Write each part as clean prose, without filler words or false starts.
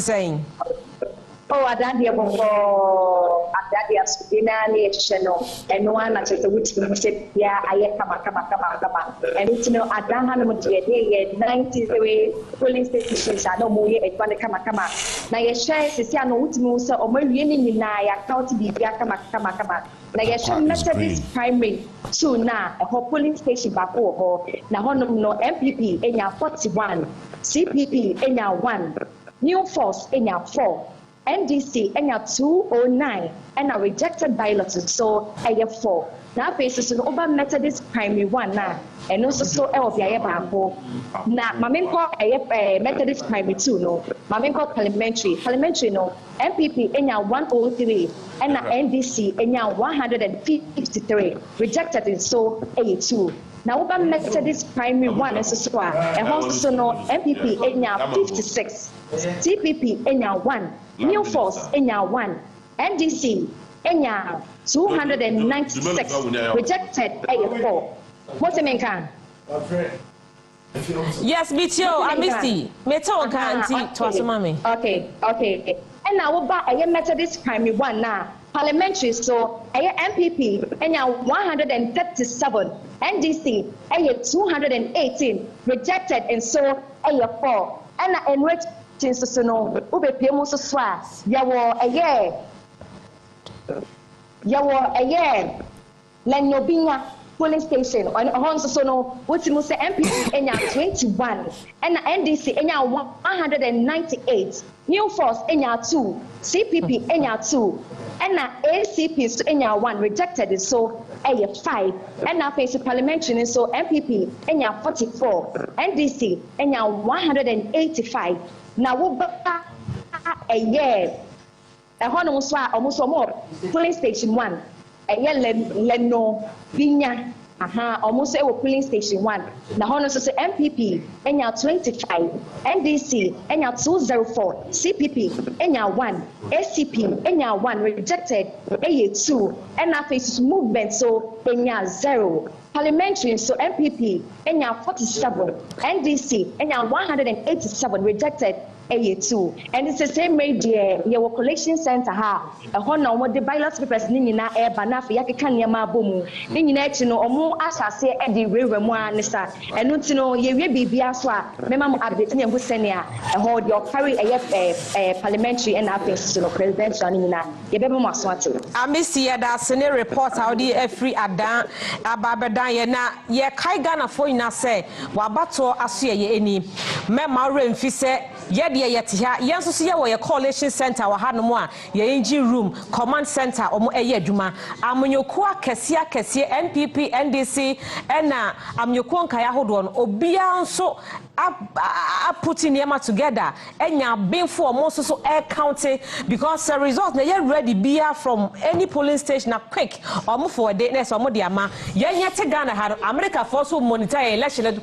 saying? Oh, I don't hear before. That they are spinning channel, and one at the which said, yeah, I come. And it's no, I don't have much yet. 90 police stations are no more at one come. Now, your shares is no Musa or Marian in I account to be come. Now, your share Methodist primary soon now, a whole polling station back over. Now, no MPP in your 41, CPP in your 1, New Force in your 4. NDC and 209 and are rejected ballots so I have 4. Now faces an over Methodist primary 1 now and also so LVI Bambo. Now Maminko I have Methodist primary 2 no. Maminko parliamentary no. MPP in 103 and NDC in 153 rejected in so A2. Now over Methodist primary 1 is so and also no MPP in 56. CPP in 1. New Force in 1, NDC in 296, rejected 84. What's the main can? Yes, Mitio, I missed it. Meto can't to us, mommy. Okay. And now about a Methodist primary 1 now, parliamentary so a MPP in 137, NDC 218, rejected and so a 4, and enriched. So no, ube piemo so swa. Yawo a year. Lenyobinya polling station. On Honso so no, what's the most MPP in 21 and NDC in 198. New Force in 2, CPP in 2, and ACP in 1 rejected so a 5. And now face parliamentary so MPP in 44, NDC in 185. Now, a year, a almost more polling station 1, a year Leno, Vinya, almost a polling station 1. Now, honors MPP, and 25, NDC, and 204, CPP, and 1, ACP, and 1 rejected, A2, and now faces movement so and 0. Parliamentary so MPP and 47, NDC and 187 rejected A2, and it's the same media your collection center ha a honor what the ballot papers nina air banafi yakan yama boom nina no omo asase e di rewe mu anisa enu ti no ye we bibia so a mema mo update ne hu senia e hold your carry a parliamentary and affairs no presidential nina ye be mo aso ate amisi ye da sene report how the every adan ababedan ye na ye kai Ghana for ina say wabato aso ye eni mema remfi se ye de ye te ha ye nso so ye wo ye coalition center wa ha no mo a ye engine room command center omo eye adwuma amonyoku akese NPP NDC ena amonyoku nkaya hodo no obia nso putting them together and ya being for most so air counting because the results na you ready be from any polling station na quick or move for a day next or more diama yet Ghana had America for so monitor election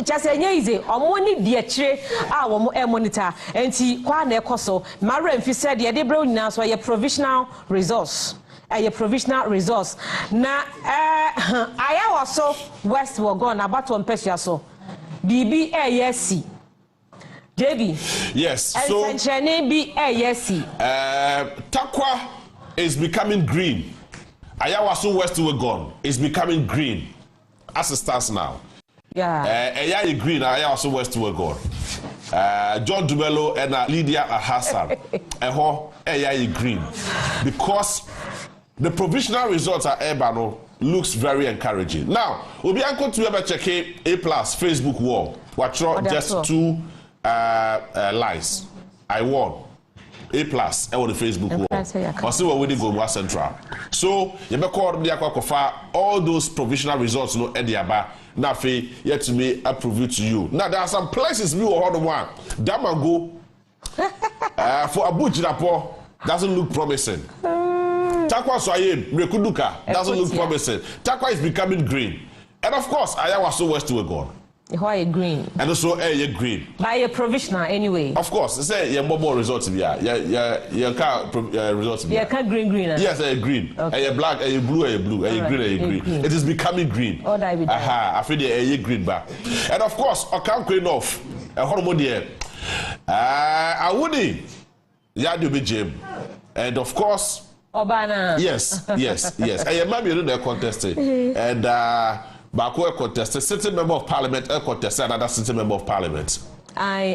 just easy or money dear tre our monitor and see kwa na ekoso Mariam fi said ye de bro nyina so ye provisional resource a provisional resource na aya also west will go na about one person so BBASC JB yes so Takwa is becoming green. Ayawaso West Wagon is becoming green as it stands now. Yeah. Green Ayawaso West Wagon. John Dumelo and Lydia Hassan. Green because the provisional results at Ebano looks very encouraging. Now, we'll be able to ever check A+ Facebook wall. Watch just 2 lines. I won. A+ on the Facebook wall. Or see what we did go to Central. So, you may call the all those provisional results no Ediaba. Nafe yet to be approved to you. Now there are some places we will hold one. Damago for Abu Jirapo doesn't look promising. Takwa Swayem, Rekuduka doesn't look promising. Takwa is becoming green. And of course, Ayawaso West will go. Why green? And also green. By a provisional anyway. Of course, say your mobile results be your car results be. Yeah, green. Yes, green. Okay. A black, a blue, a green. It is becoming green. Oh, that be I feel the green back. And of course, I can't green off a hormone Awuni, Yadubi Jim, and of course, Obana. Yes. I might be the contested, and Baku contested, sitting member of parliament, contested another sitting member of parliament. I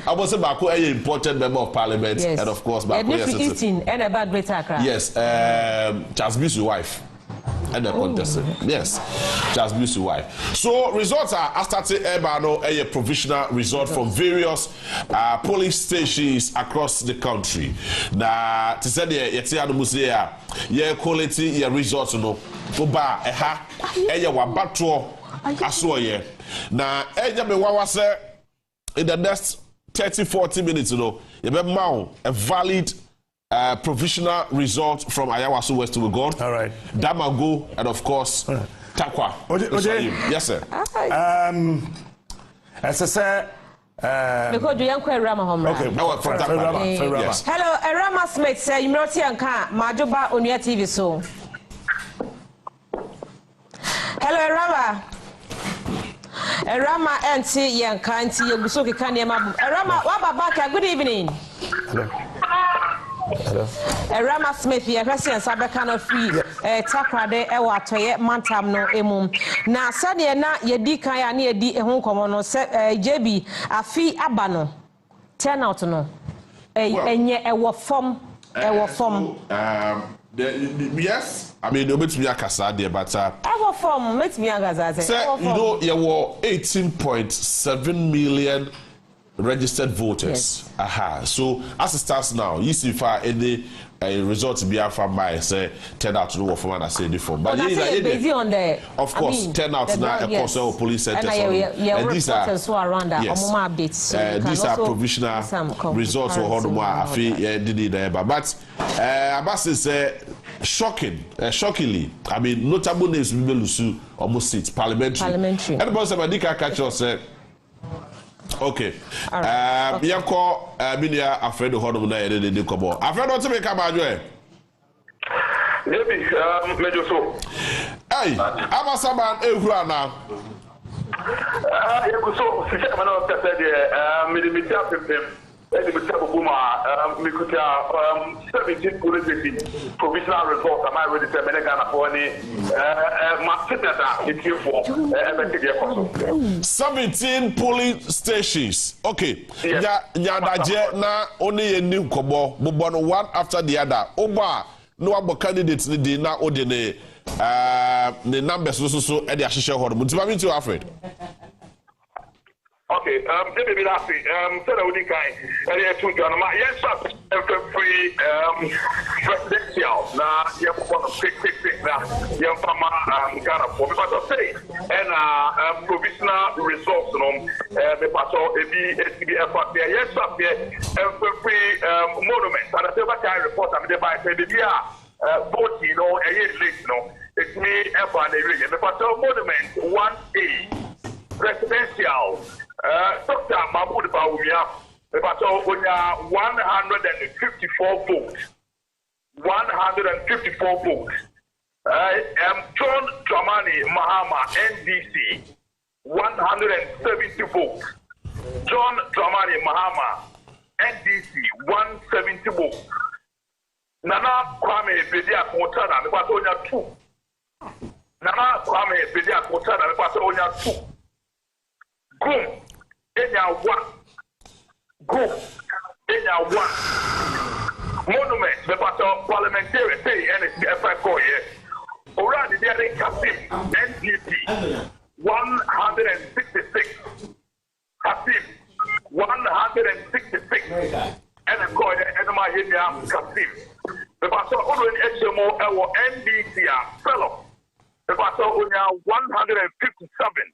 was about an important member of parliament, yes. And of course, Baku and about Greater Accra. Yes, Charles Bush's wife. And the contestant. Yes, Charles Bush's wife. So results are starting a provisional result from various polling stations across the country. Now, to say the musea, quality results no. Oba wabatro asoye. Now, in the next 30-40 minutes, you a valid provisional result from Ayawaso West to go. All right. Damago and of course Takwa. Yes, sir. As I said, because you young Rama home. Okay, from Takwa. Yes. Hello, Rama Smith say you not here Majoba on your TV so. Hello, Rama. Rama and see young can't you so can you Rama Wabaka, good evening. Hello. Hello. Rama Smith, your question, Sabacano free, Takrade, Ewa, Toye, Mantam, no emum. Na Sadia na Yedika, near D. Honkomono, JB, a fee abano. Turn out no. And yet, a form. Yes, I mean, it's me a Casadia, but our form, let me as you know, you were 18.7 million registered voters. Yes. So as it starts now, you see for any results be from by say 10 out to no for man I say different. But based on the of course 10 out now of course all police centers and these are around updates. These are provisional results or how more I feel did there but Abbas is shockingly I mean notable names we lose almost seats parliamentary. Everybody say Madika catch us okay. Yanko Minia Alfredo Hodom na yede de kobo. Alfredo to make abadwe. Maybe mejo so. Hey, Abasaban ehura na. Yeko so se ma no tete de me tia pepem. Me tia buma me kutia 17 police provisional result am I ready to me Ghana for any ma tete it here for e 17 polling stations. Okay. Nyadaje na only a new kobo bobo one after the other. Oba no abo candidates ni di na odi ne the numbers so e dey ahihye ho mo ntima mi to Alfred. Okay, maybe that's it. So that we can to John. Yes, free presidential. Now, you want to pick now. You from Ghana for because of say and provisional results. The pastor ABSBF there. Yes, up there. Free monument. And I say what I report. I mean, by say the voting, a year late, it's me. The pastor monument 1A presidential. Dr. Mahmoud Bawumia, about 154 votes. 154 votes. John Dramani Mahama, NDC, 170 votes. John Dramani Mahama, NDC, 170 votes. Nana Kwame Bedia Kotana, about only 2. Nana Kwame Bedia Kotana, about only 2. Boom. Enya 1. Go. Enya 1. Monument. The parliamentary say NSPF call here. Already they are Kasim NDP 166. Kasim 166. And a call and my Himia Kasim. The pastor already HMO or NDC fellow. The pastor only 157.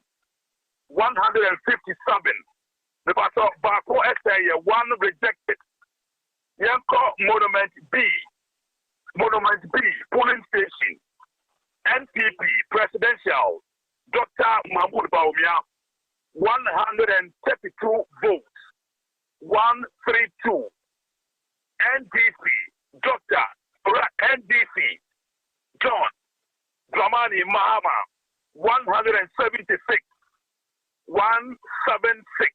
157. The pastor Bako Essay, 1 rejected. Yanko Monument B, polling station, NPP, presidential, Dr. Mahmoud Bawumia, 132 votes, 132. NDC, Dr. NDC, John Dramani Mahama, 176. 176.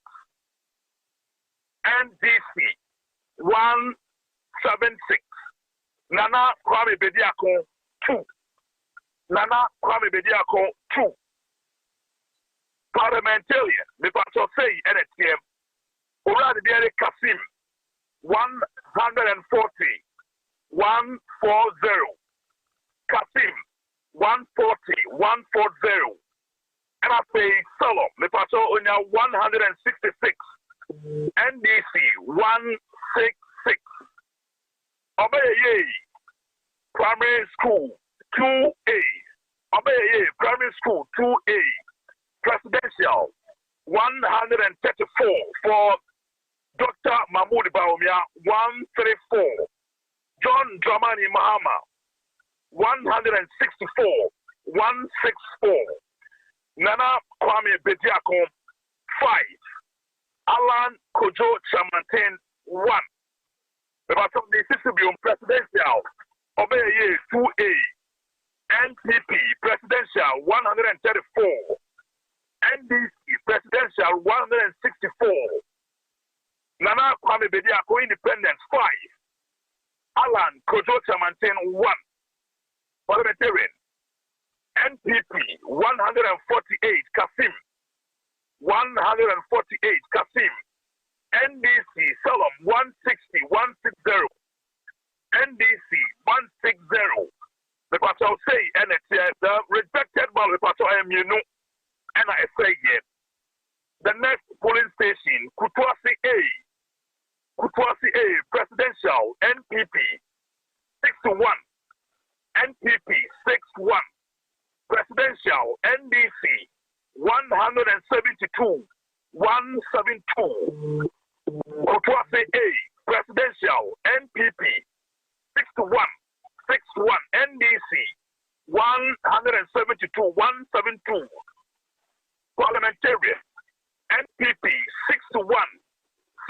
NDC 176. Nana Kwame Bediako 2. Nana Kwame Bediako 2. Parliamentarian, the pastor say NTM. Urad Biere Kasim 140. 140. Kasim 140. 140. And I say Solom, the pastor on 166. NDC 166. Obeye Primary School 2A. Obeye Primary School 2A. Presidential 134 for Dr. Mahmoud Baumia 134. John Dramani Mahama 164. 164. Nana Kwame Bediako 5. Alan Kojo Chamantin 1. The bottom the system presidential Obeye 2A. NPP presidential 134. NDC presidential 164. Nana Kwame Bediako independent 5. Alan Kojo Chamantin 1. Parliamentarian NPP 148 Kasim 148 Kasim. NDC Salom 160 160. NDC 160. The pastor say and the rejected ballot pastor you know and I say yet. The next polling station Kutwasi A. Kutwasi A presidential NPP 61. NPP 61. Presidential NDC 172. 172. Kutwasi A presidential NPP 61. 61. NDC 172. 172. Parliamentarian NPP 61.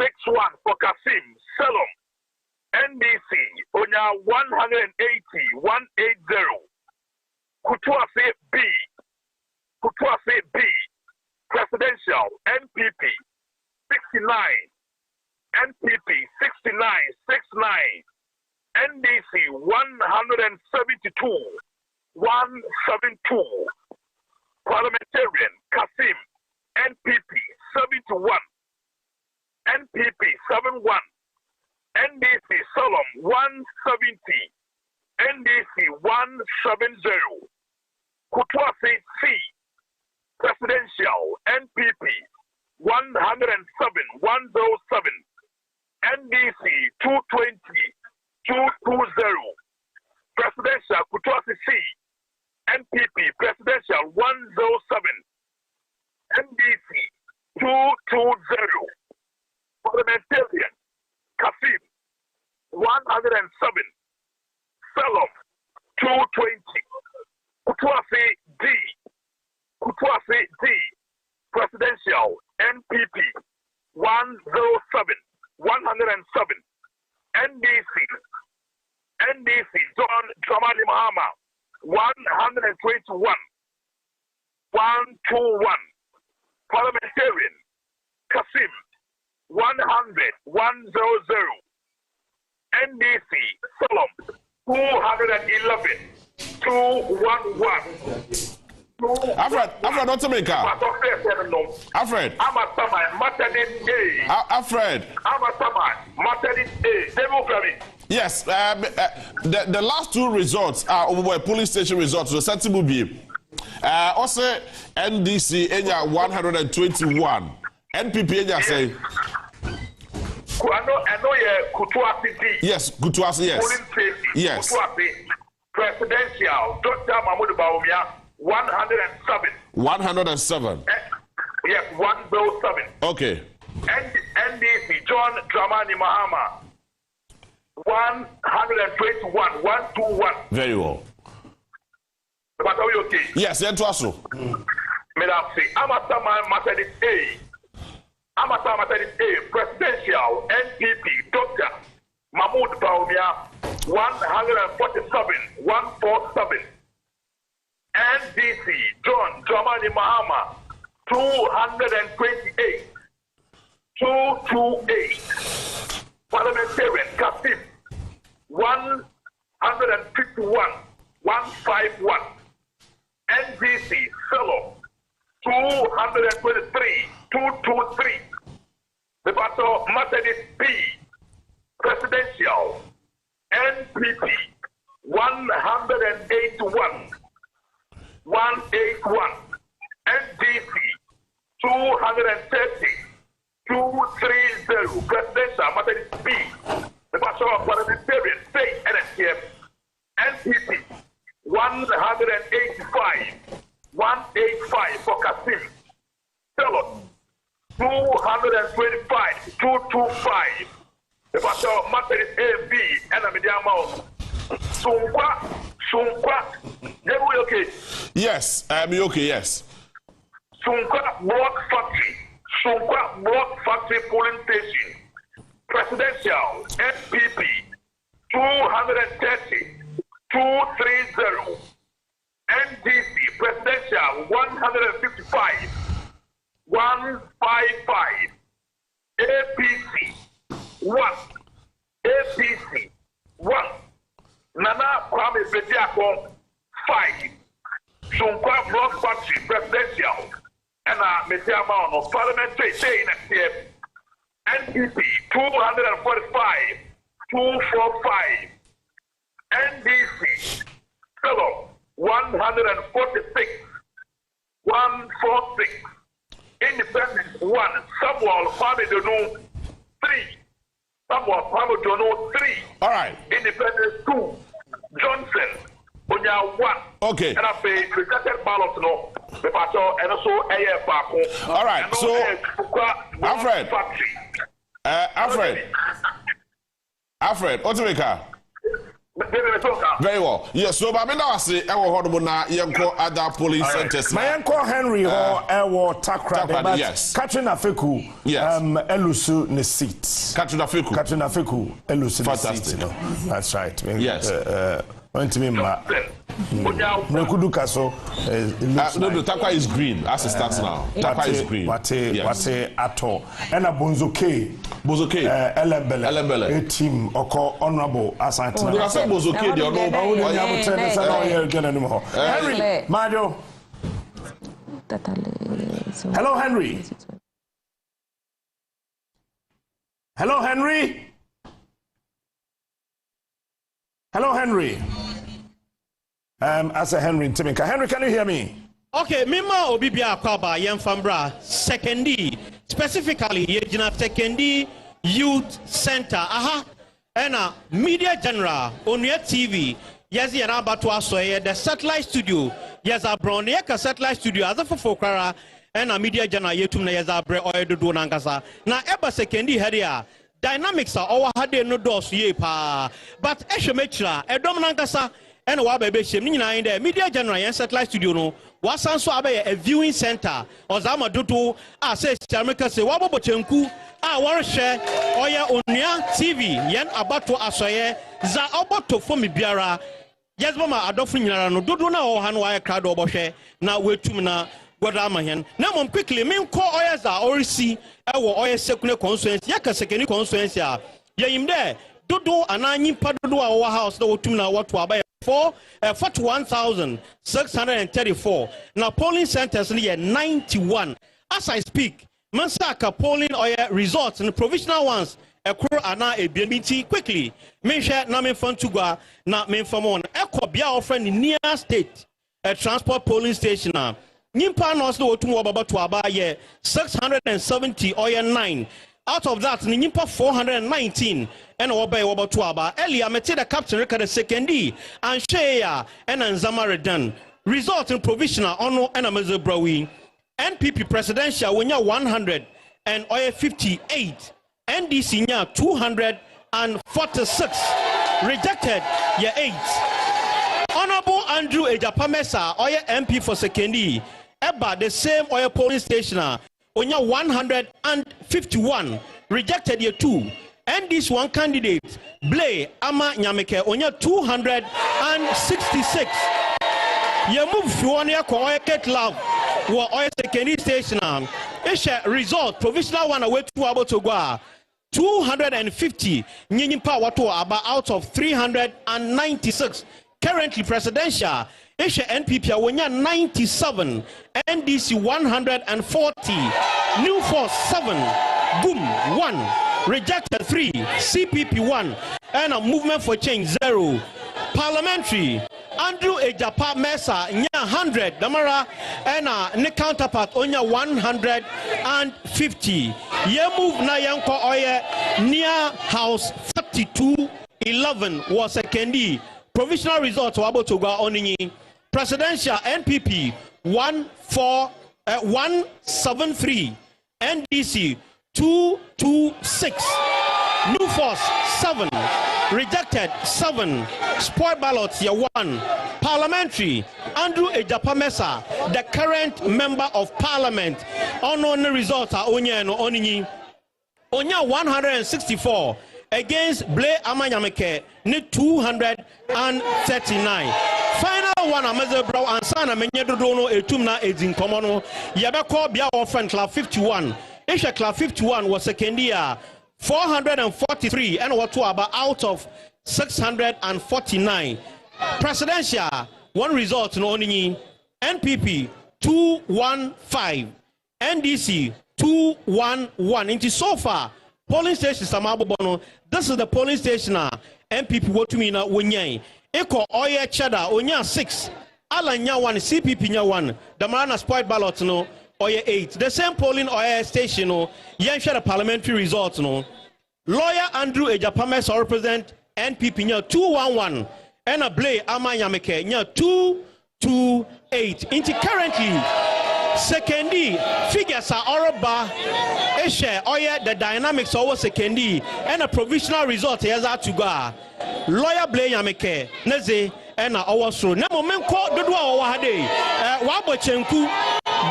61 for Kasim Salom. NDC Onya 180. 180. Kutwasi B. Kutwasi B. Presidential NPP 69. NPP 69. 69. NDC 172. 172. Parliamentarian Kasim NPP 71. NPP 71. NDC Solom 170. NDC 170. Kutwasi C. Presidential NPP 107. 107. NDC 220. 220. Presidential Kutwasi C. NPP Presidential 107. NDC 220. Parliamentarian Kasim 107. Salom 220. Kutwasi D. Kutwasi D. Presidential NPP 107. 107. NDC. NDC John Dramani Mahama 121. 121. Parliamentarian Kasim 100. 100. NDC Solom 211. 211. Alfred, what's the maker? Alfred. Alfred. Yes, the last two results are over police station results. So sensible be. Also, NDC Enya 121. NPP Enya say. Yes, Kutuasi, yes. Yes. Presidential, Dr. Mahmoud Baumia 107. 107. Yes, 107. Okay. NDC John Dramani Mahama 121. 121. Very well. But are you okay? Yes, then to us. Madam say, Amatama Matadis A. Amatama Matadis A. Presidential NPP Dr. Mahmoud Baumia 147. 147. NDC John Dramani Mahama 228. 228. Parliamentarian Kasim 151. 151. NDC fellow 223. 223. The battle Methodist B presidential NPP 181. 181. NDC 230. 230. Presidential Methodist B. The battle of parliamentarian state NSTF NPP 185. 185 for Kasim. Fellow 225. 225. The battle of Methodist AB and Amidiama. Sunkwa. You okay? Yes, I'm okay, yes. Sunkwa Block Factory polling station. Presidential NPP 230. 230. NDC presidential 155. 155. APC 1. APC 1. Nana Kwame Bediako 5. Sunkwa Block Factory presidential and Metiama of parliamentary saying NPP 245. 245. NDC fellow 146. 146. Independent 1. Samuel Pamedonu 3. Samuel Pamedonu 3. All right. Independent 2. Johnson Onya 1. Okay. And I pay rejected ballot no. The battle and also AF Baku. All right. So Alfred, what's the car? Very well. Yes, so but now I say I will hold na yenko other polling centers. My yenko Henry or Ewo Takra, but yes. Katrina Feku, yes. Elusu ne seat. Katrina Feku, Elusu ne seat. That's right. Yes. Went to me, Mekuduka so. No, Takwa is green as it stands now. Takwa is green. Wate ato. And a Bonzoke. Elembele. A team oko honorable as I tell you. I said Bonzoke. They don't know. Henry, Mario. Hello, Henry. Hello, Henry. Hello, Henry. As a Henry Timika. Henry, can you hear me? Okay, Mima Obibia Kwaba Yemfambra, Sekendi, specifically Yejina Sekendi Youth Center. Aha, and Media General, Onya TV, yes, Yanabatu Soye, the satellite studio, yes, a Broniaka satellite studio, as a Fokara, and a Media General Yetum Yazabre or do Nangasa. Now, Eba Sekendi Hadia. Dynamics are our had no doors ye pa, but Eshemetra, a Dominankasa, and Wabe Shemina in the Media General and Satellite Studio no, was also a viewing center, or Zama Dutu, says Chamika se Wabo Chenku, share, Oya Unia TV, Yan Abato Asoye, Za Oboto Fomi Biara, Yes, Mama Adolfina, no Duduna or Hanwaya crowd Oboshe, now wait to Mina. Now, quickly, men call oyas are already see our oil second constituency, Yaka second constituency. Yam there, Dodo and I need Padudu our house, no tuna what to buy for 41,634. Now, polling centers near 91. As I speak, Mansaka polling oil results and provisional ones. A crew are now a BMT quickly. Men share Namen Fontuga, not men from one. Echo Bia offering in near state, a transport polling station. Nimpa knows no to about to abaye 670 oil 9. Out of that, Nimpa 419 and obey about to aba. Earlier, I the captain record the second D and Shea and Anzama Redan. Result in provisional honor and Amazo Brawi. NPP presidential when you're 100 and oil 58. NDC 246. Rejected, yeah 8. Honorable Andrew Ejapamesa, oil MP for second. Eba the same oil polling station, onya 151 rejected year 2, and this one candidate Blay Ama Nyameke onya 266. You move one year quiet love, oil second station. result provisional one away to about to go 250 nyimpa wato about out of 396. Currently presidential NPP awonya 97, NDC 140, New Force 7, Boom 1, Rejected 3, CPP 1, and a Movement for Change 0. Parliamentary Andrew Ejapa Mesa nya 100, Damara and a counterpart onya 150. Ye move na yanko oye near House 4211 was secondi. Provisional results were able to go on. Presidential NPP 173, NDC 226, New Force 7, Rejected 7, Spoiled ballots 1. Parliamentary Andrew Ejapa Mesa, the current member of Parliament, on the results are onya 164 against Blair Amanyameke ni 239. Final one Amaze Brow and Sana Menyedono Etumna Edin Komono Yabako Bia Offend Club 51. Isha Club 51 was second year 443 and what about out of 649. Presidential one result no only NPP 215, NDC 211. Into so far polling station Samabo Bono. This is the polling station NPP Wotumina Wunyai. Eko Oye Chada Onya 6. Alanya 1, CPP nya 1. The man spoiled ballot no Oye 8. The same polling Oye station no Yansha the parliamentary results no. Lawyer Andrew Ejapames represent NPP nya 211 and a Blay Amanyameke nya 228. Into currently secondi figures are Oroba Eshe Oye the dynamics over secondi and a provisional result here's out to go. Lawyer Blay Yameke Neze and our so na moment call Dodwa Wahade Wabochenku.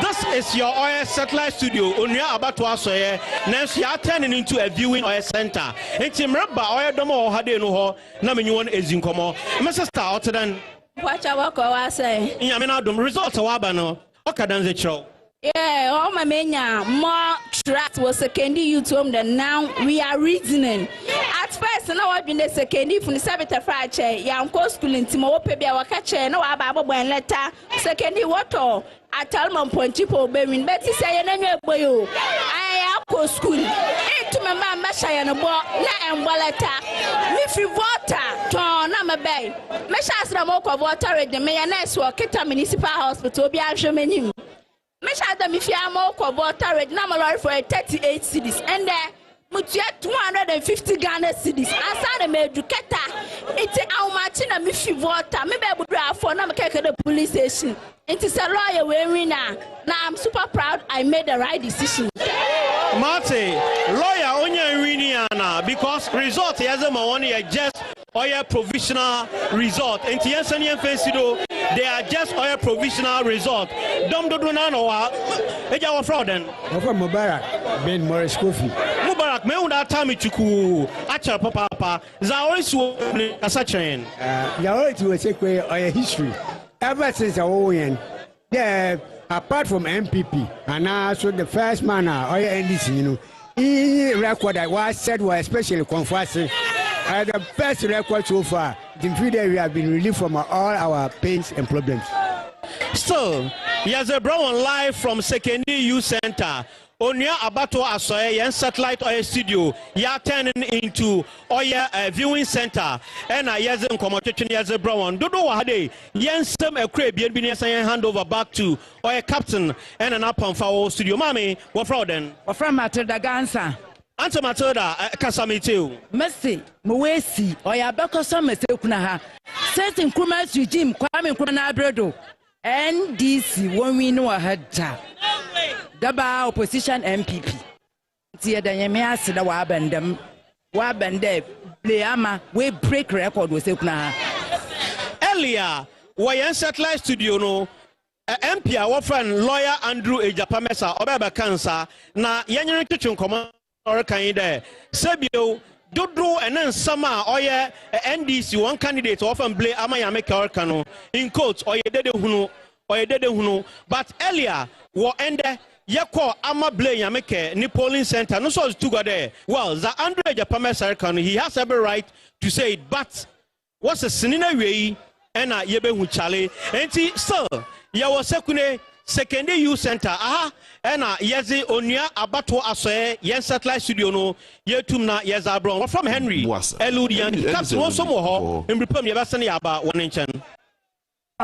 This is your Oil satellite studio. Unya about to us here. Now you are turning into a viewing oil center. It's in Rabba Oil Domo Hade no ho. Na me nyuon ezinkomo. Mr. Star out then. Watch our work or say. Yamina dum results wabano. Okadanze show. Yeah, all my mania more tracks was secondary youth home than now we are reasoning. At first, now I've been the secondary from the Sabbath Friday, young co school in Timo Pebia Wakache, no Ababa and letter, secondary water. I tell my point people, Bemin Betty say, and then boy, I am co school. To my mamma, Masha and a boy, and Wallata. If you water, turn on my bay. Mesha's Ramoko water at the mayonnaise or Kita Municipal Hospital, be I'm sure many. Mesha them if you are more water red number for 38 cities and there Mutia 250 Ghana cities. Asana me Ducata. It's our Martina Miffy water. Maybe I would drive for the police station. It is a lawyer wearing now. Now I'm super proud I made the right decision. Marty, lawyer Onya Iriniana, because result he has a money just oil provisional result. And Tiansanian Fensido, they are just oil provisional result. Dom Dodunano, Eja Frauden. Over Mubarak, Ben Morris Kofi. Mubarak, me unda tami chuku, Acha Papa, Zaorisu Asachain. Yaority will take away our history. Ever since our own, yeah, apart from MPP, and also the first man, or NDC, you know, he record I was said was especially confessing. The best record so far. In 3 days we have been relieved from all our pains and problems. So, here's a brown live from Secondary Youth Center. Onya Abato Asoye and satellite oil studio. Ya turning into oil viewing center. And I yes in commotion yes a brown. Dodo Wahade. Yensem a crab yen hand over back to oil captain and an up on foul studio. Mami, what frauden? What from Matilda Gansa? Answer Matilda Casamito. Mercy, Mwesi, or Yabako Summer Kunaha. Certain Kumas regime, Kwame Kuna Bredo. NDC, when we know a head tap. Daba opposition MPP. Tia Danyamia said a wabandem, wabande, Leama, we break record with Ukna. Earlier, Wayan Satellite Studio no. MP our friend lawyer Andrew Ejapamesa Obaba Cancer na Yanyan Kitchen Command or Kaide Sebio Dodo and then Sama Oye NDC one candidate often play Amayameka Orkano in quotes or ye dede huno but earlier what ended yeko ama blame yameke ni polling center no so to go there. Well, the Andre Japame he has every right to say it, but what's a sinina way and a yebe chale enti so ya was secondary youth center and yezi onia abato asoe yen satellite studio no yetum na yezabron from Henry Eludian that's one some ho in prepare me basa na aba one chen.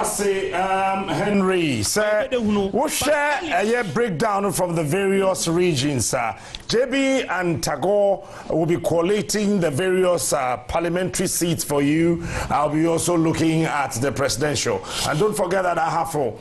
Say, Henry, sir, we'll share a breakdown from the various regions. JB and Tagore will be collating the various parliamentary seats for you. I'll be also looking at the presidential. And don't forget that Ahafo,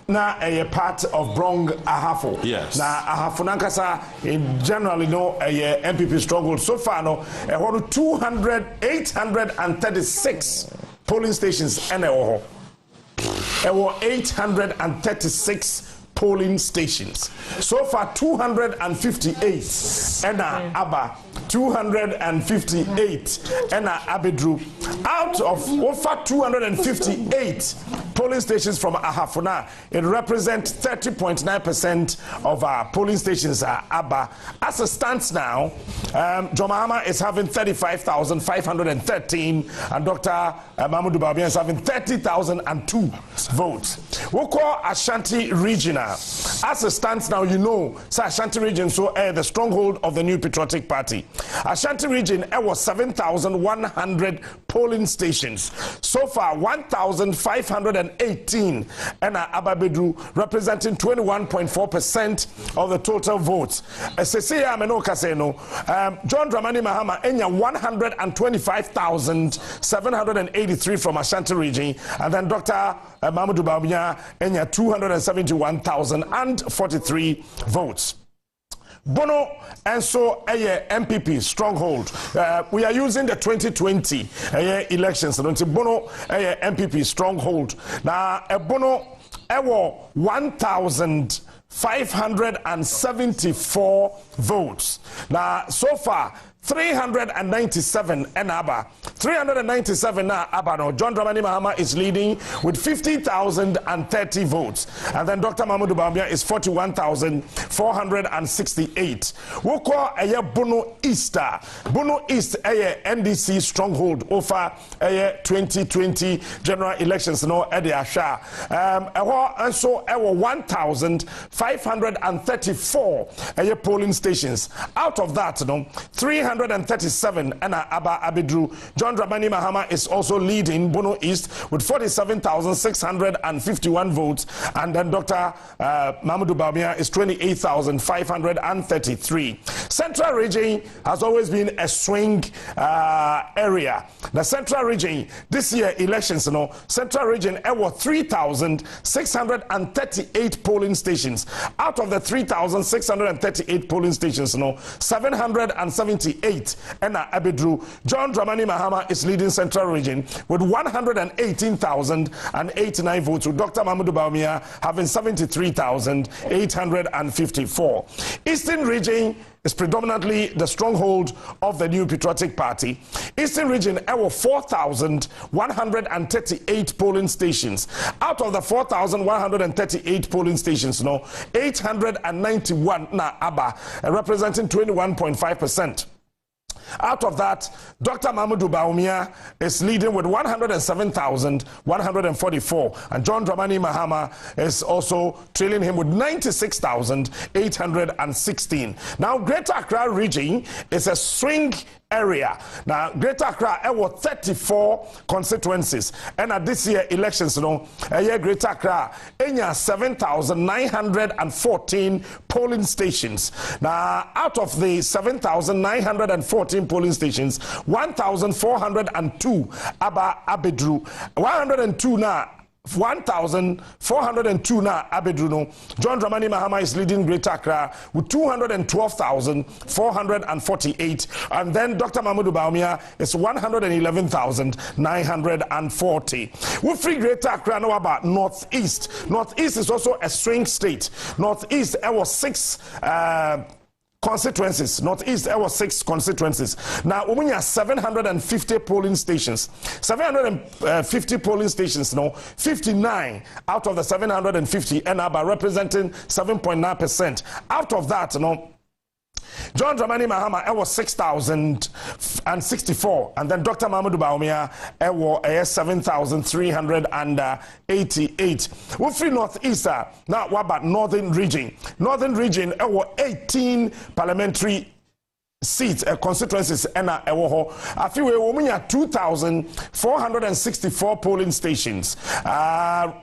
na a part of Brong Ahafo. Yes. Na Ahafo Nankasa, in generally, no, a MPP struggle. So far, no, 836 polling stations and 836 polling stations. So far 258 and Abba 258 and Abedru. Out of over 258 polling stations from Ahafona, it represents 30.9% of our polling stations are Abba. As it stands now, Jomahama is having 35,513 and Dr. Mahmoud Babian is having 30,002 votes. We'll call Ashanti Regional. As it stands now, you know, so Ashanti Region, so the stronghold of the New Patriotic Party. Ashanti Region, it was 7,100 polling stations. So far, 1,518 and Ababedru representing 21.4% of the total votes. John Dramani Mahama, enya 125,783 from Ashanti Region, and then Dr. Mahmoud Bawumia, enya 271,043 votes. Bono and so a MPP stronghold. We are using the 2020 elections. Bono a MPP stronghold. Now a Bono 1,574 votes. Now so far 397 and Abba. 397 now Abba. No, John Dramani Mahama is leading with 50,030 votes. And then Dr. Mahmoud Bawumia is 41,468. We'll call a Bono Easter. Bono East a NDC stronghold over a 2020 general elections no at the Asha. And so 1,534 polling stations. Out of that, 337 and Abba Abedru. John Dramani Mahama is also leading Bono East with 47,651 votes, and then Dr. Mahmoud Bawumia is 28,533. Central Region has always been a swing area. The Central Region this year elections, Central Region there were 3,638 polling stations. Out of the 3,638 polling stations, 778 and Abedru. John Dramani Mahama is leading Central Region with 118,089 votes, with Dr. Mahmoud Bawumia having 73,854. Eastern Region is predominantly the stronghold of the New Patriotic Party. Eastern Region, there were 4,138 polling stations. Out of the 4,138 polling stations, 891 na Abba, representing 21.5%. Out of that, Dr. Mahmoud Bawumia is leading with 107,144, and John Dramani Mahama is also trailing him with 96,816. Now, Greater Accra Region is a swing area. Now, Greater Accra, there were 34 constituencies. And at this year elections, Greater Accra, 7,914 polling stations. Now, out of the 7,914 polling stations, 1,402 Abba Abedru, 102 now. 1,402 na Abedruno. John Dramani Mahama is leading Greater Accra with 212,448, and then Dr. Mahmoud Bawumia is 111,940. We free Greater Accra now about Northeast. Northeast is also a swing state. Northeast there was 6 constituencies. Northeast, there were 6 constituencies. Now, we have 750 polling stations. 750 polling stations, 59 out of the 750 and about representing 7.9%. Out of that, John Dramani Mahama, it was 6,064. And then Dr. Mahmoud Bawumia, it was 7,388. We're free Northeast. Now, what about Northern Region? Northern Region, it was 18 parliamentary seats, constituencies, and I feel we have 2,464 polling stations. Now,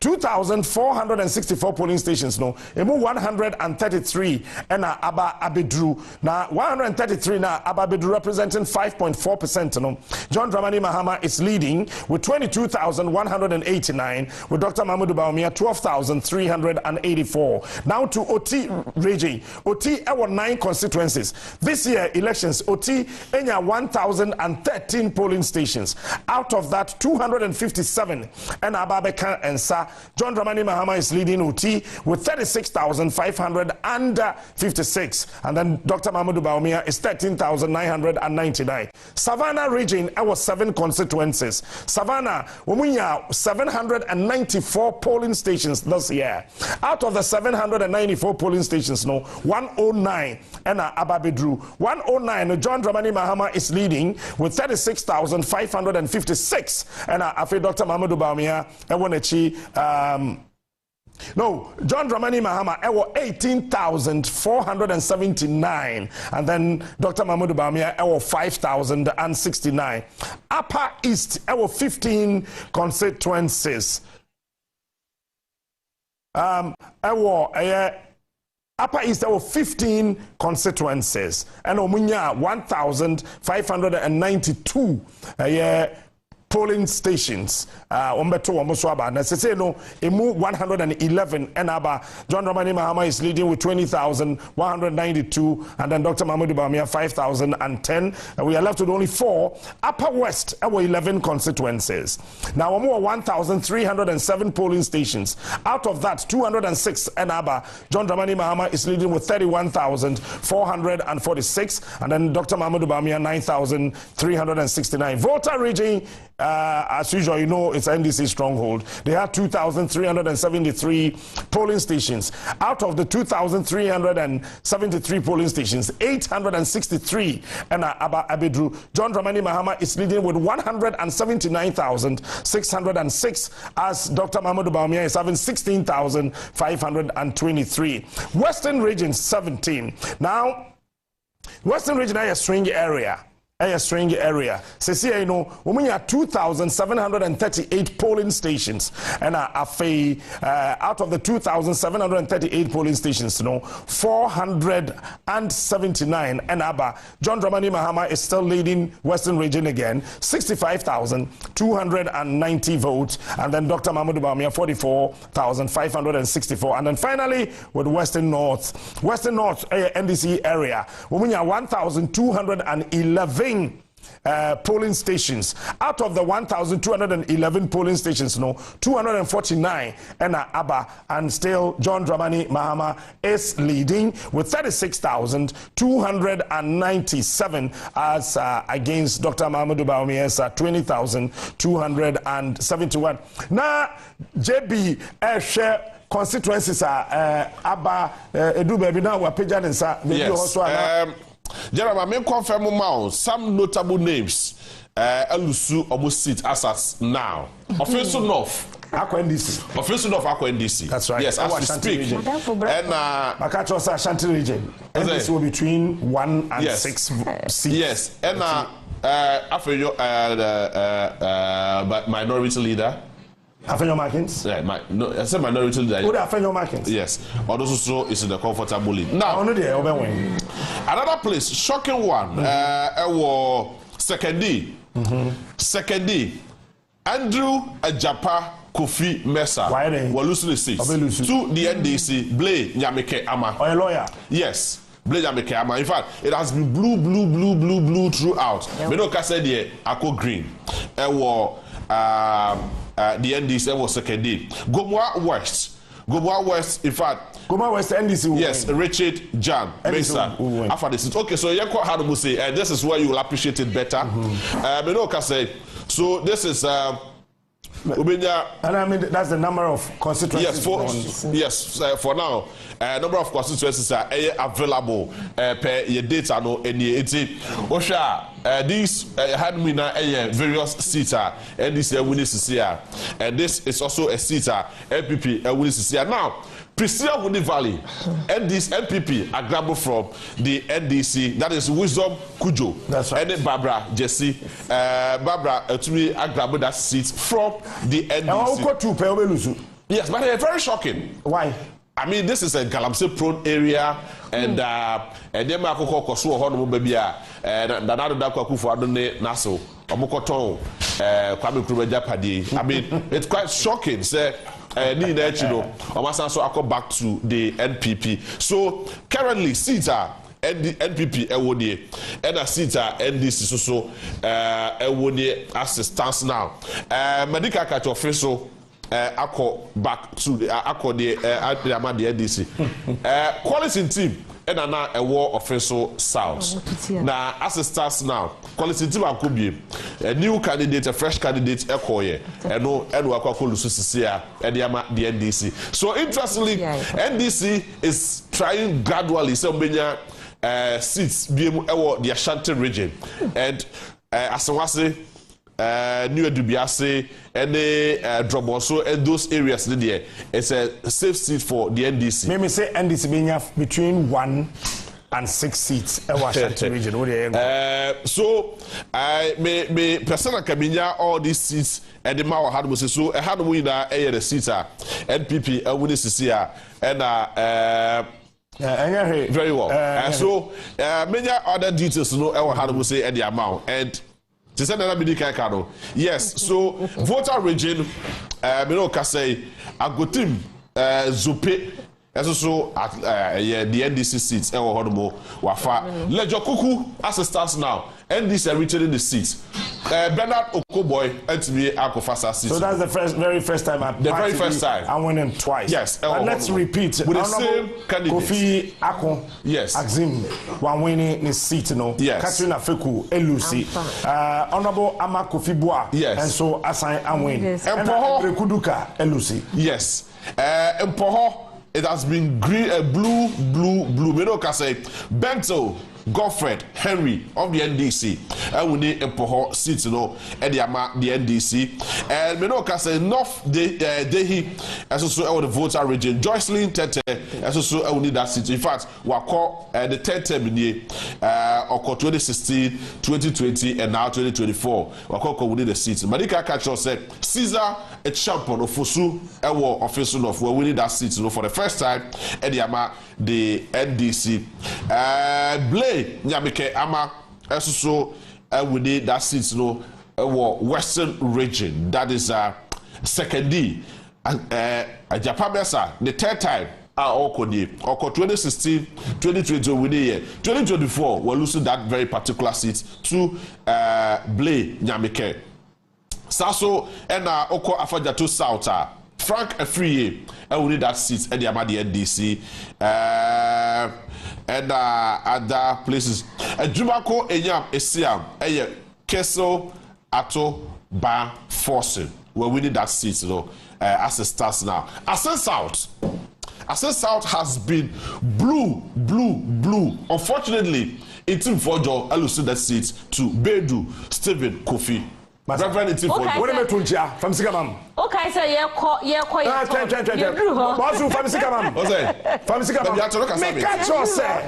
2,464 polling stations, emu 133 and Aba Abedru. Now 133 now Aba Abedru representing 5.4%. John Dramani Mahama is leading with 22,189, with Dr. Mahmoud Bawumia 12,384. Now to OT region. OT our 9 constituencies. This year elections OT enya 1,013 polling stations. Out of that 257 and Ababeka and Sa. John Dramani Mahama is leading OT with 36,556. And then Dr. Mahmoud Bawumia is 13,999. Savannah region, our 7 constituencies. Savannah, we have 794 polling stations this year. Out of the 794 polling stations, 109 and Ababedru. 109, John Dramani Mahama is leading with 36,556. And after Dr. Mahmoud Bawumia, John Dramani Mahama, 18,479. And then Dr. Mahmoud Bawumia, 5,069. Upper East, 15 constituencies. Upper East, there were 15 constituencies. And Omunya, 1,592 polling stations. Ombeto Omoswaba. Na sese no emu 111 and aba John Dramani Mahama is leading with 20,192 and then Dr. Mahmoud Bawumia 5,010. And we are left with only 4. Upper West, our 11 constituencies. Now more 1,307 polling stations. Out of that 206 and aba John Dramani Mahama is leading with 31,446 and then Dr. Mahmoud Bawumia 9,369. Voter region, as usual, you know, it's NDC stronghold. They had 2,373 polling stations. Out of the 2,373 polling stations, 863 and Aba Abedru. John Dramani Mahama is leading with 179,606 as Dr. Mahmoud Bawumia is having 16,523. Western region 17. Now, Western region is a strange area. A strange area. Sisi, you know, we have 2,738 polling stations, and out of the 2,738 polling stations, 479 and Abba John Dramani Mahama is still leading Western region again, 65,290 votes, and then Dr. Mahmoud Bawumia 44,564, and then finally with Western North, NDC area, we have 1,211 polling stations. Out of the 1,211 polling stations, 249 and Abba, and still John Dramani Mahama is leading with 36,297 as against Dr. Mahmoud Bawumia's 20,271. Now, JB share constituencies are Abba Edu baby now we're paging in yes. Jeremy, may confirm some notable names. Elusu almost sit as now. Official North. Akwa NDC. Official North Akwa NDC. That's right. Yes, as we speak. Region. And Makacho Ashanti region. NDC will be between 1 and 6 seats. Yes. And after your minority leader. Afenyo Markins? Yeah, I said minority leader. Who are Afenyo Markins? Yes. Odosuso is in the comfortable lead. Now, another place, shocking one. Secondly, Andrew Ajapa Kofi Mesa. Why they? We're losing the seats. To the NDC, Blay Nyameke Ama. Or a lawyer? Yes. Blay Nyameke Ama. In fact, it has been blue throughout. But no said here, Ako Green. The NDC was second day. Gomwa West, in fact, Goma West NDC. Yes, Richard Jan Mesa. After this, okay. So you quite hard to say. This is where you will appreciate it better. You know, say. So this is. And I mean that's the number of constituencies. Yes, for now, number of constituencies are available per your data no any 80. Osha, these had me now various seats and this winning here, and this is also a seat MPP winning here now. Priscilla Woody Valley and this MPP are grabbed from the NDC, that is Wisdom Kujo. That's right. And Barbara Jesse, Barbara to me I grabbed that seat from the NDC. Yes, but they're very shocking. Why? I mean, this is a Galamsey prone area, and then my cocoa Kosu Honorable Baby, and another Daku for Adone Naso, Omokoton, Kwame Krumeja Padi. I mean, it's quite shocking, sir. Need that, you know, so I go back to the NPP. So currently, seats are NPP Ewodie, and a seat are NDC so Ewodie as it stands now. Medical catch official. I call back to the NDC. Quality team and now a war official South. Now, as it starts now, quality team could be a new candidate, a fresh candidate, Ekoye, and no, and Wakakolusia, and the NDC. So, interestingly, NDC is trying gradually some seats being the Ashanti region. And as I was saying, New Dubiase and drop so and those areas there, it's a safe seat for the NDC. Maybe say NDC being between 1 and 6 seats in Washington region. So I may personal cabinia all these seats and the Mao had was so a hard winner the seats NPP and winning CCR and very well. So many other details know how to say and the amount and yes, so voter region, you know, say Agotim, Zupe, as also at the NDC seats, Wafa, Lejokuku, as it starts now, NDC are returning the seats. Bernard Okoboy, NTB Akofasa seats. So that's the very first time the very first time. I won him twice. Yes, but let's repeat. With the same candidate. Kofi Akon, yes. Axim, one winning his seat, no. Yes. Katrina Feku, Elusi, Honorable Ama Kofi Boa, yes. And so Asan Amwin, yes. And Kuduka, Elusi. Yes. Empoho, it has been green, blue. Menoka say Bento. Godfred Henry of the NDC and we need Empoho seats, you know, and the NDC and Menoka say North Dehi as also the voter region Joycelyn Tete as also we need that seat. In fact, we call the 10th term in 2016, 2020 and now 2024 we call we need the seats. Madika Kacho said Caesar a champion of Fosu war official of where we need that seat, you know, for the first time and the NDC Blake Nyamike Ama also we need that seat, you know, Western region. That is second D. Japamesa, the third time Oko 2016, 2020 we need 2024 we're losing that very particular seat to Blake Nyamike. Saso and Oko Afajato South Frank Afriye and we need that seat at the NDC. And other places. Jumako Enyam Esiam, Keso Ato Ba Forcing. Where we need that seat, you know, as it starts now. Access South has been blue. Unfortunately, it's in Fojo, I lose that seat to Bedu, Stephen Kofi. Reverend it's in Fojo. What am I doing here? From Sigamam. Okay, so you're Make catch yourself.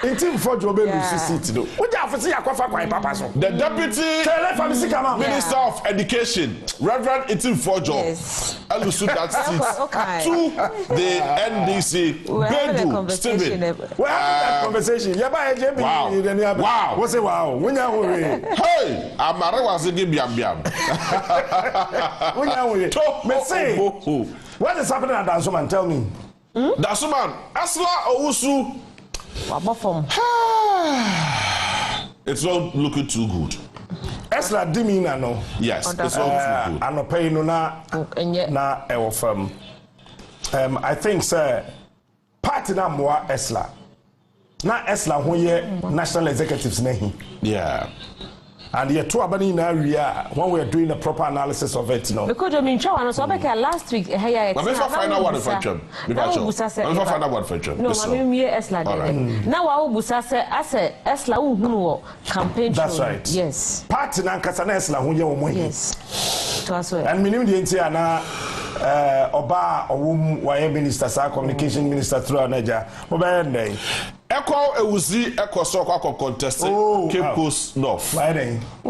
In team for Joe seat. What you have to see a coffee by Papa? The deputy minister of education, Reverend Itim Fojo, allude that seat to the NDC. Bedu Stephen. We have that conversation. Wow. What's it? Wow. Hey, Amara was a gibiam. What is happening at Dansoman? Tell me. Dansoman, Asla Owusu. It's not looking too good. Esla Dimina no. Yes, it's not too good. And pay no na I think sir party na moa Esla. Na Esla ho ye national executives na hi. Yeah. And yet, two abani na when we are doing a proper analysis of it, no. Because I mean, last week, hey, I'm going to find out one for Trump. I'm going to find out one for Trump. No, I'm here Esla. Now, I will Busase as a Esla who campaign. That's right. Yes. Party na Kasana Esla who you Yes. And minimum the entire na Oba or minister, communication minister through Niger. Mobile Echo Ewuzi Echo Soko contested Cape Coast North.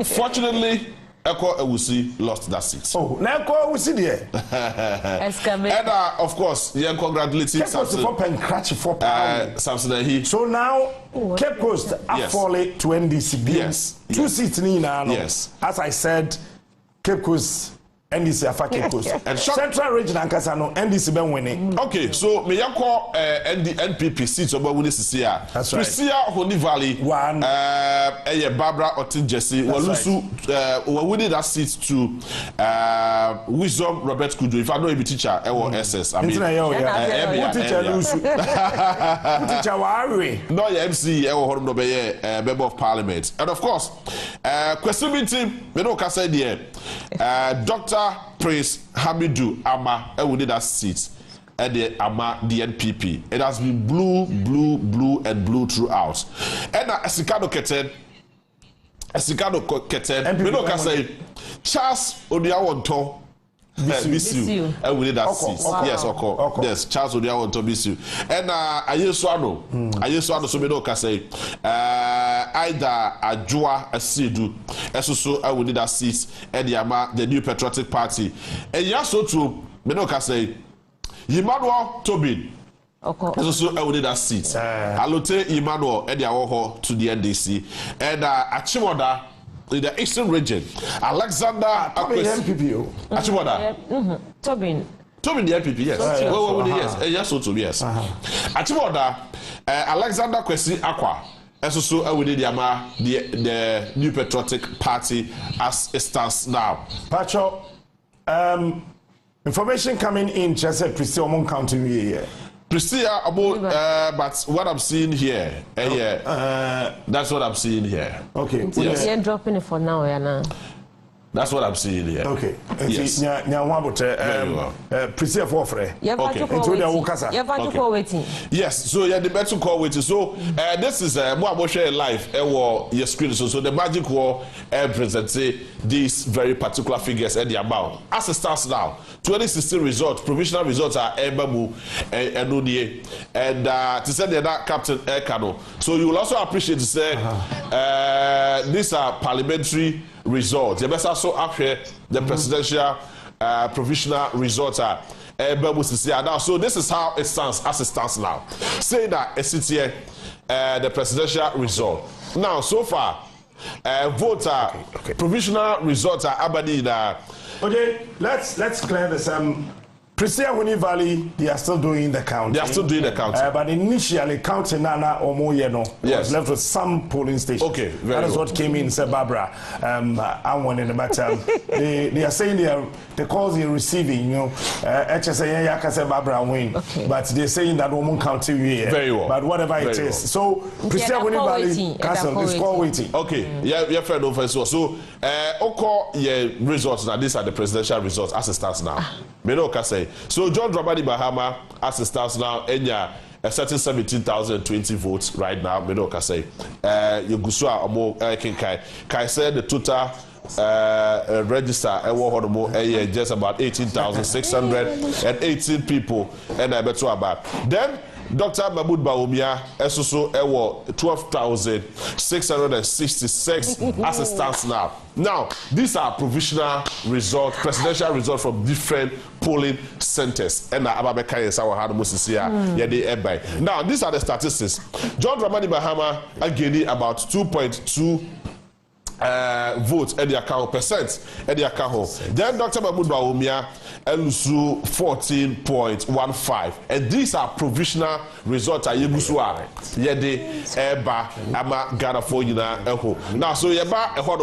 Fortunately, Echo Ewuzi lost that seat. Oh, now Echo Ewuzi there. And of course, yeah, congratulating Samson. So now Cape Coast are falling to NDC. Yes. 2 seats in now. Yes. As I said, Cape Coast. NDC afa Cape Coast. And Central Region and Kasano NDC been winning. Okay, so me yanko NPP seats oba wini sisi ya. That's right. Prisia Honey Valley. One. Barbara Otin Jesse. Walusu we winning that seat to Wisdom Robert Kudu. If I know a teacher, SS. I mean, teacher Lusu. Teacher Wari. No, MC. Horum Nobeye, member of Parliament, and of course, question team. We know Kasa there. Dr. Prince Hamidou Ama did that seat at the Ama the NPP. It has been blue and blue throughout. And Esikado Keten, we know can say Charles Odiawonto Bisu did that seat. Yes, Oko. Yes, Charles Odiawonto Bisu. And Ayeswano so we know can say either Ajua Asidu Esusu did that seat and the New Patriotic Party. And also to we know can say Emmanuel Tobin Esusu did that seat. Alote Emmanuel Ediawoho to the NDC and Achimoda in the Eastern region, Alexander NPP. Achimoda. Tobin the NPP, yes. Yes, so to yes. Achimoda, Alexander Kwesi Akwa. Also, we did the New Patriotic Party as it stands now. Pacho, information coming in just a Priscilla County here. Priscilla about but what I'm seeing here, that's what I'm seeing here. Okay. Yes. You're dropping it for now, yeah. That's what I'm seeing here. Okay. Yes. Priscilla Forfre. Yes. So yeah, the better call waiting. So this is more share live. Your screen. So the magic war present these very particular figures at the amount. As it starts now, 2016 results, provisional results are Ebamu and Odie, and to say they're not Captain Ekano. So you will also appreciate to say these are parliamentary results. The best also up here the presidential provisional results are now. So this is how it stands as it stands now. Say that it's here the presidential result. Now so far voter provisional results are Aberdeen. Okay, let's clear this. Priscilla Honey Valley, they are still doing the counting. They are still doing the counting. But initially, counting Nana or Moyeno was left with some polling stations. Okay, that is what came in, said Barbara. I'm one in the matter. They are saying the calls they're receiving, you know, HSA Yaka Barbara win. Okay. But they're saying that woman counting here. Very well. But whatever it is. So, Priscilla Honey Valley, Castle is call waiting. Okay, yeah, fair enough as well. So, Oko, results now, these are the presidential results as it stands now. Menoka say. So John Dramani Bahama, as it stands now, Enya a certain 17,020 votes right now. Menoka say, Yugusua Amo Kinkai. Kai said the total register just about 18,618 people, and I bet you about. Then Dr. Mahmoud Baumia also 12,666 as it stands now. Now, these are provisional results, presidential results from different polling centers. And now, these are the statistics. John Dramani Mahama again about 2.2 votes at the account percent at the account. Then Dr. Mahmoud Baumia Elusu 14.15, and these are provisional results. Ayebusua yede eba ama Ghana for eho. Now so yeba eho.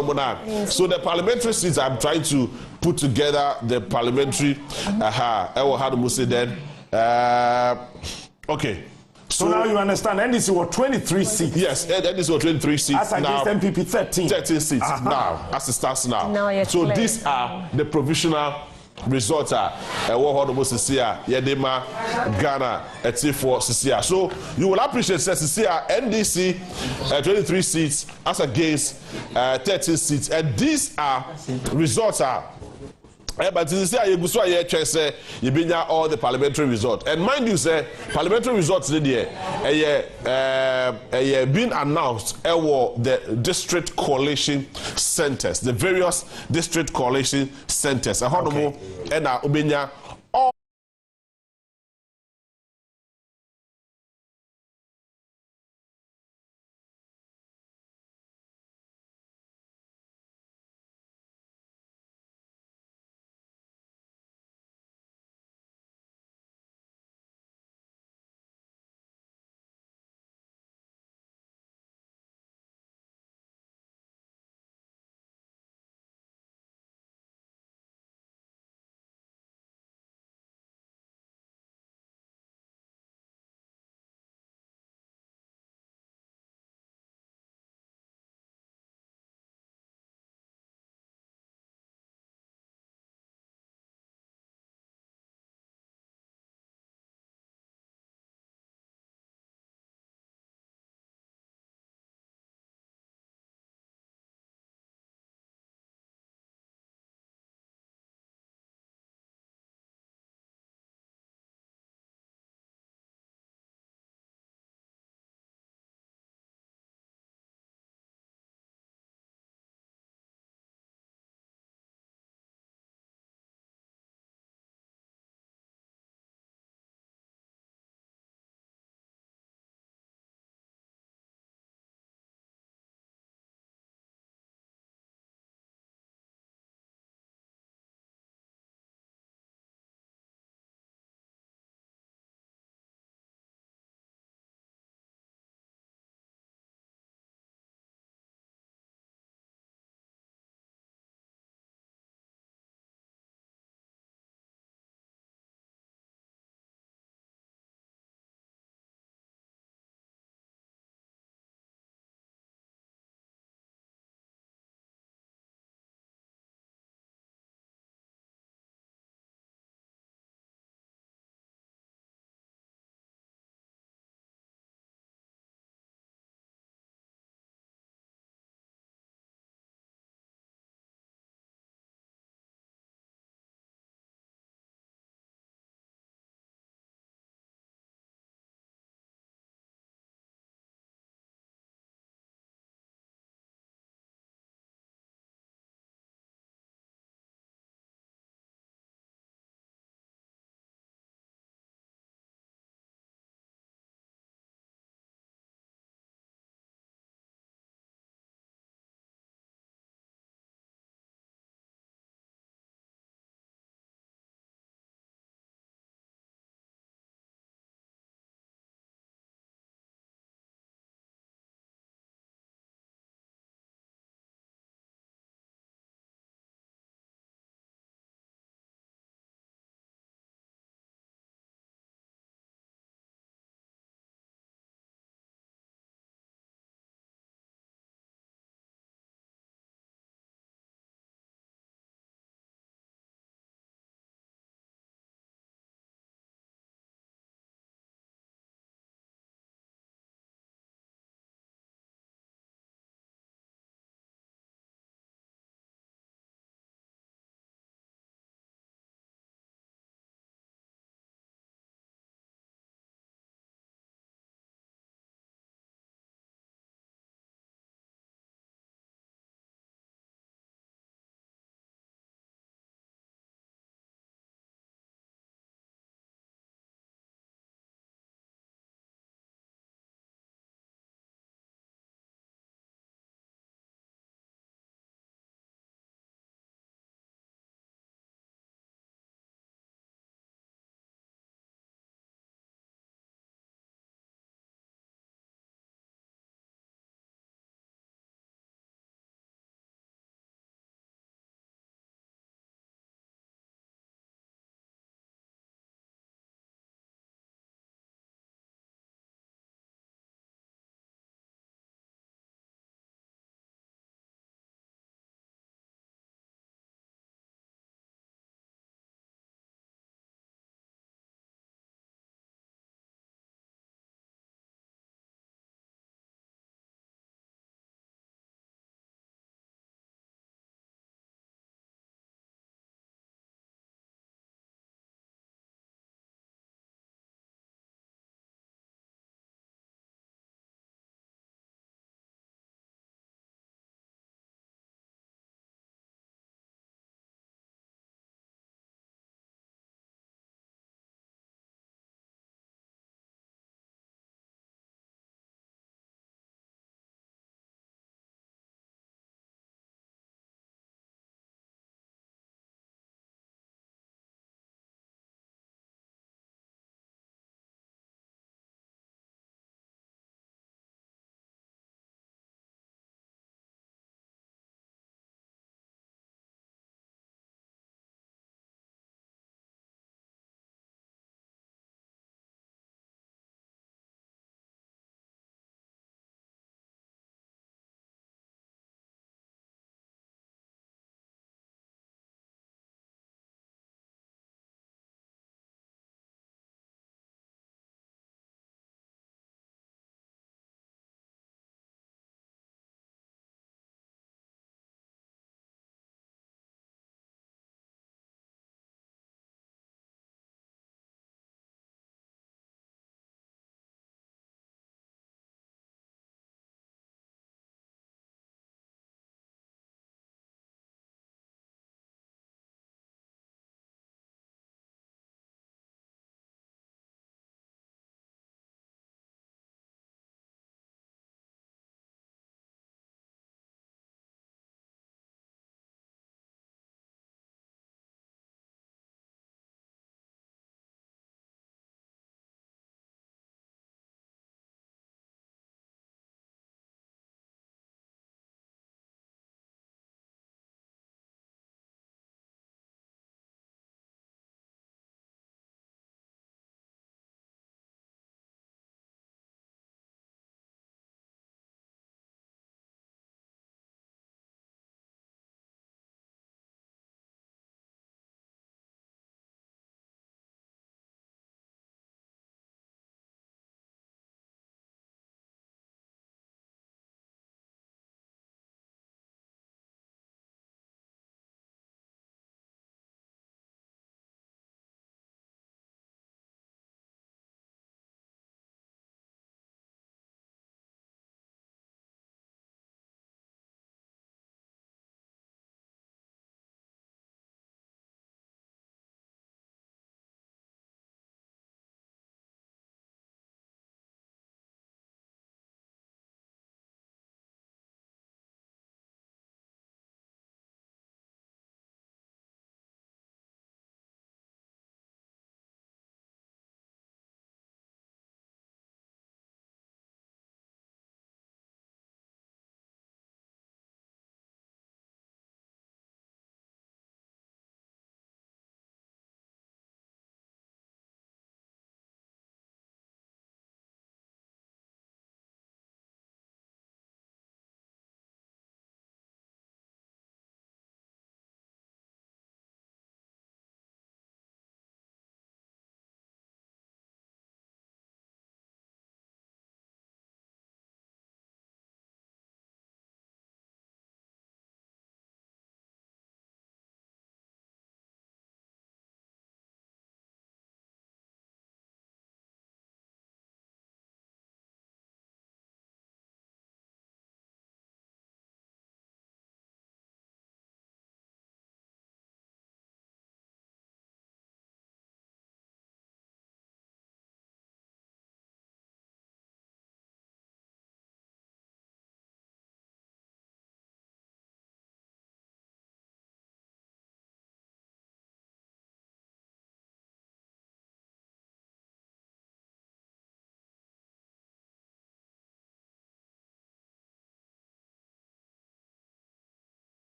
So the parliamentary seats, I'm trying to put together the parliamentary ewo had then okay. So now you understand, NDC were 23 seats. Yes, NDC were 23 seats. As against MPP 13. 13 seats now, as it stands now. So these are the provisional results. What almost Sisia, Yedema, Ghana, Etifo, Sisia. So you will appreciate Sisia, NDC, 23 seats as against 13 seats. And these are results. But this is you say you been all the parliamentary results, and mind you, say parliamentary results today, being announced the district coalition centers, the various district coalition centers. And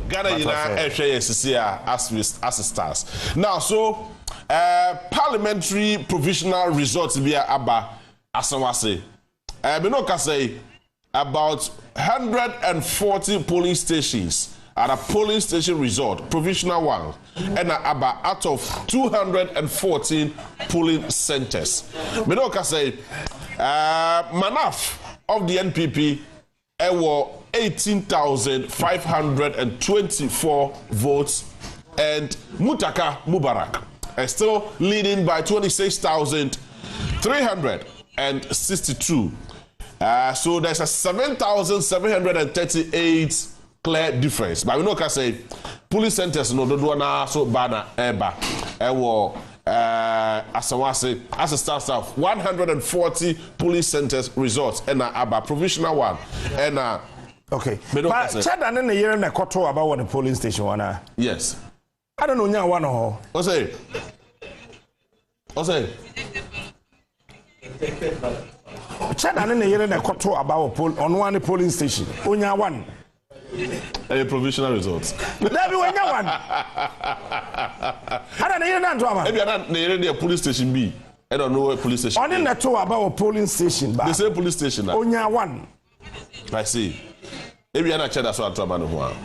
Ghana as it stands. Now, so parliamentary provisional results via Abba Asamwase. Benoka say about 140 polling stations at a polling station result, provisional one, and Abba out of 214 polling centers. Benoka say Manaf of the NPP were 18,524 votes, and Mutaka Mubarak is still leading by 26,362. So there's a 7,738 clear difference. But we know can say police centers no do na so bana eba ewo Asawase as it starts off 140 police centers results and aba provisional one and okay. But Chad and the year na koto about what the polling station one. Yes. I don't know nya one ho. O say. Chad and the year na koto about on one polling station. Onya one. A provisional results. There be one. I don't hear that drama. Maybe I don't hear police station B. I don't know what police station. On the two about a polling station. The same police station. Onya one. I see. Maybe I don't check that so drama no one.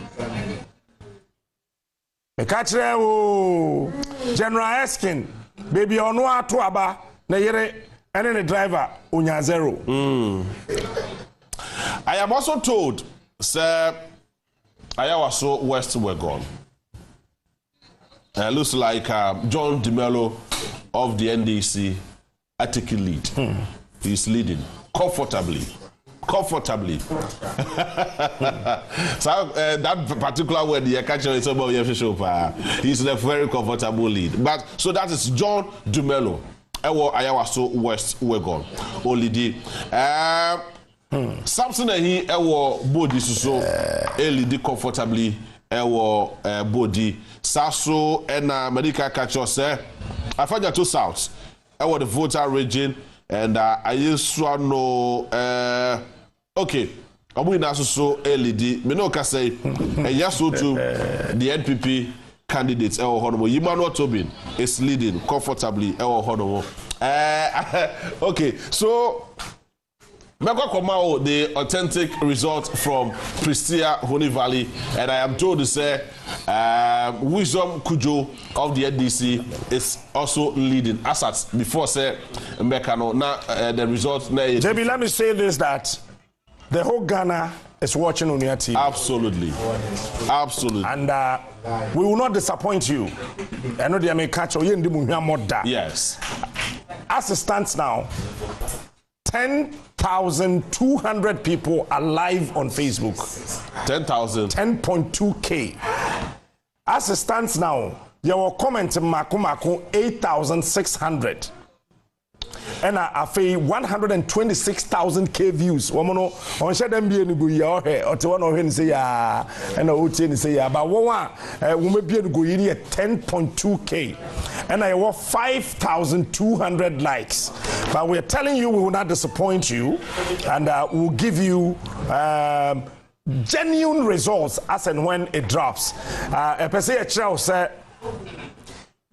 Me catch General Eskin. Baby on one to aba na yere and then the driver onya zero. I am also told, sir, Ayawaso West were gone. Looks like John DeMello of the NDC are taking lead. He's leading comfortably. So that particular word the catcher is about he's in a very comfortable lead. But so that is John DeMello. Ayawaso West were gone. Only the Samson and he body so lead comfortably body Sasso and medical catcher say I find that two south the voter region and I used to know okay abu na so LED me no ka say yes so to the NPP candidates honorable Emmanuel Tobin is leading comfortably honorable okay so the authentic result from Pristia Honey Valley, and I am told to say Wisdom Kujo of the NDC is also leading. As at before say Mekano now the result. JB, let me say this that the whole Ghana is watching on your team. Absolutely. And we will not disappoint you. I know they may catch you in the yes. As it stands now, 10,200 people are live on Facebook. 10,000. 10.2K. As it stands now, your comment Makumako 8,600. And I pay 126,000K views. Woman, on share them be any go your hair or to one of him say ya and a hotel say ya. But one woman be go here 10.2K. And I want 5,200 likes. But we're telling you we will not disappoint you, and we'll give you genuine results as and when it drops. Say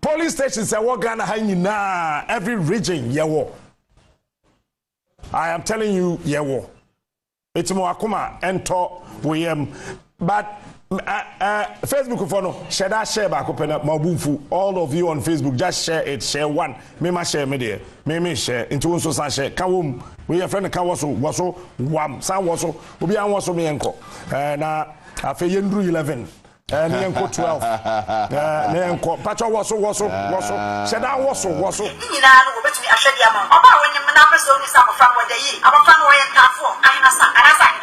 police stations say what Ghana na every region yewo. I am telling you yewo. It's more akuma ento we but Facebook follow share back open up mabumfu all of you on Facebook just share it share one me ma share me there me share into so share kawum we your friend kan waso wam san waso obi an waso me enko na afa yendru 11 nenko 12 nenko pacho waso share that waso nyina no go betumi ahwede ama oba wonim na person ni sa mofan wo dey abofan wo yen tafo anasa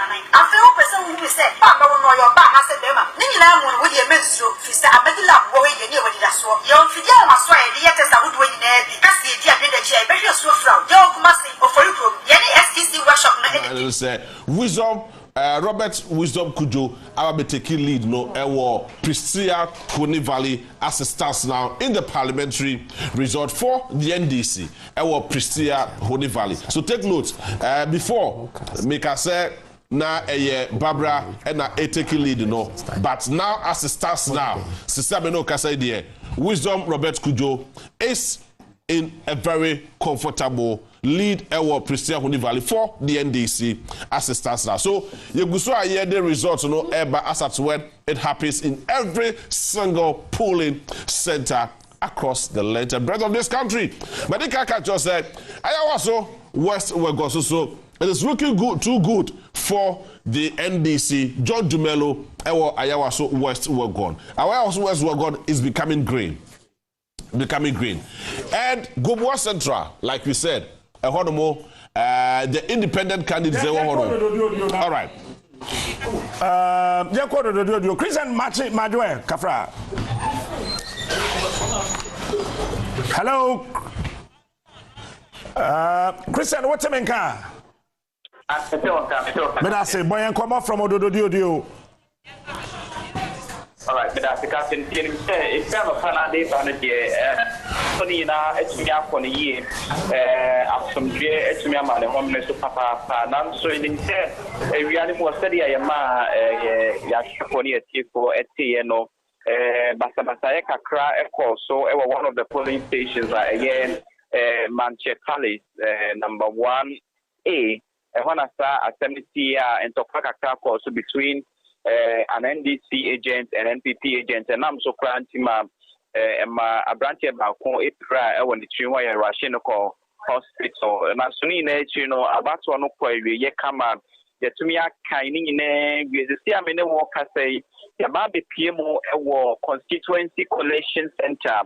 nai afa wo person wo bi say ba no no yo ba na se dem ni nyina mu wo dey mensuo fi say abedila wo we dey ni wo dey so yo fidi a maso e dey yete sa wo do nyina bi kasi di ade da chia be hwe so fra yo kuma say ofori pro ye ni STC workshop na dey say wisdom Robert Wisdom Kujo will be taking lead Pristia Honey Valley as it starts now in the parliamentary result for the NDC Pristia Honey Valley. So take note before Mika say na Barbara and taking lead no. But now as it starts now, Sister Beno Kasa there, Wisdom Robert Kujo is in a very comfortable lead Christian Huni Valley for the NDC as it starts now. So you go so hear the results as at when it happens in every single polling center across the length and breadth of this country. But the Kaka just said, Ayawaso West Wegoso, so it is looking good, too good for the NDC. John Dumelo, Ayawaso West Wegon. Ayawaso West Wegon is becoming green. And Gobwa Central, like we said, the independent candidates. All right. Christian Madwe Kafra. Hello. Christian, what's your name? But I say, boy, and come up from Ododio. All right, but that's the captain. It's kind of fun day on the day. Funny now, it's me up for the year. I've some year, it's me a man, homeless to Papa. Now, so in the we are more study. I am a for a TNO. Basabasaya Kakra, so one of the polling stations again, Manchester Palace, number 1A. When I start at 70 and Topaka also between an NDC agent and NPP agent, and I'm so proud to my branch about when the Chima Russian hospital. And as soon as you know about one of you come up, yet to me, I kind in the CMN walk, I say, Yababi PMO constituency collation center.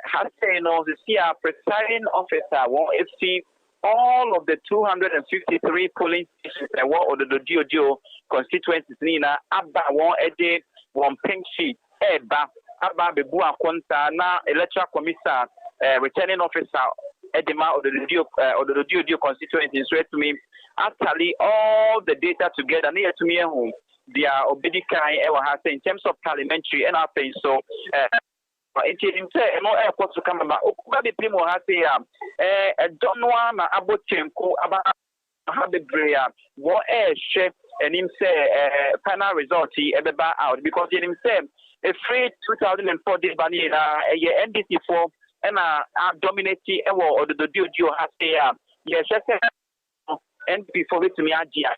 Has say no, the CR presiding officer won't see all of the 253 polling stations that were or the DODO constituencies Nina Abba one pink sheet Abba Bebua Konta na electoral commissioner returning officer Edema or the DODO constituencies read to me actually all the data together near to me home they are obedikai has in terms of parliamentary and our thing so it is no airport to come about. Okuba Primo has a don't want about Chenko about how the prayer what air chef and him say final result he ever out because he himself a free 2004 this banana a year NDC for and dominating or the DODO has say yes and before it to me agia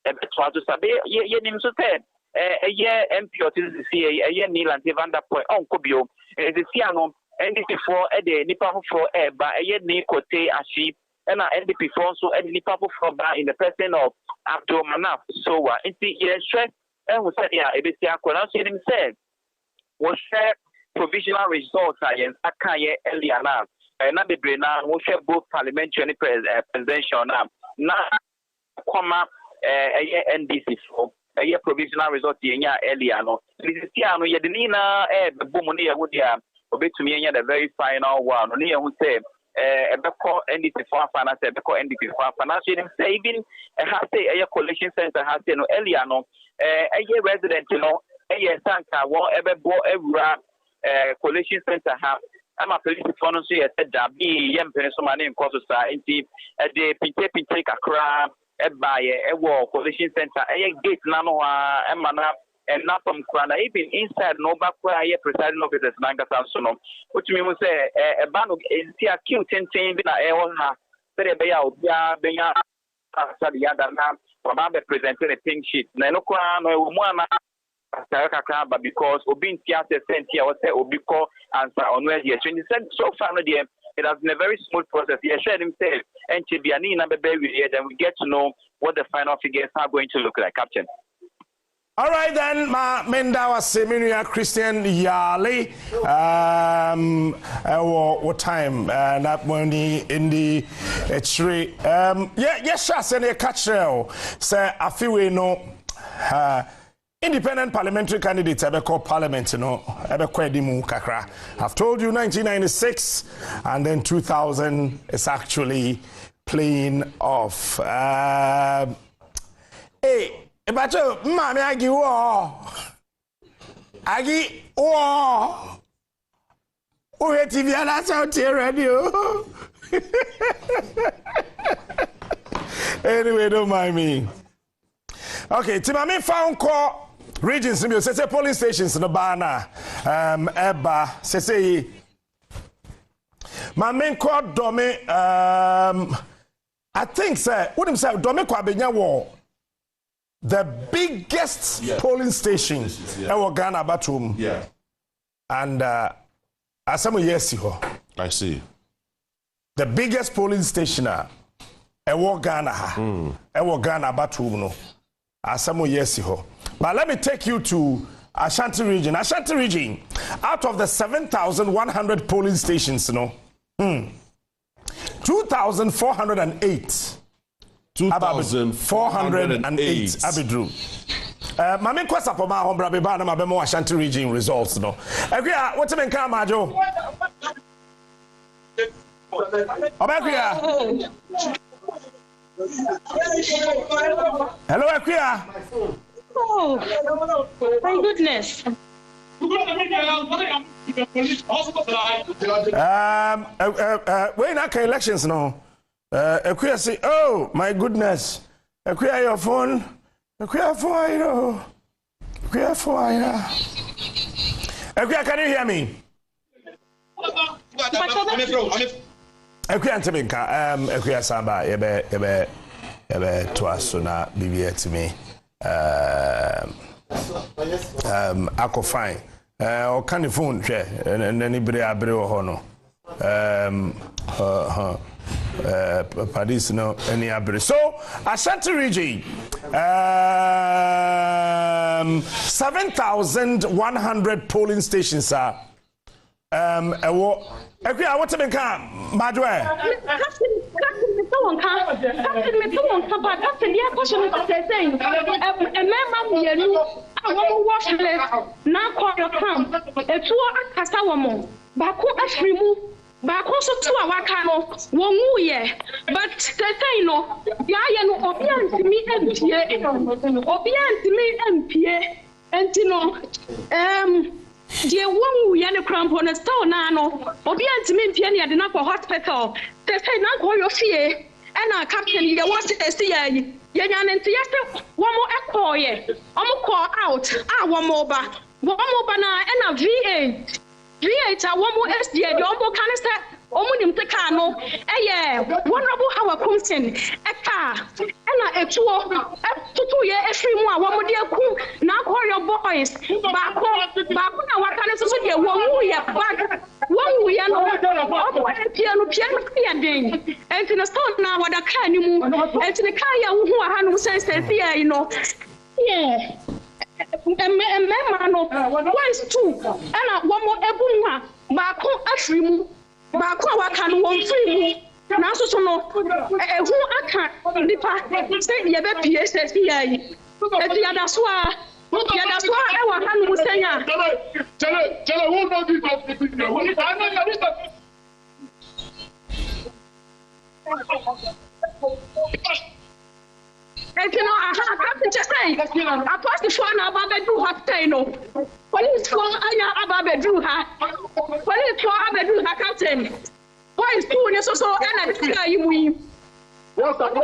a bit to sabe ye him so said a year MP or TCA a year Neil and Evander Point on Kobio the Siano NDP for a day Nipa for a by a year Nikote Ashi and NDP for so a Nipa for in the person of Abdul Manaf. So it's the stress and who said yeah a bit him said was share provisional results against Akaye Eliana and not the Brena will share both parliamentary presidential now comma a year NDC for a year provisional result year earlier no Cristiano Yedina the Bumuni Wudia obey to me the very final one only who say a beco NDP for finance a beco NDP for financial saving and has a collection center has no earlier no a year resident you know a year Santa whatever collection center have I'm a police phone so I said that be young person in Costa in a day Pinte Accra by a war collision center, a gate nano and mana and not from Krana, even inside no back where I presiding officers Nangasansono, which means say a ban of a cute and saying I own her, but a bayout, Benya, Sadiada, Baba presented a pink sheet, Nanokran or Moana. But because Obin Tiata sent here, I say Obiko answer on where he has so far, it has been a very smooth process. He assured himself, and Chibiani number baby here, then we get to know what the final figures are going to look like, Captain. All right, then, ma Mendawa Seminia Christian Yali. What time? Not money in the tree. Yes, I send a catch rail. Say, I feel we know. Independent parliamentary candidates ever called parliament, you know, ever kwedimu kakra. I've told you 1996 and then 2000 is actually playing off. Hey, Ebacho, mami agi wo. Agi wo. Uwe TV ala sauti radio. Anyway, don't mind me. Okay, Timami found call regions, say polling stations no bana. Eba, say my main call Dome. I think, sir, what him say, Dome Kwabenya war. The biggest polling station in Ghana bathroom. Yeah. And Asamu Yesiho. I see. The biggest polling station in Ghana. In Ghana bathroom no. Asamu Yesiho. But let me take you to Ashanti region. Ashanti region, out of the 7,100 polling stations, 2,408. 2,408 Abidru. Mami kwasa po ma hombra be ba na mabemo Ashanti region results no. Ekua what me kan majo? Obekua. Hello Ekua. Oh, my goodness. When I elections no. Ekua say, oh my goodness. Ekua your phone. Ekua phone, you know. Ekua phone, you know. Ekua, can you hear me? Ekua Antiminka, Ekua Samba, ebe Tuasuna, BBA to me. Ako fine. O can the phone share and anybody abre hono. Padis no any abre. So Ashanti region 7,100 polling stations are what to make Madwe? Back also to our cano, one year, but say no, Yaya no obedient to me MPA, and you know, dear one yana cramp on a stone nano, obedient to me Piania the Napa hospital, they say not all your fear, and our captain, you want to see Yan and Tiesta, one more echo, I'm call out, one more back, one more banana, and a V8. V8 one more SDA, the Ombo canister, Omunim Tecano, Honorable Howard Compton, a car, and a 2 year every one more dear cool, now call your boys, back what can I say? One we are piano, and in a stone now, what a can you move, and to the Kaya who are says, you know, yeah. Once two, and one more ebunga, Bako Ashrimu, Bako Wakan won't free. Now, so no, who I can't say the other PSS here. At the other swar, I was saying, tell her, won't be and you know, I have to just say, I passed the phone about the do hot taino. Police for Aya about the do her. Police for Abedu her captain. Why is 2 years or so and I tell you? Back but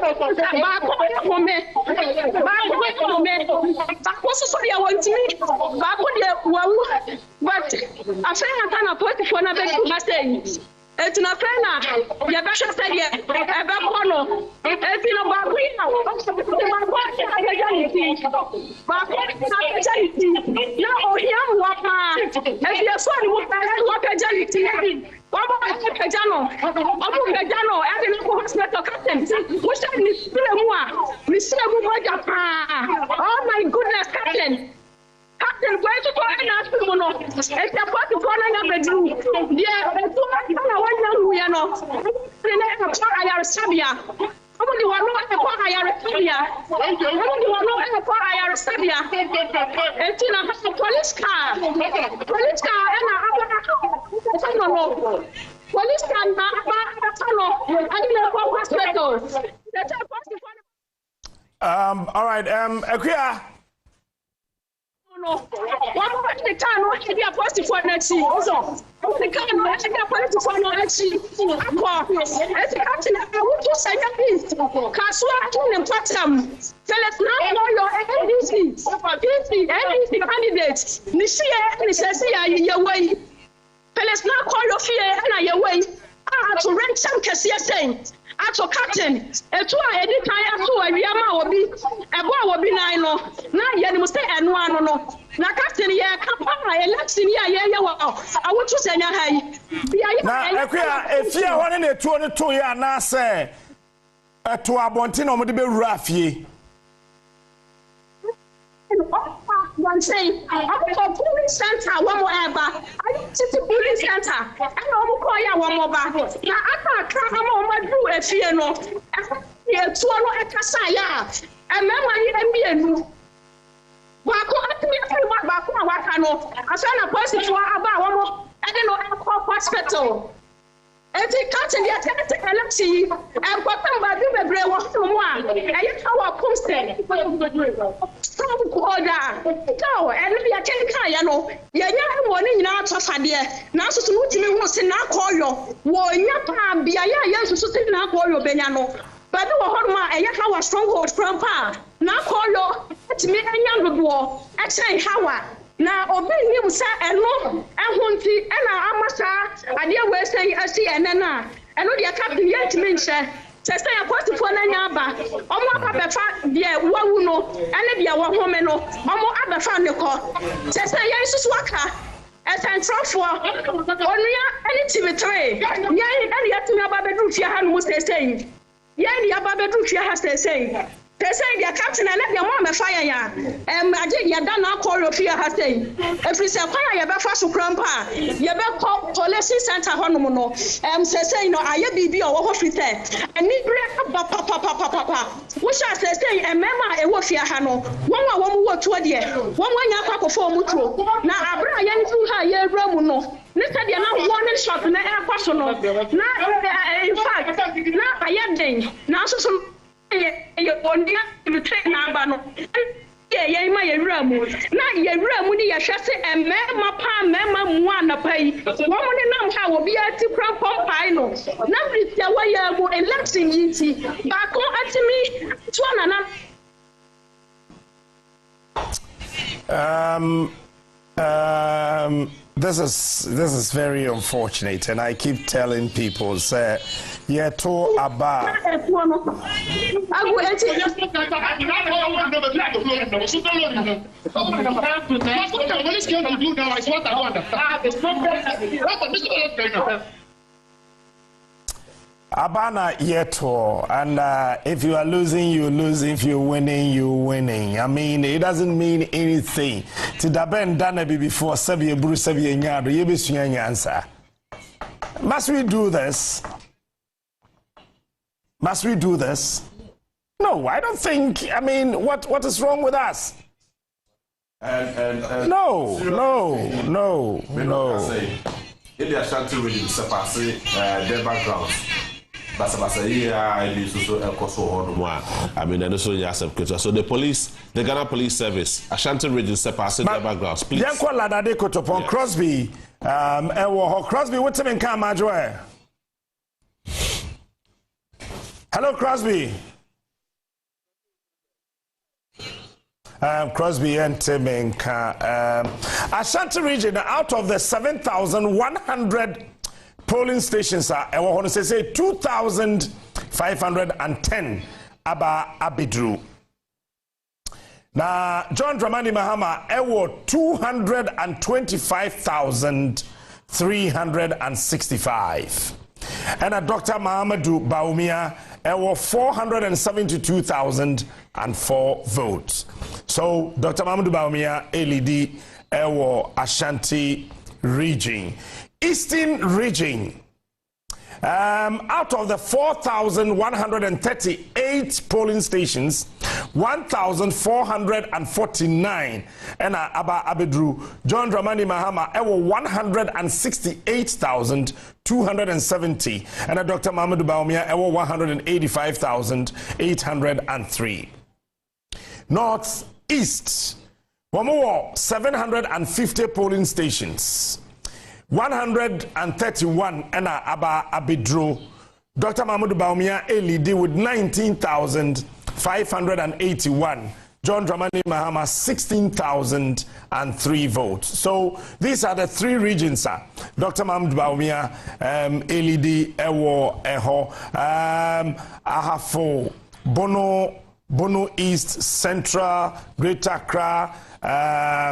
I say I can't put the phone about it's not fair. You better say it. Eba kono. Eti no babuina. Ya ohiam wapa. Eti eswani wapa jaliti. Wapa pejano. Obu pejano. Eti no hospital captain. Musha ni sile mua. Ni sile mua japa. Oh my goodness, captain. Captain, where to go and ask people? It's a part of one bedroom. Yeah, and 2 we are not. I are Sabia. Somebody want to know I are Sabia. Somebody want to know I are Sabia. And Tina has a police car. Police car and a police car and hospital. All right, Akuya. No, one more the time, what can be a positive for next year? Also, the kind of political knowledge. It's a captain. I want to say this. Kasua and Platinum. Tell us now your NDC candidate. Nishia and Nissia, your way. Tell us now call your fear and your way. To rent some Cassia saying. Ato captain etu a edi kan ato awiama obi ebo obi nan no na ye ni mo say eno ano no na captain ye kapa election ye ye wo awotu senya hai na ekua efie ho ne etu ne to ye na say etu abonti na mo de be wura afie one say I'm police center one more ever I city police center and I'm call ya one more back na aka am do efie no e tu no ekasa ya and me wan ye enu wa ko atimi afi ba ko awaka no asa na police fo aba one more e dey no hospital eti captain dia tete election and bottom ba bi bebre wo mo a e how post stop order go and be a ken ya no ye nya mo ni nyina atofade na so no timi hu se na akoyo wo nya pa bia ya so se na akoyo benya no ba bi wo ho ma e how stronghold from pa na akoyo timi enya dodo e chen hawa na obi ni musa eno ehunti ena amasa ade we say asi enena eno dia captain yet mention sese ya post for na nya ba omo abefa dia wawu no ene dia wo home no omo abefa ne ko sese ya isusu aka esentrofo onua ene TV3 ya ene ya tumi ababedu fia ha no sese ya ene ya ababedu fia ha sese say the captain and let your mom fire ya. I did ya done now call your fear has say. If you say, why you better to grandpa, you better call police center honomono. Say, no, I be or what we say. And need papa. Which I say, and mamma, a warfare hano. One more to a dear. One ya for mutual. Now, I bring a young to her, ye romuno. Listen, you're not one shot in the air personal. Now, in fact, now I am ding. Now, so you on the train number no yeah my ramu na ye ramu ni ya hwese emema pa mema mu anapai wo mo ne nam ha wo bia ti kra pompai no na britia wa ya mu election yiti ba ko atimi to na This is very unfortunate, and I keep telling people, say, yeah, to Abba. Abana yeto, and if you are losing, you lose. If you're winning, you're winning. I mean, it doesn't mean anything. To daben dana before Sabia Bruce Sabia Nyado, you be swinging answer. Must we do this? Must we do this? No, I don't think. I mean, what is wrong with us? No. In the Ashanti region, their background. Basa yeah, I mean, I mean, and also yes, so the police, the Ghana Police Service, Ashanti region, their backgrounds. Please. Yanko Ladade Kotopon Crosby, Crosby, what's in Kamajoe? Hello, Crosby. Crosby and Temenka. Ashanti region, out of the 7,100 polling stations are, I want to say 2,510 aba abidru. Now, John Dramani Mahama, ewo 225,365. And Dr. Mahamadou Baumia, ewo 472,004 votes. So, Dr. Mahamadou Baumia, LED, ewo Ashanti region. Eastern region, out of the 4,138 polling stations, 1,449 and Aba Abedru, John Dramani Mahama, 168,270 and Dr. Mahamadou Baumia, 185,803. Northeast, 750 polling stations. 131 and aba abidro. Dr. Mahmoud Bawumia lead with 19,581. John Dramani Mahama 16,003 votes. So these are the three regions, sir. Dr. Mahmoud Bawumia, Elidi, Ewo, Eho, Ahafo, Bono East, Central, Greater Accra,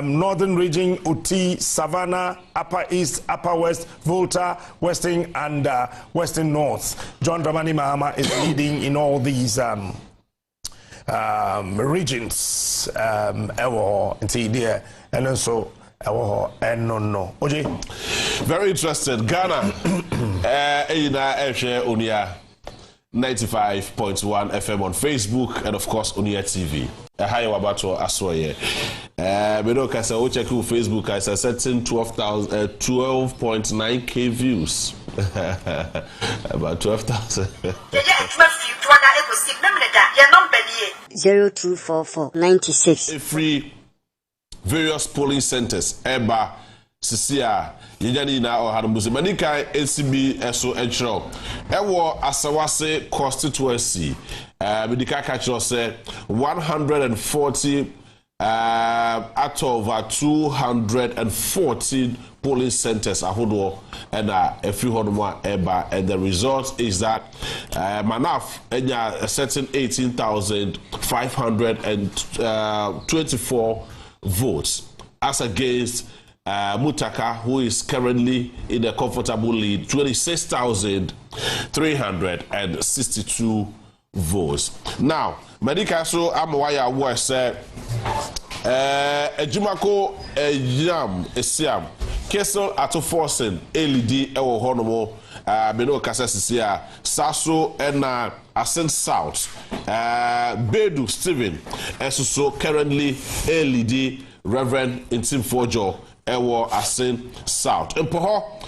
Northern Region, Uti, Savannah, Upper East, Upper West, Volta, Western, and Western North. John Dramani Mahama is leading in all these regions. And also very interested. Ghana, 95.1 FM on Facebook and of course Unia TV. Hi, Wabato Aswaye. We don't check Facebook. I said setting 12.9k views. About 12,000. 024496. Free various polling centers. Eba, Sisia, Yajani na or Hadamuzi. Manika ACB SO Enchro. Ewo Asawase constituency. Medika Kachro say 140 out of 214 polling centers ahodo and a few hundred more eba, and the result is that Manaf a certain 18,524 votes as against Mutaka, who is currently in a comfortable lead, 26,362 votes. Now, Medica so Amwaya was Ejimako Yam Esiam Kessel Ato Forsen LED Ewo Honomo Beno Kasasisia Saso and Ascent South Bedu Stephen so currently LED Reverend Intim Fojo Ewo Ascent South in Poho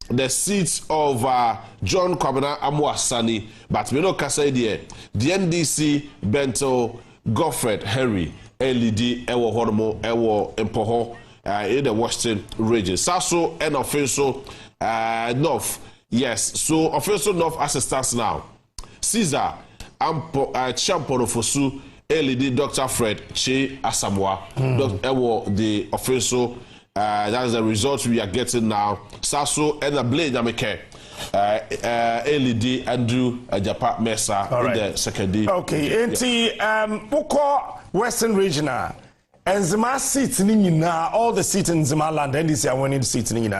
the seats of John Kwabena Amuasani, but we know Kasaidia, the NDC Bento Godfred Henry LED Ewo Hormo Ewo Empoho in the Western region. Saso and official North, yes. So official North assistants now. Caesar Champono Fosu LED Dr. Fred Che Asamoah Ewo the official. That is the result we are getting now. Saso and the Blade Nameke, LED Andrew Japa Mesa in the second day. Okay, Boko Western Regional and Zima seats in all the seats in Zima land, NDC are winning seats in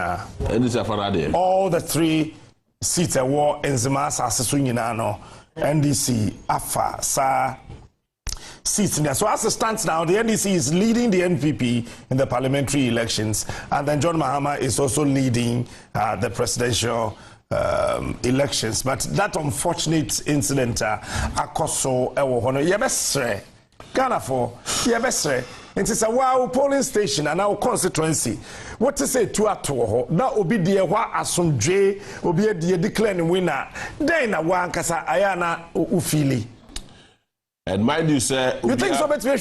all the three seats at war in Zima Sassuinano, NDC Afa Sa. Seats in there. So as it stands now, the NDC is leading the NPP in the parliamentary elections, and then John Mahama is also leading the presidential elections. But that unfortunate incident, Akoso Ewohono, Yabesre, Ghana for Yabesre, it is a wow polling station and our constituency. What to say to Atoho? That will be the wa Asumdre, will be the declaring winner. Then a one Kasa Ayana Ufili. And mind you, sir, you think so? But we work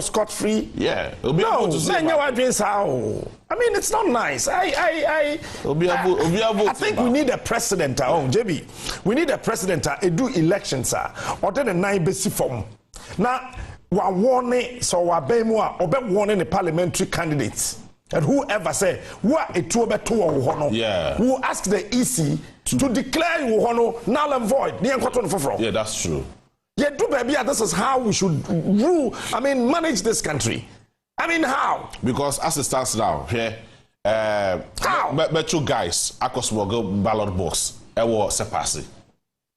scot free. Yeah, no. I mean, it's not nice. I think we need a president. JB, we need a president. Do elections, or then a nine basic form. Now, we are warning, so we are warning the parliamentary candidates. And whoever say what a two yeah, who ask the EC to declare null and void. Yeah, that's true. Yeah, do baby, this is how we should rule. I mean, manage this country. I mean, how? Because as it stands now, here, how? Metro guys, Akosmogo ballot box, Ewo Sepasi.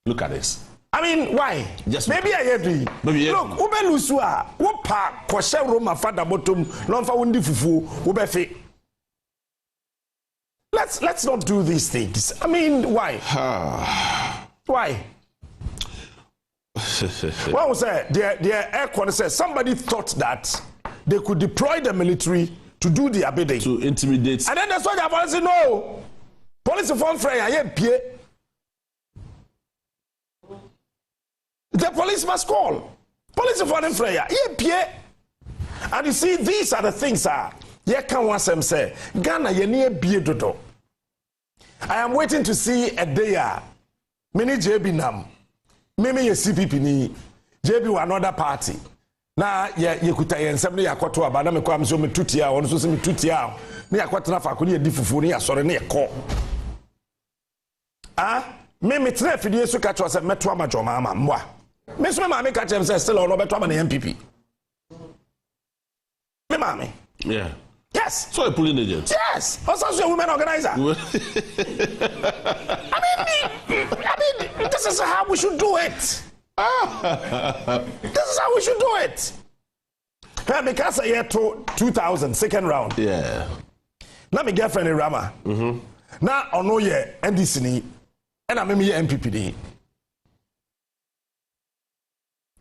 Look at this. I mean, why? Just maybe I agree. Maybe look, Ubelusua, Wopa, Kosha Roma, Fada Bottom, Lonfa Wundi Fufu, Ubefe. Let's not do these things. I mean, why? Why? What was that? Their air quality says somebody thought that they could deploy the military to do the bidding. To intimidate. And then that's why the police say no. Police phone Freya, the police must call. Police phone Freya, and you see, these are the things Ye can one sem say Ghana ye near be dodo. I am waiting to see a day. Many JB nam. Mimi ye CPP ni JB another party. Na ye kuta ye nsem ne yakoto aba na me kwa mso me tutia ono so se me tutia ne yakoto na fa ko ne ye difufu ne yasore ne yekọ. Me tre fidie so ka cho se meto amajo mama mwa. Me so me ma me ka chem se still ono beto ama na MPP. Me mama. Yeah. Yes. So a pulling agent. Yes. Also a women organizer. I mean, this is how we should do it. This is how we should do it. Because I had to 2000 second round. Yeah. Now my girlfriend in Rama. Now I know ye NDC ni, and I'm me MPP.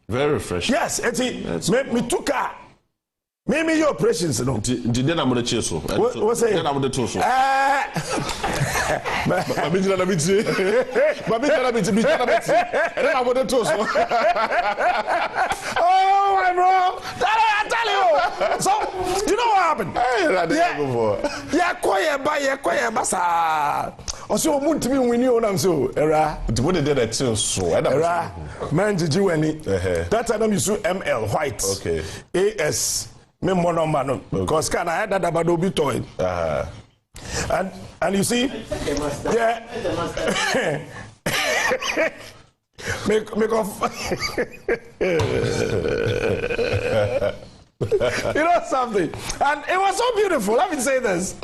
Very refreshing. Yes, it's me took a. Maybe your operations, no. Did I'm going to chase you? What's it? Then I'm going to toss you. I'm going to toss you. Oh, my bro. I tell you. So, you know what happened? Yeah, quiet, basa. Also, moon to me when you know so. Era. What did that too? So, era. Man, did you any? That time you saw ML White. Okay. AS. Me mono man because can I had that about be toy. And you see, yeah. make off. You know something, and it was so beautiful. Let me say this.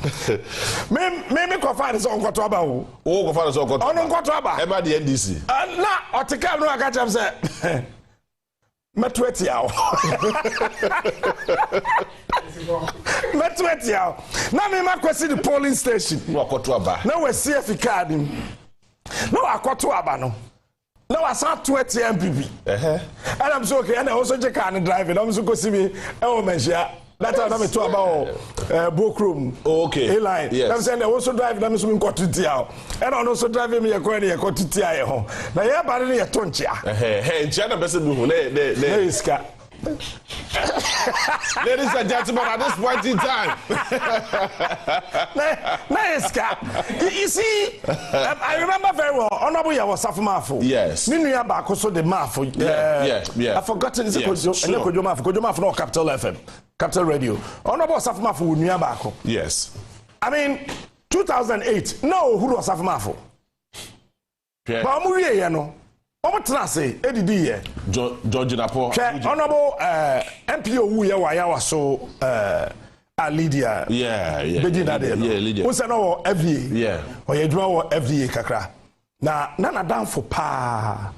Me find this on Kotoba. Oh, go find this on Kotoba. On Kotoba. Emma the NDC. And now, I take no, I catch him say. Metweti yao. Metweti yao. Now me ma kwesi the polling station. No Kotoba. Now we CF card him. No Kotoba no. Now I saw 20 MPP. And I'm so okay. And I also check on driving. I'm so go see me. Oh man, that time I'm talk about Bokrum. Okay. A-line. Yes. I'm saying I also drive. I'm so got to Tiao. And I'm also driving me a coin. I got to Tiao. Now yeah, but I toncha. Hey, China best do. Ladies and gentlemen, at this point in time, you see, I remember very well. Honorable ya was Mafo. Yes. Ninuya back also the Mafo. Yeah. I've forgotten it's Kojo no Capital FM, Capital Radio. Honorable Mafo Ninuya back. Yes. I mean, 2008. No, who was Mafo? But I'm you know. What say? Eddie George Napo. Honorable MPO who ya so Lydia. Yeah. Lydia. Who's no FDA? Yeah. Or you draw FDA kakra. Na nana down for pa.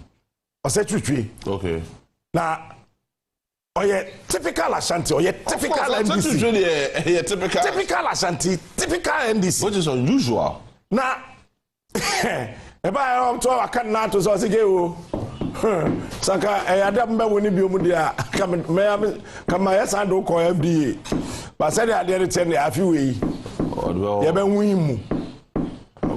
Or say tree. Okay. Na or ye typical Ashanti or ye typical NDC. Typical Ashanti, typical NDC. Which is unusual. Na eba I to aka na to so sige o saka adam ba woni bi omudia kama yesa do ko FDA ba say the ade ten afi we ye ba nwin mu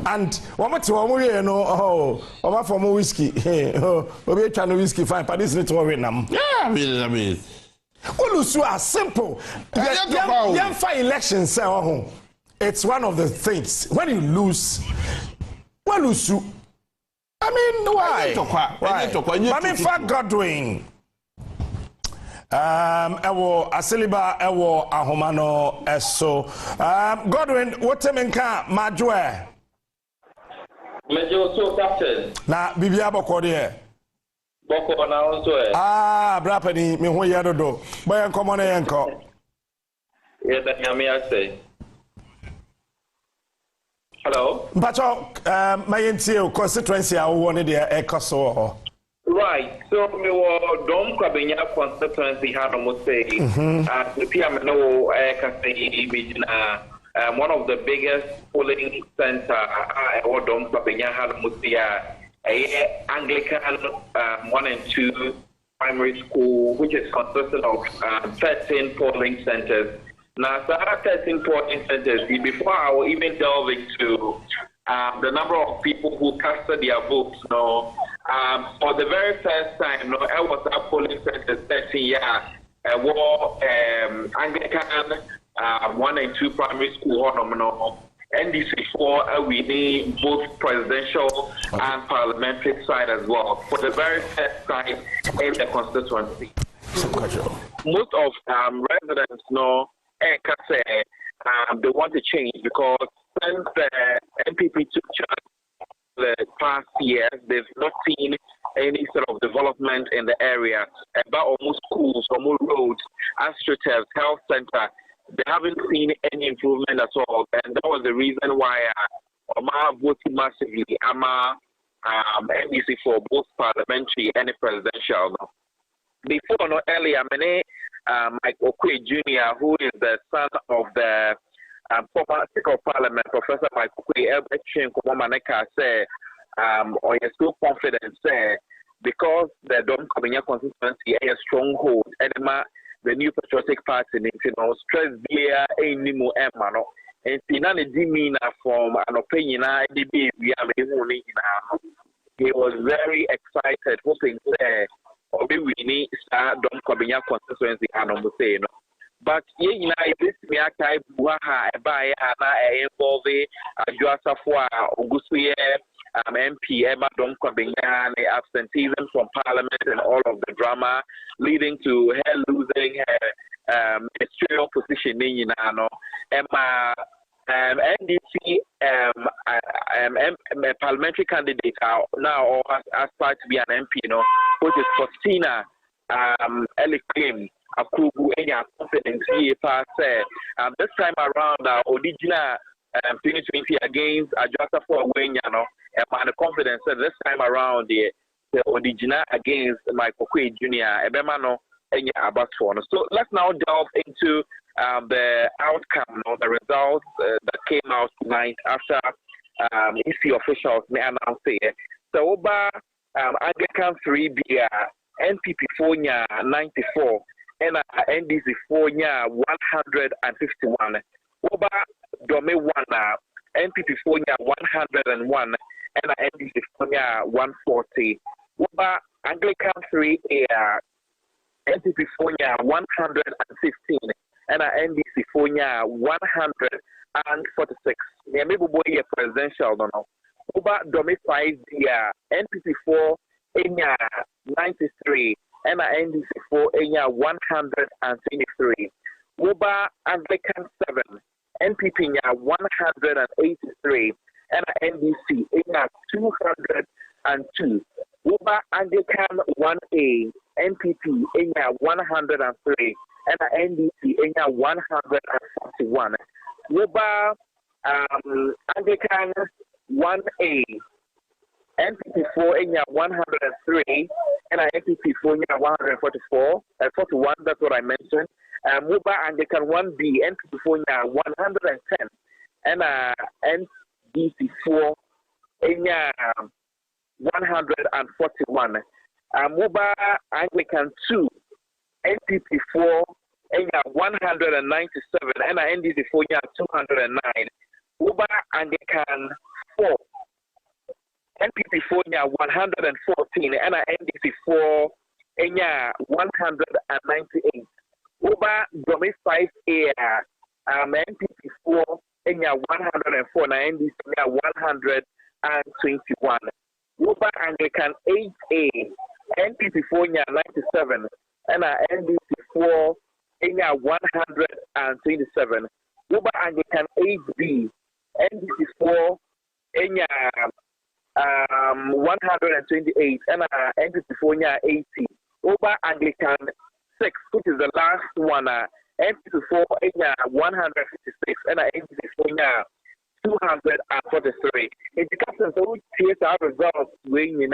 and womo te womo we no oma for mo whiskey obi atwa no whiskey fine pa this need to we nam I mean olusu are simple yan for elections say it's one of the things when you lose I mean, why? I mean, fuck Godwin. Ewo Asiliba, Ewo Ahomano, Eso. Godwin, what temenka majwe? Major so captain. Na Bibia Bokode. Boko na onso Brapani, me ho yedodo. Boy enkomo na yenko. Yeah, that nyame ase. Hello. Mpacho, my NTO constituency I wanted the ECOSO. Right. So we were Dom Kwabenya constituency had almost say the PMNO one of the biggest polling center or Dom Kwabenya had almost say Anglican 1 and 2 primary school, which is consisting of 13 polling centers. Now, so 13 polling centers, before I will even delve into the number of people who casted their votes, for the very first time, I was at polling centers 13 years, Anglican 1 and 2 primary school nominal. NDC4 we need both presidential and parliamentary side as well for the very first time in the constituency. Most of residents know they want to change because since the MPP took charge the past years, they've not seen any sort of development in the area. About almost schools, almost roads, astroturf, health center. They haven't seen any improvement at all, and that was the reason why Omar voted massively. NDC for both parliamentary and presidential. Before, earlier, Mike Okwe Jr., who is the son of the former Speaker of Parliament, Professor Mike Okwe, said, or you're so confident, because the Dom Kabinja constituency is a stronghold, and the new patriotic party, stress via a new emano, and Sinani Dimina from an opinion, he was very excited, hoping we need start Dom Kabinja constituency and but this me akai buha eba ana involve Joasafwa Ogusuye MP Emma Dom Kabinja absenteeism from Parliament and all of the drama leading to her losing her ministerial position in Emma NDC parliamentary candidate now or aspire to be an MP, which is Faustina Eliklim Akubu Enya confidence here this time around original 2020 against Ajasa for Wenyano and the confidence this time around the original against Michael Okwe Jr. Ebemano Enya Abatona. So let's now delve into the outcome, the results that came out tonight after EC officials may announce it. So Oba Anglican 3B NPP 4 94 and NDC 4 151. Oba Dome 1 NPP 4 101 and NDC 4 140. Oba Anglican 3A NPP 4 115 and NDC 4 146. Maybe boy presidential no. Oba Dome 5 NPP 4 93 and NDC 4 123. Oba Anglican 7 NPP 183 and NDC 202. Oba Anglican 1A NPP 103 and NDC 141. Oba Anglican 1A NPP 4 103 and NPP 4 144 41. That's what I mentioned. Oba Anglican 1B NPP 4 110 and NDC 4 141. Oba Anglican 2 NPP 4 197 and NDC 4 209. Oba Anglican 4 NPP 4 114 and NDC 4 198. Oba Dome 5A NPP 4 104 and NDC 121. Oba Anglican 8A NPP 4 97 and NDC 4 127. Oba Anglican 8B NDC 4 128 and NDC 4 80. Oba Anglican 6, which is the last one, NDC 4 156 and NDC 4 243. In the captain, so we our results when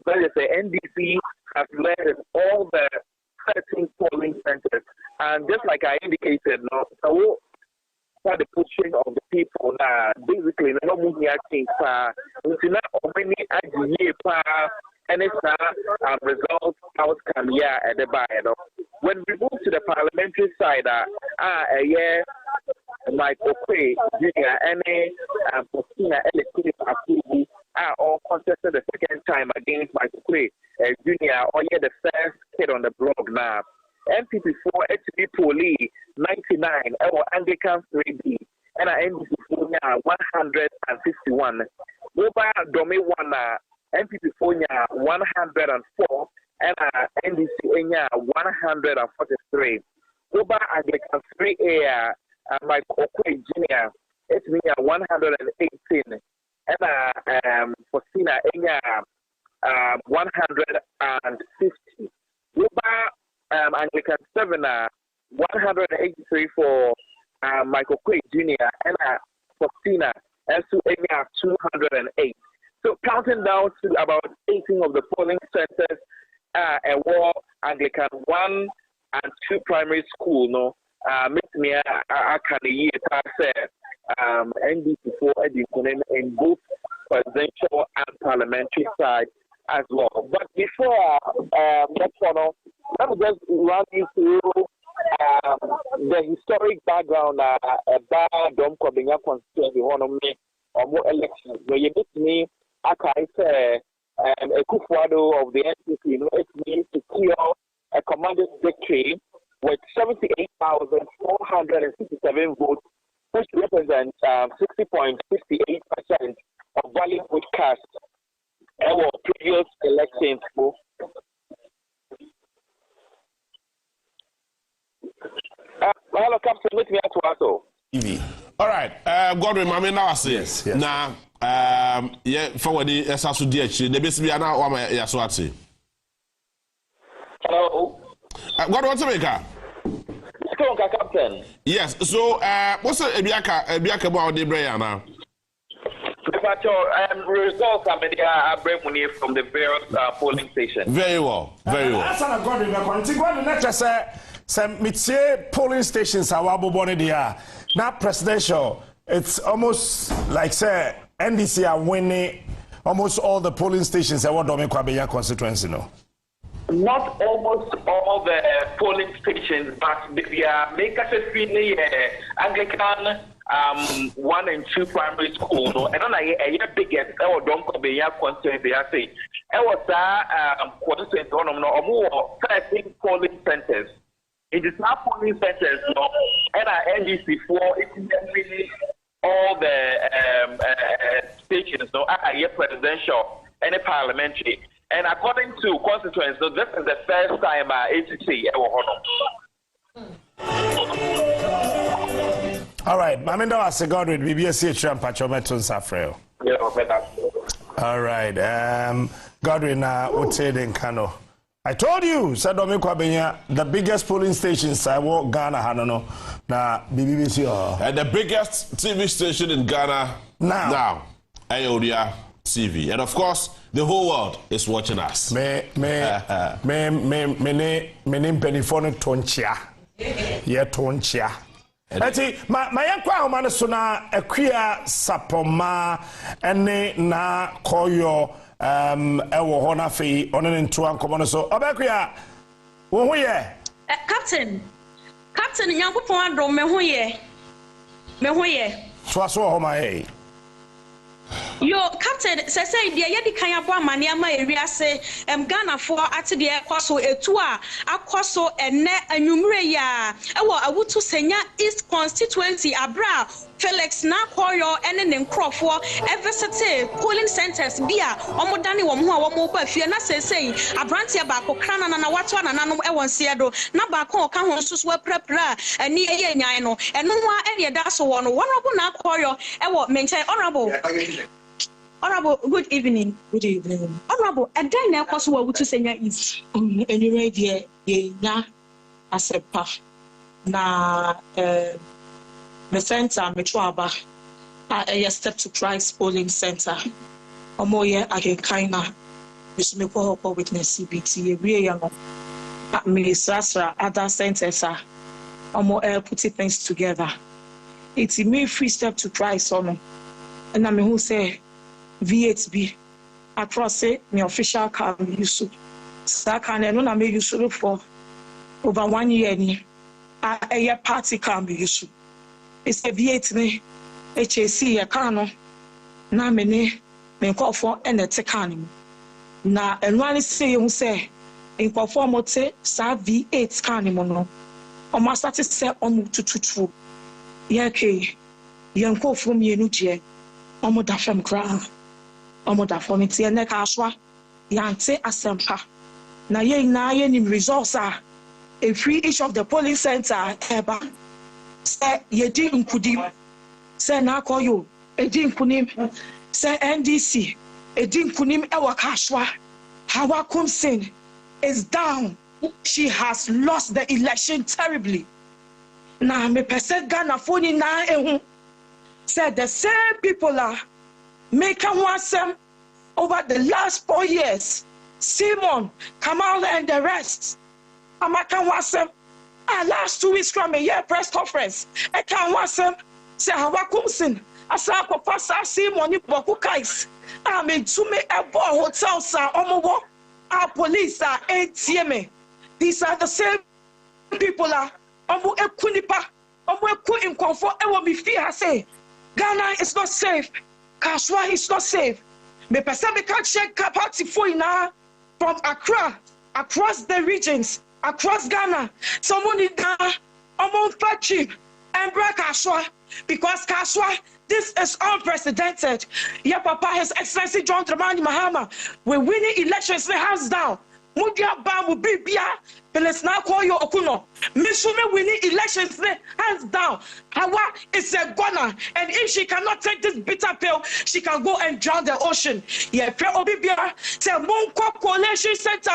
but they say NDC has led in all the 13 polling centers, and just like I indicated, so for the pushing of the people now, basically, no moving acting and it's results outcome at the buy. When we move to the parliamentary side, Mike Okwe Jr. and Faustina Eliklim Akubu are all contested the second time against Mike Okwe Jr. or the first kid on the block now. MPP4 HB Poli 99 or Anglican 3B and NDC4 151. Over Domi 1 MPP4 104 and NDC 143. Over Anglican 3A Michael Quay Jr. It's me 118 and for Sina 150. Over Anglican 7 183 for Michael Quay Jr. and for Sina and so 208. So counting down to about 18 of the polling centers and war Anglican 1 and 2 primary school no meet me I can year NDC4 in both presidential and parliamentary side as well. But before that one, let me just run you through the historic background about Dom Kobinga constituency or more elections. So you meet me, I say a Kufuado of the NPP, it means to secure a commanded victory with 78,467 votes, which represents 60.58% of valid vote cast in our previous elections. Hello, Captain. Let me ask also. All right. Godwin, Mami, now I say yes. Now, yeah, forward the TVGH. The best be now. Wama yaswati. Hello. Godwin, what's the maker? Captain. Yes. So, what's the Ebiaka about the Brianna? Results are bringing from the various polling stations. Very well. Very well. That's not Godwin. Godwin, let's just say. Some polling stations are wabobone dia. Now presidential, it's almost like say NDC are winning almost all the polling stations at what Domi Kwabeya constituency, no? Not almost all the polling stations, but they are make us a Anglican 1 and 2 primary schools, no? And then I biggest our Domi Kwabeya constituency. I say, I was constituency on more 13 polling centers. It is not polling centers, no, and NDC4, it's really all the stations, no, are presidential and parliamentary. And according to constituents, so this is the first time ATC ever all right, Mamenda was a God with BBC Trump Pachometon Safreo. All right, Godwin, what's it in Kano? I told you, Sadomi Kwabenya, the biggest polling stations I walk Ghana, Hanono, na BBC. And the biggest TV station in Ghana now, Ayodia TV. And of course, the whole world is watching us. Me penifone tonchia. Yeah, tonchia. Eti, my yankwa umane suna ekwia sapoma ene na koyo ewo hona fe onen ntua nkomo so obekwia wo ho ye Captain Nyankopon adom me ho ye so ho ma hey Yo, Captain, say the yedi kan abo amane ama ewiase Ghana for ate de ekwaso etu a akwaso ene anwumre ya ewo awutu senya East constituency abra Felix na koyo ene ne nkrofo eversete polling centers bia omodane wo ho a wo mo ba fie na sesei abrantie ba ko krana na wato na nanom e wonse do na ba ko ka ho susu aprapra ani eye nyan no eno ho a ene da so wo no honorable na koyo ewo menchen Honorable, good evening. Good evening. Honorable, a day na kwaso wa wutu senya is anyway die na asepa na the center metwaba a step to Christ polling center omoye agekaina bisumeko hopo witness CBT ewie ya no administrator other centers are omo putting things together. It's me free step to Christ on and I'm who say V8B across it, my official car use. So I can no me use for over 1 year. A party can be used. It's a V8 me HAC a cano. Na me call for and a tecanim. Na and one say you say in conformity sa V8 kan ni mo no omo start say omo tututu ye ke yen ko from yenu je omo da fam kra omo da for me tie ne ka aswa yante asempa na ye na ye ni results are a free each of the polling center eba say ye di nkudim say na call you e di nkunim say NDC e di nkunim e wa ka aswa Hawa Kumsin is down. She has lost the election terribly. Now, me person Ghana phone na said the same people are making wasem over the last 4 years. Simon, Kamal, and the rest. Amaka wasem. Last 2 weeks from a year press conference. I can't wasem. Say Hawa Kumsin. Asako pasa Simon ni boku kais. I'm in Tume Ebo Hotel, sir. Our police are ATM. These are the same people. Omo Ekunipa, Omo Eku in comfort. Ewo mi fear say Ghana is not safe. Kaswa is not safe. Me person me can't check party for ina from Accra, across the regions, across Ghana. Someone in Ghana, Omo Fachi, and Kaswa, because Kaswa. This is unprecedented. Yeah, Papa, His Excellency John Dramani Mahama, we're winning elections, hands down. Mudia Bamu Bibia, let's now call you Okuno. Misume winning elections, hands down. Hawa is a gunner, and if she cannot take this bitter pill, she can go and drown the ocean. Yeah, Obibia, say Monko Coalition Center.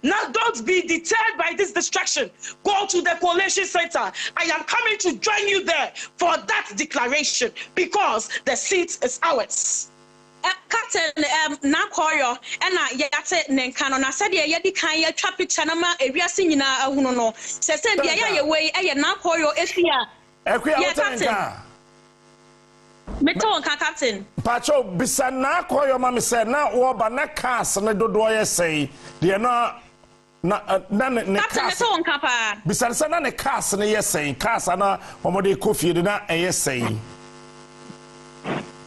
Now don't be deterred by this distraction. Go to the Coalition Center. I am coming to join you there for that declaration because the seat is ours. Captain na koyo na yate nenkano na said ye di kan ye twa picture na ma ewiase nyina ahunu no se dia ye we ye na koyo efia ekuya wotenka meto on captain pacho bisa na koyo ma me se na wo ba na cars ne dodo ye sei de na ne cars meto on kapa bisa se na ne cars ne ye sei cars na omode kofi de na ye sei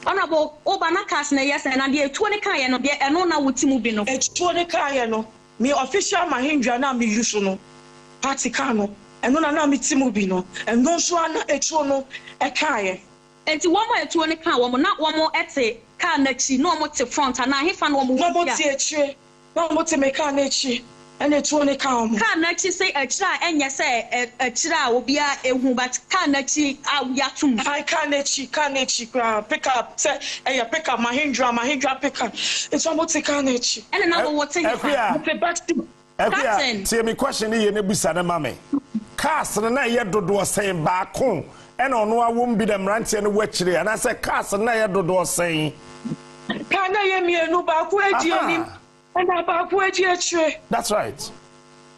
Honorable Obanakas na yes and the 20 kaya no de eno na wutimu bi no 20 kaya no me official mahindra na me use no party kano eno na me timu bi no eno so ana etuo no e kaya enti wo mo etuo ne kan wo mo na wo mo ete car na chi no mo te front na hefa no mo wo ti echi no mo te me car na echi ene etuo ne kan mo car na chi say echira enye say echira obi a ehu but car na chi yatum I car na chi pick up say pick up Mahindra pick up it's almost a car na chi ene na wo te Captain see me question here ne bisa na mame cars na ye dodo sen ba ko ene ono awom bi dem rantie ne wachire ana say cars na ye dodo sen car na ye mienu ba ko edi anim ena ba ko edi achire that's right.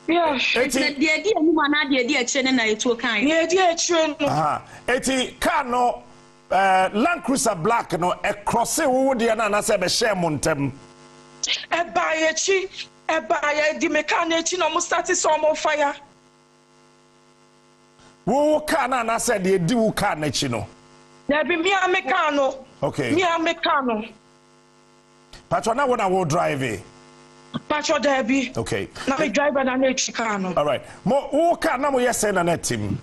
Yeah, it's the idea woman na the idea chene na etuo kan. The idea chene no. Eti car no Land Cruiser black no e cross wo de na say be share montem. E ba ye di mechanic no mo start some fire. Wo car na say de di wo car na chi no. Na be me a mechanic. Okay. Me a mechanic. Patron na wo drive. Pacho Debbie. Okay. Now me driver na na Chicano. All right. Mo who car na mo yes na net team.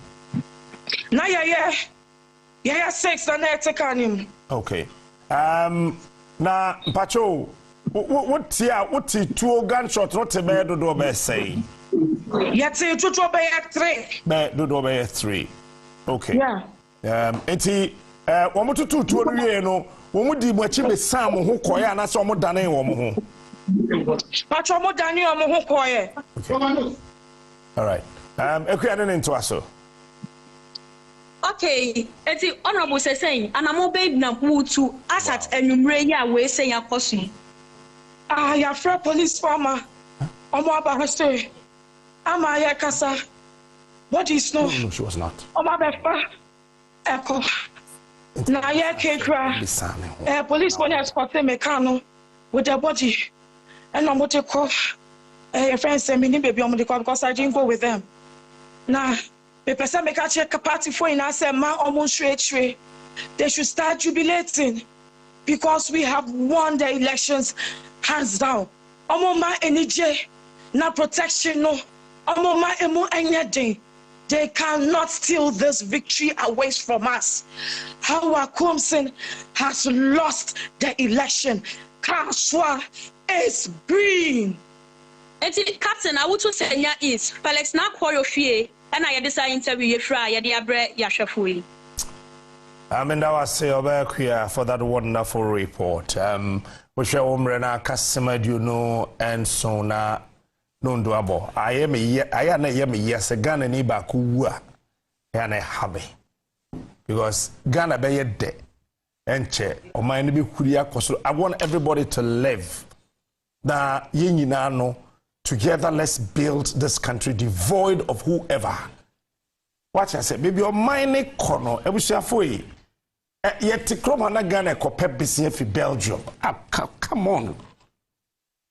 Na yeah 6 na net kanim. Okay. Na Pacho what two gunshot not to be do be say. Yeti tutu be 3. Be do be 3. Okay. Yeah. Enti wo mo tutu tuo no wie no wo mo di mo achi be sam ho koya na so mo dane wo mo ho. Pacho mo dane wo mo ho koye. All right. Ekuya no into aso. Okay, eti honorable saying anamo babe na putu asat enumre ya we say akosu. Ya fra police farmer. Omo aba story. Ama ya kasa. What is no? No, she was not. Omo befa. Echo. Na ya kekra. Police when escort me kano with the body. And I'm what call your friends say me ni baby omo dey call because I didn't go with them. Nah. The person make a check party for in us and man almost straight. They should start jubilating because we have won the elections hands down. Omoma energy na protection no omoma emu anyadin. They cannot steal this victory away from us. Hawa Kumsin has lost the election. Kaswa is green. Captain, I would say is Felix na Koyofie, and I decided to interview Yefra, Yadiabre, Yashafui. I mean, I was say for that wonderful report. We share umrena customer you know and so na. No doable. I am yes a Ghana neighbor kuwa Ghana habe because Ghana be de enche or mind be kuria koso. I want everybody to live. Na yenyina no together let's build this country devoid of whoever. Watch I say baby your mind kono ebusiafo yi yet kroma na Ghana ko pep bisia fi Belgium. Come on.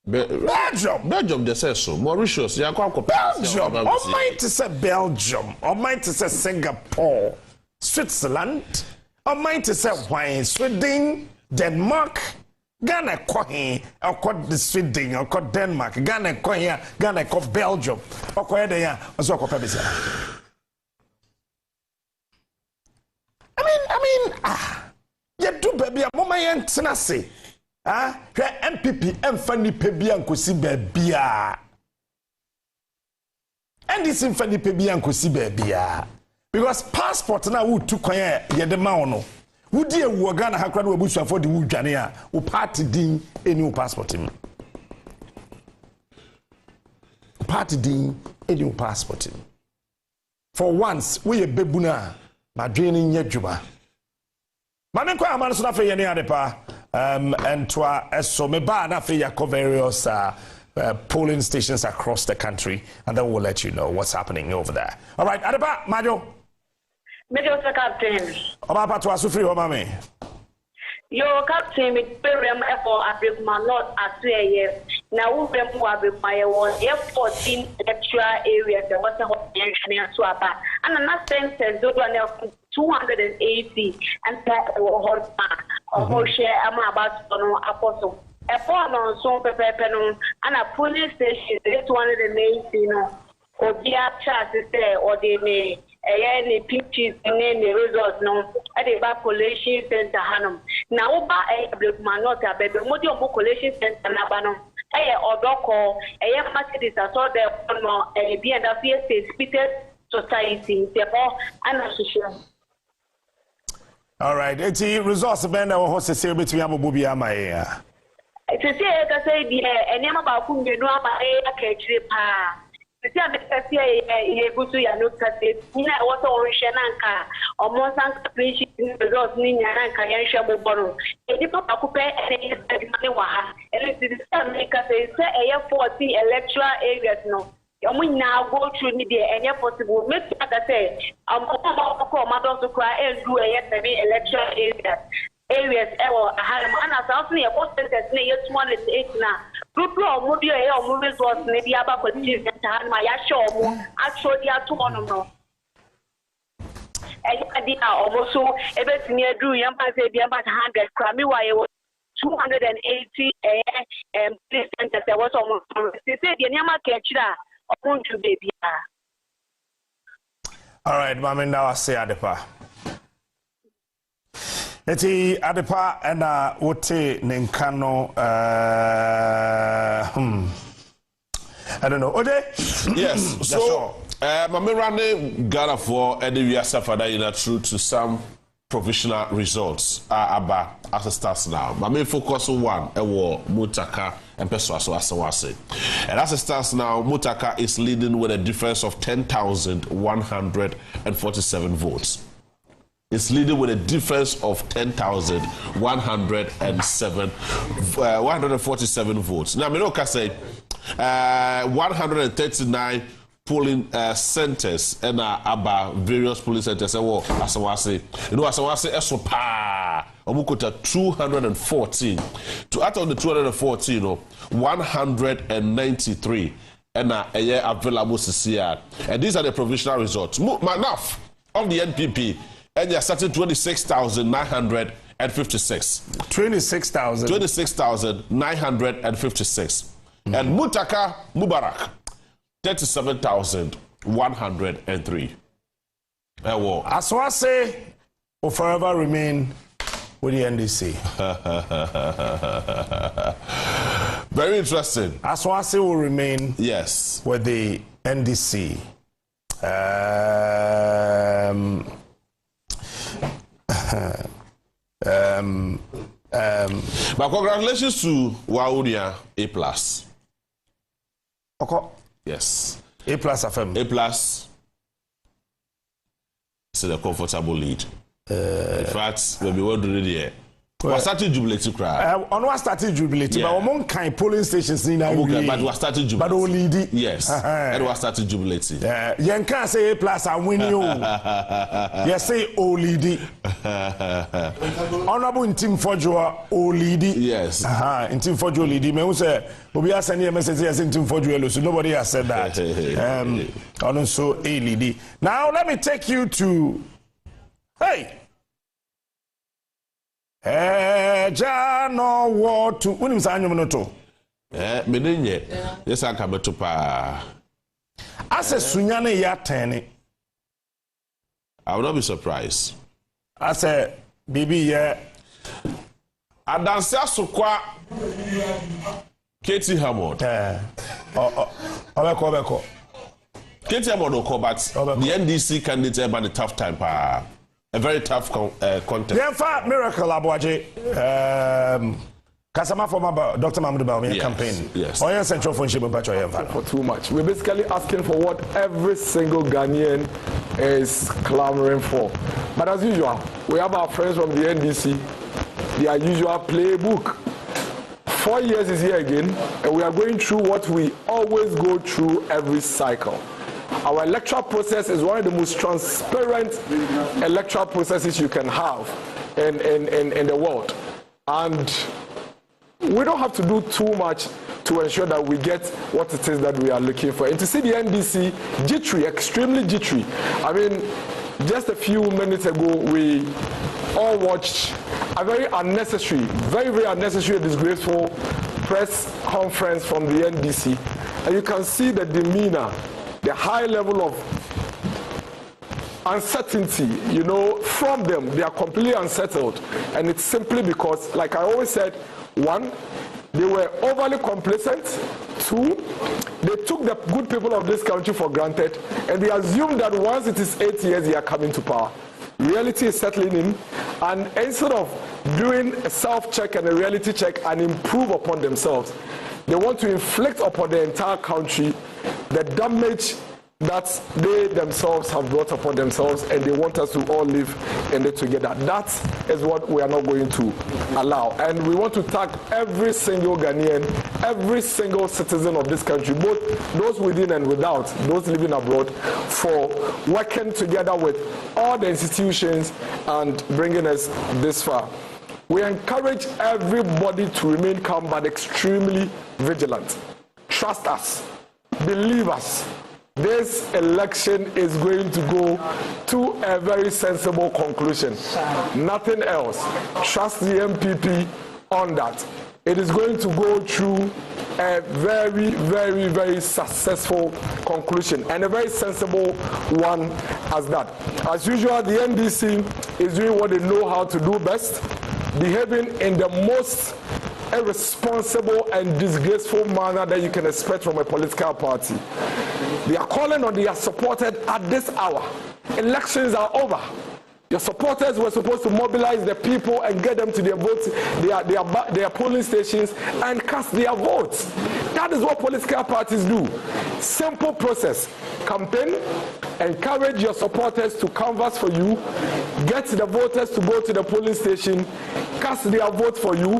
Belgium they say so. Mauritius, Belgium. Almighty say Belgium. Almighty say Singapore, Switzerland. Almighty say why Sweden, Denmark, Ghana kohin. Or called the Sweden, or called Denmark. Ghana kohin. Ghana called Belgium. Or called there. Also called Pebisia. I mean, you do baby a mama yen tenase. Ah, MPP emfani pebia nkosi bebia. And this emfani pebia nkosi bebia. Because passport na wo tu kwan ye de ma ono. Wo di ewu Ghana ha kra na wabusuafo de wo dwane a wo party din eni wo passport mi. Party din eni wo passport mi. For once we ye bebuna ma dwene nya dwuma. Mame kwa amana so na fe ye ne adepa. And to so me ba na fe yakọ various polling stations across the country, and then we'll let you know what's happening over there. All right, Adeba Majo. Major Captain. Oba to asufri o mame. Yo Captain me perem for Abekuma not atuye. Na wo bem wo Abekuma ye won 14 electoral areas that was a so apa. And na census do 280 and share about apostle. A form on so pepe and a police station 280 or be a chance there or they may any pictures and the results no at the population center Hanum. Now by a not a baby model population center Nabano. Or call a market is a sort of a be and a fierce spirited society, therefore, and association. All right, it's the results of our host is between Abubi Amaya. To say, and I'm about whom you know about a catch. To say, a good to your look at it, what or Shananka, or more species results in Yanka and Shabu Bottle. A different occupant and it is the make us a 40 electoral areas no. We now go through media and if possible, make I say, mothers to cry and do a electoral areas ever. I have an posted as near 208 now. Group of movie or movies was maybe about politics and my show. Actually, I took on no. And I also everything near Drew Yampa said about 100 Grammy while 280 centers. There was almost they said the Yama catch that. All right, Mami, now I say Adepa. Eti Adepa and Wote Ninkano. I don't know. Ode? Yes. So, Mami Rande Ghana for any we are suffered through to some provisional results. Aba as it starts now. Mami focus on one. Ewo Mutaka. And as it stands now, Mutaka is leading with a difference of 10,147 votes. It's leading with a difference of 10,147 votes. Now, Minoka say 139 polling centers and about various polling centers. Asawase, you know, Asawase Esopa. Omukota 214. To out of the 214, 193 and available this year. And these are the provisional results. Enough of the NPP, and they are starting 26,956. 26,000. 26,956. And Mutaka Mubarak, 37,103. Aswase will forever remain with the NDC. Very interesting. Aswase will remain with the NDC. But congratulations to Waudia A+. Okay. Yes. A+ FM. A+. It's a comfortable lead. In fact, we'll be well doing it. We started jubilating crowd. On what started jubilating, but among kind polling stations in Nigeria. But we started jubilating. But only yes. And we started jubilating. You can't say A+ and win you. You say OLED. Honorable in Team Fojo OLED. Yes. In Team Fojo OLED. Me who say we are sending a message in Team Fojo, so nobody has said that. And also OLED. Now let me take you to Jano what to when is annual to Medinye. Yes, I come to pa. As a Sunyane ya 10. I will not be surprised. I say, baby, yeah. Adansia Sukwa Katie Hammond. Obeko. Katie Hammond will come, but the NDC candidate had a tough time. A very tough contest. Yeah, for Miracle Abuaje. Kasama for Dr. Mahmoud Bawumia campaign. Yes. Oya Central Phone for too much. We're basically asking for what every single Ghanaian is clamoring for. But as usual, we have our friends from the NDC, their usual playbook. 4 years is here again, and we are going through what we always go through every cycle. Our electoral process is one of the most transparent electoral processes you can have in the world. And we don't have to do too much to ensure that we get what it is that we are looking for. And to see the NDC jittery, extremely jittery. I mean, just a few minutes ago, we all watched a very unnecessary, very unnecessary, disgraceful press conference from the NDC. And you can see the demeanor, the high level of uncertainty, from them. They are completely unsettled. And it's simply because, like I always said, one, they were overly complacent. Two, they took the good people of this country for granted, and they assumed that once it is 8 years, they are coming to power. Reality is settling in, and instead of doing a self-check and a reality check and improve upon themselves, they want to inflict upon the entire country the damage that they themselves have brought upon themselves, and they want us to all live in it together. That is what we are not going to allow. And we want to thank every single Ghanaian, every single citizen of this country, both those within and without, those living abroad, for working together with all the institutions and bringing us this far. We encourage everybody to remain calm but extremely vigilant. Trust us. Believe us. This election is going to go to a very sensible conclusion. Nothing else. Trust the MPP on that. It is going to go through a very successful conclusion, and a very sensible one as that. As usual, the NDC is doing what they know how to do best, behaving in the most irresponsible and disgraceful manner that you can expect from a political party. They are calling on their supporters at this hour. Elections are over. Your supporters were supposed to mobilize the people and get them to their votes, their polling stations, and cast their votes. That is what political parties do. Simple process. Campaign, encourage your supporters to canvass for you, get the voters to go to the polling station, cast their vote for you.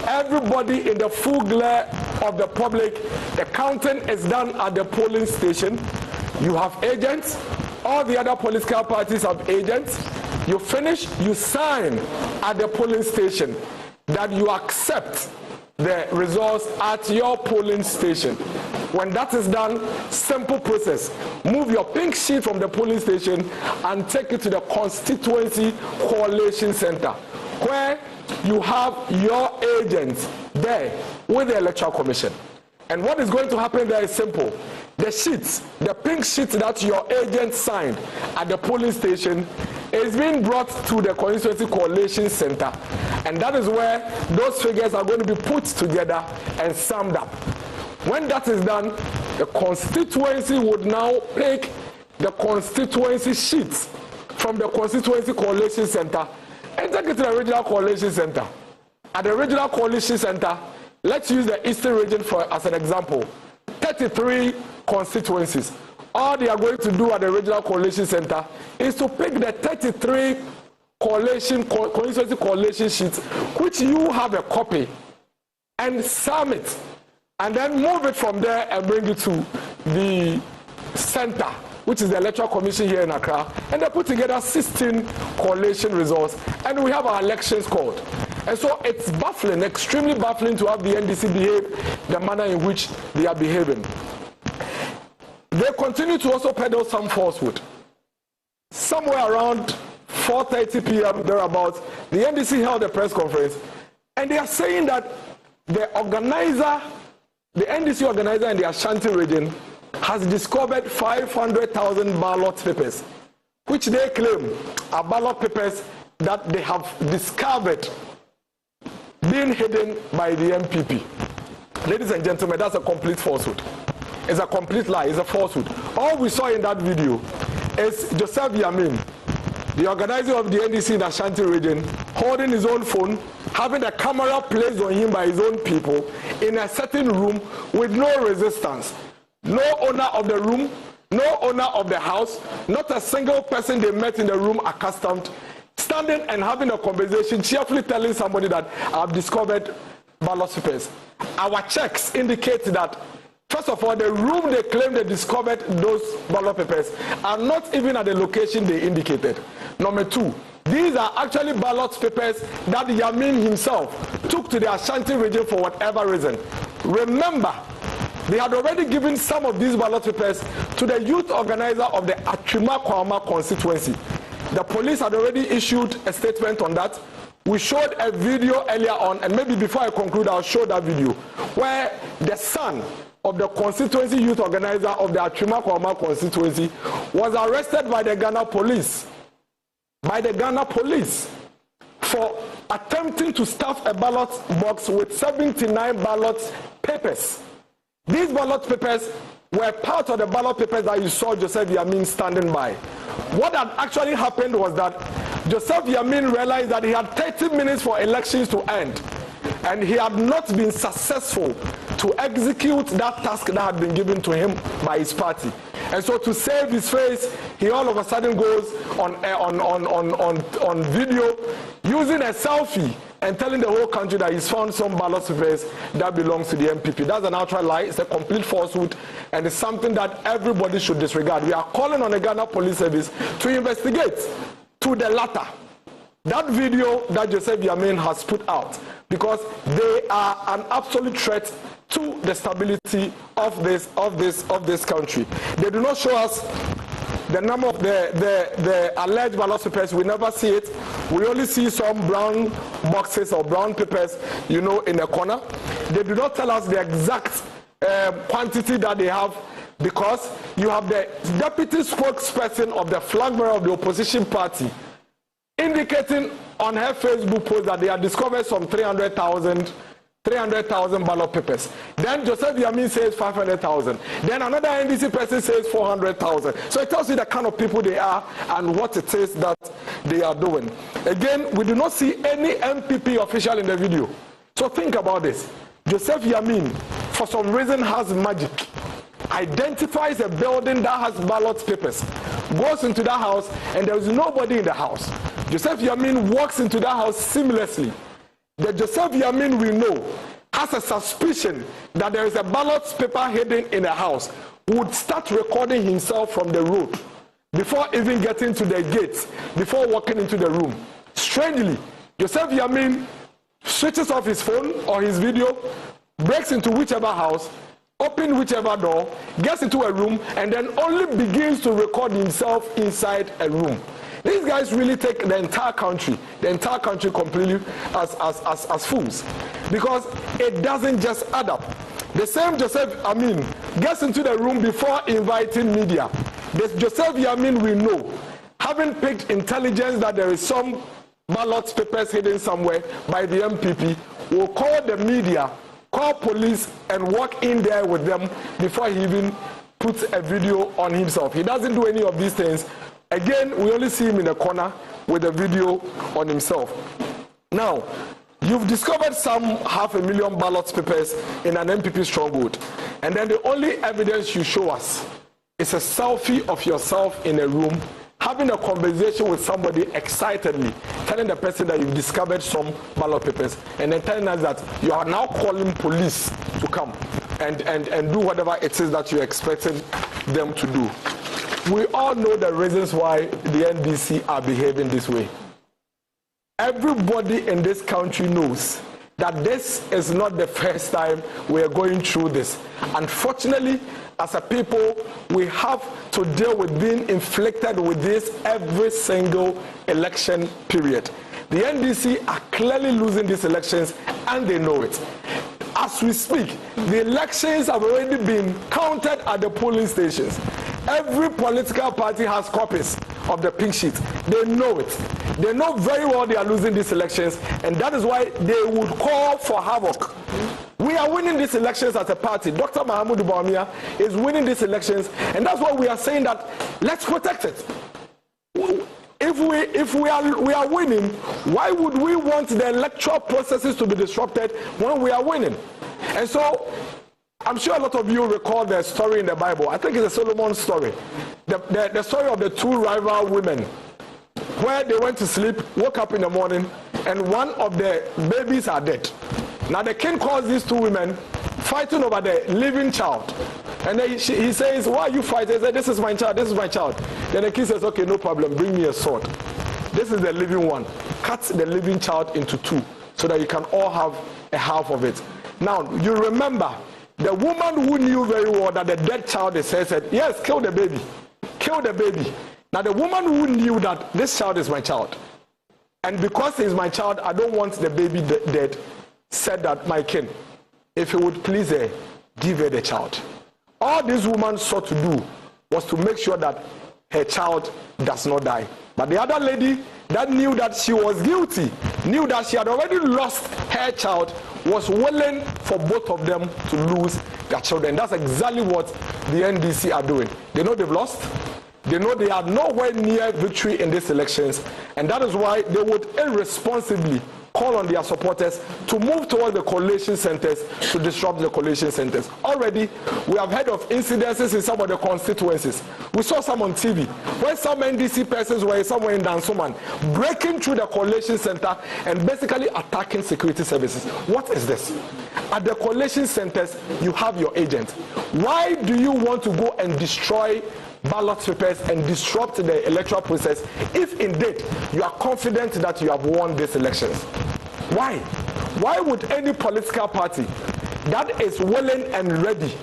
Everybody in the full glare of the public, the counting is done at the polling station. You have agents. All the other political parties have agents. You finish, you sign at the polling station that you accept the results at your polling station. When that is done, simple process. Move your pink sheet from the polling station and take it to the constituency coalition center, where you have your agents there with the electoral commission. And what is going to happen there is simple. The sheets, the pink sheet that your agent signed at the polling station is being brought to the Constituency Coalition Center. And that is where those figures are going to be put together and summed up. When that is done, the constituency would now take the constituency sheets from the Constituency Coalition Center and take it to the Regional Coalition Center. At the Regional Coalition Center, let's use the Eastern region as an example. 33 constituencies. All they are going to do at the Regional Coalition Center is to pick the 33 constituency coalition sheets, which you have a copy, and sum it, and then move it from there and bring it to the center, which is the Electoral Commission here in Accra, and they put together 16 coalition results, and we have our elections called. And so it's baffling, extremely baffling to have the NDC behave the manner in which they are behaving. They continue to also peddle some falsehood. Somewhere around 4:30 p.m. thereabouts, the NDC held a press conference, and they are saying that the NDC organizer in the Ashanti region has discovered 500,000 ballot papers, which they claim are ballot papers that they have discovered being hidden by the MPP. Ladies and gentlemen, that's a complete falsehood. It's a complete lie. It's a falsehood. All we saw in that video is Joseph Yamin, the organizer of the NDC in the Ashanti region, holding his own phone, having a camera placed on him by his own people in a certain room with no resistance. No owner of the room, no owner of the house, not a single person they met in the room accustomed, standing and having a conversation, cheerfully telling somebody that I've discovered ballot papers. Our checks indicate that, first of all, the room they claim they discovered those ballot papers are not even at the location they indicated. Number two, these are actually ballot papers that Yamin himself took to the Ashanti region for whatever reason. Remember, they had already given some of these ballot papers to the youth organizer of the Atwima Kwama constituency. The police had already issued a statement on that. We showed a video earlier on, and maybe before I conclude, I'll show that video, where the son of the constituency youth organizer of the Atwima Kwama constituency was arrested by the Ghana police. For attempting to stuff a ballot box with 79 ballot papers. These ballot papers were part of the ballot papers that you saw Joseph Yamin standing by. What had actually happened was that Joseph Yamin realized that he had 30 minutes for elections to end, and he had not been successful to execute that task that had been given to him by his party. And so to save his face, he all of a sudden goes on video using a selfie and telling the whole country that he's found some ballot papers that belongs to the MPP. That's an outright lie. It's a complete falsehood, and it's something that everybody should disregard. We are calling on the Ghana Police Service to investigate to the latter that video that Joseph Yamin has put out, because they are an absolute threat to the stability of this country. They do not show us the number of the alleged ballot papers. We never see it. We only see some brown boxes or brown papers, in the corner. They do not tell us the exact quantity that they have, because you have the deputy spokesperson of the flag bearer of the opposition party indicating on her Facebook post that they have discovered some 300,000 ballot papers. Then Joseph Yamin says 500,000. Then another NDC person says 400,000. So it tells you the kind of people they are and what it is that they are doing. Again, we do not see any MPP official in the video. So think about this. Joseph Yamin, for some reason, has magic. Identifies a building that has ballot papers, goes into that house, and there is nobody in the house. Joseph Yamin walks into that house seamlessly. The Joseph Yamin we know has a suspicion that there is a ballot paper hidden in a house, would start recording himself from the road before even getting to the gates, before walking into the room. Strangely, Joseph Yamin switches off his phone or his video, breaks into whichever house, opens whichever door, gets into a room, and then only begins to record himself inside a room. These guys really take the entire country completely as fools, because it doesn't just add up. The same Joseph Amin gets into the room before inviting media. This Joseph Yamin we know, having picked intelligence that there is some ballot papers hidden somewhere by the MPP, will call the media, call police, and walk in there with them before he even puts a video on himself. He doesn't do any of these things. Again, we only see him in a corner with a video on himself. Now, you've discovered some 500,000 ballot papers in an MPP stronghold, and then the only evidence you show us is a selfie of yourself in a room having a conversation with somebody excitedly, telling the person that you've discovered some ballot papers, and then telling us that you are now calling police to come and do whatever it is that you're expecting them to do. We all know the reasons why the NDC are behaving this way. Everybody in this country knows that this is not the first time we are going through this. Unfortunately, as a people, we have to deal with being inflicted with this every single election period. The NDC are clearly losing these elections, and they know it. As we speak, the elections have already been counted at the polling stations. Every political party has copies of the pink sheet. They know it. They know very well they are losing these elections, and that is why they would call for havoc. We are winning these elections as a party. Dr. Mahamudu Bawumia is winning these elections, and that's why we are saying that let's protect it. If we are winning, why would we want the electoral processes to be disrupted when we are winning? And so, I'm sure a lot of you recall the story in the Bible. I think it's a Solomon story. The story of the two rival women, where they went to sleep, woke up in the morning, and one of the babies are dead. Now the king calls these two women fighting over the living child. And then he says, why are you fighting? He said, this is my child, this is my child. Then the king says, okay, no problem, bring me a sword. This is the living one. Cut the living child into two so that you can all have a half of it. Now, you remember, the woman who knew very well that the dead child is her said, yes, kill the baby. Kill the baby. Now, the woman who knew that this child is my child, and because he is my child, I don't want the baby dead, said that, my king, if he would please her, give her the child. All this woman sought to do was to make sure that her child does not die. But the other lady that knew that she was guilty, knew that she had already lost her child, was willing for both of them to lose their children. That's exactly what the NDC are doing. They know they've lost. They know they are nowhere near victory in these elections. And that is why they would irresponsibly call on their supporters to move towards the collation centers to disrupt the collation centers. Already, we have heard of incidences in some of the constituencies. We saw some on TV, where some NDC persons were somewhere in Dansoman, breaking through the collation center and basically attacking security services. What is this? At the collation centers, you have your agent. Why do you want to go and destroy ballot papers and disrupt the electoral process if indeed you are confident that you have won these elections? Why? Why would any political party that is willing and ready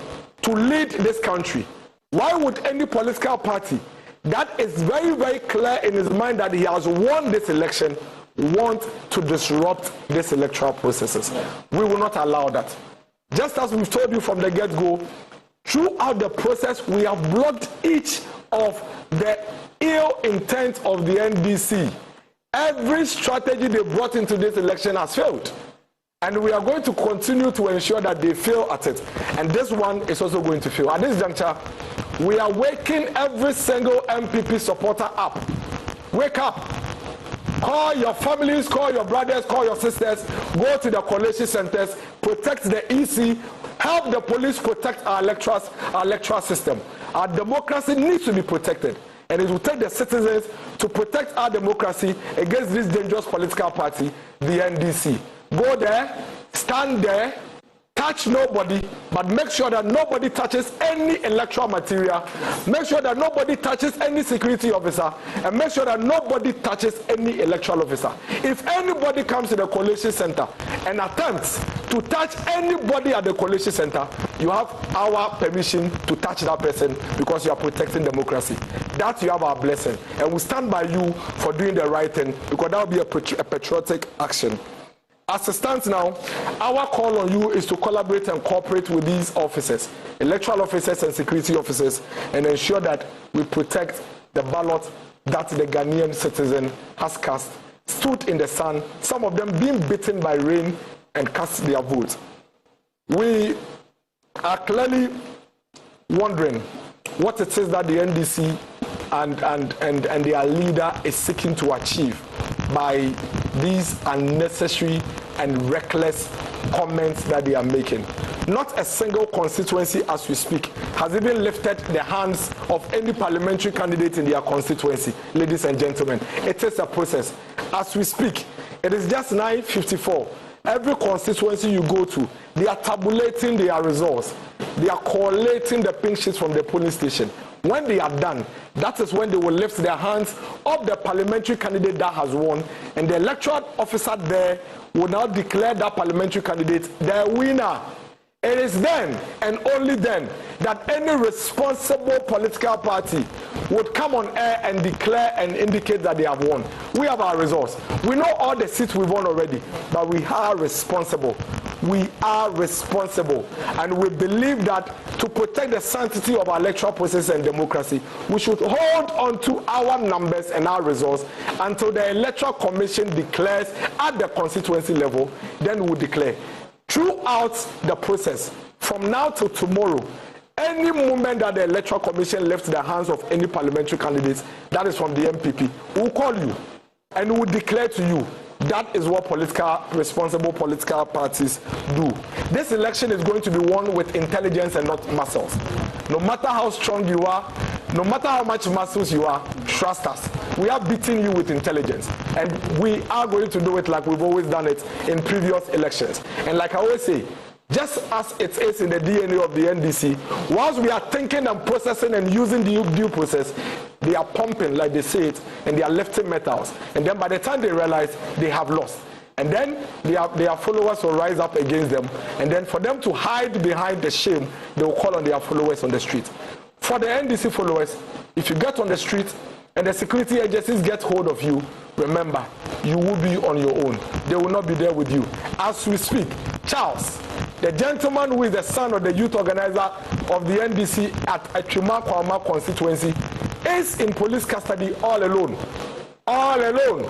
to lead this country, why would any political party that is very, very clear in his mind that he has won this election want to disrupt these electoral processes? We will not allow that. Just as we've told you from the get-go, throughout the process, we have blocked each of the ill intent of the NDC. Every strategy they brought into this election has failed. And we are going to continue to ensure that they fail at it. And this one is also going to fail. At this juncture, we are waking every single MPP supporter up. Wake up. Call your families, call your brothers, call your sisters, go to the collation centers, protect the EC, help the police protect our electoral system. Our democracy needs to be protected, and it will take the citizens to protect our democracy against this dangerous political party, the NDC. Go there, stand there, touch nobody, but make sure that nobody touches any electoral material, make sure that nobody touches any security officer, and make sure that nobody touches any electoral officer. If anybody comes to the collation center and attempts to touch anybody at the collation center, you have our permission to touch that person because you are protecting democracy. That you have our blessing, and we stand by you for doing the right thing, because that will be a patriotic action. As it stands now, our call on you is to collaborate and cooperate with these officers, electoral officers and security officers, and ensure that we protect the ballot that the Ghanaian citizen has cast, stood in the sun, some of them being beaten by rain, and cast their votes. We are clearly wondering what it is that the NDC and their leader is seeking to achieve by these unnecessary and reckless comments that they are making. Not a single constituency as we speak has even lifted the hands of any parliamentary candidate in their constituency, ladies and gentlemen. It is a process. As we speak, it is just 9:54. Every constituency you go to, they are tabulating their results. They are collating the pink sheets from the polling station. When they are done, that is when they will lift their hands of the parliamentary candidate that has won, and the electoral officer there will now declare that parliamentary candidate their winner. It is then and only then that any responsible political party would come on air and declare and indicate that they have won. We have our results. We know all the seats we've won already, but we are responsible. We are responsible, and we believe that to protect the sanctity of our electoral process and democracy, we should hold on to our numbers and our results until the Electoral Commission declares at the constituency level. Then we'll declare. Throughout the process, from now till tomorrow, any moment that the Electoral Commission lifts the hands of any parliamentary candidates, that is from the MPP, we'll call you and we'll declare to you. That is what responsible political parties do. This election is going to be won with intelligence and not muscles. No matter how strong you are, no matter how much muscles you are, trust us. We are beating you with intelligence. And we are going to do it like we've always done it in previous elections. And like I always say, just as it is in the DNA of the NDC, whilst we are thinking and processing and using the due process, they are pumping, like they say it, and they are lifting metals. And then by the time they realize, they have lost. And then their followers will rise up against them. And then for them to hide behind the shame, they will call on their followers on the street. For the NDC followers, if you get on the street and the security agencies get hold of you, remember, you will be on your own. They will not be there with you. As we speak, Charles, the gentleman who is the son of the youth organizer of the NDC at Achuma Kwama constituency, is in police custody all alone. All alone.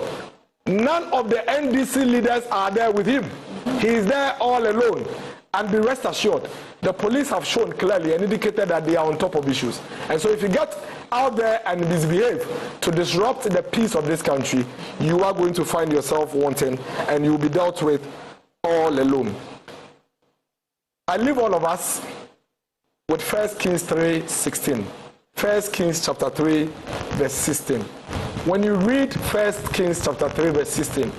None of the NDC leaders are there with him. He is there all alone. And be rest assured, the police have shown clearly and indicated that they are on top of issues. And so if you get out there and misbehave to disrupt the peace of this country, you are going to find yourself wanting and you will be dealt with all alone. I leave all of us with 1 Kings 3:16. 1 Kings chapter 3, verse 16. When you read 1 Kings chapter 3, verse 16,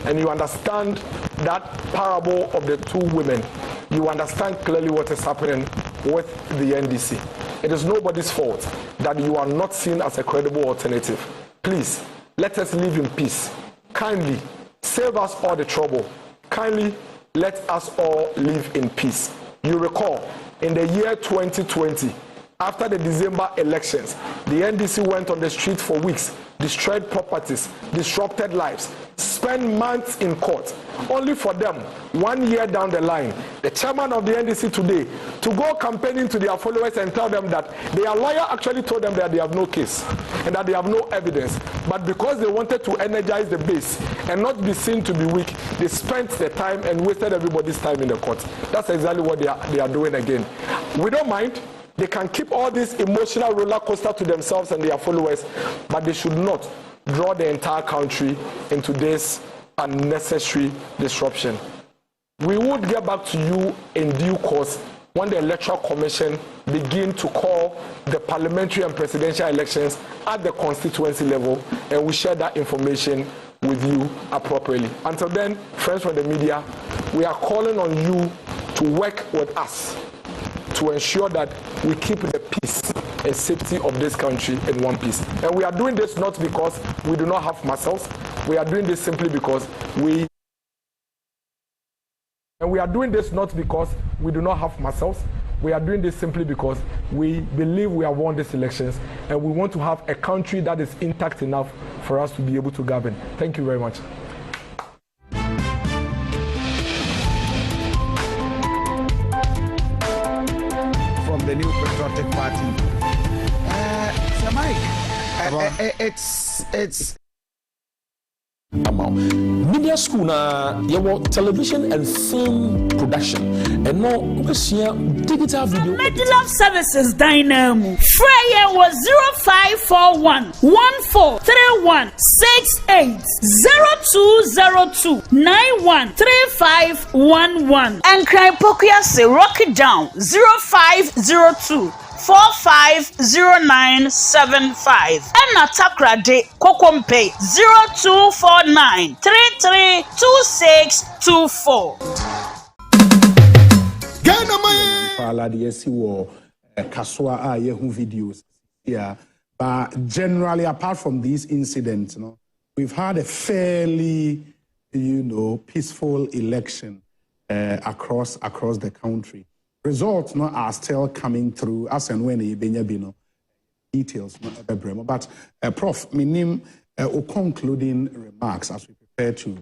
and you understand that parable of the two women, you understand clearly what is happening with the NDC. It is nobody's fault that you are not seen as a credible alternative. Please, let us live in peace. Kindly, save us all the trouble. Kindly, let us all live in peace. You recall, in the year 2020, after the December elections, the NDC went on the street for weeks, destroyed properties, disrupted lives, spent months in court, only for them, 1 year down the line, the chairman of the NDC today, to go campaigning to their followers and tell them that their lawyer actually told them that they have no case and that they have no evidence. But because they wanted to energize the base and not be seen to be weak, they spent the time and wasted everybody's time in the court. That's exactly what they are doing again. We don't mind. They can keep all this emotional roller coaster to themselves and their followers, but they should not draw the entire country into this unnecessary disruption. We would get back to you in due course when the Electoral Commission begin to call the parliamentary and presidential elections at the constituency level, and we share that information with you appropriately. Until then, friends from the media, we are calling on you to work with us to ensure that we keep the peace and safety of this country in one piece. And we are doing this not because we do not have muscles. We are doing this simply because we are doing this not because we do not have muscles. We are doing this simply because we believe we have won these elections and we want to have a country that is intact enough for us to be able to govern. Thank you very much. it's media school na television and film production and no digital video Medilove Services Dynamo Freya was 0541 143168 0202 913511 and Kraipokia say rock it down 0502 450975 and Atakra de Kokompe 0249 332624. Ghana my Fala the SEO Kaswa Yehu videos here, but generally apart from these incidents, we've had a fairly peaceful election across the country. Results are still coming through as and when details. But Prof, minim concluding remarks as we prepare to.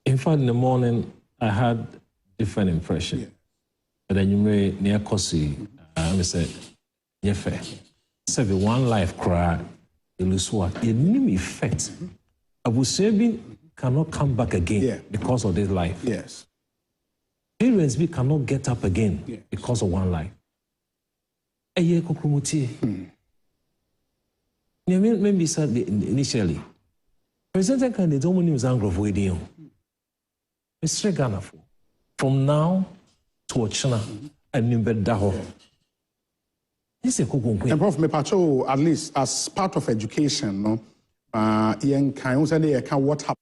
In fact, in the morning I had different impression. Yeah. But then you may near Kosi, I said, yeah, fair. So the one life cry, you lose what? A new effect. Abu Dhabi cannot come back again because of this life. Yes. Parents cannot get up again because of one life. Maybe said initially, President candidate don't use anger of wedding. Mr. Ghana from now to Ochina and Nimbedaho. This is and Prof Mepacho, at least as part of education, Ian can what happened.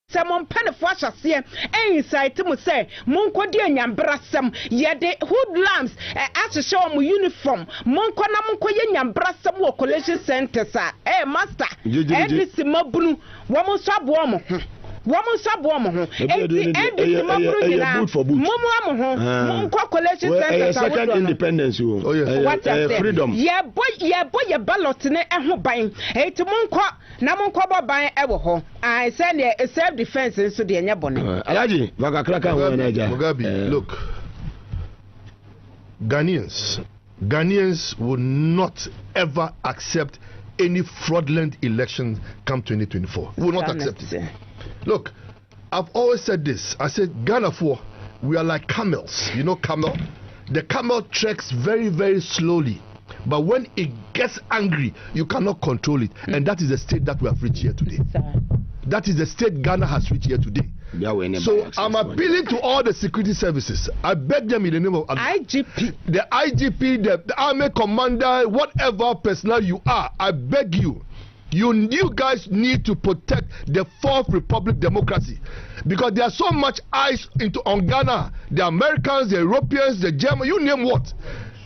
Someone penifwash here, and inside to say, Monko dear Yambrasam, yet the hoodlums as to show me uniform, Monko Namonko Yambrasam or collection centers, master, and this Mabunu, woman sub woman. Woman sub woman, second independence, freedom. Yeah, boy, your ballot in a buying, to Monko, Namonko buying ever. I send a self defense into the Nyabon. Alaji, Mugabe, look, Ghanaians will not ever accept any fraudulent election come 2024. We will not accept it. Look, I've always said this. I said, Ghana we are like camels. You know camel? The camel treks very, very slowly. But when it gets angry, you cannot control it. And that is the state that we have reached here today. That is the state Ghana has reached here today. So I'm appealing to all the security services. I beg them in the name of IGP, the IGP, the army commander, whatever personnel you are, I beg you. You guys need to protect the Fourth Republic democracy because there's so much eyes on Ghana. The Americans, the Europeans, the Germans, you name what.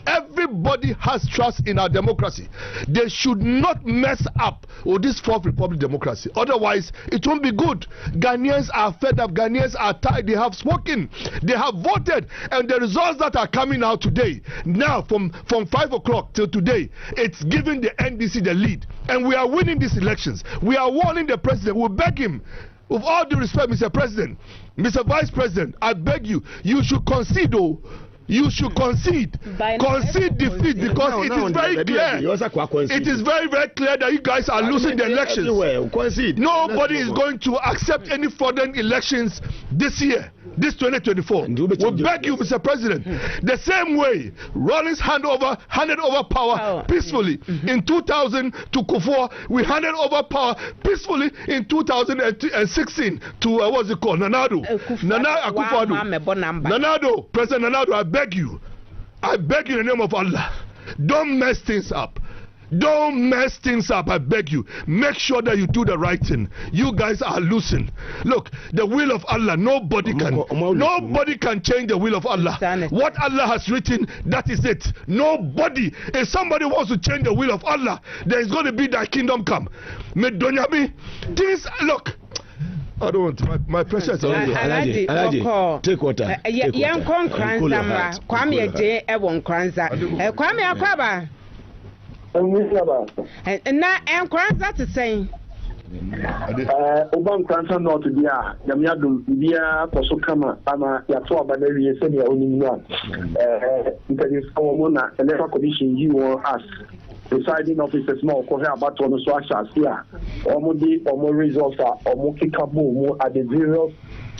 Everybody has trust in our democracy. They should not mess up with this Fourth Republic democracy. Otherwise, it won't be good. Ghanaians are fed up. Ghanaians are tired. They have spoken. They have voted. And the results that are coming out today, now from 5 o'clock till today, it's giving the NDC the lead. And we are winning these elections. We are warning the president. We beg him. With all due respect, Mr. President, Mr. Vice President, I beg you, you should concede though. You should concede defeat because it is very clear. It is very, very clear that you guys are losing the elections. Nobody is going to accept any fraudulent elections this year, this 2024. We beg you, Mr. President. The same way Rawlings handed over power peacefully in 2000 to Kufuor, we handed over power peacefully in 2016 to what's it called, Nana Akufo-Addo. President Nana, I beg you in the name of Allah, don't mess things up. Don't mess things up, I beg you. Make sure that you do the right thing. You guys are losing. Look, the will of Allah, nobody can change the will of Allah. What Allah has written, that is it. Nobody. If somebody wants to change the will of Allah, there is going to be thy kingdom come. Things, look. I don't want my pressure is on you. Alaji, take water. Young Kranza, Kwame J. Ewon Kranza. Kwame Akwaba. And now, Kranza to say. Obam Kansan not to be a Yamiadum, Bia, Posokama, Ama, Yato, Badari, Senia, Onimia, Mona, Electoral Commission, you or us, presiding officers, more, Korea, about on the Swasha, here, or more results are, or more Kikabu, more at the various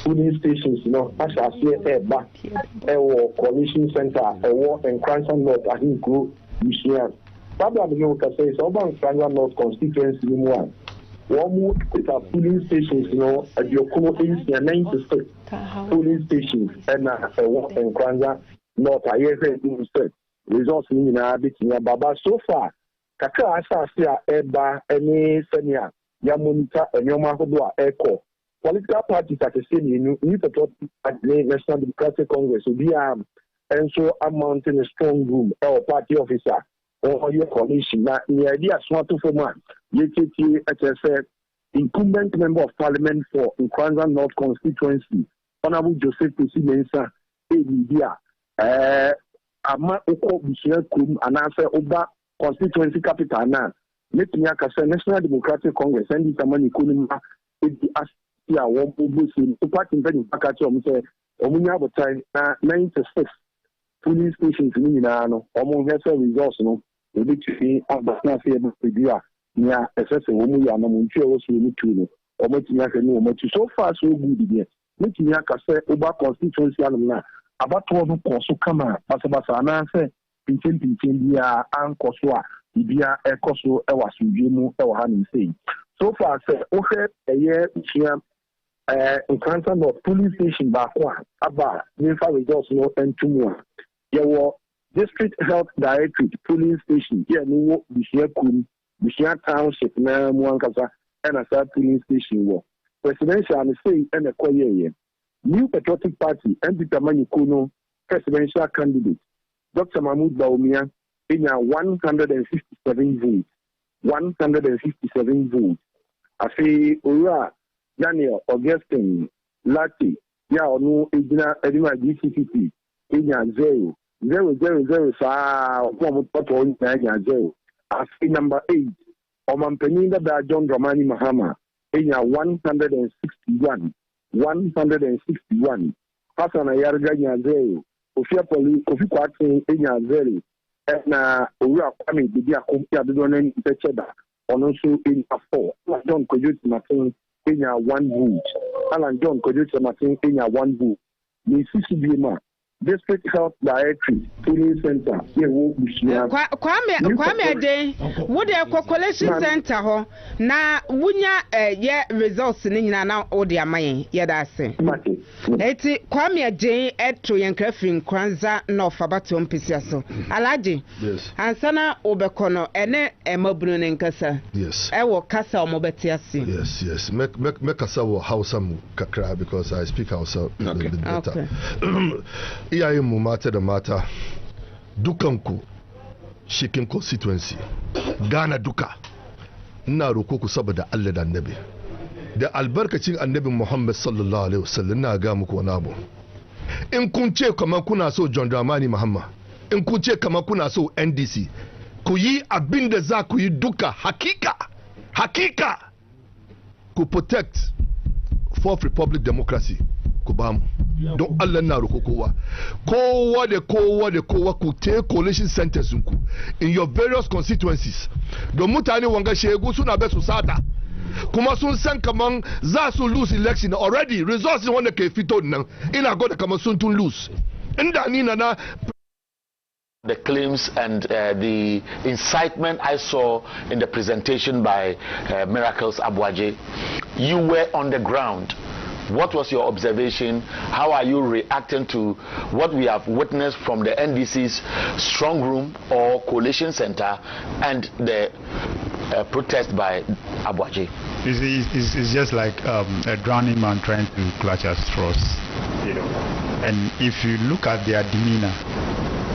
polling stations, as I say, back, Coalition Center, a war and Cranston North, I think, group, Michigan. Baba America says, Oban Kansan North constituency, one. One polling stations, at your communities, 96 polling stations, and Kranza North, I hear results in Baba. So far, Kaka Asasia, Eba, any Senia, Yamunita, and Yomahodoa, Echo. Political parties at the same, you need to talk at the National Democratic Congress, so be and so I'm mounting a strong room, or party officer. Or your coalition. Now, the idea is not to form one. YTT, HSF, incumbent member of parliament for Nkranza North constituency, Honorable Joseph Pusi Mensa, Media, Ama Oko Bushia Kum, and answer Oba constituency capital now. Netanyaka National Democratic Congress, and the Tamani Kunima, the Asia, one Busi, to part in the Pakacho, Omunia Botai, 96 police stations in Minano, almost results, which we have not able to do near SS Omuya Namuncho, or much so far so good. Netanyaka say Oba constituency about 12 Kosukama, Pasabasa, and answer Pindia and Kosua, Ibia, Ekoso, Ewasujimu, Ewahan saying. So far, say, okay, a year here. In Canton of police station back one, about Nifa results and 2 more. There were district health directorate police station here, no Bishia Kum, Bishia Township, Namuankasa, and a third police station war. Presidential and say and a choir. New Patriotic Party and Bitamani Kuno, presidential candidate, Dr. Mahmoud Baumia, in 157 votes. 157 votes. I say, Ura. Daniel Augustine Lati ya onu ejina edima GCCP enya 0 saa omo toto nya 0 asi number 8 omampanyin da John Dramani Mahama enya 161 Hassan Ayarga nya 0 Kofi Kwatson enya 0 na Owura Kwame Bidi Akompia dodo na ntecheda ono so enya 4 John Kojuti Martin Kenya 1 vote. Alan John Kojuti Martin Kenya 1 vote. The CCBMA District Health Directory Polling Center here wo Bushia. Kwame Ade wo de Collational Center ho na wunya ye results ni nyina na wo de amayen ye da ase. Eti Kwame Ade eto yenkafin Nkranza North abato mpisia so. Alaji. Yes. Ansana obekono ene emabunu ne nkasa. Yes. Ewo kasa omobeti ase. Yes. Me kasa wo Hausa mu kakra because I speak Hausa a little bit better. Okay. Iyayenmu mata da mata dukanku shikin constituency Ghana duka ina roko ku saboda Allah da Annabi da albarkacin Annabi Muhammad sallallahu alaihi wasallam na ga muku wani abu in kun ce kamar kuna so John Dramani Mahama in kun ce kamar kuna so NDC ku yi abin da za ku yi duka hakika ku protect Fourth Republic democracy ku bamu don Allah na roko kowa ku take coalition centers ku in your various constituencies don mutane wanga shegu suna be su sata kuma sun san kaman za su lose election already results wanda ke fito nan ina goda kaman sun tun lose inda ni na the claims and the incitement I saw in the presentation by Miracles Abwaje. You were on the ground. What was your observation? How are you reacting to what we have witnessed from the NDC's strong room or coalition center and the protest by Abwaje? It's just like a drowning man trying to clutch at straws, And if you look at their demeanor,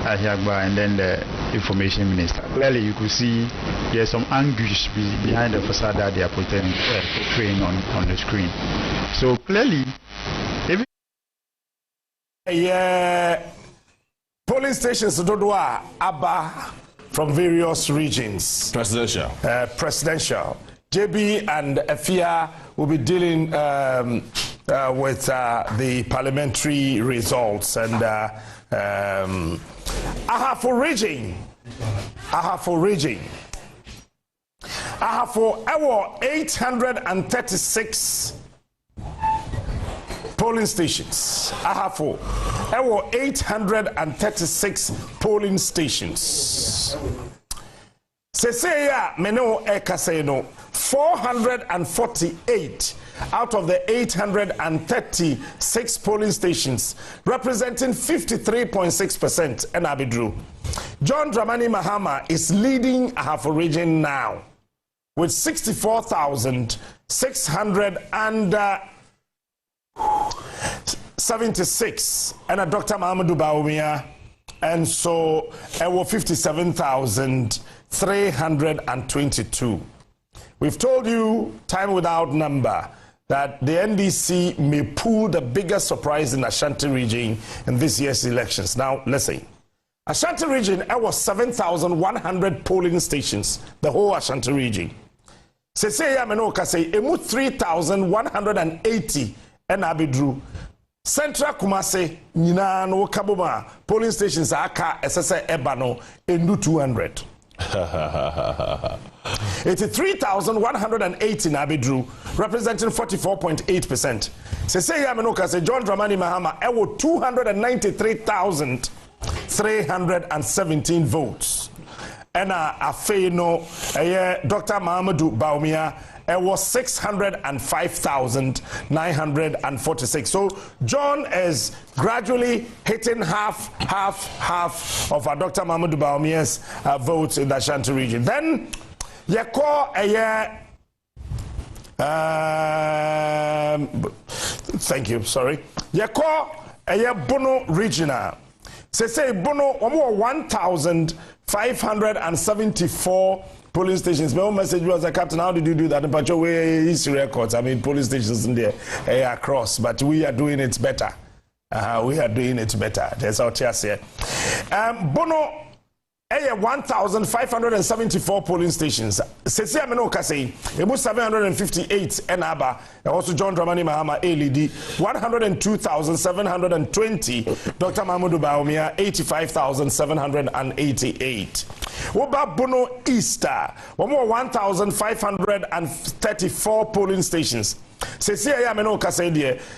Ahiagba and then the information minister, clearly you could see there's some anguish behind the facade that they are portraying on the screen. So clearly, polling stations Dodwa Abba from various regions. Presidential. JB and Efia will be dealing with the parliamentary results and Ahafo region. Ahafo 836 polling stations. Ahafo 836 polling stations. Seseya meno ekaseno 448 out of the 836 polling stations, representing 53.6%. And Abidru. John Dramani Mahama is leading Ahafo region now with 64,676, and Dr. Mahamadou Bawumia, and so 57,322. We've told you time without number that the NDC may pull the biggest surprise in Ashanti region in this year's elections. Now, let's see. Ashanti region, there was 7,100 polling stations, the whole Ashanti region. Seseya Menoka say, emu 3,180 and Abidru. Central Kumase, Nina no Kabuma, polling stations aka SSA Ebano, endu 200. 83,180 in Abidru, representing 44.8%. Seseya Menoka say, John Dramani Mahama, ewo 293,317 votes. And Afeino, Dr. Mahamadou Bawumia, it was 605,946. So John is gradually hitting half of Dr. Mahamadou Bawumia's votes in the Ashanti region. Then you call thank you, sorry. You call Bono regional. Say Bono 1,574 polling stations. My own message was, Captain, how did you do that? But your history records, I mean, polling stations in there across, but we are doing it better. We are doing it better. That's our tears here. Bono 1,574 polling stations. Sesi ameno kasi, ebu 758 enaba. Also John Dramani Mahama LED 102,720. Dr. Mahamadou Bawumia 85,788. Oba Bono Easter, 1,534 polling stations. Sesi ameno kasi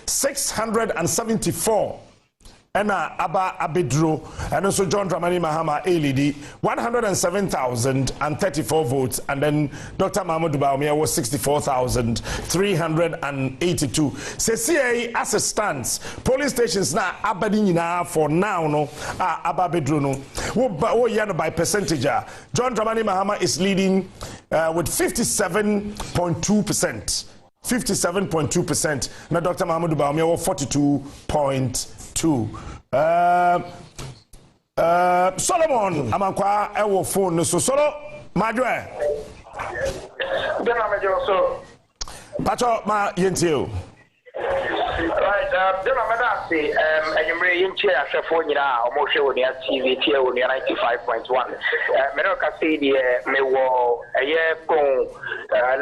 674. And Abba Abidru, and also John Dramani Mahama LED, 107,034 votes, and then Dr. Mahamadou Bawumia was 64,382. CCA as it stands, polling stations now Abadinina for now no Abba Abidru no. By percentage, John Dramani Mahama is leading with 57.2%. 57.2%. Now Dr. Mahamadou Bawumia was 42.2%. Solomon amankwa ewo phone so solo madwe pacho ma yentio right then I'm say enyumre yinche ahwefo nyina omoshe woni TV tie woni 95.1 me no ka say de me wo eye kon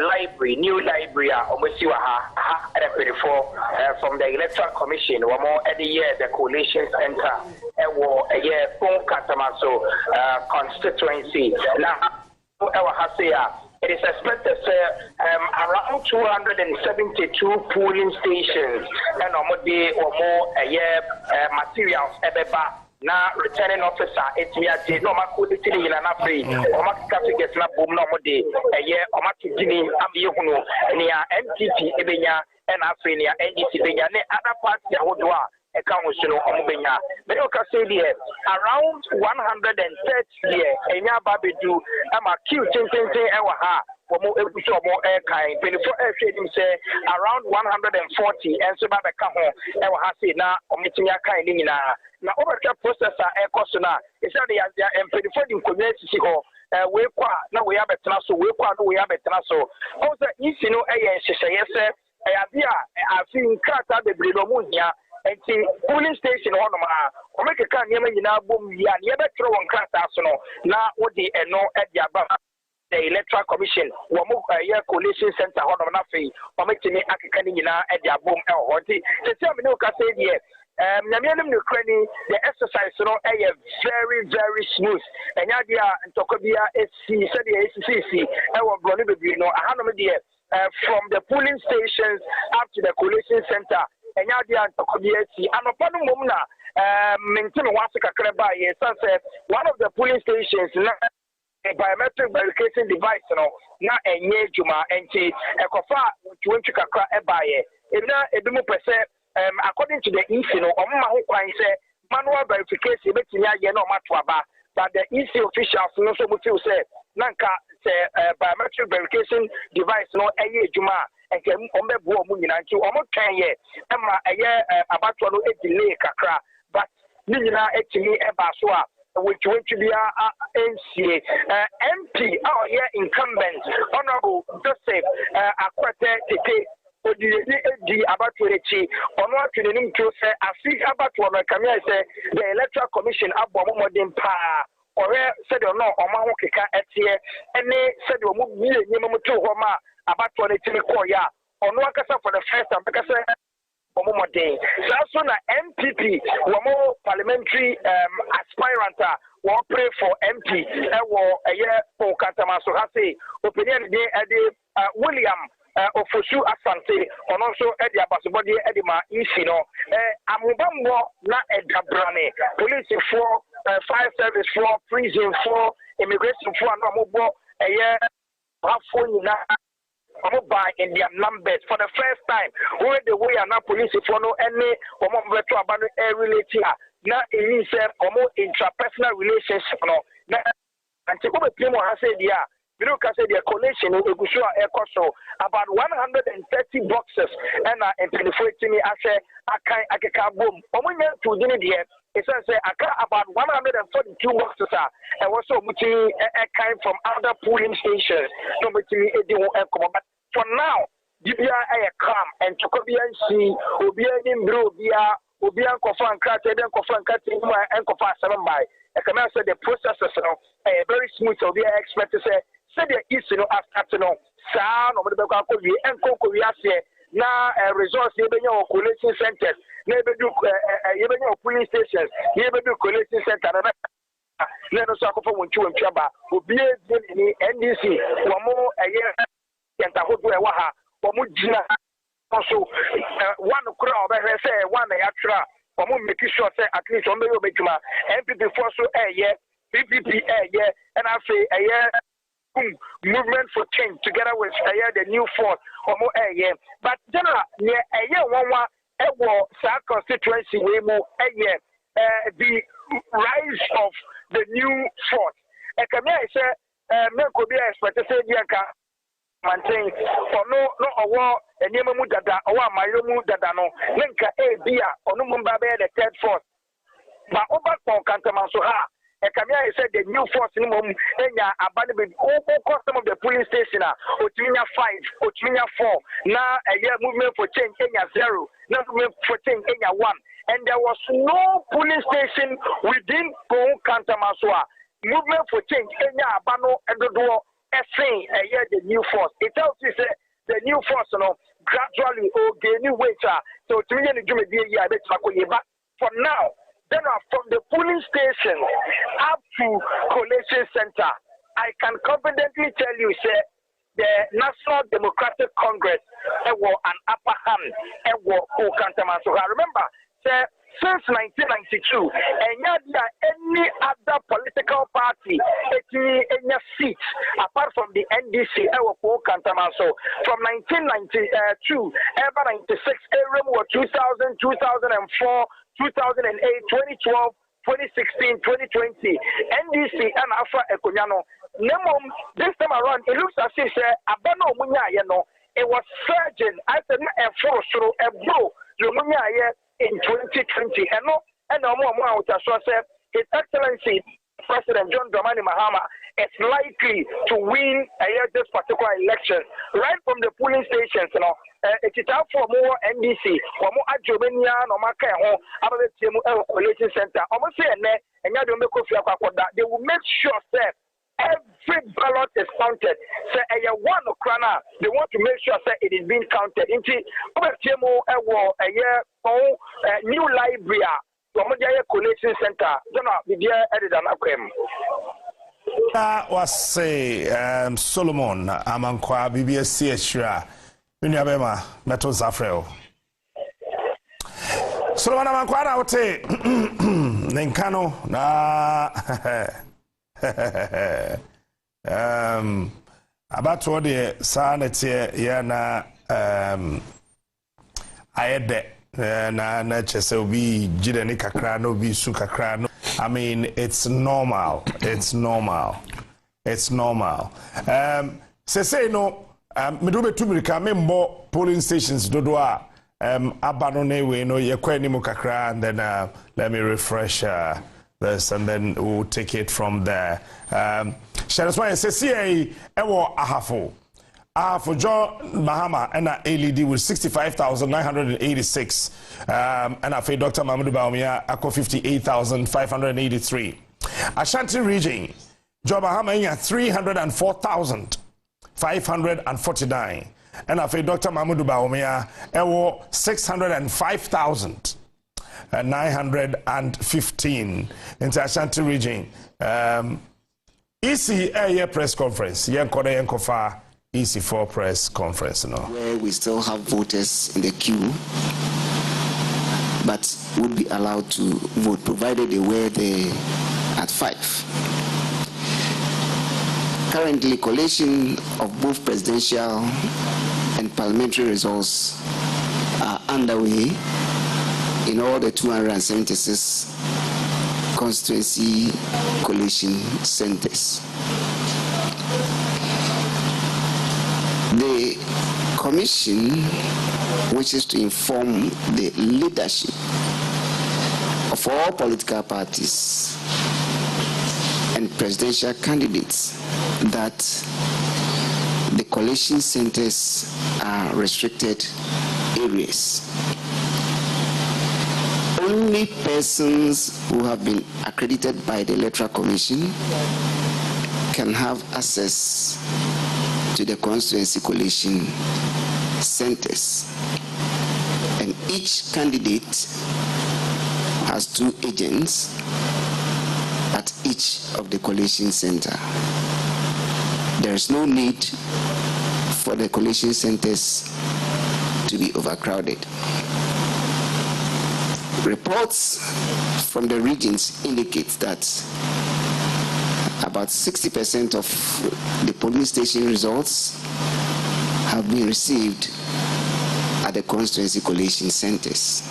library new library a omosi wa ha from the Electoral Commission one more every year the coalition center ewo eye kon katamaso constituency na ewa ha say it is expected around 272 polling stations and more materials ebeba na returning officer etiate no makoditi ni na free o makati get na bom na mode o makidini amiyehunu ni ya NPP ebenya na free ni ya NDC benya ne other party ahodoa ekawosuno omubenya me o ka say there around 130 year enya babedu ama kill tentente ewa ha omo ebuso omo kind 24 trading say around 140 and so babeka ho ewa ha say na omitimi akan ni nyina na overcap processor ekoso na e say the ya empedifo di community ho we kwa na we abetena so we kwa no we abetena so o say isi no eye nhyehyeye se bia afi nkrata bebre no mu hia enti polling station ho no ma o make kan nyema nyina bom wi a ne betro won krata so no na wo di eno e dia ba the Electoral Commission wɔn coalition center hɔ nom na afei wɔn tumi akeka ne nyinaa de abom ɛwɔ hɔ nti sisi a mi ne o ka sɛ deɛ nyamianim ne kura ni the exercise no very very smooth ɛnya deɛ a ntɔkwa bi a esi sɛdeɛ esisi ɛwɔ borɔno bebree no ahanom deɛ from the polling stations up to the coalition center ɛnya deɛ a ntɔkwa bi esi anɔpa no mmom na maintain one kakra ba ye say one of the polling stations na a biometric verification device no na enye juma enti ekofa twenty kakra e ba ye na ebimu pese according to the EC no omma ho kwan say manual verification betimi aye na omato aba but the EC officials no so mutu say nanka say biometric verification device no eye juma enti ombebu omu nyina nti omo twan ye ema eye abato no e delay kakra but Nina actually Ebaswa, which went to be a NCA MP, our year incumbent, Honorable Joseph Akwete Tete, the Abatuechi, or not to the name to say, I see Abatuana Camille say the Electoral Commission Abomodin Pa, or said or no, or Mahokika at here, and they said you move me, Nimamutu Homa, Abatuana Koya, or no Kasa for the first time because. So na MPP, one parliamentary aspirant, will pray for MP. A year for Katamaso Hase, opinion William Ofosu Asante, and also Eddie Abasubodi Edima Isino. Amubambo na Edabrane, police for fire service for prison for immigration for Amobo, a year na. By in their numbers for the first time. Where the way are now police for no any veto about relate here. Now it means intrapersonal relationship no. And to go to has said yeah. You know, say the collation of about 130 boxes and penetrating me as a boom. To the it says about 142 boxes and also a kind from other polling stations. No, but for now, DBI a calm and Tokobian see Obian Brobia, Obian Kofan Kate, then Kofan Kate, and Kofa 7 by. I can say the process is very smooth. So we expect to say the East, after sound of the Kokovi and Kokovia say now resource your coalition centers, never do polling stations, never do coalition center. Let us talk for 1 2 and Chaba, Obia NDC, one more a year. Also, one crowd, I say, one extra, making sure at least on the Obejuma, MPP for so a year, PPP a year, and I say a year movement for change together with a year the new force or more a year. But general near a year, one constituency, we move a year, the rise of the new force. A community say, could be expected to say, maintain or no award and Yamamu Dada or Mayomu Dadano, Linka A Bia or no Mumbabe the third force. But over for Cantamasoha, a Camilla said the new force in Mum and abandoned all custom of the police station, Otunia 5, Otunia 4, now a year movement for change Kenya 0, not movement for change Kenya 1, and there was no police station within Cantamasoa. Movement for change Kenya Abano and the door. Saying the new force. It tells you say the new force gradually gaining weight. So to me, but for now, then from the polling station up to coalition center, I can confidently tell you, say the National Democratic Congress will an upper hand will So I remember, say since 1992, and yet any other political party any seat apart from the NDC so from 1992 ever 96 2000 2004 2008 2012 2016 2020 NDC and Alpha Ekonyano this time around it looks as if Abano Munya it was surging as a force through a blow in 2020, and no more His Excellency President John Dramani Mahama is likely to win this particular election right from the polling stations. It is out for more NDC, or more Ajomania, or Makaho, about the coalition center. Almost say, and they will make sure that every ballot is counted. Say a one crana, they want to make sure that it is being counted. Into a year new library, collation center. That was Solomon Amankwa BBS Shira. Minyabema Metal Zafreo. Solomon Amankwa na wote Nenkano na about what the sanity yana ayede na chese obi jide ni kakra no bi su kakra no. I mean, it's normal. It's normal. It's normal. Say no. Me do be tumirika me mbo polling stations dodoa. Abano ne we no ye kwa ni mo kakra, and then let me refresh this, and then we'll take it from there. Shareswa say ewo ahafo. For John Mahama and ALD with 65,986. And I feel Dr. Mahmoud Baumia Ako 58,583. Ashanti region, John Mahama 304,549. And I feel Dr. Mahmoud Baumia Ewo 605,915 into Ashanti region. EC press conference. Yenkofa. EC4 press conference, no? Where we still have voters in the queue, but would be allowed to vote provided they were there at 5. Currently, collation of both presidential and parliamentary results are underway in all the 276 constituency collation centers. The commission wishes to inform the leadership of all political parties and presidential candidates that the collation centers are restricted areas. Only persons who have been accredited by the Electoral Commission can have access to the constituency collation centers, and each candidate has 2 agents at each of the collation center. There is no need for the collation centers to be overcrowded. Reports from the regions indicate that about 60% of the polling station results have been received at the constituency collation centers.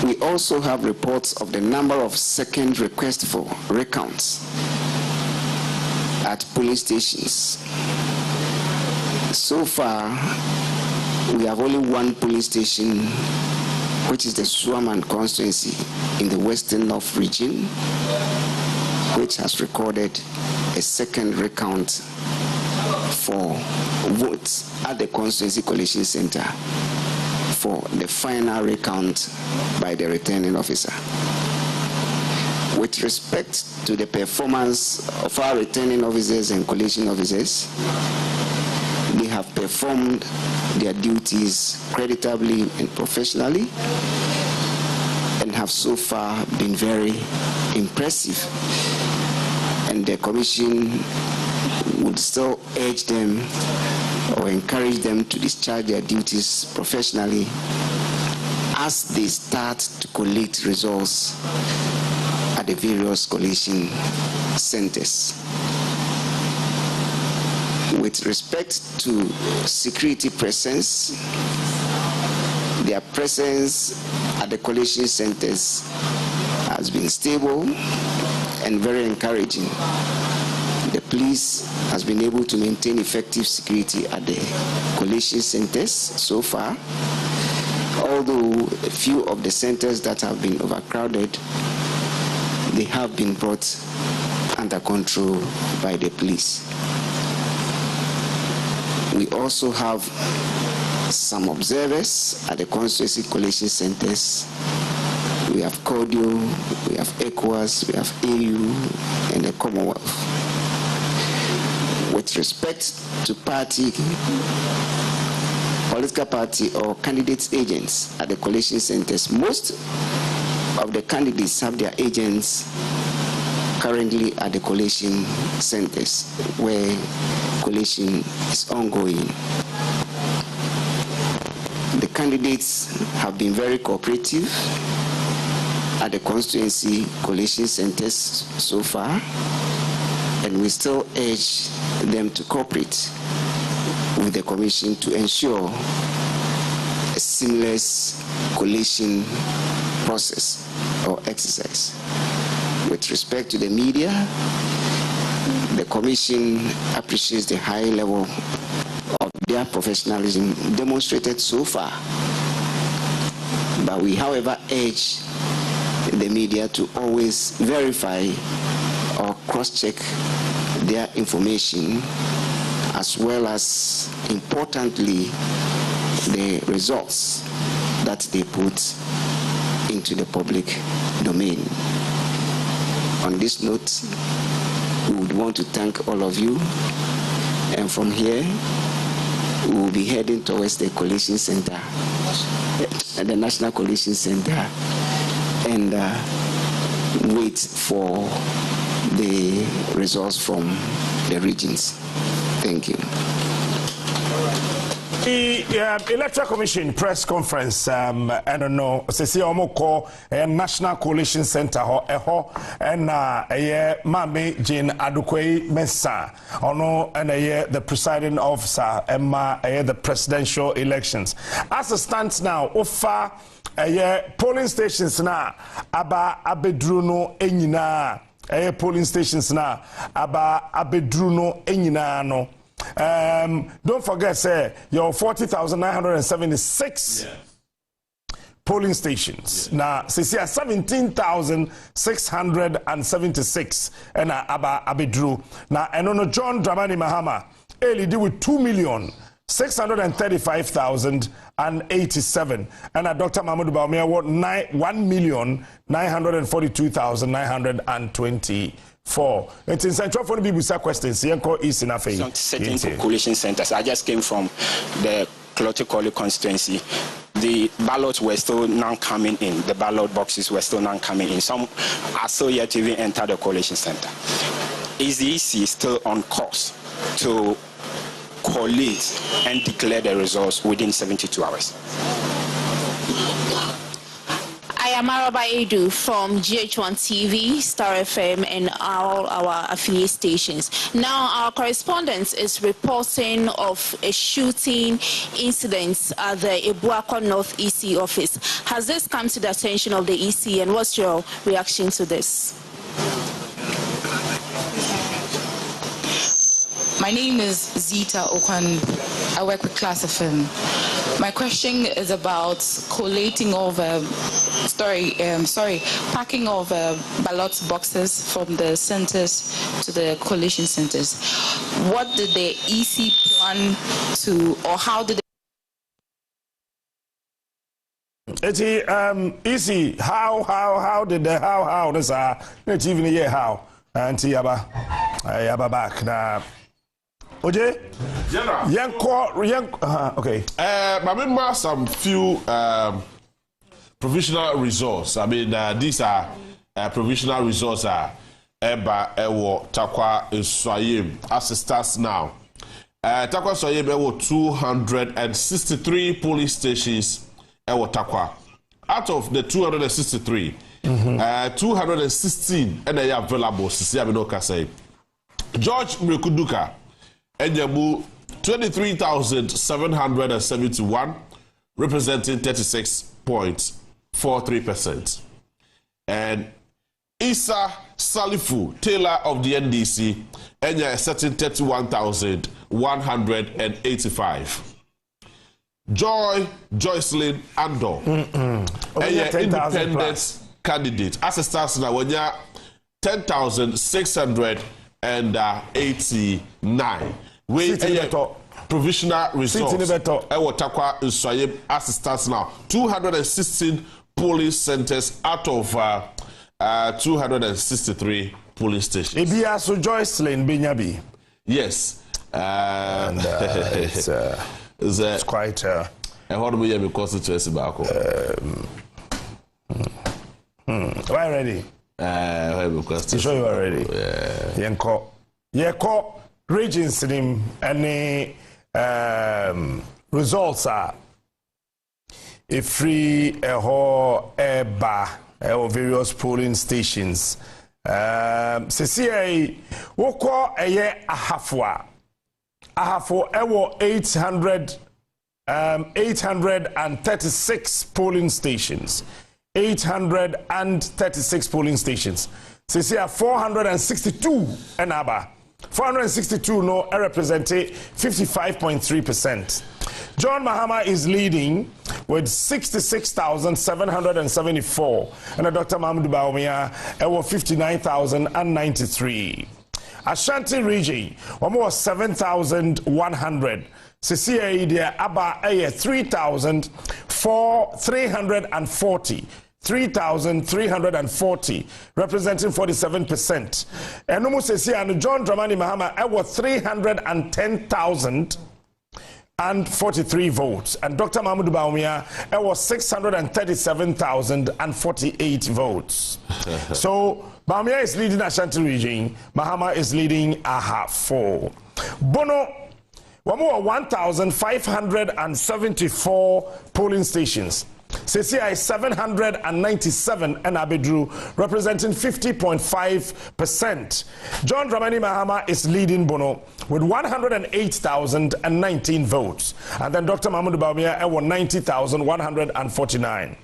We also have reports of the number of second requests for recounts at polling stations. So far, we have only one polling station, which is the Suaman constituency in the Western North region, which has recorded a second recount for votes at the constituency collation center for the final recount by the returning officer. With respect to the performance of our returning officers and collation officers, they have performed their duties creditably and professionally and have so far been very impressive. And the commission would still urge them or encourage them to discharge their duties professionally as they start to collect results at the various collation centers. With respect to security presence, their presence at the collation centers has been stable and very encouraging. The police has been able to maintain effective security at the collation centers so far, although a few of the centers that have been overcrowded, they have been brought under control by the police. We also have some observers at the constituency collation centers we have CODIO, we have ECOWAS, we have AU, and the Commonwealth. With respect to political party or candidates' agents at the coalition centers, most of the candidates have their agents currently at the coalition centers where coalition is ongoing. The candidates have been very cooperative at the constituency coalition centers so far, and we still urge them to cooperate with the commission to ensure a seamless coalition process or exercise. With respect to the media, the commission appreciates the high level of their professionalism demonstrated so far. But we, however, urge the media to always verify or cross-check their information, as well as, importantly, the results that they put into the public domain. On this note, we would want to thank all of you, and from here we will be heading towards the coalition center, the National Coalition Center, and wait for the results from the regions. Thank you. The Electoral Commission press conference, I don't know, Sisi Omoko, National Coalition Center, and Mami Jane Adukwe Mensah, and the presiding officer, Emma, the presidential elections. As it stands now, Ofa, polling stations now, Aba Abedruno Enyina, polling stations now, Aba Abedruno Enyina no. Don't forget, say, your 40,976 polling stations. Now, see, 17,676 and Aba Abedru. Now, and on John Dramani Mahama, Eli did with 2,635,087, and Dr. Mahmoud Baumia what 1,942,920. It's in Central for the BBC questions. Certain coalition centers. I just came from the Clotikoli constituency. The ballots were still not coming in. The ballot boxes were still not coming in. Some are still yet to even enter the coalition center. Is the EC still on course to collate and declare the results within 72 hours? I am Araba Edu from GH1 TV, Star FM, and all our affiliate stations. Now, our correspondent is reporting of a shooting incident at the Ebuako North EC office. Has this come to the attention of the EC, and what's your reaction to this? My name is Zita Okwan. I work with Class FM. My question is about collating of packing of ballot boxes from the centers to the coalition centers. What did the EC plan to, or how did EC, how did the how this not even a year how and yaba back now. Oje? Okay. I remember some few provisional results. I mean, these are provisional results are Eba Ewo Takwa Swayim as it starts now. Takwa Swayim Ewo 263 police stations Ewo Takwa. Out of the 263, 216 and they are available. George Mrekuduka Enyamu 23,771, representing 36.43%. And Isa Salifu, Taylor of the NDC, Enya setting 31,185. Joycelyn Andor, Enya independent candidate. As it starts now, when you're 10,689. We provisional results. Ewo Takwa Nswayim as it starts now. 216 polling centers out of 263 polling stations. Ibia so Joycelyn Benyabi. Yes. And it's quite a horrible year because it's why ready? Because you sure you are ready? Yenko regions in any results are a free bar various polling stations. CCA woko eye ahafo ewo 836 polling stations. 836 polling stations. CCA 462 enaba. 462 no represent 55.3%. John Mahama is leading with 66,774 and Dr. Mahmoud Bawumia was 59,093. Ashanti region almost 7,100. CCA there aba 3,340. 3,340, representing 47%. And almost and John Dramani Mahama, I was 310,043 votes. And Dr. Mahmoud Bawumia, I was 637,048 votes. So Bawumia is leading Ashanti region, Mahama is leading Ahafo. Bono, 1,574 polling stations. CCI 797 and Abedru representing 50.5%. John Dramani Mahama is leading Bono with 108,019 votes. And then Dr. Mahmoud Bawumia won 90,149.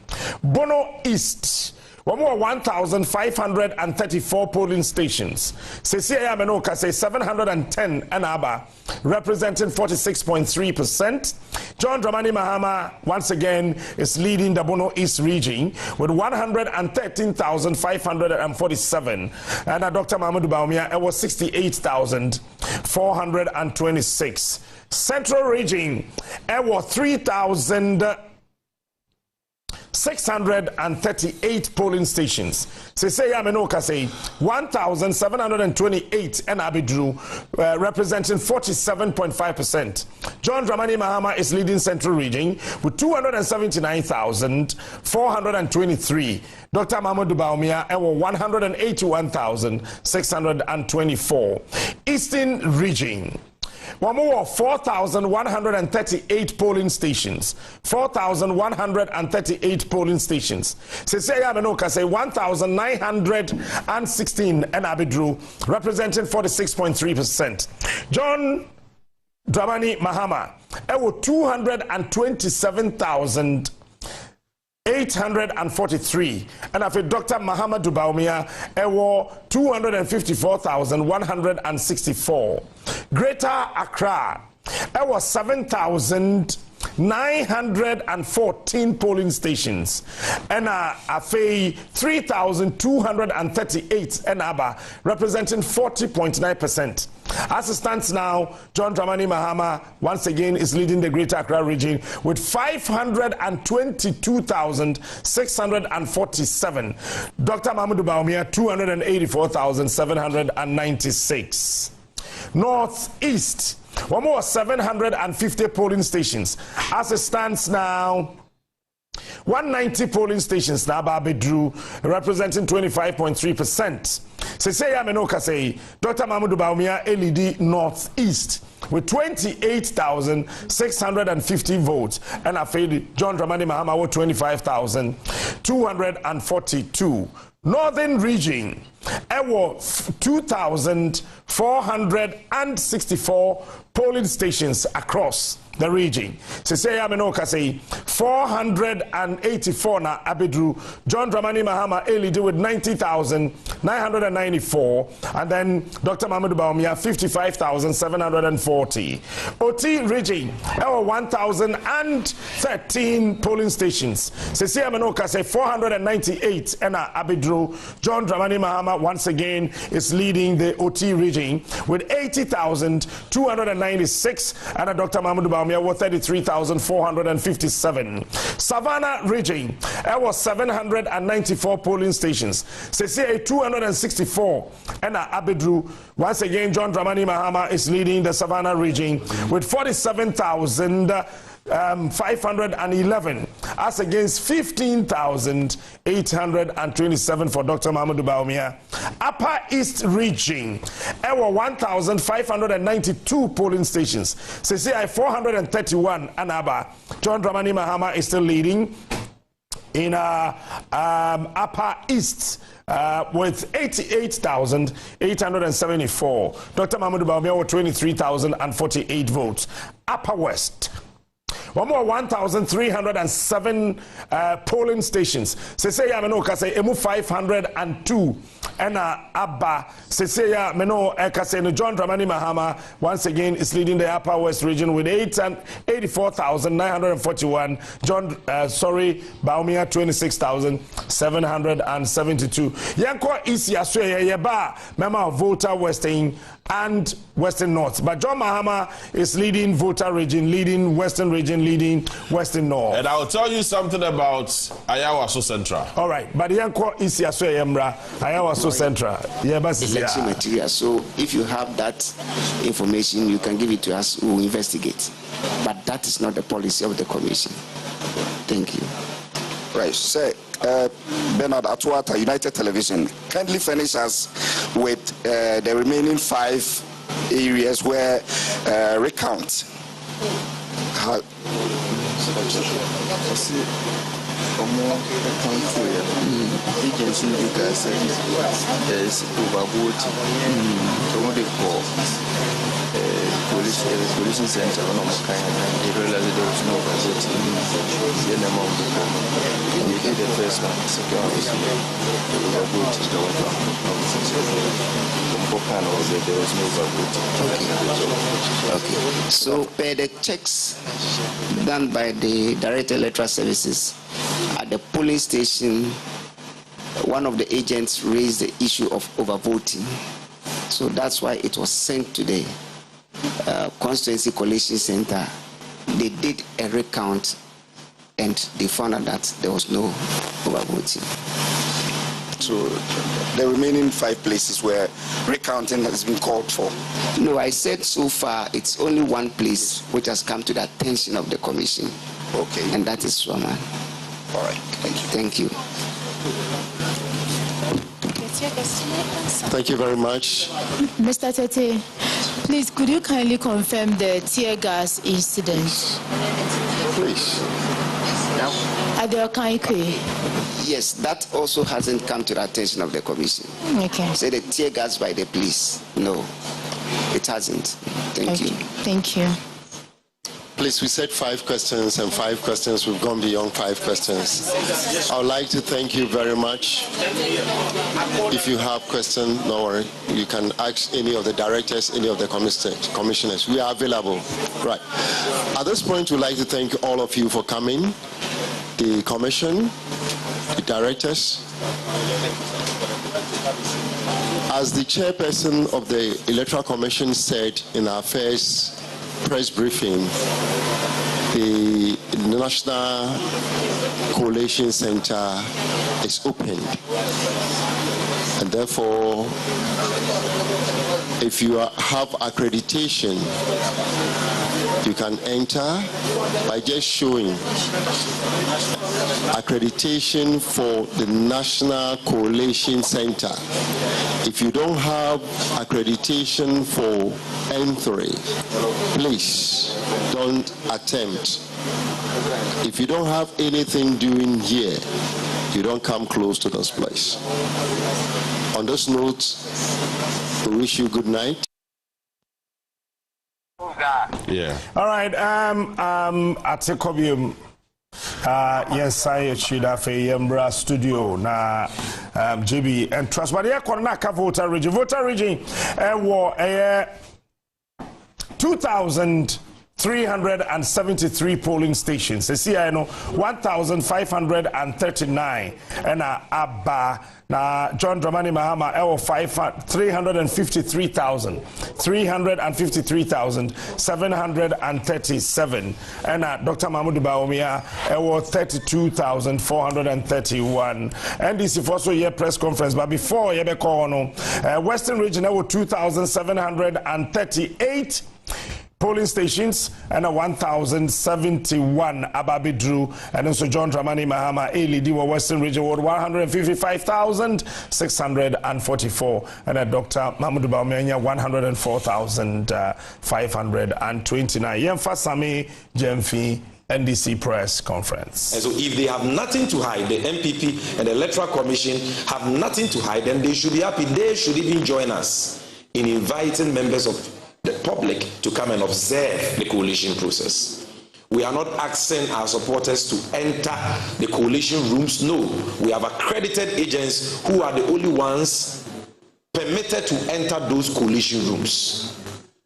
Bono East. 1,534 polling stations. CCA Amenoka say 710 and Aba, representing 46.3%. John Dramani Mahama once again is leading the Bono East region with 113,547, and Dr. Mahmoud Bawumia was 68,426. Central region was 3,638 polling stations. Sesei Amenoka say 1,728 and Abidru representing 47.5%. John Dramani Mahama is leading Central region with 279,423. Dr. Mahmoud Bawumia 181,624. Eastern region. One more 4,138 polling stations. 4,138 polling stations. Sesei Amenoka say 1,916 and Abidru representing 46.3%. John Dramani Mahama 227,843 and after Dr. Mahama Bawumia 254,164. Greater Accra was 7,914 polling stations and Afei 3,238 and Aba representing 40.9%. As it stands now, John Dramani Mahama once again is leading the Greater Accra region with 522,647. Dr. Mahmoud Bawumia 284,796. Northeast, one more 750 polling stations. As it stands now, 190 polling stations now Bedru representing 25.3%. Sesei Amenoka say Dr. Mahmoud Bawumia LED Northeast with 28,650 votes and Afedi John Dramani Mahama with 25,242. Northern region, 2,464 polling stations across the region. Sesei Amenoka say 484 na Abidru. John Dramani Mahama Elidi with 90,994, and then Dr. Mahmoud Bawumia 55,740. OT region 1,013 polling stations. Sesei Amenoka say 498 and Abidru. John Dramani Mahama once again is leading the OT region with 80,296, and Dr. Mahmoud Bawumia Baumia was 33,457. Savannah region, there was 794 polling stations. CCA 264. And Abedru, once again, John Dramani Mahama is leading the Savannah region with 47,511 as against 15,827 for Dr. Mahmoud Baumia. Upper East region, there were 1,592 polling stations. CCI 431 Anaba. John Dramani Mahama is still leading in Upper East with 88,874. Dr. Mahmoud Baumia with 23,048 votes. Upper West, one more 1,307 polling stations. Seseya meno kase emu 502 and Abba Seseya meno kase no John Dramani Mahama once again is leading the Upper West region with 84,941. John Baumia 26,772. Yanko East Yaswe Yeba Mema voter Western and Western North. But John Mahama is leading voter region, leading Western region, leading Western North. And I'll tell you something about Ayawaso Central. All right, but Yanko is Yemra, Ayawaso Central. Election material. So if you have that information, you can give it to us. We will investigate. But that is not the policy of the commission. Thank you. Right. So, Bernard Atwata, United Television, kindly furnish us with the remaining 5 areas where recount. Coalition center on they realized there was no voting. They did the first one, second one, there was no voting. Okay. So per the checks done by the Direct Electoral Services at the polling station, one of the agents raised the issue of overvoting. So that's why it was sent to the Constituency Coalition Center. They did a recount and they found out that there was no overvoting. So the remaining 5 places where recounting has been called for? No, I said so far it's only one place which has come to the attention of the commission. Okay. And that is Swaman. All right, thank you. Thank you very much. Mr. Tete, please, could you kindly confirm the tear gas incident? Please. At the Okaikwe? Yes, that also hasn't come to the attention of the commission. Okay. Say the tear gas by the police. No, it hasn't. Thank you. Thank you. Please, we said 5 questions and 5 questions. We've gone beyond 5 questions. I would like to thank you very much. If you have questions, don't worry. You can ask any of the directors, any of the commissioners. We are available. Right. At this point, we'd like to thank all of you for coming. The commission, the directors. As the chairperson of the Electoral Commission said in our first press briefing, the National Coalition Center is opened, and therefore if you have accreditation, you can enter by just showing accreditation for the National Coalition Center. If you don't have accreditation for N3, please don't attempt. If you don't have anything doing here, you don't come close to this place. On this note, we wish you good night. Yeah. All right. At the Kobium, yes, I should have a Yembra studio na JB and trust. But here, Kornaka voter region, war 2,000. 373 polling stations. This year, 1,539. And Abba, John Dramani Mahama, 353,737. And Dr. Mahmoud Baumia, 32,431. NDC for so year press conference. But before Yebe Western Region, 2,738. polling stations and 1,071 Ababidru and also John Dramani Mahama ALD Western Region Ward 155,644 and Dr. Mahmoud Baumia 104,529. Yemfa Sami Jemfi NDC press conference. And so if they have nothing to hide, the MPP and the Electoral Commission have nothing to hide, then they should be happy. They should even join us in inviting members of the public to come and observe the coalition process. We are not asking our supporters to enter the coalition rooms. No, we have accredited agents who are the only ones permitted to enter those coalition rooms.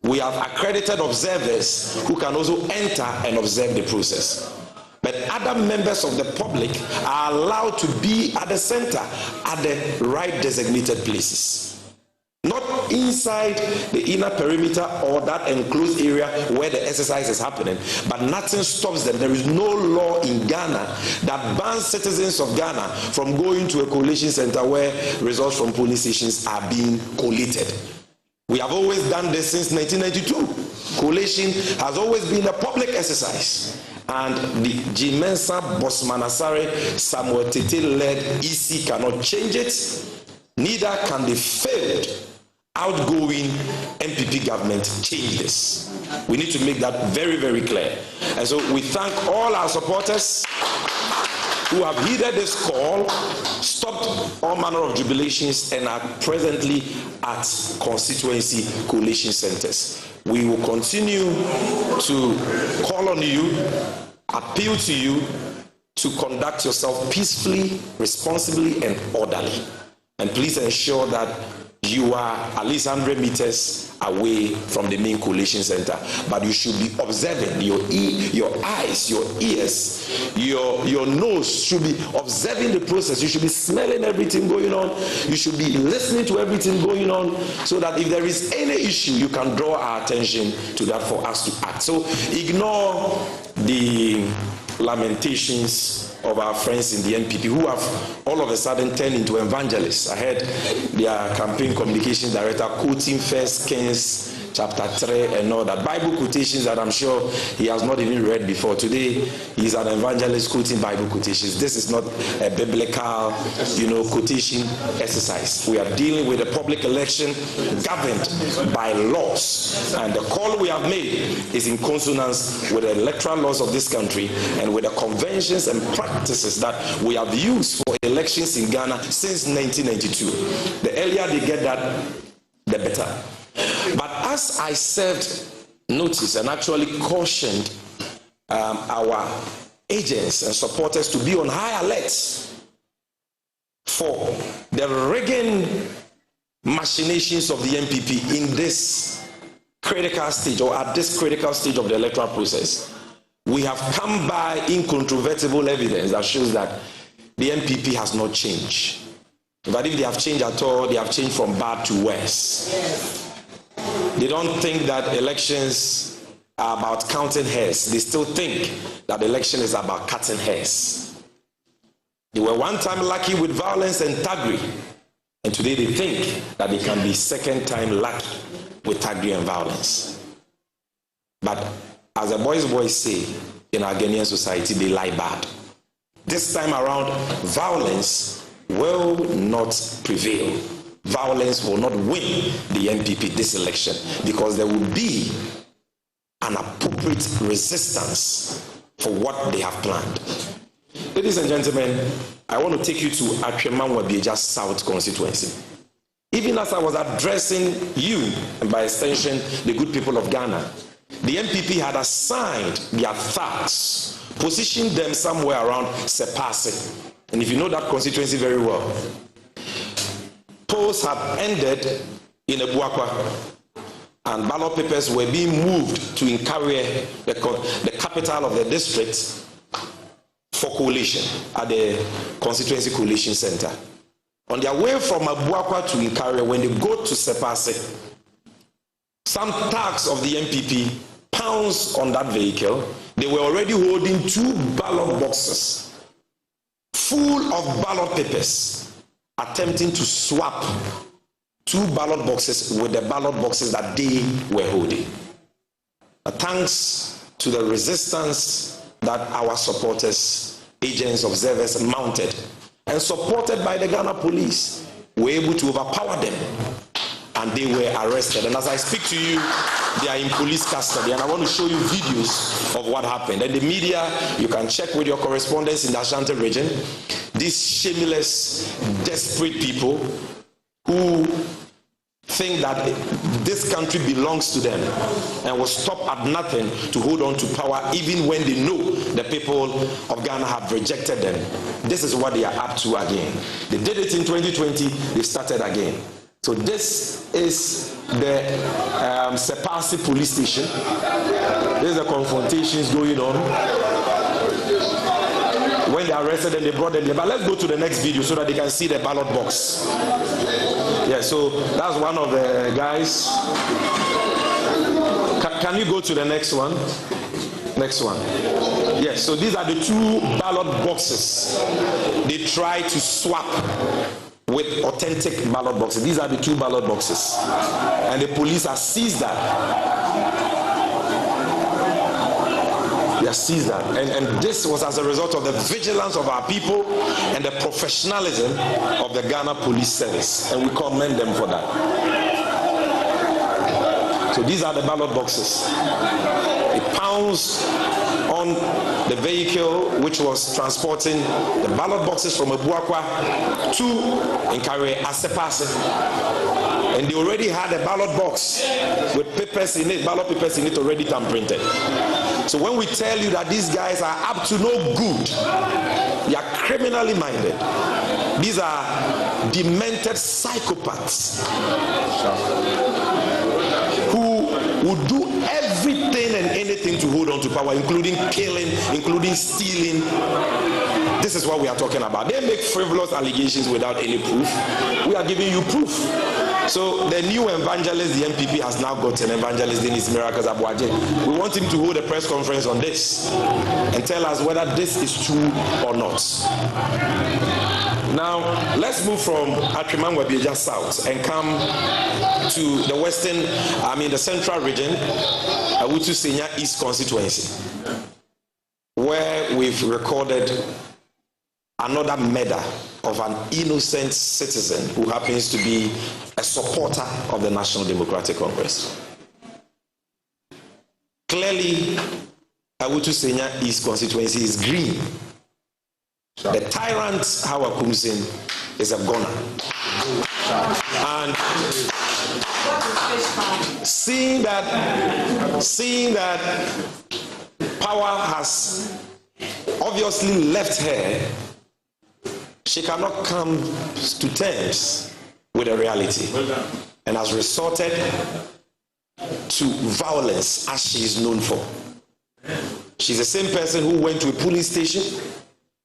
We have accredited observers who can also enter and observe the process. But other members of the public are allowed to be at the center, at the right designated places. Not inside the inner perimeter or that enclosed area where the exercise is happening, but nothing stops them. There is no law in Ghana that bans citizens of Ghana from going to a coalition center where results from polling stations are being collated. We have always done this since 1992. Coalition has always been a public exercise. And the Jimensa Bosmanasare Samuel Tete-led EC cannot change it. Neither can the failed outgoing MPP government change this. We need to make that very, very clear. And so we thank all our supporters who have heeded this call, stopped all manner of jubilations, and are presently at constituency coalition centers. We will continue to call on you, appeal to you to conduct yourself peacefully, responsibly, and orderly. And please ensure that you are at least 100 meters away from the main coalition center. But you should be observing your eyes, your ears, your nose should be observing the process. You should be smelling everything going on. You should be listening to everything going on, so that if there is any issue, you can draw our attention to that for us to act. So ignore the lamentations of our friends in the NPP who have all of a sudden turned into evangelists. I heard their campaign communication director quoting 1 Kings chapter 3 and all that. Bible quotations that I'm sure he has not even read before. Today, he's an evangelist quoting Bible quotations. This is not a biblical, quotation exercise. We are dealing with a public election governed by laws. And the call we have made is in consonance with the electoral laws of this country and with the conventions and practices that we have used for elections in Ghana since 1992. The earlier they get that, the better. But as I served notice and actually cautioned our agents and supporters to be on high alert for the rigging machinations of the MPP in this critical stage, or at this critical stage of the electoral process, we have come by incontrovertible evidence that shows that the MPP has not changed. But if they have changed at all, they have changed from bad to worse. They don't think that elections are about counting hairs. They still think that election is about cutting hairs. They were one time lucky with violence and thuggery, and today they think that they can be second time lucky with thuggery and violence. But as the boys say in our Ghanaian society, they lie bad. This time around, violence will not prevail. Violence will not win the MPP this election, because there will be an appropriate resistance for what they have planned. Ladies and gentlemen, I want to take you to Atwemanwa South constituency. Even as I was addressing you, and by extension, the good people of Ghana, the MPP had assigned their thugs, positioned them somewhere around Sepasi. And if you know that constituency very well, polls have ended in Ebuakwa. and ballot papers were being moved to Inkawe, the capital of the district, for coalition at the constituency coalition center. On their way from Abuakwa to Inkawe, when they go to Sepase, some thugs of the MPP pounced on that vehicle. They were already holding 2 ballot boxes full of ballot papers, attempting to swap 2 ballot boxes with the ballot boxes that they were holding. Thanks to the resistance that our supporters, agents, observers mounted, and supported by the Ghana police, were able to overpower them, and they were arrested. And as I speak to you, they are in police custody, and I want to show you videos of what happened. And the media, you can check with your correspondents in the Ashanti region, these shameless, desperate people who think that this country belongs to them and will stop at nothing to hold on to power even when they know the people of Ghana have rejected them. This is what they are up to again. They did it in 2020, they started again. So this is the Sepasi police station. There's the confrontations going on. When they arrested them, they brought them there. But let's go to the next video so that they can see the ballot box. Yeah, so that's one of the guys. Can you go to the next one? Next one. Yes, so these are the 2 ballot boxes they try to swap with authentic ballot boxes. These are the 2 ballot boxes. And the police have seized that. They have seized that. And this was as a result of the vigilance of our people and the professionalism of the Ghana Police Service. And we commend them for that. So these are the ballot boxes. It pounced on the vehicle which was transporting the ballot boxes from Abuakwa to Inkawe Asepase. And they already had a ballot box with papers in it, ballot papers in it already printed. So when we tell you that these guys are up to no good, they are criminally minded. These are demented psychopaths who would do everything and anything to hold on to power, including killing, including stealing. This is what we are talking about. They make frivolous allegations without any proof. We are giving you proof. So the new evangelist, the MPP has now got an evangelist in his Miracles Abuaje. We want him to hold a press conference on this and tell us whether this is true or not. Now, let's move from Atrimangwa South and come to the the central region, Awutu Senya East constituency, where we've recorded another murder of an innocent citizen who happens to be a supporter of the National Democratic Congress. Clearly, Awutu Senya East constituency is green. The tyrant Hawa Kumsin is a goner. And seeing that power has obviously left her, she cannot come to terms with the reality and has resorted to violence as she is known for. She's the same person who went to a police station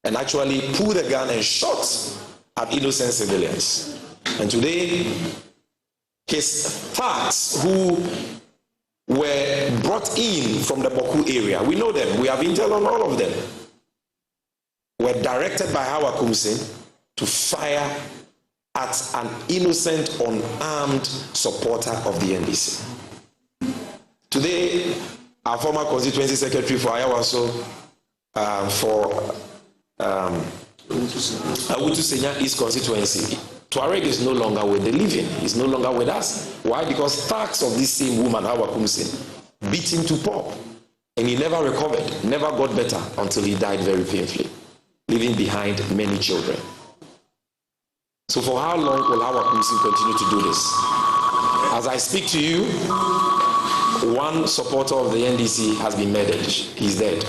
and actually pulled a gun and shot at innocent civilians. And today, his thugs who were brought in from the Boku area, we know them, we have intel on all of them, were directed by Hawa Kumsin to fire at an innocent, unarmed supporter of the NDC. Today, our former constituency secretary for Ayawaso, for Awutu Senya East constituency, Tuareg is no longer with the living. He's no longer with us. Why? Because thugs of this same woman, Hawa Kumsin, beat him to pulp. And he never recovered, never got better until he died very painfully, leaving behind many children. So for how long will Hawa Kumsin continue to do this? As I speak to you, one supporter of the NDC has been murdered. He's dead.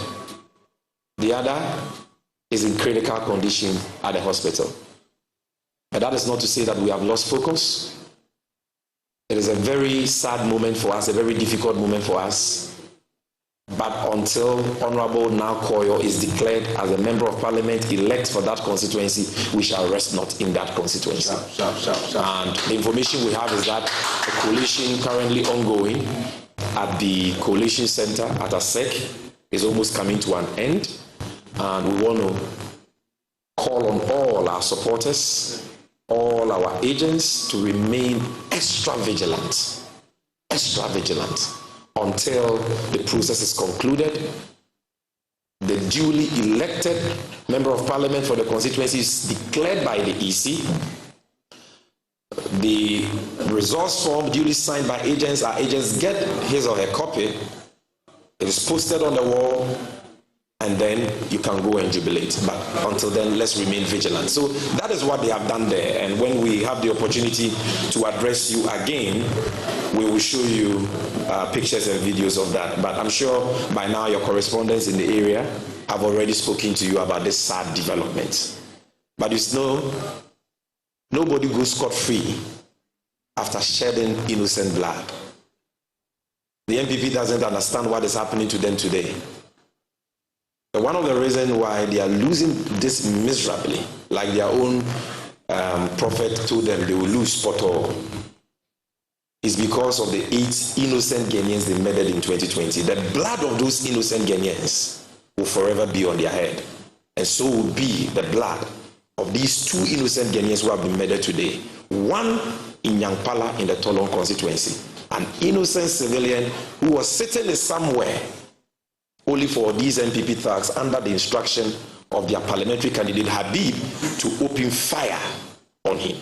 The other is in critical condition at the hospital. But that is not to say that we have lost focus. It is a very sad moment for us, a very difficult moment for us. But until Honorable Now Koyo is declared as a member of parliament elect for that constituency, we shall rest not in that constituency. And the information we have is that a coalition currently ongoing at the coalition center at ASEC is almost coming to an end. And we want to call on all our supporters, all our agents to remain extra vigilant until the process is concluded. The duly elected member of parliament for the constituency is declared by the EC. The resource form duly signed by agents, our agents get his or her copy. It is posted on the wall, and then you can go and jubilate. But until then, let's remain vigilant. So that is what they have done there. And when we have the opportunity to address you again, we will show you pictures and videos of that. But I'm sure by now your correspondents in the area have already spoken to you about this sad development. But you know, nobody goes scot-free after shedding innocent blood. The MPP doesn't understand what is happening to them today. But one of the reasons why they are losing this miserably, like their own prophet told them they will lose spot all, is because of the 8 innocent Ghanaians they murdered in 2020. The blood of those innocent Ghanaians will forever be on their head. And so will be the blood of these 2 innocent Ghanaians who have been murdered today. One in Nyankpala in the Tolon constituency. An innocent civilian who was sitting somewhere only for these MPP thugs under the instruction of their parliamentary candidate Habib to open fire on him.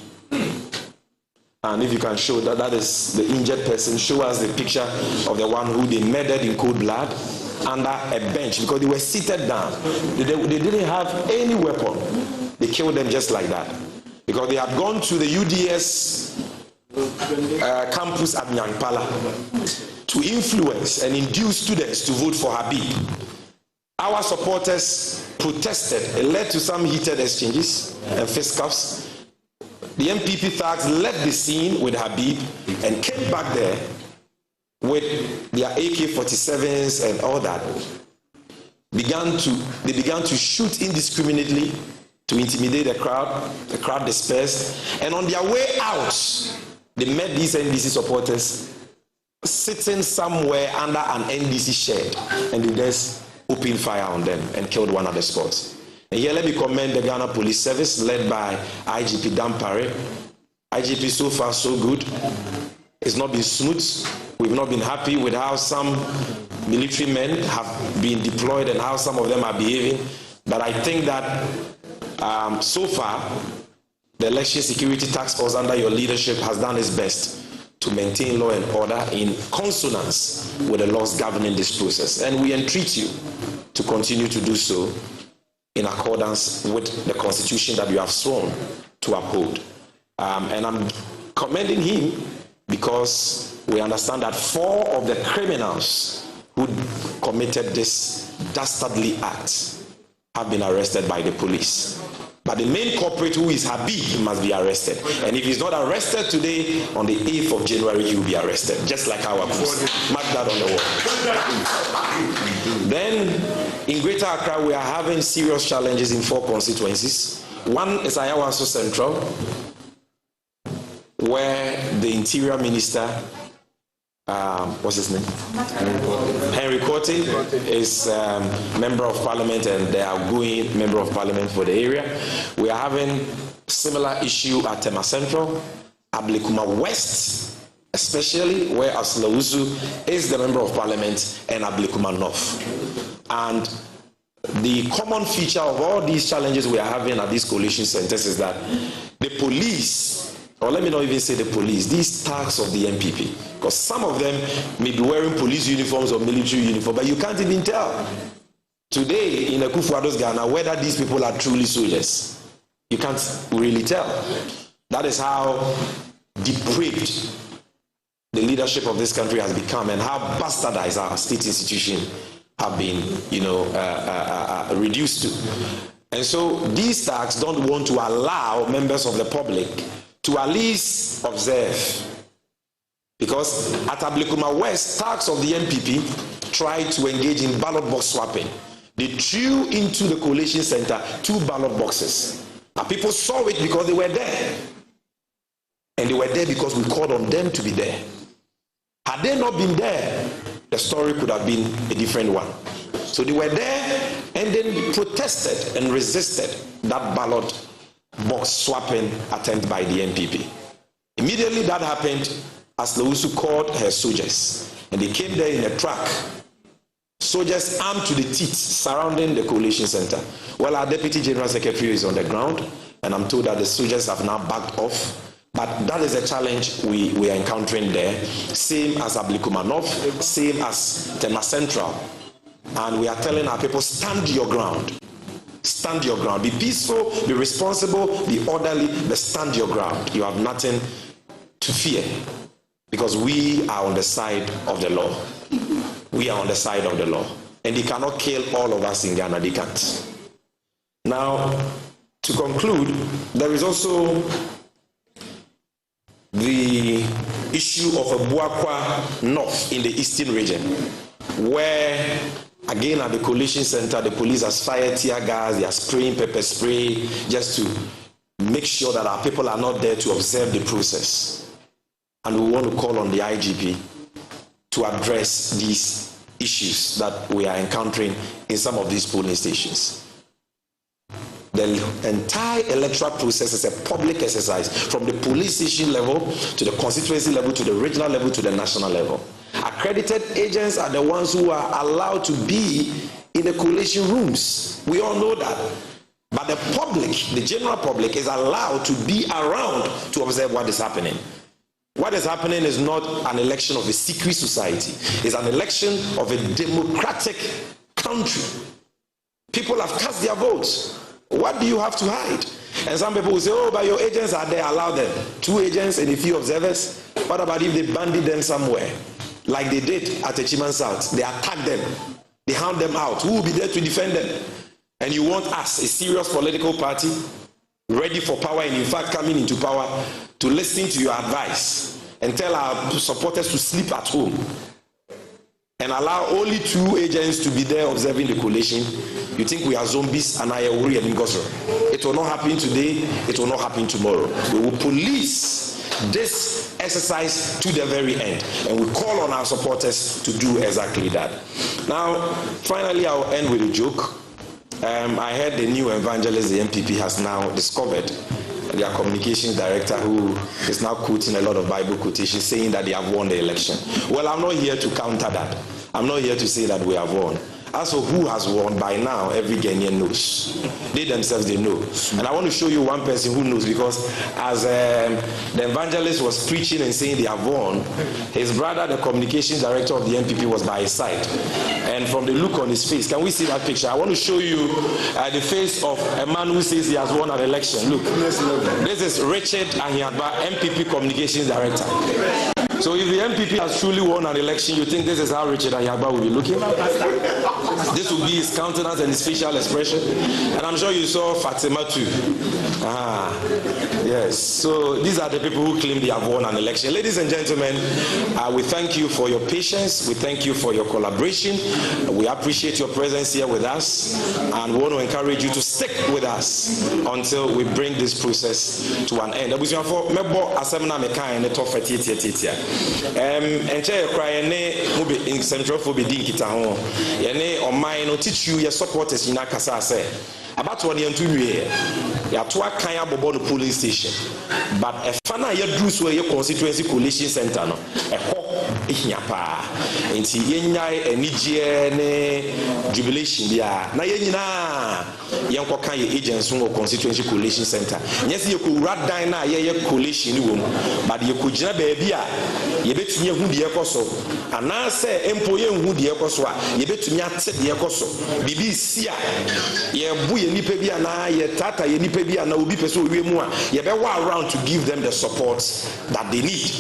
And if you can show that, that is the injured person, show us the picture of the one who they murdered in cold blood under a bench because they were seated down. They didn't have any weapon. They killed them just like that because they had gone to the UDS campus at Nyankpala to influence and induce students to vote for Habib. Our supporters protested. It led to some heated exchanges and fisticuffs. The MPP thugs left the scene with Habib and came back there with their AK-47s and all that. They began to shoot indiscriminately to intimidate the crowd. The crowd dispersed. And on their way out, they met these NDC supporters sitting somewhere under an NDC shed, and they just opened fire on them and killed one at the spot. And here let me commend the Ghana Police Service led by IGP Dampare. IGP, so far so good. It's not been smooth. We've not been happy with how some military men have been deployed and how some of them are behaving. But I think that so far, the Election Security Task Force under your leadership has done its best to maintain law and order in consonance with the laws governing this process. And we entreat you to continue to do so in accordance with the constitution that you have sworn to uphold. And I'm commending him because we understand that 4 of the criminals who committed this dastardly act have been arrested by the police. But the main culprit, who is Habib, must be arrested. And if he's not arrested today, on the 8th of January, he will be arrested, just like our books. Mark that on the wall. Then, in Greater Accra, we are having serious challenges in 4 constituencies. One is Ayawaso Central, where the Interior Minister, what's his name? Henry Korte is member of parliament and the outgoing member of parliament for the area. We are having similar issue at Tema Central, Ablekuma West, especially where Aslausu is the member of parliament, and Ablekuma North. And the common feature of all these challenges we are having at these coalition centers is that the police, or let me not even say the police, these thugs of the MPP, because some of them may be wearing police uniforms or military uniforms, but you can't even tell today in Akufo-Addo's Ghana whether these people are truly soldiers. You can't really tell. That is how depraved the leadership of this country has become and how bastardized our state institutions have been, reduced to. And so these thugs don't want to allow members of the public to at least observe Because at Ablikuma West, thugs of the MPP tried to engage in ballot box swapping. They threw into the coalition center 2 ballot boxes. And people saw it because they were there. And they were there because we called on them to be there. Had they not been there, the story could have been a different one. So they were there and then protested and resisted that ballot box swapping attempt by the MPP. Immediately that happened, as Lewusu called her soldiers, and they came there in a truck, soldiers armed to the teeth surrounding the coalition center. Well, our Deputy General Secretary is on the ground, and I'm told that the soldiers have now backed off. But that is a challenge we are encountering there, same as Ablikuma North, same as Tema Central. And we are telling our people, stand your ground. Stand your ground. Be peaceful, be responsible, be orderly, but stand your ground. You have nothing to fear, because we are on the side of the law. We are on the side of the law. And they cannot kill all of us in Ghana. They can't. Now, to conclude, there is also the issue of Abuakwa North in the eastern region, where, again, at the coalition center, the police has fired tear gas, they are spraying pepper spray, just to make sure that our people are not there to observe the process. And we want to call on the IGP to address these issues that we are encountering in some of these polling stations. The entire electoral process is a public exercise, from the police station level to the constituency level to the regional level to the national level. Accredited agents are the ones who are allowed to be in the coalition rooms. We all know that. But the public, the general public, is allowed to be around to observe what is happening. What is happening is not an election of a secret society. It's an election of a democratic country. People have cast their votes. What do you have to hide? And some people will say, oh, but your agents are there, allow them. 2 agents and a few observers. What about if they bandit them somewhere? Like they did at Echiman South. They attack them. They hound them out. Who will be there to defend them? And you want us, a serious political party, ready for power and in fact coming into power, to listen to your advice and tell our supporters to sleep at home and allow only 2 agents to be there observing the coalition? You think we are zombies and I am worried and Ngosro? It will not happen today, it will not happen tomorrow. We will police this exercise to the very end, and we call on our supporters to do exactly that. Now, finally, I'll end with a joke. I heard the new evangelist the MPP has now discovered, their communications director, who is now quoting a lot of Bible quotations, saying that they have won the election. Well, I'm not here to counter that. I'm not here to say that we have won. As for who has won, by now, every Ghanaian knows. They themselves, they know. And I want to show you one person who knows, because as the evangelist was preaching and saying they have won, his brother, the communications director of the MPP, was by his side. And from the look on his face, can we see that picture? I want to show you the face of a man who says he has won an election. Look, this is Richard Ahiadba, MPP communications director. So if the MPP has truly won an election, you think this is how Richard Ahiadba will be looking? This will be his countenance and his facial expression. And I'm sure you saw Fatima too. Yes. So these are the people who claim they have won an election. Ladies and gentlemen, we thank you for your patience. We thank you for your collaboration. We appreciate your presence here with us. And we want to encourage you to stick with us until we bring this process to an end. In Central for no teach you your supporters in Akasa say about what you do here. You are to a kind of polling station, but a fana you do so your constituency coalition center no a ihiapa enti yenya enije ne jubilation dia na yenyina yenko kan ye agents no constituency coalition center yes ye ko radan na ye coalition ni wom but ye ko gina baabi a ye betumi ehu de ekoso ana se empo ye ehu de ekoso a ye betumi ate de ekoso bibi sia ye bu ye nipa bi ana ye tata ye nipa bi ana obi pese owie mu a ye be wa around to give them the support that they need.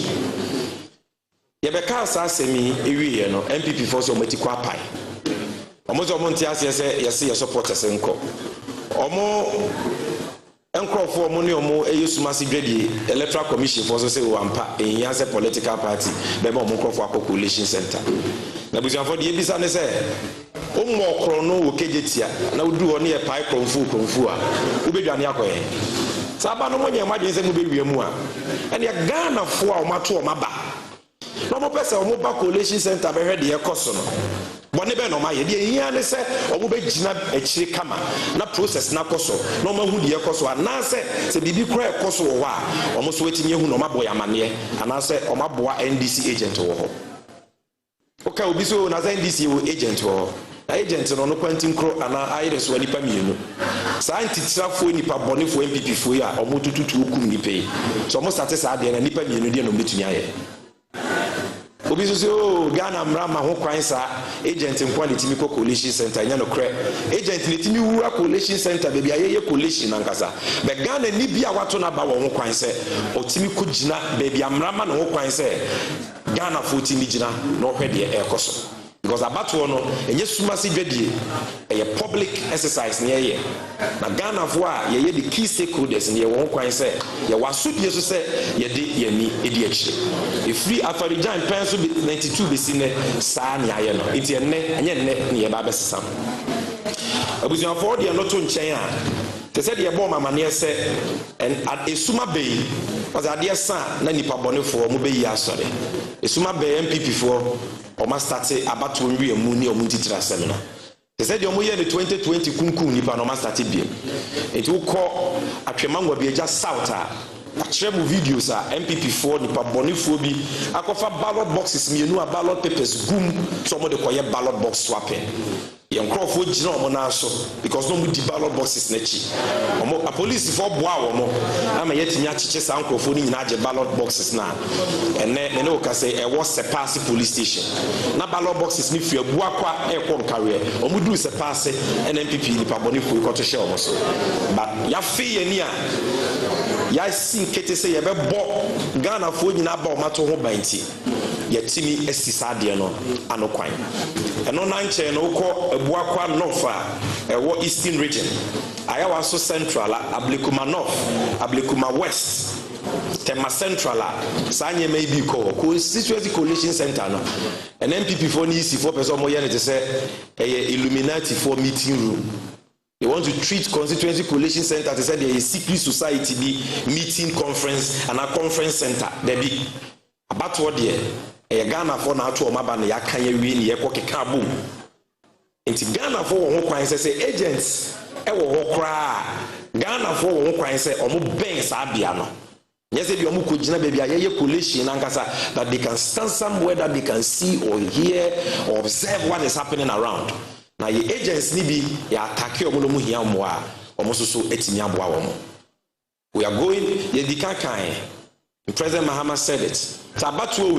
Yebeka asemi ewie no MPP force omati kwa pai omo zo monti ase yes your supporters enko Encroft money or more, a use massive electoral commission for say one part in Yanse political party, Bebo Mokro Coalition Center. Now, for the business, more chrono, Kejetia, now do only a pipe from Fua, Ubedianiaque. Sabano, when your imagine them will be more, and your Ghana for Matua Maba. No more person, Mobile Coalition Center, I heard the Ecosono. Bonebe no ma ye de hia ne se omo be gina akire kama na process na koso no ma hu de koso ana se bibi kura koso wo a omo so wetinye hu no ma boy amane ana se omo boa NDC agent wo ho oka obi so na NDC wo agent wo agent no no kwantin kro ana ayire so nipa mienu sa antitrafo nipa bonefo MPP fo ya omo tututu okum nipa so omo start sa de na nipa mienu de no betumi aye Obi so Ghana mrama ho kwan sa agent nkwa letimi ko coalition center nya no kre agent letimi wura coalition center baby ayeye coalition nankasa be Ghana ni bia wato na ba wo ho kwan se otimi ko gina baby amrama no ho kwan se Ghana fo timi gina no hwede e koso because abato no enye suma si dwedie e public exercise ne ye na Ghana fo a ye the key stakeholders ne ye wo kwan se ye wasodie so se ye de ye ni edi akire e free afarijan penso 92 besi ne saa ne aye no enti enne enye ne ne ye ba besesam abuzian for de no to nchen a te se de ye bo mama ne se en esuma bei was ade sa na nipa bonefo mo be yi asore esuma bei MPP fo o ma start about to nwi emu ni o mu titira sem no they said the omoye the 2020 kunkum nipa no ma start bi enti wo kọ atwema ngwa bi eja south a achire mu videos a MPP4 nipa bonifo bi akofa ballot boxes mienu a ballot papers gum so mo de koye ballot box swapping Yankrof would gina omo na so because no mu di ballot boxes na chi omo a police for boa omo ama yetimi achiche sa ankrofo ni nyina age ballot boxes na ene o ka say e was Sepasi police station na ballot boxes ni fi abua kwa e kon career omo du Sepasi NMPP ni pa boni fu ko to share omo so but ya fe ye ni a ya sin kete say ye be bo Ghana fo nyina ba o mato ho banti yetimi esisa de no anokwan eno na nche no ko ebuakwa north ewo eastern region ayawa so central ablikuma north ablikuma west tema central sanye may be ko constituency coalition center no an MPP for ni isi for person mo yene te say Illuminati for meeting room. They want to treat constituency coalition center to say there is secret society be meeting conference and a conference center there be about what there Ghana for na to omaba na yakan ye wi ni ye ko keka bom enti Ghana for wo ho kwan say agents e wo ho kra Ghana for wo ho kwan say omo ben sa bia no yes be omo ko gina baby aye coalition ankasa that they can stand somewhere that they can see or hear or observe what is happening around na ye agents ni bi ya attack omo no mu hia mo a omo so etimi aboa wo mo we are going ye dikakan President Mahama said it. Tabatu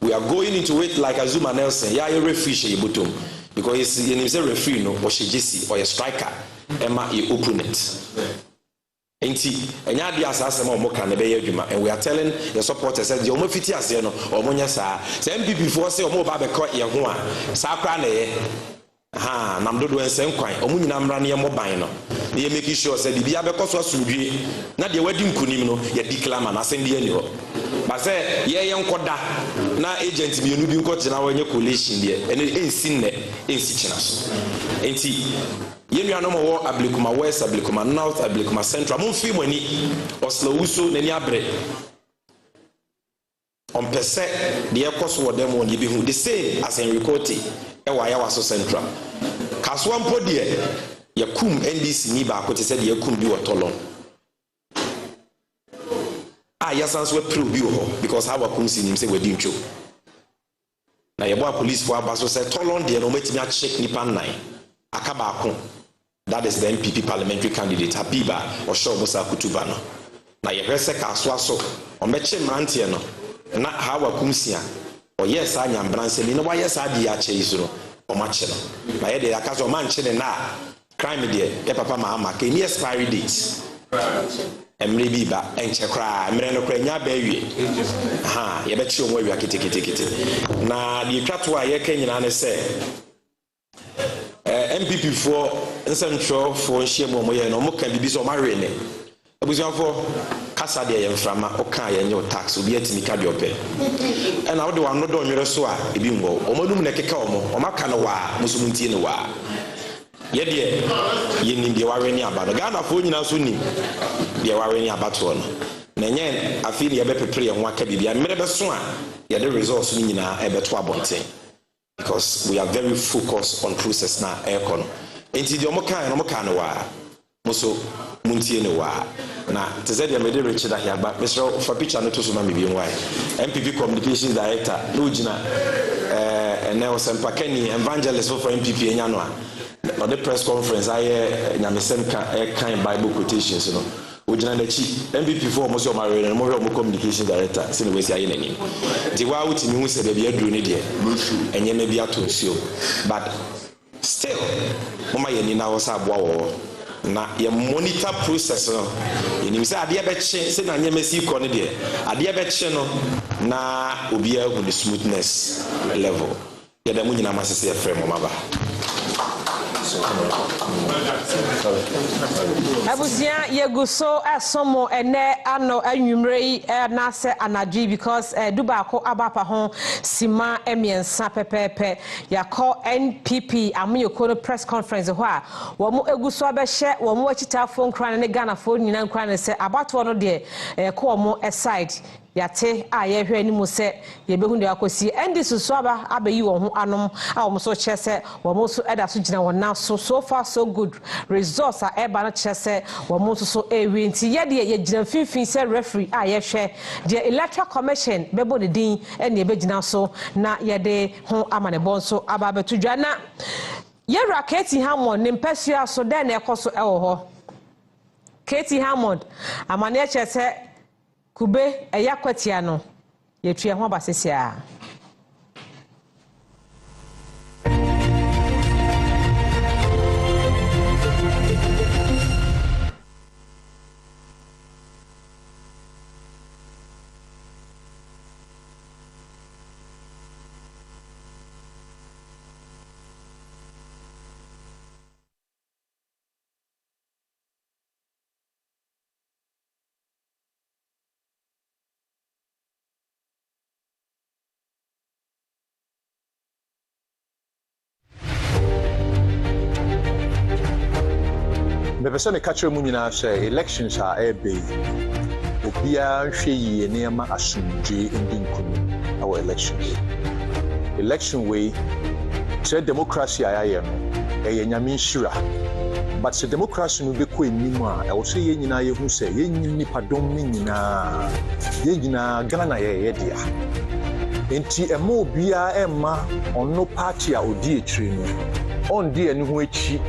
we are going into it like Azuma Nelson. Yeah, you referee she bottom because he's a referee no or she jisi or a striker. Emma you opponent. Enti enya dia asase ma omo kan be yadwuma and we are telling the supporters that the omo fiti ase no omo nya saa. Say MPP for say omo ba be ko ye ho a saa kra na ye. Ha nam dodo ensen kwan omo nyina mra ne ye moban no. They make sure say bibia be koso asudwe na de wadi nkunim no ye declare na asende ani ho ba say ye nkoda na agent bi enu bi nkotena wanye coalition de ene ensi ne ensi china so enti ye nua no mo ablikuma west ablikuma north ablikuma central mo fi mo ani osla uso na ni abre on pese de ekoso wo dem won ye bi hu the same as in Rikoti e wa ya waso central kaswa mpo de yakum NDC ni ba ko te said yakum bi wotolon yasanso we pro bi ho because how akum si nim say we di ntwo na yebo police for abaso say tolon de no metimi a check nipa nine akaba akon that is the MPP parliamentary candidate Habiba or Shobosa Kutuba no na ye hwese ka so o meche mrantie no na how akum si a o yes anya mbranse ni no wa yes adi a che isuro o ma che no na ye de akaso man che ne na crime there ya papa Mahama ke ni expiry date emre bi ba enche kra emre no kra nya ba wie ha ye be chi omo wi akete na di twato a ye ka nyina ne se MPP for nsentro for nhie mo ye no mo kan bibi so ma hwe ne abusuafo kasa de yɛn frama ɔka yɛn nyɛ tax obi atimi ka de ɔpɛ ɛna wode wano dɔ nwere so a ebi ngɔ ɔmanum na keka ɔmaka no waa musumuntie no waa yɛdeɛ yɛnim deɛ wawe ne aba no Ghanafoɔ nyinaa so nim deɛ wawe ne abatoɔ no na nyɛ afei ne yɛbɛpepere yɛn ho aka biribi mmerɛ bɛso a yɛde results no nyinaa ɛbɛto abɔnten because we are very focused on process na ɛkɔ no enti deɛ ɔmoka no waa muso muntie no waa na te sɛ deɛ mede Richard Ahiagba mesrɛ fa picture no to so ma mebi nwae MPP communications director na ogyina ɛnɛ ɔsɛmpakani evangelist for MPP enya no a the press conference ayɛ nyamesɛm kan Bible quotations no ogyina n'akyi MPP for ɔmo sɛ ɔmo awere no mo hwɛ ɔmo communication director sɛ ne wɔsi ayɛ n'anim nti waa wotumi hu sɛ baabi aduru ne deɛ ɛnyɛma bi ato nsuo but still moma yɛ ni na wɔ sɛ aboa wɔ na yɛ monitor process no yɛnim sɛ adeɛ bɛkye sɛ na nyɛma si kɔ no deɛ adeɛ bɛkye no na obiara hu the smoothness level yɛda mu nyinaa ma sɛ sɛ yɛfrɛ mɔmaba Abusia yeguso esomo ene ano anwumrei na se anadwi because dubako abapa ho sima emiensa pepepe yakọ NPP amuyeko no press conference ho a wo mo eguso abehye wo mo achitafo nkran ne Ghanafoɔ nyina nkran ne se abato no de ko mo side yate a yehwe animu se yebehu de akosi endi susu aba abayi wo ho anom a wo so che se wo mo so eda so gina wona so far so good results a eba no che se wo mo so ewi nti ye de ye gina finfin se referee a yehwe de electoral commission bebo de din ene be gina so na ye de ho amane bon so aba betudwa na ye Katie Hammond ne mpasua so de na ekoso ewo ho Katie Hammond amane che se kube eyakwatia no yetue ho abasesia Bebese ne kachire mu nyina hwe elections a ebe obia hwe yi enema asumdwe ndi nkunu our election way say democracy ayaye no eye nyame nhira but say democracy no be ko enimu a e wo so ye nyina ye hu say ye nipa dom ni nyina ye nyina Ghana ye dia enti ema obia ema ono party a odi etire no on di eni ho echi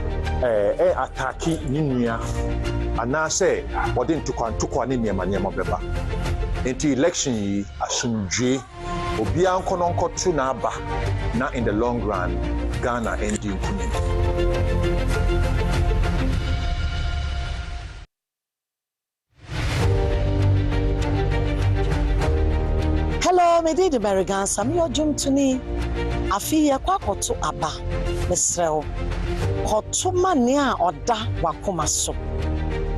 ataki ninua anase odi ntukwa ne niema beba enti election yi asumdwe obia nkotu na aba na in the long run Ghana endi nkuni. Hello, me di American Sam yo jum tuni afi ya kwakoto aba mesreo koto mane a oda wakoma so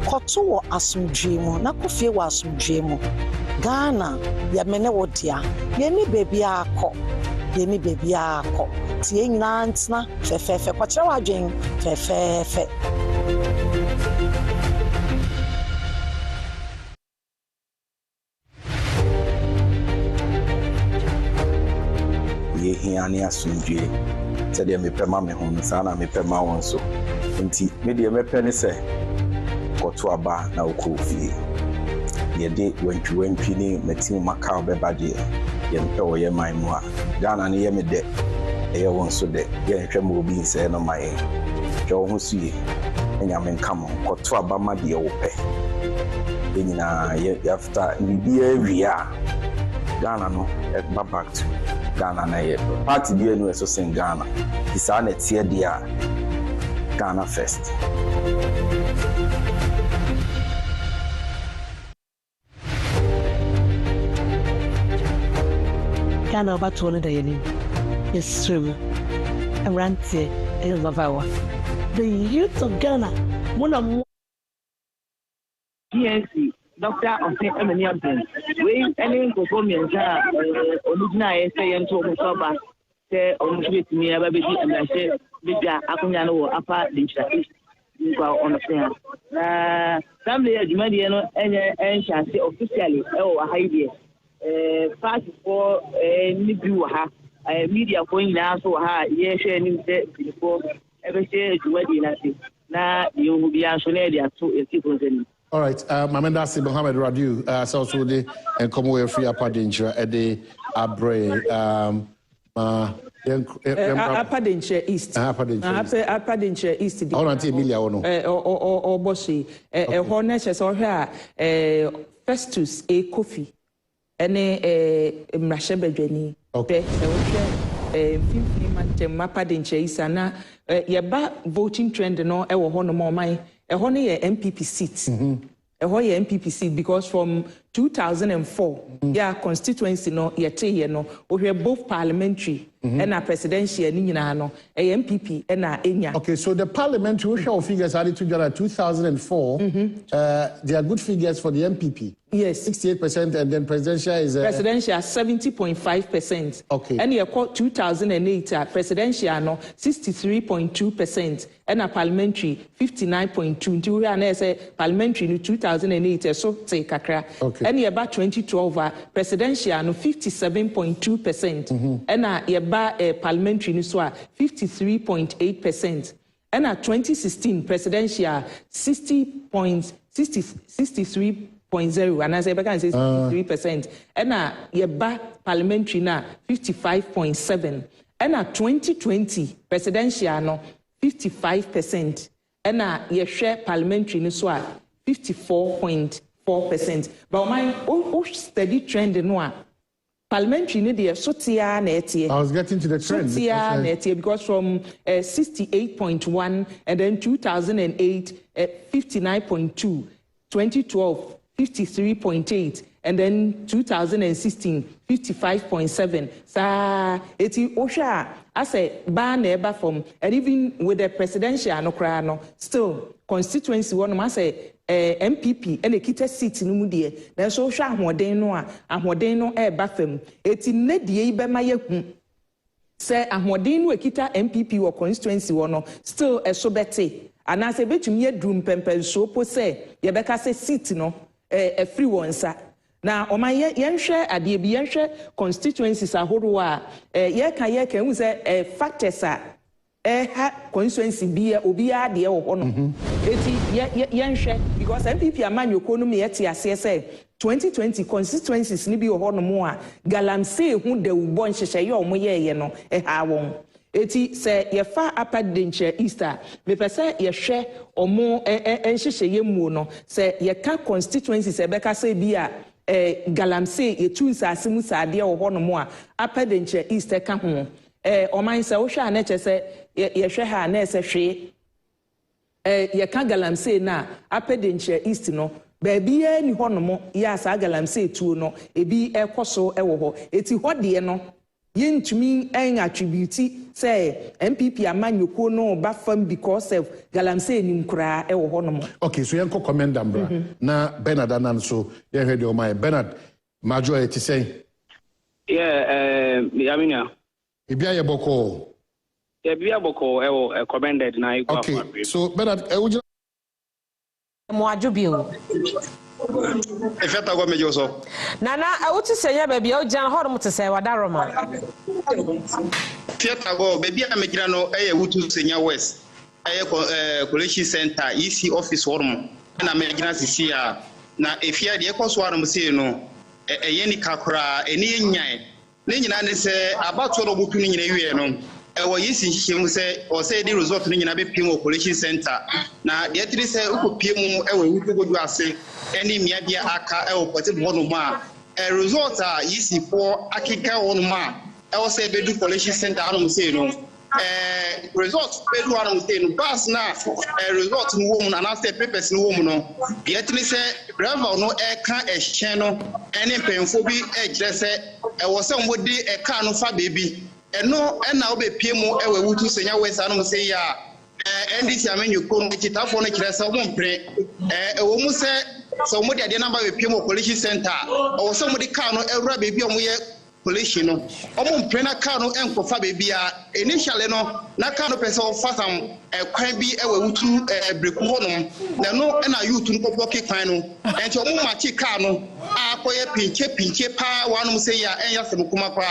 koto wo asumdwe mu na kofie wo asumdwe mu Ghana ya mene wo dia ye ni baby akọ tie nyina ntna fefefe kwachira wadwen fefefe ye hiani asumdwe sɛdeɛ mepɛma me ho saa na mepɛma wɔn so nti me deɛ mɛpɛ ne sɛ kɔto aba na wokɔ fie yɛde wantwi ne matim maka bɛba deɛ yɛmpɛ wɔ yɛ man mu a Ghana ne yɛ me dɛ ɛyɛ wɔn so dɛ yɛnhwɛ ma obi nsɛɛ no ma yɛn hwɛ wo ho so ye ɛnyame nka mo kɔto aba ma deɛ wopɛ yɛnyinaa yɛafta biribiaa wie a Ghana no ɛba back to Ghana na ye party bi enu eso sing Ghana isa na tie dia Ghana first Ghana ba to no da yeni yesrem awrante elavawa the youth of Ghana mona GNC Dr. Ose Emeniabden. We any performance original say into Musoba say on with me about and I say Biga Akunyano Apa Dincha on the fair. Some days you may know and shall say officially a high part for Nibuha media going now so high yes and before every say to wedding now you will be answered to people. All right, Mamendasi Mohammed Radu, South Sudan, and Commonwealth Free Upper Danger, Eddie Abre, Upper Danger East. Upper Danger East. I want to Emilia or Boshi, a Hornets or her, Festus, a coffee, and a Mrashebe. Okay. Mapa Danger East, and yaba voting trend no ewo ho no more mine e ho ne MPP seat e ho ye MPP seat because from 2004 yeah constituency no yete ye no ohwe both parliamentary and a presidential ni nyina no e MPP and a enya. Okay, so the parliamentary we show figures added together 2004 they are good figures for the MPP. Yes, 68%, and then presidential is presidential 70.5%. Okay, and you call 2008 presidential no 63.2%, and a parliamentary 59.2. Until we are say parliamentary in 2008 so take kakra. Okay, and you about 2012 presidential no 57.2%, and you about parliamentary no so 53.8%, and a 2016 presidential 63.0, and as I began say 63%, and ye ba parliamentary na 55.7, and 2020 presidential no 55%, and ye share parliamentary no so 54.4%. But my steady trend no parliamentary no dey so tia na etie. I was getting to the trend. So tia na etie because from 68.1, and then 2008 59.2, 2012 53.8, and then 2016 55.7. Sa eti osha I say ban eba from, and even with the presidential no krano still constituency one I say MPP and a kita seat no mu de na so hwa ahoden no eba fam eti ne de ibe ma yehu say ahoden no ekita MPP or constituency one still so bete and I say betumi edrum pempen so po say ye beka say seat no a free one sir. Now, o my yenhwe ade bi yenhwe constituencies ahoro a ye ka hu say factors a ha constituency bi obi a de wo ho no eti yenhwe because MPP amanyoko no me yete ase say 2020 constituencies ni bi wo ho no mo a galamsey hu de wo bon hyehye ye o mo ye no ha won eti se ye fa Upper Danger Easter me pese ye hwe omo enhyehye ye mu no se ye ka constituencies e beka se bi a galamsey ye tu nsase mu sade wo ho no mo a Upper Danger Easter ka ho oman se wo hwe na che se ye hwe ha na se hwe ye ka galamsey na Upper Danger East no baabi ni ho no mo ya sa galamsey tu no ebi ekoso wo ho eti ho de no yentumi en attribute say MPP amanyoko no ba fam because of galamsey nim kura wo ho no mo. Okay, so yanko commend ambra na Bernard anan so ye head o my Bernard major ti say yaminia ebia ye boko commended na iko. Okay, so Bernard mo ajubio efeta go mejo so nana uti senya baby o jan ho mo tse wadaroma efeta go baby a megira no wutu senya west collection center EC office worm na megira sisi a na efia de ekoso arum se no ni kakura eni nyan ne nyina ne se abato no butu nyina wie no yisi hihim se o se di result ni nyina be pim collection center na de tri se ukopiem wutu godu ase eni miabia aka poti bono ma result yisi for akika won ma se be du collection center anum se no result be du anum se no bas na result no wo mu na se papers no wo mu no de tri se bravo no ka ehyen no eni penfo bi ejre se se mbodi ka no fa bebi eno na obepie mu wutu senya west anum se ya NDC amenyu ko no kitafo no kire se wo mpre wo mu se so mo de number we pie mo collection center o so mo de car no ewura baby o mo ye collection no omo mpena car no enkofa baby a initially no na car no person fasam kwan bi ewe wutu breku ho no na no na youth no block kwan no enti omo machi car no akoye pinche pa wanu say ya enya sem kuma kwa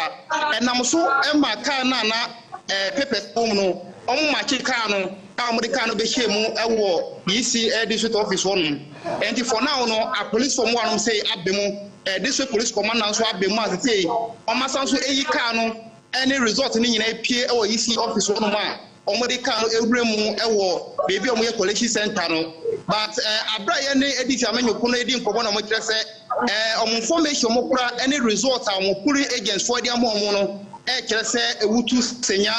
enam so ema car na pepe home no omo machi car no American no be shemu ewo DC district office one enti for now no a police from one say abemu district police commander so abemu as say omasan so eyi car no any result ni nyina pie ewo EC office one ma American no ewremu ewo baby omo ye collection center no but abra ye ne edit amenyoko no edi nkobo na mo kire se omo information mo kura any result a mo kuri agents for dia mo no kire se ewutu senya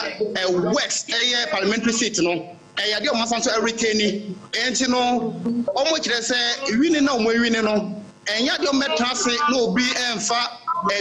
west parliamentary seat no ya de omasan so retain enti no omo kire se wini na omo wini no enya de ometra se na obi emfa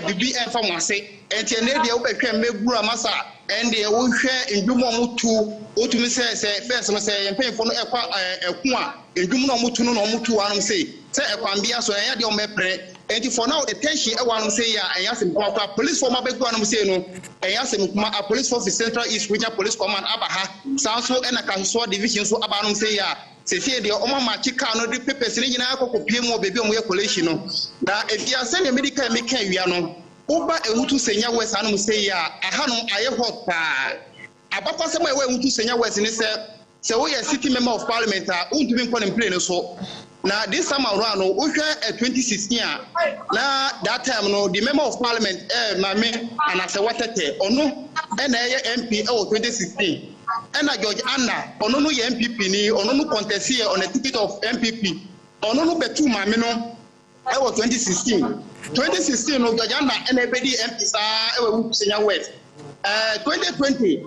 bibi emfa mwase enti na de obehwe megura masa ende wo hwe ndwumo mutu otumi se first no se yempefo no ekwa eku a ndwumo no mutu no mutu anum se ekwambia so enya de omepre enti for now the tension wanum say ya enya sem kwa police for mabegu anum say no enya sem kuma a police for Central East Regional Police Command abaha sanso ena kanso division so abanum say ya se de omo machi car no de papers ni nyina akokopie mu obebi omo ye collection no da efia se ne medical make wia no uba ewutu senya west anum say ya ahanum aye hot pa abakwa se mo ewe ewutu senya west ni se wo ye city member of parliament a untumi nkɔ ne plane so na this time around no we at 2016 na that time no the member of parliament mame anase watete ono na MP 2016 na George Anna ono no ye MPP ni ono no contest here on a ticket of MPP ono no betu mame no 2016 no George Anna na ebedi MP sa Senya West 2020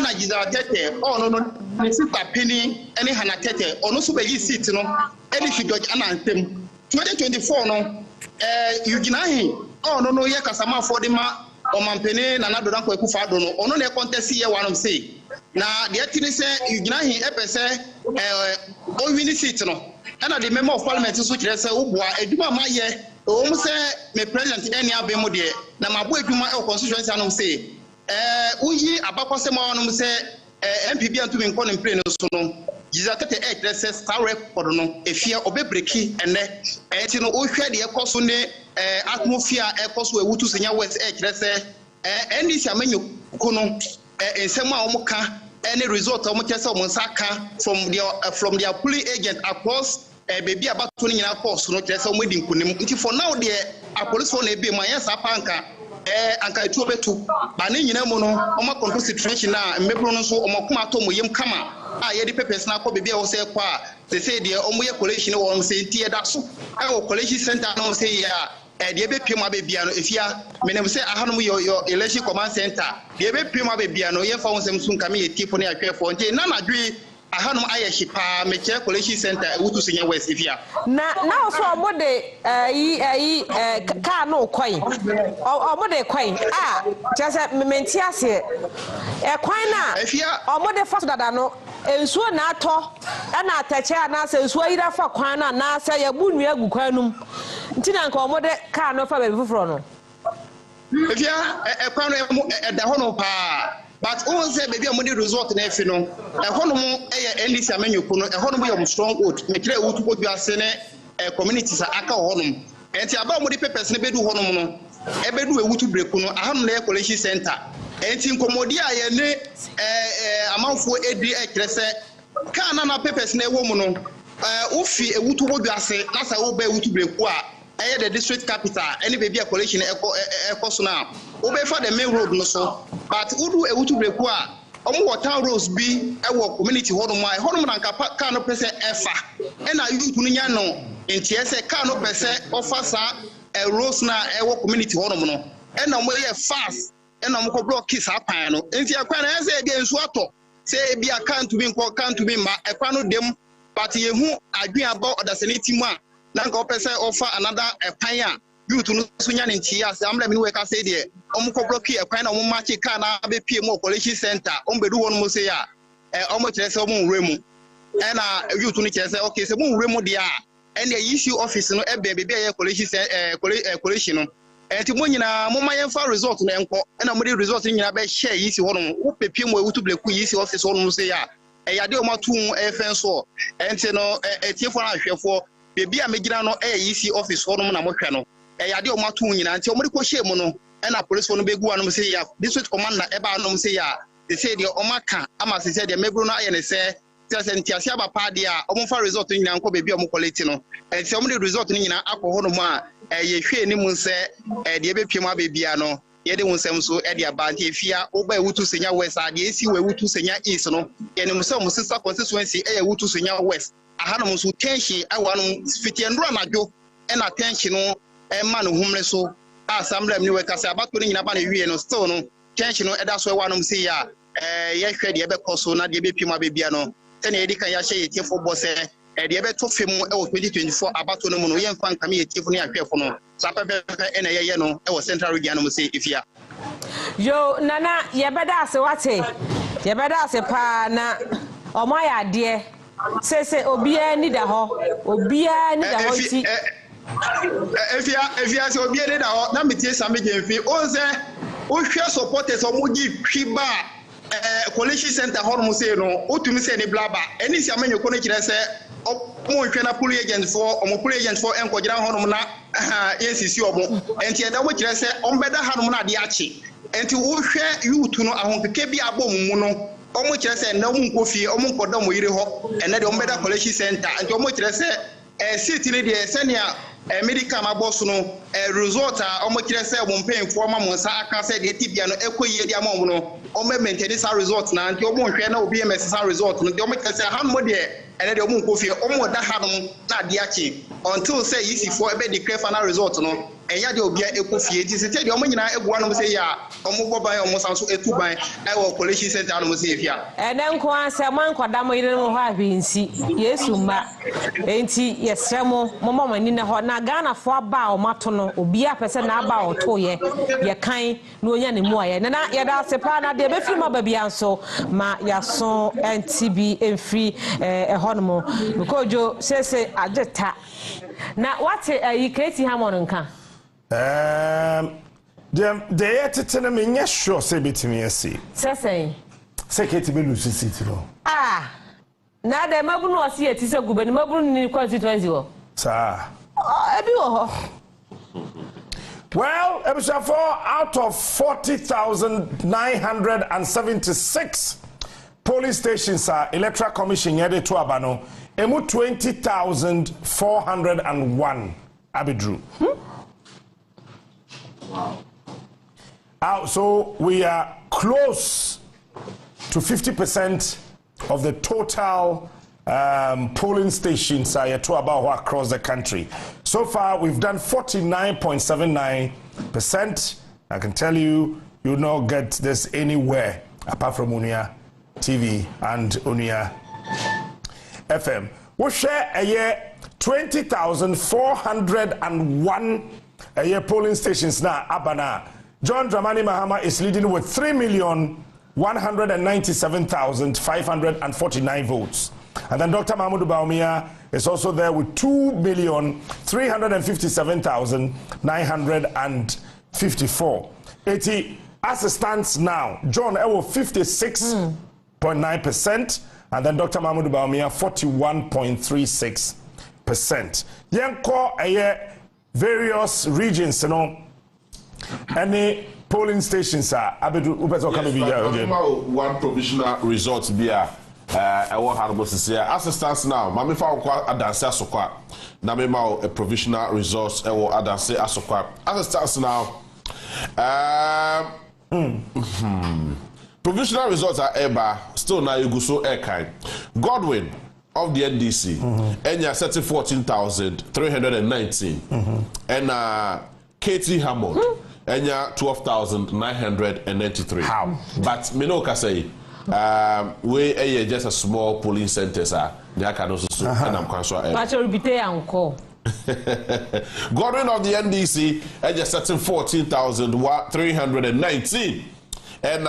na Jizatete ono no ne sister Penny ene Hanatete ono so be yi seat no ene fi George Anna ntem 2024 no Yuginahi no ye kasama for the ma omampene na nadodan ko ekufa do no ono na contest ye wanum say na de atini se Yuginahi epese o win seat no na the member of parliament so kire se oboa eduma maye o mu se me president eni abemu de na mabo eduma e constituency anum say uyi abakwase ma wanum se MPB antumi nkɔ ne plane so no Jizatete kire star record no efia obebreki ene enti no ohwɛ de ekoso ne atmosphere ekoso ewutu senya west kire se NDC amenyo kono ensem a omoka any result omoke se omonsaka from their polling agent across baby abato no nyina course no kire se omodi nkunim nti for now the police for na ebe ma yes apanka anka etu obetu ba ne nyina mu no omo control situation na mmebro no so omo kuma to moyem kama a ye di papers na akọ bebia wo se kwa se se de omo ye collection wo se ntie da so wo collection center no se ya de be piem abebia no efia menem se ahanum yo election command center de be piem abebia no ye fa wo sem sun kame ye tipo ne atwefo ntie na nadwe ahanum aye hipa meche collection center wutu senya west efia na so omode car no kwan omode kwan chese mementi ase kwan na efia omode fa dada no ensuo na atọ na atache na ase ensuo yira fa kwan na ase ya bu nua gu kwan num ntina nka omode car no fa be fufuro no efia kwan no da ho no pa but on say baby amudi result na efi no ehonum NDC amenyoko no ehonum yom strong vote me kire wutu podua se ne communities aka honum enti aba amudi papers ne bedu honum no ebedu ewutu breku no ahanum na collection center enti nkomodi aye ne amanfo edi kire se kan na papers na ewo mu no ufi ewutu podua se na sa wo ba ewutu breku a the district capital any baby a collection so now obefa the main road no so but udu ewutu breku a omo town roads bi e wo community hodom a hodom na nka car no pese efa na youth no nya no enti ese car no pese ofasa roads na e wo community hodom no na mo ye fast na mo ko block kiss apan no enti akwa na ese bi ensu ato se bi account bi nko account bi ma ekwa no dem but ye hu adwen aba odaseniti mu a na nka opese offer another epan a youth no so nya ne ntia ase amra me we ka say de omko block epan na omma chi car na be pie mo collection center ombedu won mo say ya omo kire se omo nwure mu na youth no kire se okay se mo nwure mu de a and the EC office no ebe coalition no enti mo nyina mo ma yemfa result na enko na mo de result nyina be share EC hono wo pepiem we wutu bleku EC office hono say ya eyade o matu efen so enti no etiefo na ahwefo bebi a megina no EC office hono na mo hwe no eyade o matu nyina enti o mo de ko share mo no na police no begu anom say ya district commander eba anom say ya they say the omaka ama say the mebro no aye ne say enti asia ba pa de a omfa result nyina nko bebi o mo quality no enti o mo de result nyina akọ hono mo a ye hwe ni mu se de ebepiem abebia no ye de wonsem so de abante efia oba ewutu senya west a de esi we ewutu senya east no ye ni musem mu sister constituency ewutu senya west aha no so tension awanum fitiendro anadwo na tension no ma no humle so assembly ni we kasa abato ni nyina ba na wie no still no tension no eda so ewanum se ya ye hwe de ebekoso na de ebepiem abebia no tene edi kan ya hye ye tiefo bose de ebeto fem e 2024 abato no mu no ye mfa nkame ye tiefo ne ahwefo no sapepepe ene ye no e central region no mu se ifia yo nana ye beda ase wate ye beda ase pa na omo ya de se obia ni da ho obia ni da ho ti efia se obia ni da ho na metie same gemfi o se o hwe supporters o mo gi hwiba coalition center hormo say no otumi say ni blaba eni si amenyo ko no kire se mo hwe na police agent for enko gira hono na ensisi omo enti eda mo kire se ombeda hanom na de achi enti wo hwe youth no ahonkeke bi abom mu no omo kire se na mu nkofie omo nkoda mo yire ho ene de ombeda coalition center enti omo kire se city ni de senia medical maboss no result a omo kire se mo mpemfo ma mo nsa aka se de tibia no ekoyie de ama no omo maintain sa result na enti omo hwe na obi ms sa result no de omo kire se hanmo de ene de omo nkofie omo da hanom na de achi until say EC4 ebe declare final result no enya de obi ekofie ti se de omo nyina egua no say ya omo boban omo sanso etuban e wo coalition center no say efia ene nko anse man kwada mo yire no ho abinsi yesu ma enti yesremo momo mani na ho na Ghana fo aba o mato no obi apese na aba o to ye kan na onya ne mu aye na ye da sepa na de be fi ma ba bia nso ma yaso NTB emfri honomo kojo sese ageta na what you create Hamon nka de yetete me nya sure say betimi asi sese seketi be lusi city no na de mabunu osi eti se gubani mabunu ni constituency wo sa ebi wo well episode 4 out of 40,976 polling stations are electoral commission yede to abano emu 20,401 abidru wow. So we are close to 50% of the total polling stations are yet to about across the country. So far, we've done 49.79%. I can tell you, you will not get this anywhere apart from Unia TV and Unia FM. We share a year 20,401 a year polling stations now. Abana. John Dramani Mahama is leading with 3,197,549 votes. And then Dr. Mahmoud Baumia is also there with 2,357,954. 80 as it stands now, John Ewo 56.9%, and then Dr. Mahmoud Baumia 41.36%. Yanko various regions, you know, any polling stations are abedu ubeto kan bi ya one provisional result bia I have as it stands now, Mami Fa Adanse Asokwa, Namema a provisional results, Adanse Asokwa. As it stands now, provisional results are Eba, still now you go so airkind. Godwin of the NDC, Enya setting 14,319, and Katie Hammond, Enya 12,993. How? But Minoka say, we just a small polling center, sir. They can also and I'm concerned. Godwin of the NDC, just setting 14,319, and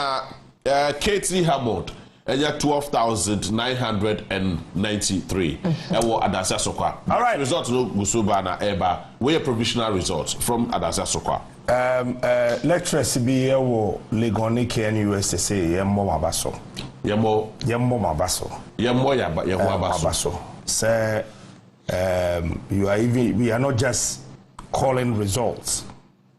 Katie Hammond, enya 12,993 ewo Adansi Asokwa. All right, result no gusoba na eba we a provisional result from Adansi Asokwa. Lecturers be ewo Legoni KNUS say yemmo mabaso mabaso say we are not just calling results,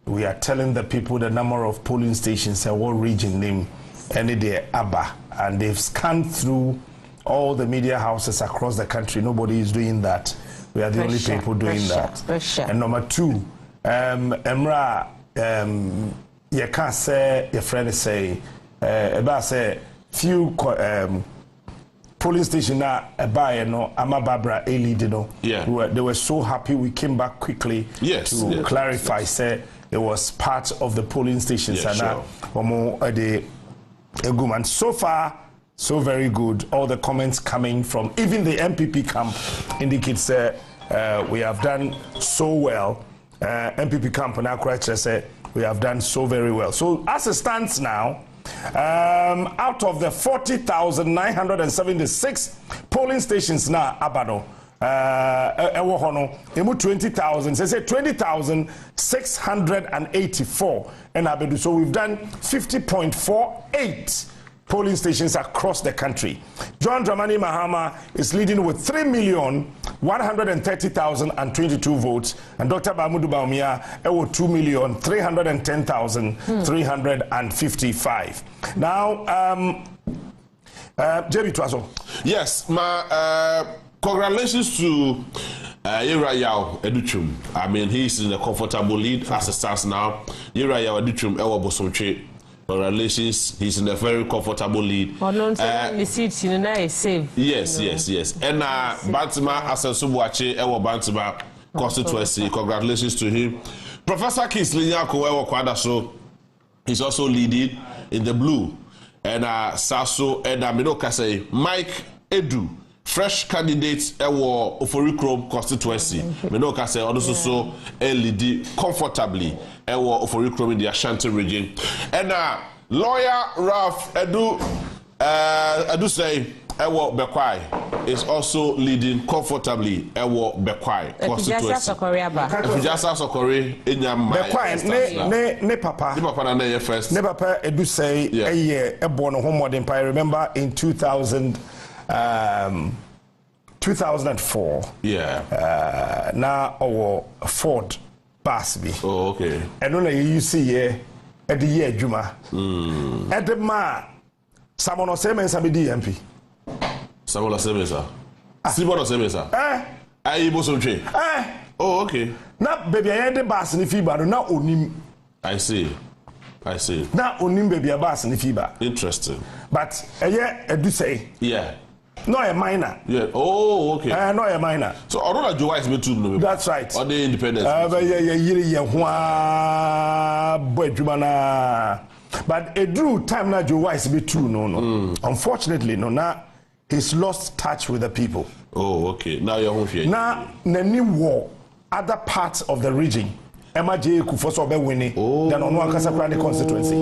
we are telling the people the number of polling stations and what region name any day ABBA, and they've scanned through all the media houses across the country. Nobody is doing that. We are the only people doing that. And number two, Emra, you can't say your friend say about say few polling station now by no Ama Barbara Eli did no. Yeah. They were so happy we came back quickly to clarify say it was part of the polling stations and the and so far so very good. All the comments coming from even the MPP camp indicates we have done so well. MPP camp and Akwachre say we have done so very well. So as it stands now, out of the 40,976 polling stations now, Abano, 20,000, say 20,684 and Abedu. So we've done 50.48 polling stations across the country. John Dramani Mahama is leading with 3,130,022 votes, and Dr. Bamudu Baumia 2,310,355. Now, JB Twaso. Yes, congratulations to Yerayao Educhum. I mean, he's in a comfortable lead as it stands now. Yerayao Educhum Ewa Bosomche. Congratulations, he's in a very comfortable lead. Yes. And Bantima Asensubuache Ewa Bantima constituency. Congratulations to him. Professor Kingsley Nyako Ewa Kwadaso, he's also leading in the blue. And Sasso and Minoka say Mike Edu, fresh candidate Ewa Oforikrom constituency. Minoka say also LED comfortably Ewa Oforikrom in the Ashanti region. And lawyer Ralph Edu say Ewa Bekwai is also leading comfortably Ewa Bekwai constituency. Efijasa Sokore Enyam Bekwai ne papa na ne first. Ne papa Edu say born on Homeward Empire. Remember in 2004. Yeah. Now our Ford Basby. Oh, okay. And when you see here at the year Juma. At the ma someone or same as DMP. Someone or same as Simon or same as Oh, okay. Now baby I had the bass in the fever now onim. I see. Now onim baby a bass in the fever. Interesting. But I do say. Yeah. No, a minor. Yeah. Oh, okay. No, a minor. So, although Joe Wise made two. That's right. Or the independence. But a drew time now Joe Wise be two. No. Unfortunately, now he's lost touch with the people. Oh, okay. Now you're home here. Now, the new war, other parts of the region. MJ Kufoso be winning. Then on one Kasapra constituency.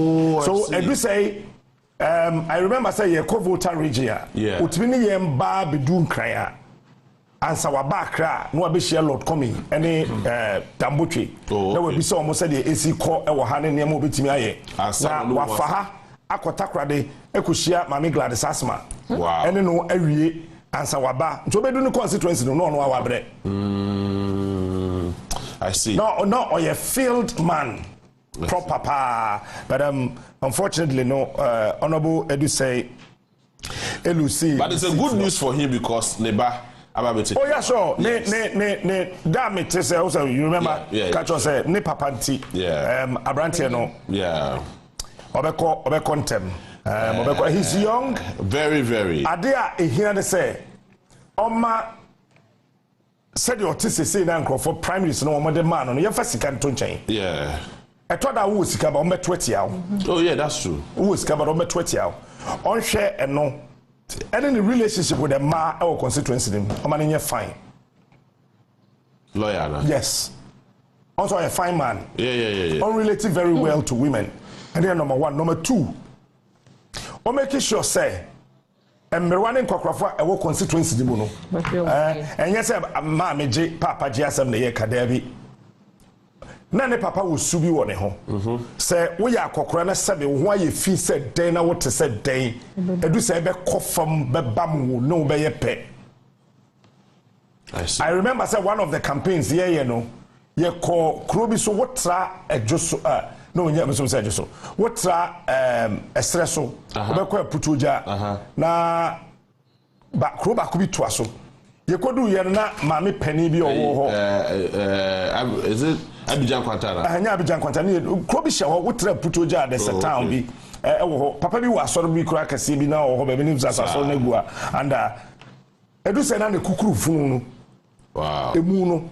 So, I do say. I remember say ye co-voter region. Yeah. Utmini ye mba bidun kraya. Ansa wabakra no be share Lord coming any Dambuchi. Na we be so almost say the AC call e wo hane ne mo betimi aye. Na wafaha akotakra de ekushia Mami Gladys Asma. Wow. Ene no awie ansa waba. Nto be do no constituency no no awabre. I see. No or ye field man. Proper pa. But unfortunately no honorable Edu say Elusi. But it's a good news for him because Neba Ababete. Oh yeah, sure. Ne damn it say also you remember catch us say ne papanti. Yeah. Abrantie no. Yeah. Obeko ntem. Obeko he's young. Very. Adea ehia de say Oma said your tisi say na for prime minister no mo de man no ye fa sika nto nchen. Yeah. I thought that who sika ba 20 hour. Oh yeah, that's true. Who sika ba 20 hour. On share and no. And in the relationship with the ma our constituency them. Man fine. Lawyer na. Yes. Also a fine man. Yeah. Unrelated very well to women. And then number one, number two. O make sure say Mmerwane Nkwakrafo ewo constituency di mu no. Enye se ma meje papa je asem na ye kada bi. Na ne papa wo subi wo ne ho. Se wo ya akokora na sebe wo ho aye fi se den na wo te se den. Edu se be kofam be bam wo no be ye pe. I remember say one of the campaigns here you know ye call Krobi so wotra ejoso no nya so say ejoso wotra estreso obekọ putoja na ba Kroba ko bi to aso ye kodu ye na maame pani bi owo ho is it Abidjan Kwantana anya Abidjan Kwantana Krobi she ho wotra putoja at the town bi ewo ho papa bi wa asoro bi kura kase bi na ho be ni visa asoro na gua and edu se na ne kukuru funu no wow emu no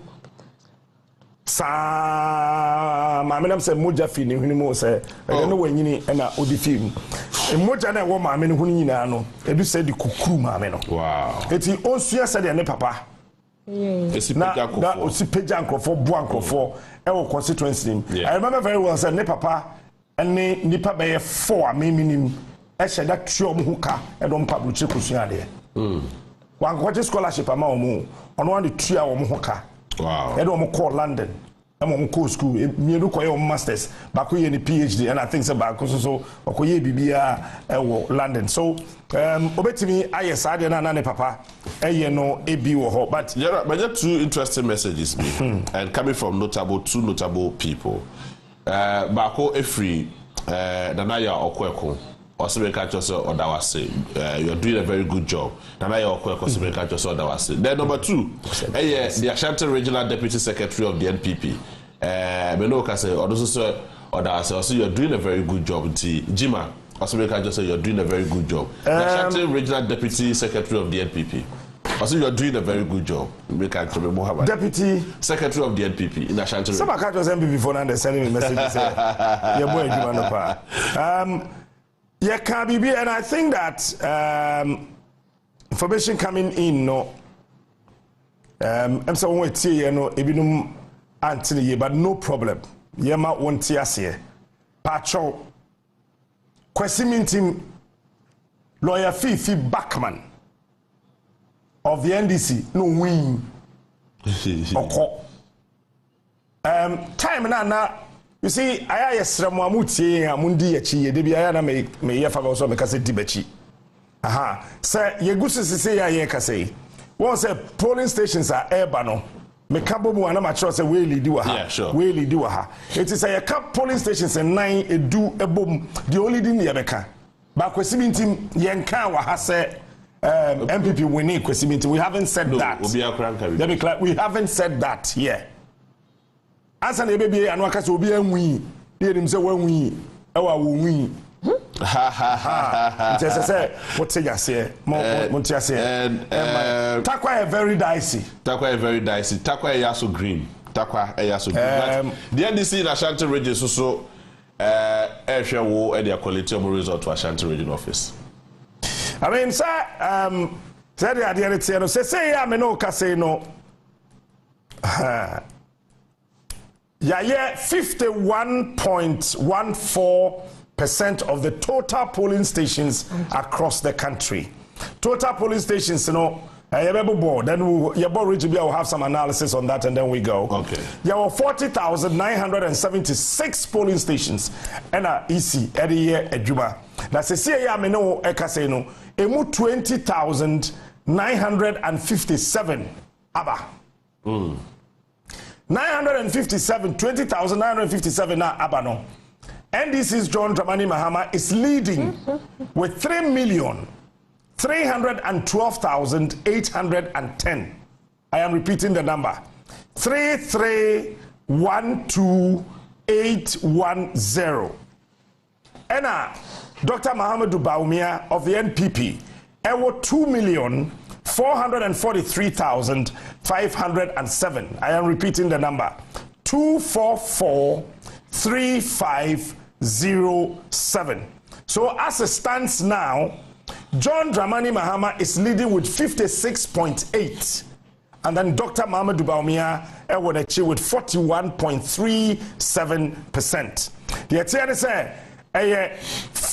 sa maame nam se moja fi ne huni mo se e no wanyini e na odi film e moja na wo maame ne huni nyina no edu se di kukuru maame no wow eti onsua se de ne papa na osipeja nkrofo bo ankrofo e wo constituency nim I remember very well say ne papa ene nipa be 4 ameminim e hyeda tuo mo huka e do mpa bruche kusua de one quarter scholarship ama omo ono wan de tua omo hoka wow e do omo call London e mo call school me do koye omo masters ba ko ye ni PhD and I think say ba ko so okoye bibia e wo London so obetimi ayesa de na ne papa eye no ebi wo ho but but just two interesting messages me and coming from two notable people ba ko efri Nanaya Okweko Osibeka Joso Odawase, you're doing a very good job. Nanaya Okweko Osibeka Joso Odawase. Then number 2, the Ashanti Regional Deputy Secretary of the NPP. Benoka say Odoso Odawase, also you're doing a very good job. Jima Osibeka Joso, you're doing a very good job. The Ashanti Regional Deputy Secretary of the NPP. Also, you're doing a very good job. Deputy Secretary of the NPP in Ashanti. Some of the NPP for understanding me messages. You're more than yeah, can be, and I think that information coming in, no, I'm so wait here, no, ebinum Anthony, but no problem. Yema won't see us here. Pacho, question team, lawyer Fifi Backman of the NDC, no win. Time na. You see, I Sramuamuti, Amundi, Achi, Debiana may Yafa also make us a dibechi. Aha, sir, Yegusi say, I say. Once a polling stations are Ebano, Mekabomu and Amateur say, Willie do a yeah, sure. Willie do a. It is a cup polling stations and 9 a do a boom, the only thing Yabeka. But Quesimintim Yankawa has said MPP winning Quesimintim. We haven't said that. We haven't said that, yeah. As an baby and wakas will be a wee, hear him say one wee, our wee. Ha ha ha. Just I say, what say I say, Montia say, and Takwa very dicey. Takwa very dicey. Takwa yaso green. Takwa yaso green. The NDC in Ashanti region so Asia wo and their quality of result to Ashanti region office. I mean, sir, say the idea say I me no kase no. Yeah, 51.14% of the total polling stations across the country. Total polling stations, you know, then your board region will have some analysis on that and then we go. Okay. There were 40,976 polling stations and EC every year at Juba. That's a CA Meno Ekaseno, emu 20,957 Abba. 20,957 now Abano. NDC's John Dramani Mahama is leading with 3,312,810. I am repeating the number. 3312810. And Dr. Mahamadou Bawumia of the NPP, ewo 2,443,507. I am repeating the number. 2443507. So as it stands now, John Dramani Mahama is leading with 56.8. And then Dr. Mahamadou Bawumia would achieve with 41.37%. The Etienne say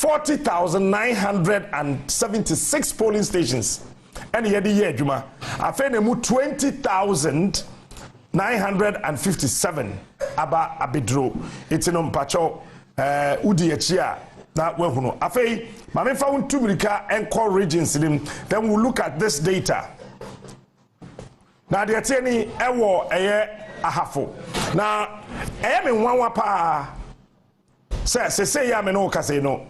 40,976 polling stations. And yet the year Juma, I found 20,957 aba abidro. It's in Mpacho Udiachia. Now we know. I say, Mame found Tumrika and core regions. Then we'll look at this data. Now the attorney ewo ahafo. Now I am in one wapa. Say ya me no kase no.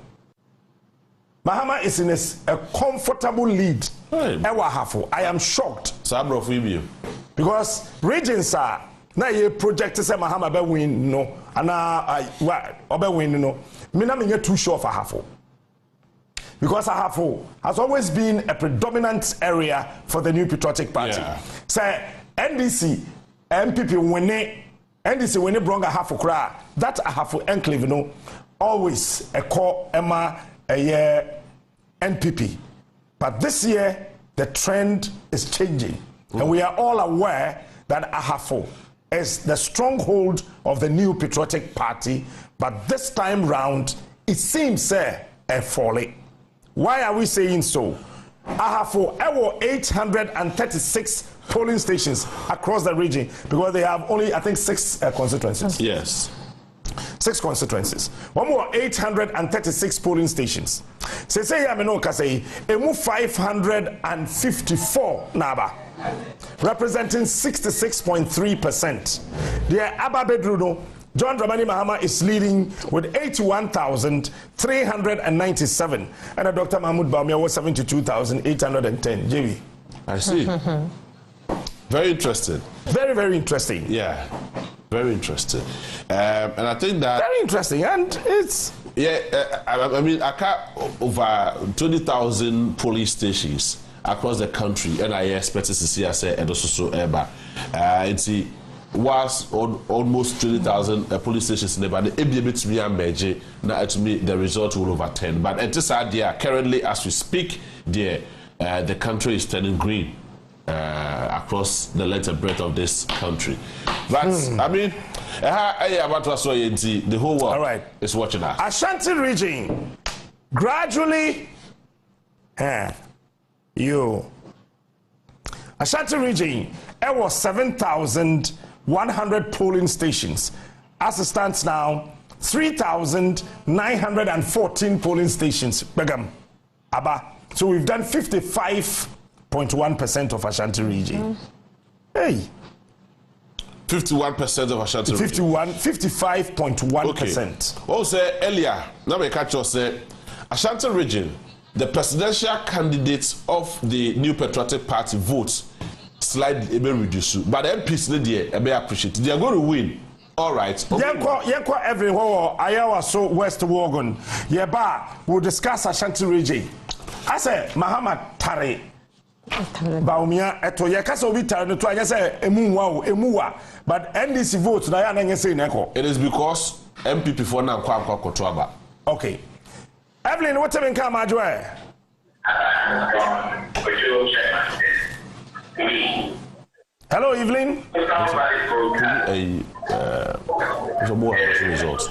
Mahama is in a comfortable lead. Ewa ahafo. I am shocked. Sabro Fibio. Because regions are na ye project say Mahama be win no. Ana obe win no. Me na me too sure of ahafo. Because ahafo has always been a predominant area for the New Patriotic Party. Yeah. Say NDC, MPP when NDC when they bring ahafo kra, that ahafo enclave no always a core Emma a year NPP. But this year the trend is changing. And we are all aware that ahafo is the stronghold of the New Patriotic Party, but this time round it seems a folly. Why are we saying so? Ahafo ewo 836 polling stations across the region because they have only, I think, 6 constituencies. Yes. 6 constituencies. One more 836 polling stations. Say ameno kasei emu 554 naba, representing 66.3%. The Aba Bedruno John Dramani Mahama is leading with 81,397, and Dr. Mahmoud Bawumia was 72,810. JB. I see. Very interesting. Very, very interesting. Yeah, very interesting. And I think that very interesting, and it's I mean, I can't over 20,000 police stations across the country, and I expect to see us and also so ever. It's was almost 20,000 police stations in the band. Now to me the result will overturn. But at this idea, currently as we speak, the country is turning green across the length and breadth of this country. But I mean, the whole world is watching us. Ashanti region gradually, Ashanti region, it was 7,100 polling stations. As it stands now, 3,914 polling stations. Begam, Aba. So we've done 55.1% of Ashanti region. Hey. 51% of Ashanti region. 55.1%. Okay. Also, earlier, now we catch us Ashanti region, the presidential candidates of the New Patriotic Party votes slightly reduce, but MPs they appreciate. They are going to win. All right. Yenko everywhere. Ayawa so West Wogon. Yeba will discuss Ashanti region. I say Mahama Tare. Bawumia eto yekasa obi tare no to anya say emuwa but NDC vote na ya na say neko. It is because MPP for now kwa kotoaba. Okay. Evelyn, what time in Kamajwe? Hello, Evelyn. More results.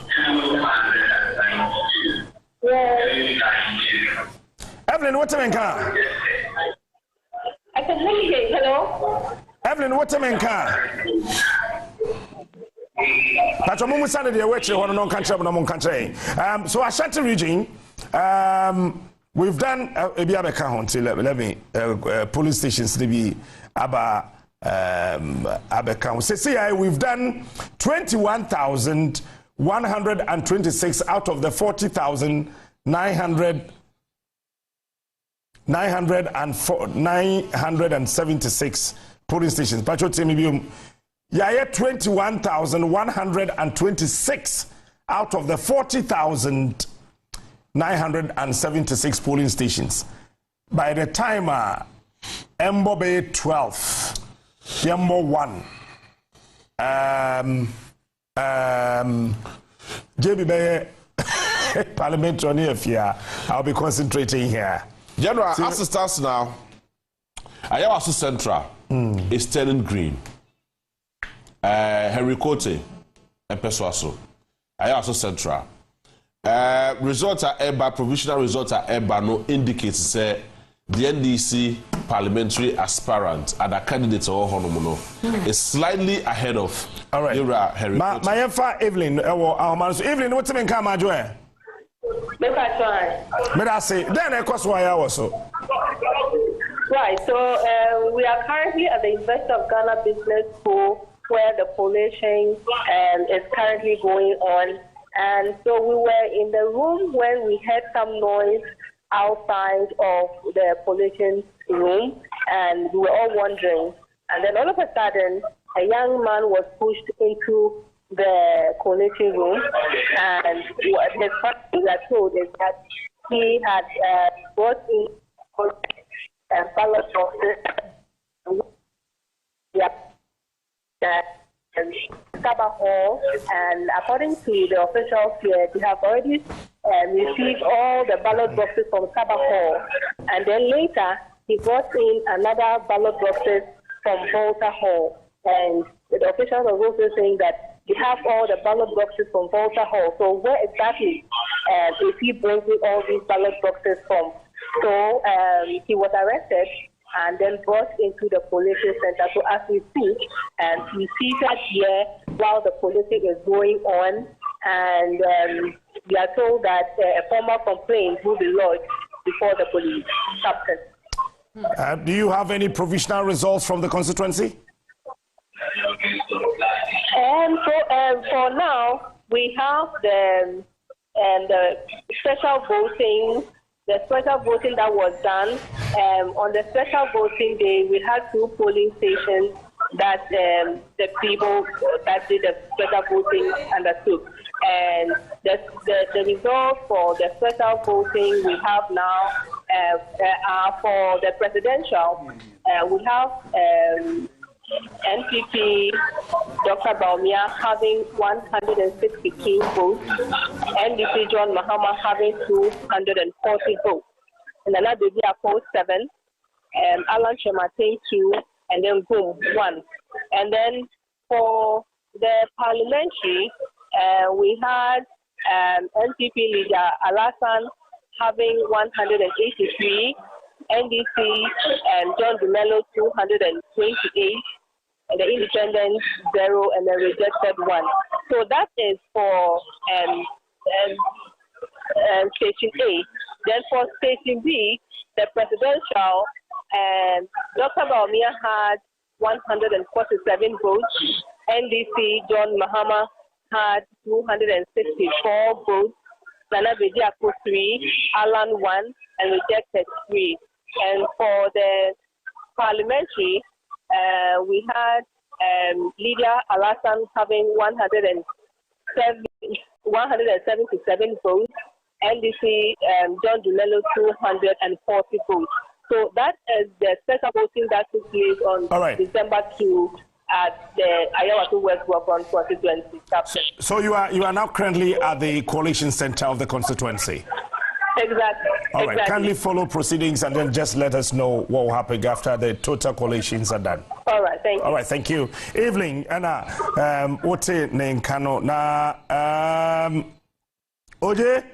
Evelyn, what time in Kam? I can hear you. Hello. Evelyn, what time in Kam? That's a moment Saturday. So Ashanti region, we've done let me police stations to be we've done 21,126 out of the 40,976 polling stations. Pacho Temibium. Yeah, 21,126 out of the 40,976 polling stations. By the time Mbobe 12, Yembo 1, JB parliamentary affair, I'll be concentrating here. General, as it stands now, Ayawaso Central is turning green. Henry Kote and Peswaso. Ayawaso Central. Results are EBA, provisional results are EBA, no indicates say the NDC parliamentary aspirant and the candidates is slightly ahead of Harry. My Evelyn, Evelyn, what's the main camera joy? I say, then I cost why I was so. Right, so we are currently at the University of Ghana Business School where the collation is currently going on. And so we were in the room when we heard some noise outside of the collation room, and we were all wondering. And then all of a sudden, a young man was pushed into the collation room, and the fact we are told is that he had brought in ballot boxes. Saba Hall, and according to the officials here, they have already received all the ballot boxes from Saba Hall, and then later he brought in another ballot boxes from Volta Hall, and the officials are also saying that they have all the ballot boxes from Volta Hall. So where exactly is he bringing all these ballot boxes from? So he was arrested and then brought into the collation center. So as we speak, he's seated here while the collation is going on, and we are told that a formal complaint will be lodged before the police captain. Do you have any provisional results from the constituency? For now, we have the special voting. The special voting that was done on the special voting day, we had 2 polling stations that the people that did the special voting understood. And the results for the special voting we have now are for the presidential. We have NPP Dr. Baumia having 162 votes, NDC John Mahama having 240 votes, and another baby opposed 7, Alan Shematin 2, and then boom 1. And then for the parliamentary, we had NPP leader Alasan having 183, NDC John Dumelo 228. And the independent 0 and the rejected 1. So that is for station A. Then for station B, the presidential, Dr. Baumia had 147 votes. NDC John Mahama had 264 votes. Nana Bediako 3, Alan 1, and rejected 3. And for the parliamentary, we had Lydia Alasan having 177 votes, NDC John Dumelo 240 votes. So that is the special voting that took place on December 2 at the Ayawatu West Wabon constituency. So you are now currently at the coalition center of the constituency. Exactly. All right. Kindly follow proceedings and then just let us know what will happen after the total coalitions are done. All right. Thank you. All right. Thank you. Evelyn, Anna, what name Kano na Oje?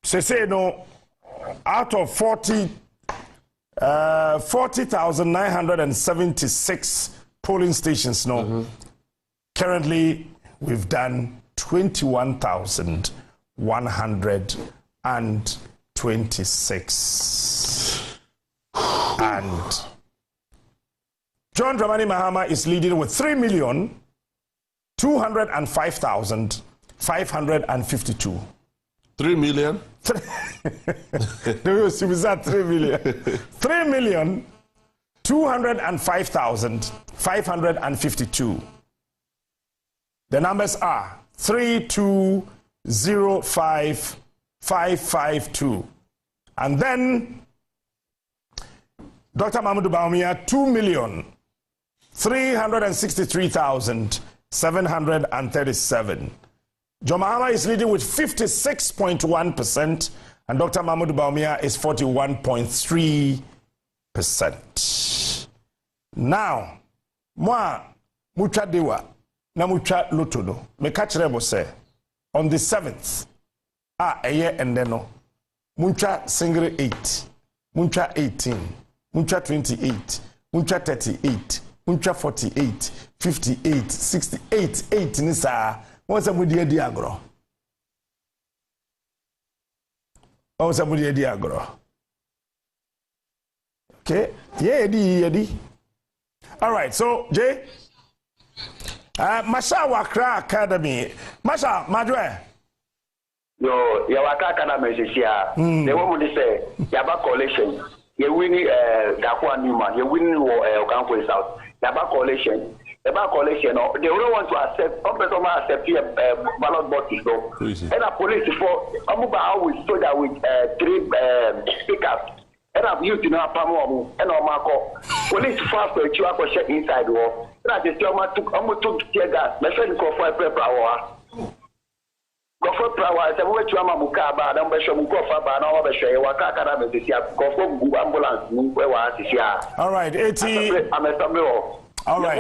Say no. Out of 40,976 polling stations, currently we've done 21,126. And John Dramani Mahama is leading with 3,205,552. 3 million? 3 million. 3,205,552. The numbers are 3,205,552. And then Dr. Mahmoud Baumia, 2,363,737. John Mahama is leading with 56.1%, and Dr. Mahmoud Baumia is 41.3%. Now, moi, mucha dewa na mucha lotodo. Me kachirebo se on the 7th. And then no. Muncha single 8. Muncha 18. Muncha 28. Muncha 38. Muncha 48. 58. 68. 8 nisa. What's up with the diagro? What's up with the diagro? Okay. Yeah. All right. So, Jay. Masha Wakra Academy. Masha, Madre. Yo, Yawaka Academy is here. The woman say, Yaba Coalition. You win Dakwa Newman. You win Okanko South. Yaba Coalition. Yaba Coalition. They don't want to accept. Some people accept ballot boxes. So, and a police for Amuba always told that with 3 speakers. And I've used in our Pamo and our Marco. Police fast to check check inside the wall. And I just took tear gas. My friend called for a prep hour. Go for power. I said, "What you are, Mukaba? Don't be sure Mukofa, but now be sure you are Kakara. This year, go for ambulance. Where was this year?" All right, 80. I'm a Samuel. All right.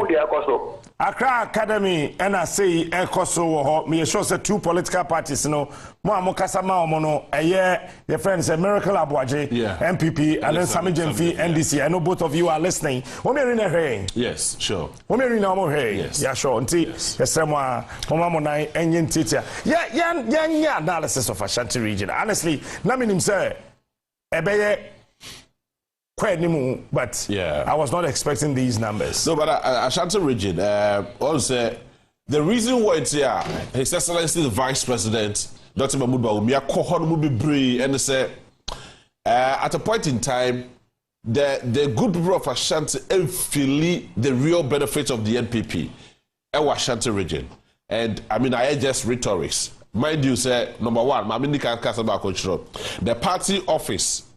Accra Academy, and I say, Ekoso, me sure say 2 political parties, no, Mokasama Mono, a year, your friends, a Miracle Abuaje, MPP, and then Sami Jenfi, NDC. I know both of you are listening. Yes, sure. Yes. Yeah, sure. Until yes, Mama Monai, and Yen Titia. Yeah, analysis of Ashanti region. Honestly, Naminim say, Ebeye. But I was not expecting these numbers. No, but Ashanti region, also, the reason why it's here, His Excellency the Vice President, Dr. Mahmoud Bawumia, and say, at a point in time, the good people of Ashanti feel the real benefits of the NPP, Ashanti region. And I mean, I just rhetorics. Mind you, say, number one, the party office.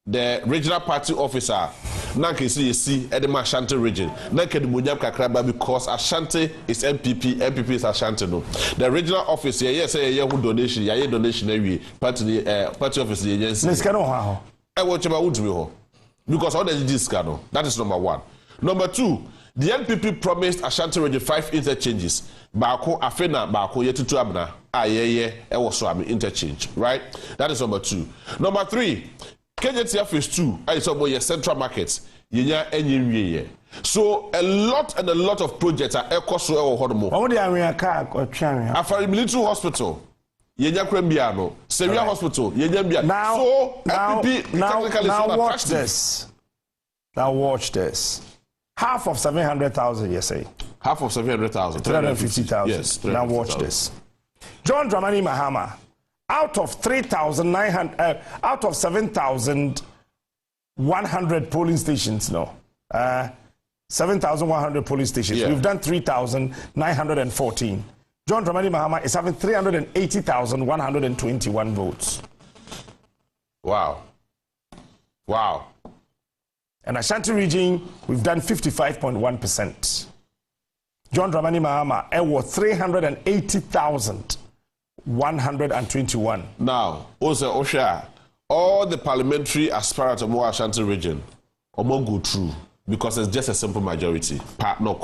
The regional party officer, Nankisi at the Ashanti region, Nankedi Kakraba, because Ashanti is MPP is Ashanti. No. The regional office, yes, who donation, donation, party office, agency. I watch about Woodville because all the discount. That is number one. Number two, the NPP promised Ashanti region 5 interchanges. Bako, Afena, Bako, Yetutu Abna, Swami interchange, right? That is number two. Number three, KJTF phase 2, I saw your central markets. So a lot of projects are echo-so or hormo. After military hospital, Yenya Krembiano, Syria Hospital, Yenya. Now watch this. Now watch this. Half of 700,000, you say. Half of 700,000. 350,000. Yes. Now watch this. John Dramani Mahama. Out of 3,900, out of 7,100 polling stations, 7,100 polling stations. We've done 3,914. John Dramani Mahama is having 380,121 votes. Wow. And Ashanti region, we've done 55.1%. John Dramani Mahama, was 380,121. Now, also Osha, all the parliamentary aspirants of Mo Ashanti region, Omo go through because it's just a simple majority. Part no.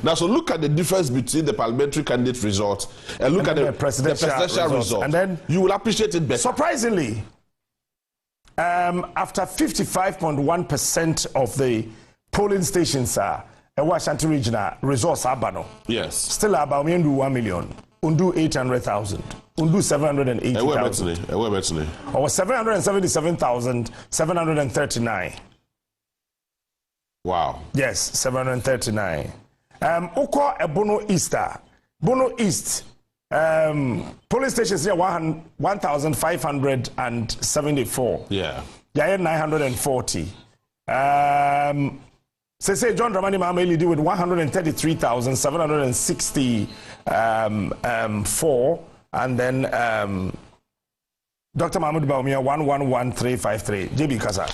Now, so look at the difference between the parliamentary candidate result and look at the presidential result, and then you will appreciate it better. Surprisingly, after 55.1% of the polling stations are Ashanti regional results are bano. Yes. Still about 1 million. Undu 800,000. Undu 780,000. Or 777,739. Wow. Yes, 739. Oko Bono Easter. Bono East. Police stations here 1,574. Yeah. Yaya 940. Say John Dramani Mahama lead with 133,764, and then Dr. Mahmoud Bawumia 111,353. JB Kasa.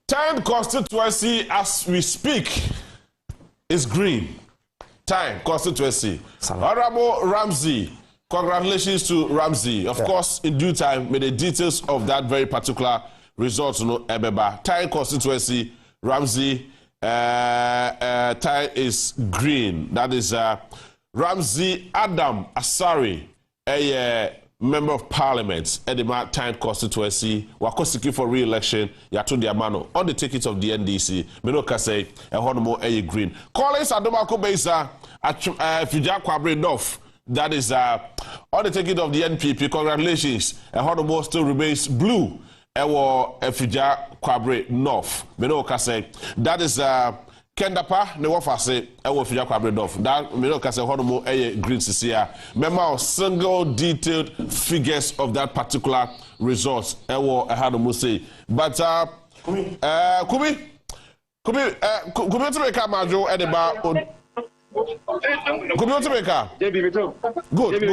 10 constituency as we speak is green. 10 constituency. Honorable Ramsey, congratulations to Ramsey. Of course, in due time, may the details of that very particular result Ebeba. 10 constituency, Ramsey. Tie is green. That is Ramsey Adam Asari a member of parliament at the Maritime constituency wakosiki for re-election yato the amano on the ticket of the NDC menoka say a honomo a green Collins Adomako Besa at Fija Kwabre North. That is on the ticket of the NPP. Congratulations. A honomo still remains blue. Ewo Fija Kwabre North menoka say that is Kendapa ne wafase ewo Fija Kwabre North. That menoka say honomo a green sisia. Remember single detailed figures of that particular result ewo honomo say. But Kumi to make a majo at the Good. And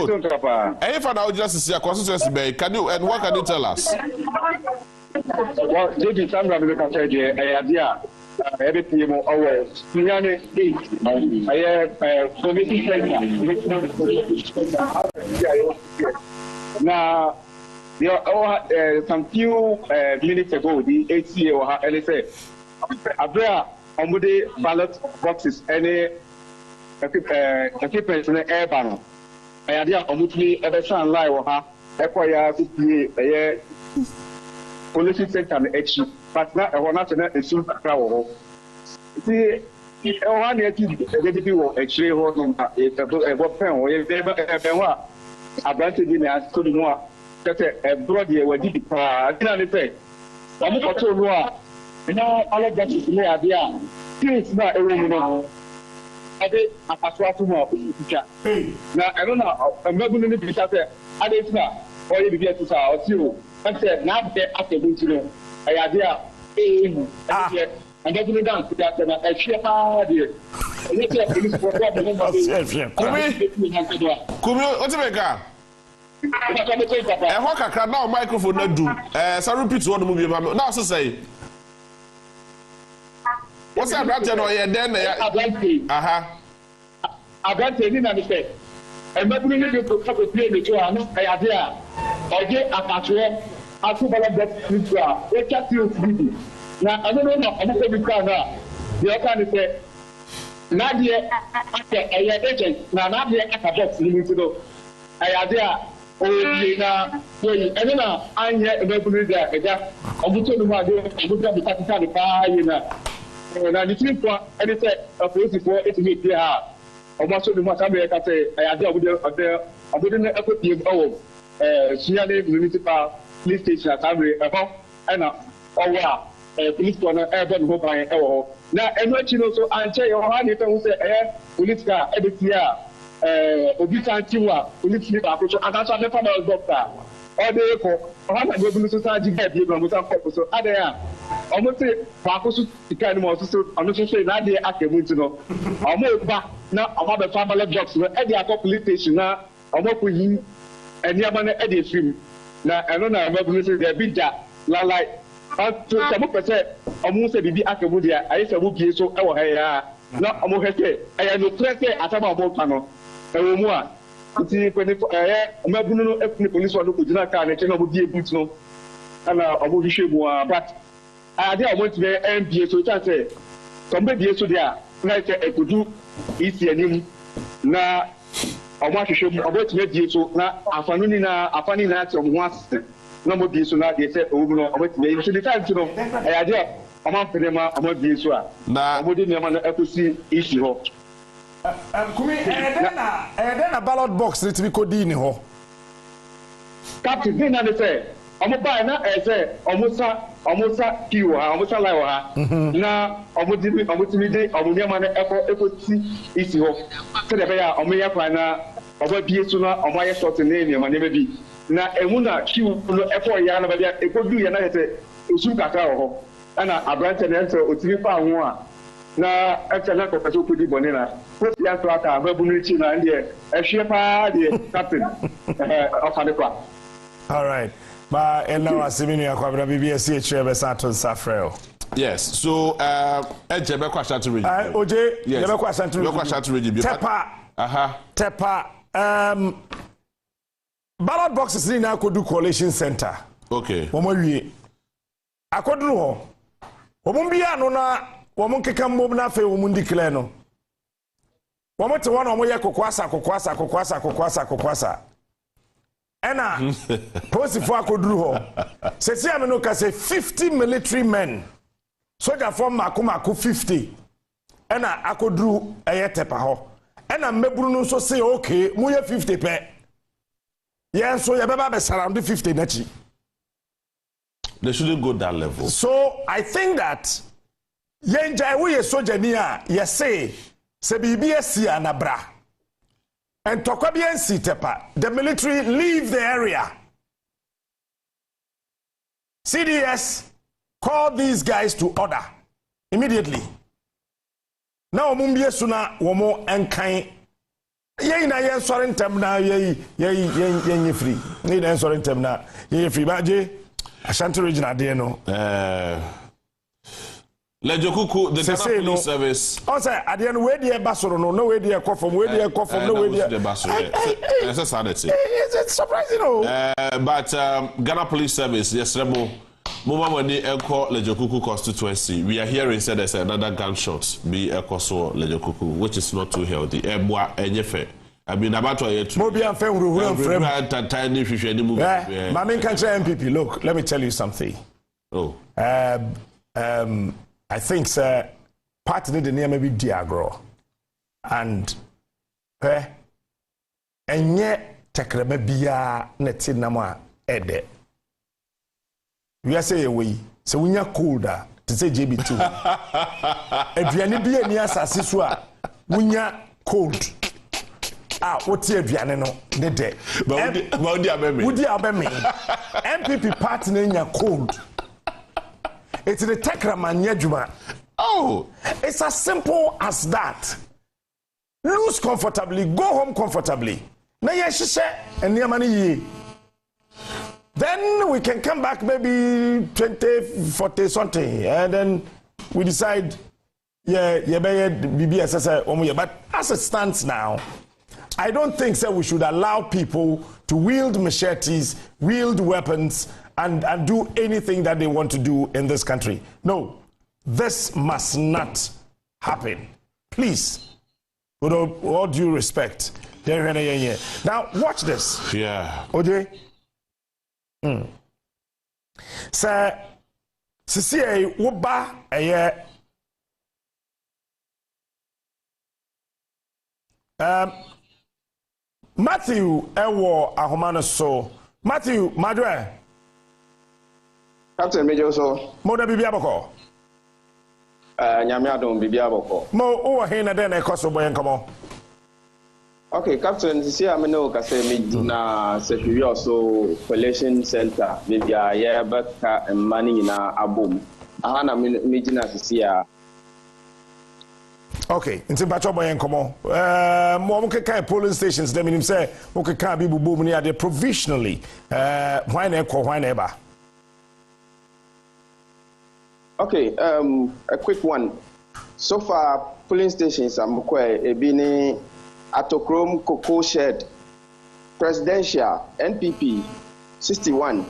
if I now just see a constituency bay, can you and what can you tell us? Well, JB Sandra can say the idea. Everything over. I now, some few minutes ago, the HCA and say, Abra on the ballot boxes any. Equipment in the air banner. I idea omutli ebesan lie or ha equire to be a police center and H, but not a one not a suit crowd. See, one year to actually hold on a pen or a in as to more that a broad year where did I didn't say. I'm not so raw. You know, all of that is the idea. It's not a room. I did a pastoral more. Now, I don't know. I'm not going to be shut there. I didn't know. Or you get to our two. I said, now there after going to know. I idea. And then down to that, and I share how dear. Kumi, now microphone not do. So repeat what the movie now so say. What's that brother no here then? I got to in and say. And maybe we need to have a play with you and I idea. Or get a patrol. I took about that future. They just you to now I don't know. I'm not going to now. The other say. Nadia after a agent. Now Nadia at a box limit to I idea. Oh, now, and then I'm here and maybe there. I'm going to do my day. I'm going to be the fire, you know. Na the team for any say of for it me there almost the much America say I dey abudin equipment oh Siale municipal police station at Abre and owa police for na urban ho ban e na eno chi no so anche yo ha dey who say police car e dey here obi tantiwa police leader akoso atasa me family doctor all dey ko ha na go bi so sa ji get bi mo sa ko so adaya almost Pacosu, the kind of also, I'm not saying that they are coming to know. I'm back now about the family jobs. At the police station now, I'm up with him and Yaman Eddie film. Now, I don't know, I'm going to say they're big that. Like, some percent, almost a baby Akamudia. I used to book you so our hair. Now, I'm going to say, I am no pleasure at about panel. And more. See, when the police want to put in a car and I would be able to know. And I will show more, but. I went to the MBA so I say somebody so there na say I could do easy anim na I want to show me about to be so na afani na some once na mo bi so na they say oh no about me so the time to know I idea am am am bi so a na mo dey na ekosi issue ho Kumi then a ballot box need to be coded in ho captain then na say I'm buy na say almost kiwo ha almost lie wa ha na omutimi dey omunyama na ekoti isi ho se de be ya omuya kwa na obabie so na omaye short na eniama na bi na emu na kiwo no efo ya na ba ekodu ya na say osu kaka ho ana abrante na enter otimi fa ho a na echa na ko peso kudi bone na ko ya to aka babu no chi na ndie ehwe pa de captain of Adepa. All right. But Simini Aquabra BBS Saturn Safrel. Yes, so Ejebe Kwasha to read. OJ, Ejebe Kwasha to read. Tepa. Ballot boxes in Akodu Coalition Center. Okay. Womowie. Akodu ho. Womumbia no na womunkeka mbom na fe womundi declare no. Womote wana womoye kokwasa. Ena posi for akodru ho. Se si ameno ka say 50 military men. Soldier from maku 50. Ena akodru tepa ho. Ena meburu no so say okay, mu ye 50 pe. Yeah, so you better be surround 50 nachi. They shouldn't go that level. So I think that yenja we soldier nia ye say se bibi esi anabra. And Tokwabian Sitepa, the military leave the area. CDS called these guys to order immediately. Now Mumbia Suna Womo and Kain. Ye na yen sorry temna ye free. Need answering temna ye free baje. Ashanti regional de no. Lejokuku, the Ghana Police Service. Also, at the end, where the Basoro, no way they come from, where they come from, no way they That's a sanity. It's surprising, no. But Ghana Police Service, yes, Remo, Moma when they echo Lejokuku constituency, we are hearing said there's another gunshot be echo so Lejokuku, which is not too healthy. Ebwa enyefe. I mean, about to get Mobi and Fem, tiny fish anymore. Mamin country MPP, look, let me tell you something. Oh. I think, sir, part of the name may be Diagro. And, and yet, Takrame Bia Netinama Ede. We are saying we, so we are colder to say JB2. If you are near near Sassiswa, we are cold. What's your Vianano? The day. Would you have me? MPP partner in your cold. It's the Tekraman Yajuma. Oh, it's as simple as that. Lose comfortably, go home comfortably. Then we can come back maybe 20, 40 something, and then we decide, but as it stands now, I don't think so we should allow people to wield machetes, wield weapons, and do anything that they want to do in this country. No, this must not happen. Please, with all due respect. Now, watch this. Yeah. Okay? So, Sisi Wuba Matthew Ewo Ahomano so Matthew Madre Captain Major so Moda Bibiaboko Nyamiadon Bibiaboko Mo over here na den e koso boy nkomo. Okay, Captain, see I know ka say me na security also collection center bibia ye baka money na abom aha na me gina see ya. Okay, nti bacho boy nkomo mo keka polling stations dem nim say mo keka bi bubu mu ne ade provisionally why na ekọ why na eba. Okay, a quick one. So far, polling stations are Ebini, Atokrom, Cocoa Shed, Presidential, NPP, 61,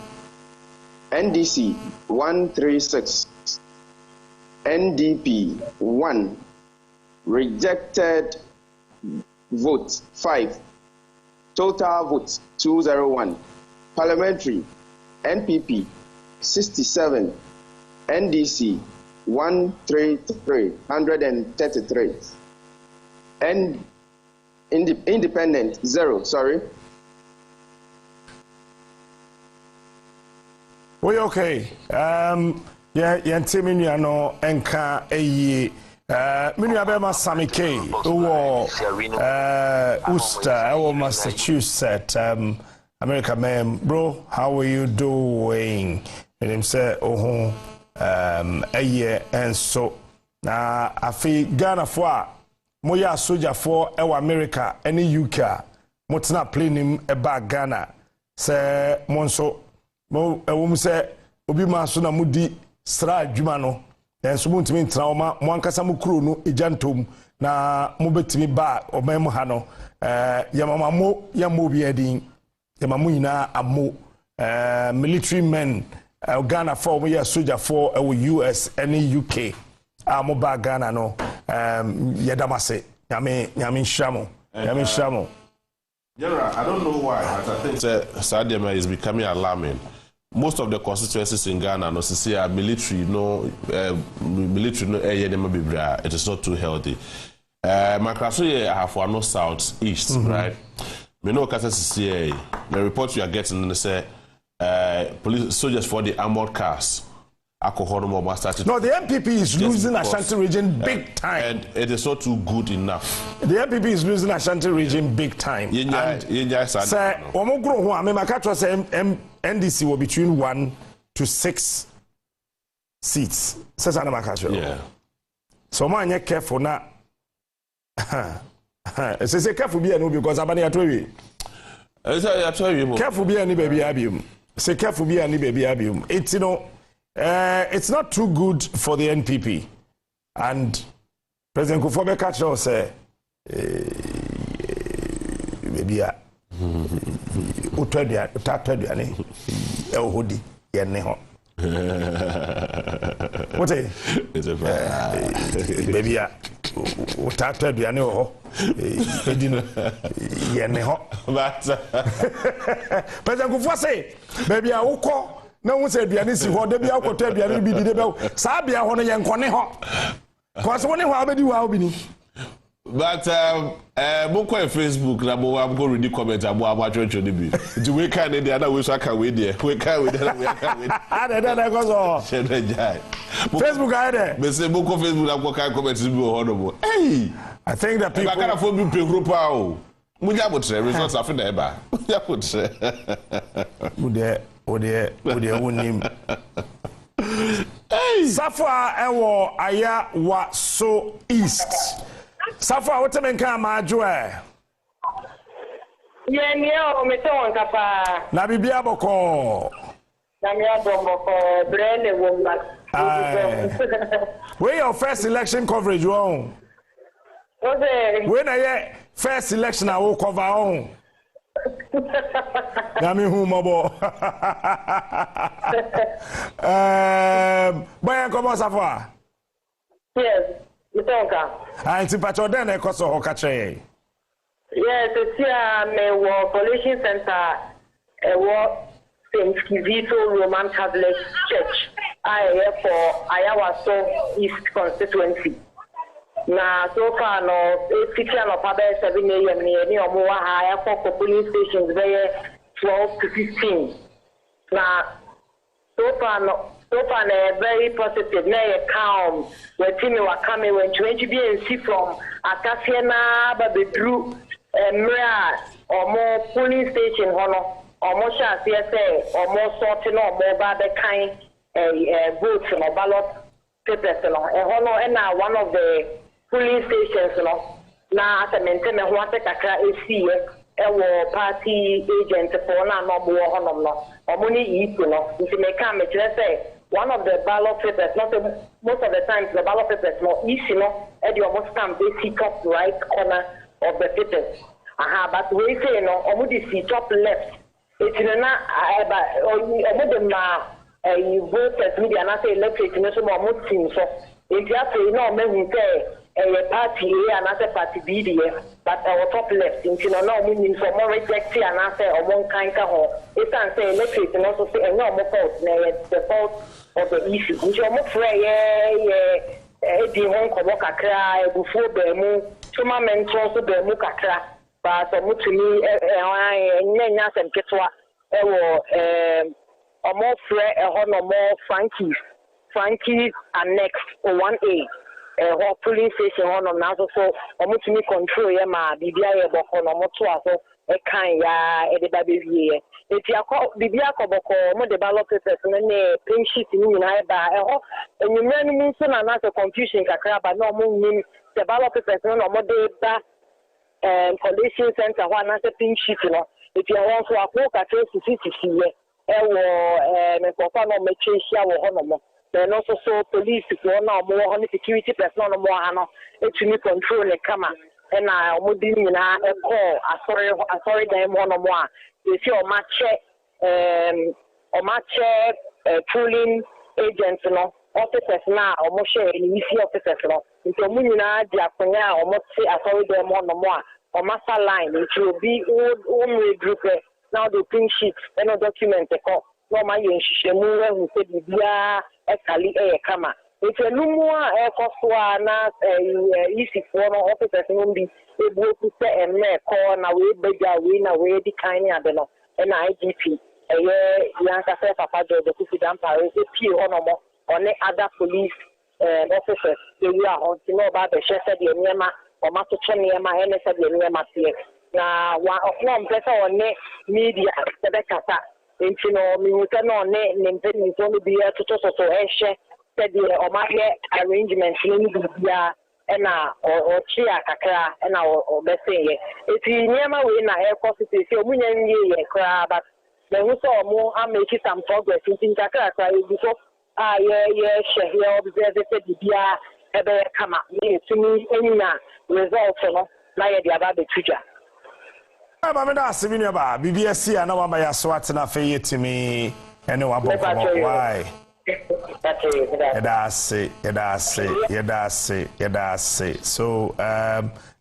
NDC, 136, NDP, 1, rejected vote, 5, total votes, 201, parliamentary, NPP, 67, NDC 133, and independent 0. Sorry. We okay. Yantimi no enka eyi. Minu abema samike uwo Usta uwo Massachusetts America ma'am bro, how are you doing? And him say a year and so na afi Ghana for moya soldier for America any UK motna plane him eba Ghana say monso mo say obi ma so na mudi sra adwuma no en so muntimi ntra oma mo ankasa mo kuro no ejantom na mo betimi ba omam ha no yamama mo yamo bi adin yamamo nyina amo military men Ghana for we are soldier for US and UK amoba Ghana no yedamase nyame shamo General, I don't know why, but I think Sadema is becoming alarming. Most of the constituencies in Ghana, no, see, are military, it is not too healthy. Macraso, I have for no south east, right? We know the report you are getting, they say police soldiers for the armored cars. No, the MPP is losing Ashanti region big time. And it is not too good enough. The MPP is losing Ashanti region big time. Sir, NDC will between 1 to 6 seats. Yeah. So man, you careful now. Say careful be no because abani atwe. Careful be any baby abium. Say careful be any baby abium. It's it's not too good for the NPP. And President Kufuor Catcher say baby utadwane ehodi yene ho. What is it? Baby utadwane ho. Edino yene ho. But President Kufuor say baby ukọ na wo say aduane si ho de bia akọtọ aduane bi di de be sa bia ho no ye nkone ho cause woni ho abedi wa obini. But Boko Facebook na bo am go read the comment abo abachoncho ni bi. Di we kan dey other we so can we there. We can we there we can we. Ada go so. Facebook are there. Me say Boko Facebook na go kan comment bi ho no mo. Hey, I think that people Bakara for bi pe group o. Muja botre results afi na eba. Muja botre. Ode wonim. Safa ewo aya wa so east. Safa what men kan majo e. Ye ni o me to won kapa. Na bibia boko. Na mi abomoko brele wo ma. Where your first election coverage won? When I first election I will cover on. Nami humobo. Boy come on Safa. Yes, Mitonka. Anti pacho den e koso ho kache. Yes, it's here me wo Collational Center wo St. Kizito Roman Catholic Church. I for Ayawa so East constituency. Na so far no teacher no pa 7 a.m. ni omo wa ha for police stations there 12 to 15. Na so far very positive na calm when team were coming when 20 BNC from Akasiana Babedru Mra omo police station hono omo sha say omo sorting omo ba the kind votes no ballot papers no hono na one of the police stations no na maintain ho ate kakra esi ewo party agent for na no bo honom no omuni yipu no nti me ka me kire say one of the ballot papers most of the times the ballot papers no isi no e dey almost stamp the top right corner of the papers but we say no omudi si top left it's na omudi ma voters media na say electorate no so mo team so if you say no me hu say party A and another party B there, but our top left, in no meaning for more reject and answer or one kind of home. It's an say electric and also say no more fault, the fault of the issue. Which are more free, the home Koboka cry before the move, so my mentors the Mukakra, but to me, Nanya and Ketwa, or more free, a home or more Frankies and next or 1A. Police station on now so omutumi control ya ma bibia ye boko no moto aso e kan ya e de ba bewie eti akọ bibia akọbọkọ mo de ballot papers no ne pink sheet ni nyina e ba e ho enyumra ni mu so na na confusion kakra ba no mo nim the ballot papers no mo de ba Collational Center ho na pink sheet no eti e won so akọ kakra sisi ye e wo me papa no me chehia wo ho no mo. Then also police for now more security personnel more to me control the camera and I would be in a call sorry them one more. You see on my check pooling agents no officers now almost share in EC officers no. Into Munina Diaponia almost say sorry them one more. masa line it will be all group now the print sheet and document no ma yen hihemu hu se bibia ekali kama it's a lumua ekofo na easy for no officers no bi ebu ku se emme call na we beja we na we di kan ade no na IGP yanka se papa jo de ku fidan pare e pie honomo on other police officers they are on to know about the share the niema or mato niema ene se the niema tie na wa ofnom pesa on media se be kasa enti no mi wuta no ne mpeni so no bia toto so ehye se the o ma ye arrangement ni bia na o chia kakra na o be say eti niema we na e cause se omunya nwie ye kra but the who saw more and make some progress in kakra before share here observe the bia ebe kama me tumi enya result no na ye dia ba betuja ba me da asemi ba BBS na wa ba ya so atena fe yetimi ene wa boko why so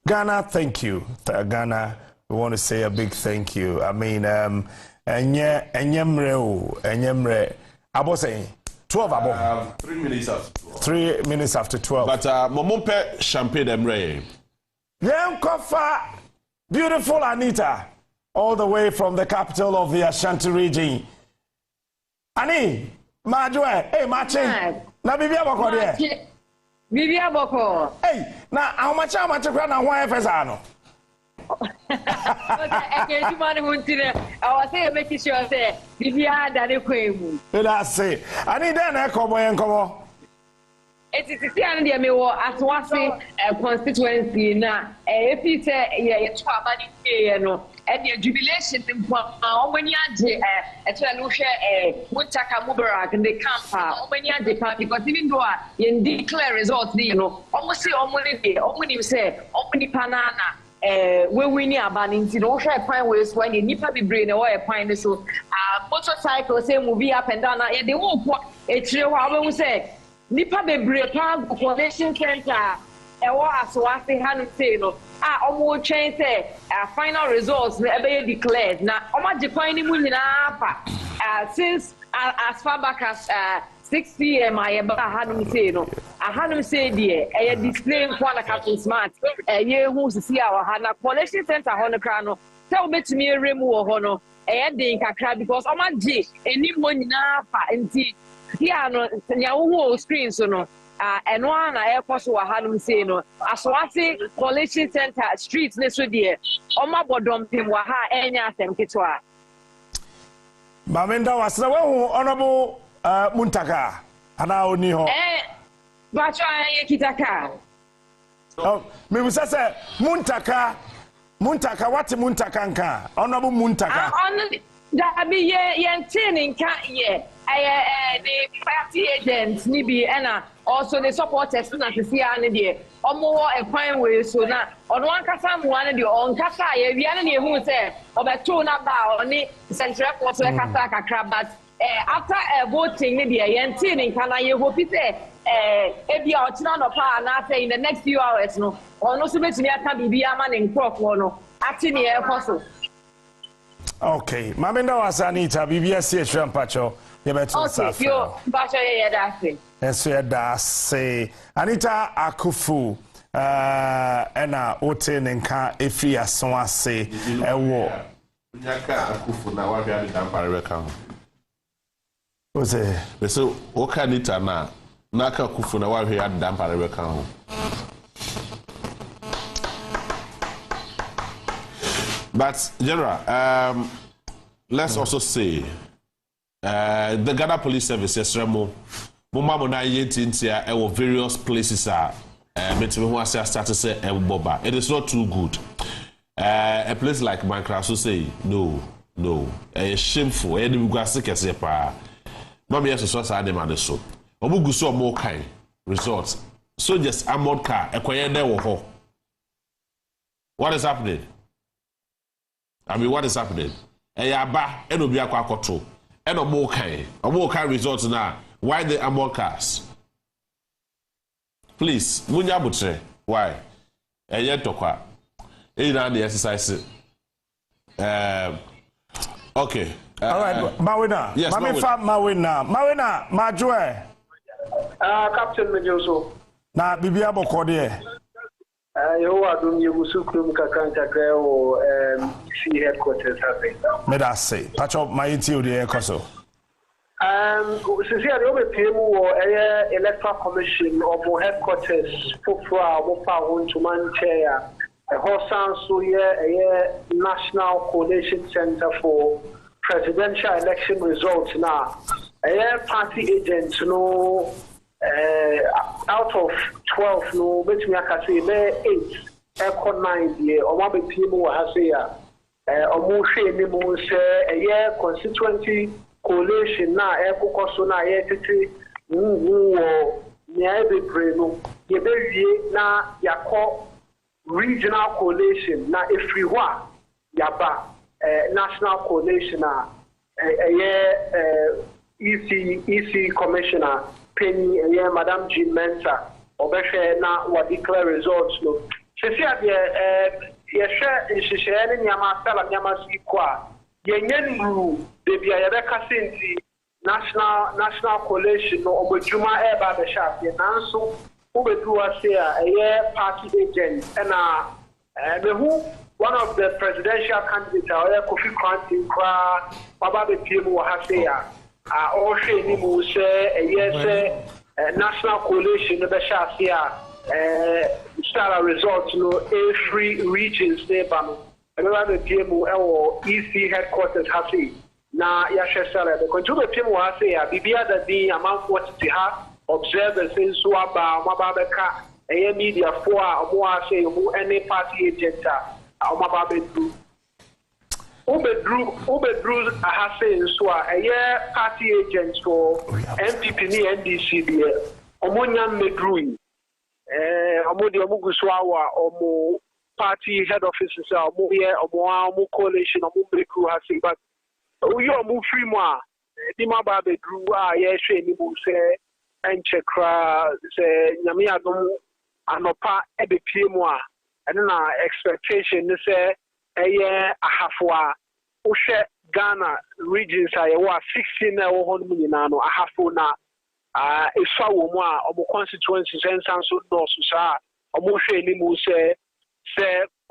Ghana, thank you. Ghana, we want to say a big thank you. I mean enyemre abo say 12 abo 3 minutes after 12. 3 minutes after 12. But momompe champagne emre Kofa, beautiful Anita, all the way from the capital of the Ashanti region. Ani Majwe, hey Machi. Na bibia boko there. Bibia boko. Hey, na how much kra na ho efesa no. Okay, you man huntire. I was say make sure say bibia dare kwemu. That's it. Ani den e komo yen komo. Etiti an de me wo atwase constituency na efi say ye to abani ye no. And the jubilation in Omania de Mutaka Mubarak and the camp, Omania de because even though you declare results, you know, almost say Omani say, Omani Panana, we win a banning to no share pine ways when you nipa be brain away a pine so motorcycle say movie up and down, and they won't walk a trail. I will say, nipa be brain coalition center. So I say, Hanu say, no, almost change final results be declared. Now, Oma Japan since as far back as 6 p.m. I had say, no, I had say, dear, I display one a couple smart, a who's see our Hana Coalition Center Honocrano. Tell me to me a remove Hono, a dink because Oma G, any money now, and see, here, no, screen so no. And one I also had him say no. Aswati Coalition Center streets next year. Oma bodom pim waha enya tem kitwa. Mamenda wasna we honorable Muntaka ana oni ho. Bacho ye kitaka. Oh, me musa say Muntaka what Muntaka nka? Honorable Muntaka. That be ye yen ka ye. The party agents nibi ena also the supporters na to see ane de omo e kwan we so na ono ankasa mo ane de on kasa ye wi ane ne hu se obeto na ba oni central court we kasa kakra but after voting ne de yen tin nka na ye hope say e bia o tina no pa na say in the next few hours no ono so betumi aka bibia ama ne nkrofo no ati ne e koso. Okay, Mamenda was Anita BBS Trampacho. Okay, yo, Bacho ye dase. Yes, we dase. Anita Akufu, ena ote nenka efri asonwa se ewo. Nyaka Akufu na wa bia dan pare kan. Ose, so oka Anita na naka Akufu na wa bia dan pare kan. But General, let's also say the Ghana Police Service Remo Mumamo na yentintia e various places are between who start to say boba. It is not too good. A place like Mankra so say no, shameful. Any gwase kese pa. No me so say dem ade so. Omugu so mo kai results. So just armored car ekwaye there wo ho. What is happening? I mean, what is happening? Yaba, enobi akwa akoto. Eno mo kai results now. Why the armored cars? Please, munya butre. Why? Tokwa. In the exercise. Okay. All right, Mawina. Yes, Mawina, Majue. Captain Mejoso. Na Bibia Bokode. You are doing your Sukrum Kakanta Greo C headquarters. May I say, patch up my interior the Ecoso. Since the PM or Electoral Commission or headquarters for Wopa to Manchaya, a Hosan Suya, a National Coalition Center for Presidential Election Results now. A party agents, no. Out of 12, no, bet me I can say 8, echo 9 year, or one people has a more shame, say a year constituency coalition now, echo cosona, yet, or near the brain, ye na yako regional coalition, na if we were yaba national coalition, a year EC commissioner. Penny and Madam Jean Mensa, or Beshe now what declare results. No, she said, share in sharing Yamasala Yamasikwa, Yanyan Ru, baby, Rebecca Sinti, National Coalition, or Bujuma Eba the Shop, Yananso, who would do us here, a year party agent, and who one of the presidential candidates, Kofi Kranti, Baba the Pimu Hasea. All shady moves yes, national coalition, the Bashafia, Stara results, no, A3 regions, they ban. Another PMO or EC headquarters, Hasi. Na Yasha Sala, the consumer PMO Hasea, Bibia that the amount what to have, observers in Suaba, Mababeka, a media for more say, any party agent, or Mababe. Ubedru ahase so a party agents for MPP ni NDC there omonya medru omodi omuguswawa omo party head offices omo here omo coalition omo breku hase but uyo omo free mo a di ma ba bedru a ye hwe ni mu se enchekra se nyame adom anopa ebepie mu a ene na expectation ni se ahafua Ushe Ghana regions are 16 na wohon mu nyina no ahafo na eswa wo mu a omo constituencies ensanso do so sa omo hwe ni mu se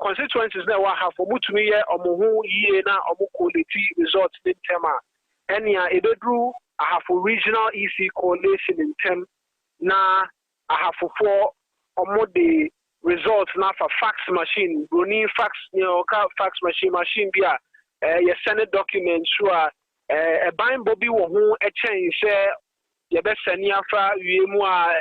constituencies na wa ahafo mutumi ye omo ho yie na omo quality results in tema enia ebedru ahafo regional EC coalition in tem na ahafo for omo de results na for fax machine running fax fax machine bia your Senate documents who are a bind Bobby who a change your best senior fra we more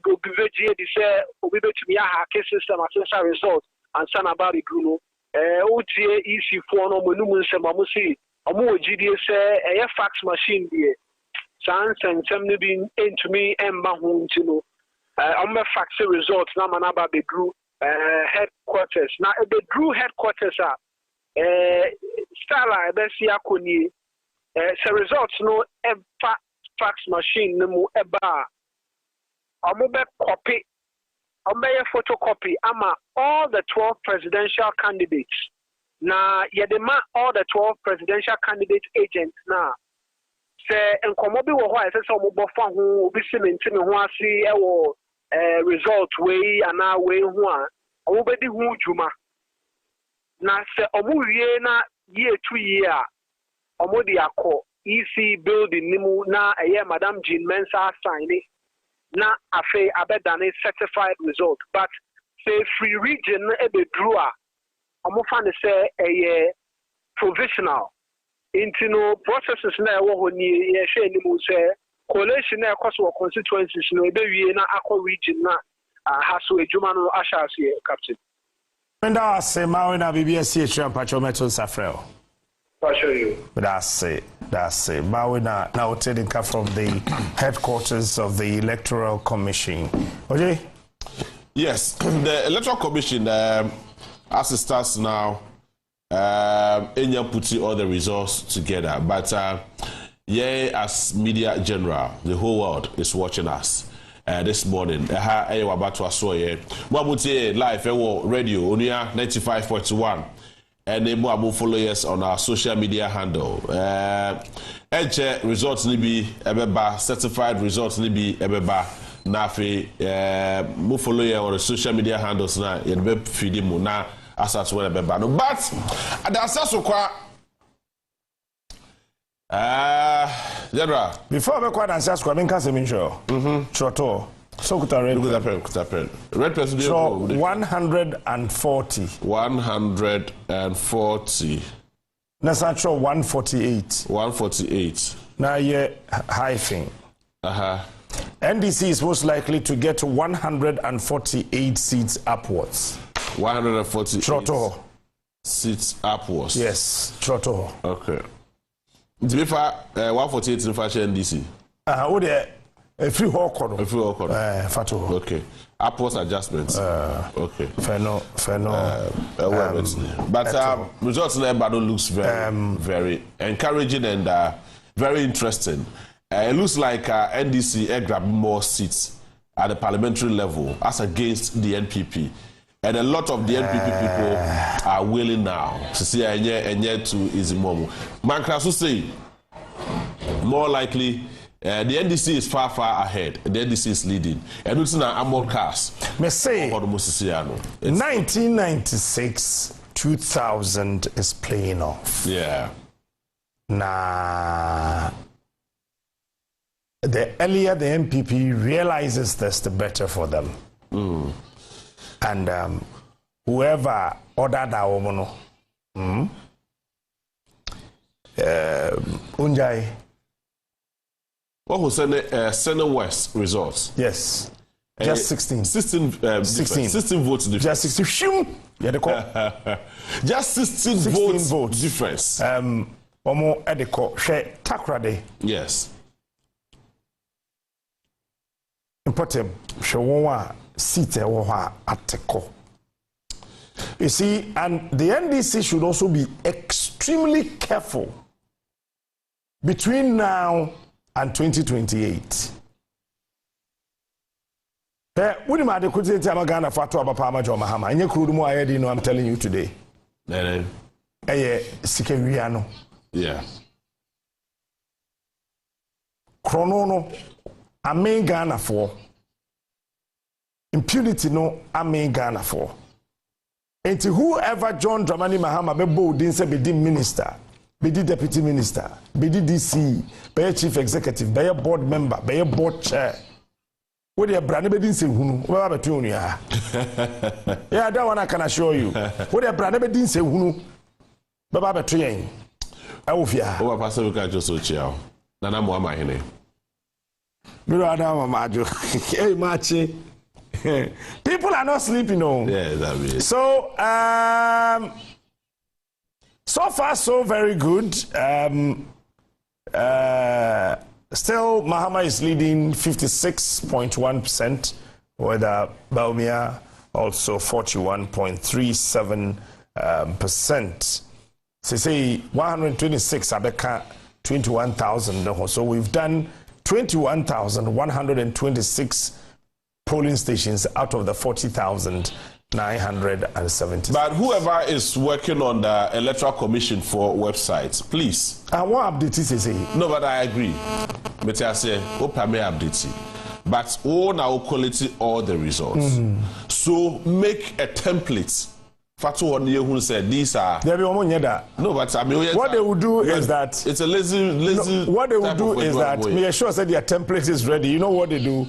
go give say we bet me a case system as result and son about the Bruno OTA EC for no monument semamusi omo GDA say a fax machine be sans and some being into me and bahun to know on the fax results na manaba be grew headquarters now the grew headquarters are Stala Besia Kuni results no fax machine no mu eba omobe copy omobe photocopy ama all the 12 presidential candidates na yedema all the 12 presidential candidate agents na se enkomo bi wo ho ese se omobo fa ho obi simenti me ho ase ewo result we ana we ho a omobe di ho djuma na se omuwie na year 2 year omodi akọ EC building nimu na eye Madam Jean Mensa sign na afe abedane certified result but say free region ebedru a omofa ne se eye provisional intino processes na ewo ho ni ye hwe nimu se coalition na ekoso constituencies no ebewie na akọ region na haso ejuma no ashase captain. And I say, Mawina BBS and Pachometo Safrel. That's it. Mawina now taking from the headquarters of the Electoral Commission. Okay? Yes, the Electoral Commission, as it starts now, Enya putting all the results together. But as media general, the whole world is watching us. this morning. We're about to saw here. Mabuti live radio Onia 95.1. And then we'll follow us on our social media handle. Results ni bi ebeba, certified results ni bi ebeba. Nafi we'll follow you on the social media handles na yebe feed mu na asas we ebeba no. But the asas kwa General, before we go and ask, I can't say sure. Choto. So good red. Red person. So 140. 140. That's actually 148. 148. Now yeah, high thing. NDC is most likely to get 148 seats upwards. 148 Choto. Seats upwards. Yes, Choto. Okay. To be fair, 148 in fashion NDC. Oh, there. A free hawk. Fato. Okay. Upwards adjustments. Okay. Fair no. But results in Ebado looks very encouraging and very interesting. It looks like NDC grab more seats at the parliamentary level as against the NPP. And a lot of the NPP people are willing now to see Enye to Izimomu. Mankrasu say more likely the NDC is far ahead. The NDC is leading. And it's now Amor Cast. Me say 1996, 2000 is playing off. Yeah. Nah. The earlier the MPP realizes this, the better for them. And whoever ordered our woman, Unjai. What was Senate West results? Yes. Just 16. 16 votes difference. Just 16. Yeah, they call. Just 16 votes difference. Omo edeko she takrade. Yes. Important. She won't sit ateko. You see, and the NDC should also be extremely careful between now and 2028. I'm telling you today. Yeah. Chrono Amen Ghana for impunity no Amen Ghana for. And to whoever John Dramani Mahama be bold didn't say be minister, be deputy minister, be DC, be chief executive, be a board member, be a board chair. What your brand be didn't say hunu, where between you. Yeah, that one I can assure you. What your brand be didn't say hunu, Baba between. I will fear. Oh, Pastor, we can just so chill. Nana Moama Hene. Hey, Machi. People are not sleeping, no. Yeah, that is. So, so far, so very good. Still, Mahama is leading 56.1%, with Baumia also 41.37%. So, say 126, Abeka 21,000. So, we've done 21,126 polling stations out of the 40,970. But whoever is working on the Electoral Commission for websites, please. And what update is it? No, but I agree. But I say, open update. But all now quality all the results. So make a template. Fatu on who said these are. No, but I mean, what they would do is that it's a lazy. No, what they would do is that me sure said their template is ready. You know what they do?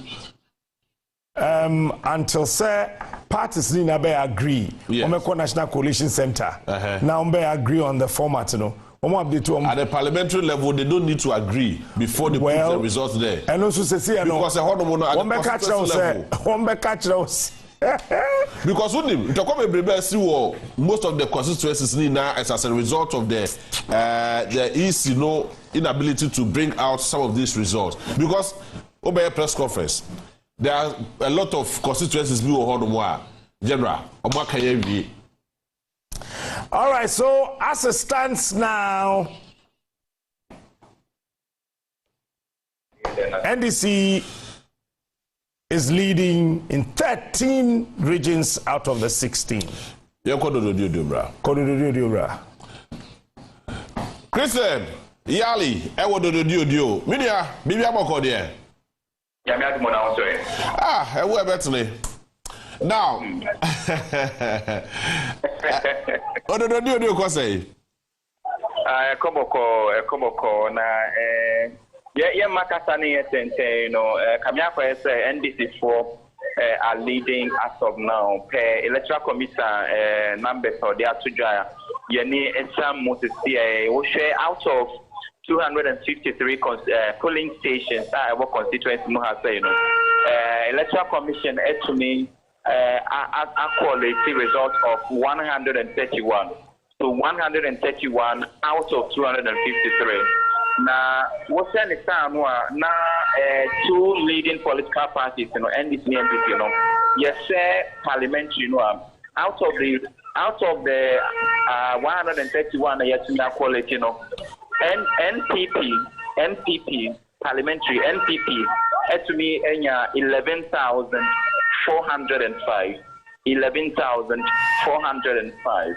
Until say parties need to agree. Yes. National Coalition Center. Now they agree on the format. You know. At the parliamentary level, they don't need to agree before they put the results there. And also say, because because most of the constituencies need now as a result of the is inability to bring out some of these results. Because over a press conference, there are a lot of constituencies general. All right, so as it stands now, NDC is leading in 13 regions out of the 16. Christian, Yali, ewo do. Media, Bibia Boko there. Ah, ewo betly. Now, what do you say? Komoko na yeah makasani sente no kamya kwa say NDC for are leading as of now per electoral commission numbers or they are to dry yeni exam moses we share out of 253 polling stations that our constituency mo have say electoral commission to me a quality result of 131. So 131 out of 253. Now, what's the time? Now, two leading political parties, NDC and NPP, yes, parliamentary, out of the 131, yes, now quality, NPP, parliamentary, NPP, to me, 11,405. 11,405.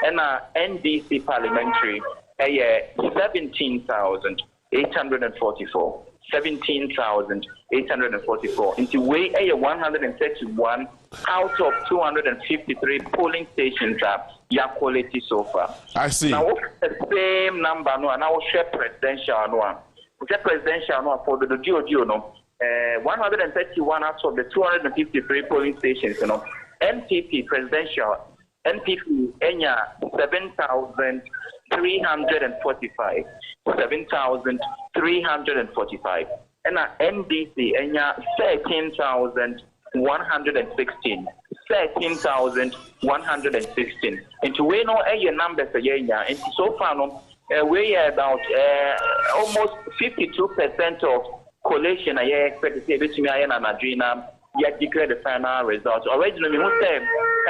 And NDC parliamentary, 17,844. 17,844. Into way 131 out of 253 polling stations are your quality so far. I see. Now, the same number, no, now share presidential, no. Share presidential, no, for the DOD, no. 131 out of the 253 polling stations, MPP presidential, NPP Enya 7,345. 7,345. And NDC Enya 13,116. 13,116. Into we know your numbers again, and so far we are about almost 52% of collation I expect to say between me and Adrina yet declare the final results. Originally, we say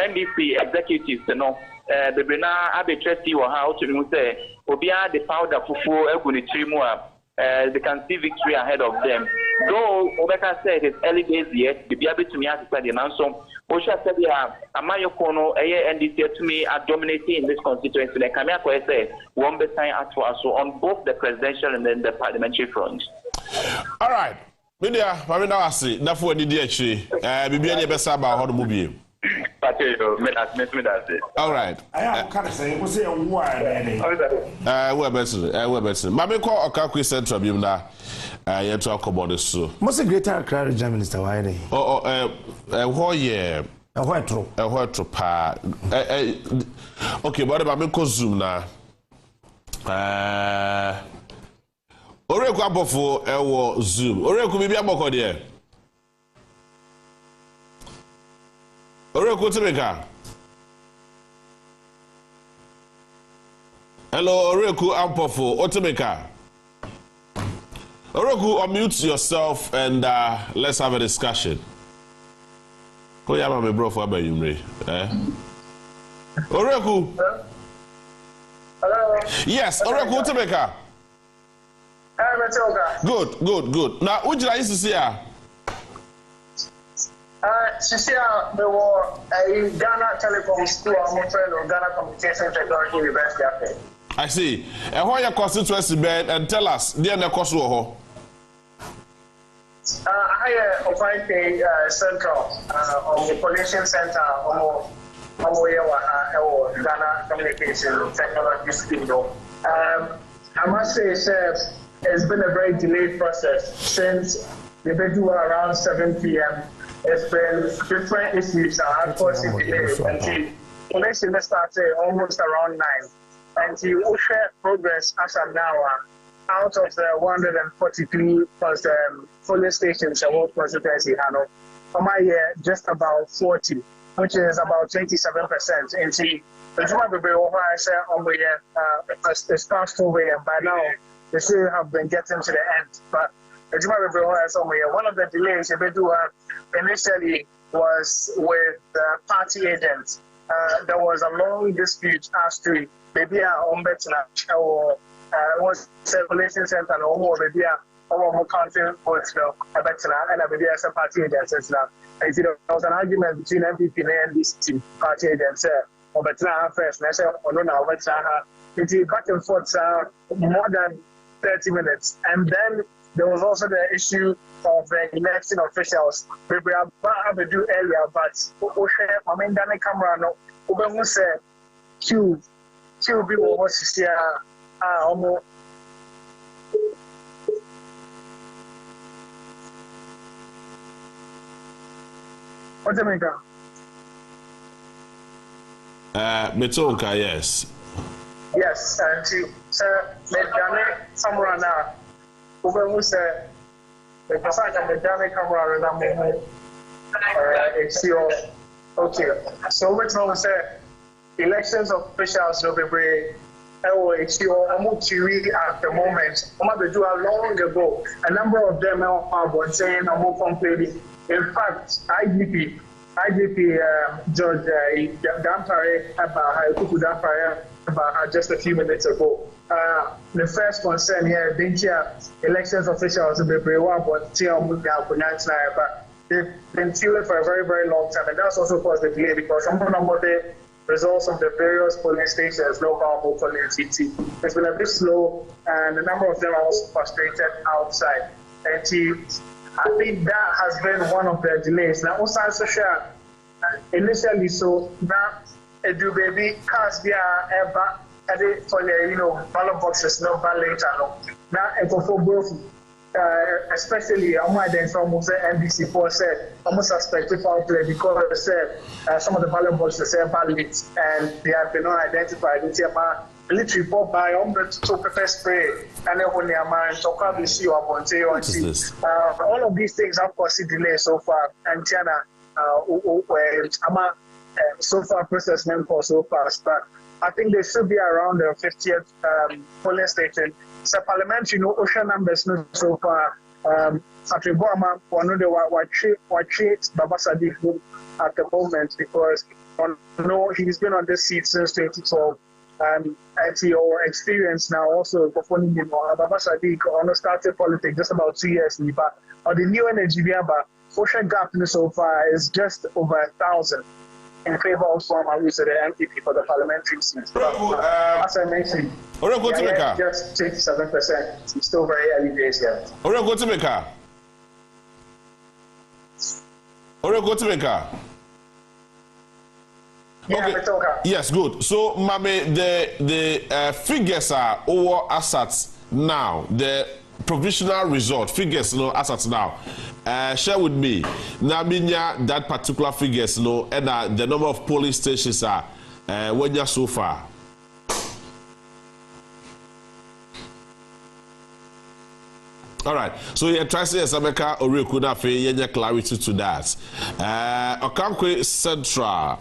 NDC executives, the Brina arbitrary or how to say, Obia the powder fufu eguni trimua, they can see victory ahead of them. Though Obeka said it's early days yet, the Biabi to me has said the announcement. Osha said, Amayo Kono, NDC to me are dominating in this constituency. The Kamia say one beside at on both the presidential and then the parliamentary front. All right. Media, Marina Asi, Nafu and DH, Bibiani Besaba, how to move you. All right. I can't say, was there a word? We're better. Mammy call a Kakui Central Bimna. You talk about this. So, most a greater crowd, Minister Wiley. Oh, yeah. A white pa. Okay, but I'm going to zoom now. Oreku abofo ewo zoom. Oreku bibi aboko de. Oreku timeka. Hello, Oreku abofo otimeka. Oreku, unmute yourself and let's have a discussion. Ko ya ma me bro for abayumre. Oreku. Hello. Yes, Oreku otimeka. Good. Now, what did I used to see? There were a Ghana Telecom School, I'm friend of Ghana Communication Technology University. I see. And what your constituency bed and tell us, dear Nekosu? I have a central of the Collational Center of Ghana Communication Technology School. I must say, sir, it's been a very delayed process since the video around 7 p.m. It's been different issues that have caused it delayed until election started almost around 9. Until we share progress as of now, out of the 143 polling stations in World Constituency, from my year, just about 40, which is about 27%. Until the Juma will be over, I say, on the year, it's past 4 a.m. By now, they still have been getting to the end. But the Juma will be over somewhere. One of the delays they do initially was with the party agents. There was a long dispute as to maybe a ombudsman or was circulation center or maybe more counting votes now, and maybe as a party agents now. And there was an argument between MPP and NDC party agents. But now first, I said, no, but it's back and forth more than 30 minutes. And then there was also the issue of the election officials. We have to do earlier, but I mean, the camera no. We say Q be was here. Almost. What's the matter? Metonka, yes. Yes, and sir, Medane somewhere now. Who say the person that Medane camera and it's your okay. So which one say elections officials will be brave. It's your at the moment. They do a long ago. A number of them are saying I'm more complaining. In fact, IGP George Dampare about just a few minutes ago. The first concern here, elections officials will be brave, but they've been feeling for a very, very long time, and that's also caused the delay because some of the results of the various polling stations, local polling CT, it's been a bit slow, and a number of them are also frustrated outside. And I think that has been one of the delays. Now, also social initially, so now do baby cars be ever for the ballot boxes no ballot channel. Now it go for both. Especially I'm identifying from NBC for said almost suspected foul play because some of the ballot boxes say ballots and they have been identified. It's a military pop by to pepper spray and then when they are man so probably see you upon say all of these things have caused delay so far and Tiana so far process for so fast, but I think they should be around the 50th polling station. So parliamentary ocean numbers so far. Patrick Boama one of the watch Baba Sadiq at the moment because he's been on this seat since 2012. And your experience now also performing Baba Sadiq started politics just about 2 years, but the new energy but ocean gap so far is just over 1,000 in favor of the MPP for the parliamentary seat. As I mentioned, just 27%. It's still very early days yet. Okay. Yes, good. So, Mame, the figures are over assets now. The provisional result figures, assets now. Share with me. Now, that particular figures, and the number of polling stations are when you're so far. All right. So you try to say Sameka or could have a clarity to that. Okankwe Central,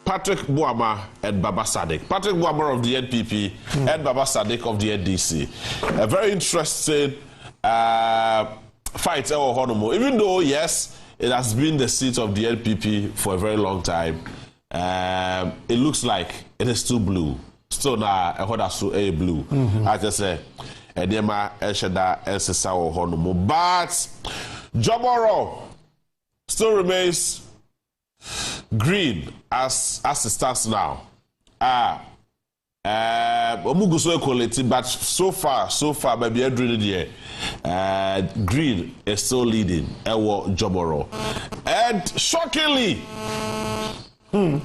Patrick Boama and Baba Sadiq. Patrick Boama of the NPP and Baba Sadiq of the NDC. A very interesting fight, even though, yes, it has been the seat of the NPP for a very long time. It looks like it is still blue. Still now, I heard so a blue. I just say, Edema Eshada Elsesa Honomo. But Joboro still remains green as it stands now. Omuguso quality, but so far, maybe every green is still leading. Ewo Joboro. And shockingly, Ewa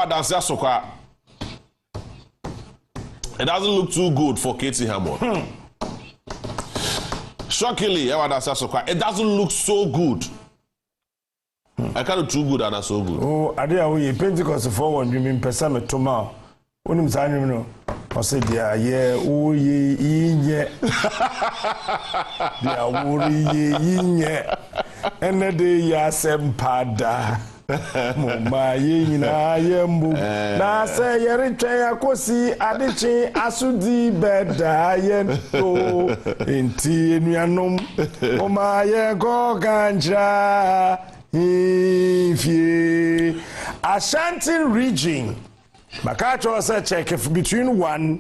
Dansia Soka. It doesn't look too good for Katie Hammond. Shockingly, it doesn't look so good. I can't do too good and so good. Oh, I did a Pentecost forward, you mean Pesame Toma. Unim Sanino. I said, yeah, oh, ye, and the day, yasem pada. Mumba yina yembu na se yeritwa akosi adeche asudi beda yento enti enuanom mumba ye go ganja ifie Ashanti region Makacho say check if between 1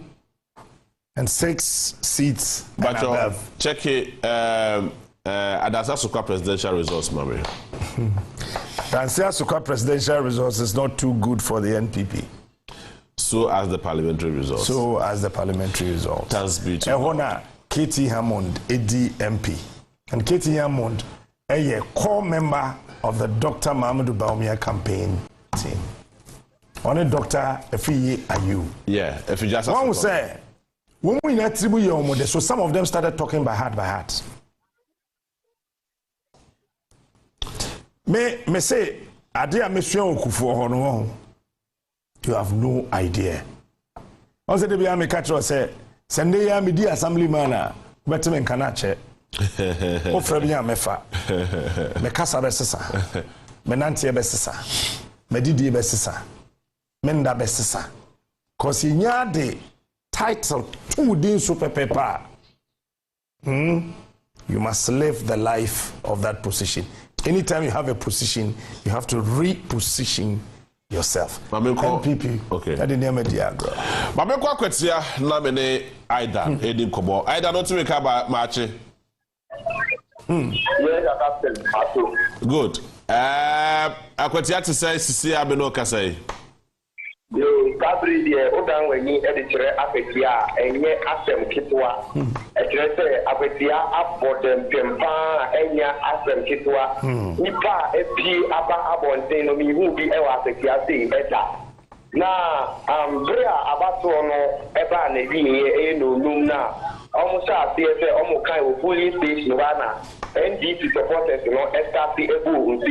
and 6 seats but and above. Check it. Adasa Sukwa presidential results, Mami. Adasa Sukwa presidential results is not too good for the NPP. So as the parliamentary results. So as the parliamentary results. Thanks be to God. Katie Hammond, ADMP. And Katie Hammond, a core member of the Dr. Mahamudu Bawumia campaign team. Only Dr. Efiye Ayu. Yeah, if you just one will say, when we not so some of them started talking by heart. Me say, Adia Monsieur Okufu, you have no idea. Also, the Biami Catcher say, Sunday Amidi Assemblyman, better than Kanache. O Frebia Mefa, Mekasa Bessesa, Menantia Bessesa, Medidi Bessesa, Menda Bessesa. Because in the title, 2 din super paper, you must live the life of that position. Anytime you have a position, you have to reposition yourself. MPP. Okay. That the name of the agro. Mameko Kwetia, Namene Aida, Edim Kobo. Aida not to make up Marchi. Good. Akwetia to say, Sisi Abeno Kasei. Yo, Gabriel, the Odan when you editor Apetia, and yet Asem Kitwa, a dresser Apetia up for them, Pempa, and ya Asem Kitwa, Nipa, FP, Abba Abon, no me who be ever Apetia, say better. Now, Brea Abasono, Eba Nevi, no Lumna, almost a theatre, almost kind of police station, NDP supporters, SRC Ebu,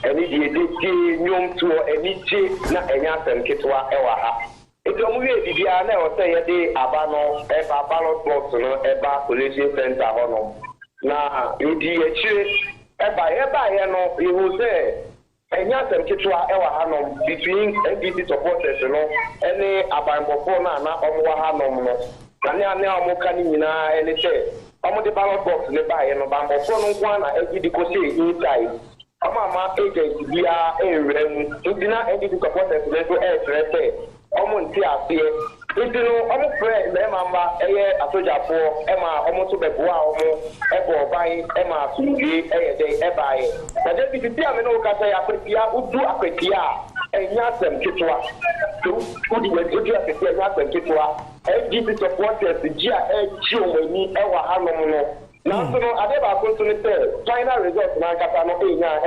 and it is Nyum to any J, not any Asem Kitwa, Ewa. It's a movie, the Diana or say a day, Abano, Eba ballot box, Eba Collational Center, Hono. Now, in TVGH, Eba, you will say, and Yasem Kitwa, Ewa Hanom, between NDP supporters, any Abambofona, not Omahanom, Kanya Mokani, and say, the ballot box nearby and Bambofon one, every decosy inside. Mama agents, we are a realm, Indina NDP supporters, little air, almost here. If you know, I'm afraid, Emma, a soldier for Emma, almost to be wow, Ever buying Emma, Sugi, a day, Ebai. But then if you see, I know, Kasa, Apetia, who do Apetia, and Yasem Kitwa, who do Yasem Kitwa, NDP supporters, the GIA, Joe, me, Ewa Hanomo. Now, I never go to the final results, Nankatano,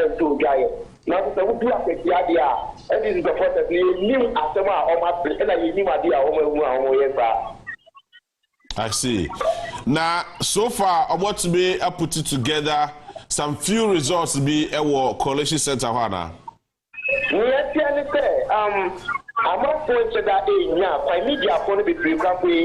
and 2 guys. Now, so we do affect the idea, and this is the first new Asema or my and I new idea. I see. Now, so far, I want to be put it together some few results to be a coalition center. Yes, say, I'm not going to that in ya, by media for the free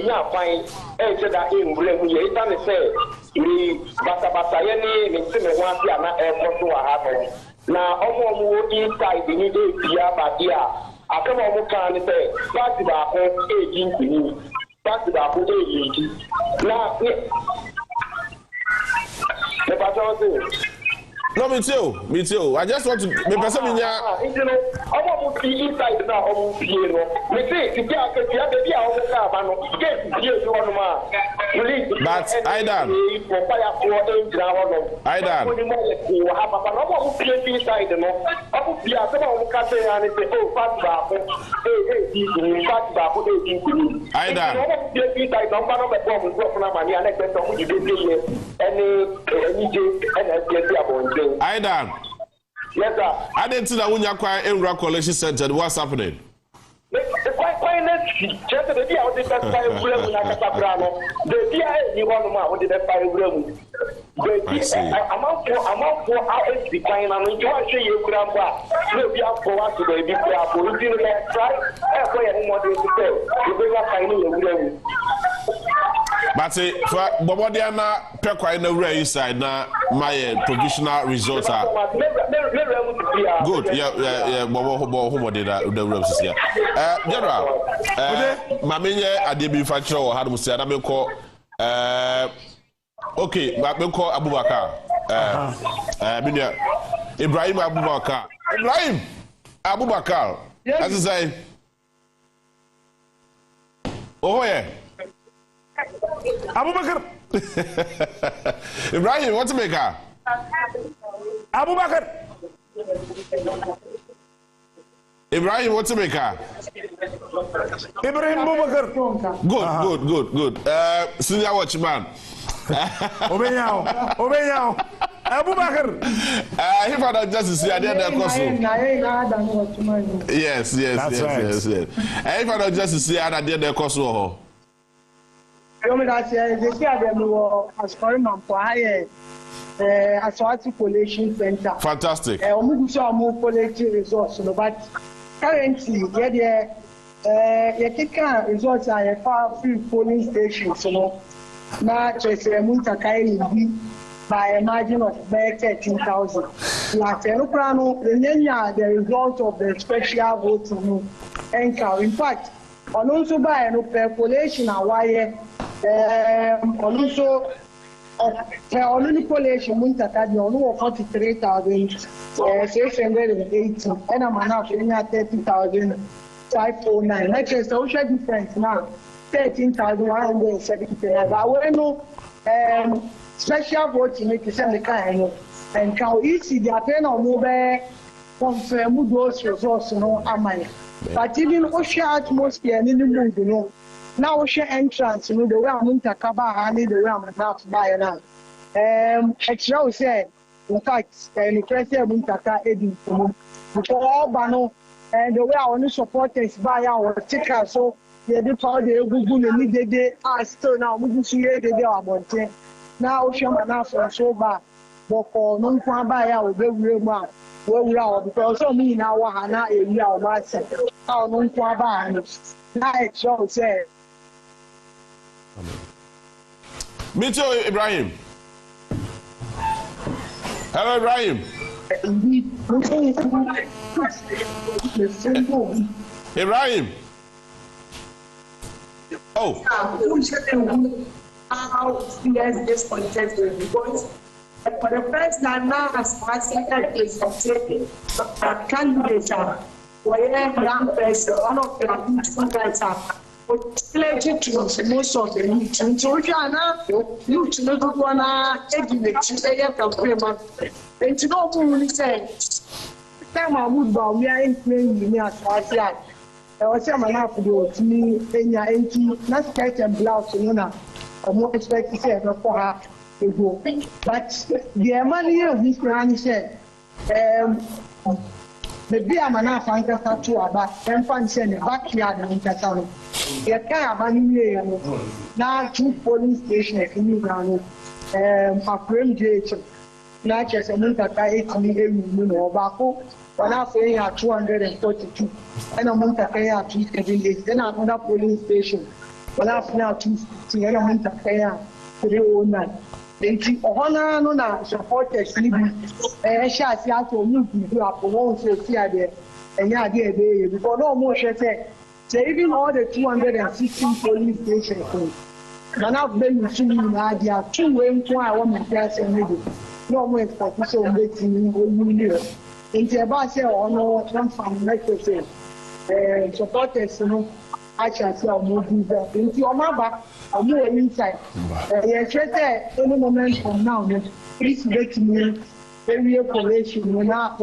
ya, fine, and to that in Graham, you say, we Basayani, Mr. Wantiana, airport to a happen. Now, almost inside the new day, but yeah, I come on, can say, that's about 18 to me. That's about 18. Now, the battle. No, me too. I just want to be person in here. You know, I want to be inside now. I want to be, you know. Me say, if you are going to be out of the car, man, get here to one man. But Aidan, Aidan. Yes, sir. I didn't see that when you acquire Emra Coalition Center. What's happening? Just the idea of the best fire room, the idea you want to the fire room. I'm out for our decline and enjoy you grandpa. So we are for us to be for you try. I want to say, you bring up finding room. But for Bobodiana, Pekwa in the right side now, my provisional results are good. Yeah, Bobo did the rooms here. General, Mamine Adebi Factor or Hadam said, I'm call okay, but we'll call Abubakar. Ibrahim Abubakar. Ibrahim Abubakar. Ibrahim, what's the maker? Abubakar. Ibrahim, what's the maker? Ibrahim Abubakar. Good. Senior watchman. Obenyao. Abubakar. If I don't just see, I didn't Yes. If I don't just see, I didn't cost. Collational Center. Fantastic. Collating results, but currently, results are far free polling stations, now by a margin of 13,000. The result of the special voting. In fact, on also by a population, also only collation Muntaka, the only 43,680, and I'm now 30,509. That's a social difference now, 13,179. But we know special voting make send the kind and how easy the pen or mobile confirm those results, but even ocean atmosphere in the mood, now ocean entrance, the way I'm Muntaka, the way I'm not by now. Extra said, in fact, the president Muntaka Eddie, before Bano, and the way I want to support us by our ticker, so they did all the Google and they are still now moving to the about it. Now, ocean enough for so bad, but for non one by our very well, where we are, because so me now, Hana, a year of myself, our non one by now, extra said. Me too, Ibrahim. Hello, Ibrahim. Ibrahim. Oh. How serious this contest will be, because for the first time now, as far as candidates are where young person, one of the beautiful guys are related to most of the youth. And so we are now youth no good one educated and to know who we say time I would bow we are in playing as far as that. I was saying my half do to me in your empty not skirt and blouse, I'm not expecting to say for her to go. But the money of this man said, maybe I'm an African tattoo about 10 funds in the backyard in Catano. You can't money now 2 polling stations in New Ground, TVGH, not just a Muntaka 8 million or Baco, but now saying at 242, and a Muntaka at 278, then another polling station. Well, after now, 250, and I'm to pay 309. Then, Honor, no, supporters, shall see out to move you up for one so see there, and yeah, dear, before no more, she said, even all the 216 police stations. But now, then you see me now, there are 2 ways to I want to pass and read it. No more expectation waiting in you. Into a bus or no, one from Mexico, supporters, I shall say, I'll move that into your mother, I'll move inside. Yes, any moment from now, please let me area collation will not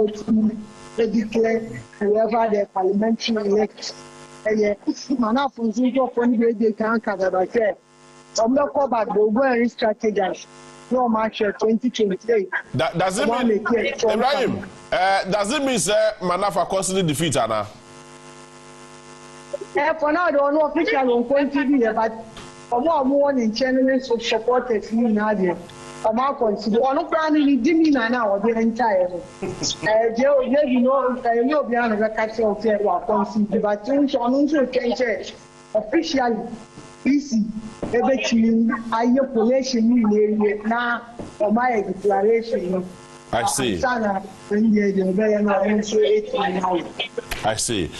declare whoever the parliamentary elects. And yes, man, from Zimbabwe, when they can't cover, I said, I'm not covered, but we're strategize. No match 2028. Does it mean, Ibrahim, does it mean, Manafa constantly defeat Anna? For now, I don't know official on TV, but for more than channels of supporters in Nadia. I'm not considered one of the Dimina now, the entire. You know, you'll be on a catcher of their considered, but also can change officially. Easy, everything I population now for my declaration. I see. I see.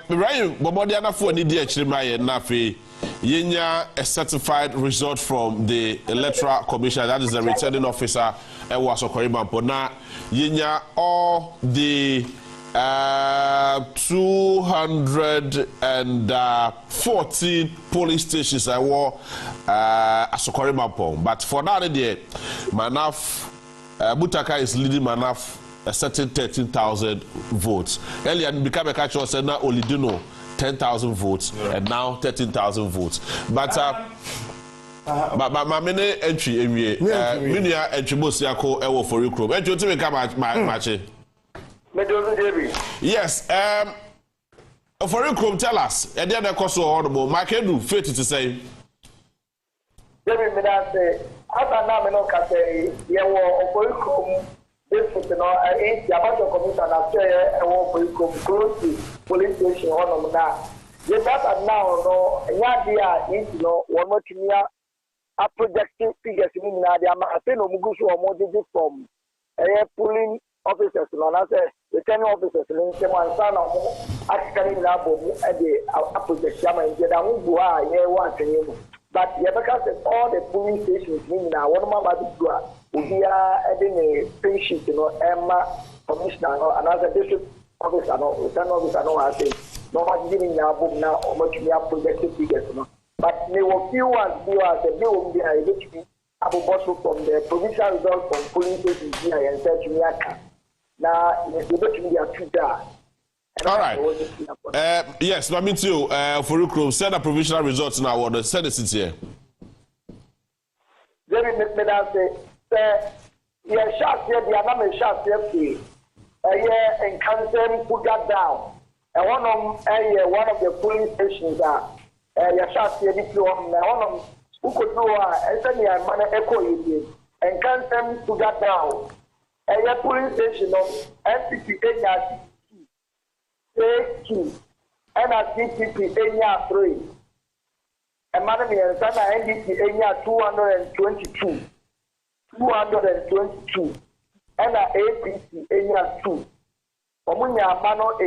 Right, Bobodiana for Nidia Chimay Nafi, Yenya a certified result from the Electoral Commission, that is the returning officer, Ewaso Korimampo. Now, Yenya all the 214 polling stations I were Asokore Mampong. But for now, Manaf Butaka is leading Manaf a certain 13,000 votes. Earlier, became a catch said now Olidino 10,000 votes and now 13,000 votes. But my many entry Minia entry Bosiako Ewo for you club. Entry to become match. Yes, for you club tell us. And then the cost of audible. My can fit to say. David Medase, after now, no can say, for you club. This is the Abajo Commission after a war for you close to police station on that. Yes, that now, no, Yadia is one more to a projecting figures in Nadia, I think Mugusu or more digit from pulling officers, returning officers, and someone son of African Labo at the project Yama and Jedamua, but Yabaka said all the police stations in now, one of my body. We are adding a patient, Emma Commissioner, another district officer, return officer, I think. No one giving our book now or much we have projected figures. But there were few ones who are the bill be able to be from the provincial results from polling stations here and said to me, now it's able to be a tutor. All right. Yes, I mean too. For you, send a provisional results now. Or send it here. Very say. Yeah, shots here, the another shots here, and cancer put that down. And one of the polling stations are your shots here, one of who could do and send me a man echo and cancer put that down. And your polling station of MPP A2 and a CPP A3. And Madam Yansana NDP A222. 222 and APC area 2. Omunya mano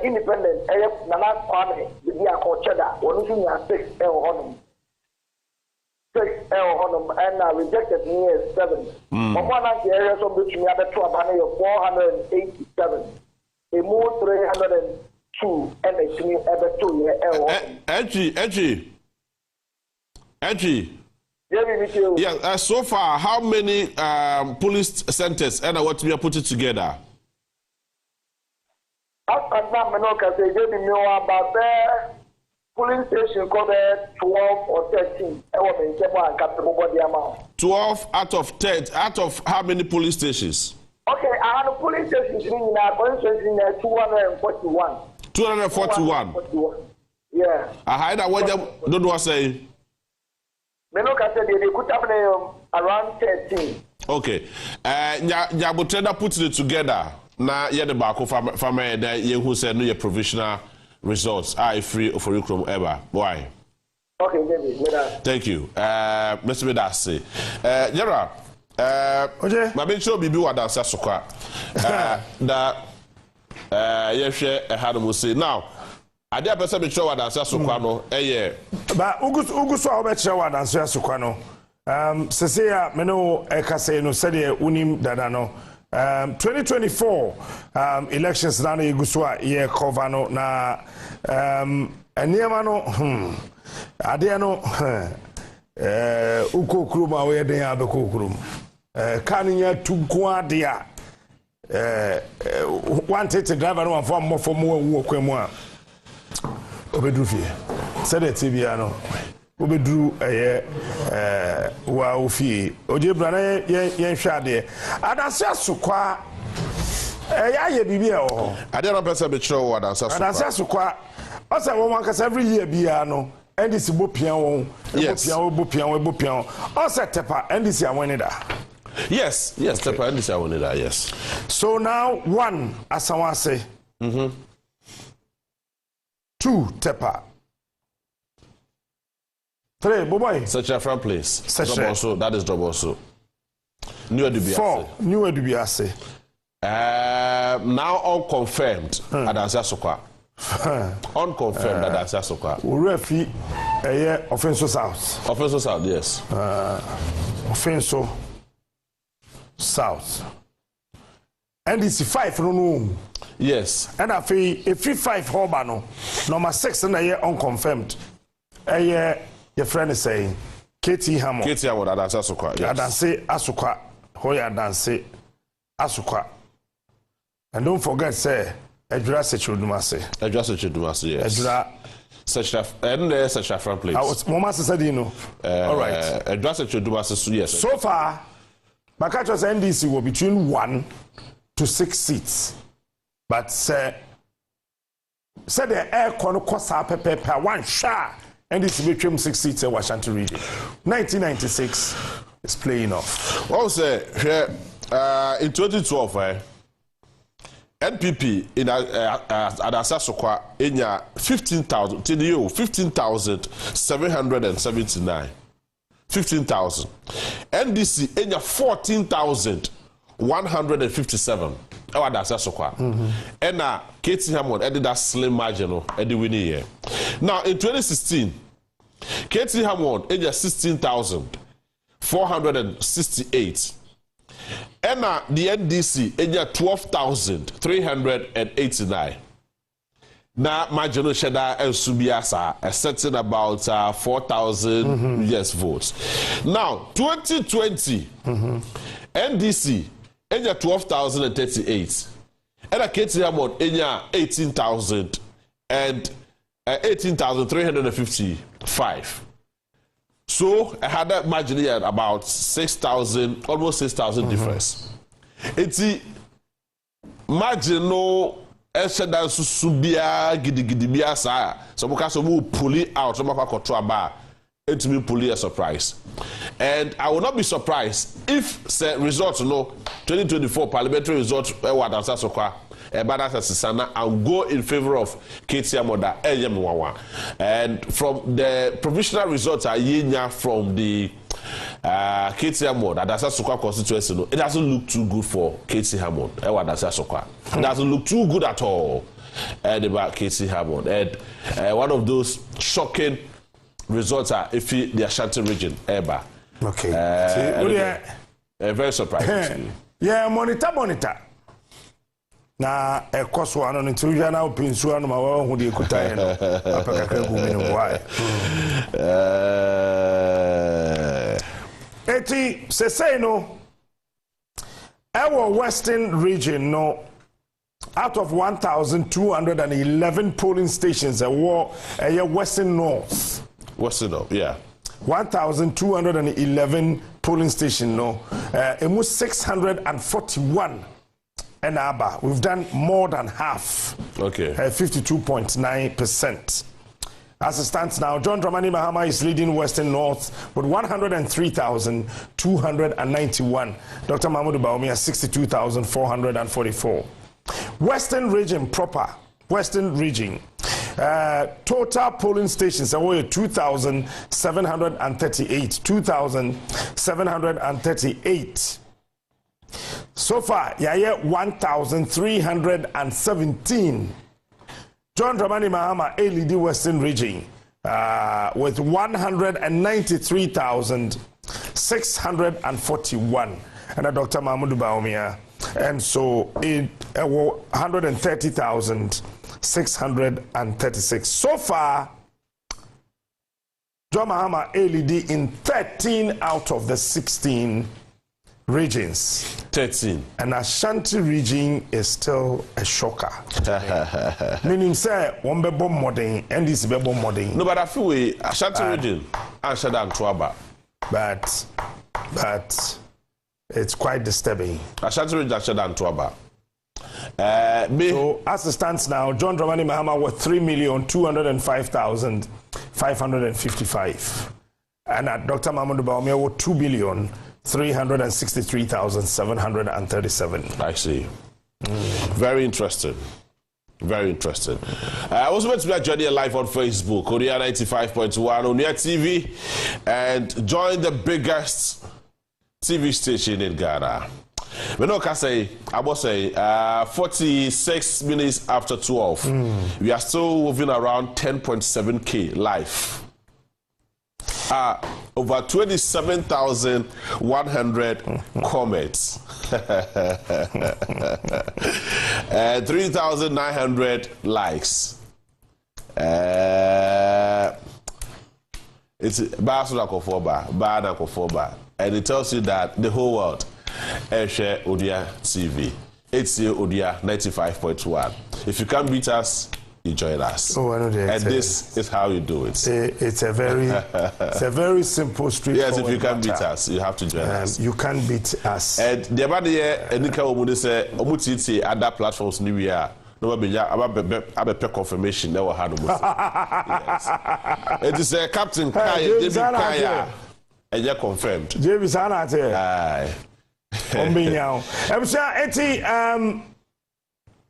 independent Nana Kwame the Cheddar, one 6 honum and rejected me as 7. One areas of which we have a 487. A more 302 and a 2 Yeah, so far, how many police centers and what we are putting together? About police station covered 12 or 13. 12 out of 10. Out of how many police stations? Okay, I had a police station in 241. 241. Yeah. I had a what don't say. They could have around 13. Okay. Nyabotreda put it together. Now, yeah, the back of family that you who said no, your provisional results are free for you from ever. Why? Okay, David. Thank you. Mr. Medase. Yara. My ben show bibi wada sasokwa. That yes, I had to say now. I dare person be sure wada sasokwa no. But Ugusu obeche wada sasokwa no. Seseya meno ekase no sede unim dada no. 2024 elections na Ugusua ye cover no na eniema no ade no ukokuru ma we den abekokuru kaninya tunkwa de a wanted driver no for more wu okwemu a obedru fie sede tv ano obedru wa ofie ojebra na yen hwade adanse asokwa ya ye bibia o ade no person be chiro wa adanse asokwa o say won kasa every year bia no ndc bopian won bopian o say tepa ndc awon da. Yes, tepa ndc awon da, yes. So now 1 asanwase 2 tepa 3 boy such a friend place also that is job also new edubiase 4 new edubiase now unconfirmed adanse asokwa unconfirmed adanse asokwa refi offensive south yes offensive south ndc 5 no Yes. And I feel if 5 Hobano, number 6 and a year unconfirmed. A year, your friend is saying, Katie Hammond. Katie Hammond, Adanse Asukwa. Yes. Adanse Asukwa. Hoya Adanse Asukwa. And don't forget, say, Edra Sechudumase. Edra Sechudumase, yes. Edra. Such a friend place. I was Mama said, you know. All right. Edra Sechudumase, yes. So far, Bakachos NDC were between 1 to 6 seats. But said the air corner cost per one shot, and this between 6 seats in Washington region. 1996 is playing off. Well, say in 2012, NPP in Adanse Asukwa in 15,779. 15,000. NDC in 14,157. Adanse Asukwa. And Katie Hammond added that slim margin at the winning year. Now in 2016, Katie Hammond in 16,468. And the NDC in 12,389. Now margin shada and Subiasa are setting about 4,000 yes votes. Now 2020 NDC in 12,038. And Katie Hammond in 18,000 and 18,355. So I had that margin here about 6,000, almost 6,000 difference. It's margin no Eshada Subia Gidibia sa. So because we pull it out, some of our control bar, it will pull a surprise. And I will not be surprised if the results 2024 parliamentary results and go in favor of Katie Hammond and from the provisional results from the Katie Hammond Adanse Asukwa constituency, it doesn't look too good for Katie Hammond. It doesn't look too good at all about Katie Hammond. And one of those shocking results are if the Ashanti region ever. Okay. Very surprising. Yeah, monitor. Na cost one on the now pinsu and my own who the Kutai. Eti say no. Our Western region no. Out of 1,211 polling stations, a Western North. Western North, yeah. 1,211 polling stations no. Almost 641. And Abba, we've done more than half. Okay. 52.9%. As it stands now, John Dramani Mahama is leading Western North with 103,291. Dr. Mahmoud Bawumia 62,444. Western region proper, Western region. Total polling stations are 2,738. 2,738. So far, yaya 1,317. John Dramani Mahama, lead the Western region with 193,641. And Dr. Mahmoud Bawumia. And so it 130,636. So far, John Mahama lead in 13 out of the 16 regions. 13. And Ashanti region is still a shocker. Meaning, say, one be bomb modding and this be bomb modding. No, but I feel we Ashanti region and Shadan Tuaba. But it's quite disturbing. Ashanti region and Shadan Tuaba. So as it stands now, John Dramani Mahama was 3,205,555. And Dr. Mahmoud Bawumia was 2,363,737. I see. Very interesting. Very interesting. I was meant to be joining live on Facebook, Korea 95.1, Onia TV, and join the biggest TV station in Ghana. We know, I must say, 46 minutes after 12, we are still moving around 10.7K live. are over 27,100 comments. 3,900 likes. It's and it tells you that the whole world share Odia TV. It's Odia 95.1. If you can't beat us, you join us. Oh, I know the and this is how you do it. It's a very simple, straightforward. Yes, if you can't beat us, you have to join us. You can't beat us. And the about the Enika Omude say Omutiti other platforms ni we are. No be a confirmation that we had. Yes. It is a Captain Kaya, David Kaya, and you confirmed. JB Sanate. Aye. Ombinyao. Eti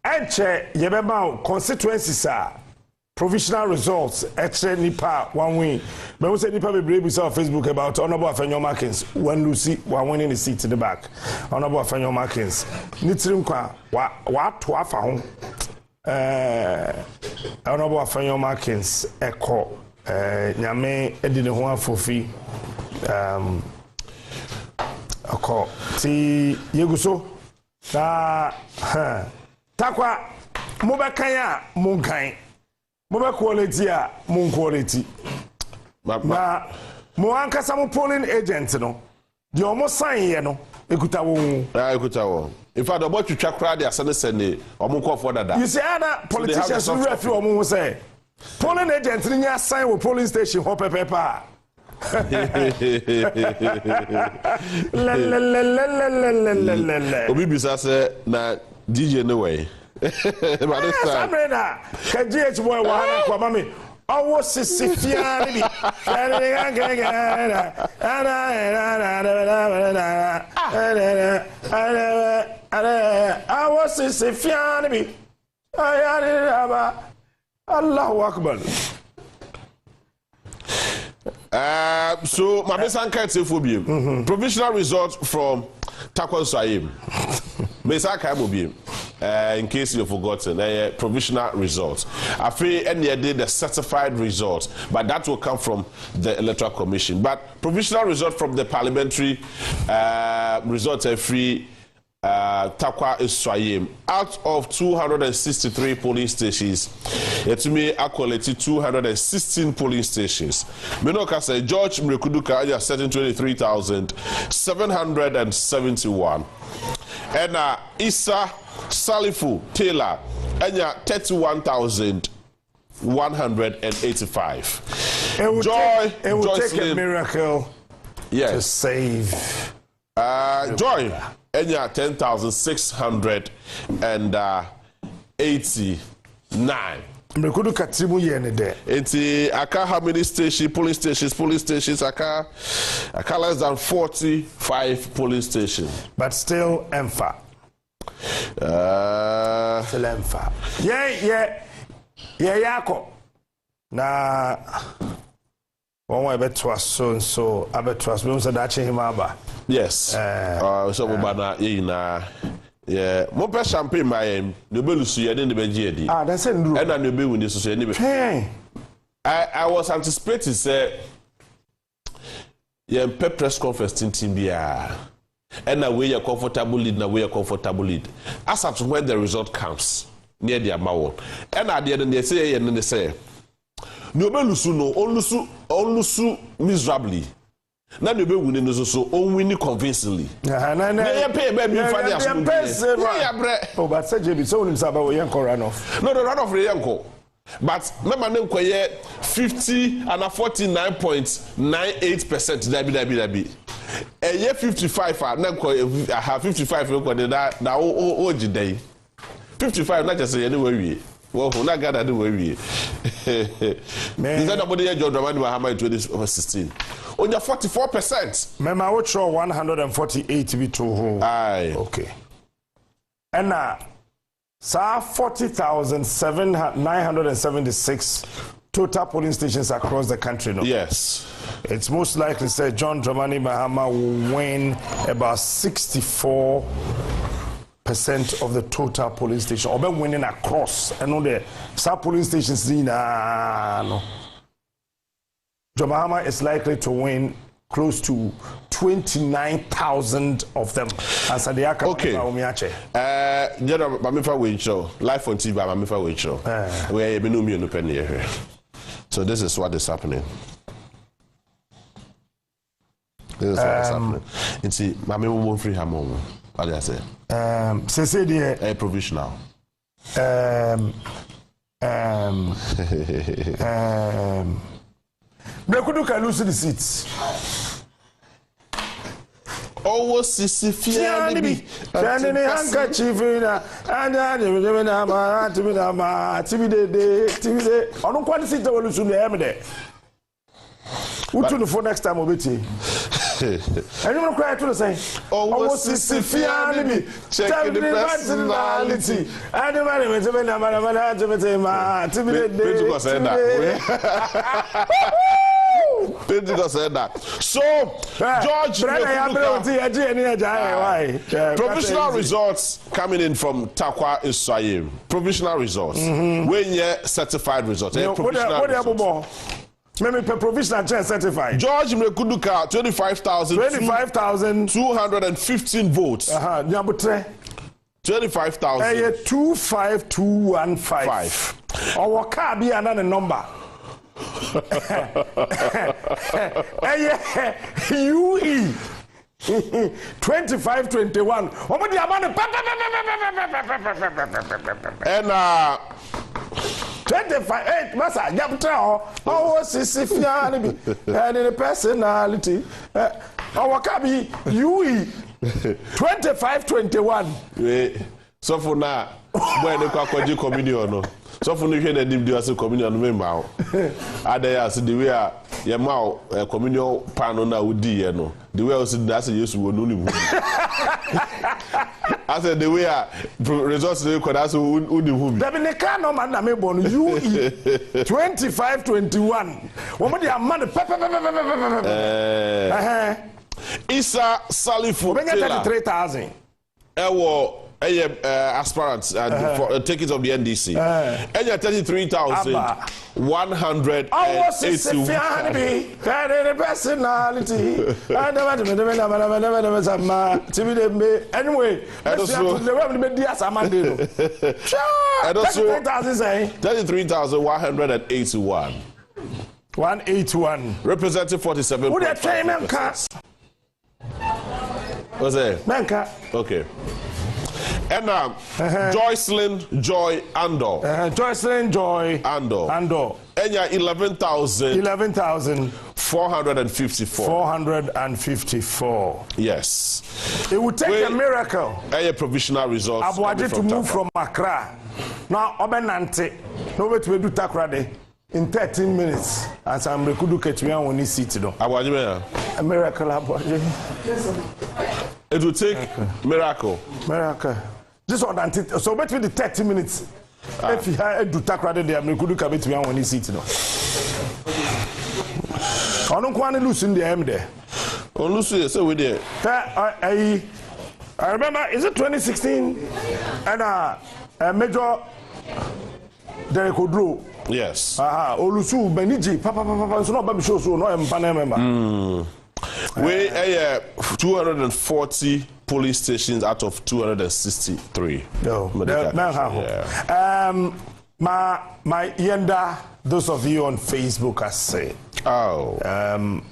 Eche yebeba constituencies are provisional results. Eche nipa one win. But we say nipa be brave on Facebook about Honorable Afenyo Markins when Lucy one winning the seat in the back. Honorable Afenyo Markins. Nitirim kwa wa twafa ho. Honorable Afenyo Markins eko nyame edi ne ho afofi eko ti yeguso na takwa mobekanya munkan mobe quality a mun quality na mo ankasa mo polling agent no de omo sign ye no ekuta wo ekuta wo in fact about to track crowd send omo call for that you see other politicians who refer omo say polling agent ni nya sign wo polling station ho pepepa obi bisa say na DJ no way. But this time TVGH boy wa kwa mami owo sisifiani bi owo sisifiani bi Allahu Akbar. So my best anchor for provisional results from Takwan Saim. In case you've forgotten, provisional results. I feel any did the certified results, but that will come from the Electoral Commission. But provisional result from the parliamentary results are free. Takwa Iswayim out of 263 polling stations, it may quality 216 polling stations. Minoka say George Mrekuduka is setting 23,771, and Issa Salifu Taylor enya 31,185. It will take a miracle to save Joy enya 10,689. Mrekudu katimu yene de. Enti aka how many polling stations aka less than 45 polling stations. But still emfa. Still emfa. Yeah yako. Na one way betwa so abetwa so say that him aba. Yes. So bana na yeah, mo pe champagne my no be lusu ye dey be giedi. That's it. And no be win so ye be. I was anticipating say yeah, press conference team bia. And now we are comfortable lead. As at when the result comes near the amount. And at the end they say and they say no be lusu no onlusu miserably. Na no be winning so on winning convincingly. Oh, but say JB so him say about we yanko run off. No, the run off the yanko. But remember them koye 50 and 49.98% dabi. A year 55 na koye have 55 ko that o jidai. 55 not just say anyway. Well, na gada do we. Man, is that nobody John Dramani Mahama in 2016? Only 44%. Mema we throw 148 to be too. Aye. Okay. And now, 40,976 total polling stations across the country. No? Yes. It's most likely said John Dramani Mahama will win about 64% of the total polling station. Or be winning across. I know the some polling stations no. John Mahama is likely to win close to 29,000 of them. Okay. General Mamifa Wincho, live on TV, Mamifa Wincho. We are Benumi and Penny here. So this is what is happening. This is what is happening. You see, Mami won't free her mom. What do I say? A provisional. Brekudu lose the seats. Oh, Sissy Fiani, Fiani handkerchief, and I don't quite sit over the Who to the phone next time, Obiti? Anyone cry to the same? Oh, Sissy Fiani, check the personality. And the Pentecost said that. So, George, provisional results coming in from Takwa Isayim. Provisional results. When you certified results. Provisional results. Provisional certified. George Mrekuduka 25,215 votes. 25,000. 25215. Our car be another number. UE 2521. And 25 massa yaptra oh sisi fiani bi and the personality our kabi UE 2521. So for now when the kwaji communion no so for no hear the dim do communion member ada the way your mouth communion pan na udi ye no the way also that's Jesus wo no ni I said the way results they could also udi hu bi that be can no man na me born UE 2521 wo dey man Isa Salifu Taylor 33,000 aspirants for tickets of the NDC. And you're 33,182. Anyway, 33,181. 181. Representing 47. Who the chairman cast? What's that? Manka. Okay. And Joycelyn Joy Andor. Joycelyn Joy Andor. And 11,454. 454. Yes. It would take a miracle. A provisional result. Abuaje to move from Accra. Now Obenante. No way to do Takrade in 13 minutes. As I'm Rekudu Ketwian when he seats no. Abuaje. A miracle Abuaje. It will take miracle. Miracle. This one so between the 30 minutes. If you do Takrade there, Rekudu Ketwian when he seats no. I don't want to lose in the M there. Oh, Lucy, so we there. I remember, is it 2016? And a Major Derek Odro. Yes. Olusu Beniji, Papa, so no baby show, so no member. We 240 police stations out of 263. No, my yenda, those of you on Facebook are saying.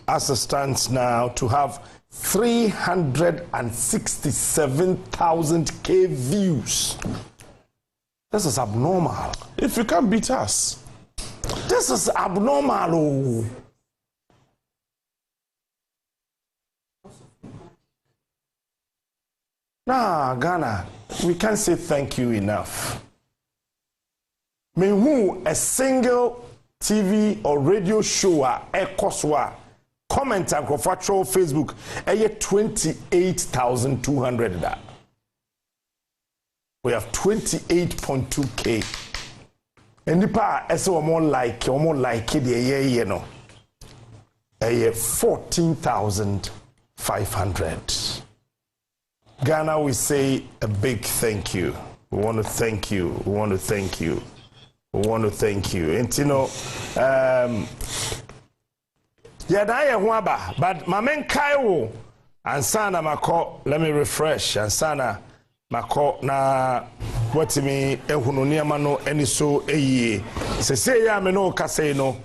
As it stands now, to have 367,000 views. This is abnormal. If you can't beat us, this is abnormal. Nah, Ghana, we can't say thank you enough. Me who a single TV or radio show comment and control Facebook 28,200 that. We have 28.2k. And nipa ese more like it you know. 14,500. Ghana, we say a big thank you. We want to thank you. We want to thank you. We want to thank you. And you know, Yadaye Waba, but Mamen Kaiwo, and Sana Mako, let me refresh, and Sana Mako na Watimi Ehununia Mano, Eniso Eye, Seseya Meno Caseno,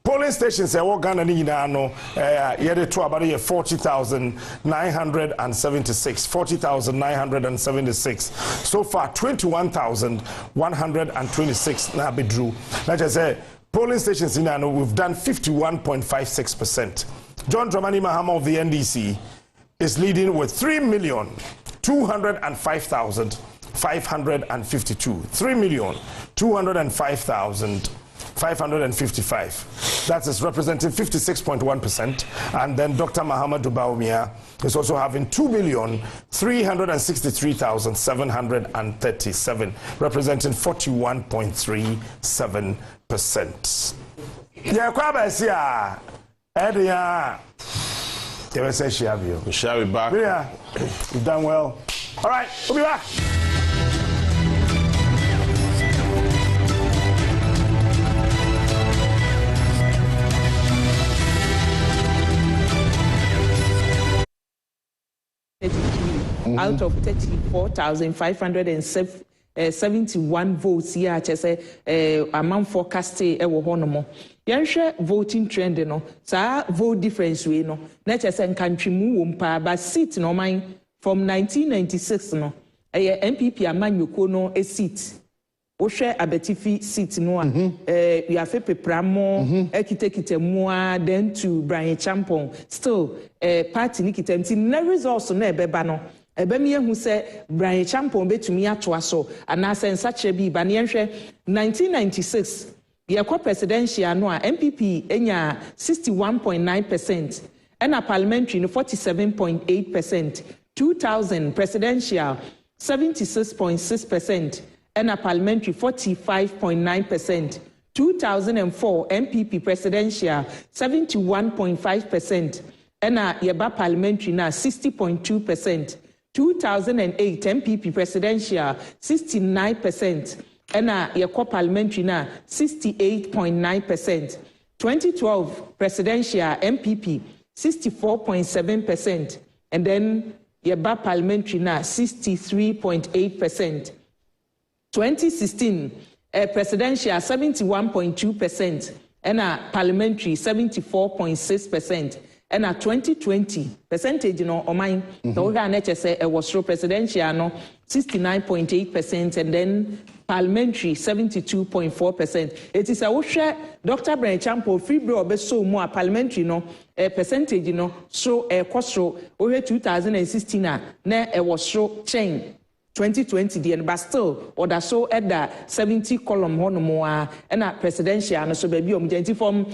polling stations are Ghana Nino, yet to about 40,976. 40,976. So far, 21,126 now be drew. Like I say, polling stations in Nano, we've done 51.56%. John Dramani Mahama of the NDC is leading with 3,205,552. 3,205,555. That is representing 56.1%. And then Dr. Muhammad Dubaumia is also having 2,363,737, representing 41.37%. Yeah, Kwabasi, Edia. We shall be back. Yeah, you've done well. All right, we'll be back. Out of 34,571 votes here, I say, among forecasting a wohonomo. Yansha voting trend, no, sa vote difference, we no, not as a country move, but seat no mine from 1996, no, a MPP a man you kono a seat. Oshe abetifi seat no, we have a pramo, ekite moa, then to Brian Champon, still, party nikitem, no results on a bebano. Ebemie who say Brian Champon betumi atoa so anase nsache bi ba ne nhwe 1996 yakwa presidential no a MPP enya 61.9% and a parliamentary no 47.8%. 2000 presidential 76.6% and a parliamentary 45.9%. 2004 MPP presidential 71.5% and a yeba parliamentary na 60.2%. 2008 MPP presidential 69% and a parliamentary na 68.9%. 2012 presidential MPP 64.7% and then yeba parliamentary na 63.8%. 2016 presidential 71.2% and a parliamentary 74.6%. And at 2020 percentage no mine the organ say was presidential no 69.8% and then parliamentary 72.4%. It is a share Dr. Brian Champo free bro be so more parliamentary no percentage no so costo over 2016 na was so chain 2020 the but still or that so at the 70 column one more and a presidential no so baby from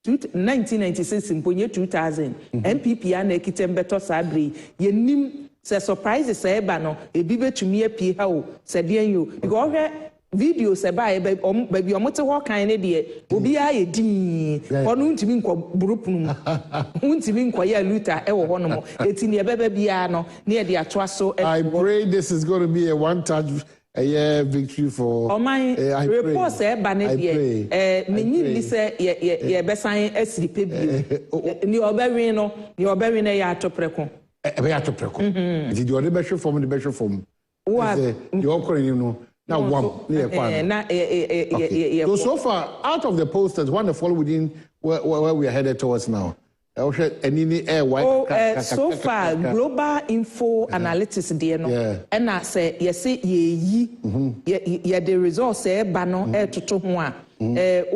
1996 in Ponye 2000 MPP and Ekitem Beto Sabri yenim se surprises se eba no ebi betumi apie ha o se de you because video se ba baby omote ho kan ne de obi a ye din onu ntimi nkọ burupunu ntimi nkọ ya luta e wo ho no mo eti ne beba bia no ne de atoa so I pray this is going to be a one touch victory for my report say banebie menyi bi say ye besan asiri pebie ni obewin no ni obewin ya atopreko ya atopreko did you be show from the be show from what you okoro no na wam na so far out of the posters one the follow within where we are headed towards now. So far, global info analytics there no, and I say yes, ye the results say bano to ho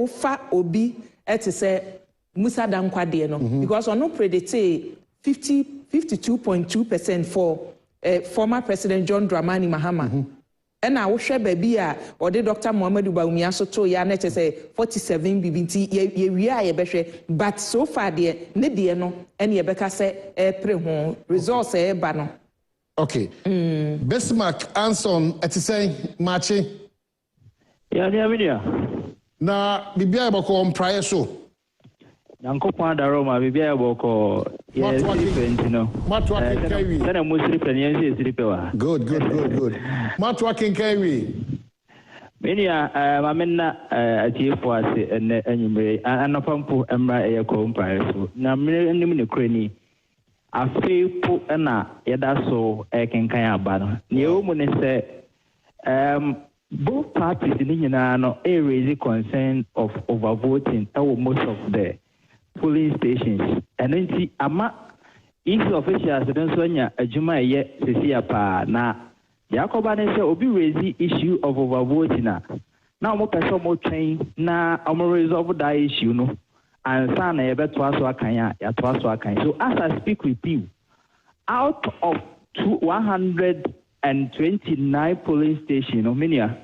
ufa obi say Musa Dankwa there no, because on no predict 52.2% for former President John Dramani Mahama. And I will share baby or the Dr. Muhammad Dubaumia so to ya net say 47 BBT ye but so far there ne de no and ye beka say pre ho results ba no. Okay. Bismarck Anson at say match. Yeah. Na bibia e boko prior so. Yankopon Daroma bibia e boko yes different no. Matwa Kenkawi. Sana musiri penyensi esiripewa. Good. Matwa Kenkawi. Mania, Mamena, for us, and anyway, and a pump, and a compare. So, now, many cranny. I feel put yada so can ban. You when say both parties in the raise concern of overvoting most of the polling stations. And then see ama if officials don't sonya a juma yet Cecilia pa na Jacoban say obi raise issue of overvoting now more person more train na resolve that issue no. And son, so as I speak with you, out of 129 polling stations, Omenia,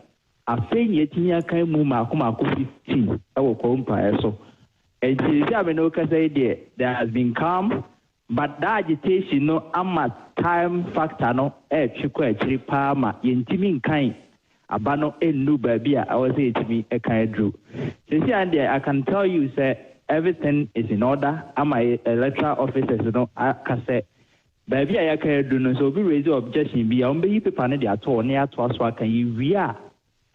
I think yet can move my 15. I will compare so. And there has been calm, but that agitation, no, I'm a time factor, no, actually, Palma, intimate kind. Abano enu baby, I was say to me a kind drew. Since I can tell you, sir. Everything is in order. I'm my electoral officers, I can say, baby, I can do no so be raise objection be on be people at all near to us. What can you are?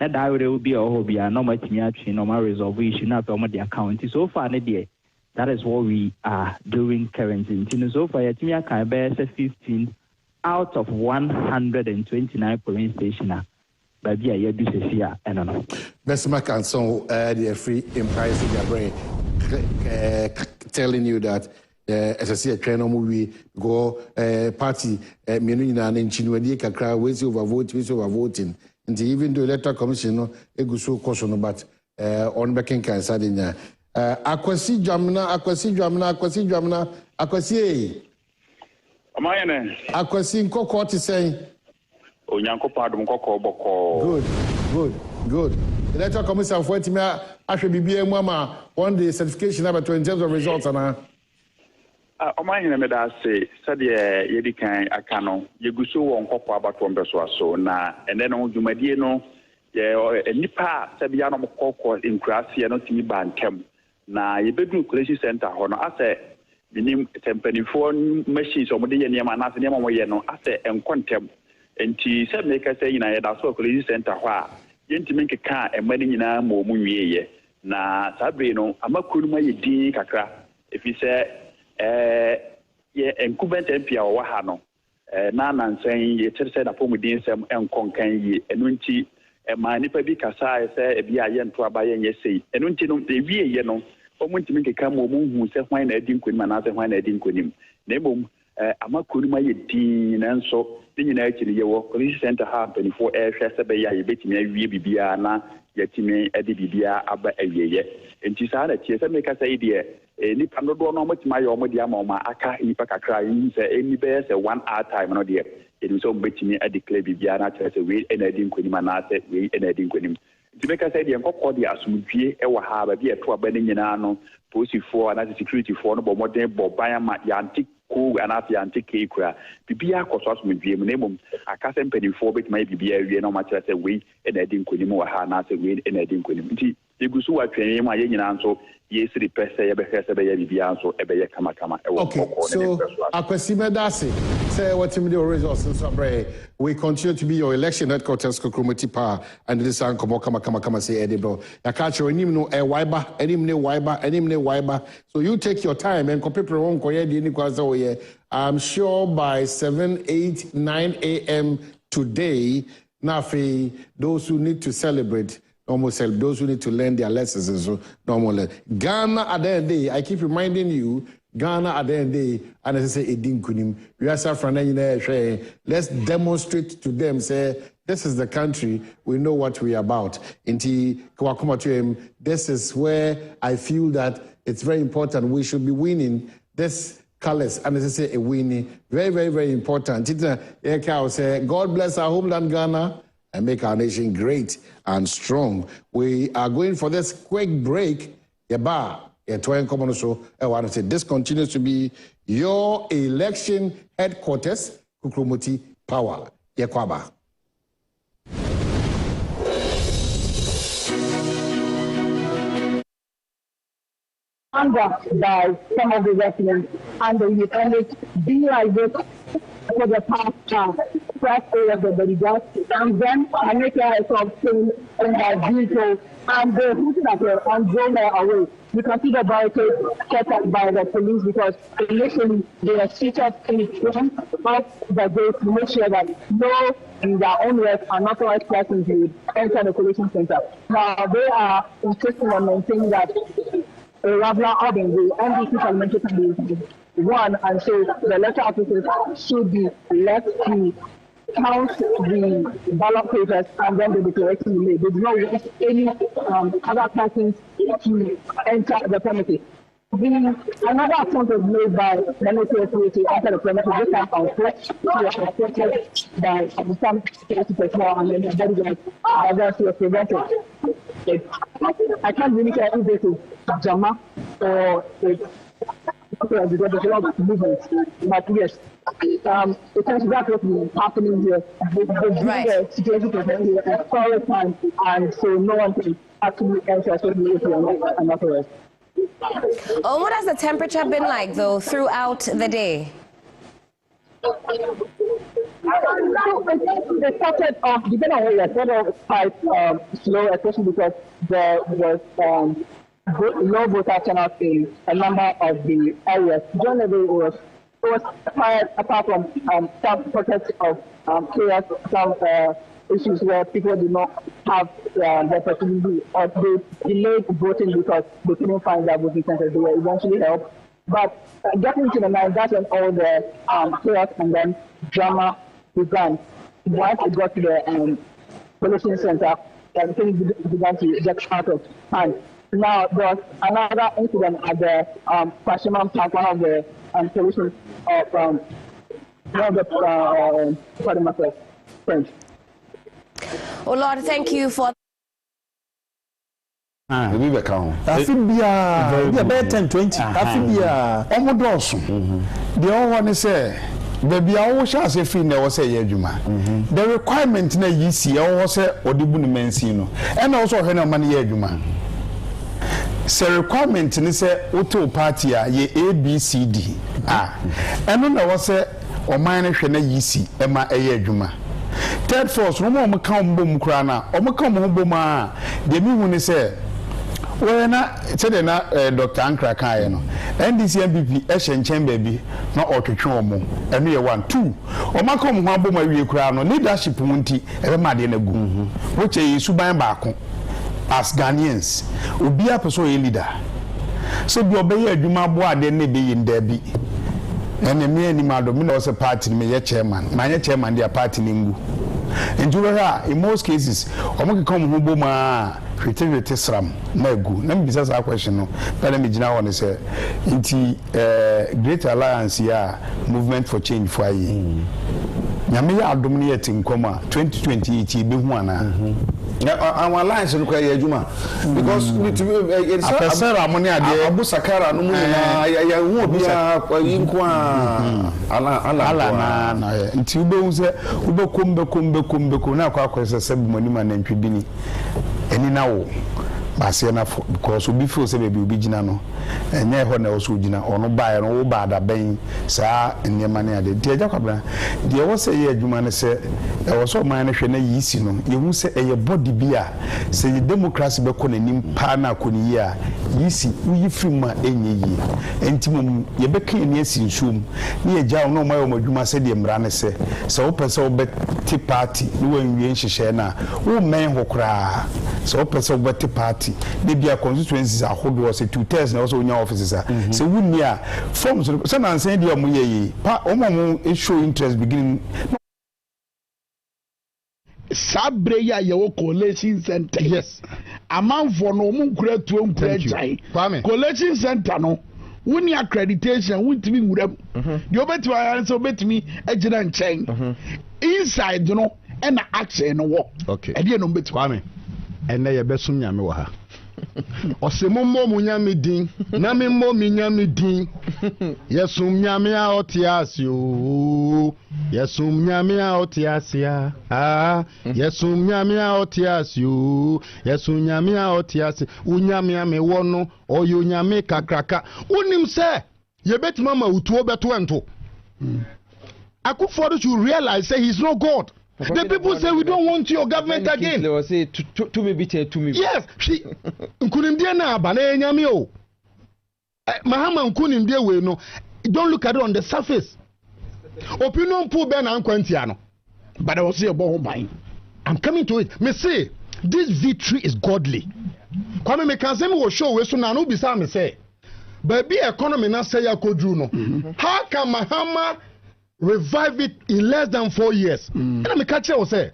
That I will be a hobby, and no much me actually no more resolve issue not on the account. So far, that is what we are doing currently. So far, I can bear 15 out of 129 polling stations. Baby, I do say here, I don't know. Best Mac and so the free empire in their brain. Telling you that as I see a trainer movie go party meaning and in Chinwadi kakra we overvoting and even the electoral commission no eguso caution but on backing can sadina akwasi jamna amayene akwasi nkoko ti say onyanko padum nkoko boko good the electoral commission for it me ahwe bibia mu ama one day certification about in terms of results and Omahina me da say said yedi kan aka no yeguso won kokko abato mbeso aso na ene no dwumadie no ye nipa sabia no kokko inkrase no timi bantem na yebedu college center ho no ase binim tempanifo machines omode ye niam na ase niam mo ye no ase enkontem enti se me ka say nyina ye da so college center ho a yentimi nkeka emani nyina mo mu nwieye na sabre no amakuru ma ye din kakra efi se ye incumbent MP a wa ha no na nansan ye tirse na pomudin sem enkonkan yi enunti ma nipa bi kasa se e bi aye nto aba ye nyesei enunti no e wie ye no omuntimi nkeka mo mu hu se hwan na adi nkonim na se hwan na adi nkonim na emom amakuru ma ye din nanso nyina akiri ye wo police center ha 24 ehwe se be ya ye betimi awie bibia na yatimi edi bibia aba awieye enti saa na tie se me kasa ide nipa no do no matima ye omodi ama oma aka nipa kakra yin se eni be se 1 hour time no de edi so betimi declare bibia na tell se we enadi nkonim na se we enadi nkonim enti me kasa ide nkokọ de asumdwie e wa ha ba bi eto aba ne nyina no posifo na security fo no bo modern bo ban ma yanti ko anafi antike kura bibia akoso asumdwie mu nemum akase mpanifo betima bibia awie na ma tell se we enadi nkonim wa ha na se we enadi nkonim nti egusu wa twen mu aye nyina nso yesiri pese ye behese be ye bibia nso e be ye kama e wo kokko so akwasi medase say what him the results in Sabre we continue to be your election headquarters Kokromoti Power and this an kama say edible ya ka che onim no e waiba so you take your time and prepare won koye di ni kwa say ye I'm sure by 7 8 9 a.m. today nafi those who need to celebrate almost those who need to learn their lessons and so normally. Ghana at the end of the day, I keep reminding you, Ghana at the end of the day, and as I say, Edin Kunim, we are suffering, let's demonstrate to them, say, this is the country, we know what we are about. This is where I feel that it's very important, we should be winning this colors, and as I say, a winning, very, very, very important. God bless our homeland, Ghana, and make our nation great and strong. We are going for this quick break. This continues to be your election headquarters, Kokromoti Power. Yekwaba. By some of the residents and the independents be like this for the past press areas of the region, and then I make a sort of thing in that vehicle, and they're looking at her and going away. You can see the barricade set up by the police because initially they were seated in front of the gate to make sure that no, in their own words, unauthorized persons would enter the collation center. Now they are insisting on maintaining that a regular order, the NDC parliamentary candidate won, and so the electoral officers should be left to count the ballot papers and then the declaration will be made. They do not want any other persons to enter the premises. Another attempt was made by the military authority after the premises. This time on foot, she was escorted by some security personnel and then the bodyguards was prevented. I can't really say if this is Jama or because there's a lot of movement, but yes, it turns out what's happening here. The situation is a solid time, and so no one can actually enter, especially if you're not an authorized. Oh, what has the temperature been like, though, throughout the day? They started off, depending on where you're, quite slow, especially because there was low voter turnout in a number of the areas. Generally, it was quiet, apart from some pockets of chaos, some issues where people did not have the opportunity or they delayed voting because they couldn't find their voting centers. They were eventually helped. But getting to the night, that's when all the chaos and then drama began. Once it got to the collation center, things began to get out of hand. Now, there was another incident at the Kwashiman Park, one of the solutions of one of the French. Oh, Lord, thank you for. We be count. I feel be about 10-20. I feel be almost. The all one say. Baby, I always say free never say yejuma. The requirement na you see, I always say odibu ni mensino. And also hena money yejuma. Se requirement ni say auto party ye ABCD. And no was say o mine hwe na yisi e ma yejuma. Third force no mo kan bom kra na o mo kan mo bom a de mi hu ni say na said na Dr. Ankra kan no NDC MPP e hyenchen baby na otwetwe omo eno ye 1 2 o makom ho abom awie kura no leadership wonti e be made na gu wo che yesu ban baako as Ghanaians obi a person ye leader so bi obeye adwuma bo ade na be yinda bi ene me ani mado me na was party me ye chairman ma ye chairman dia party ningu enjura in most cases o mo ke ho bom a creativity sram na gu na me bisa question no but me gina won say nti great alliance ya movement for change for ayi nyame ya adom ne yeti nkoma 2028 be hu ana our alliance no kwa adwuma because it's a ceremony ade abu sakara no mu na ya hu obi a yinko ala na nti ube hu se ube kombe na kwa kwese sebu manima na ntwibini eni na wo base na because obi feel say baby obi gina no enye ho na oso gina ono bae no wo ba da ben saa enema ne ade de ajakwabra de wo say ye adwuma ne se e wo so man ne hwe na yisi no ye hu say eye body bia say democracy be ko na nim pa na ko ni ya yisi uyi frima enye yi entimum ye be kan ni asinsum ne ye jaw no mayo madwuma se de mra ne se wo pese wo be ti party no wanwie nhihye na wo men ho kra se wo pese wo be ti party they be a constituencies are hold was a 2/3 na also nya offices so wunni a forms so na nsan dia mo ye pa omo show interest beginning sabre ya yewo collation center yes amanfo no mu nkura tuo nkura jai collation center no wunni accreditation wuntimi nwuram de obetimi ayan so obetimi agina nchen inside no e na action no wo okay e de no betimi kwame ene ye besum nyame wo ha osemommo munyame din na memmo minyame din yesum nyame a otiasi o yesum nyame a otiasi yesum nyame a otiasi o yesum nyame a otiasi unyame ame wono oyo nyame kakraka unim se yebetima ma utuo beto ento Akufo-Addo should realize say he's not God. The people say we don't want your government again. They will say to me. Yes, she Nkunimdie na abana enyame o. Mahama Nkunimdie we no. Don't look at it on the surface. Opinion pool ben and Quantiano. But I will say about mine. I'm coming to it. Me say this victory is godly. Kwame Mekansemi will show we so na no bisa me say. Baby economy na say ya kodru no. How can Mahama revive it in less than 4 years? And I catch you say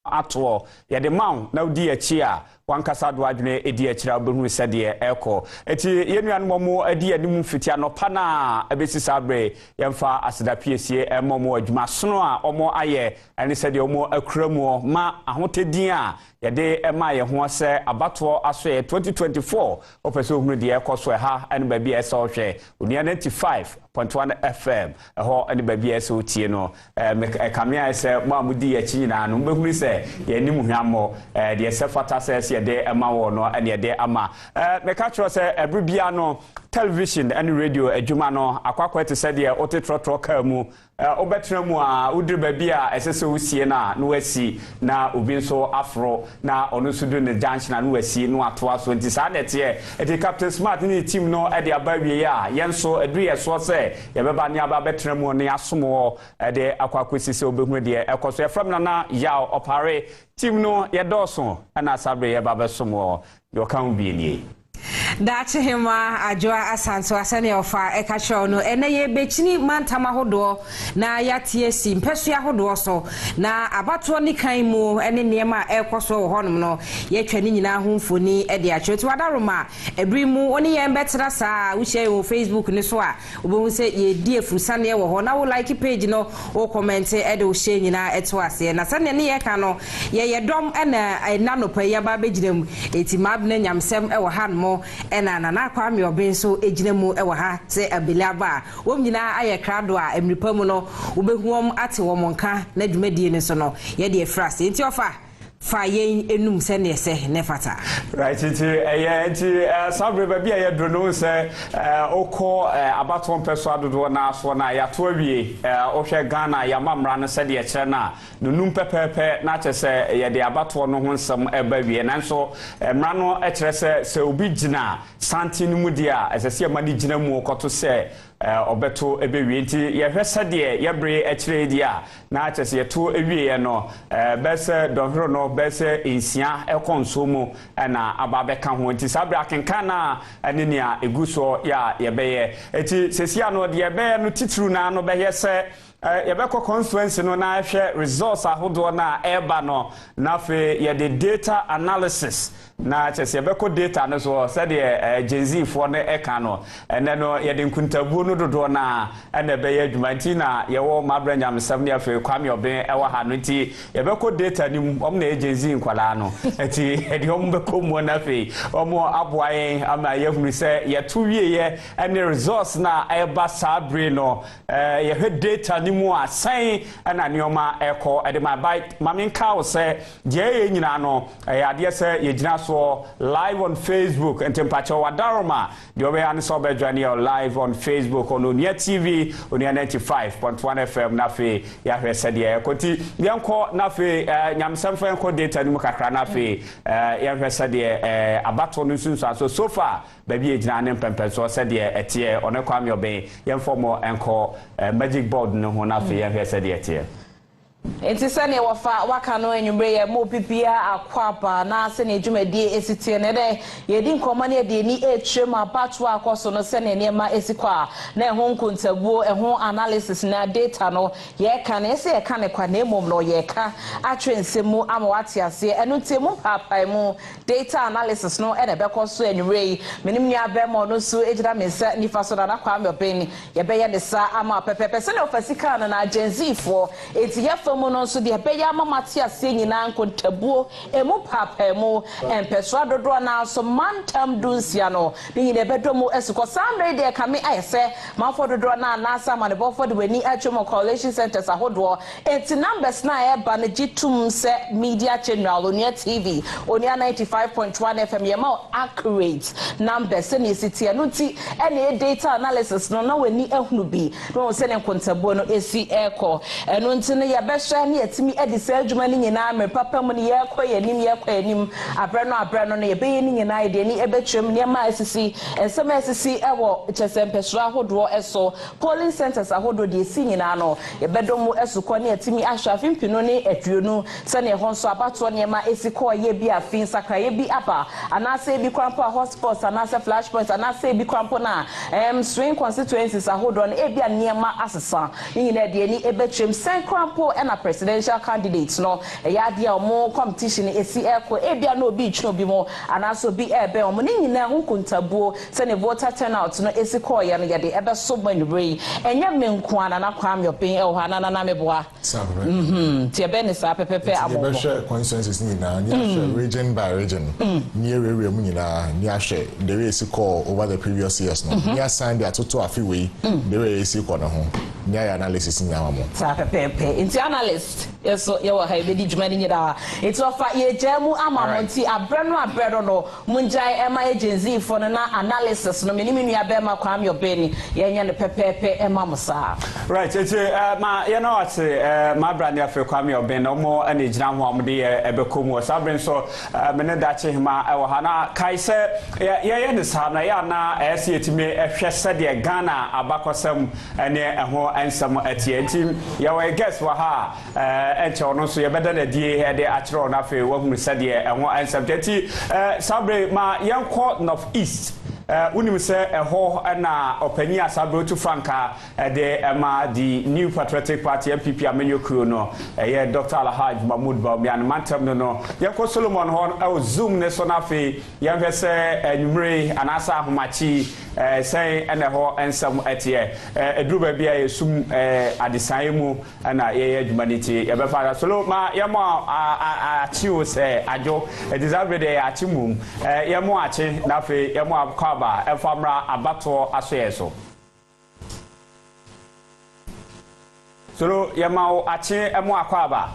at all. Yeah, the mount now dear chia. One casado adwene edi akira obehu sede eko eti yenuan momo edi animu fitia no pana ebesi sabre yemfa aseda piesie emomo adwuma sono a omo aye ene sede omo akramu ma ahotedin a yede ema ye ho se abato aso 2024 opeso ohunu de ekoso ha ene ba bia ese ohwe onia 95.1 FM ho ene ba bia ese otie no kamia ese ma mudi ya chi na no behunu se ye animu hwamo de ese fata se de ema wo no ene de ama me ka tro se ebribia no television and radio adwuma no akwakwa te se de otetrotro ka mu obetra mu a udiri babia esese usie na no asi na obi nso afro na ono sudu ne junction na no asi no atoa so nti sa nete e Captain Smart ni team no e de abawie ya yenso eduru yeso se ye beba ne aba betra mu ne asomo e de akwakwesi se obehunu de ekoso ye from na ya opare team no ye doso na sabre ye baba somo yo kan bi ni Dachi hima ajwa asanso asane ofa ekacho no ene ye bechini mantama hodo na yatie si mpesu ya hodo so na abato ni kan mu ene niema ekoso honum no ye twani nyina ho mfoni e de acho ti wadaroma ebrimu oni ye betra sa wo share wo Facebook ni so a obo se ye di efusane wo ho na wo like page no wo comment e de wo share nyina eto ase na sane ne ye ka no ye dom ena nanopa ye ba begirem eti mabna nyamsem e wo hanmo ena na kwame obenso ejinemu ewa ha se abiliaba wom nyina aye krado a emripa mu no obehuom ate wo monka na dwumadie ne so no ye de frase enti ofa fa yen enum se ne se ne fata right enti sabre babia ye drono se okọ abaton peso adodo na so na ya to awie ohwe Ghana ya mamra no se de kire na nunum pepepe na che se ye de abato no ho nsam ebawie nanso mra no e kire se obi gina santini mu dia esese amani gina mu okoto se obeto ebewie nti ye hwese de ye bre e kire dia na che se ye to ewie no bese donhro no bese insia ekonso mu na ababeka ho nti sabra kenka na anenia eguso ya ye beye eti sesia no de ye beye no titru na no beye se yebeko conference no na hwe results ahodo na eba no na fe ye the data analysis na chese yebeko data no so said Gen Z for ne eka no ene no ye de nkuntabu no dodo na ene be ye adwumanti na ye wo mabranya mesem ne afi kwame oben ewa ha no nti yebeko data ni om na Gen Z nkwala no eti e de om beko mu na fe omo aboayen ama ye hunu se ye to wie ye ene results na eba sabre no ye hwe data ni mu asan na nioma eko e de my bite maminka wo se je ye nyina no ade se ye gina so live on Facebook and temperature wadaroma the obe an so be join you live on Facebook on Onia TV Onia 95.1 FM na fe ya hwe se de ekoti yanko na fe nyamsemfa yanko data ni mu kakra na fe ya hwe se de abato no sunso so far baby e gina ne pempe so se de etie one kwame oben yemfomo enko magic board no ho na fe ya hwe se de etie enti sane wafa waka no enwumre ye mo pipia akwapa na se ne dwumadie esitie ne de ye di nkoma ne de ni etrem abato akoso no se ne niema esikwa na ehon kontabuo ehon analysis na data no ye ka na se ye ka ne kwa na emom no ye ka atwensemu amawate ase enu temu papai mu data analysis no ene bekoso enwumre menim nya be mo no so ejira mensa nifa so na kwa me open ye be ye ne sa ama pepepe se ne ofasika na Gen Z for eti ye mu no so de beya mama te ase nyina nkontabuo emu papa emu empeswa dodo na so mantam dunsia no ni nyina bedo mu esiko samre de kame ayese manfo dodo na nasa manebo for de weni atwom coalition centers ahodo enti numbers na e ba na gitum se media channel onia TV onia 95.1 FM yema accurate numbers ni sitie no ti ene data analysis no na weni ehunu bi no se ne nkontabuo no esi eko eno nti ne ye behwe ne yetimi edi se adwuma ni nyina me papa mu ne ye koyenim abrano no ye be ni nyina ide ni ebetwem ne ma asisi ensema asisi ewo chesempesra ahodo eso polling centers ahodo de esi nyina no ye bedomu esuko ne yetimi ahwafi mpino ne aduonu se ne ho nso abato ne ma esiko ye bi afin sakraye bi aba anase bi kwampo hotspots anase flashpoints anase bi kwampo na swing constituencies ahodo no e bia niema asesa ni nyina de ni ebetwem sen kwampo na presidential candidates no ya dia omo competition esi eko e bia no obi twa obi mo anaso bi ebe omo ni nyina ho kontabuo se ne voter turnout no esi call ya no ya de ebe so manubri enya menko ana na kwam yopen e ho ana na meboa ti ebe ne sa pepepe amo be share consensus ni na ni share region by region ni area mu nyina ni share the way esi call over the previous years no ni assign their total afiwe the way esi call no ho ni analysis ni amamo sa pepepe inti analyst yeso ye wa ha be di djuma ni nyida enti ofa ye jamu amamonti abrano no munjai ema agency for na analysis no menimi ya be ma kwam yo beni ye nya ne pepepe ema musa right enti ma ye no ate ma brand afi kwam yo beni omo ane gina ho amde ebe komu sabren so mene da che hima e wa ha na kai se ye ne sa na ya na ese etime ehwe se de Ghana abakosam ene eho ensam atie enti ye wa guess wa ha enche ono so ye beda na die he de achiro na fe wa hunu se de eho ensam enti sabre ma yenko north east unim se eho na opanyi asabro to franka de ma the new patriotic party MPP amenyo kuro no ye Dr. Alhaji Mahmoud Bawumia mantam no yenko Solomon ho zoom ne so na fe yenhwe se anwumre anasa ahomachi say eneho ensam etie edruba bia yesum adesan mu na ye adwumaniti ye befa solo ma yemo achiwo se ajo deserve de achimum yemo achi na fe yemo akaba efamra abato asoyeso solo yemo achi emo akaba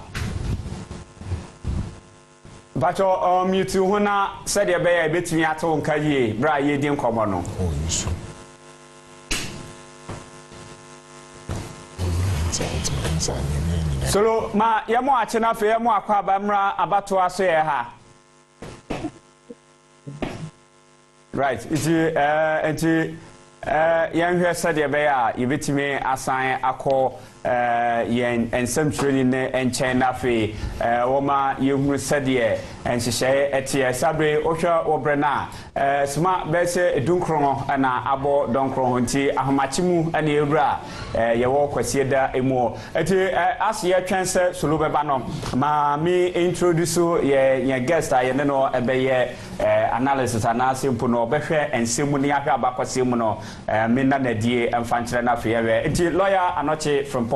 bacho mute huna said ye be betimi ato nka yie bra ye din komo no solo ma yemo ache na fe yemo akwa ba mra abato aso ye ha right enti yanhwe said ye be ya ye betimi asan akọ yen ensem training ne enchen na fe woma yehunu sede enhyehyɛ etie sabre ohwa obrena sma bese edunkron na abo donkron nti ahomachimu na ewura yewo kwasieda emu eti asiye twense solo beba no ma me introduce ye guest aye ne no ebeye analysis na simple no behwe ensemu ne ahwa abakwasemu no me na nadie emfankyere na fe yewe enti lawyer anoche from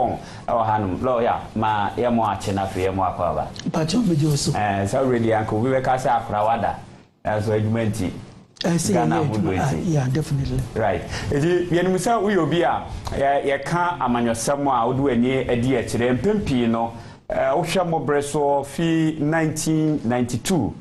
hanum lawyer ma yemo ache na fe yemo akwaba pacho mejoso so really uncle we were say akrawada so adwumenti yeah definitely right edi yenusa we obi a ye ka amanyosem a odu ani edi a kire mpempi no ohwa mobreso fi 1992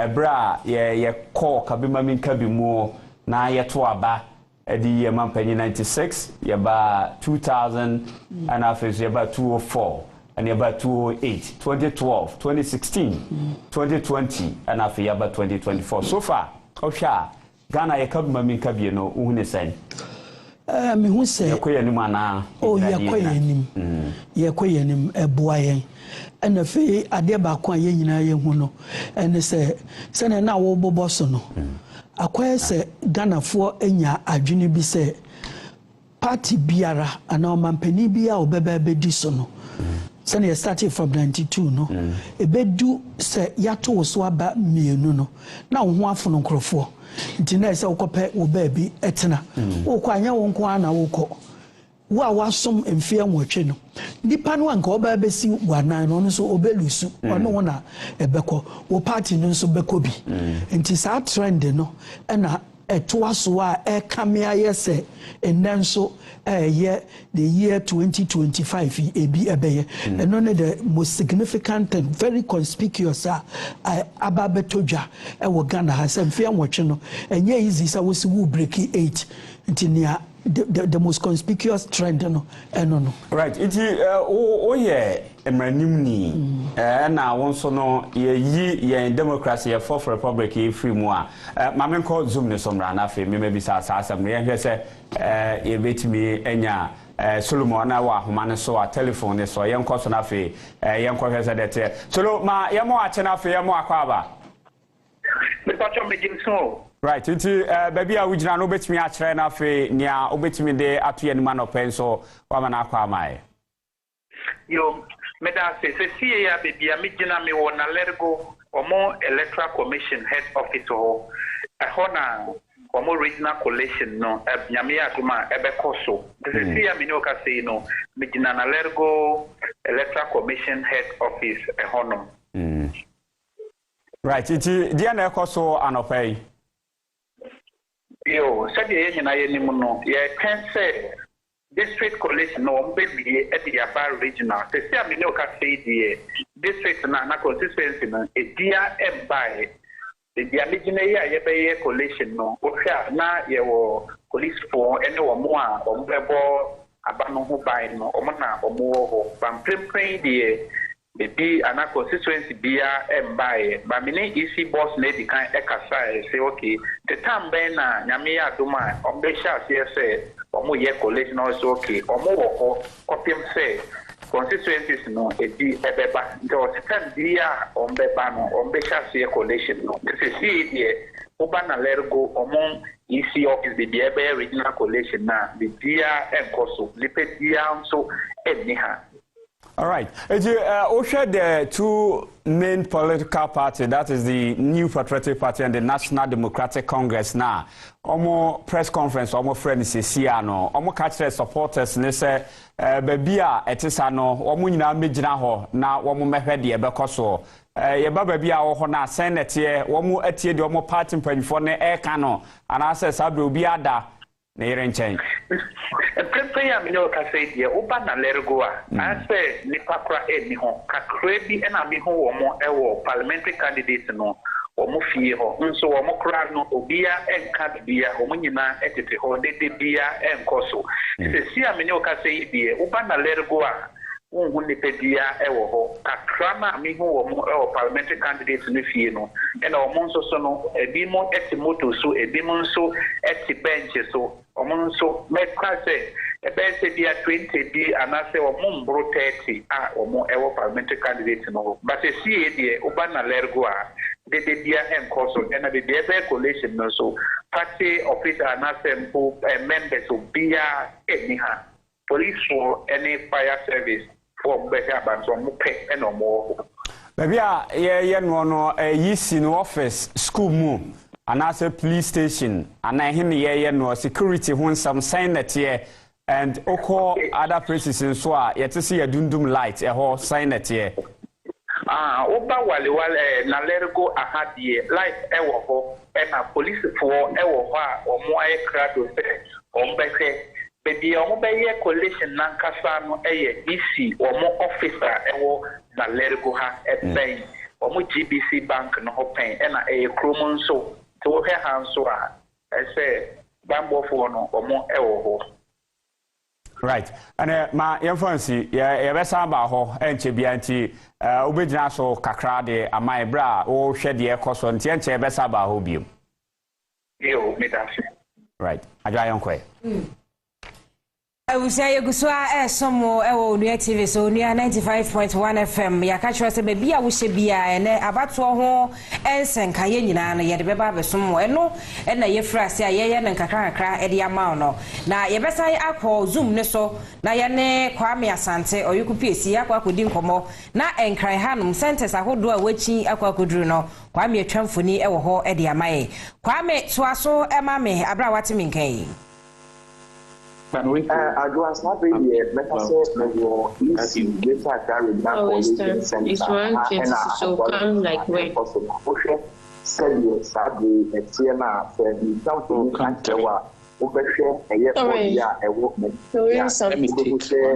ebra ye call kabima minka bi mu na ye to aba edi ye mampanyi 96 ye ba 2000 and after ye ba 204 and ye ba 208 2012 2016 2020 and after ye ba 2024 so far osha Ghana ye kabima minka bi no uhune sen me hu se yakoyenim ana yakoyenim eboa yen ena fe ade ba kwa ye nyina ye hu no ene se na wo bobo so no akwaye se Ghana fo enya adwene bi se party biara ana omampani bia obeba bedi so no se na started from 92 no ebedu se yato so aba mienu no na wo ho afono nkrofo nti na se wokope wo baabi etena wo kwanya wo nko ana wo ko wa wasom mfia nwotwe no nipa no anka oba besi wanan no so obelusu ono wona ebeko wo party no so beko bi nti sa trend no na etoaso a ekamea yese enenso the year 2025 ebi ebeye eno ne the most significant and very conspicuous ababetodwa wo Ghana ha se mfia nwotwe no enye easy sa wo si wo break 8 nti nia the most conspicuous trend no no right iti yeah emranimni na wonso no ye democracy ye fourth republic ye free mu a mamen ko zoom ne somra na fe me bi sa asem ye hwe se ye betimi enya Solomon na wa homa ne so a telephone ne so ye nko so na fe ye nko hwe se dete solo ma ye mo ache na fe ye mo akwa ba me pacho me jinso. Right, into baby, I would not obey me at China for near obey me de atu and man of pencil, woman aquamai. Yo, Madam says, see ya, baby, a midgina me want to let go or more electoral commission head office or a honor or more regional collation, no, a Yamia Guma, Ebecoso. This is see ya, Minoka say no, midgina let go electoral commission head office a honor. Right, it's Diana Coso and Opay. Yo, said ye na ye ni muno ye can say district collation no baby at the Aba regional. Say me no ka say the district na consistency na e dia e buy the dia regional ye be collation no. O na ye wo police for any wo mo a o mbebo aba no ho buy no o mo na o mo ho ban prempren the baby ana constituency bia embaye ba mini isi boss na di kan ekasa say okay the time ben na nyame ya doma ombe sha say omo ye collation also okay omo wo kopim say constituencies no edi ebeba nto time bia ombe ba no ombe sha say collation no this see die oba na lergo omo isi office the ebe regional collation na the dia enkoso lipedia so eniha. All right. The two main political parties, that is the New Patriotic Party and the National Democratic Congress now. Omo press conference, omo friends Siano, omo catch their supporters, and they say, Babia, etisano, omo nyina mejina ho, na omo mehedi ebekoso. Yeba babia o na senate ye, omo etie de omo party mpanifo ne ekano, and I say sabe obi ada. Change. Prepare me no ka say die oba na lergo a ase nipa kra eni ho kakra bi na me ho wo mo ewo parliamentary candidate no wo mo fie ho nso wo mo kra no obia enka bia wo mo nyina etete ho de bia enkoso se si a me no ka say die oba na lergo a won ne pedia ewo ho kakra na me ho wo mo ewo parliamentary candidate no fie no e na wo mo nso so no ebi mo etimoto so ebi mo nso eti bench so omonso mekase ebese dia 20 bi anase omombro 30 omo ewo parliamentary candidate no but see die oba na lergo a de dia enkoso na de be coalition no so party officer anase mpo members obia eniha police for any fire service for be abanso mo pe eno mo baby ye no yisi no office school mu and as a police station and I him ye no security when some sign that here and oko other places in so yet to see a dundum light a whole sign that here oba wale na lergo ahadie light ewo ho e na police for ewo ho a omo aye krado se ombeke bebi omo be ye collation na nkasa no eye isi omo officer ewo na lergo ha e ben omo GBC bank no ho pen e na eye kromo so to he hanso a say bambo for no omo ewo ho. Right. And ma yemfansi ye besa ba ho enche bia nti obedina so kakra de amai bra o hwe de ekoso nti enche besa ba ho biom. Yo medase. Right. Aja yonkwe. We say you go somo ewo Nua TV so Nua 95.1 FM ya ka chwe se be bia wo hye bia ene abato ho ensen ka ye nyina no ye de beba besomo eno na ye frase a ye ne nkakra e de ama no na ye besa akọ zoom ne so na ye ne Kwame Asante oyuku piesi akọ akodi nkomo na enkran hanum sentence ahodo a wachi akọ akoduru no Kwame atwamfoni ewo ho e de ama ye Kwame toaso ema me abra watimi nkan Can we? I do as not really yet. Let us say, no, easy. Later, carry back Coalition Center. It's 120, so come like when? Said you sadly, a TNA said you don't come to our overshare a year for a workman. So, yes, some people share I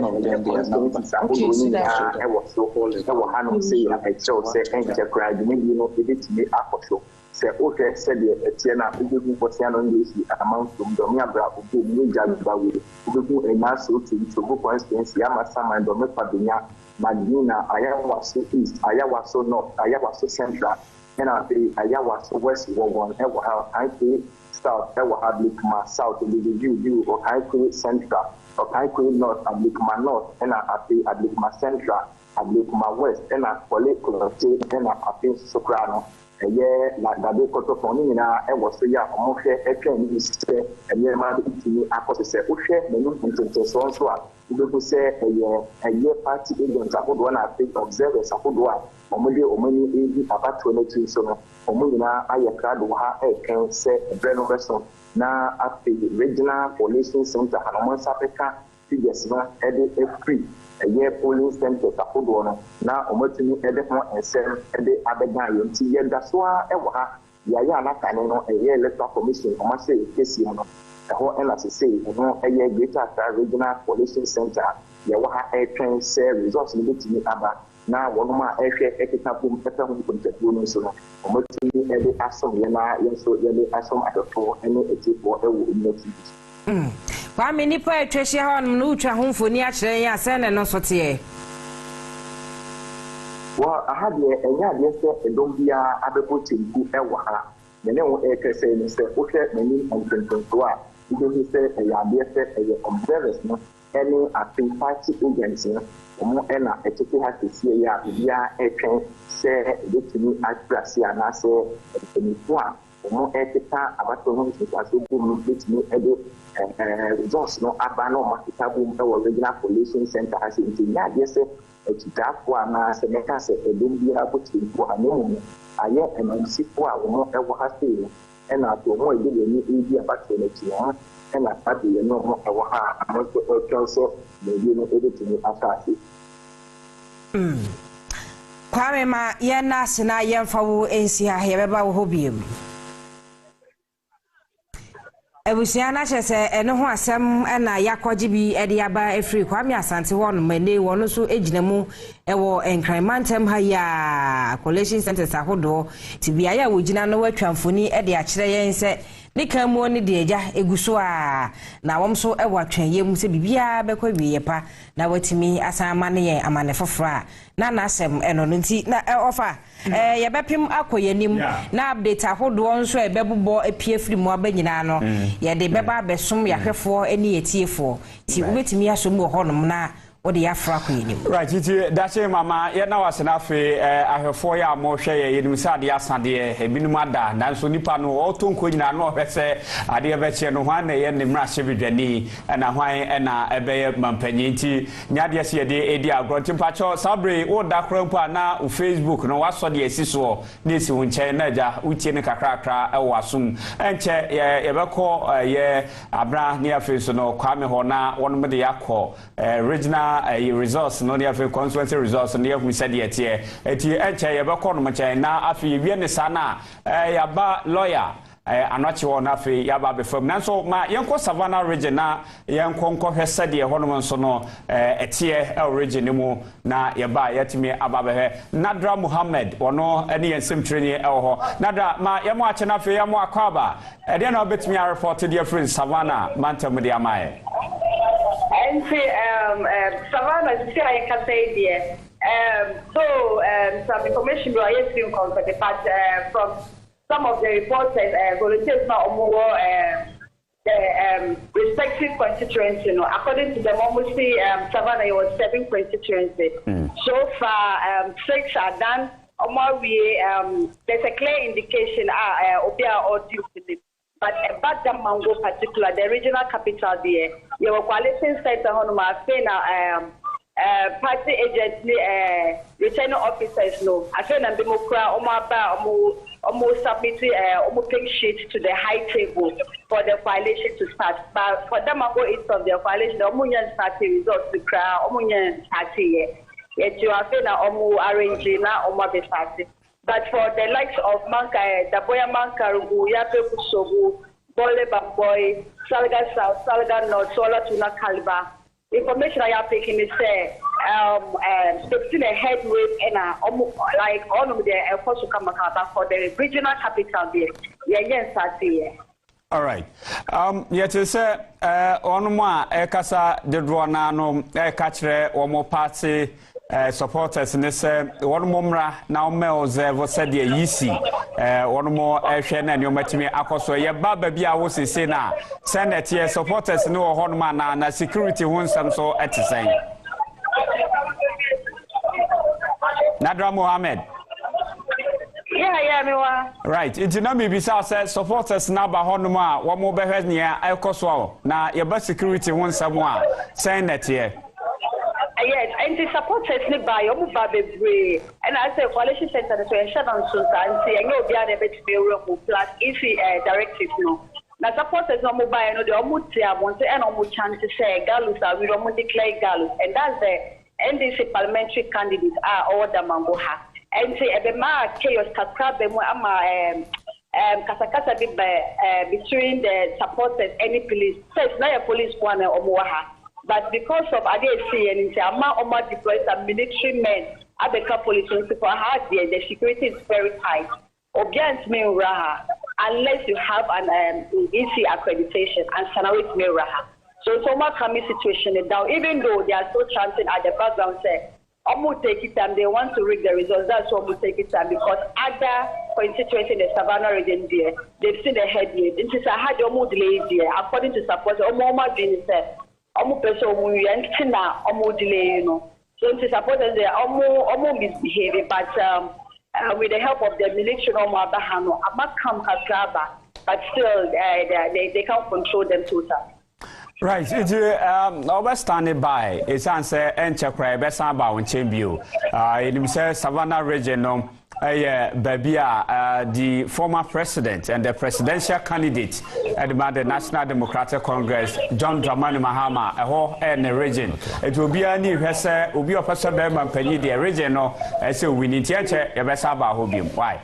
was so old. I will handle say, I so say, enterprise, maybe you know, it me up show. Say, okay, said a TNA, who was an English amount from Domia, who knew Jahbless, who do a mass to go for instance, Yamasama and Domepabinia, Madina, Ayawaso East, Ayawaso North, Ayawaso Central. And I say, Ayawaso West, one, I say, South, I will have Likma South, you, or I create Central, or I create North, and Likma North, and I say, at Likma Central, at Likma West, and I collect State, and I think Soprano. A year like that, they got up on me now, and was so almost a train, and year man, I was say, okay, the so people say a year party agents, I would want to think observers, I would want. Omuni easy about 22 so Omuna Ayakadwa can say a brand vessel now at the regional polling center and South Africa figures a free a year polling center Takodona now Omotini Edefon and Sam and the Abegan Tia that's why Yayana Canano a year electoral commission or must say case the whole NSC say a year greater regional polling center Yawaha air train say results limited about. Now, one of my equitable better contribution, so much every asom, Yana, so every asom at the floor, and it's for a woman. Why many poet treasure on Nutra home for near Chaya, send and no sortier? Well, I had a yesterday, and don't be a adequate who ever. The name of a say, Mr. Usher, many and 22. He said, a yesterday, a observers, any acting party agency. And I take it to see ya a train, say, get to me at Brasia, and I say, one, more ethica about the home to get me a results no abano marketable or regional pollution center as in the yes, it's that one as a mecas, a dumbia put in for a moment. I yet and see for a more ever has been, and I do more easy about the and I thought you know I want to also maybe not able to me after. Kwame ma yena sina yemfa wo ensi ha yebeba wo hobiem Ebusiana chese eno ho asem na yakwaje bi ede aba efri Kwame Asante won mane wono so ejinamu ewo enkremantem ha ya Collational Centers ahodo tibia ya wogina no watwamfoni ede akire yen se ne kamu oni de eja eguso a na wom so ewo atwanyem se bibia bekwa wiyepa na watimi asama ne ye amane fofora na nasem eno no nti na ofa ye bepim akoyanim na update ahodo nso ebebobọ epie firi mu abanyina no ye de beba abesom yahwefo eni etiefo ti wobetimi asom wo honom na odi afra koyanim right titi dache mama ye na wasena fe ahwefo ya mo hwe ye yenim se ade asade ebinum ada nanso nipa no otonko nyina no hwese ade beche no hwan na ye ne mrahye bidwani na hwan na ebeye mampanyi nti nyade se ye de edi agronti mpacho sabre wo da krampo na o Facebook no waso de asiso na esi wo nche na ja utie ne kakrakra ewo asum enche ye beko ye abra ne afeso no Kwame ho na wonum de yakọ regional results no near constituency results near we said yet here eti enche ye be kono mche na afi wie ne sana ya ba lawyer anochi won afi ya ba be fam nanso ma yenko Savannah region na yenko hwese de hono nso no etie region mu na ye ba yetimi ababe Nadra Muhammad wono ene yensem training ho Nadra ma yemo ache na afi yemo akwaba de na obetimi a report de friend Savannah mantam de amaye and Savannah, I can say there. Some information we are yet to contact, but from some of the reporters, volunteers now more the respective constituency. You know, according to them, almost Savannah it was 7 constituencies. So far, 6 are done. There's a clear indication. Obia or due to it. But about the Mango particular, the regional capital there, your coalition center on my party agents, returning officers, no. I said, and Democrat, almost submitting almost pink sheet to the high table for the violation to start. But for them, I go of the violation, the Omunyan party results to cry, Omunyan party. Yet you are saying that Omu arranging now Oma party. But for the likes of Manka, the Boya Manka, Yape Kusobu, Bole Bamboy, Salga South, Salga North, Sola Tuna Kalba. Information I have taken is they've seen a headway and like all of the efforts to come for the regional capital there. Yes, all right. Yet is on more Ekasa the Dronano, Ekatre, or more party. Supporters in this one more now males said the easy one more action and you met me akoso ye baba bia wo se na send it here supporters no honma na security won some so at say Nadra Mohammed. Yeah, me wa. Right, it na me bisa say supporters na ba honma one more be hwe nia akoso na ye ba security won some a send it here. Yes, and the supporters live by Baby, and I say coalition center to ensure on Susan, and you'll be able to be able plus easy directive. No, now supporters no mobile, no, the Omutia want to and Omu chance to say Galus are we don't declare Galus, and that's the NDC parliamentary candidates are all the Mamboha. And say a ma chaos Kakrab, Kasakasa between the supporters, any police, so it's not a police one or Moaha. But because of ADC and Oma deploys some military men at the police people hard there, the security is very tight. Obians me raha unless you have an EC accreditation and Sanawit me raha. So it's almost coming situation down, even though they are still chanting at the background say, Omu take it time, they want to rig the results, that's why Omu take it time because other constituencies in the Savannah region there, they've seen the headway. It is a hard Omu delay there, according to support Omu being said. Almost person who yantina almost delay, you know. So to support us, they almost misbehaving, but with the help of the military, almost bahano, amakam kakraba, but still they can't control them totally. Right, it's always standing by. It's answer and check right. Best about when champion. In Savannah region, the former president and the presidential candidate at the National Democratic Congress, John Dramani Mahama, a whole in the region. It will be a new person, will be a person and penny the original. So we need to check your best about who. Why?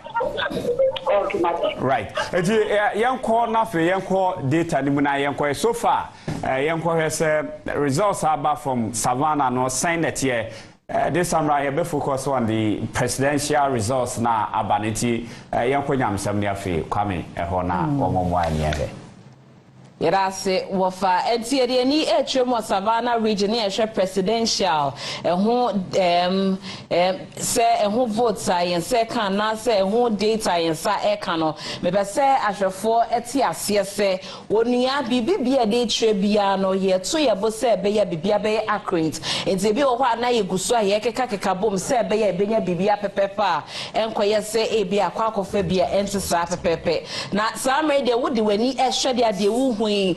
Right. Young call nothing, young call data, the so far. Young call has results about from Savannah, no sign that here. This time I be focus on the presidential results na abaniti young konyam samnia fe kwame ehona omomwa niere. Yerase wofa entiere ni etwemo Savannah region e presidential se votes ayen se kan na se data ayen sa e kan no me be se ahwefo eti ase se onua bibibia de trebia no ye to ye bo se be ye bibia be accurate enti bi wo ho na ye guso a ye keka bom se be ye benya bibia pepepa enkoye se e bi akwa akofa bia entisa pepepe na samre de wodi wani e hwede ade wu eye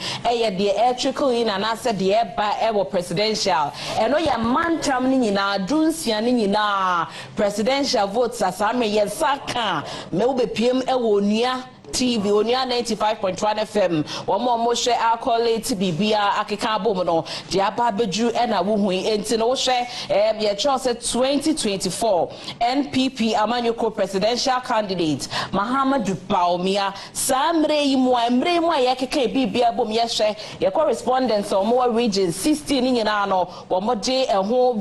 the trickle in and answer the by presidential and ya mantam ni na dunsia ni na presidential votes asame ye saka me wo be piem e wo nua TV onia 95.1 FM wo share accolade bibia akeka bom no de aba beju e na wo hu enti no wo share ye chose 2024 NPP Amanyoko presidential candidate Muhammadu Baumia samre imu ye keka bibia bom ye share ye correspondence o mo region 16 ni na no wo mo de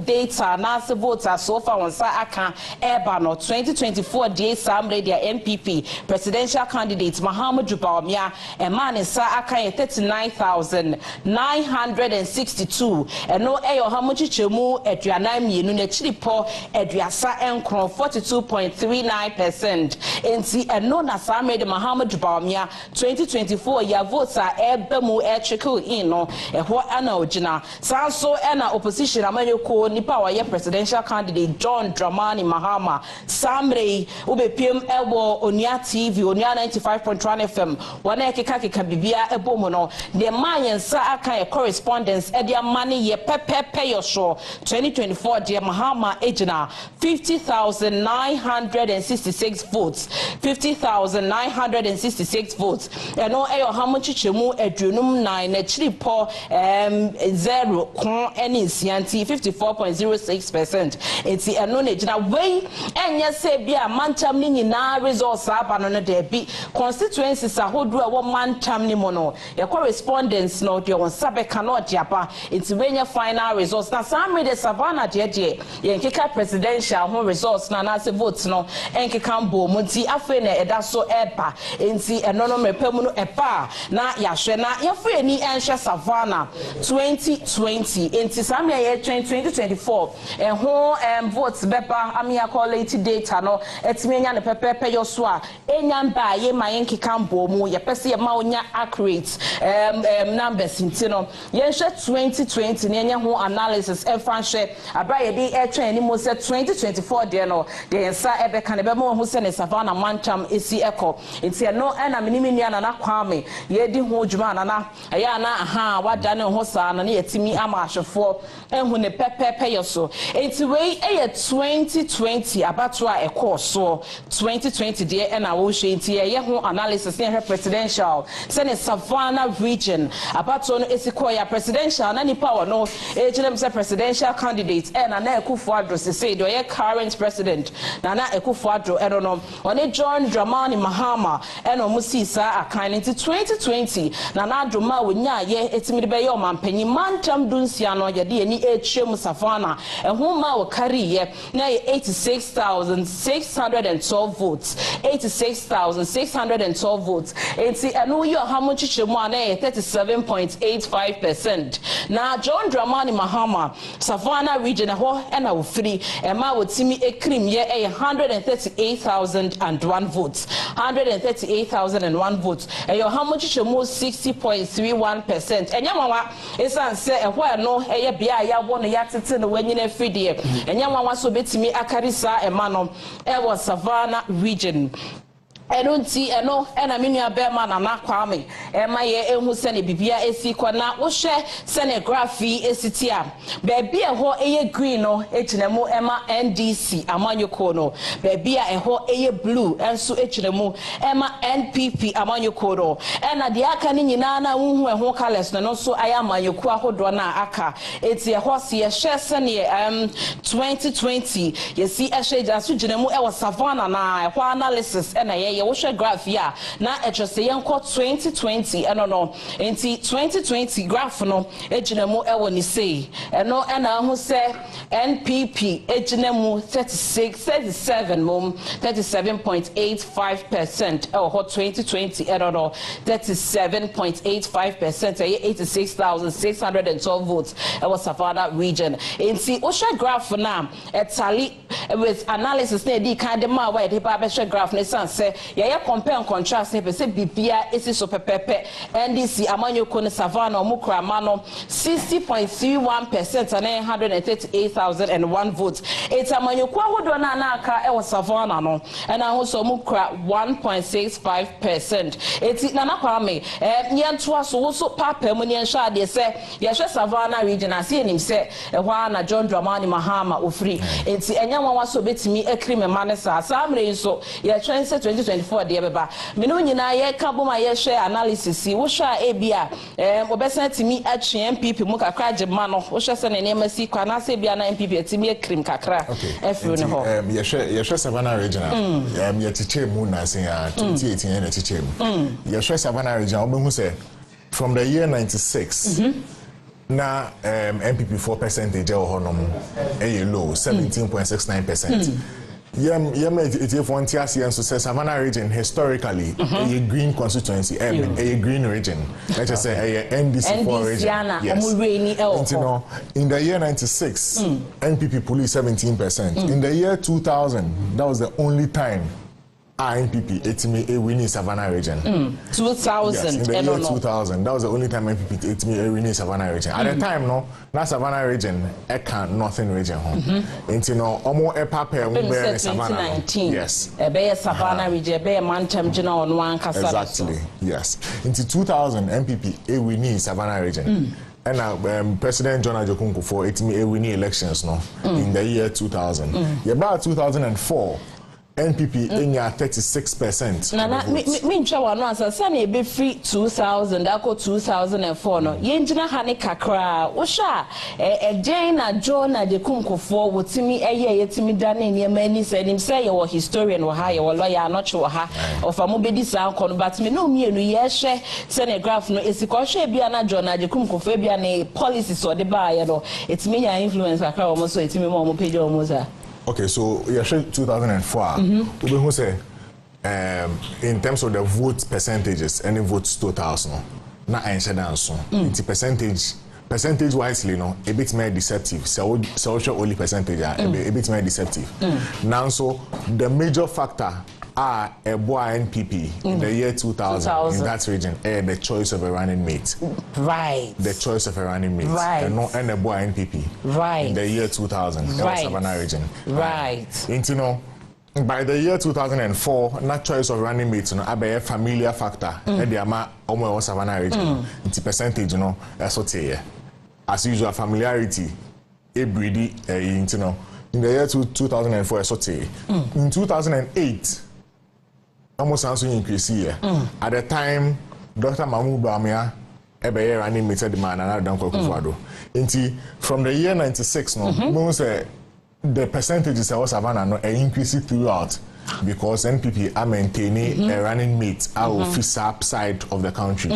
data na se voter so far won sa aka eba no 2024 de samre dia NPP presidential candidate Muhammadu Baumia and man is aka 39,962 and no eyo hamuchi chemu eduana mienu na chiripo eduasa enkron 42.39% enti eno na samre de Muhammadu Baumia 2024 ya votes are ebemu trickle in no ehwo ana ogina sanso ena opposition Amanyoko nipa wa ye presidential candidate John Dramani Mahama samre ubepiem ewo onia TV onia 95 95.1 FM wana keka bibia ebomo no de manyensa aka correspondence e dia money ye pepepe yo show 2024 de Mahama ejina 50,966 votes 50,966 votes eno eyo hamuchichemu edunum 9 na chiripo 0 kon eni sianti 54.06%. enti eno na ejina wey enye se bia mantam ni nyina results aba no no de bi constituencies ahodo a wo mantam ni mo no ye correspondence no de won sabe cannot diapa enti wenya final results na some de savannah de ye nkeka presidential ho results na se votes no enkeka mbo munti afa na eda so eba enti eno no mepam no epa na ya hwe na ye free ni enhwe savannah 2020 enti some ye 2024 ho votes beba amia collate data no etimenya ne pepepe yo so a enyamba ye mayen kikambo mu ye pese ye ma onya accurate numbers ntino ye hwe 2020 ne enya ho analysis e fan hwe abra ye di e twen ni mo se 2024 de no de yensa ebe kan be mo ho se ne savannah mantam esi eko nti no na minimini ana na kwame ye di ho djuma na ya na aha wada ne ho sa na ye timi ama ahwefo ehu ne pepepe yo so nti we e 2020 abatwa ekoso 2020 de na wo hwe nti ye ho analysis ne presidential se ne savannah region abatwa no esiko ya presidential na nipa wo no e chinem se presidential candidate na Akufo-Addo se say do ye current president na Akufo-Addo no one John Dramani Mahama no musisa akan nti 2020 na Adoma wonya ye etimi be ye omampanyi mantam dunsia no ye de ni etwem savannah ho ma wo carry ye na 86,612 votes 86,612 votes enti eno yo hamo chichemu ana 37.85% na John Dramani Mahama savannah region ho na wo free ma wo timi ekrim ye 138,001 votes 138,001 votes yo hamo chichemu 60.31% enya mama esan se ho no ye bia ya wo no ya tete no wanyina fridie enya mama so betimi akarisa ema no wo savannah region enunti eno na menua bema na kwame ema ye ehu se ne bibia esi kwa na wo hwe se ne graphi esiti a baabi eho eye green no echinemu ema NDC amanyoko no baabi a eho eye blue enso echinemu ema NPP amanyoko no na de aka ni nyina na wuhu eho colors no so aya amanyoko ahodo na aka eti eho se ye hwe se ne 2020 yesi ehwe jasu ginemu ewo savannah na eho analysis na ye wo hwe graph ya na etwese yenko 2020 no enti 2020 graph no ejinemu ewo ni sei eno na hu se NPP ejinemu 37 mum 37.85% ewo 2020 no 37.85% 86,612 votes ewo savannah region enti wo hwe graph na etali with analysis na di kan de ma wa de ba be hwe graph na sanse ye compare and contrast ne pese bibia esi so pepepe NDC amanyoko ne savannah omukra mano 60.31% and 138,001 votes it's amanyoko ahodo na aka e wo savannah no and ahoso omukra 1.65% it's na kwame yento aso so papa mu ne nhwa de se ye hwe savannah region ase enim se ehwa na John Dramani Mahama ofri it's enyanwa so betimi ekrime manesa asamre nso ye twense 2024 de beba menu nyina ye ka boma ye hwe analysis wo hwa ebia obesen timi atwe MPP mu kakra gema no wo hwe se ne ne masi kwa na se bia na MPP timi ekrim kakra efru ne ho ye hwe savannah region ye tiche mu na se ya 2018 na tiche mu ye hwe savannah region obehu se from the year 96 na MPP 4% honom low 17.69%. If you want to see Savannah region historically a green constituency, a green region. Let's just say a NDC4 region. Yes. And, you know, in the year 96, NPP police 17%. In the year 2000, that was the only time NPP etimi winning Savannah region. 2000. Yes, in the year 2000. That was the only time NPP etimi winning Savannah region. At the time, no, na Savannah region, Eka Northern region home. Into no, almost a paper in Savannah. 2019. Yes. A Savannah region, a Mancham Jina on one Casa. Exactly. Yes. Into 2000, NPP winning Savannah region. And President John Ajokunku for winning elections no in the year 2000. About 2004. NPP in 36%. Nana, me chawa no answer. Sani be free 2000. Ako 2004 no. Yenjina hani kakra. Osha Jane John Ajokunku for wotimi yetimi dane ni many said him say you historian wa ha you lawyer not sure ha of amobedi sa kon but me no mienu ye hwe senograph no esiko hwe bia na John Ajokunku for bia na policies or the buy no etimi ya influence akra omo so etimi mo page omo za. Okay, so yeah, 2004. We say in terms of the vote percentages, any votes totals no, na answer so. It's percentage wisely no, a bit more deceptive. So only percentage a bit more deceptive. Now so the major factor are a boy NPP in the year 2000 in that region, the choice of a running mate. Right. The choice of a running mate. Right. And a boy NPP. Right. In the year 2000, right. Savannah region. Right. You know, by the year 2004, that choice of running mates, you know, a familiar factor. And the amount of Savannah region. It's a percentage, you know, as usual, familiarity, a breedy, you know. In the year 2004, in 2008. Almost answering increase here. At the time, Dr. Mahmoud Bamia, ebe running meted man and Adam Kwakufado. From the year 96, no, the percentages of Savannah no increasing throughout because NPP are maintaining a running mate our officer side of the country.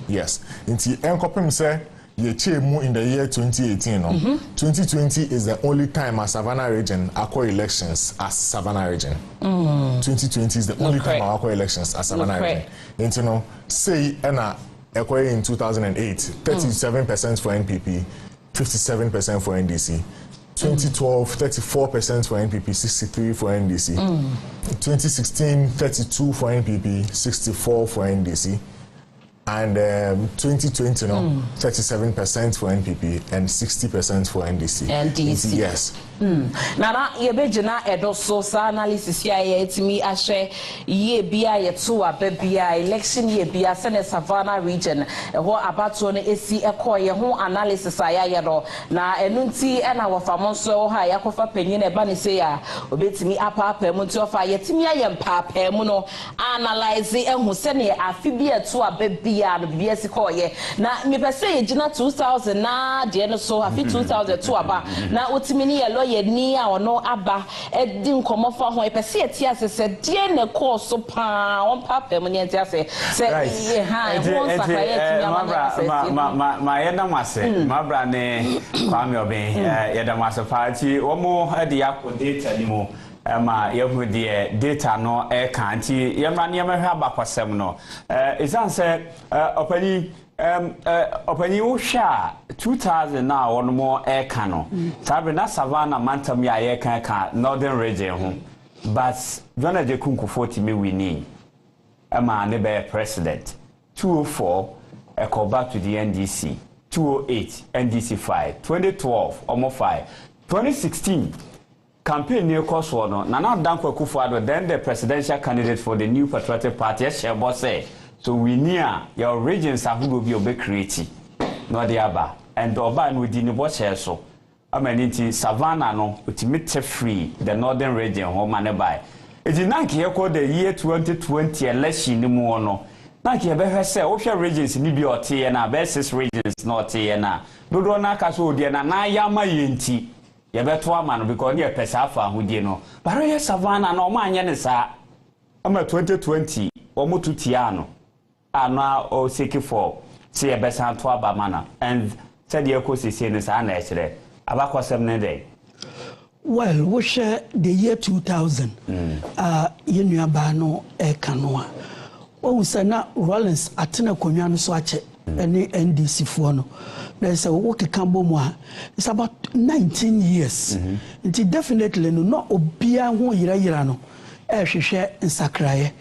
Yes. Enkopim say in the year 2018, 2020 is the only time as Savannah region acquire elections as Savannah region. 2020 is the only time I acquire elections as Savannah region. And you know, say acquire in 2008, 37% for NPP, 57% for NDC. 2012, 34% for NPP, 63% for NDC. 2016, 32% for NPP, 64% for NDC. And 2020, 37% for NPP and 60% for NDC. NDC. Yes. Nana yebejina edo sosa analysis ya etimi ashe ye bia yeto ababia election ye bia sene Savannah region ho abato no esi ekoye ho analysis aya yedo na enunti ena wofamo so ha yakofa panyin e ba ne se ya obetimi apapa mu nti ofa yetimi ayempapa mu no analyze ehu sene afibia to ababia no bia sikoye na mepese yegina 2000 na de no so afi 2000 to aba na otimi ni yelo ye ni a ono aba edi nkomo fa ho epese eti asese de ne course pa on papa mu ne eti ase se ha won sakra eti ma yeda mase mabra ne kwame oben yeda mase party omo edi akodate ni mo ma yehu de data no e kan ti yemra ne yemhwe abakwasem no izan se opani opani usha 2000 na one more air cano sabe na Savannah mantam ya air kan northern region ho but John Ajokunku 40 me winning ama ne be president 204 go back to the NDC 208 NDC 5 2012 almost 5 2016 campaign near Kosovo no Nana Dankwa Akufo-Addo then the presidential candidate for the New Patriotic Party say so we near your regions are who will be obe creative no the aba and oba no di ni bo so ameniti Savannah no ultimate free the northern region home man by it is nanki e the year 2020 election ni mu no nanki e be hwe se wo hwe regions ni bi ote na be 6 regions no ote na dodo na aka so odi na ya ma yenti ye beto ama no because ne pesa afa ahudie no bare ye Savannah no ma anye ne sa ama 2020 omo tutia no ana o seek for see a best to abamana and said the ecosystem is an actually about 7 day. Well, we share the year 2000. Yenu abano canoa. Oh, Sana Rollins Atina Konyan Swache any NDC for no. There's a work Cambomoa. It's about 19 years. It definitely no obia who irano. hwehwɛ nsakraye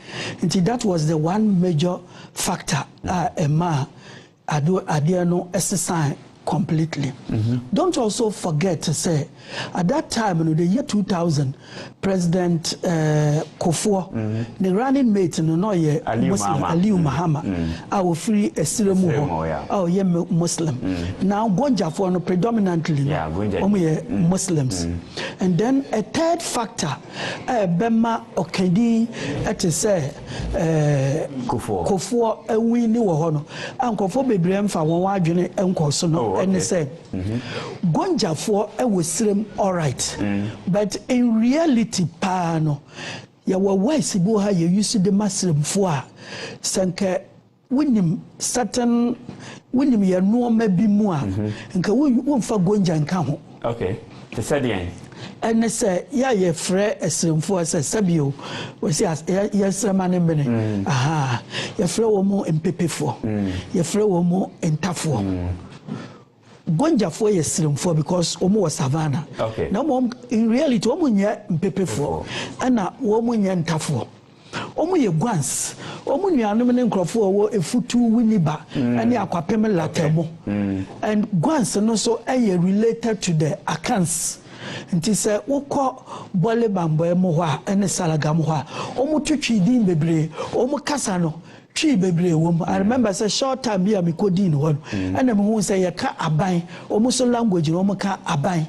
nti that was the one major factor ema ade no exercise completely. Don't also forget to say at that time in the year 2000 President Kufuor the running mate no ye Muslim Aliu Mahama our free esiremu oh ye Muslim now Gonja for no predominantly Muslims and then a third factor Bema Okedi at say Kufuor we ni wo ho no ankofo bebre mfa won wadwene enkoso no and say Gonja for was all right but in reality no ya wa wise bo ha you use the masrim for sanka winim certain winim ya no ma bi mu a nka won fa Gonja nka ho okay the said yen and say ya ye frɛ esremfo say sabio we say yesrema ne bene aha ye frɛ wo mu mpepefo ye frɛ wo mu entafo Gonja for yesremfo because omo was savannah okay now in reality omo nya mpepefo ana omo nya entafo omo ye guans omo nuanom ne nkrofo wo efutu winiba ani akwapem latemo and guans no so related to the accounts nti se wokọ bole bambo emo ho a ene salagam ho a omo twitwi din bebre omo kasa no twi bebre wom I remember say short time bia me kodin ho ene me hu say ye ka aban omo so language no omo ka aban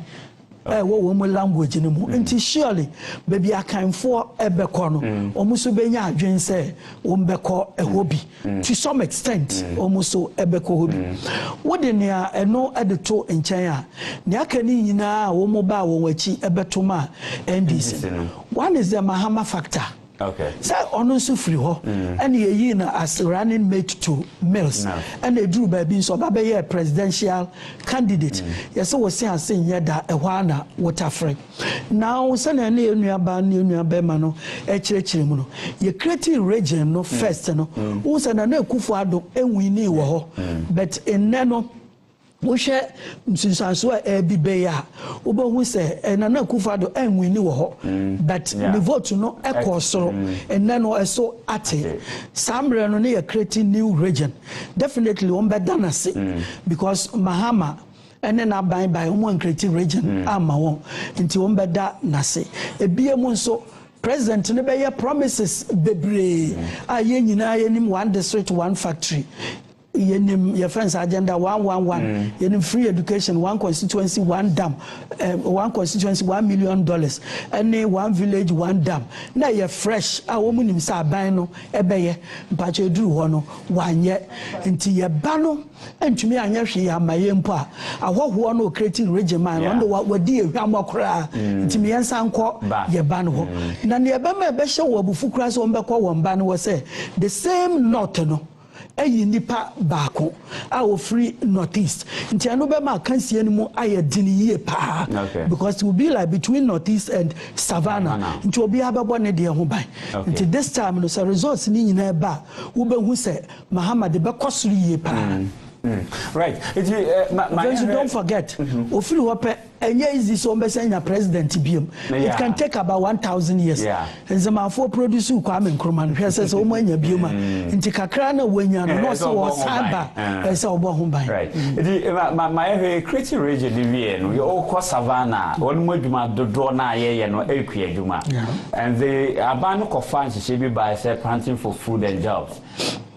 wo mo language no mu nti surely baby akanfo ebekọ no omo so benya adwen say wo mbekọ ehobi to some extent omo so ebekọ hobi wo de ne eno edeto enchen a ne aka ni nyina wo mo ba wo wachi ebeto ma NDC one is the Mahama factor. Okay. So ono so free ho and ye na as running mate to Mills and they drew baby so baba ye presidential candidate yes so we say asen ye da ehwa na water free now say na enuaba ma no e kirekire mu no ye creative region no first no wo say na Akufo Addo enwini wo ho but enne no wohwe msinsanso ebibe ya obohu se Nana Akufo Addo enwini wo ho but the vote no ekosoro enne no eso ate samre no ne creating new region definitely on be danase because Mahama ene na ban by one creative region ama won nti on be da nase ebie mu nso president ne be promises bebre aye nyina yenim one district one factory your friends agenda 111 yenim free education one constituency one dam one constituency $1 million any one village one dam na ye fresh a wo munim sa ban no ebeye mpache duru ho no wanye nti ye ba no entumi anya hwe ya maye mpo a ahoho no creating region man no wadi ehwamokra nti me yensa nko ye ba no ho na ne ebe ma ebe hye wo abufu kura so mbekọ wo mba no wo say the same north no ayi nipa baako a o free northeast nti anu be ma kansie ni mu aye diniye pa because it will be like between northeast and savannah nti obi abebo ne de ho ban nti this time no so results ni nyina ba wo be hu se Mahama de be kosuru ye pa right don't forget ofiri hope enye easy so mbesanya president biom it can take about 1000 years enzema for produce Kwame Nkrumah hwe se so mo anya biom nti kakra na wanya no so wo saba ese obo ho ban right my creative region ni wie no yo ko savannah won mo adwuma dodo na ye no ekua adwuma and the abano ko fans she be by say planting for food and jobs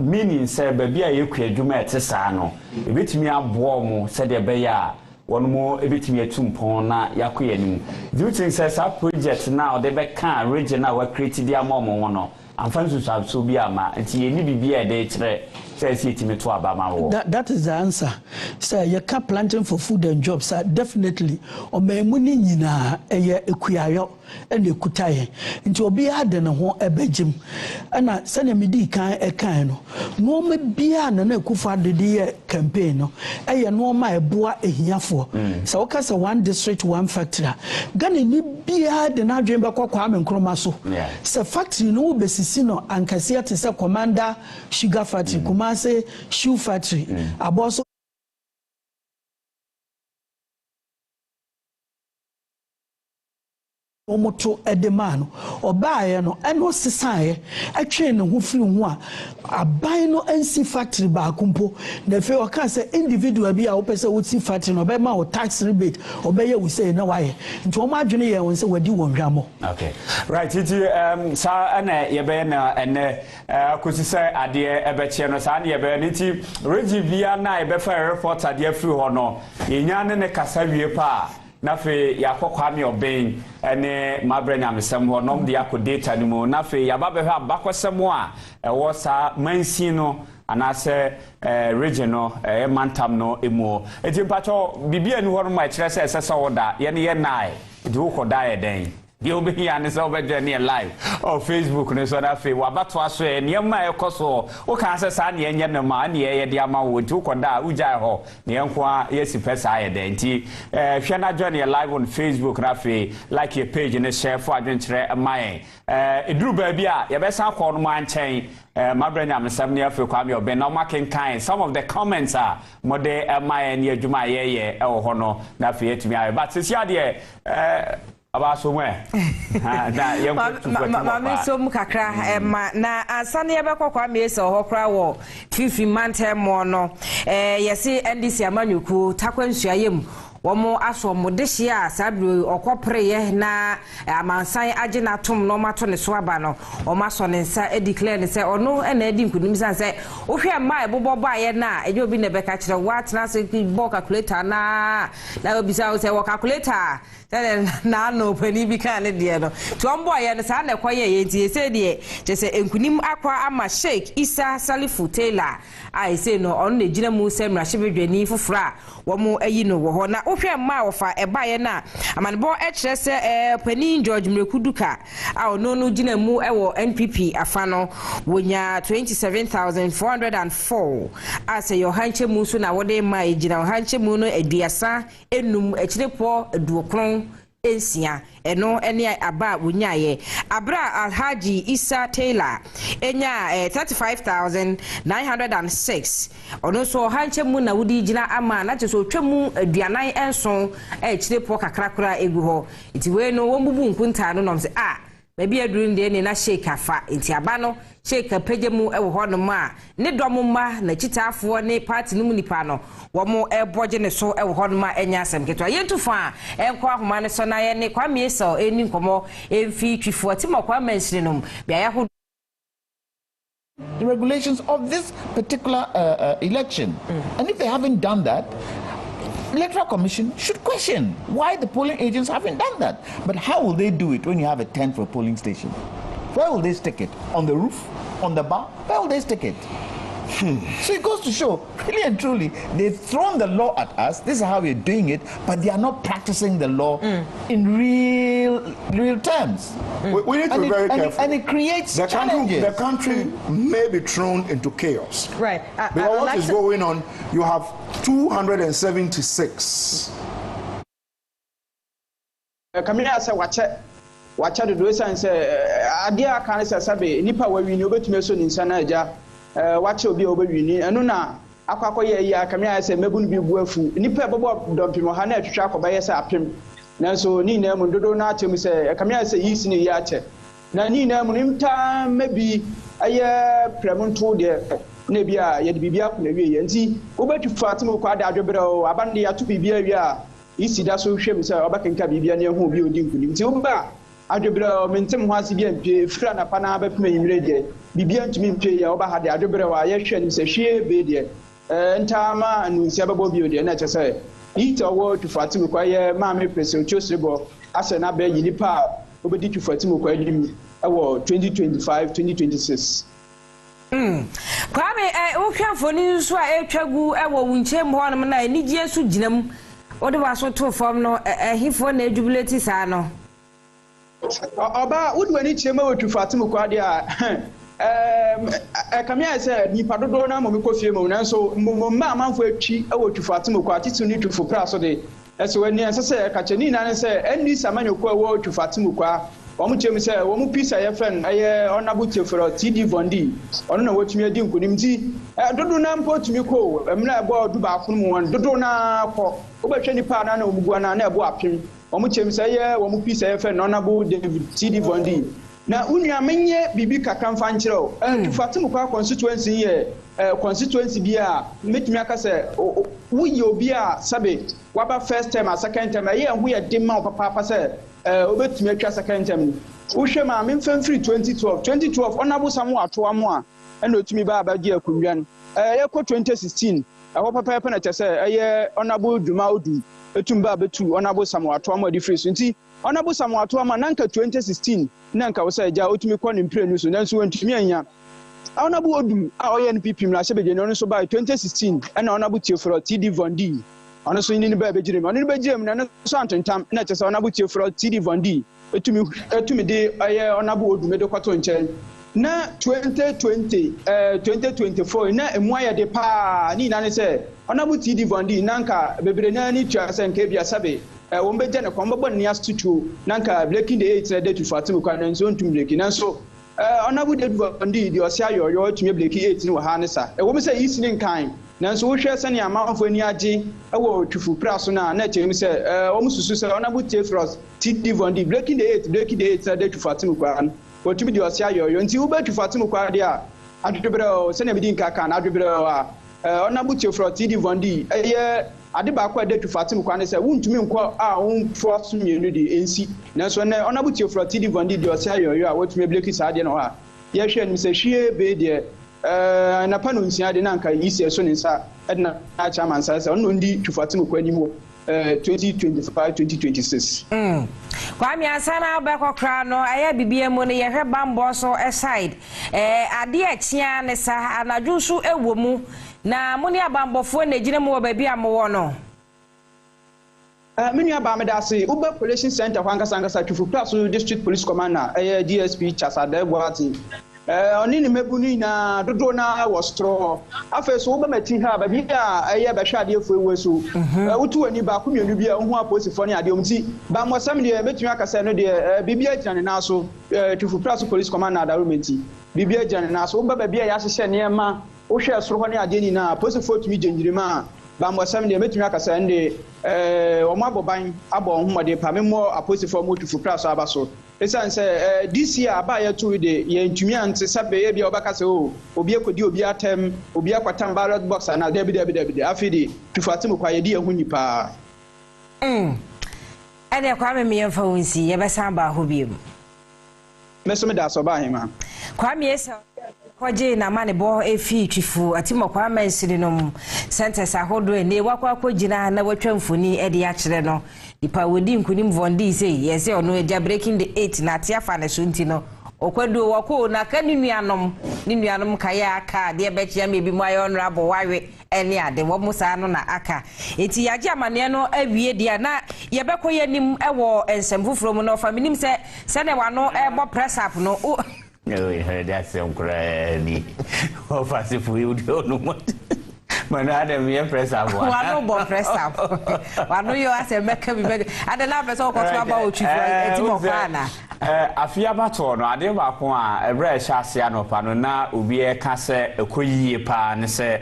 meaning say baby a ekua adwuma etesa no ebetimi abo mo se de be ya one more ebitimi atumpon na yakoye nim do you think say that project now they be can regional we create their mom no amfansu so bi ama nti ye ni bibia de kire say itimi to abama wo that is the answer say you can planting for food and jobs definitely o memu ni nyina eye ekuayo ene kutaye nti obi ade ne ho ebegim na se na medi kan ekan no no ma bia na Akufo Addo de campaign no eye no ma eboa ehiafo se wokasa one district one factory Ghana ni bia de na adwen be Kwame Nkrumah so se factory no besisi no ankase ate se Commander Sugar Factory Kumase Shoe Factory aboso omoto edemano obaye no eno sesae atwe ne ho firi ho a aban no ansi factory ba kumpo na fe o ka se individual bi a wo pese wo si factory no be ma wo tax rebate obeye wo say na waye nti o ma adwene ye won se wadi won hwamo. Okay right it sa ana ye be na ene akosi se ade ebe che no sa na ye be nti regi bia na ye be fa report ade afiri ho no ye nya ne kasa wie pa na fe yakokwa me oben ene mabranya mesem ho nom de data ni mu na fe yaba be ha bakosem a ewo sa mansi no anase regional mantam no emu etimpacho bibia ni ho no ma kire se esesa woda ye ne ye nai de wo koda ye den the Obian is over there live or Facebook no so that fe wabato aso e niema ekoso o kan se sa ne enye ne ma ne ye de ama wo tu koda ujai ho ne enko a yesi pesa ye de nti hwe na join live on Facebook na fe like your page and share for adwentre mai eduru ba bia ye be san ko no man chen mabranya mesam ne afi kwa me obe na making kind some of the comments are mode mai ne adwuma ye e wo ho no na fe yetumi aye but sisi ade abaso mwe na mami so mu kakra na asane ye bekokwa me ese ho kra wo fifi mantemo no yesi ndc amanyuku takwansu ayem womo aso modehye a sabru okopreye na amansan age na tom no mato ne so aba no o maso ne nsa declare ne se ono na edi nkunim san se ohwe ma ebobo baye na eje obi ne beka kire what na se bo calculator na obi sa se wo calculator na no pani bi kan ne de no to ombo ye ne sa na ekoye ye ntie se de je se enkunim akwa ama Sheikh Isa Salifu Taylor ai se no on ne gina mu se mrahye fufura wo mu ayi no wo ho na ohwe ma ofa ebaye na amanbo kire se pani George Mrekuduka a ono no gina mu ewo NPP afano wonya 27404 ase yo hanche mu so na wode ma gina hanche mu no aduasa enum ekirepo aduokron ensia eno ene aba wunyaye abra Alhaji Isa Taylor enya 35906 ono so hanche mu na wudi gina ama na cheso twemu aduanan enson ekirepo kakrakra egu ho iti we no wo mbubu nkunta no nom se baby aduru de ne na Sheikh afa enti aba no Sheikh pejemu ewo ho no ma ne domma na chitaafo ne party no munipa no wo mo eboje ne so ewo ho no ma enya asem ketwa yentufa enko ahoma ne so na ye ne kwame eso eni nkomo emfi twifo timo kwame nsirinom bia ya ho the regulations of this particular election. And if they haven't done that, Electoral Commission should question why the polling agents haven't done that. But how will they do it when you have a tent for a polling station? Where will they stick it? On the roof? On the bar? Where will they stick it? So it goes to show, really and truly, they've thrown the law at us. This is how we're doing it, but they are not practicing the law in real terms. We need to be very careful. And it creates challenges. The country may be thrown into chaos. Right. Because what is going on, you have 276. Kamina say wacha do do say adia kan say sabe nipa wa wi ni obetumi so ni nsana aja wacha obi obewini enu na akwakoye ya kamia say mebunu bi buafu nipa ebobo dompimo ha na atwetwa akoba ye say apem nanso ni na mu dodo na atem say kamia say yisi ni ya ache na ni na mu nimta mebi aye premonto de na bia ye de bibia ko na wie ye nti obetu fatim ko ada adwebere o abande ya to bibia wi a isi da so hwem say obakenka bibia na ehu obi odi nkunim nti omba adwebere mentem ho ase bia mpie fira na pa na bepema yimre de bibia ntumi mpie ya oba ha de adwebere wa ye hwe nim se hwie be de ntama anunsia bebo bi de na che say ita wo tu fatim ko ye ma me presi ochosrebo ase na be yinipa obedi tu fatim ko adim ewo 2025 2026. Kwame uhwafo ni nso a etwagu ewo wunchem ho no na enigye so ginam ode waso to fam no ehifo na jubilate saa no oba udwani chema wotu fatim ko ade a kamia say nipa dodo na mo mekofie mo nanso mma amanfo atwi ewotu fatim ko atitu ni tufo pra so de eso wani ansese kacheni na say enni samanyoko ewotu fatim ko omu chem say omu pisa ye fen aye onabu chefro TD Vondi ono na wotumi adi nkonim ti dodo na mpo tumi ko emna ebo du ba kunu mu won dodo na ko obetwe ni pa na omugua na ebo apem omo chem say ye omo pi say fe Honorable David TD Vondi na unua menye bibi kakra mfa nkyerɛw Fatim kwa constituency ye constituency bia metumi aka say wuyi obi a sabe waba first term and second term ye hu ye de ma papa say obetumi atwa second term wohwe ma memfam free 2012 Honorable Samuel Atoamo a ena otumi ba abagye akunwa no ye ko 2016 ɛhɔ papa na kyerɛ sɛ ɛyɛ Honorable Duma Odu etum ba betu Honorable Samuel Atoamo di free so nti Honorable Samuel Atoamo nanka 2016 nanka wo sɛ ja otumi kɔ ne mpire so nanso wantumi anya Honorable Odu a ɔyɛ NPP mra hyɛ begye no nso ba 2016 ɛna Honorable Tiofro TD Vondi ɔno so ni ba begyire mu ɔno begyire mu na no so antentam na kyerɛ sɛ Honorable Tiofro TD Vondi etumi de ɛyɛ Honorable Odu me de kɔto nkyɛn na 2024 na emu ayɛ de pa ni na ne sɛ Honorable TD Vondi nanka bebre na ni tua sɛ nka bia sabe wo mbegye ne kwambɔ ne astutu nanka breaking the 8 na date Fatim kwa nanso ntum breaking nanso Honorable David Vondi di osia yoyo tumi breaking 8 ni wo ha ne sa wo me sɛ yisi ne nkan nanso wo hwɛ sɛ ne amanfo ani agye ɛwɔ tufu praso na kyerɛ me sɛ wo mususu sɛ Honorable TD Vondi breaking the 8 na date Fatim kwa otumi di osia yoyo nti wo betu Fatim kwa de a adwebere sɛ na bidi nka kan adwebere a Honorable Tiofro TD Vondi ɛyɛ ade ba kwa date Fatim kwa ne sɛ wontumi nkɔ a wonfo so mienu di ensi nanso ne Honorable Tiofro TD Vondi di osia yoyo a wotumi bleki saa de no ha ye hwɛ nim sɛ hwie be de na pa no nsia de na nka yisi so ne nsa ɛdna a chairman sɛ ɔno ndi Fatim kwa ni mo 2025-2026 Kwame Asana bekokra no aya bibie mu ne yehwe bambo so aside ade achia ne sa anadwo so ewo mu na mu ne abambofo na gire mu ba bia mo wo no menu aba me da se Uber Collational Center kwankasa Tufu Plus District Police Commander DSP Chasade Boati oni ni mebuni na dodo na was straw afa so wo ba mati ha ba bia eye ba hwa de efu ewu so wotu ani ba ko mienu bia hu aposifo ne ade omti ba mosam de betumi akasa no de bibia gyane na so Tufu Plus Police Commander Darumenti bibia gyane na so wo ba bia ya hyehyɛ ne ma wo hwɛ soro ho ne ade ni na aposifo tumi gyengirima ba mosam de betumi akasa nde o ma boban abo ho mode pa memo aposifo mo Tufu Plus aba so esan say this year aba ya to de ye ntumi ante sabe ye bia obaka se o obi ekodi obi atem obi akwatam ballot box na David afidi Tufatim kwa ye di ehu nipa ene kwa me yemfa wonsi ye besa ba ho biem meso me da so ba hema kwa me esa kwaje na mane bo efi twifu atimo kwa mansiri no centers ahodo ene wakwa kwagina na watwa mfoni e de ya kire no ipa wodi nkunim Vondi say yes ono eja breaking the 8 na tia fa na so nti no okwadu wako na ka ni nuanom kaya aka de be chia me bi mu ayo honorable wawe ene ade wo musa no na aka enti yaje amane no awie dia na ye bekoye nim ewo ensem foforo mu no fa minim se ne wano ebo press up no no we heard that some crazy of us if we don't know what manada me press up wano bo press up wano yo ase meka bi mega adela be so ko to aba o twifu etimo kana afia bato no ade ba ko a ebre ehya ase anopa no na obi e ka se ekoyie pa ne se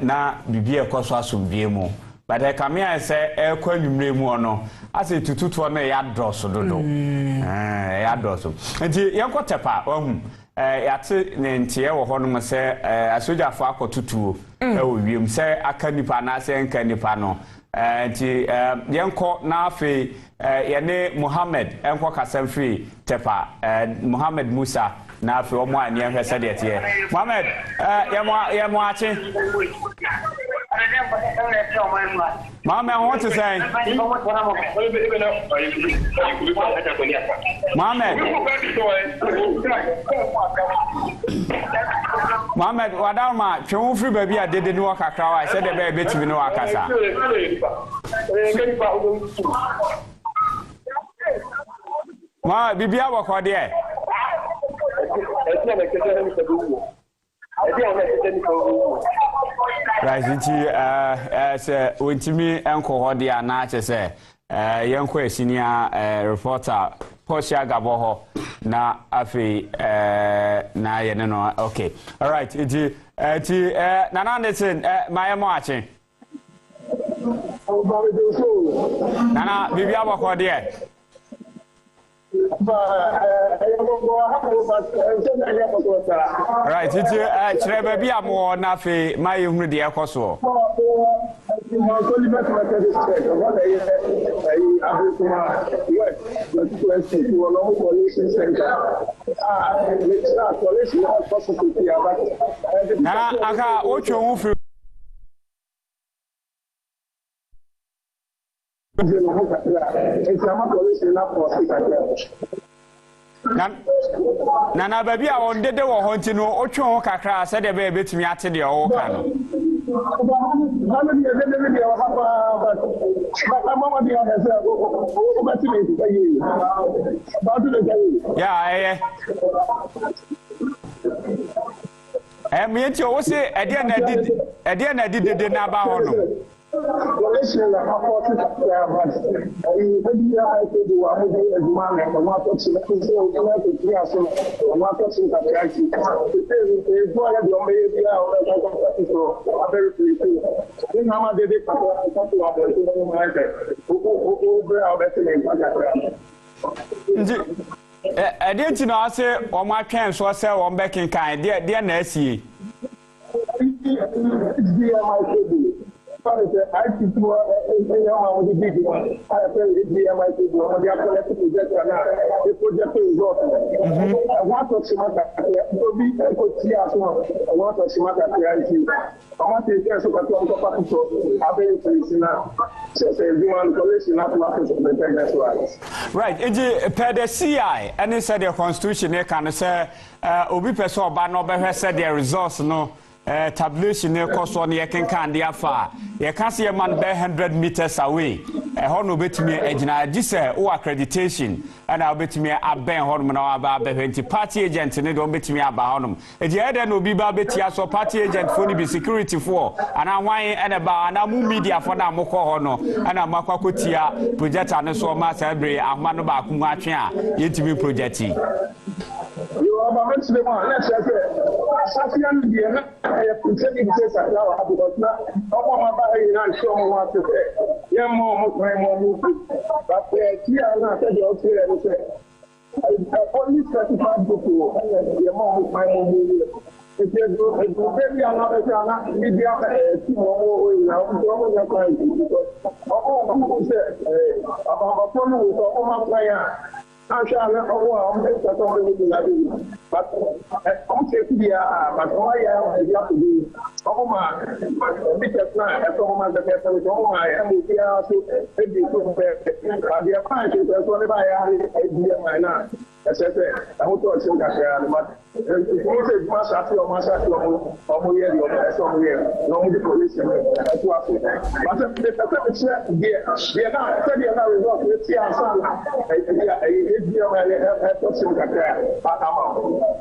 na bibie ekoso asombie mu but I come here say ekwa nwumre mu ono ase tututu no ya droso dodo ya droso enti yekotepa ohun yate ne ntie wo ho no se asojafo akotutuo e wo wiem se aka nipa na se nka nipa no enti yenko na afi yene Mohammed enko kasamfri tepa Mohammed Musa na afi omo ani ehwe se de tie Mohammed yemo ache Mama, I want to say, Mohammed, Wadama, Chum free baby, I didn't walk a crowd. I said the baby to be no Akasa. Ma, Bibia walk out there. Right, as Wintimi Uncle Hodia Nache say, young senior reporter, Portia Gaboho, na Afi, na Yenano. Okay, all right, Nananderson, my watching. Nana, bibi abako there. Right, it's Trevor be a more naffy, my young dear Koso. Nana baby I on dede wo honti no otwe kakra se de be betumi ate de o ka no yeah me enti o se e de na di de na ba ho no Collational I didn't know say on my chance was sell on back in kind, dear Nessie. I keep the big one. I tell you, the MIT, the collective project, the project is not. I want to see my see as well. I want to see my I want to tell you what right. Per the CI, and they said the constitution, they can say, Obi Peso Bano said their results, no. Tabulation ne cost on ye can dia far. Ye can see a man 100 meters away. A horn bet me a gina disse or accreditation, and I'll bet me a ben hormone about 20 party agent and they don't bet me about them. A year no be babetia so party agent for be security for, and I want and about and I'm media for now moko hono, and I'm Makakutia project and so much every a man about Kumachia, yet to be projecting. You are a mention let's say. I have pretending to say now because now my body and show me what to say. Yeah, more, but here I'm not saying you say. I only 35 people. Yeah, more my movie. If you do, maybe I'm not maybe I'm I'm sure I'm but I'm taking the but why I have to do because now at home the person is home I am here so maybe so bad but the approach is only by my now I said I want to say that but it's must have to here no the police but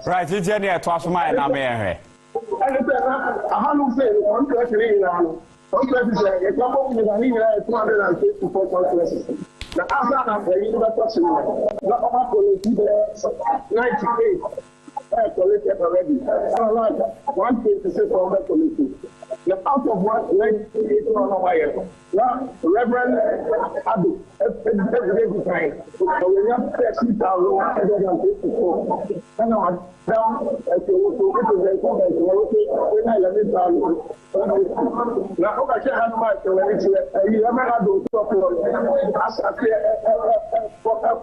right, it's any at was my name. I don't say one person now. One person say, if I'm going to 254 conferences. Now, after I'm very touching not about 98. I collected already. One case to say for the committee. Now, out of what 98 on a wire. Now, Reverend Abu, every time. So we have 30,154. And I'm down at the now, I can't have my you never do as I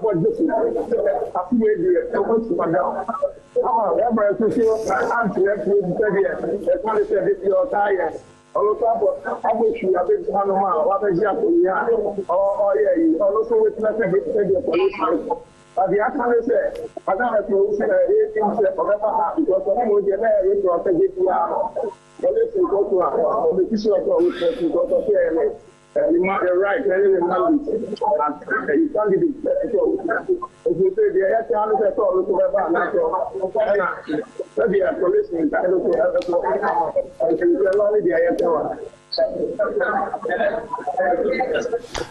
for this. I feel you're tired. I wish you have been what is your also with nothing the police. But the actually said, I don't have to say forever because I'm going to get married to a police go to the issue of you're right, you can't get if you say the police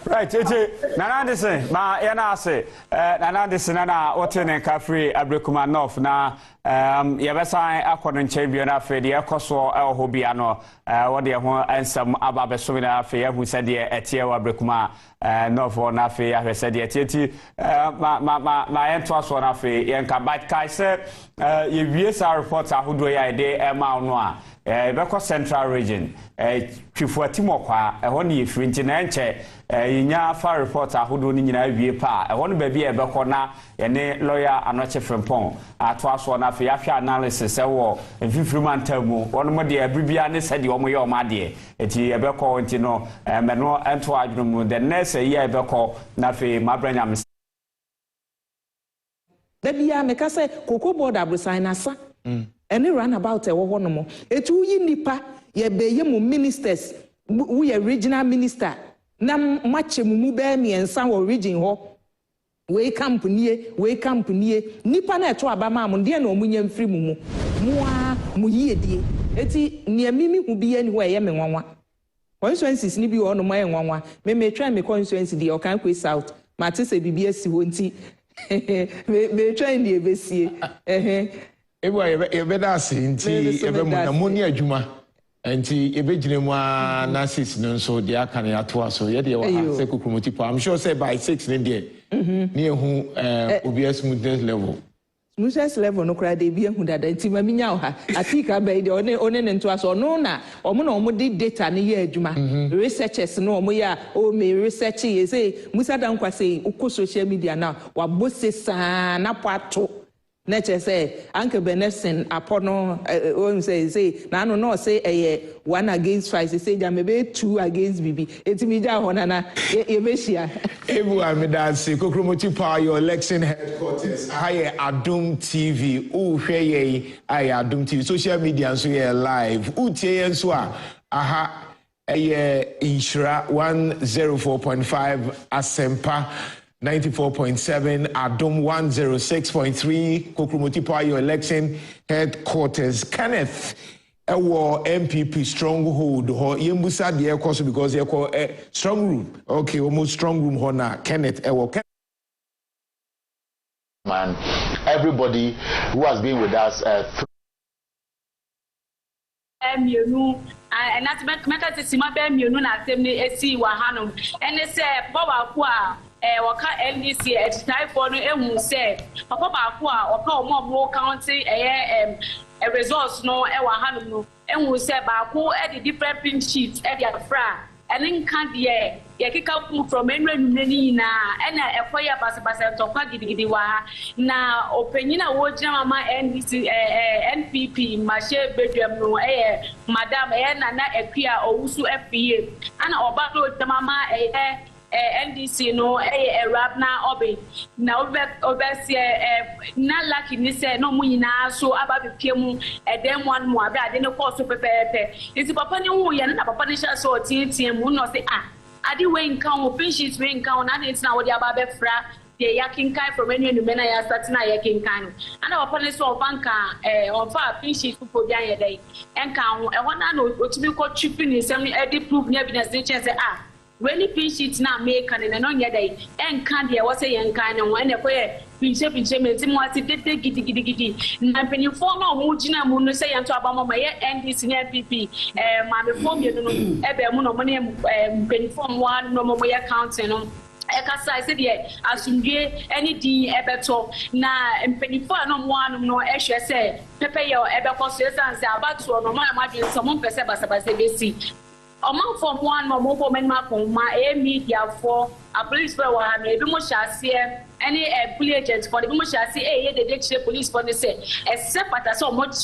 Right, Nana Disen, ma yana say, Nana Disen na Oten Kafri Abrekuma North na Yabasa Aquan Champion after the Ecoso El Hobiano, what they want and some Ababesumina Fair who said the Etia Abrekuma North or Nafi, I said the Etieti, my entwas one afe, Yanka Bat Kai said, you reports are who do I de Emma Noir. Beko Central Region, Chifuatimo kwa, honi frinti na enche, inya fa reporter hudo ni nyina wie pa, honi baby e beko na ene lawyer anoche frempon, atwa so na fe ahwe analysis e wo mfifiri mantamu, wono mo de bibia ne sede wo mo ye o ma de, eti e beko nti no, me no ento adwumu the next year e beko na fe mabranya da bia me ka se koko board abrosan na sa any runabout a wo no mo etu yi nipa ye beye mu ministers wo ye regional minister na mache mu be miensa wo region ho we camp nie nipa na eto abama am de na omunya mfiri mu mu yi edie eti ne mimi hu bi ani ho ye me nwanwa constituencies ni bi wo no mo ye nwanwa me try me constituency de okan kwe south mate se bibia si ho nti me try ndi ebesie Ewa yebeda nti ebe mu na moni adwuma nti ebe gine mu na 6 no so de aka na ato aso ye de wa se kukrumoti pa I'm sure say by 6 ne de ne hu obs smoothness level no kra de bi hu dada nti ma minya ha atika ba de one ne nto aso no na omo na omo de data ne ye adwuma researchers no omo ya o me research ye say musa dan kwa say uko social media na wa bose sa na pato Nature say, Uncle Benson upon say, Nano no say 1 against 5, say there may be 2 against BB. It's me down Honana, Emesia. Everyone me dance, Kokromoti Power, your election headquarters. I Adum TV, hey, I Adum TV, social media, so yeah, live. Utie and Swa, aha, Inshra 104.5 Asempa. 94.7 Adom 106.3 Kokromoti Power your election headquarters Kenneth Ewo MPP stronghold ho yembusa de ekoso because ye call strong room okay almost strong room ho na Kenneth Ewo man everybody who has been with us and that's make us see my baby na asem esi wa hanom ene se baba ko a waka NDC at time for no ehun se papa ba ko a waka omo county a results no e wa hanom no ehun se ba ko e the different pin sheets e dia fra ene nka de ye kika from enwunni na ena ekoya basabasa tokwa gidigidi wa na opanyina wo gina mama NDC NPP mashe bedwam no madam na ekua owusu FPA ana obado mama NDC no rap na obe na obese na lucky ni say no mu nyina so ababepiem edem one mu abi ade no course pepepe isi papa ni hu ye na papa ni sha so tietie mu no say ade we nkan o pinches we nkan na dey na wo dey ababefra dey yakin kai from any no mena ya start na yakin kan ana papa ni so banka on fa pinches fupo bi an ye dey enkan ho e hona na otumi ko chipi ni sem e dey proof ni evidence dey say really pinch it na make and no nya dey en kan dey wo say yen kan no en ko ye pinche me ti mo ati tete gidi na penifo na mo gina mu no say yen to abamo ma ye NDC na PP ma me form ye no ebe mu no mo ne penifo mo no mo ye counting no ekasa say dey asumdwe any din ebeto na penifo no mo anum no ehwe say pepe ye ebe ko so sense abatu no ma dwen so mo pese basa besi among from one more woman my media for a police for one maybe mo shase any police agent for the mo shase the police for the say except at so much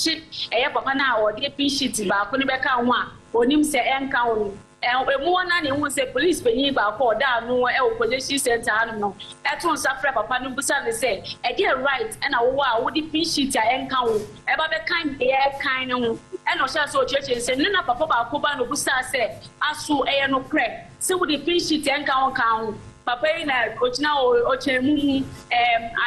papa na or the pin sheet ba ko ni be ka ho a onim se enka ho emu na ne hu say police penyi ba ko da no collation center anu no eto safra papa no busa ne say e dey right and wo a wo the pin sheet a enka ho e ba be kan e kan no and no so church say no na papa ba ko ba no busa say aso no crack say wo the pin sheet enka ho kan papa na ochina ochemu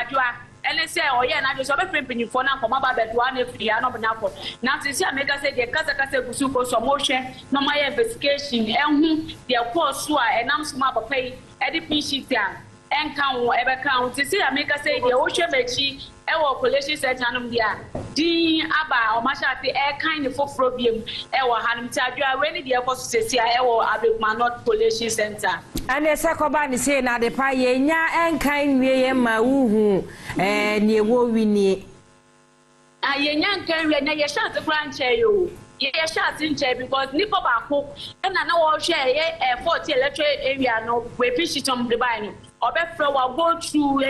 adwa and say oh yeah na just be pimpin for na come ba be do an free na na for na say say make say the kasa gusu ko so mo hwe no my investigation ehun the course so a enam so ma papa yi edp sheet a enka wo ebe kan say make say the wo hwe mechi ewo collation center anum dia din aba o ma sha te e kan ne foforo biem ewo hanum ti adwa we ni de ko so say ewo abekuma not collation center and the second say na de pa ye nya enkan wie ye ma wuhu ne wo wini ye nya enkan wie na ye sha te branch yo ye sha te nche because nipa ba ko na na wo hwe ye 40 electric area no we fish tom de buy no obefra wa go through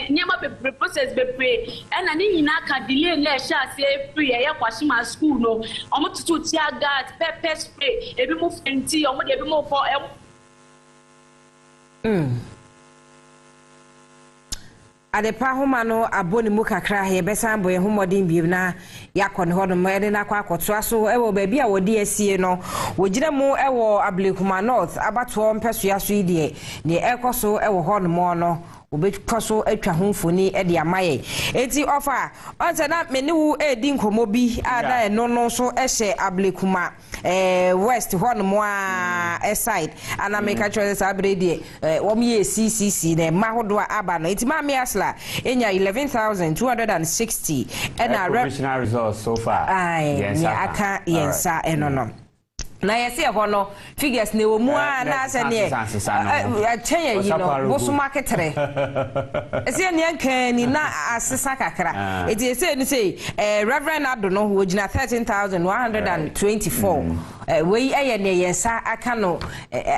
nyama be process be pray and ani nyina ka delay na sha say free ye kwashima school no omo tutu tia gas pepper spray ebi mo fenti omo de ebi mo for adepa homa no aboni mu kakra he besan boye homodin biem na yakọ ne hodo mo ede na kwa akoto aso ewo ba bia wodi asie no wogire mu ewo Ablekuma North abato mpeso aso ide ne ekoso ewo hono mo no obetwaso atwa homfoni ede amaye eti ofa onse na meniwu edi nkomo bi ada eno no so ehye Ablekuma west hono mo a side ana make choice abrede wom ye CCC ne mahodo aba no eti ma me asla enya 11,260 and provisional results so far yes aka yensa enono na yesi hono figures ne wo mu a na se ne atyen yi no bo so marketre ese ne kan ni na asesa kakra eti ese ni say Reverend Ado no wo gina 13,124 we eye ne yensa aka no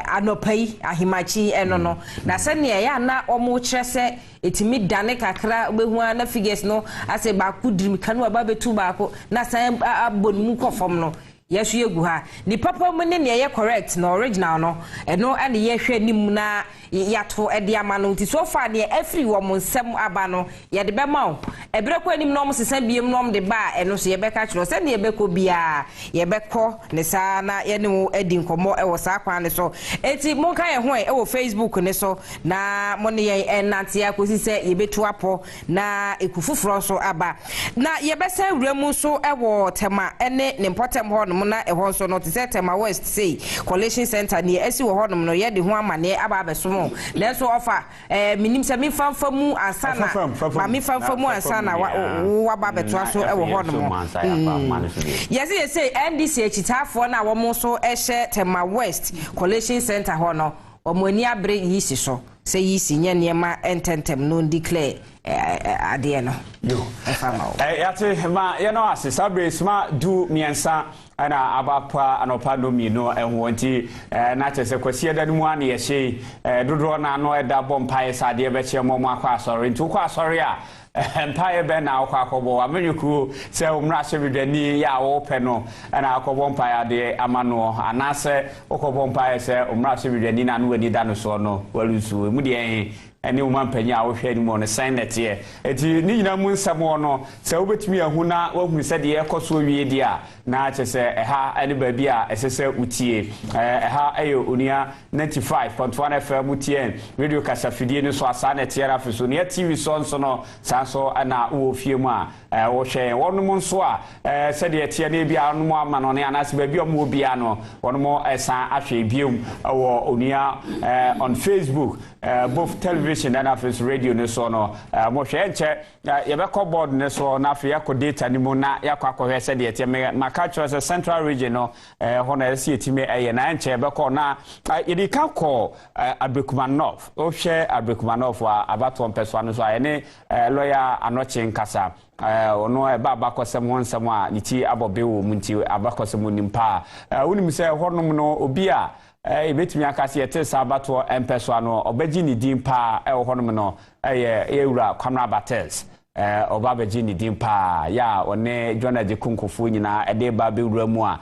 anopai ahimachi eno no na se ne ya na omo kire se etimi dane kakra behu na figures no ase ba kudirim kanu aba betu ba ko na san abonmu kofom no yesu yegu ha ni papa mu ne ye correct na original no eno ane ye hwe nim na yato ede ama no ti so far ne every wo mo nsem aba no ye de be ma o ebre ko anim no mo sesa biem no mo de ba eno so ye be ka kiro se ne ye be ko bia ye be ko ne sa na ye ne wo edi nkomo e wo sa kwan ne so eti mo kan ye ho e wo Facebook ne so na mo ne ye enante akosi se ye betu apo na ekufufuro so aba na ye be sa wuramu so e wo tema ene ne important ho no na e ho so no te se tema west say collation center ne esi wo ho no no ye de ho amane aba abeso lenso offer minim se mi famfamu ansana ma mi famfamu ansana wa ba beto aso e wo ho no yes say NDC echitafo na wo mo so ehye tema west collation center ho no omoni abre yisi so se yisi nye niema ententem no declare ade no yo yate ma ye no asesa brace ma du miensa ana abapa anopa no mi no ehwo nti na chese kwasi eda mu an ye hye dodo na no eda bompa sade e be che mo akwa asori nti kwa asori a empire be na akwa akobo amenyuku se umra hyeredani ya wo pe no na akobo empire de amano anase okobo empire se umra hyeredani na no wani da no so no walusu mu de ene wo mampanya wo hwe ni mo no sign net ye eti ni nyina mu nsamo no se wobetumi ahu na wahu se de ekoso wie di a na chese eha ene ba bi a esese utie eha ayo unia 95.1 FM utie radio kasafidie ni so asa net ye rafi so ne TV so nso no sanso ana wo fie mu a wo hwe wonum nso a se de tie na bi anu ama no ne anase ba bi omo bi ano wonum esa ahwe biom wo unia on Facebook both television and office radio ne so no mo hwe enche ye be call board ne so na afia ko data ni mo na yakwa hwe se de tie maka choose central region no hono ese etime na enche be call na ye di ka call Ablekuma North o hwe Ablekuma North wa abato mpeso no so ayene lawyer Anoche Nkasa ono baba kosem wonsem a niti abobe wo munti abakosem nimpa wonim se honom no obi a ebetimi akase yete sabato empeso ano obeji ni dimpa honom no ewura Kwamra Battles obabeji ni dimpa ya one Jonaje Kunkofu nyina ede ba bewura mu a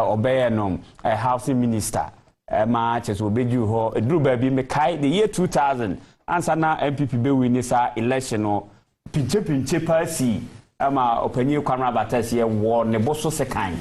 obeye no housing minister ma cheso obeji ho eduru ba bi mekai the year 2000 ansa na MPP be win sa election no pinche pasi ama opanyi kwamra batasi ye wo ne boso sekan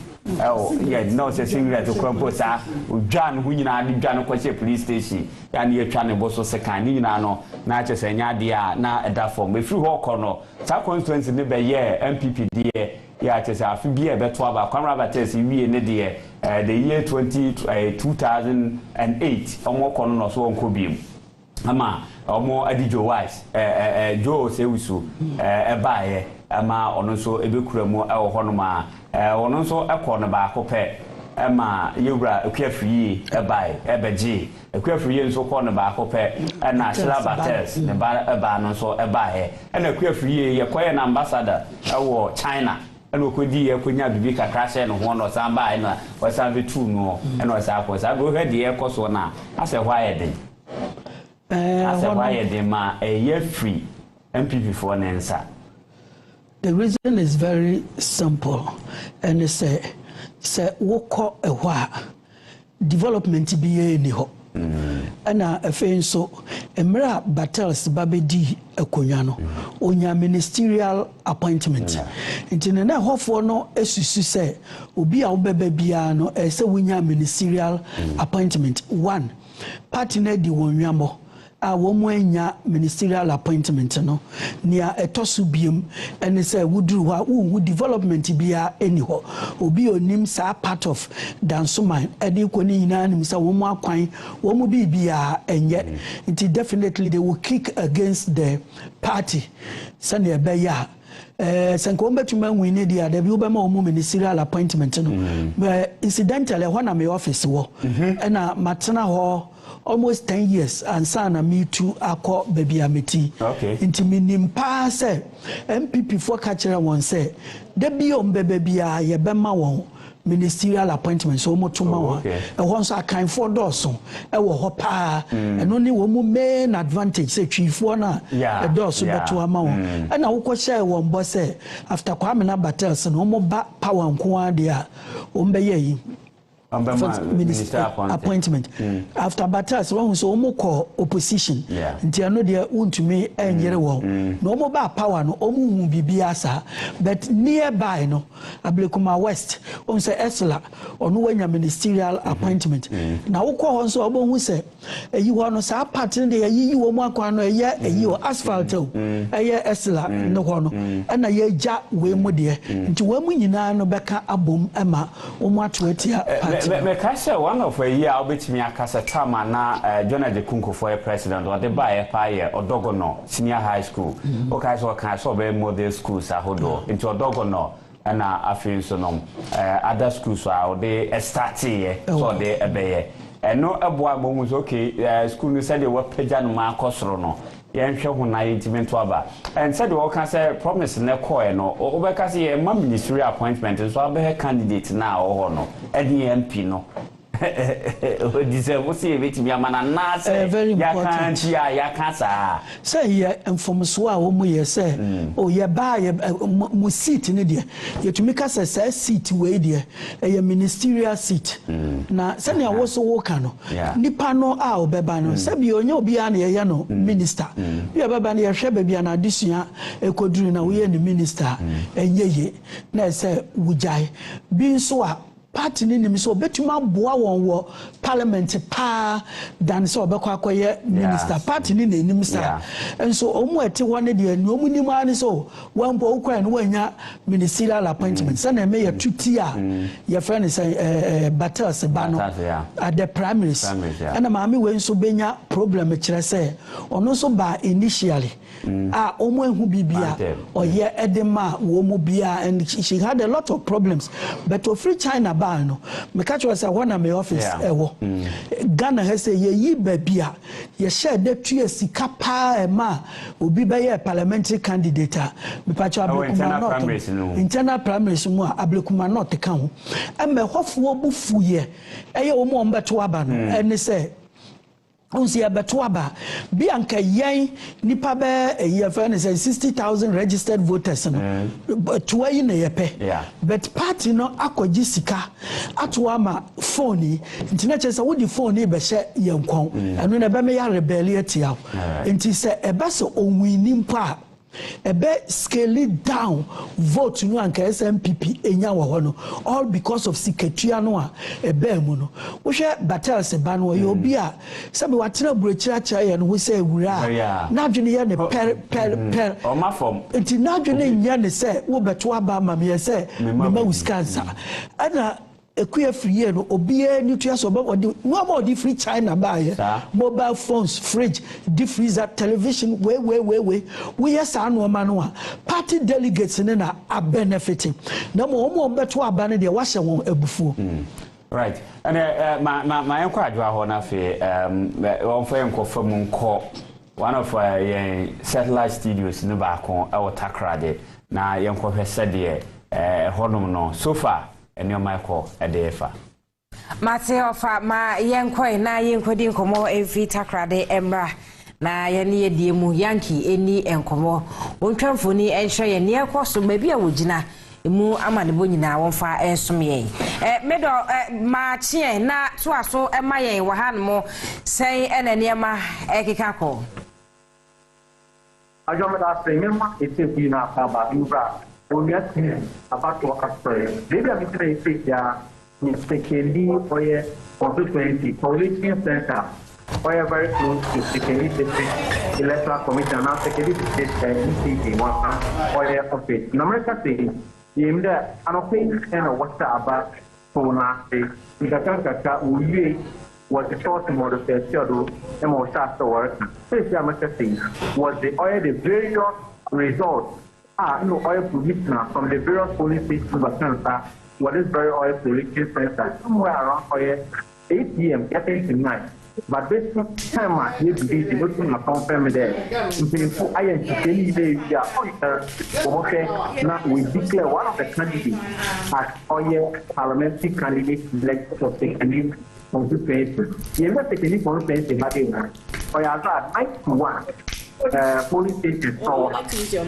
ye no se singlet kwampo sa odwan hu nyina ade dwan kwase police station ya ne yetwa ne boso sekan ni nyina no na chese nya de a na eda form efiri ho kono sa constituency ne be ye MPP de ya chese afi bi e beto aba kwamra batasi wie ne de the year 2008 omo kono no so onko biem ama omo adijo wise jo sewusu ebaye ama ono so ebekura mu ewo hono ma ono so ekọ ba akopẹ ama yewura ekwafiye ebaye ebeji ekwafiye nso kọ no ba akopẹ na syllabus ne ba eba no so ebaye na ekwafiye ye koye na ambassador ewo China eno kodi ye konya bibi kakra hye no ho no samba na wasa betu no eno wasa akosa go hwede ye koso na ase hwa ye den ase hwa ye den ma ye free MPP for nensa. The reason is very simple, and it's a woko ewa development be any ho. And a fan so Emra battles babedi ekonyano onya ministerial appointment. Inti na hofo no esusu se obi a obebe bia no se wonya ministerial appointment. One party na di wonwamo a wonya ministerial appointment no nia etosu biem ene say wuduru wa wu development bia eniho obi onim sa part of dansoman edi ko ni nyina nim say wo mu akwan wo mu bibia enye it definitely they will kick against the party sane ebeya senko mbetuma nwini dia da bi obema omu ministerial appointment no incidentally ho na my office wo na matena ho almost 10 years and sana me too akọ baby ameti inti minimpa se MPP for catcher won say de bi o mbebe bia ye bema won ministerial appointment so motuma won e won so akan for doso e wo ho pa eno ni wo mu main advantage say twifo na e doso beto ama won e na wo ko share won bo say after Kwame na battles no mo ba power nko ade a o mbeye yi minister appointment. After battles, one so omoko opposition. Nti ano de untumi enyere wo. No mo ba power no omu bibiasa, but nearby no Ablekuma West on say Esla onu wanya ministerial appointment. Na wo ko so obo hu say eyi wo no sa part de yi wo mu akwa no eye eyi o asphalt o eye Esla no ho no na ye ja we mu de nti we mu nyina no beka abom ema wo mu atwetia me kase one of a year obetimi akasa tama na John Adekunko for president or the buy pa ye Odogono senior high school o kai so kan so be model schools ahodo into Odogono na afin so no other schools are they start here so they ebeye no eboa bomu so okay school no said they were pagya no ma akosoro no yenhwe ho na yintimento aba and said we can say promise na call no obeka say ye ma ministerial appointment so abe candidate na ho no edi MP no deserve say betimi amana na say ya kan chia ya kasa say ye informso a wo mu ye say o ye ba ye mu seat ni de ye tumi kasa say seat we de ye ministerial seat na say na wo so wo ka no nipa no a obeba no say bi onye obi a na ye no minister bi obeba na ye hwe ba bia na adesua ekoduru na wo ye ni minister enye ye na say wujai bi nso a party ni nim so betuma boa won wo parliament pa dan so obekwa akoye minister party ni nim sa enso omu ete won de ani omu nim ani so wan bo ukwa no wanya ministerial appointment say na me ya tuti a ye friend say battles ba no at the primaries and ma me we nso benya problem kire say ono so ba initially omu ehu bibia oye edema wo mu bia and she had a lot of problems but of free China no me catch was one of my office ewo Ghana has say ye babia ye share the 2 years sika pa ma obi be ye parliamentary candidate me patch internal primaries mu Ablekuma not kan ho e me hofo bufu ye eye omo ombeto aba no ene say onsi abeto aba bi anka yen nipa be ye friend say 60,000 registered voters no to yi na yepe but party no akoji sika ato ama phone internet say wo di phone be hye yenkon eno na be me ya rebellion tia nti say ebe so onwini mpa ebe scale it down vote no anka SMPP enya wo no all because of siketua no a ebe mu no wo hwe Batel se ba no ye obi a sabe watena burechira cha ye no wo se ewura na adwene ye ne per o ma fom nti na adwene nya ne se wo beto aba ma me se me ma wiskansa ana ekuya free no obi ni to so ba no about the free China buy mobile phones fridge deep freezer television we yes no ma no a party delegates na are benefiting na mo beto aba ne de wa hye won abufuo right and my enko adwa ho na fe won fa enko fa mu nko one of satellite studios no ba kon e Takrade na yenko hwe sede honom no so far eni Michael edefa Mate ofa ma yenkoi na yenkodi nkomo efi Takrade emra na yene yedie mu Yankee eni enkomo wontwamfoni enhwe ye ne ekoso ma bia wogina emu amanebo nyina wonfa ensomye medo ma chie na to aso emaye wa hanmo sei enane ma ekikako ajomada semema etebi na akaba ibra Onyati about what I maybe I'm going to say that Sekeli or constituency coalition center or very close to Sekeli district electoral commission now Sekeli district ECD one or office. Namreka say the anope and what's about Pona say Kaka Uye was the short model of the schedule and more shafter work. Say was the oil the various results oil production from the various polling stations of Canada, what is very oil production center, somewhere around 8 p.m. getting to 9. But this time, you be able to confirm there. I am to tell you now we declare one of the candidates as oil parliamentary candidate elected to take a new constituency. You have to take a new constituency, but you are 91. Police station so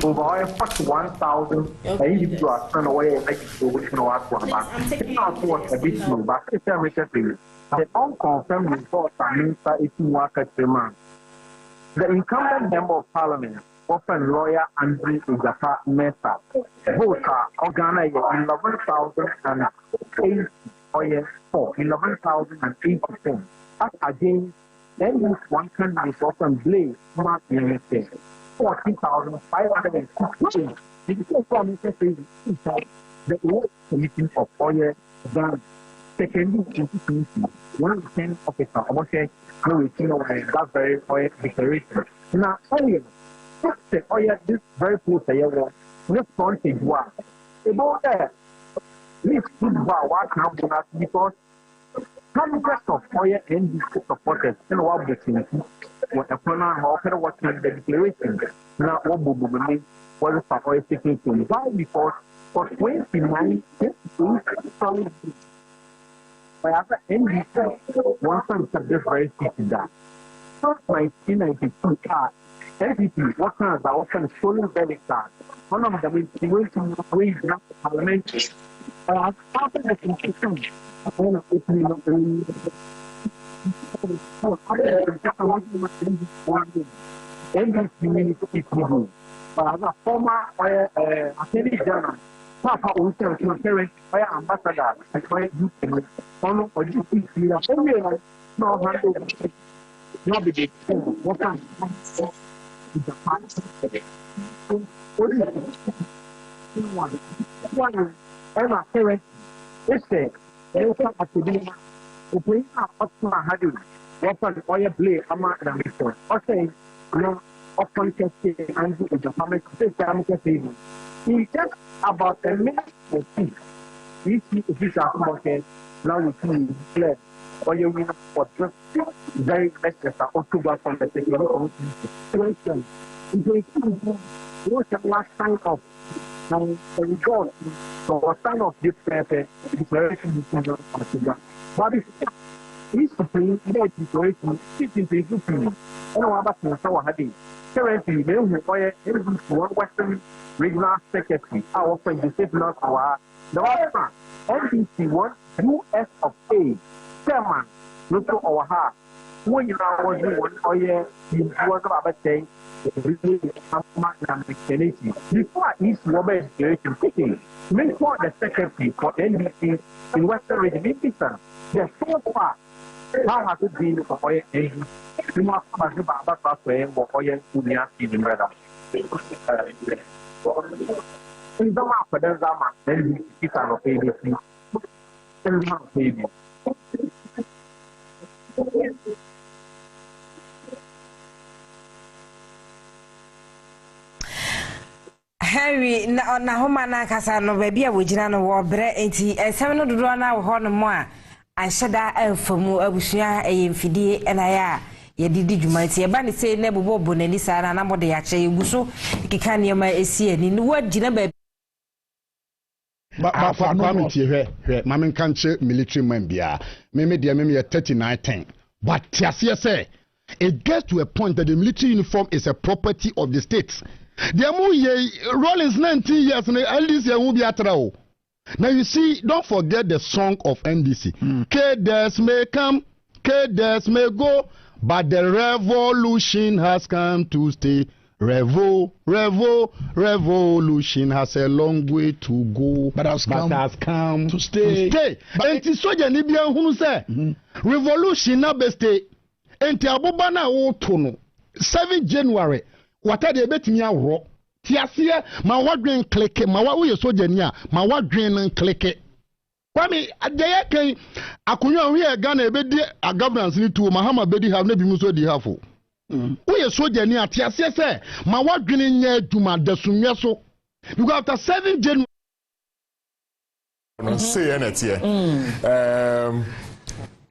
over 41,000 individuals turn away like provisional back. It's not what a bit no back. It's a recently. The unconfirmed results are Minister Itiwaka. The incumbent member of parliament, often lawyer Andrew Ujapa Mesa, votes are organized 11,080 or 11,080. That's against then this one candidate often blaze Mark Yenese 40,560. The old committee of oil done secondly one of the 10 officers about saying no we know that very oil declaration. Now oil the oil this very close to your responsive one about that this good what now because hundreds of oil and supporters and what between what a plan offer what the declaration now what what is oil taking to why because for 29 solid one time subject very city that since 1992 NPP what kind of often stolen belly card one of them is going to wage parliamentary after the constitution former attorney general, Papa Wilson, parent, ambassador, and my youth, one of you, no handle, no be what I'm the party. One, and my parent, it's a open up to my head. What oil blade, I'm not going to say, no, often can say, and the family say, he just about a minute or two. We see official content, now we see declare oil winner for just very best October from the second. It was the last time of and God, so a sign of this declaration but he's supreme declaration, sitting to supreme. And what about the Hadi? Currently, they require one Western regional secretary, our friend, the state not our the last NBC 1 US of A, chairman, look to our heart, when you are working on oil, you was about saying, before East Robert situation, before the secretary for NDC in Western region, the so far, how has it been for oil? You must have about saying what oil to be asking in weather. In the map for the Zama, then you can pay this. Henry na homa na kasa no baby a wogina no wo bre enti esem no dodo na wo ho no mo a anhyeda amfamu abusua eyemfidie na ya ye didi dwuma enti e ba ne sei na bobo nani saa na mo de ya kye guso kika ne ma esi ani no wagina ba Kwame hwe mame nkanche military man bia me de me 3910 but tiase say it gets to a point that the military uniform is a property of the states. The Rollins 19 years and LDC will be at all. Now you see, don't forget the song of NDC. Cadets may come, cadets may go, but the revolution has come to stay. Revolution has a long way to go, but has come to stay. And to soldier Nibian who say revolution na beste. And to Abubana Otono 7 January. What are they betting ya raw? Tiasia, my wadrin click, my what we soldier near, my wadrin and click it. Kwame, a day came, I couldn't hear a gun a governance need to Mahama Bedi have never been so deharful. We are soldier near Tiasia, say, my wadrin in ya to my desumyaso. You got after 7 January. Say anything.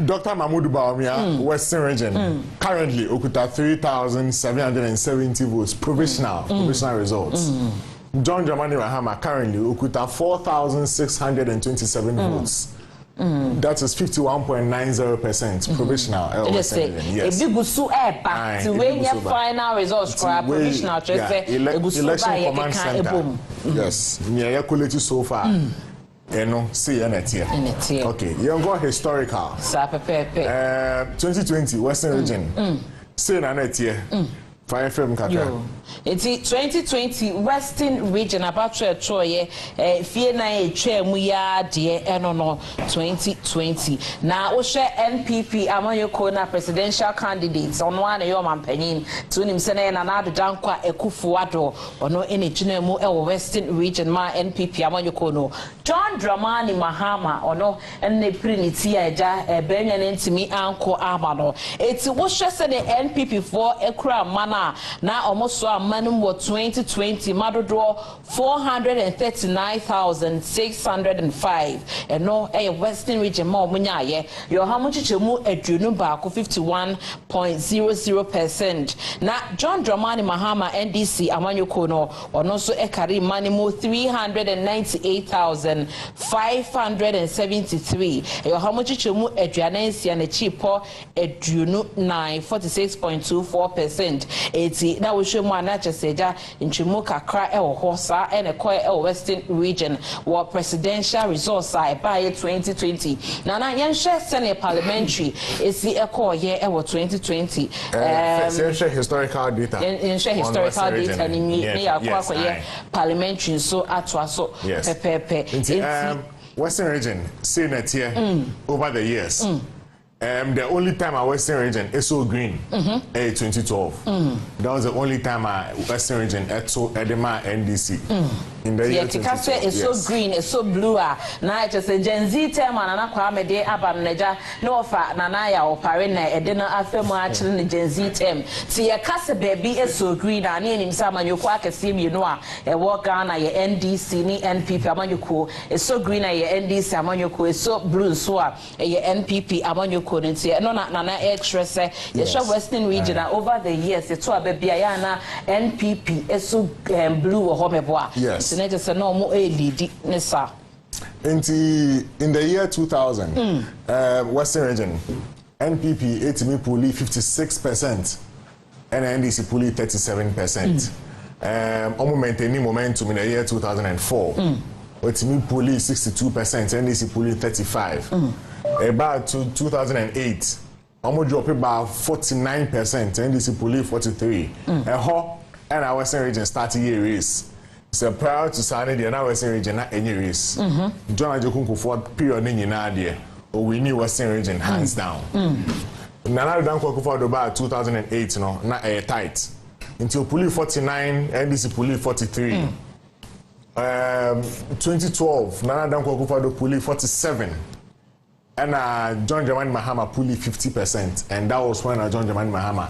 Dr. Mahmoud Baumia, Western Region, currently okuta 3,770 votes, provisional results. John Dramani Mahama currently okuta 4,627 votes. That is 51.90% provisional. Yes. If you go so to when your final results provisional, election command center. Yes, near quality so far. See here. Okay, you go historical. 2020 Western Region. See na net here. Fire FM kaka. It's 2020 Western Region about Troye. Fear na etwa mu ya de no 2020. Na wo hwe NPP amanyoko na presidential candidates ono ana yo mampanyin to nim se na na adodankwa Ekufuado ono ene gyina mu e Western Region ma NPP amanyoko no John Dramani Mahama ono ene priniti aja benwa ne ntimi anko amano eti wo hwe se ne NPP for ekura mana na almost manum 2020 madodo 439,605 and no Western Region ma omunyaye yo hamuchichemu adwunu baako 51.00%. na John Dramani Mahama NDC amanyoko no ono so ekari manimu 398,573 yo hamuchichemu adwanansia na chipo adwunu 46.24%. eti na wo hwemu anache seja ntwemu kakra e wo hosa ene ko e Western Region wo presidential results ai by 2020 na yenhwe Senate parliamentary esi ekoye e wo 2020 yenhwe historical data ni yakwa parliamentary so atwaso pepepe Western Region Senate here over the years. The only time our Western Region is so green, 2012. That was the only time our Western Region so Edema NDC. In the year 2012. It's so green, it's so blue. Now it's a Gen Z term and I kwame de abaneja no fa nana ya opare na edena afemu actually the Gen Z term. See your kase baby is so green and ni nimsa manyoko akese mi no a e work Ghana ye NDC ni NPP amanyoko is so green ye NDC amanyoko is so blue so ye NPP amanyoko no na extra say yes. Western Region over the years it's so baby na NPP is so blue or homeboa. Yes. So just a normal lead nessa. In the year 2000, Western Region NPP etimi puli 56% and NDC puli 37%. Omo maintaining momentum in the year 2004. Etimi puli 62%, NDC puli 35%. About 2008, Omo drop about 49%, NDC police 43. And our Western region started year race. So prior to Sunday, the Western region not any race. John Ajokunko for period in Nadia, or we knew Western region hands down. Nana Danko for about 2008, no, not a tight. Until police 49, NDC police 43. 2012, Nana Danko for the police 47. And John Dramani Mahama police 50%, and that was when John Dramani Mahama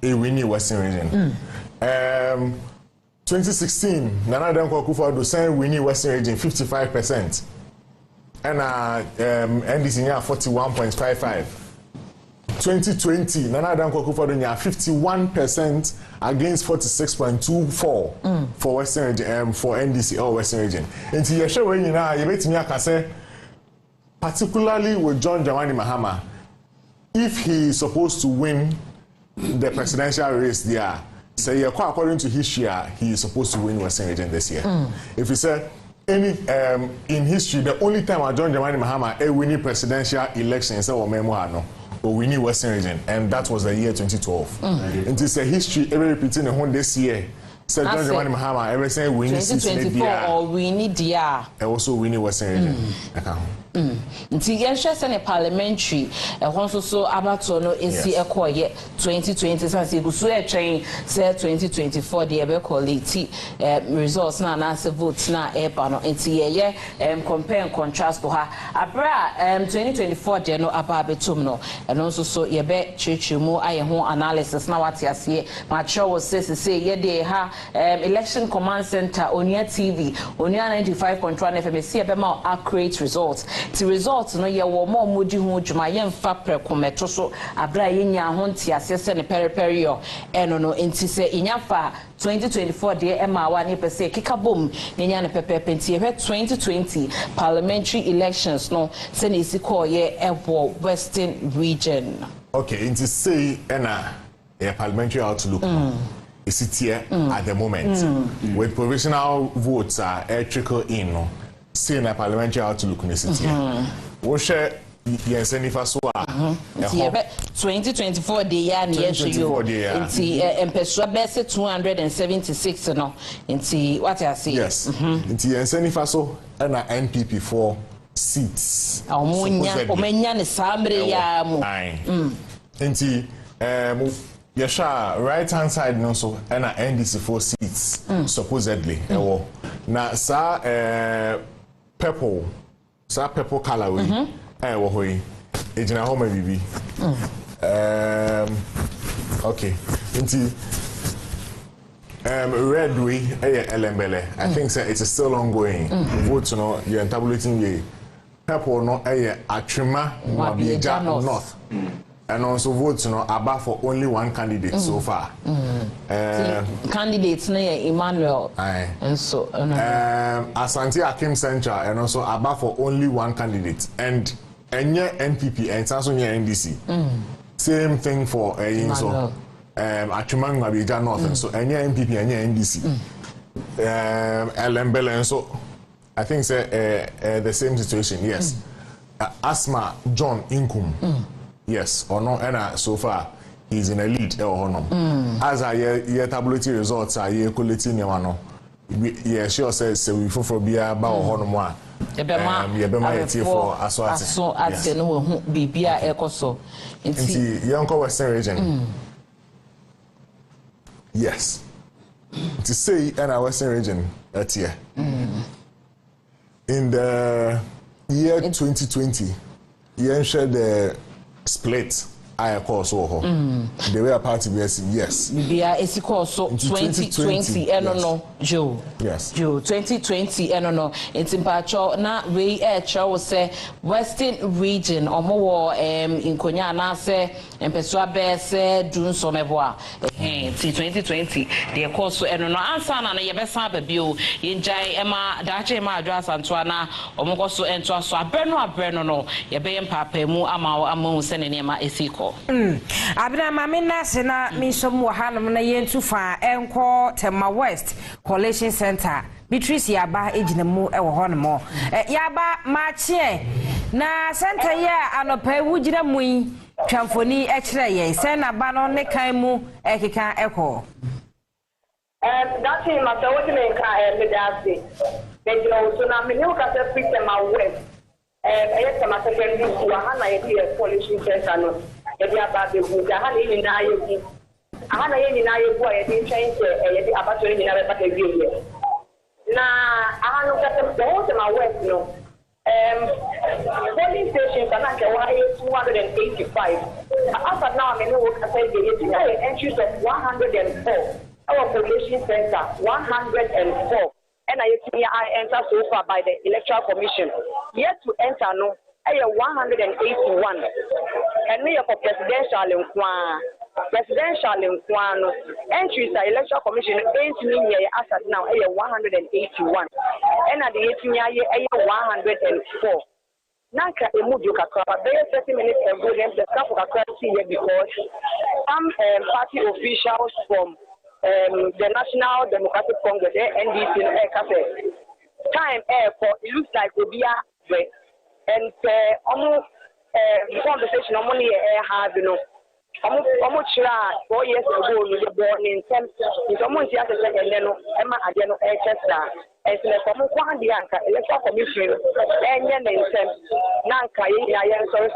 a winning Western region. 2016, Nana Danko Akufo-Addo saying winning Western region 55%, and NDC 41.55. 2020, Nana Danko Akufo-Addo 51% against 46.24 for Western region, for NDC or Western region. And to your show, when you know, you bet me, I can say, particularly with John Dramani Mahama, if he is supposed to win the presidential race there, say according to history, he is supposed to win Western region this year. If you say any in history, the only time John Dramani Mahama a winning presidential election is or winning Western region, and that was the year 2012. It is a history every repeating the whole this year. So John Dramani Mahama every say winning 2024 or winning dia. Also winning Western region. Nti yɛhwɛ sɛ ne parliamentary ɛhɔ so abato no esi ɛkɔyɛ 2020 sanse gusu ɛtwɛn sɛ 2024 de ɛbɛkɔleti results na anase votes na ɛba no nti yɛyɛ compare and contrast to ha abra 2024 de no aba abetom no ɛno nso so yɛbɛ kyerɛkyerɛ mu ayɛ ho analysis na wate aseɛ ma kyerɛ wɔ sɛ yɛde ha election command center Onia TV Onia 95.1 FM see ɛbɛma accurate results. The results no ye wo mo modi ho dwuma ye mfa prekometo so abra ye nya ho ntiase se ne periperi yo eno no enti se inyafa 2024 de ema wa ne pese kika bom ne nya ne pepepe nti ye 2020 parliamentary elections no se ne isiko ye ebo Western region. Okay, enti say ena a parliamentary outlook is it here at the moment with provisional votes are trickle in no say na parliamentary outlook in the city. We share yes any first one. 2024 the year near to you. Inti empeswa bese 276 no. Inti what I say. Yes. Inti yes any first and NPP 4 seats. Omenya ne sambre ya mu. Inti yesha right hand side no so and NDC 4 seats supposedly. Na sa purple color we wo hoyi ejina ho ma bibi okay nti red we elembele I think say it is still ongoing vote no you tabulating we purple no atwema Mabieja North and also votes no about for only one candidate so far. Candidates na Emmanuel and so Asante Akim Central and also about for only one candidate and NPP and also NDC. Same thing for so Achumang Mabieja North and so NPP and NDC. Elembele and so I think say the same situation. Yes. Asma John Inkum. Yes or no, and so far he's in a lead or no. As I hear tabulatory results, I hear quality no. Yeah, sure says we for be about or more. Yebema for so at no bibia ekoso. Inti Yanko Western region. Yes. To say in our Western region that year. In the year 2020, you shared the split I call so they were a party yes bia esiko so 2020 no Joe yes Joe 2020 no entimpacho na we cho say Western region omo inkonya na se empeso abese dunso meboa 2020 de call so no answer na ye besa ba bio yinjai ema dache ma adwa santoa na omo ko so ento so abreno no ye be mpapa mu ama se ne ma esiko Abna mamina sena misom wahanum na yentu fa enko Tema West Collational Center Beatrice yaba ejinemu ewo honomo yaba machie na center ya anopa wujira mui twamfoni ekire ye se na ba no ne kan mu ekeka eko that thing my what me can me that say they go so na me no ka say system my west I sama secondary school ha na ye polishing center no e dia ba be hu ha na ni na ye hu ha na ye ni na ye hu ye dey train ye dey abato ni na be ba ke wie na ha no ka say my west no polling stations are not 285. After now, I know what I said, the entries of 104. Our population center, 104. And I enter so far by the Electoral Commission. Yet to enter, no, I have 181. And we are for presidential in entries the Electoral Commission ain't me as at now I have 181 and at the 18 year I have 104. Nanka emudu kakra 30 minutes ago them the staff of here because some party officials from the National Democratic Congress NDC time for it looks like will be and almost conversation money have you know almost 4 years ago, we were born in terms of someone's yard and then Emma Adeno Chester. As a former Electoral Commission, and then in terms Nanka, I am sorry,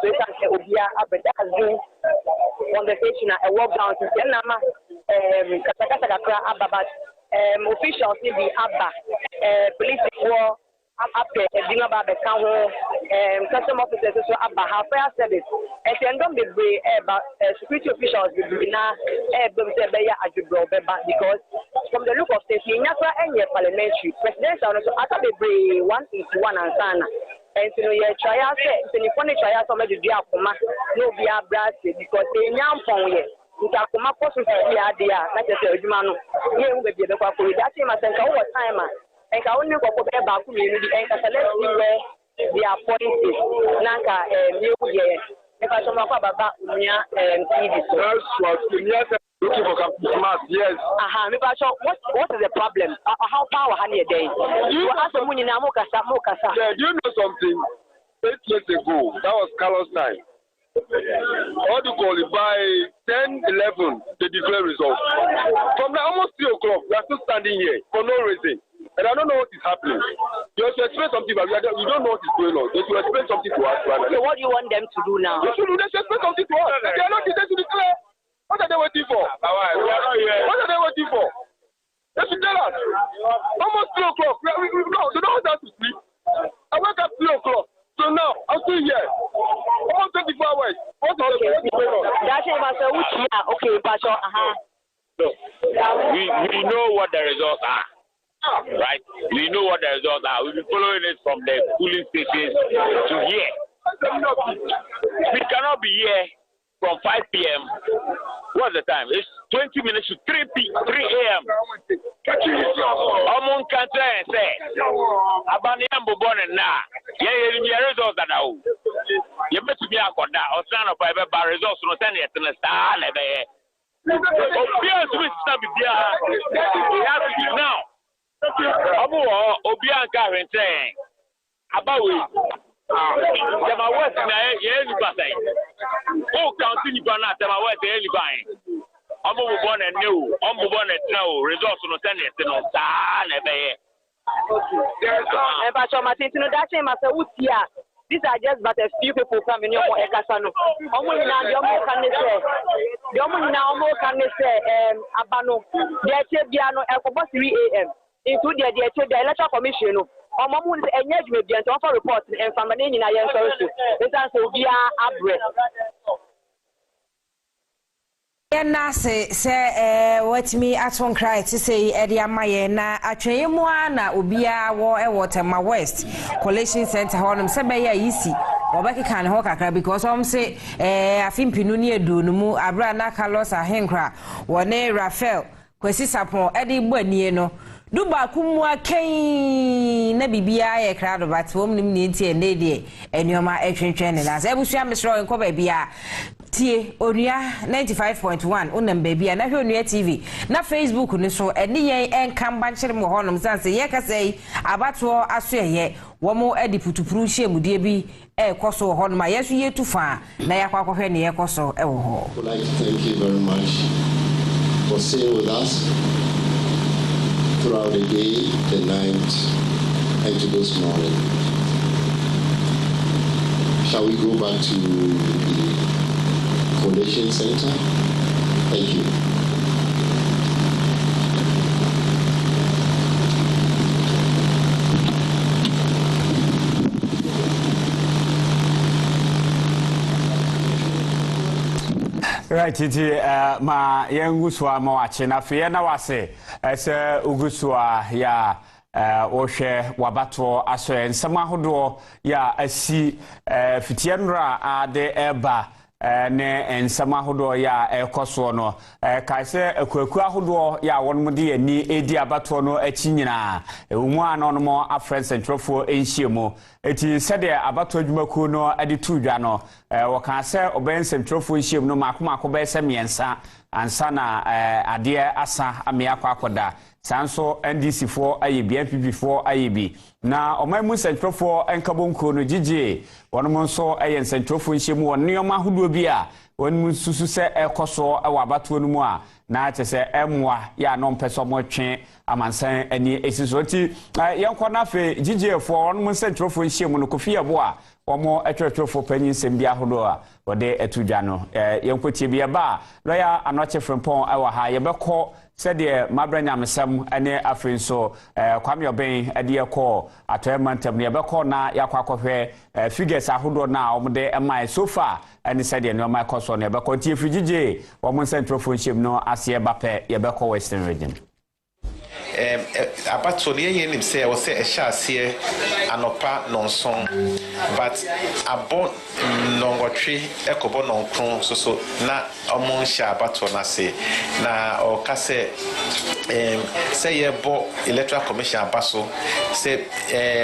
Obia, Abedazu, conversation, a walk down to Senama, Katakaka, Ababat, officials in the Abba, police war. After a dinner by the town, custom officers also about half fair service. And then don't be about security officials will be now because from the look of things, in Napa and your parliamentary presidential also after the 181 and Sana. And so you try out, so you want to try out some of the Diakuma, no be a brass because they young from here. Diakuma possibly are there, not just a human. Here will be the Papu. That's him as a timer. And I only go back community and let's see where they are pointing. Nanka, new year. If I talk about Mia and TV, looking for Christmas, yes. What is the problem? How power honey a day? You ask the money now, Mokasa. Yeah, do you know something? 8 years ago, that was Carlos time. All the call by 10, 11, they declare results. From now almost 3 o'clock, we are still standing here for no reason. And I don't know what is happening. You have to explain something, but we don't know what is going on. They should explain something to us. So what do you want them to do now? They should explain something to us. They are not there to declare. What are they waiting for? What are they waiting for? They should tell us. Almost 3 o'clock. They don't want us to sleep. I wake up 3 o'clock. So now, I'm still here. Almost 24 hours. What's going on? That's okay, Pastor. We know what the results are. Right? We know what the results are. We'll be following it from the polling stations to here. We cannot be here from 5 p.m. What's the time? It's 20 minutes to 3 a.m. Among country and say, Abaniambo born and now. Yeah, results are now. You better be a conda or son of a results no send it in a star. Obvious with Sabia. We have to do now. Obianka saying about Tema West na ye pasai. Oh, counting you na Tema West ye buying. Omo born and new, omo born and now results no send it no sa na be. But Martin, that same as a Utia. These are just but a few people coming here for Ekasano. Omo na the omo can say. The omo na omo can say abano. The Biano Ekobos 3 a.m. Into the Electoral Commission. Omo is engagement and offer reports and from an in a service. This answer be abreast. Na say what me at one cry to say Edia Maye na atwe mu na obia wo e Waterma West Collational Center honum se be ya yisi obeki kan ho kakra because say afimpinu ne edu no mu abra na Carlos Ahenkra wone Rafael kwesi sapon edi gbanie no duba kumwa ken na bibia ye krado but wom nim ne ntie ne de enyoma etwentwen ne na se ebusua mesro enko ba bia tie onua 95.1 onam baby na hwe onua TV na Facebook ni so eni yen enkamba nkyere mo honom sanse ye kasei abato aso ye womo edi putupuru hyemudie bi ekoso honom a yeso ye tufa na yakwa kwahwe ne yekoso ewo ho. I'd like to thank you very much for staying with us throughout the day, the night, and to this morning. Shall we go back to the Collational Center? Thank you. Right, ma yenguswa ma wache na fe na wase ese uguswa ya ohwe wabato aso ensama hodo ya asi fitienra ade eba ne ensama hodo ya ekoso no kaise akwaku ahodo ya wonmde ani edi abato no achinyina ewumu anono afren centrofo enhiemo eti sede abato adwumaku no ade tudwa no wokan se oben centrofo enhiemo no makomako be se miensa ansa na ade asa amia kwakoda sanso NDC for ayebi NPP for ayebi na omamu centrofo enkabonko no gigi wonom nso ayen centrofo nhyiemu wonneoma hodo bi a wonmu susu se ekoso awabato no mu a na atese emwa ya no mpeso mo twe amansan ani esisoti yenko na fe gigi for wonom centrofo nhyiemu no kofi ebo a omo etwetwefo panyin sembia hodo a wode etudwa no yenkotie bia ba loya anoche frempon awa ha yebekọ sede mabranya mesam ene afrinso kwame oben ade ekọ atoyemantem ne yebekọ na yakwakohwe figures ahodo na omde emai so far ene sede ne omai koso ne yebekọ tie frigije wo central phone no ase bape yebekọ western region abato ne yen se wo se ehya ase anopa nonson but abo nongotwe ekobo nonkron so na omon sha abato na se na o kase say yebo electoral commission abaso say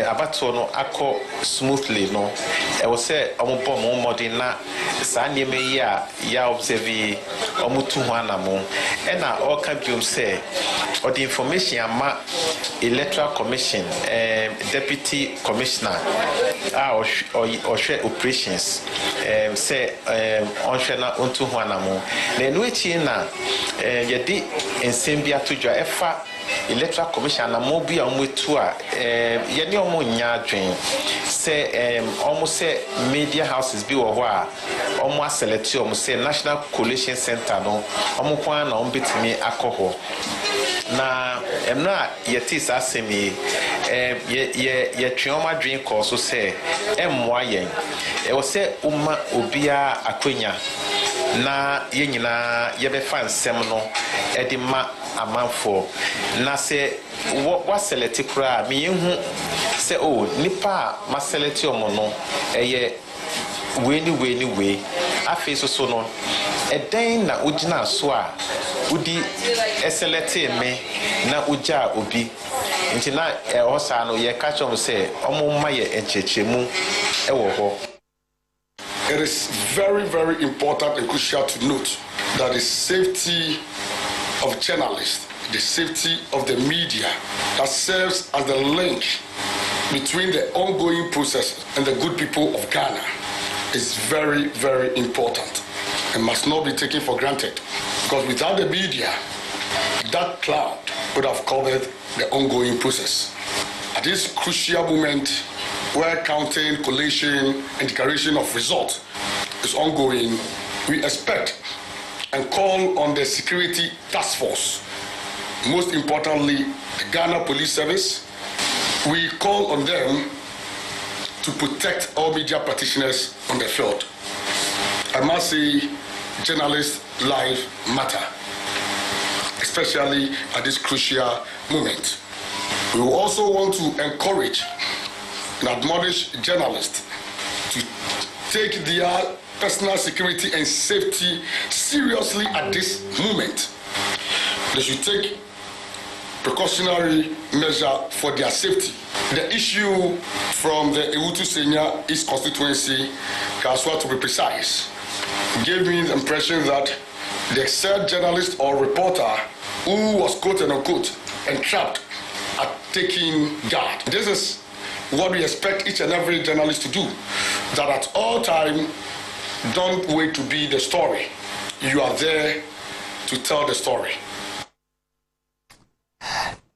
abato no akọ smoothly no e wo se omobo mo modern na sa nieme yi a ya observe omutu ho anamo e na o ka biom se or the information ama electoral commission deputy commissioner or share operations say on share onto ho anamo na enu echi na yedi ensembia tujwa efa electoral commission na mo bia omwetu a yeni omo nya adwen say almost say media houses bi wo ho a omo select omo say national coalition center no omo kwa na ombetimi akoho na emna yetis asemi ye twoma dwen ko so say emmoa yen e wo say umma obia akwenya na yenyina yebefa nsem no edima amanfo na say what select kra me hu say oh nipa ma select omo no eye we afi so no eden na ugina so a udi eselete me na uja obi nti na osa no ye catch on say omo ma ye enchechemu ewo ho. It is very, very important and crucial to note that the safety of journalists, the safety of the media that serves as the link between the ongoing process and the good people of Ghana is very, very important and must not be taken for granted, because without the media, that cloud would have covered the ongoing process. At this crucial moment where counting, collation, and declaration of results is ongoing, we expect and call on the Security Task Force, most importantly, the Ghana Police Service. We call on them to protect all media practitioners on the field. I must say, journalists' lives matter, especially at this crucial moment. We will also want to encourage and admonish journalists to take their personal security and safety seriously at this moment. They should take precautionary measure for their safety. The issue from the Ewutu Senya East constituency, Kaswa to be precise, gave me the impression that the said journalist or reporter who was quote and unquote entrapped at taking guard. This is what we expect each and every journalist to do, that at all time, don't wait to be the story. You are there to tell the story.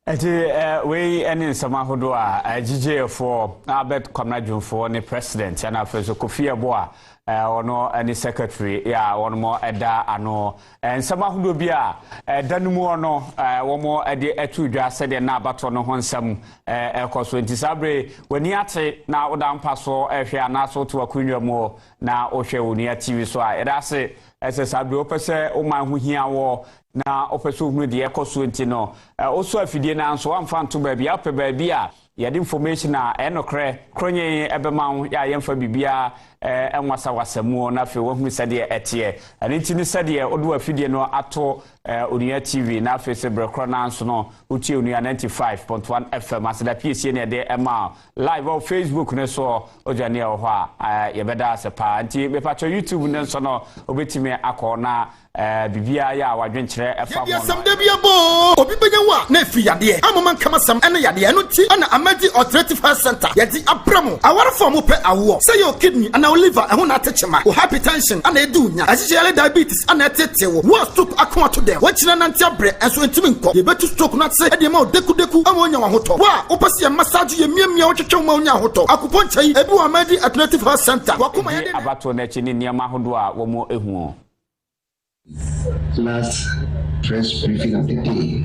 We any sama hodo a GJ for Albert Kwamnadjum for the president and after Kofi Aboa ono any secretary ya one more eda ano and sama hodo bia danumu ono one more ede etudwa said na abato no ho nsam ekoso ntisabre wani ate na oda mpaso ehwe anaso to akunwa mo na ohwe woni TV so a edase sabre opese o man ho hia wo na opeso hunu de ekoso nti no oso afidie na nso amfa nto ba bia pe ba bia yade information na enokre kronye ebema ya yemfa bibia enwasa wasamu na fe wo hunu sade etie ani nti ni sade odo afidie no ato Onia TV na fe se brekro na nso no uti Onia 95.1 FM asada PCA ne de ema live on Facebook ne so ojane ho a yebeda sepa nti be patcho YouTube ne nso no obetime akona bibia ya wadwenkyere efa mo no samde bia bo obi benyawa na fi yade amman kama sam ene yade eno ti ana amadi alternative health center yadi abramo awar form pe awo say your kidney ana liver ehun na techema o hypertension ana edunya agigele diabetes ana tetewo wo stroke akon to dem wachina na ntiabre enso ntimi nko ye betu stroke na se e ma deku amonya wa hoto wa opasi massage ye miamia wo twetwe ma onya hoto akuponchai ebi wa amadi alternative health center wakoma yade abato na chini niam ahodo a wo mo ehu. Last press briefing of the day.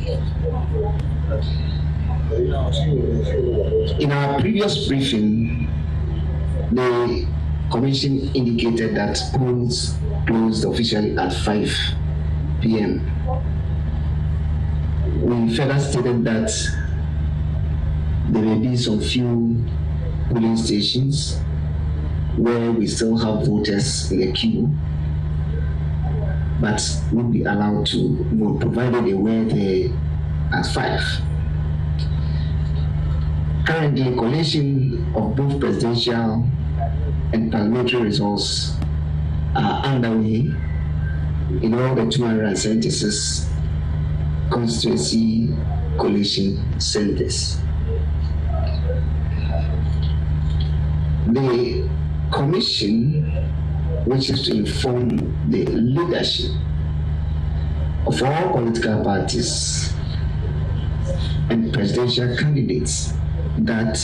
In our previous briefing, the Commission indicated that polls closed officially at 5 p.m. We further stated that there may be some few polling stations where we still have voters in the queue, but would be allowed to vote provided they were there at 5. Currently, collation of both presidential and parliamentary results are underway in all the 276 constituency collation centers. The commission wishes to inform the leadership of all political parties and presidential candidates that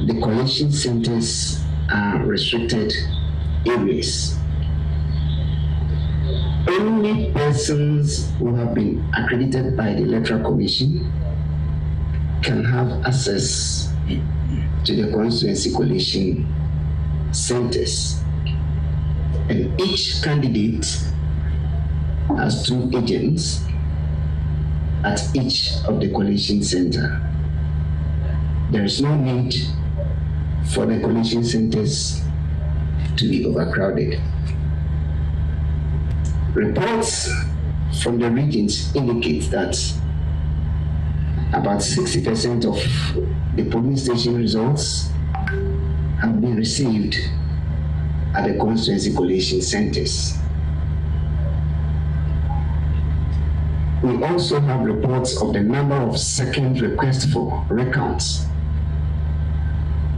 the collation centers are restricted areas. Only persons who have been accredited by the Electoral Commission can have access to the constituency collation centers, and each candidate has 2 agents at each of the collation center. There is no need for the collation centers to be overcrowded. Reports from the regions indicate that about 60% of the polling station results have been received at the constituency collation centers. We also have reports of the number of second requests for recounts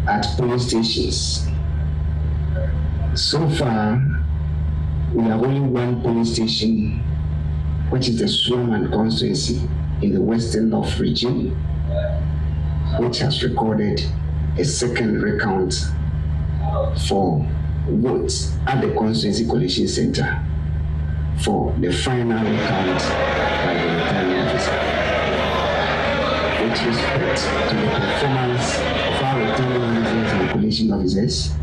at polling stations. So far, we have only 1 polling station, which is the Suaman constituency in the Western North region, which has recorded a second recount for votes at the constituency collation center for the final recount by the returning officer. With respect to the performance of our returning officers and collation officers,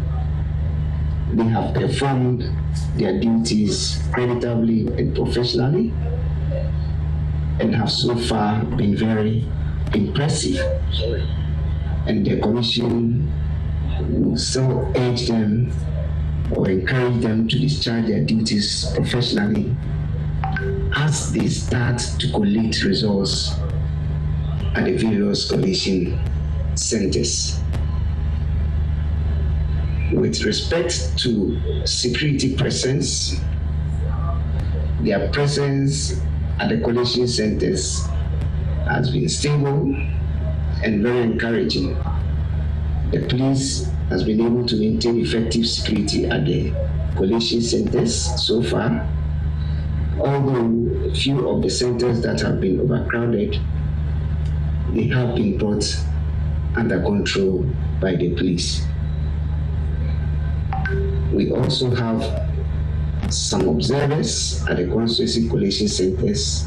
they have performed their duties creditably and professionally and have so far been very impressive. And the commission will still urge them or encourage them to discharge their duties professionally as they start to collect results at the various collation centers. With respect to security presence, their presence at the collation centers has been stable and very encouraging. The police has been able to maintain effective security at the collation centers so far, although a few of the centers that have been overcrowded, they have been brought under control by the police. We also have some observers at the constituency collation centers.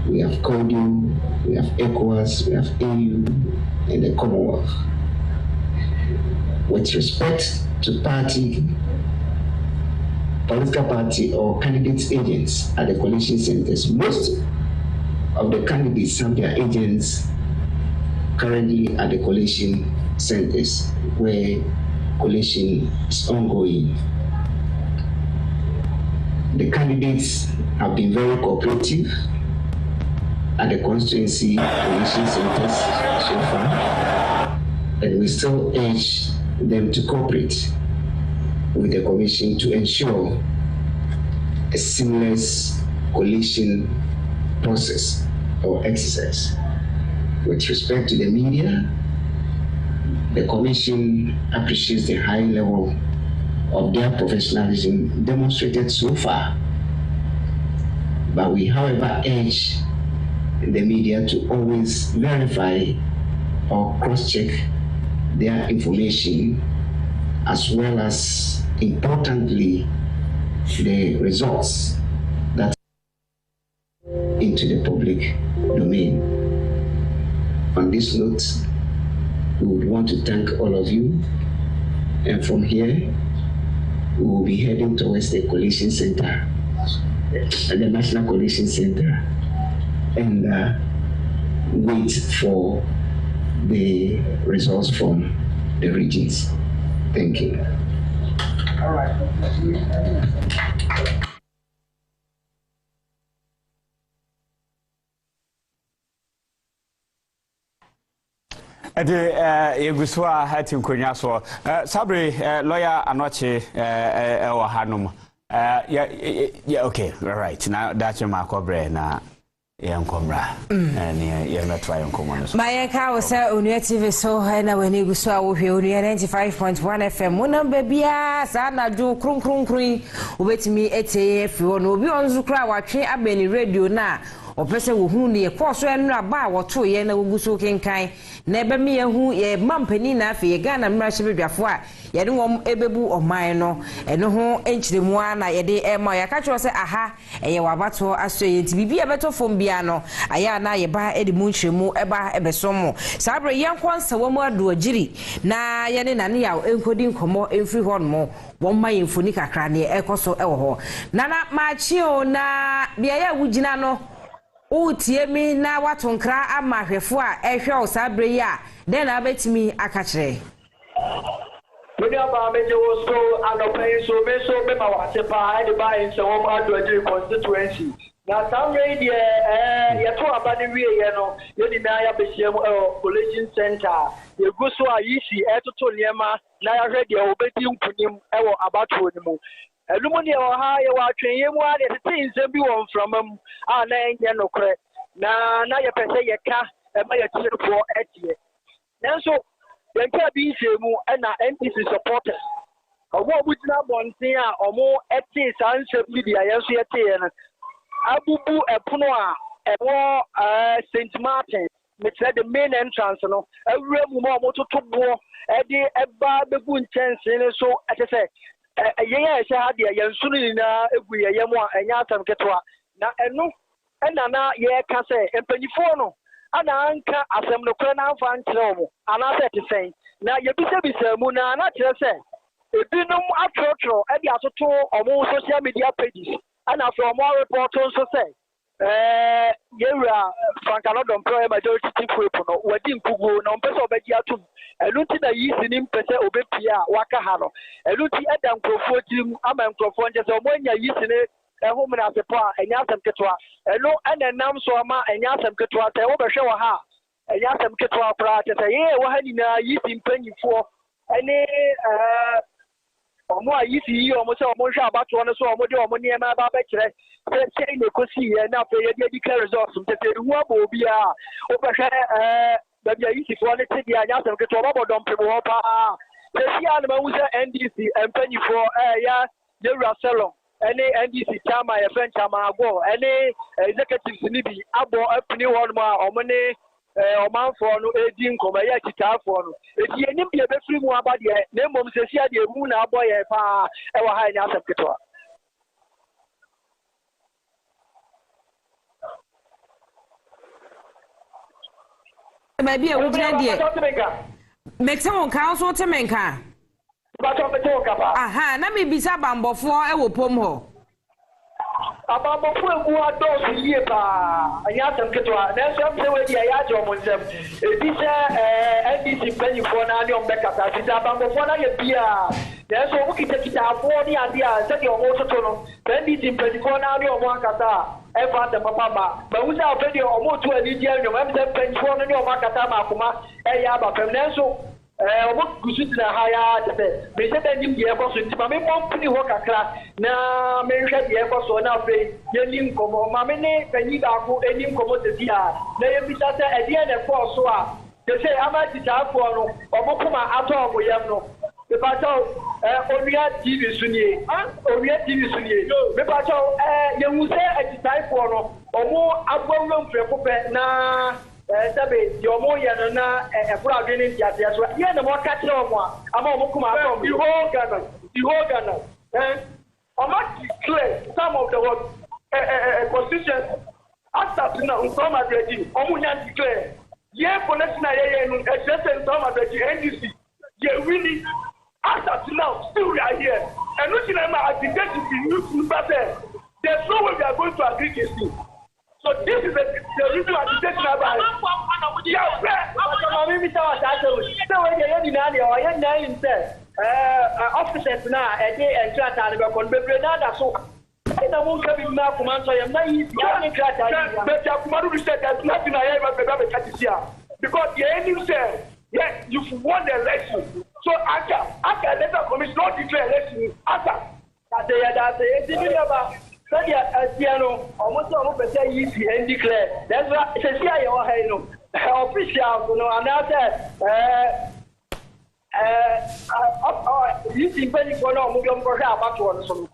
We have CODIU, we have ECOWAS, we have AU, and the Commonwealth. With respect to political party or candidates' agents at the collation centers, most of the candidates have their agents currently at the collation centers where collation is ongoing. The candidates have been very cooperative at the constituency collation centers so far, and we still urge them to cooperate with the commission to ensure a seamless collation process or exercise. With respect to the media, the commission appreciates the high level of their professionalism demonstrated so far, but we, however, urge the media to always verify or cross-check their information, as well as, importantly, the results that into the public domain. On this note, we would want to thank all of you, and from here we will be heading towards the collation center, the National Collation Center, and wait for the results from the regions. Thank you. All right. Yeguswa hati nkonya so Sabri lawyer anoche wa hanum yeah okay right now that's my cobre na yankomra and yeah metwa yankomo so my ka was Onua TV so na wani guswa wo hwe Onua 95.1 FM mo number bia sa na jo krunkrunkrun obetimi eteye fi wono obi onzukra watwe abeni radio na opese wo hunu ne koso enu aba woto ye na woguso kenkan na ebe me hu ye mampani na afi ye Ghana mrahye bedwafo a ye de wom ebebu oman no eno ho enchiremu na ye de ema ya ka cho se aha eye wabato aso ye nti bibia beto fom bia no aya na ye ba edi mu nchiremu eba ebesomo sabre ye nkwansa wamu ado agiri na ye ne nane ya enkodi nkomo emfiri ho no won ma ye mfoni kakra ne ekoso ewo ho nana machi o na bia ya wugina no utie mi na watonkra amahwefo a ehwe o sabre ya den na betimi akachire When about major was so and pay so me ma wate pa I the buy so home ado constituency na some radio ye to abani wie ye no ye di na ya behiem collation center ye go so ayisi etoto niema na ya hwe de obedi nkunim ewo abato ni mu elumuni o ha ye wa twenye mu a de tinze bi won framam a na enye nokre na ye pese ye ka e ma ye tirefo etie nanso ye ka bi shemu na NPC supporters omo obujina bonten a omo etie sanse media ye so ye tie na abubu epono a ewo St Martin metre the main entrance no awura mu ma omo totobo e de eba bebu nchense ne so etese yeye se ha de yansunu ni na egu yeye mu a enya atam ketwa na enu ena na ye ka se empanyifo no ana anka asem no kra na amfa nkyere mo ana se te sen na ye bisa mu na kire se ebinum atrotro e de atoto omo social media pages ana from more report so se yewra frankanodom pro majority chief whip no wadi nkugo na mpese obeji atum eluti na yisi ni mpese obepia waka ha no eluti eda nkrofo tim ama nkrofo nje se omonya yisi ne ehum na sepo a enya asem ketwa elo ene nam so ama enya asem ketwa te wo behwe wo ha enya asem ketwa pra te se ye wo ha ni na yisi mpanyifo any ọmọ ayi si yi ọmọ sẹ ọmọ nhwẹ abatoɔ no so ọmọ de ọmọ nneɛma aba abɛkyerɛ sɛ sɛn na ekosi yɛ na afei yɛde declare results ntɛtɛ ehu abɔ obi a wobɛhwɛ baabi ayi sifoɔ no te deɛ anya asɛm ketewa ɔbɛbɔ dɔmpem hɔ paa sɛsi a na mahu sɛ ndc mpanyinfoɔ ɛyɛ yɛwura sɛlɔm ɛne ndc chairman yɛfrɛ nchairman agɔ ɛne executives no bi abɔ apini hɔ nom a ɔmo ne ọmanfoɔ no edi nkɔmɔ ɛyɛ akyitaafoɔ no eti enim deɛ ebefiri mu aba deɛ na emom sɛsi adeɛ emu na abɔ yɛ paa ɛwɔ ha ɛnyɛ asɛm ketewa. baabi a wogyina deɛ mɛte wo nka wo so te me nka aha na mebisa bambɔfoɔ ɛwɔ pom hɔ abambɔfoɔ egu adɔɔso yie paa ɛnyɛ asɛm ketewa nanso ɛm sɛ wɔadi ɛyɛ agye ɔmo nsɛm ebi sɛ ndc mpanyinfoɔ no ne ɔmo bɛkasa sisi abambɔfoɔ no ayɛ bia nanso ɔmo kitakita aboɔ ne adeɛ a sɛdeɛ ɔmo toto no sɛ ndc mpanyinfoɔ no ne ɔmo akasa a ɛfa asɛm papa ma mahu sɛ afɛ deɛ ɔmo otu ani di anyom ɛm sɛ mpanyinfoɔ no ne ɔmo akasa ma akoma ɛyɛ aba fam nanso ọmọ gusu tena ha ya tete me se da nim die ko so nti ma me pompini ho kakra na me hwɛ die ko so na afei ye nim komo ma me ne panyi ba ko enim komo tete a na ye bi sase ɛdeɛ na ko so a se se ama titafo no ɔmo kuma atɔ ɔmo yam no me pa tɔ onua tv sunie onua tv sunie me pa tɔ ye hu sɛ titafo no ɔmo abɔwura mfrɛko pɛ na sabe yo mo ya no na efura adwene ntiate so ye na mo ka kire omo ama omo kuma atom the whole Ghana omo declare some of the constitution after na some adreji omo nya declare ye police na ye no exercise some adreji NDC ye really after now still we are here and looking at my activity you there's no way we are going to agree this thing. So this is the reason why the station about it. Yeah, officers now, a day and chat and go on Bebrenada. So I won't come in now, command. So I'm not easy. But Kumaru said there's nothing I ever got here because the enemy said, yes, you've won the election. So after let commission not declare election, after that's it. Sɛdeɛ aseɛ no ɔmo sɛ ɔmo pɛ sɛ yi si ɛn declare nanso sɛsi a yɛwɔ ha yi no official no anaasɛ yi si mpanyinfoɔ no ɔmo bi ɔmo kɔhwɛ abatoɔ no so no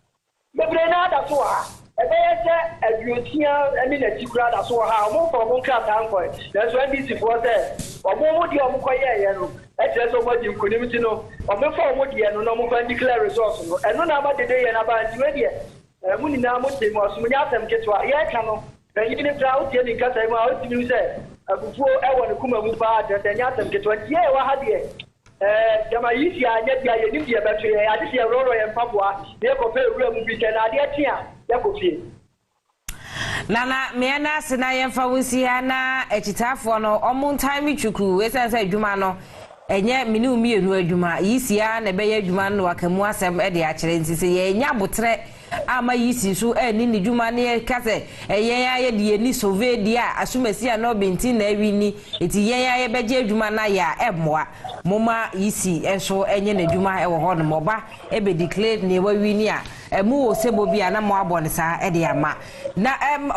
bebree naa da so wɔ ha ɛbɛyɛ sɛ aduosia ɛne n'akyi kura da so wɔ ha ɔmo mfa ɔmo nkrataa nkɔɛ nanso ndc foɔ sɛ ɔmo deɛ ɔmo kɔyɛɛyɛ no ɛkyerɛ sɛ ɔmo agye nkonim ti no ɔmo fa ɔmo deɛ no na ɔmo fa declare results no ɛno na ama dede yɛ n'aba nti wɛ deɛ mu nyinaa mo te mu ɔsom nyɛ asɛm ketewa yɛreka no panyin ne kora wotie ne nkasa mu a wotumi sɛ abufuo ɛwɔ ne kuma mu paa kyerɛ nyɛ asɛm ketewa nti yɛ ɛwɔ ha deɛ gyama yi si a nyɛ deɛ yɛnim deɛ bɛto yɛ ade sɛ yɛworɔrɔ yɛ mpaboa na yɛkɔpɛ awura mu bi kyɛ na adeɛ te a yɛkɔ fie nana mmea na ase na yɛmfa wo si ha na akyitaafoɔ no ɔmo ntan me twuku ɛsiane sɛ adwuma no enye mini umienu adwuma yisia na beye adwuma no wakamu asem e de akyere nti se ye nya botre ama yisi so ani ni dwuma ne ka se yen aye de ni sove dia asumasi a no benti na awini eti yen aye beje adwuma na ya emmoa moma yisi enso enye na adwuma e wo ho no moba e be declare ne wawini a emu wo sebo bia na mo abone sa e de ama na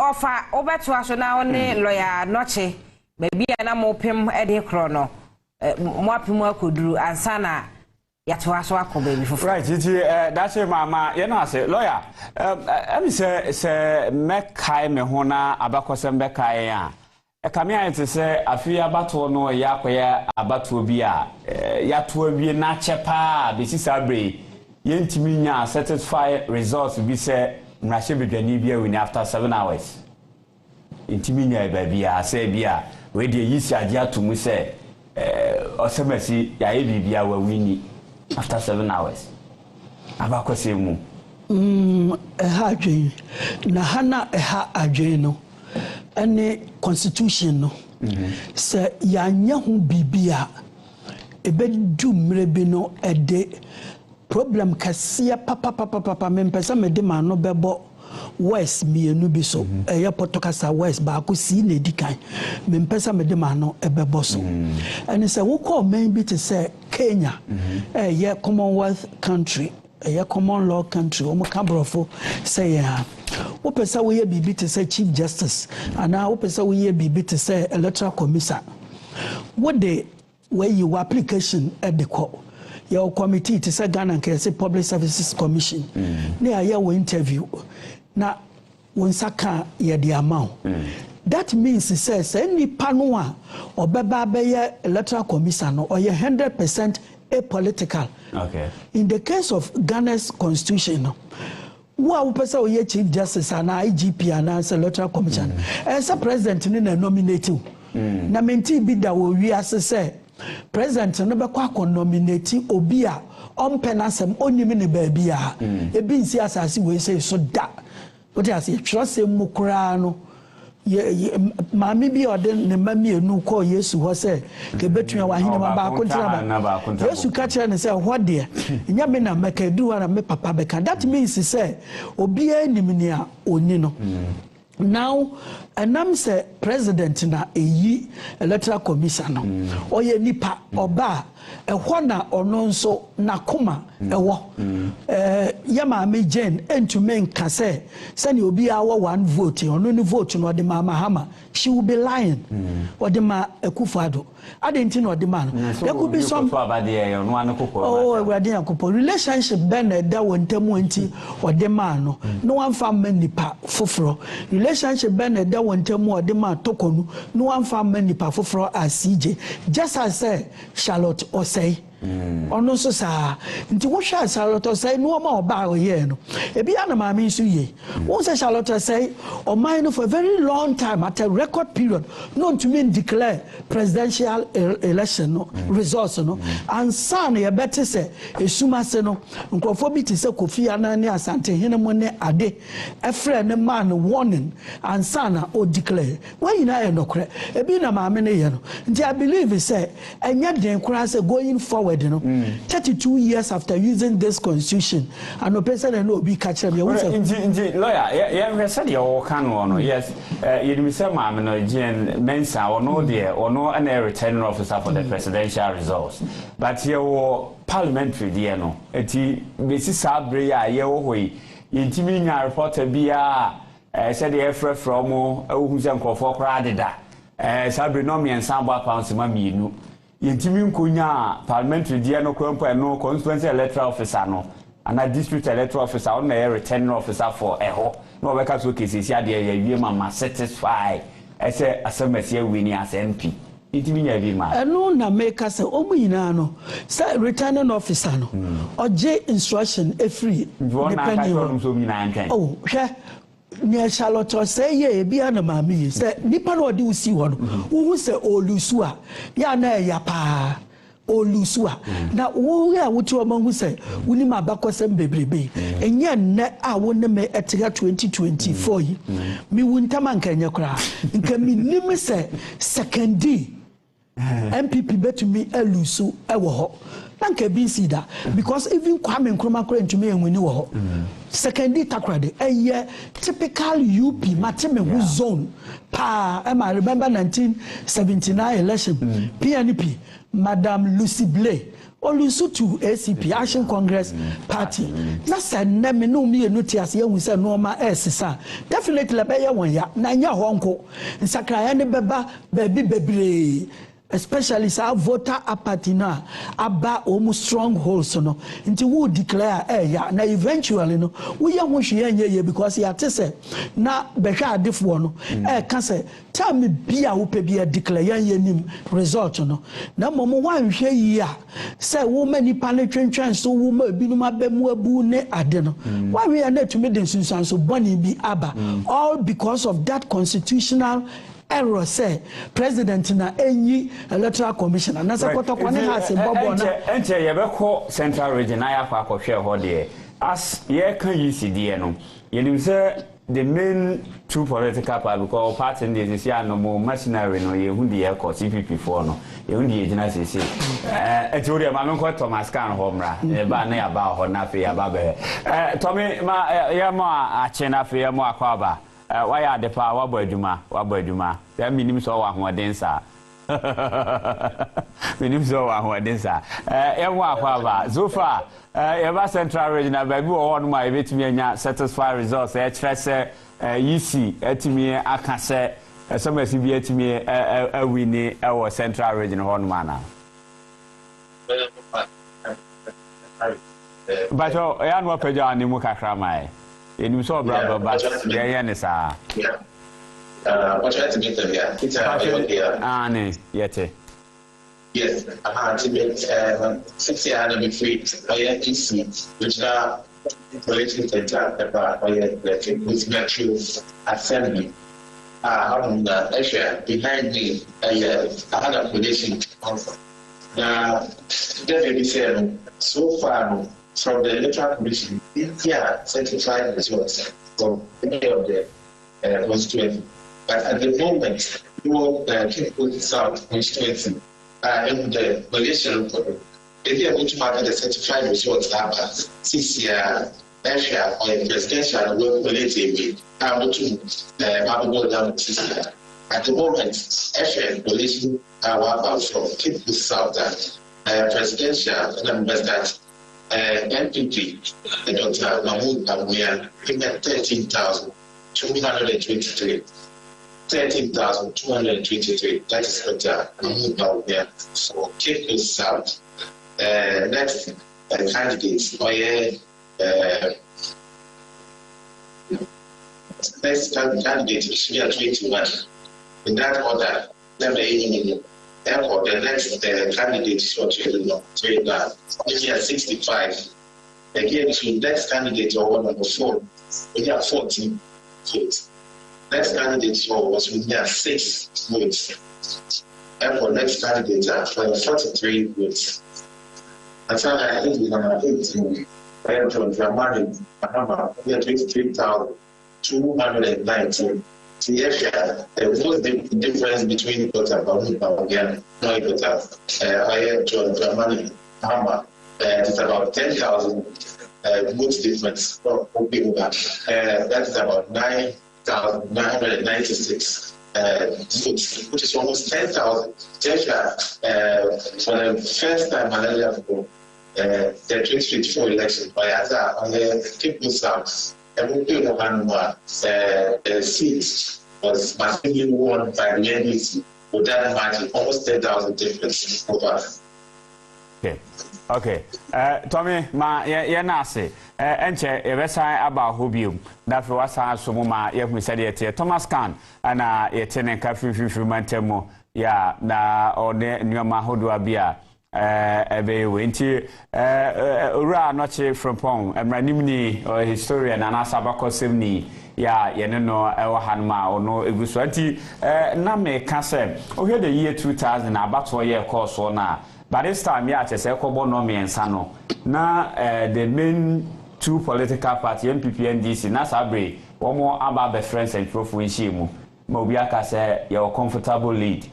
ofa obeto aso na one lawyer noche bia na mo pem e de kro no mo apem akoduru ansana yato aso akoba bi fofo right iti that's mama ye na say lawyer am say mekai me ho na abakosem bekai a kame ayete say afia abato no ya akoya abato bi a yato awie na chepa be sisabre yentimi nya satisfy results bi say mrahye bedwani bi awini after 7 hours yentimi nya ba bi a say bi a we de yisi ade atomu say osemasi ya bibia wa wini after 7 hours abakose mu ha adwen na hana ha adwen no ene constitution no se yanya hu bibia ebedu mrebi no ede problem kasia papa mempesa mede ma no bebo West mienu bi so eye Potokasa West ba ko si na edikan me mpesa me de ma no ebebo so and say wo call men bi to say Kenya eye Commonwealth country eye common law country o mo kabrofo say ya wo pesa wo ye bibi to say Chief Justice ana wo pesa wo ye bibi to say Electoral Commission what they where you application at the court your committee to say Ghana and say Public Services Commission na ya wo interview na wonsaka ye the amount that means it says any panua or beba be Electoral Commission or ye 100% apolitical. Okay. In the case of Ghana's constitution, who person we Chief Justice and IGP and as Electoral Commission as a president in a nominating. Na menti bi da we say president no be kwa nominating obia on penasem onyimi ne ba bia e bi nsi asase we say so da what you say trust mu kura no maami bi ode ne mami enu ko Yesu ho se ke betua wa hine ba ko ntira ba Yesu ka kire ne se ho de nya me na meka du wa na me papa beka that means say obi anim ni a oni no now anam say president na eyi Electoral Commission no oye nipa oba ehwo na ono nso na koma ewo yama me Jane entume nka say sani obi awo one vote ono ni vote no de ma Mahama she will be lying or de ma Akufo-Addo adenti no de ma no there could be some relationship ben da wontemu anti or de ma no no one family nipa foforo relationship ben da wontemu or de ma tokonu no one family nipa foforo as CJ just as say Charlotte Osei ono so sa nti wo hwa Charlotte Osei no ma oba oye no ebi ana ma me nso ye wo say Charlotte Osei o mine for a very long time at a record period no to mean declare presidential election no results no and san ye better say esuma se no nkofo bi ti say Kofi Anane Asante hene mo ne ade efre ne man warning and san o declare when na enokre ebi na ma me ne ye no nti I believe say enya den kura say going forward 32 years after using this constitution and no person and no be catch them lawyer yeah said you can no yes you say ma me no Jane Mensa or no there or no an returning officer for the presidential results but you parliamentary there no eti besi sabre ya ye wo hoi yintimi nya reporter bia said the free from who say nkofo kra deda sabre no me ensan ba pounds ma mienu yentimi nkonya parliamentary dia no kwampo no constituency electoral officer no and a district electoral officer on the returning officer for eho no be ka so kesisi ade ya wie mama satisfy ese asemesi wini as MP yentimi nya bi ma no na make us omu nyina no say returning officer no oje instruction free depending on so nyina nkan oh hwe ni Charlotte Osei ye bia na maami say nipa na odi usi ho no wo say olusu a ya na ya pa olusu a na wo ya wuti o mangu say wuni ma bakosem bebrebe enye nne a wo ne me etega 2024 yi mi wuntama nka enye kra nka mi nim say secondary MPP betumi elusu ewo ho nanka bi si da because even Kwame Nkrumah kra ntumi enwini wo ho secondary takrade typical UP mateme zone pa I remember 1979 election PNP Madam Lucy Blay Olusu to ACP Action Congress Party na say na me no me enu tiase ye hu say no ma esisa definitely be ye won ya na nya ho nko nsakra ya ne beba baby bebre especially sa voter apatina aba almost strongholds no nti wo declare ya na eventually no wo ye ho hwe ye because ya tese na behwa adefo no ka say time bia wo pe bia declare ye nim result no na momo wan hwe yi a say wo mani pane twentwen so wo ma binum abemu abu ne ade no wa we na tumi den sunsan so boni bi aba all because of that constitutional error say president na enyi Electoral Commission na say kotokwane ha se bobo na enche ye be ko central region na ya kwa hwe ho de as ye kan UCD no ye nim say the main two political party because party in the say no more machinery no ye hu the call CPP for no ye hu the agina say e ti o de ma me ko Thomas Kan ho mra e ba na ya ba ho na fe ya ba be Tommy ma ya mo a che na fe ya mo akwa ba wa ya de pa wa bo adwuma ya minim so wa ho den sa minim so wa ho den sa ya mo akwa ba Zofa Eva Central Regional baby or one my betimi anya satisfy results e kire se yisi etimi aka se some bi etimi wini e Central Region one man but ya no peja animu kakra mai enim so brother but ya ne sa what try to meet them here it's ne yete. Yes, I had to make 60 annual free. I had to see which are political center about with metro assembly. Actually, behind me, I had a position. Now, definitely said so far from the electoral commission, yeah, certified results from any of the constituency. But at the moment, you will keep with South constituency. In the Malaysian report, if you are going to market the certified results, CCR, Asia, or presidential, will relatively able to go down to CCR. At the moment, Asia, Malaysian, are from Cape South, presidential, numbers that NPP, Dr. Mahmoud Abuya, in 13,223. 13,223. That is what Mahmoud Abuya for Cape South. Next candidates, next candidate is 21. In that order, therefore, the next candidate is what if you are 65. Again, the next candidate or one number 4, we have 14 votes. Next candidate was with me at 6 votes. Therefore, next candidate are 43 votes. And so I think we're going to 18. I am John Dramani, we are 23,219. See, there was no difference between Dr. Babu and no Dr. I am John Dramani, it's about 10,000 votes difference. That is about 9,996 votes, which is almost 10,000. For the first time, Malaria for the 2024 election, by Azar, on the Cape South, the seat was massively won by the NDC with that margin, almost 10,000 difference over. Okay. Tommy, ma ye na se enche e besan aba hobium that for wasa so mo ma ye hu se de Thomas Kan ana ye tene ka fififi mantemo ya na one nyoma hodo abia ebe we nti ura no che from pon emranimni or historian ana sabakosem ni ya ye no ewo hanma ono egusu anti na me ka se o he the year 2000 abato ye course na. But this time, yeah, I say Kobo no me and Sano. Now, the main two political parties, MPP and DC, na sabre, one more about the friends and profuishimu. Mobiaka say your comfortable lead,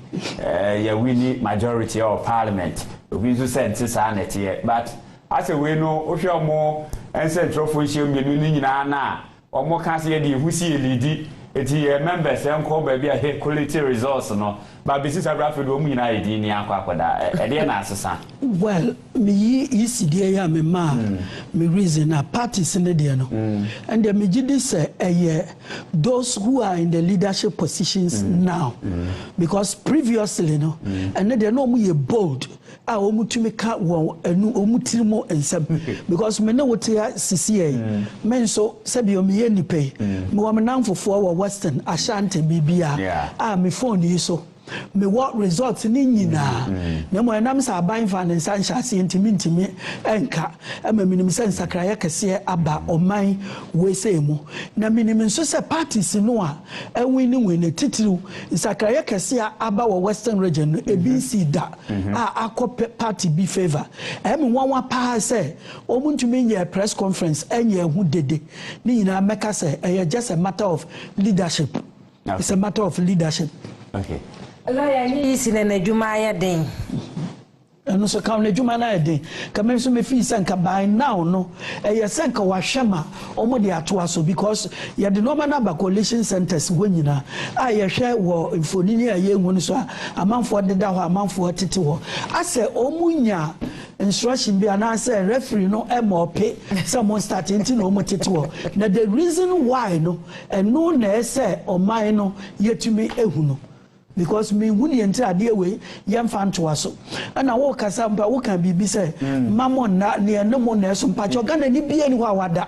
your winning majority of parliament. We just said this sanity, but as we know, if you're more and said profuishim, you na or more can say the who see lead. It's members and call baby a quality resource no. But business Bradford woman ID ni akwakwada e dey na asesa. Well, me is there me ma me reason na parties in there no. And the me this those who are in the leadership positions now. Because previously no and they no mu bold a omu tumi ka wo enu omu tirimo ensem because me na wotia CCA men so sabi o me ni pay me wo me namfofo wo Western Ashanti bibia me phone yi so me what results ni nyina na mo enam sa ban fa ne san hyase ntimi enka ama minim sen sakraya kese aba oman we say mu na minim nso se parties no a win titiru sakraya kese aba wo western region no ebisi da a akọ party be favor nwanwa pa say omuntumi nye press conference enye hu dede ni nyina meka say just a matter of leadership. Okay. It's a matter of leadership. Okay. Lawyer ni sine na dwuma ya den. No so ka na dwuma na ya den. Ka me so me fi sanka by now no. Sanka wa hwema omo de ato aso because ya the normal number coalition centers wonyina. Ye hwe wo infonini aye hu no so amanfo de da ho amanfo tete ho. Ase omunya instruction be anase referee no emope someone starting to no motete wo. Na the reason why no no na say o man no yetumi ehu no because me huni enti ade we yemfa nto aso na wo kasa mpa wo kan bibi say mamon na ne no na so mpa cho Ghana ni bia ni ho awada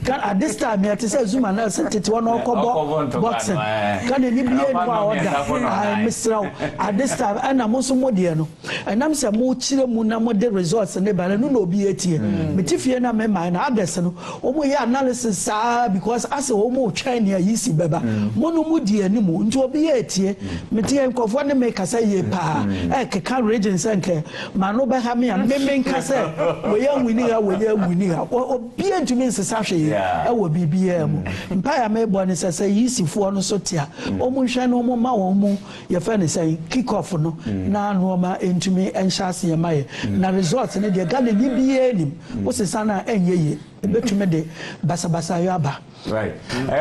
kan at this time ya te say Zuma na tete wo no kobo boxing Ghana ni bia ni ho awada misraw at this time na mo so modie no enam say mo chire mu na mo de results ne ba no na obi etie metifie na me man na others no o mo ye analysis because as o mo twa ne ayisi beba mo no mu die ni mu nti obi etie metie nkofo ne make say ye pa keka regions enke mano be ha me an me nkase we ya wini ha we ya wini ha obi entumi nsesa hwe ye wo bibia mu mpa ya me bo ne say yisifo no so tia o mu hwe no mo ma wo mu ye fa ne say kick off no na no ma entumi enhyase ye maye na result ne de Ghana ni bia nim wo sesa na enyeye ebetume de basabasa yo aba. Right.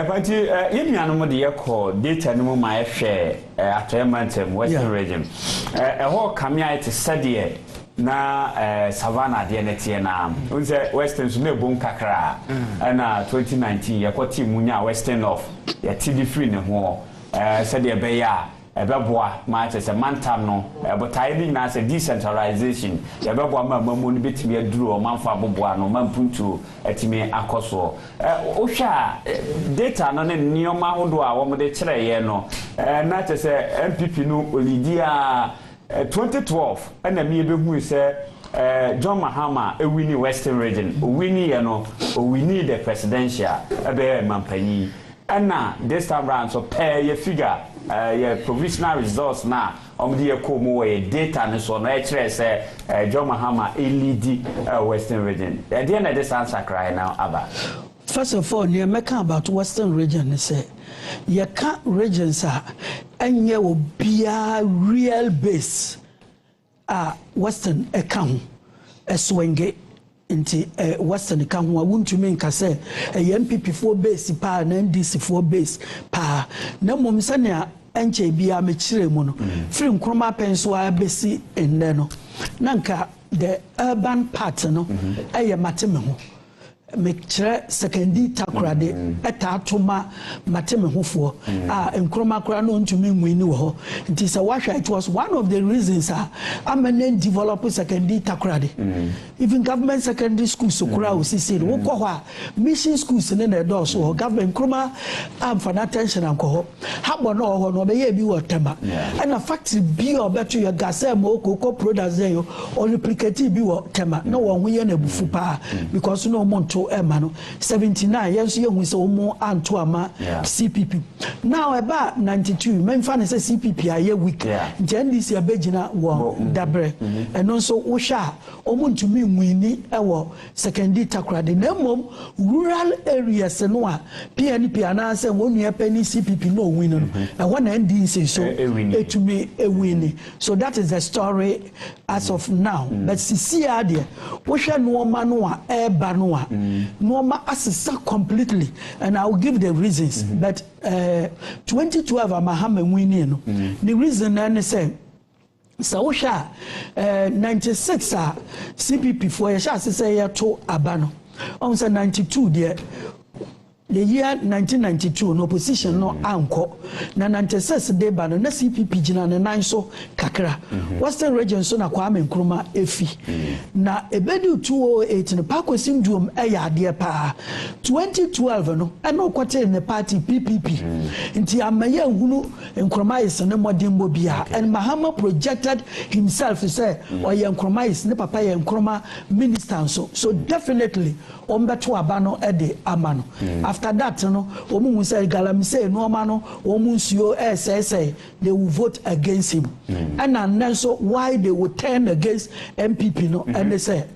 But you know the call data no my share at Western region. A whole camia to study na savannah de netie na unse Western so na bom kakra na 2019 yakwa team munya Western of ya TD free ne ho said e be ya ebeboa ma che se mantam no ebotai na se decentralization ebeboa ma mamu no betimi aduru o manfa aboboa no mampuntu etimi akoso o hwa data no ne nioma hodo a wo de kire ye no na che se MPP no olidi a 2012 na me ebehu se John Mahama ewini Western region owini ye no owini the presidential ebe mampani ana this time round so pay your figure provisional results na omdi ekomo we data ne so na ekire say John Mahama lead Western region at the end of this answer cry now aba. First of all, you make about Western region say you can't regions are and you will be a real base Western account a swing into Western account who want to make us say a MPP 4 base pa and NDC 4 base pa no mum sanya enche bia me chire mu no free nkroma penso a besi enne nanka the urban part no eye mateme ho me chire secondary takrade etatoma mateme hofo nkroma kra no ntumi nwini wo ho nti se wahwa it was one of the reasons amene develop secondary takrade even government secondary schools so kra osisi wo ko ho mission schools ne na do so government nkroma am for attention anko ho habo no ho no be ye bi wo tema na factory bi obeto your gasem okoko products there or replicate bi wo tema no wo ho ye na bufu pa because no monto emano 79 yes you hu say omo anto ama CPP now about 92 memfa ne say CPP aye week NDC abegina wo dabre eno so wo sha omo ntumi nwini ewo secondary takrade na mom rural areas no a PNP ana say wonu epani CPP no win no and when NDC so etumi ewini so that is the story as of now but see ade wo hwe no ma no a eba no a normal assess completely and I will give the reasons but 2012 Mahama winning no the reason and say so 96 CPP for ya say ya to abano on say 92 there the year 1992 no opposition no anko na 96 day ba no na CPP gina ne nan so kakra Western region so na Kwame Nkrumah efi na ebedu 2008 no Pakwesi Nduom eya ade pa 2012 no eno kwete ne party PPP nti amaye hunu Nkrumah is ne modimbo bia and Mahama projected himself say oye Nkrumah is ne papa ye Nkrumah minister so definitely ombeto aba no ede amano after that no omu say galamse no mano omu nsuo say they will vote against him and then so why they would turn against MPP no and they say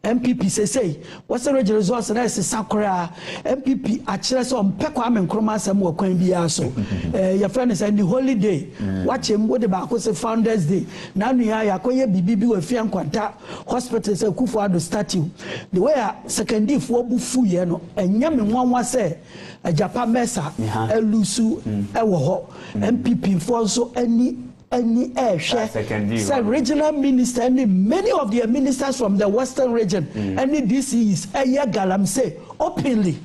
MPP say what's the results na se sakora MPP akire so mpekwa Kwame Nkrumah sam wo kwan bia so your friend is the holiday watch him wo de ba ko say Founders Day na nu ya yakoye bibibi we fia nkwanta hospital say Kufuor statue the way secondary fo bufu ye no enya me nwanwa say Japa Mesa elusu ewo ho MPP for so any air share say regional minister and many of the ministers from the Western region any DCs galamse openly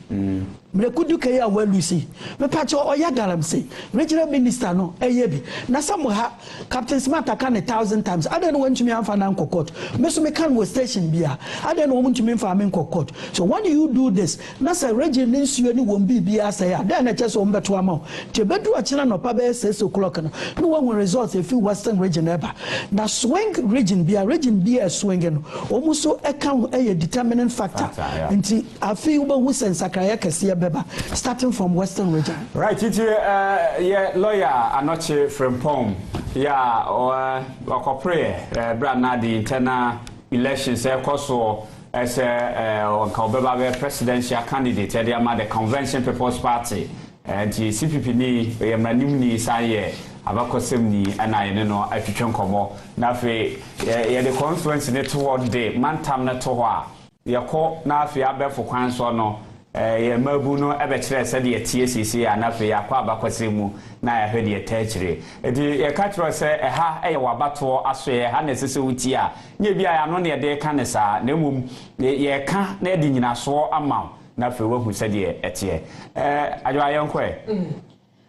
mrekudu ke ya welusi me pacho oya galamse regional minister no bi na samoha Captain Smart can 1,000 times I don't want to me amfa na court me so me can wo station bia I don't want to me amfa me court so when you do this na say region nsuo ni won bibia say ya then na cheso mbeto ama te bedu achina no pa be 6 o'clock no one results if Western region eba na swing region bia swing no almost so account determining factor nti afi uba hu sensakaya kese starting from Western region. Right, it's yeah, lawyer Anoche from Pom. Yeah, or prayer, brand na the internal elections, also as a presidential candidate, the Convention People's Party, and the CPP ni Manuni Saye. Abakosemni and I know a Chuchonkomo. Nafe, the conference in it toward day, Mantam Natoa. The court Nafi Abe for Kwansono. Mabuno ebetre said the TCC and Nafi Aqua Bakwasimu, na heard the tertiary. The catcher say a ha a wabato as a necessity. Maybe I am only a day canessa, nemum, ye can't needing in a sore amount. Nafi who said the etie. I uncle.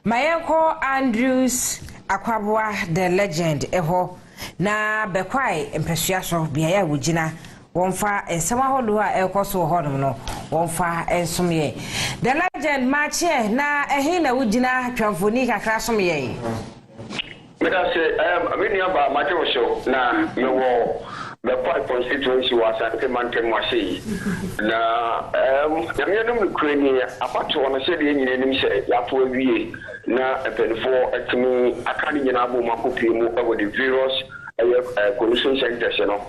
My uncle Andrews Akwabwa, the legend, eho na bekwai impressiaso biaya wujina. Wonfa ensema hodua ekoso hodum no wonfa ensumye the legend mache na ehi na wugina twamfoni kakra somye meda se amini aba mache wo show na mewo bekwai constituency wa Asante Mantem wase na yamyedum kreni apato wono se de nyinenim se yapo awie na epenfo atimi akani nyina abo makopi mu ewo the various commission centers no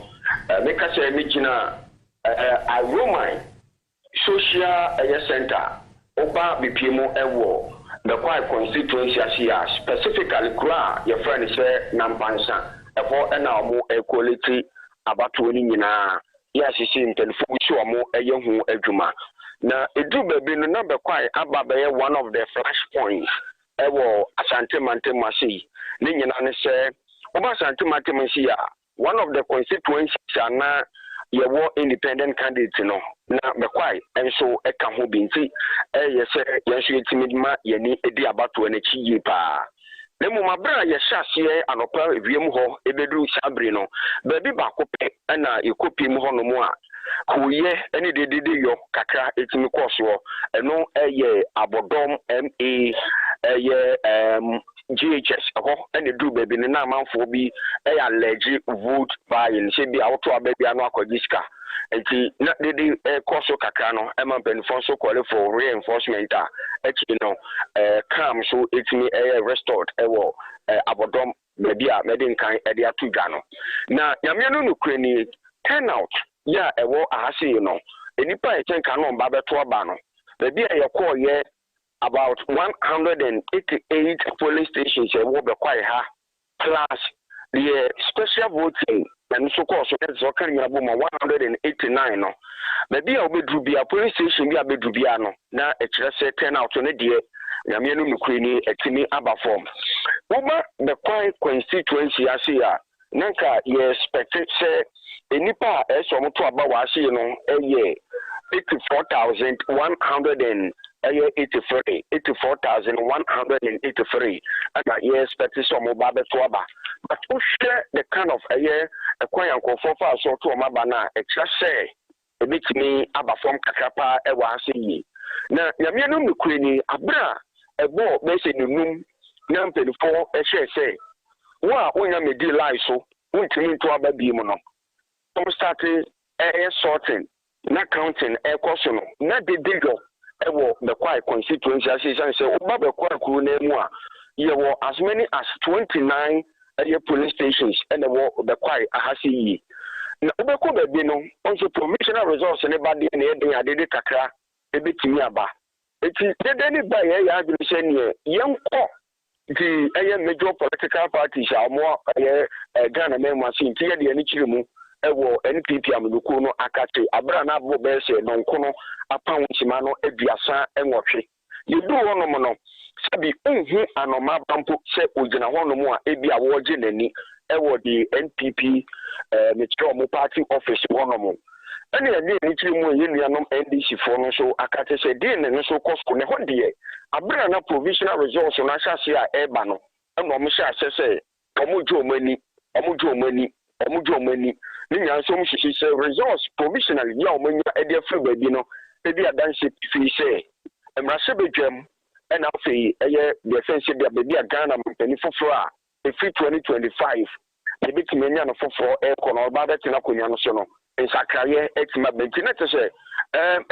make us a Michina a Roman social center Oba BPMO Ewo, the quiet constituency as specifically Kra, your friend is Nampansa, a for an hour equality about 20 na yes, you seem to show more a young who Ejuma. Now, it do be the number quite about one of the flashpoints. Ewo Asante Mantem Masi, Ninyan say, Oba Asante Mantem Masia. One of the constituencies are now your independent candidates, no. Now, the quiet, and so a can who be see, yes, you timid ma, ye need a dear about to an achieve pa. The Mumabra, yes, here, and a pair of Yamho, a bedroom sabrino, baby bacope, and you copy Mohonomoa. Who ye, any day did your Kaka, it's in the course, and no a year, Abodom, GHS, and the do baby, and now for be a legit vote by and say be out to a baby and Disca. And see, not the Corso Cacano, Emma Benfonso call for reinforcement, you know, come so it's me a restored Abodom, maybe a Medin kind Edia Tugano. Now, Yamiano Ukraine turn out, yeah, a war I see, you know, any pie can on Baba Tuabano. Maybe a call, yeah. About 188 police stations quite plus the special voting and so called so can you have 189 no maybe I'll be a police station be a bedubiano now it's just 10 out on a dear Yamianu Mukrini a Timmy Abba form. Over the quiet constituency I see Nanka ye expected say a nipa as or to about was you know a year 84,100 84,183 and yes but some babe toaba but who share the kind of a kwanya nkofo fa so to ma bana extra say e bitimi aba form kakapa e wa ase yi na yamie no mekuni abra ebo be se nunum na mpelifo e share say wa wonya medi live so wontimi to aba bi mu no some starting sorting na counting course no na de digo ewo the quite constituency as say oba be kwa kru na mu a ye wo as many as 29 police stations and the quite ahasi yi na obeko be bi no also provisional results ne ba de na eden ade kakra e betimi aba eti de ni ba ye ya adwene se ne yenko the major political parties are more Ghana members in Tia the Nichimu ewo NPP amunuku no akate abra na bo be se no nkono apan chimano eduasa enwotwe ye du wono mo no sabi unhu anoma bampo se ogina hono mo a ebi a woje nani ewo the NPP metro mo party office wono mo ene ye ni chirimu ye nuanom NDC fo no so akate se de ne so kosko ne ho de abra na provisional results na hyase a eba no eno mo hyase se omujo omani ni nyanso mo hyehyɛ se results provisional ya omanya ede afri baabi no ebi adanse fi se emrase bedwam ena afei eye defense bia baabi a Ghana mpani foforo a efi 2025 ebiti menya no foforo ekono ba betina konya no so no nsakraye etima bentina te se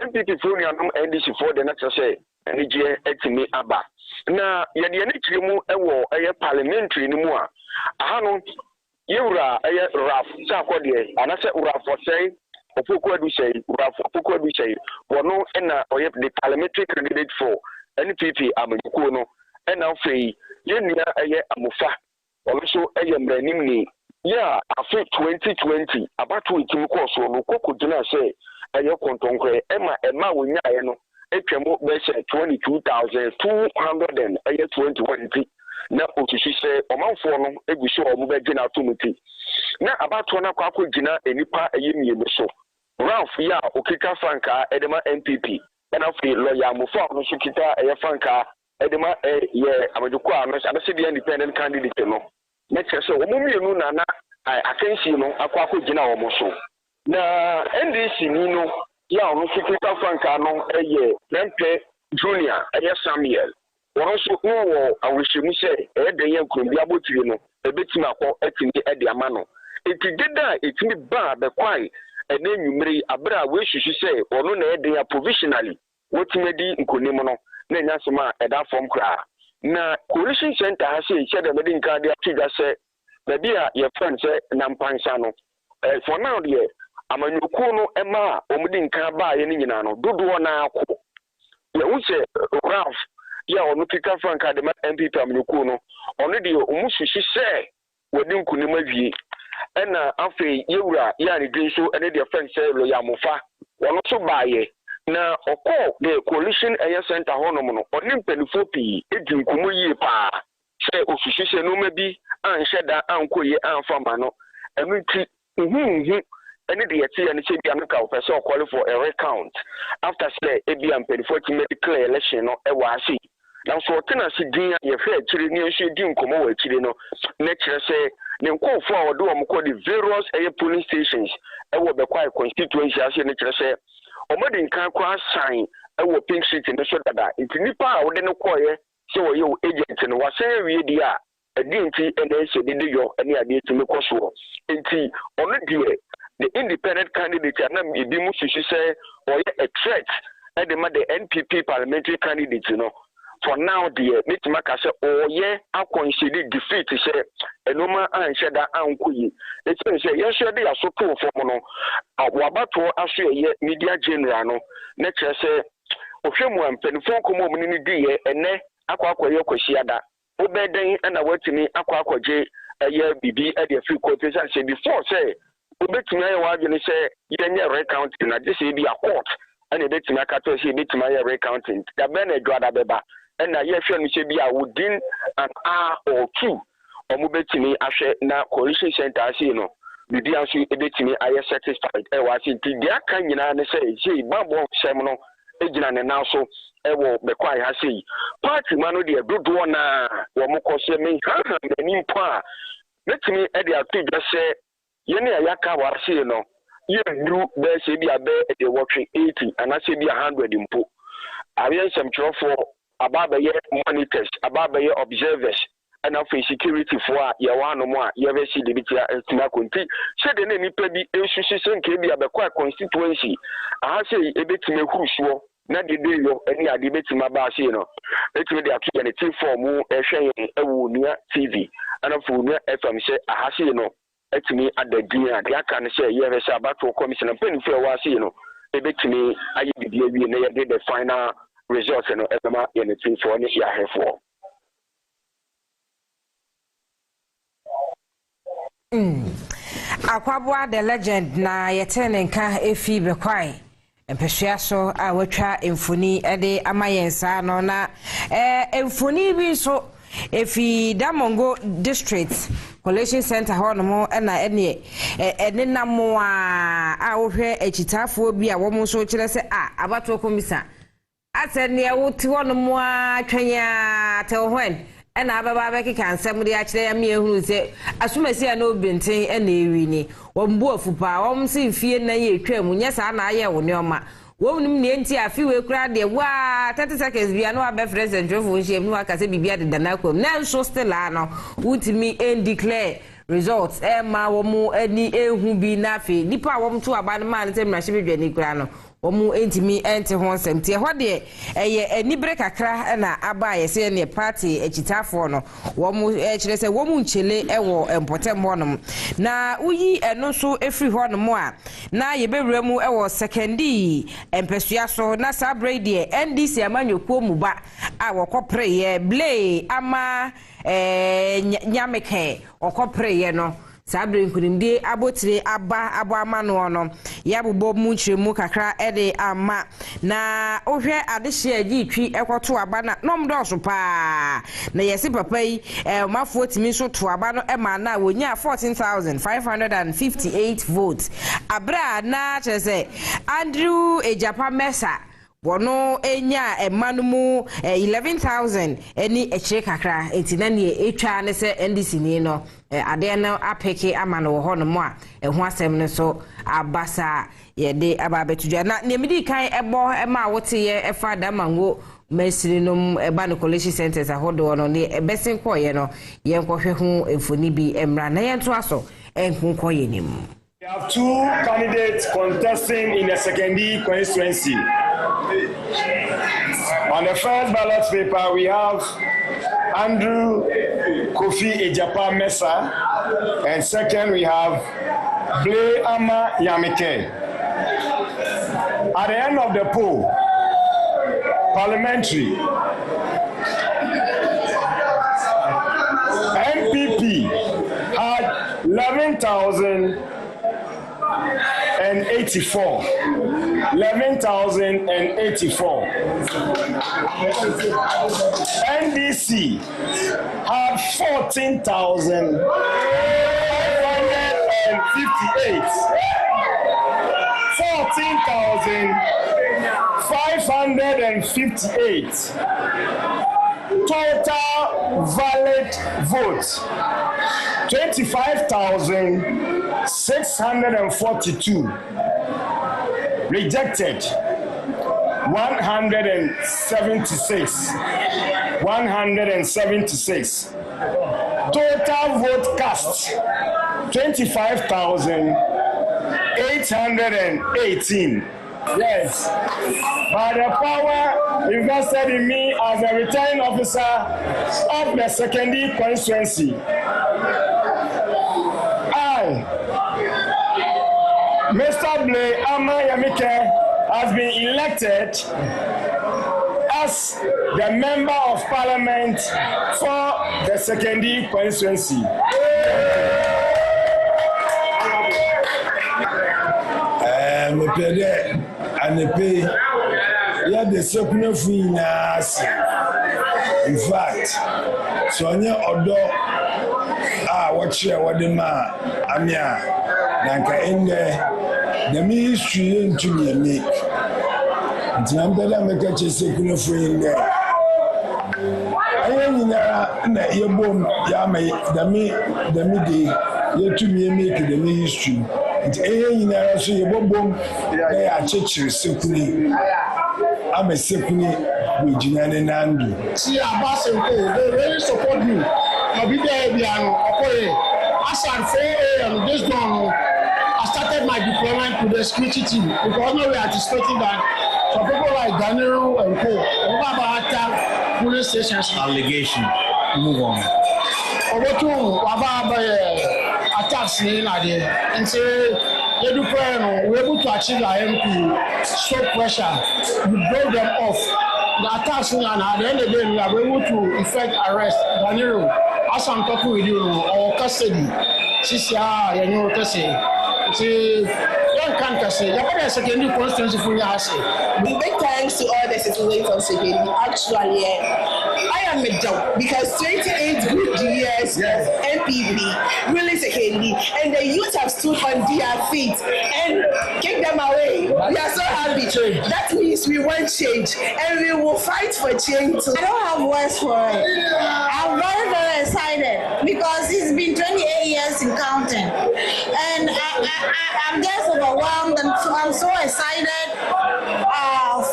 MPP fo nuanom NDC fo de na te se enije etimi aba na yede ne kirimu ewo eye parliamentary ni mu a aha no yewura eye raf sakode anase raf say opoku adu say wono na oye the parliamentary candidate for NPP amakuo no na afei yenua eye amufa also eye mranim ni ya afi 2020 abatu itim course no kokudina say eye kontonkwe ema wonya ye no etwemo be say 22,200 and eye 2020 na otushi se omanfo no egusi omo be gina atomuti na abatu na kwakọ gina enipa eyemienu so Ralph ya okika franka edema NPP na afi lawyer Mufa no so kita eye franka edema ye amadukwa no abese the independent candidate no na kyerese omo mienu na akensi no akwakọ gina omo so na NDC ni no ya ono so kita franka no eye Lempe Junior eye Samuel wọ́n so wọ́n awushemu sẹ́ ẹ̀ẹ́dẹ̀ yẹn nkurumbi abotire no ebetumi akọ etimi ẹ̀dẹ̀ ama no eti deda etimi ba bekwai ẹ̀dẹ̀ nyumiri abira wehwehwe sẹ́ ọ̀no na ẹ̀dẹ̀ ya provisionally wotumi di nkonim no na enya sema ẹ̀da fam kra na coalition center ha sẹ́ ekyɛ dɛ mɛde nka de atwida sɛ baabi a yɛ friend sɛ nampansa no for now deɛ amanyɔkuo no ɛma a wɔn de nka baa yɛ ne nyinaa no dodoɔ na akɔ yɛ wukyɛ Ralph ya onu kika franka de MPP amnyuku no onu de omusushi se wodi nkunim awie ena afei yewura ya ne dwen so ene de friend say lo ya mofa wono so baaye na okọ the coalition center honom no oni mpanifo pii edi nkumu yie pa se osushi se no mabi anhyeda ankoye anfama no enu nti ene de yeti ene che bia no ka ofese call for a recount after say ebi mpanifo ti medical election no ase na so tena si din ye fe akire ni enhwe di nkomo wa akire no na kire se ne nkofo a wode omko the various police stations ewo be kwai constituency ase ne kire se omode nkan kwa sign ewo pink sheet ne so dada intinipa a wode ne koye se wo ye agent no wasan wie di a edi nti ene se de yo ene ade tumi koso nti ono die the independent candidate na ebi mu sushi se oye a threat e de ma the NPP parliamentary candidate no for now the metimaka say oye akonsidi defeat say enoma anhyeda ankoyi etin say yehwe de asoto fom no wabato aso ye media general no na kire say ohwemu ampanifo komo mu ni die ene akwakoye kwasiada obeden na watimi akwakoje eye bibi e de free quotation say before say obetimi aye wadwene say yenye recount na je say bi a court and ebetimi akato say ebetimi aye recounting da be na dwada beba and I hear you say be within an hour or two. Omubetimi ahwe na coalition center say no. Bidi anso ebetimi aye satisfied. Was it dia kan nyina ne say bambo sem no ejina ne now so ewo bekwai ha sei party man no de dodo na wo mo kose me ha mani pa metimi e de atu dwa se ye ne ayaka warse no ye ndu be se bi abe de wotwe 80 anase bi 100 mpo ayen sem chofo ababa ye monitors ababa ye observers and of security for ya wano mo ya be si de bitia estima konti se de ne nipa bi ensusi se nke bi abekwa constituency aha se ebetime hurusuo na de yo eni ade betima ba se no etime de atu ya ne form ehwe ewu nua TV ana fu nua FM se aha se no etime adadin ade aka ne se ye be se abato commission pen fe wa se no ebetime ayi bibia wi na ye de the final results no ebema ye ne for ne ya hefo. Akwabwa the legend na yetene nka efi bekwai empehwea so a watwa emfoni ede amayensa no na emfoni bi so efi Damongo district collation center ho no mo na ene namo a wohwe echitafo bi a wo mo so kire se abato komisa atene wote ho no mo atwanya te hwen ena ababa beki kansem de akire ya me ehunu se asumasi ya no benten ena ewi ni wombu afupa wom se fie na ye twam nyesa na aye wo neoma wonum ne enti afi we kura de wa 30 seconds bia no abe president jofo hiem no aka se bibia de dana kwam na so still ano wutimi en declare results ma womu ani ehu bi na afi nipa wom to aba no ma ne se mrahye bedwani kura no omu entimi ente ho nsɛmte ho de eye enibre kakra na aba yese ne party echitafo no womu kyerɛ sɛ womu nchele ɛwɔ empotem honom na uyi eno so efri honom a na yebewura mu ɛwɔ secondi empesua so na sabre de NDC amanyokuo mu ba a wɔkɔpre ye blay ama nyameke wɔkɔpre ye no sabre nkunimde abotire aba amano no yabubo mu chiremu kakra ede ama na ohwe adehye agi twi ekoto aba na nom do so pa na yesi papa yi mafo timi so to aba no ema na wonya 14,558 votes abra na chese Andrew Ejapa Mesa wono enya emanumu 11,000 eni echire kakra entina ne etwa ne se NDC ni no ade na apeke amano wo hono mo a eho asem ne so abasa ye de ababetudwa na ne medi kan ebo ema wote ye efa damango mesiri nom eba no college centers ahodo no ne ebesin koye no ye nkohwe hu efoni bi emra na ye nto aso enko koye nim. We have two candidates contesting in the secondary constituency. On the first ballot paper, we have Andrew Kofi Ejapa Mesa, and second, we have Blay Ama Yamike. At the end of the poll, parliamentary, MPP had 11,084. NDC had 14,558. 14,558. Total valid votes 25,642. Rejected 176. Total vote cast 25,818. Yes, by the power invested in me as a returning officer of the secondary constituency, I, Mr. Blay Ama Yamike, has been elected as the member of parliament for the secondary constituency. In fact, so odo watch ma amia nanka inde the ministry into me nti na mbeda meka chese kuno free there ayen nyina na yebom ya mai dami de yetumi make the history nti ayen nyina so yebom na ya chechire sekuni ame sekuni we jinane nandu see abase they really support me no be there biano okoye as at 4 a.m. this dawn I started my deployment to the security team because now we are anticipating that some people like Daniel and Co. About attack police stations. Allegation. Move on. Over to attacks in there and say they do prayer. We're able to achieve our MP. Stop pressure. We blow them off. The attacks and at the end of the day we are able to effect arrest Daniel. As I'm talking with you, or custody. Sisia, you know what say. See, young can't say. You better secondary constituency for your house. Big thanks to all the citizens of Secondary. Actually, I am a job because 28 good years MPP really Secondary, and the youth have stood on their feet and kicked them away. We are so happy. That means we want change, and we will fight for change. I don't have words for it. I'm very, very excited because it's been 28 years in counting, and I'm just overwhelmed, and so I'm so excited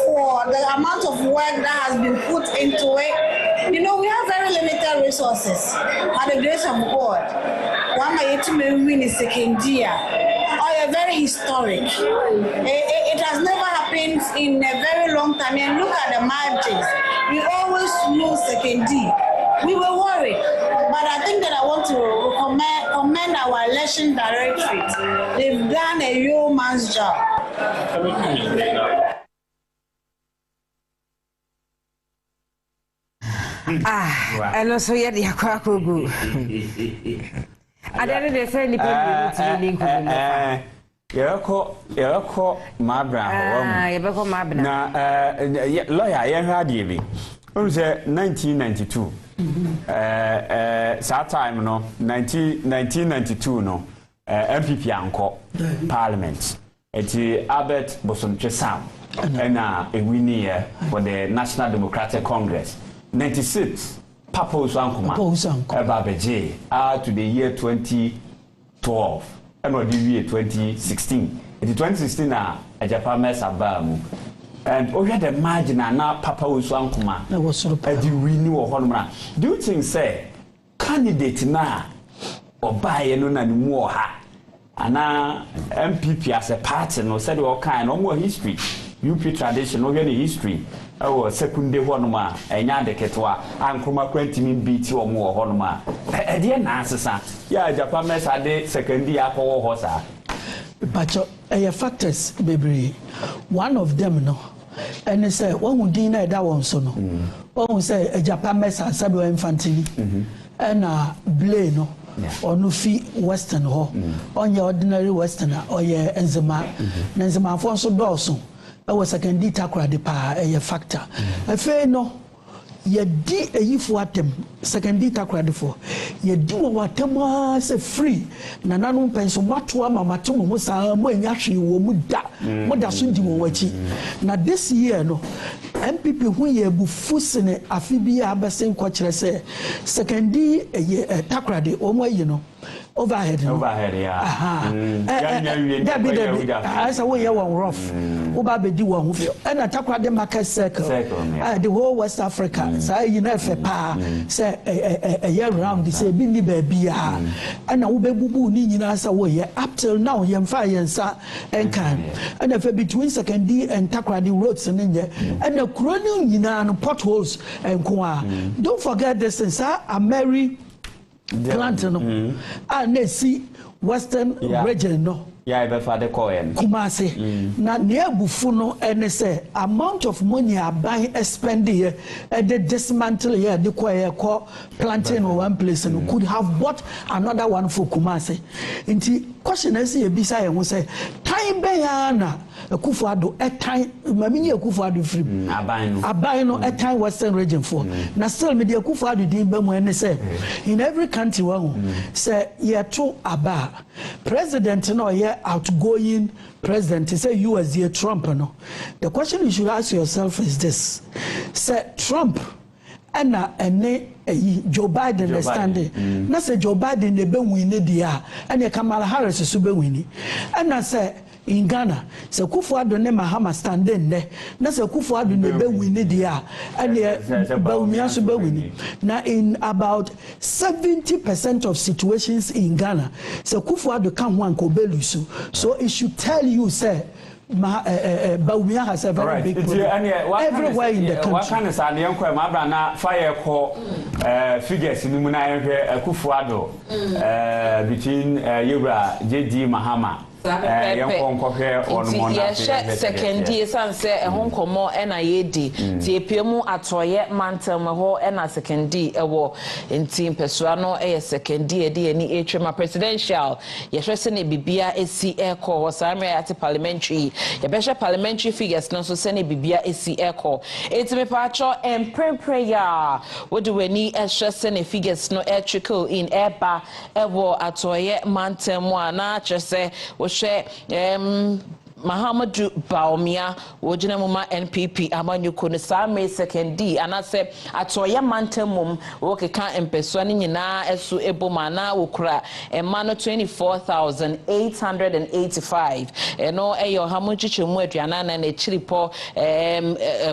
for the amount of work that has been put into it. You know, we have very limited resources. By the grace of God, one may to win is second year. Are very historic. It has never happened in a very long time. And look at the margins. We always lose second D. We were worried, but I think that I want to commend our election directorate. They've done a yeoman's job. And also yet the Aquaco. I didn't defend the Yako Mabra. Now, lawyer, I heard you. It was 1992. That time, no, 1992, no, MPP Anko Parliament. It's Albert Bosonchesam, and a winner for the National Democratic Congress. 96, Papa Usankuma, Babeje, to the year 2012, and the year 2016. In 2016, a Japanese Abamu. And over the margin now, Papa Usankuma, that was sort of a renew of Honora. Do you think, say, candidate now or buy and more? And now, MPP as a party, no said all kind, no more history. UP tradition, no any history. Oh, second day Honoma, and Yadeketwa, and Kuma Quentin beat or more Honoma. A dear answer, yeah, Japanese are the second day apple horse. But factors, baby, one of them, no, and they say, one would deny that one, so no. One would say a Japanese and Sabu Infantini, and Blay, no, or no fee Western Hall, on your ordinary Westerner, or your Enzema, Nenzema Fonso Dawson. I was second detail the power a factor. I say no. Ye di a yifu atem second detail credit for ye do what say free nananum penso matua mamatum musa mo nyashi wo muda moda so di mo wachi na this year no MPP hu ye bufusine afibia abesen ko kire say second di takrade o mo yi no overhead yeah Debbie I say we one rough oba be di one hu and takrade market circle the whole West Africa say you know fe pa say a year round say bi ni ba bia and wo be bubu ni nyina say we up till now yem fa yensa enkan and if between second D and takrade roads nye and the crony nyina no potholes enko a don't forget this is a Mary Clanton and they see Western region no yeah be fa de koyen Kumasi na neabufu no ene say amount of money are buying spend here and the dismantle here the ko planting in one place and could have bought another one for Kumasi. Inti question is ebisa ye ho say time be ya na Akufo-Addo time mami ni Akufo-Addo free aban no time western region for na still me the Akufo-Addo din be mo ene say in every country one say ye to aba president no ye outgoing president say US ye Trump no. The question you should ask yourself is this: say Trump and Joe Biden standing. Na say Joe Biden de be win dia and Kamala Harris so be win. And na say in Ghana say Akufo-Addo ne Mahama standing there. Na say Akufo-Addo ne be win dia and Bawumia so be win. Now in about 70% of situations in Ghana say Akufo-Addo can one ko belusu. So it should tell you say Bawumia has a very big problem everywhere in the country. What kind of fire call figures in the Akufo-Addo between Yura JD Mahama? Second year say a home komo and a yedi. Tiepemu atoye mantel ho and a second D a war in team Pesuano a second year any HM presidential. Yeshwesen Bibia AC Echo was at parliamentary. Yabesha parliamentary figures no so send Bibia AC Echo. It's me pacho and prayer. What do we need a figures no air trickle in airba ewo atoye mantel moana just say share Mahamadu Bawumia wojina muma NPP amanyuko ne same second D anase atoya mantemum wokeka empeso ani nyina esu ebomana wokura emano 24,885 eno eyo hamuchichemu aduana na ne chiripo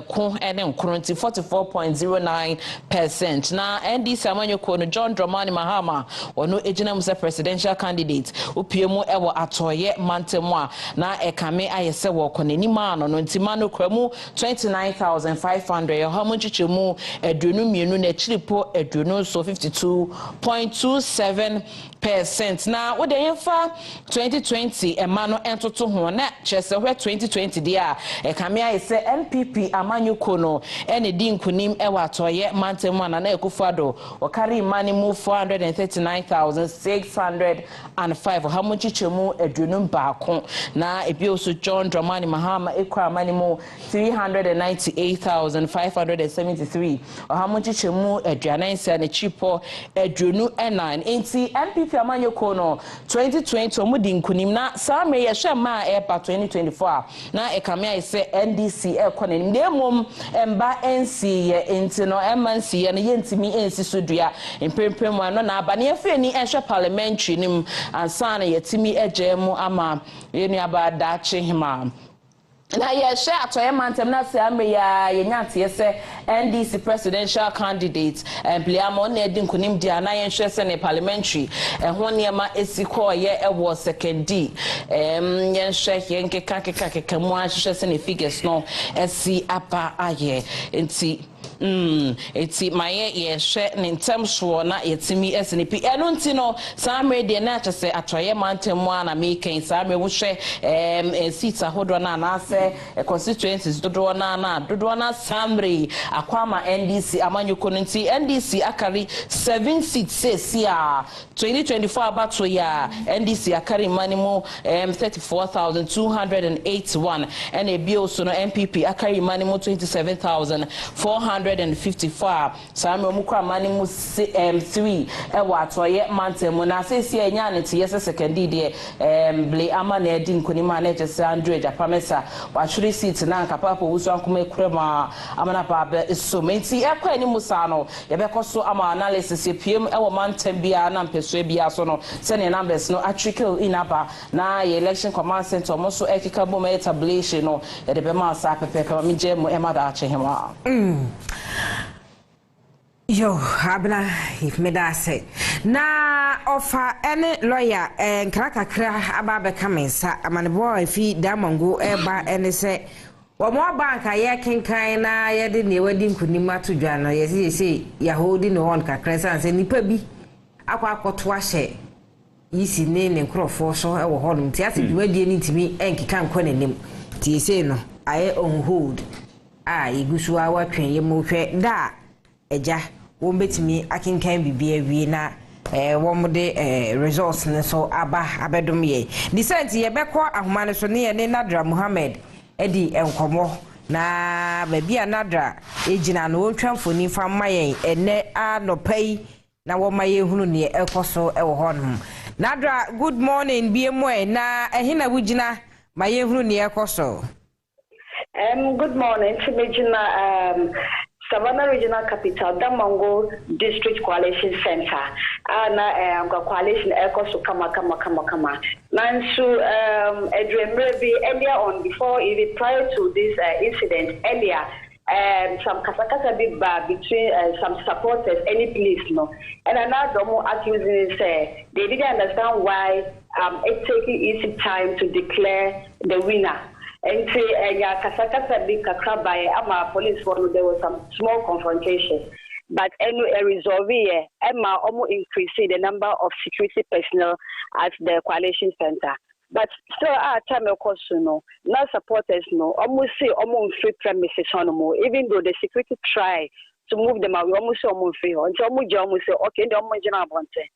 ko ene nkronti 44.09% na NDC amanyuko no John Dramani Mahama ono ejina musa presidential candidate opiemu ewo atoye mantemu na ekame ayese wo konani ma no ntimano kwamu 29,500 hamuchichemu aduonu mienu na chiripo aduonu so 52.27%. na wo de yemfa 2020 emano entoto ho na chese hwe 2020 dia ekame ayese NPP amanyuko no ene di nkunim ewa atoye mantemu na Akufo-Addo okari mani mu 439,605 hamuchichemu aduonu baako na ebio so John Dramani Mahama ekwa mani mu 398,573 hamuchichemu aduanansa na chipo aduonu enan enti NPP amanyoko no 2020 omudi nkunim na same ye hwema epa 2024 na ekame ayese NDC ekwa nanim demom emba NC ye enti no MNC ye na yentimi NC sodua empempem ano na abane efeni ehwe parliamentary nim ansana yetimi ejemu ama yenu abada chihima na yeshe atoye mantem na se ame ya yenyate yese NDC presidential candidate Bliamo na edi nkunim dia na yenhwe se ne parliamentary ho niema esiko ye ewo second D yenhwe yenkeka mu ahwe se ne figures no esi apa aye enti eti maye ye hwe ne ntamso na yetimi SNP eno nti no samre de na chese atoye mantemu ana meken samre wo hwe seats ahodo na na ase constituencies dodo na samre akwama NDC amanyuko nti NDC akari 7 seats sesia 2024 abato ya NDC akari manimu 34,281 and ebio so no MPP akari manimu 27,454 same omukwa manimu 3 ewa atoye mantemu na sesi enya ne tie second de ble ama na edi nkonima na ejese Andrew Japamesa wachuri seat na nkapa wusu ankoma ekurema amana ba so menti ekwa ani musa no yebekoso ama analysis epiem ewo mantem bia na mpeso bia so no sene numbers no atrickle inaba na election command center mo so ekika bom etablation no edebe ma sa pepe mi je mo emada achehema yo abna if me da say na offer any lawyer nkrakakra ababe kamensa amane boy fi damango eba ene say Wamo banka ye kinkan na ye de ne wadi nkunim atodwa no ye say ya holding no on kakra san say nipa bi akwa akoto ahye yisi ne nkrofo so e wo honum ti ase dwadi ni ntimi enkika nkɔ nanim ti say no aye on hold igusu awa twen ye mo hwɛ da eja wo betimi akinkan bibia wie na wɔn de results ne so aba abɛdom yɛ decent yɛbɛkɔ ahoma ne so ne yɛ ne Nadra Muhammad edi enkomo na baabi a Nadra ejina no wontwa mfoni fa ma yɛn ene anopai na wo ma yɛ hunu ne ekoso ɛwɔ hɔ no Nadra good morning biemwe na ehina wugina ma yɛ hunu ne ekoso good morning Timejina Savannah Regional Capital, Damango District Coalition Center. And coalition ekoso kama. Nansu Edremrebi earlier on before even prior to this incident earlier some kasakasa big bar between some supporters any police no and another more accusing say they didn't understand why it's taking easy time to declare the winner. And say kasakasa big kakrabai ama police one there was some small confrontation. But anyway, resolve Emma almost increasing the number of security personnel at the coalition center. But still, our time of course, no, not supporters, no, almost say almost free premises on more, even though the security try to move them out, we almost say almost free. Until almost say, okay, the almost bonte.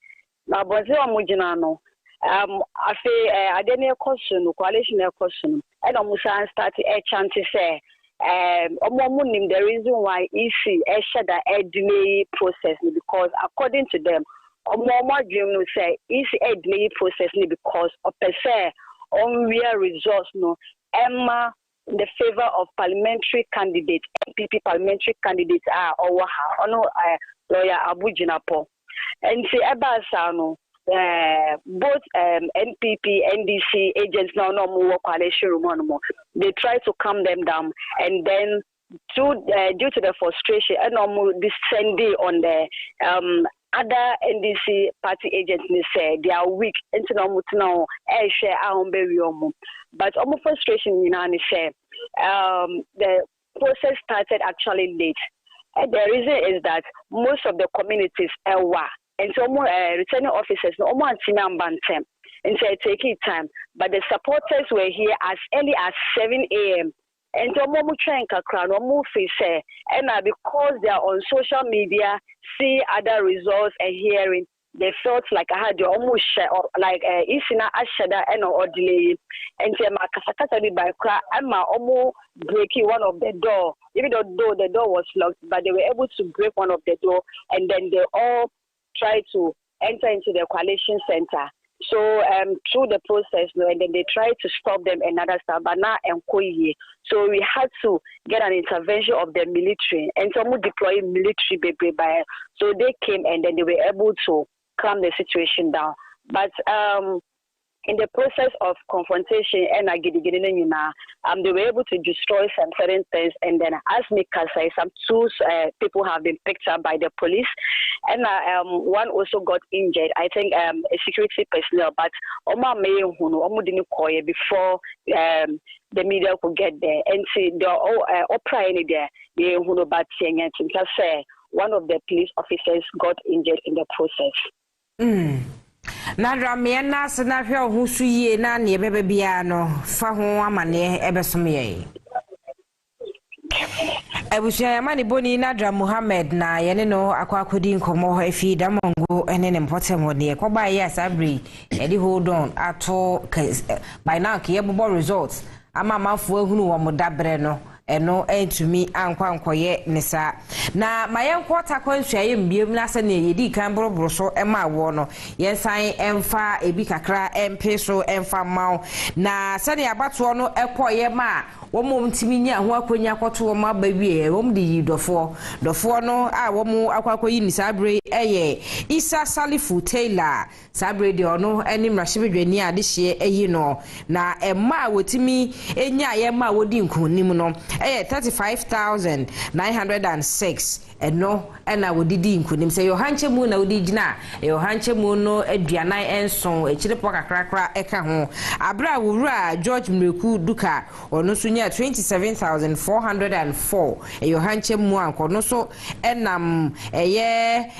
Now, bonte almost no. I say, I didn't question, coalition question, and almost started a chance to say. The reason why EC should delay process because according to them, dream say EC delay process because of per se on real results no Emma in the favor of parliamentary candidates, MPP parliamentary candidates are or lawyer Abu Jinapo and say Abasano. Both NPP, NDC agents now no more coalition room. They try to calm them down, and then due to the frustration, and this Sunday on the other NDC party agents they say they are weak. Now, share but almost frustration say the process started actually late. And the reason is that most of the communities are and so returning officers no one team bantem and so taking time but the supporters were here as early as 7 a.m. and so more trying kakra no more face and because they are on social media see other results and hearing they felt like I had almost like isina ashada and or delay and so makasakasa by cra Emma almost breaking one of the door even though the door was locked but they were able to break one of the door and then they all try to enter into the coalition center. So through the process, and then they tried to stop them and other stuff, but now so we had to get an intervention of the military and some deploy military baby by so they came and then they were able to calm the situation down. But in the process of confrontation and they were able to destroy some certain things and then as Mika said, some two people have been picked up by the police and one also got injured. I think a security personnel, but Oma may didn't call before the media could get there and see the opera in there but say one of the police officers got injured in the process. Nadra miena na hwe ohusu yie na ne bebe bia no fa ho amane ebesomye Abusia mani boni Nadra Muhammad na yene no akwakodi nkomo efi damongo ene ne mpotem wode koba ye asabri edi hold on ato by now ke yebobo results ama mafo ehunu wo modabre no eno entumi ankwankoye nisa na mayenko takwansuaye mbiem na se ne yedi kan boroboro so ema wo no yensan emfa ebi kakra empeso emfa maw na se ne abato no ekoye ma wo mom timi nya ho akonya kwoto wo ma bawie wo mdi dofo no a wo mu akwakoyi nisa bre eye Isa Salifu Taylor sabre de ono eni mrashibedwani ade hye eyi no na emma wotimi enya ye ma wodi nkunim no 35,906 eno ena wodidi nkunim se yo hanche mu na wodi gina yo hanche mu no aduanan enson echirepo kakrakra eka ho abra wura George Mreku Duka ono so nya 27,404 yo hanche mu anko no so enam eye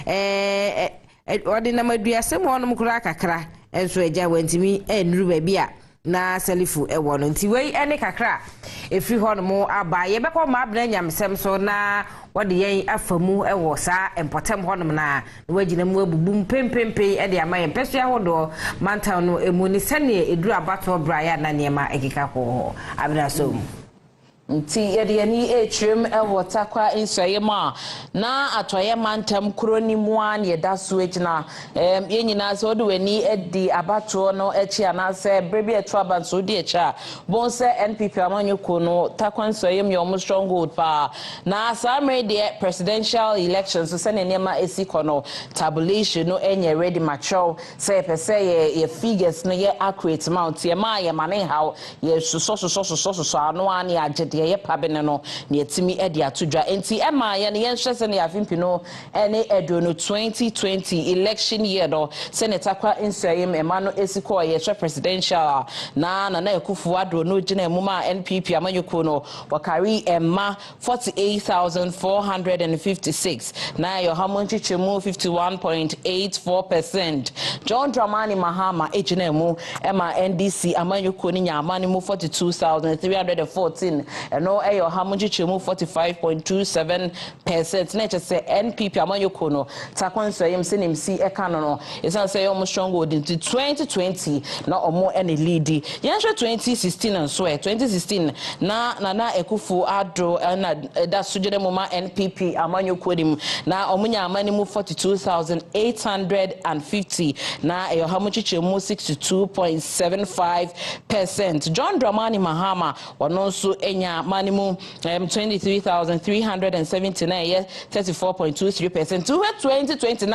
ordinary maduase mu ono mkura kakra enso eja wantimi enru ba bia na selifu ewo no nti wei ene kakra efiri ho no mo aba ye bekọ ma abna nyamsem so na wode yen afamu ewo sa empotem ho no na wagina mu abubum pempempe e de amaye mpesua hodo mantan no emu ni sene eduru abato braya na niema ekika ho abna so nti yede ni etrim ewo takwa insayema na atoye mantam kroni muan ye daso egina yenyina se ode wani edi abato no echi anase brebi etraba so di echa bonse NPP amanyuko no takwa insayem yo stronghold pa na samre de presidential elections so se nema esikono tabulation no enye ready macho say pese ye figures no ye accurate amount ye ma ye mane how ye so ano ani agede ye pabene no ne etimi edi atudwa enti ema ye ne yenhwese ne afimpi no ene edo no 2020 election year do senator kwa insayem ema no esiko ye presidential na ekufu ado no gina emuma NPP amanyuko no wakari ema 48,456 na yo hamonchi chemu 51.84%. John Dramani Mahama ejina emu ema NDC amanyuko ni nyamani mu 42,314 no eyo hamonchi chemu 45.27%. na chese NPP amanyuko no takwanso yem senimsi ekano no esan say yo stronghold in 2020 na omo ene lead yenhwe 2016 and so 2016 na ekufu ado na da sujede moma NPP amanyuko dim na omunya amani mu 42,850 na eyo hamonchi mu 62.75%. John Dramani Mahama wanonso enya mani mu 23,379 yes 34.23%. to 2020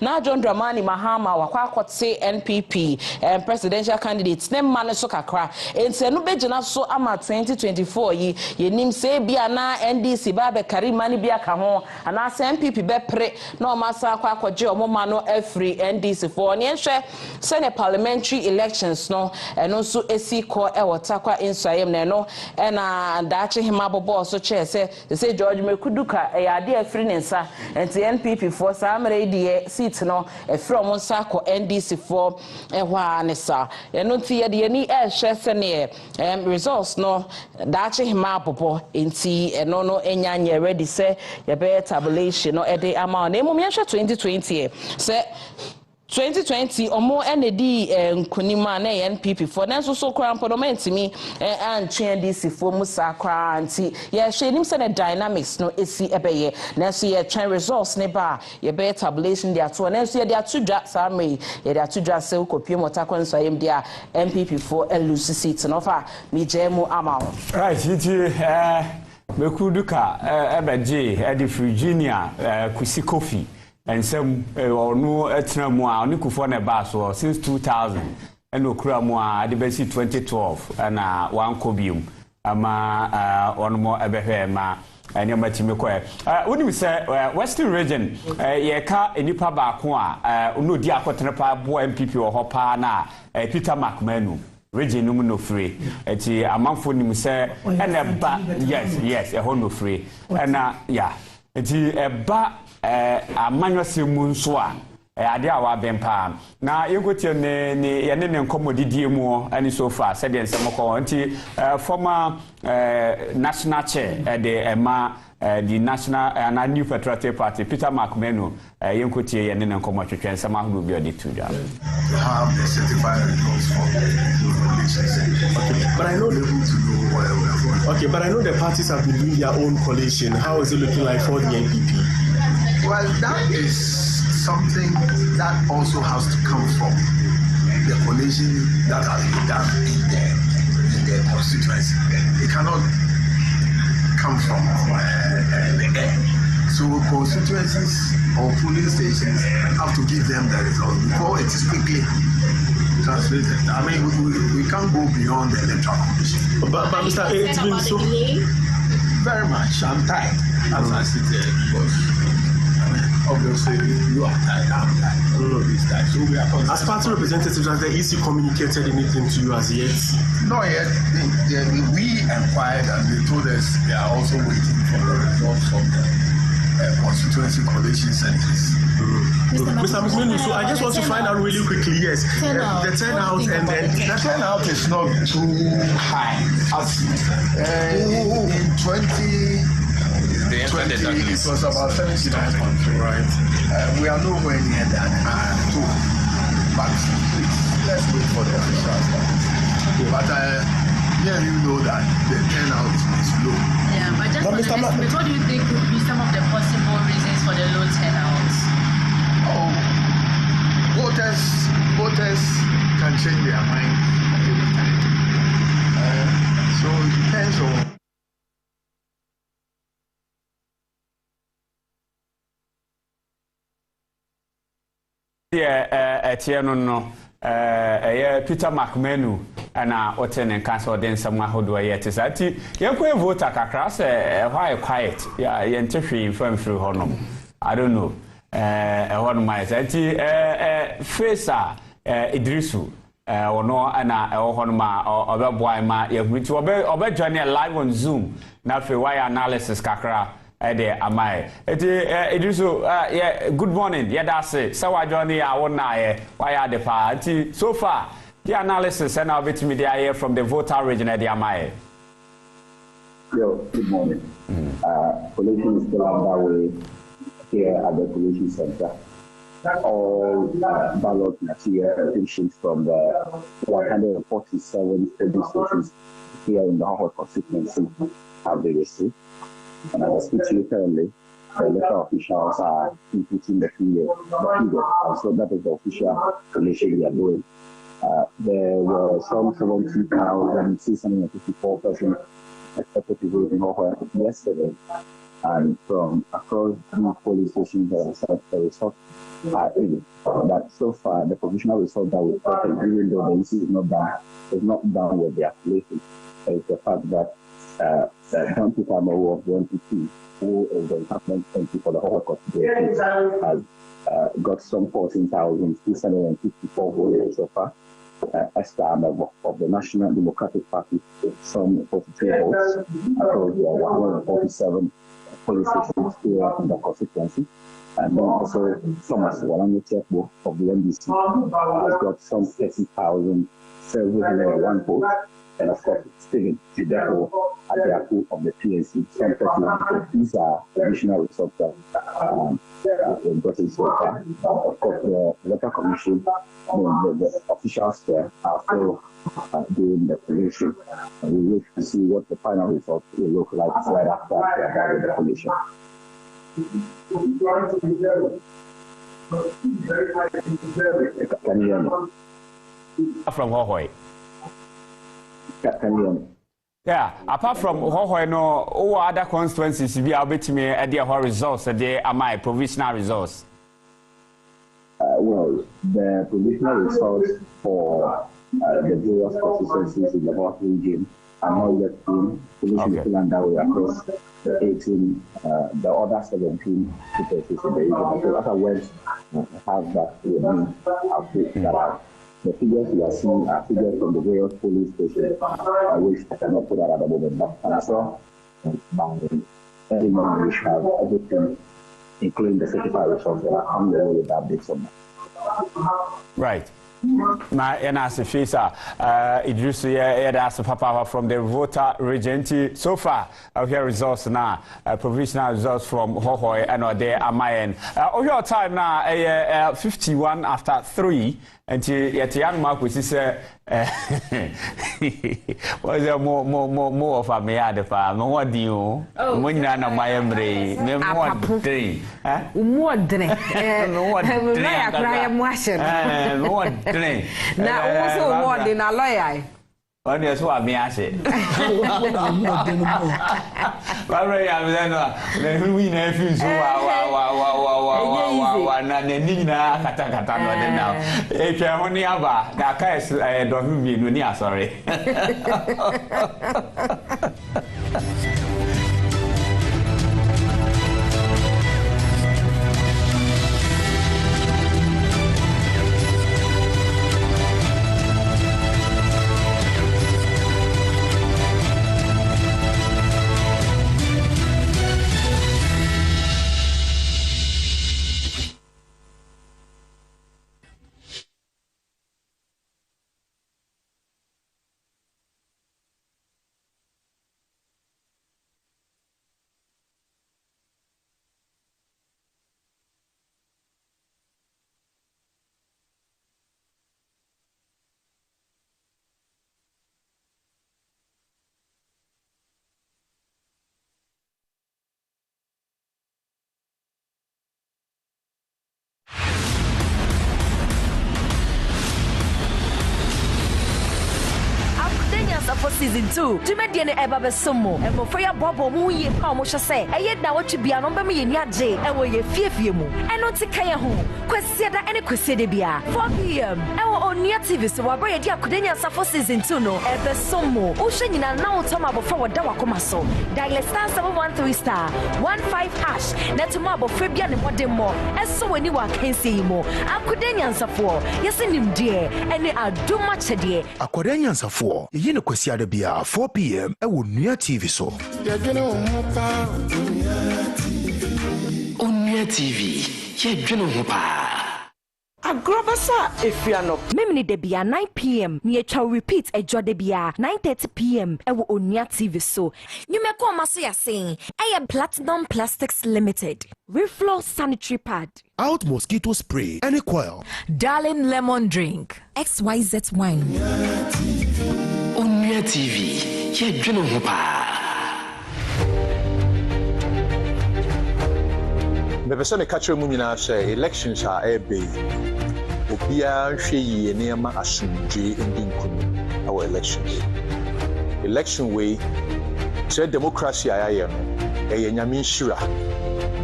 na John Dramani Mahama wakwakote NPP presidential candidates ne mane so kakra enti no begina so ama 2024 yi yenim se bia na NDC ba be karima ni bia ka ho ana NPP be pre na o masa akwakoje o moma no afri NDC for ne hwe se ne parliamentary elections no eno so esiko ewotakwa insayem na no na daache hima bobo so che se George Mekuduka ade afri nensa enti NPP for samre die seat no from nsako NDC for ehwa anesa eno ti ye de ni hwe se ne results no daache hima bobo enti eno no enya ready se ye be tabulation no ede ama na emu me hwe 2020 se 2020 omo enedi nkunima na NPP for nanso so kra parliament mi antwe NDC for musa kra anti ye hwe nim se the dynamics no esi ebeye nanso ye twen results ne ba ye be tabulation dia to nanso ye dia tudwa samre ye dia tudwa se ukopie motakwanso ayem dia NPP for lose seat no fa mi jemu ama right iti Mekuduka ebeje edi Virginia kusi coffee and some no etna mu a oni kufo na ba so since 2000 and okura mu a de besi 2012 na wan kobium ama on mo ebehwe ma any matimi ko woni mi say Western region ye ka enipa ba ko a no di akotene pa bo MPP wo ho pa na Peter McManu region no no free eti amanfo ni mi say na ba yes ho no free na yeah eti eba amanyose mu nso a ade a wa bempa na yegotie ne yene ne nkomodidie mu ani so far said ensem ko nti former national chair the ema the national and new patriotic party Peter McManu yenkotie yene ne nkomotwetwe ensem ahunu bi odi tuja have the certified results for the elections. Okay, but I know they're able to know where we're going. Okay, but I know the parties have been doing their own coalition. How is it looking like for the NPP? Well, that is something that also has to come from the coalition that has been done in the constituency. It cannot come from the air. So constituencies or polling stations have to give them the result before it is quickly translated. I mean, we can't go beyond the electoral commission. But Mr. It's been so very much. I'm tired as I sit there because obviously you are tired. I'm tired. All of this time. So we are as party representatives, has the EC communicated anything to you as yet? Not yet. We inquired and they told us they are also waiting for the results of the constituency coalition centers. Mr. McMenu, so I just want to find out really quickly, yes, the turnout, and then the turnout is not too high. As in 2020, it was about 79,000, right? We are nowhere near that too. But please, let's wait for the official stats. But you know that the turnout is low. Yeah, but just for the estimate, what do you think would be some of the possible reasons for the low turnout? Voters can change their mind at any time. So it depends on. Peter McMenu and Otten and Castle then some Mahodo yet is that you vote a crass why quiet, yeah, interfere from through Honum. I don't know. One my Fraser Idrisu or no Anna or Honma or boy ma to obey journey live on Zoom. Now for why analysis kakra. There am I. Idrisu, yeah, good morning. Yeah, that's it. So I journey I want why are the party so far the analysis and I'll be to me there from the voter region at the Amai. Yo, good morning. Collation is still underway here at the collation center. All ballot materials from the 147 polling stations here in the Howard constituency have been received. And as I speak to you currently, the electoral officials are inputting the figure. So that is the official collation we are doing. There were some 70,654 persons expected to vote in Ohio yesterday. And from across the polling stations that are set, the results are in. But so far, the provisional result that we got, even though the issue is not done with the affiliation, is the fact that John Peter Mowo of the NPP, who is the incumbent MP for the whole constituency, has got some 14,654 votes so far. Esther Amebo of the National Democratic Party, some 42 votes across the 147 polling stations here in the constituency. And then also Thomas Walanyo Chekbo of the NDC has got some 30,701 votes. And of course, Stephen Jideko at the Aku of the PNC, some 31 votes. These are additional results that we've gotten so far. Of course, the Electoral Commission, the officials there are still doing the collation. And we wait to see what the final result will look like right after they are done with the collation. Can you hear me? From Hawaii. Can you hear me? Yeah, apart from Hawaii, no, all other constituencies be able to me at their results, they are my provisional results. Well, the provisional results for the various constituencies in the North region are not yet in. Commission is still underway across the 18, the other 17 constituencies in the region. So as I went, have that with me, I'll put that out. The figures we are seeing are figures from the various polling stations, which I cannot put out at the moment. But I'm sure every morning we should have everything, including the certified results, that are on the way with the updates on that. Right. My Fisa Idrisu that's Papa from the voter region. So far, I hear results now, provisional results from Hohoi and there are my end. Your time now, 51 after 3. And yet, young Mark, which is was there more of a mead farm? What do you? When you're not my memory, more drink. More drink. More drink. Now, also more than a lawyer. What is what me I say? But then we never so Nina Kata now. If you're only about that case, don't be no sorry. season 2 dwumadie ne eba besomo emofo ya bobo mu yi pa mo hye eye da wotu bia no be me ye ni age ewo ye fiefie mu eno ti kan ye ho kwasieda ene kwasiede bia 4 p.m. ewo Onia TV so wa boye di akodenya safo season 2 no ebe somo wo hye nyina na wo toma abofo wo da wakoma so dial star 713 star 15 hash netuma abofo bia ne modemo eso wani wa kansi mo akodenya safo yesi nimdie ene aduma chede akodenya safo ye ne kwasieda bia 4 p.m. ewo Onia TV so Onia TV ye dwene ho pa Agrobasa Efiano. Memini debia 9 p.m. Ni shall repeat a jodebia 9:30 p.m. Ewo Onia TV so. Nyumeko maso ya saying I Platinum Plastics Limited. Reflow sanitary pad. Out mosquito spray. Any coil. Darling lemon drink. XYZ wine. Onia TV. Ye dwene ho pa. Bebese me catch mu nyina hye elections are ebe obia hwe yi nema asumdwe ndinkunu our election way say democracy ayaye no eye nyame nhira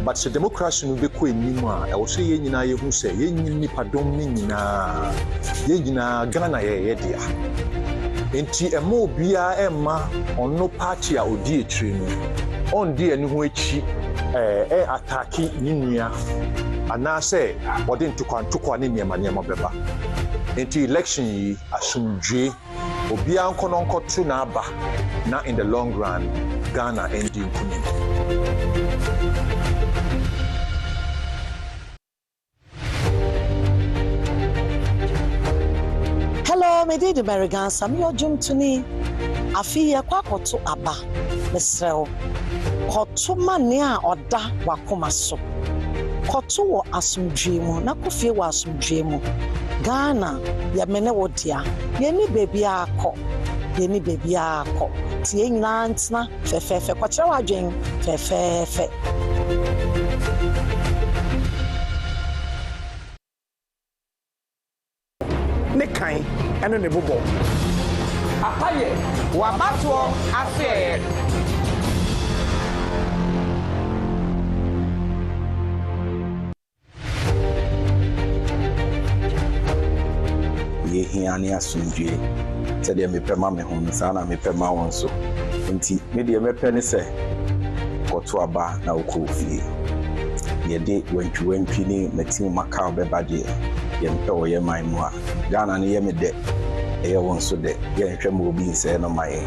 but say democracy no be ko enim a e wo so ye nyina ye hu say ye nyini padom ni nyina ye nyina Ghana ye dia enti emo obia emma onno party a odi etri no on di eni ho echi ataki ninia anase odi ntukwa ne niema beba enti election yi asumdwe obia nkononko tu na aba na in the long run Ghana ending nkuni. Hello, me dey American Samuel Jumtuni afi ye kwakoto aba mesrew koto mane a oda wakoma so koto wo asumdwe mu na kofie wo asumdwe mu Ghana ya mene wo dia ye ni baby akọ tie nyina ntna fefefe kwachira wadwen fefefe ne kan ene ne bobo apaye wa bato afe ye hiani asumdwe sɛdeɛ mepɛma me ho saa na mepɛma wɔn so nti me deɛ mepɛ ne sɛ kɔto aba na wokɔ fie yɛde wantwi ne matim maka bɛba deɛ yɛmpɛ wɔ yɛ man mu a Ghana ne yɛ me dɛ ɛyɛ wɔn so dɛ yɛnhwɛ ma obi nsɛ no ma yɛn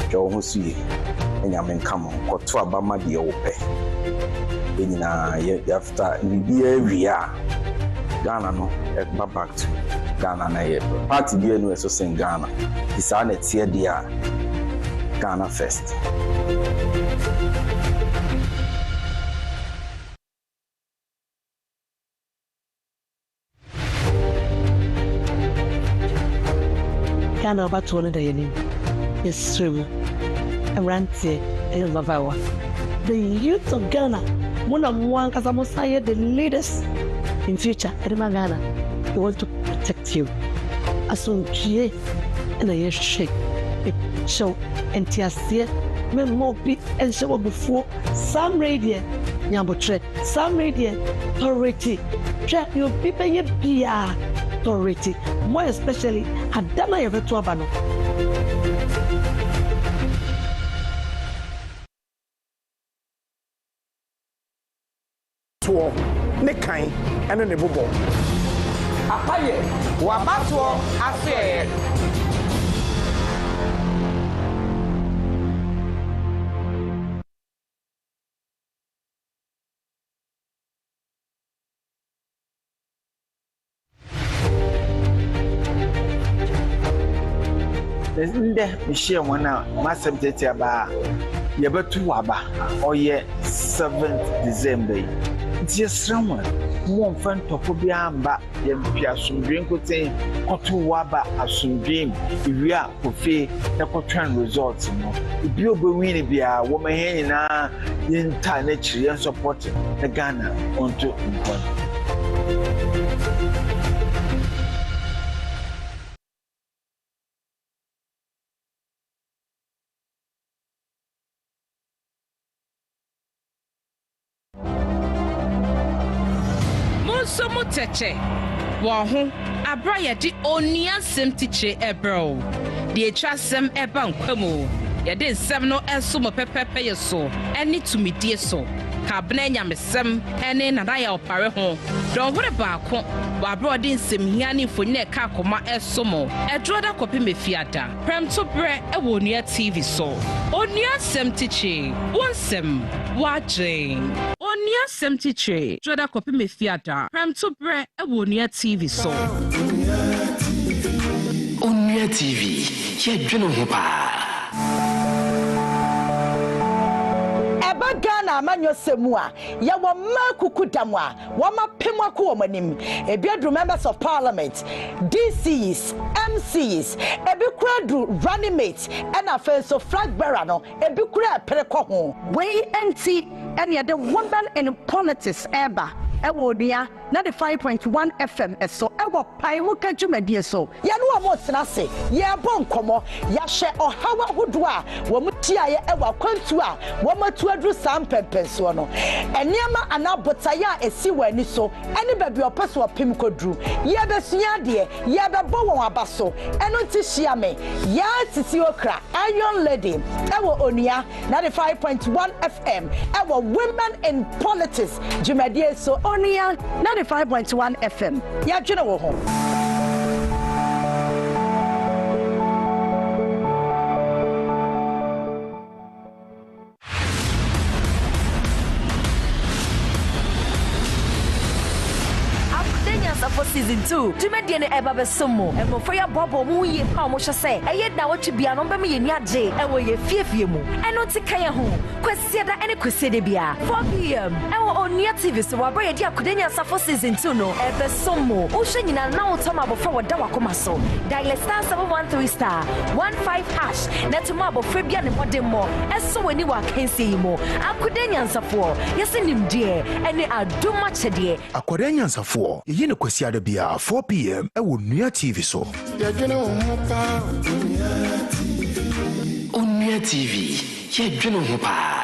hwɛ wo ho so ye nyame nka mo kɔto aba ma deɛ wopɛ nyinaa after biribiara wie a Ghana no ɛba back to Ghana na ye party bi enu eso sing Ghana isa na tie dia Ghana first Ghana ba to no da yenim yesrem awrantie elavawa the youth of Ghana muna mwan kasa musaye the leaders in future edema Ghana we want to protect you. Asumdwe na ye shake it show entiasie me mo bi and show before some radio nyambotre some radio authority track your people ye bia authority more especially adama ye veto abano to ne kan ene ne bobo apaye wa bato afe Nde mishia wana masem tete aba yebetu waba oye 7th December Jesramu mo fan topo bi amba ye mpia sumdwen koten koto waba asumdwen iwia kofe na kotwan results no bi obewin bia wo mahen nyina ye nta na chire support na Ghana onto important. Monso Muteche. Wahu, Abra Yadi Onia Semtiche Ebro. The Trasem Eban Quemo. Yadin Semno and Sumo Pepe so, and need to me dear so. Cabnenya Messem, and in a dial pareho. Don't worry about Wabro din sim hiani for neck kakoma esomo. A droda copy me fiata. Prem to bre a wonia TV so. Onia semtiche. One sem. Watching. Onia semtiche. Droda copy me fiata. Prem to bre a wonia TV so. Onia TV. Ye jono hopa. Ghana amanyo semua ya wama kukudamwa wama pemwa ku omanim ebiadru members of parliament DCs MCs ebikradu running mates and afenso so flag bearer no ebikra pereko ho we enti ene de woman in politics eba ewodia na the 5.1 FM eso ewo pai wo ka dwumadie so ya no mo tena se ya bon komo ya hye ohawa hodo a wo mutia ye ewa kwantu a wo matu adru sampempen so no eniama anabota ya esi wani so eni babi opeso opem kodru ye besua de ye bebo won abaso eno ti hia me ya titi okra iron lady ewo onua na the 5.1 FM ewo women in politics dwumadie so onia na the 5.1 FM. Ya dwene wo ho. For season 2, to make the eba besomo, and for your bobo mu ye pa mo say, e ye da what bia no be me ni age, e wo ye fiefie mu. E no ti kan ye ho. Kwesi da ene kwesi de bia. 4 p.m. E wo onia TV so wa boy di akudenya for season 2 no. E besomo. O hwe nyina na wo toma bo for da wakoma so. Dial star 713 star 15 hash. Net mo abo fe bia ne modem mo. E so wani wa kansi mo. Akudenya nsafo. Yesi nim de ene aduma chede. Akudenya nsafo. Ye ne kwesi ada bia 4 p.m. ewo Nua TV so. Onia TV. Ye jono hopa.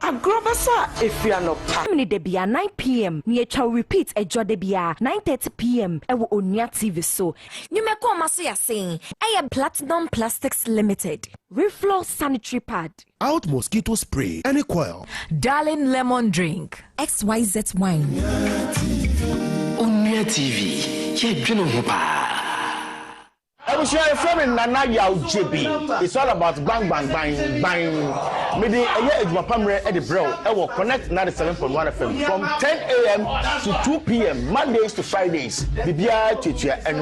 agrobasa efiano pa ni de bia 9 p.m. ni echa repeat ejo de bia 9:30 p.m. ewo Onua TV so nyumeko maso ya saying Platinum Plastics Limited Reflow Sanitary Pad, Out mosquito spray, any coil, Darling Lemon Drink, XYZ Wine. Onua TV, yedwene ho pa. I was share from Nana Yao JB. It's all about bang bang bang bang. Maybe a year is my primary at the bro. I will connect 97.1 FM from 10 a.m. to 2 p.m. Mondays to Fridays. Bibia teacher and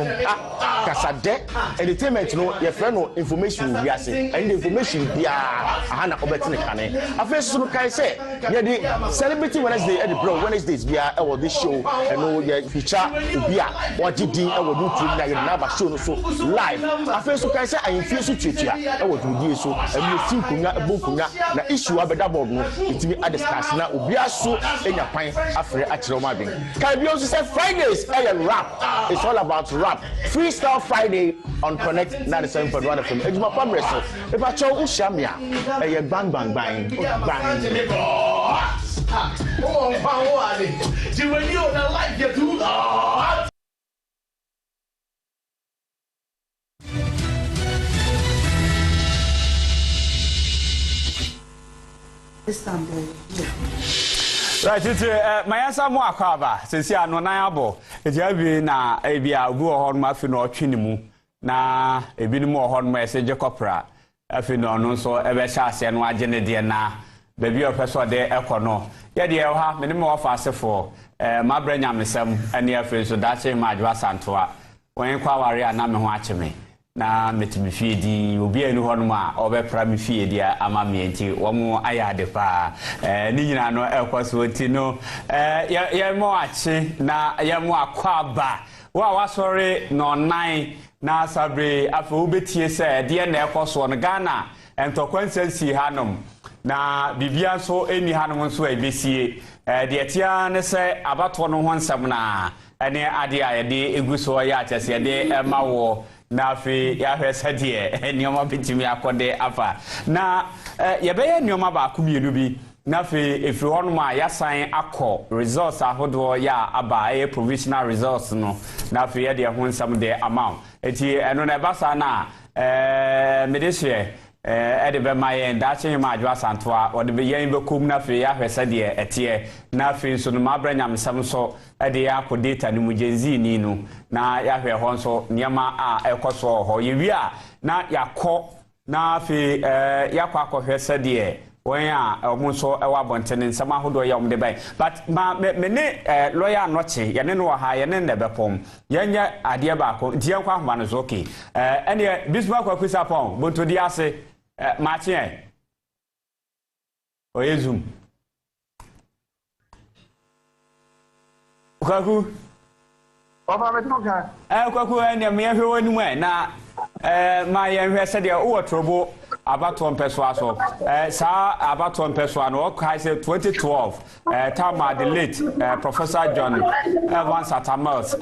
Kasade entertainment no your friend no information we are saying and the information be Hana Obetine Kane. I first so can say yeah the celebrity Wednesday at the bro Wednesdays be our this show and no yeah feature be what did I will do to na show so live. I feel so can say I feel so teacher. I will do so and you think kunya ebokunya na issue abeda board no itimi a discuss na obi aso enya pan afre akire ma bin. Can be also say Fridays I rap. It's all about rap. Freestyle Friday on Connect 97.1 FM. Ejuma Pamreso. If I chow ushamia e bang bang bang bang. Oh, you when you not like you do. Right, it's my answer more cover. Since you are no nayabo, it's every na a be a go on my funeral chinimu. Na a bit more horn message copra. A funeral no so ever chassis and wajin dear na. Baby of person there econo. Yeah, dear, have many more fast for my brain yam and near friends so that's a my santua. When inquiry and I'm watching me. Na metimi fie di obi anu hono ma obepra me fie dia ama me enti wo mo ayade pa ni nyina no ekoso enti no ye mo achi na ye mo akwaba wa sorry no nine na sabre afa obetie se de na ekoso no Ghana entokwansensi hanom na bibia so eni hanom so ebesie de tia ne se abato no ho nsam na ene ade ayede eguso ya chese de mawo na fi ya hwese de nioma bitimi akode afa na yebeye nioma ba akumienu bi na fi efri hono ma ya san akọ results ahodo ya aba provisional results no na fi ye de ho nsam de amount eti eno na basa na medeshe ede be maye ndache ma adwa santoa ode be yen be kum na fi ya hwese de etie na fi so no mabranyam sam so ede ya ko data ni mugenzi ni no na ya hwe ho so niema a ekoso ho ye wi a na yakọ na fi yakọ akọhwese de when omo so ewa bontene nsama hodo ya omde bai but me ne lawyer anoche ye ne no ha ye ne ne bepom ye nya ade ba ko die kwa homa no so okay ene bismarck kwa kwisa pon bonto di ase Martin Oyezum Kwaku Oba metoka kwaku ene me hwe wonu mu na ma ye hwe se de o trobo abato mpeso aso sa abato mpeso no kai se 2012 time the late Professor John Evans Atamels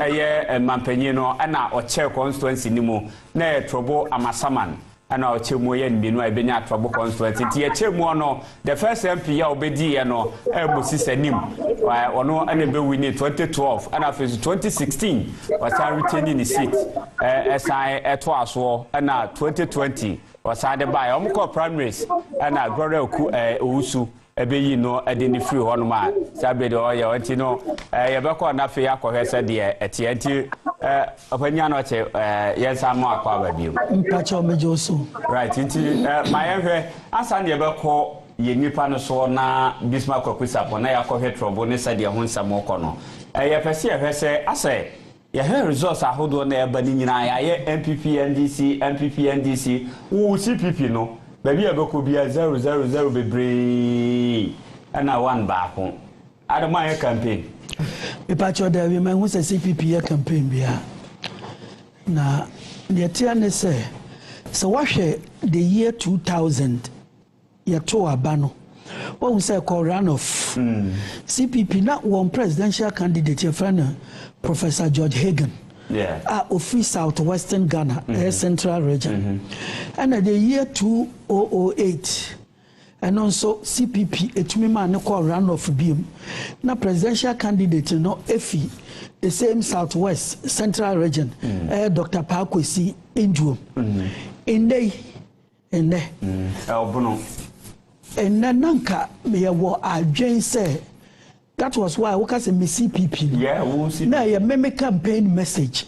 mampanyi no na o chair constituency ni mu na trobo amasaman ana o chemu ye nbinu a benya trobo constituency ti ye chemu no the first MP ya obedi ye no ebusi sanim ono ana be win 2012 ana face 2016 was retaining the seat SI eto aso ana 2020 was ade by omko primaries ana glory oku owusu ebeyi no ade ni free hono ma sabede o ye wanti no ye beko na fe akọhwese de etienti opanya no che yensa mo akwa ba bi mpacha omejo so right nti ma yenhwe asa ne beko ye nipa no so na Bismarck kwakusapo na yakọhwe trobo ne sade ho nsamo kọ no ye pese ye hwese ase ye he resource ahodo na eba ni nyina ya ye MPP NDC wo CPP no baby abeko bia 000 bebre ana one baako adama ye campaign ipacho da we man who say CPP ye campaign bia na the tia ne say so wahwe the year 2000 ye to abano what we say call runoff CPP na one presidential candidate ye friend Professor George Hagan of Southwestern Ghana, Central Region. And at the year 2008, and also CPP etumi ma ne call run off biom na presidential candidate no efi the same southwest central region Dr. Pakwesi Injuom inde obuno and nanka me wo adwen say that was why we say me CPP na ya me campaign message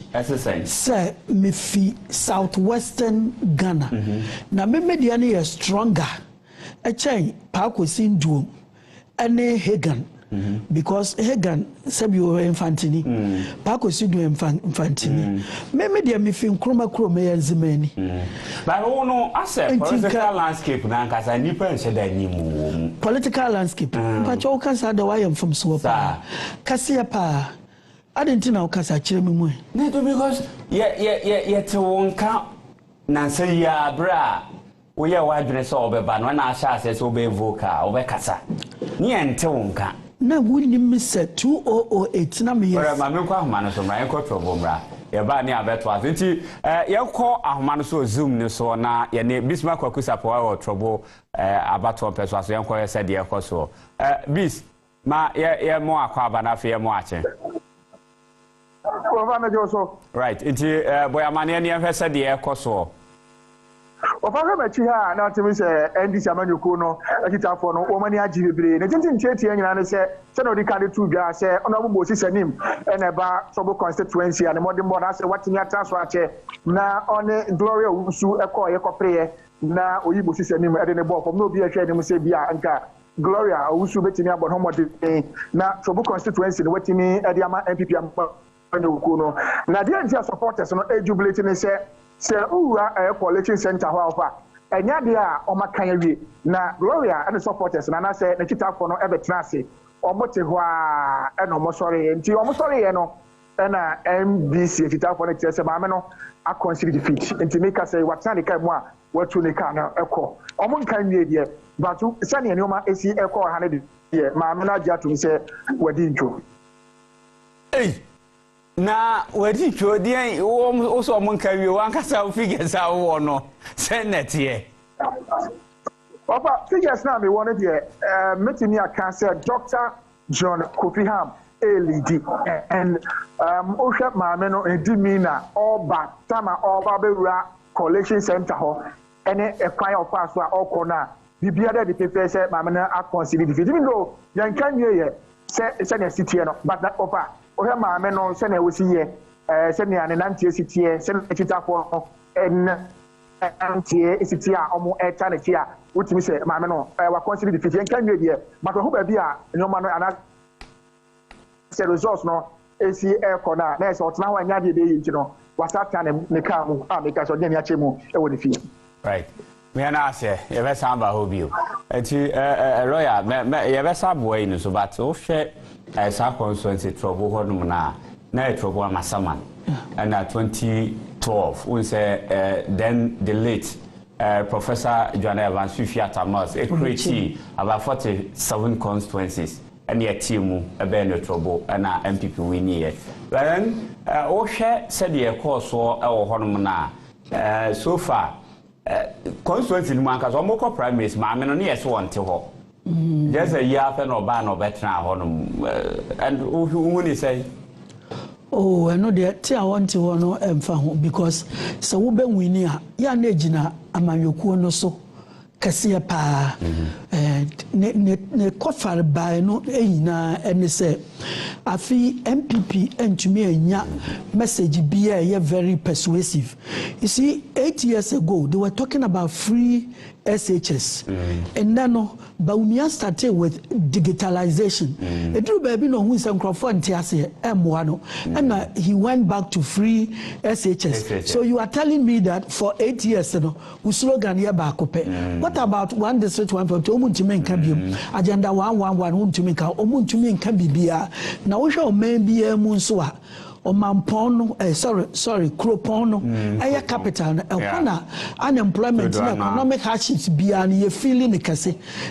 say me fi southwestern Ghana na me media ne stronger a chain Pakwesi Injuom ene Hagan because Hagan sabi o infantini Pakwesi do infantini me dia me fi nkroma kro me yanzimani but no asset political landscape na nkasa nipa nsheda nyimu political landscape but you can say the way from so pa kasi pa adenti na ukasa kire me mu na to because ye te wonka na say ya bra we ya wadwene so obeba no na asha ase so be vocal obekasa ni ente wonka na wuni misa 2008 na me yes ma me kwa ahoma no so mra ye kotro bomra ye ba ni abeto azinti ye ko ahoma no so zoom ni so na ye ne bisma kwakusa po wa trobo abato peso aso ye ko ye said ye ko so bis ma ye mo akwa abana fe ye mo ache right nti boya mane ne ye said ye ko so Ofaga mechi ha na timi se NDC amanyuko no akitafo no wo mani agi bebre na tintin tietie nyina ne se no di kan tu bia se ono bo bosi sanim ene ba sobo constituency and modern border se watimi atraso ache na one Gloria Usu eko ye kopreye na oyibo si sanim ede ne bo fom no bi ahwe ne mu se bia anka Gloria Usu betimi abon homode na sobo constituency ne watimi ede ama MPP amanyuko no na dia ntia supporters no jubilate ne se ura collection center ho afa enya de a o makan awie na Gloria and supporters na say na kitafo no ebetra ase omote ho a na omosore nti omosore ye no na MBC kitafo no tese ma me no a consider defeat nti make say watana de kai mu a watu ne ka na ekọ omo nkan wie de but sane ne oma esi ekọ ha ne de ma me na dia to say wadi ntwo na wadi chodian wo so mon kawie wan kasa figures a wo no senate ye Papa figures na me won de metimi aka say Dr. John Kopiham LED and ohwa maame no edimi na oba tama oba bewura collection center ho ene ekwan ofa so a okọ na bibia de pepe say maame na consider defeat even though yan kan ye say na city no but that ofa ohwe maame no se na wosi ye se na ne nantie sitie se na kitafo en antie sitie a omo eta na tia wotimi se maame no wa consider the fit en kan wie de but ho ba bi a nyoma no ana se resource no esi eko na se otna ho anya de be yi no wasata ne ka mu a me ka so de ne ache mu e wo ne fi right me na ase ye be samba ho bio enti royal me ye be sabo yi no so but o hwe sa constituency trouble honum na trouble amasaman and 2012 we say then the late Professor Joanna Evans Fifiata Mas created about 47 constituencies and your team a trouble and MPP win here but then o share said the course or honum na so far constituency no man cause omoko primaries ma me no na yes want ho just a year after no ban no better and who ni say oh I know that ti I want to no emfa ho because so wo be wini a ya na gina amanyokuo no so kase pa ne kofar ba no eyina ene se afi MPP entumi anya message bia ye very persuasive. You see 8 years ago they were talking about free SHS and then Baumia started with digitalization. Edru baby no hu microphone tiase M1 and he went back to free SHS. So you are telling me that for 8 years no we slogan here back up. What about one district 150 omuntumi nka biom agenda 111 omuntumi nka omuntumi nka bibia na wo hwe o man bia mu nso a Omampon, sorry, Kropono, aya capital, and unemployment, economic hardships beyond ye feeling the case.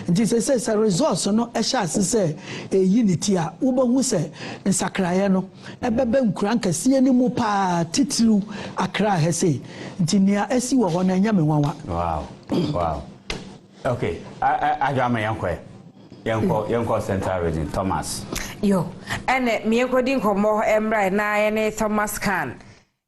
And this says a resource, no, a chance say a unity, Uber who say, and Sacrayano, a bebe crank, see any more pa titlu, a cry, he say, Tinia, as you were one and yammy. Wow. Okay, I got my Yanko Central Region, Thomas. Yo, and me according to more Embra na any Thomas Khan.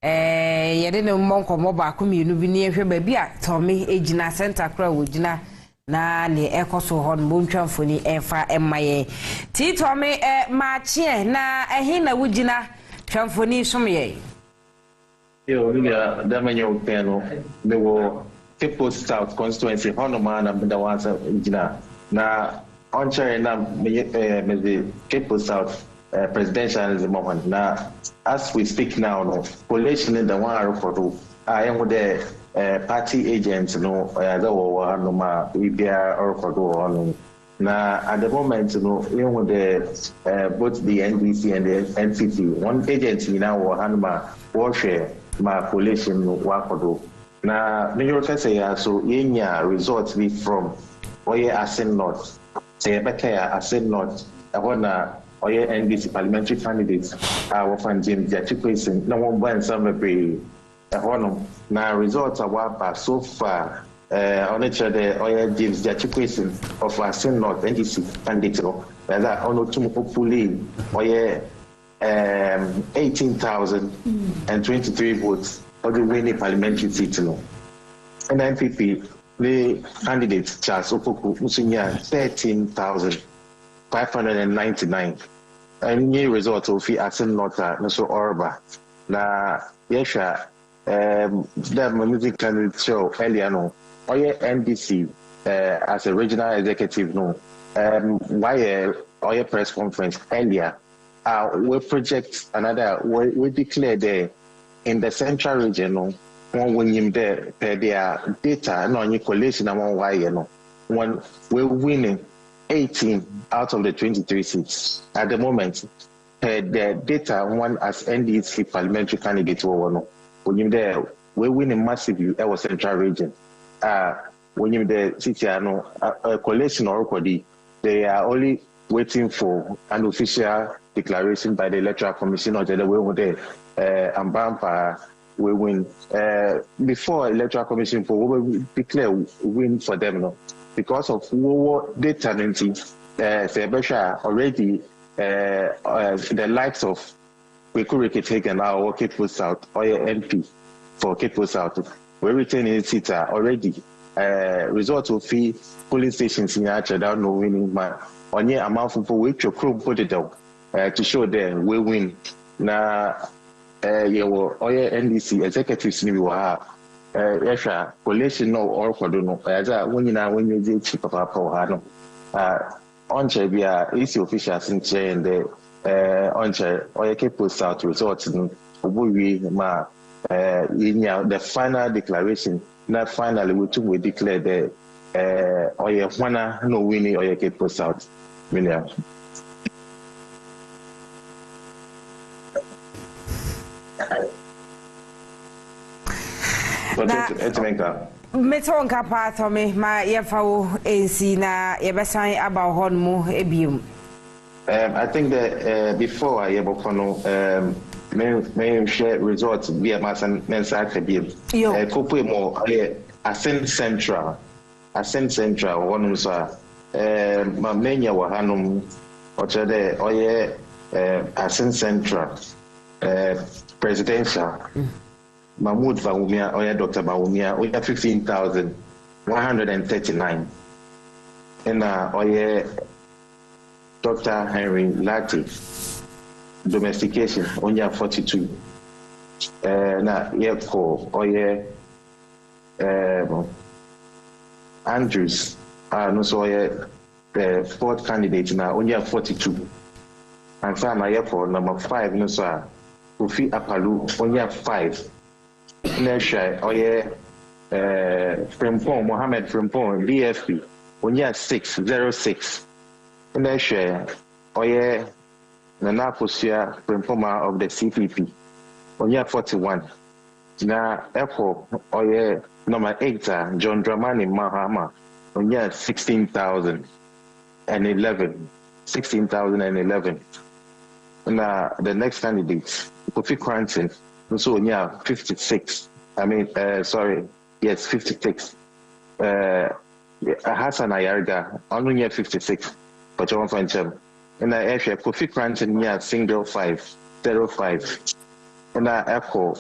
Yɛde monko mo ba ko mi nu bi ne hwɛ ba bi a Tommy ejina center kra wojina na ne ekoso ho no ntwamfoni emfa emaye ti Tommy ma chie na ehin na wojina twamfoni somye yo ya da manyo peno me wo Cape South constituency hono ma na da wansa jina na on chair na me the Cape South presidential is the moment now. As we speak now, no coalition in the one report. I am with the party agents, no, no ma EBR or Kodo. Now at the moment, no, even with the both the NDC and the NCT, one agency now or Hanma warshare my coalition Wakodo. Now, New York say so yenya results be from Oye Asin North. Say Becca Asin North. I wanna Oye NDC parliamentary candidates are from James Jachikwesin. No one went somewhere very now results are what so far on each other Oye James Jachikwesin of Asin North NDC candidate. As I only to hopefully Oye 18,023 votes for the winning parliamentary seat. And NPP, the candidate Charles Opoku Musinya 13,599. And new result of the Asin North Naso Orba. Na Yesha the music candidate show earlier no Oye NDC as a regional executive no why Oye press conference earlier we project another we declare there in the central region no when you there per their data no any coalition among why no when we're winning 18 out of the 23 seats at the moment. The data one as NDC parliamentary candidate when you there we're winning massively our central region. When you there city no coalition or they are only waiting for an official declaration by the Electoral Commission or the way there and Bampa we win before Electoral Commission for we declare win for them no because of what data already the likes of Wekureke taken our Cape South or MP for Cape South we retain in seats already result of fee polling stations in Acha down no winning man on your amount for which your crew put it down to show them we win na your NDC executives ni wa Yesha coalition no or Kodono as when you did cheap of our no on chair be easy officials in chair and the on chair or Cape South results in ma the final declaration not finally we declare the or your wanna no winning or your Cape South million. Meton kapa to me ma yefawo ensi na yebesan aba hon mu ebium. I think that before I able kono may share results via masan mensa kabium. Kopu mo Asin Central one so ma menya wa hanum ochede oye Asin Central presidential Mahmoud Baumia or Dr. Baumia, we have 15,139. And Oye Dr. Henry Lati, domestication, only 42. Na Yeko Oye Andrews, no so Oye the fourth candidate now, only 42. And Sama Yeko number 5, no so Kofi Apalu, only 5. Nesha Oye Frimpong Mohammed Frimpong DFP only 606. Nesha Oye Nanaposia Frimpoma of the CPP only 41. Na Echo Oye number 8 John Dramani Mahama only 16,011. 16,011. Na the next candidate Kofi Cranton so yeah, 56. I mean, 56. Hassan Ayarga, only 56, but you won't find him. And I actually Kofi Cranton near single 505. And I echo,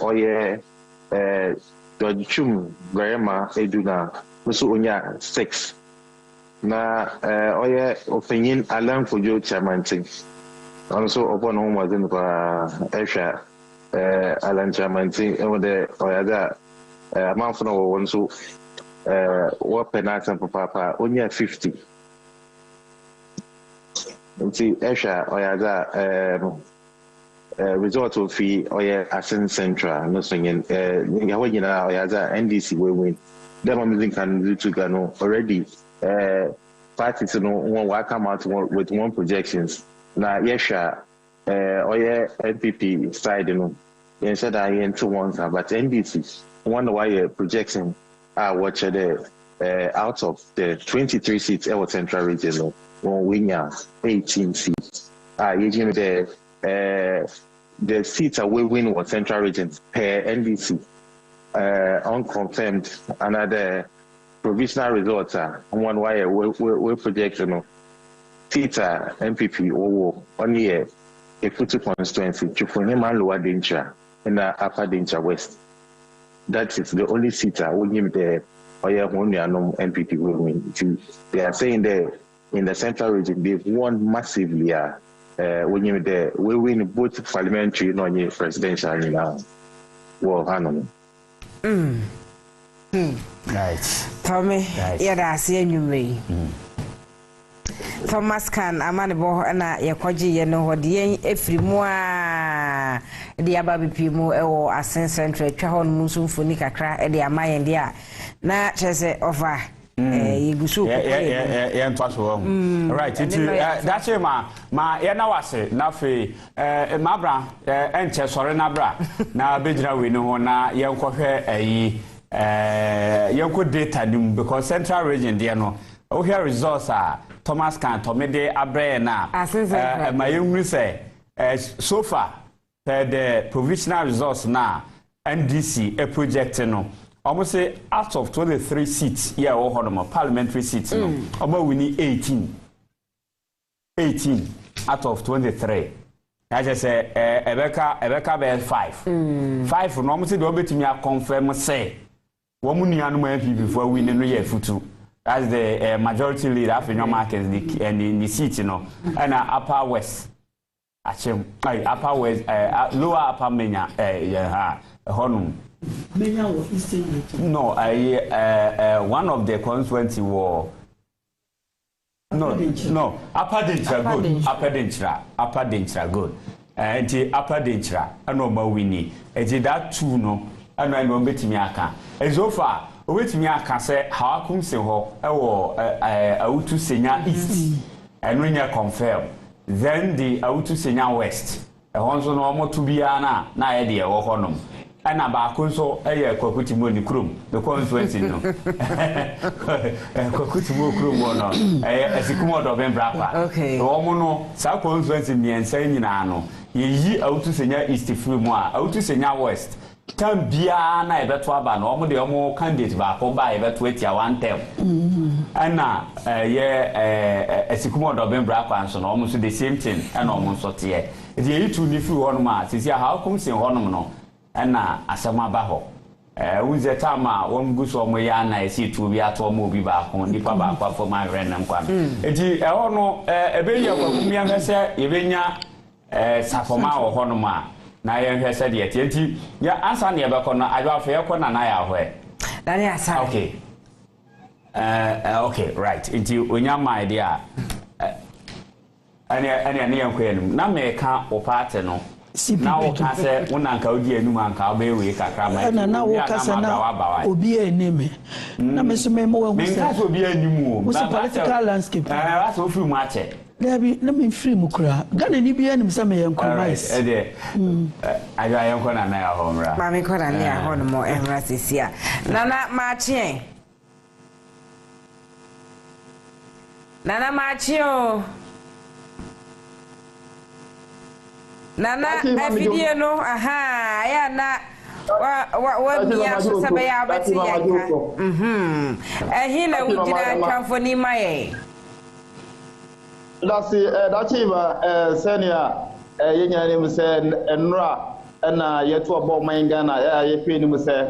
George Chum, Grandma, Eduna, Musunya 6. Na opinion alarm for you, Chairman. Also, upon home was in Esha, Alan Chairman, and the other month of one so what penalty and papa only 50. And see, Esha, or other resort of fee or Ascent Central, no singing, NDC will win. Them can do to Gano already. Parties will come out with one projections. Now, Yesha, NPP side, said I into ones, but NDC, one why projection watch out of the 23 seats our central region, one winner 18 seats. The seats are will win what central regions per NDC. Unconfirmed another provisional results are one why we project Theta MPP or 1 year a put constituency to for him and lower danger in the upper danger west. That is the only seat I will give there or only MPP will win. They are saying there in the central region they've won massively. When you there we win both parliamentary and presidential now. Well, Hanon. Right. Tommy, yeah, that's you. Thomas can amanebo na yakwaji ye no hode efri mu a de ababe pimu ewo Asen Central twa hon musumfoni kakra e de amayen de a na chese over yigusu yeah ntwaso right it that's ma ye na wase na fe mabra enche sore na bra na bejira we no ho na ye nkohwe ayi yenko data nim because central region there no o here results are Thomas can tomede abre na my young say so far the provisional results now NDC a project no almost say out of 23 seats here or hold parliamentary seats no about we need 18 out of 23. I just say Ebeka be 5 no almost do betimi a confirm say woman nuanu MP before we no year futu. That's the majority leader of your market and the seat, and upper west. Upper west, lower upper Menya, Honum. Menya was eastern. No, one of the constituency war. No, upper Dintra good. Upper Dintra good. And the upper Dintra, I know more winnie. And that too, no, and I know Betimiaka. And so far, wait me aka say how come se ho e wo Awutu Senya East and when you confirm then the Awutu Senya West e ho so no mo to bia na ye de wo honom and abaako so e Kwakutimo ni krom the constituency no Kwakutimo krom no esikumo do ben brapa okay wo mo no sa constituency miensa nyina no ye yi Awutu Senya East free mu a Awutu Senya West can be na ebeto aba no omo de omo candidate ba ko ba ebeto etia one term and na esikumo do ben bra kwan so no omo so the same thing and omo so te e de yitu ni fi ho no ma sisi how come sin ho no and na asema ba ho unze tama won guso omo ya na esi tu bi ato omo obi ba ko nipa ba kwa for my renam kwa enti ho no ebe ya kwa kumia hwese ebenya safoma ho no ma na ye hwe se de enti ya ansa ne be ko na adwa fa ye ko na ya hwe na ne asa okay okay right enti onya my idea ani ne yanko enum na me ka o party no na o ka se wonanka odi enum anka obe we kakra ma na wo ka se na obi eneme na me so me mo wa me ka so obi enum o na political landscape wa so free mu ache Debbie, let me free Mukra. Gana ni bi anim some young compromise. I am na na homra. Mami ko na na ho no mo emra sisia. Nana Machie. Nana Machio. Nana video no aha ya na Wa bia so se be ya beti yanka. Hina wujina twamfoni maye. That's senior yenya nim se enra na yeto abo man Ghana ye pe nim se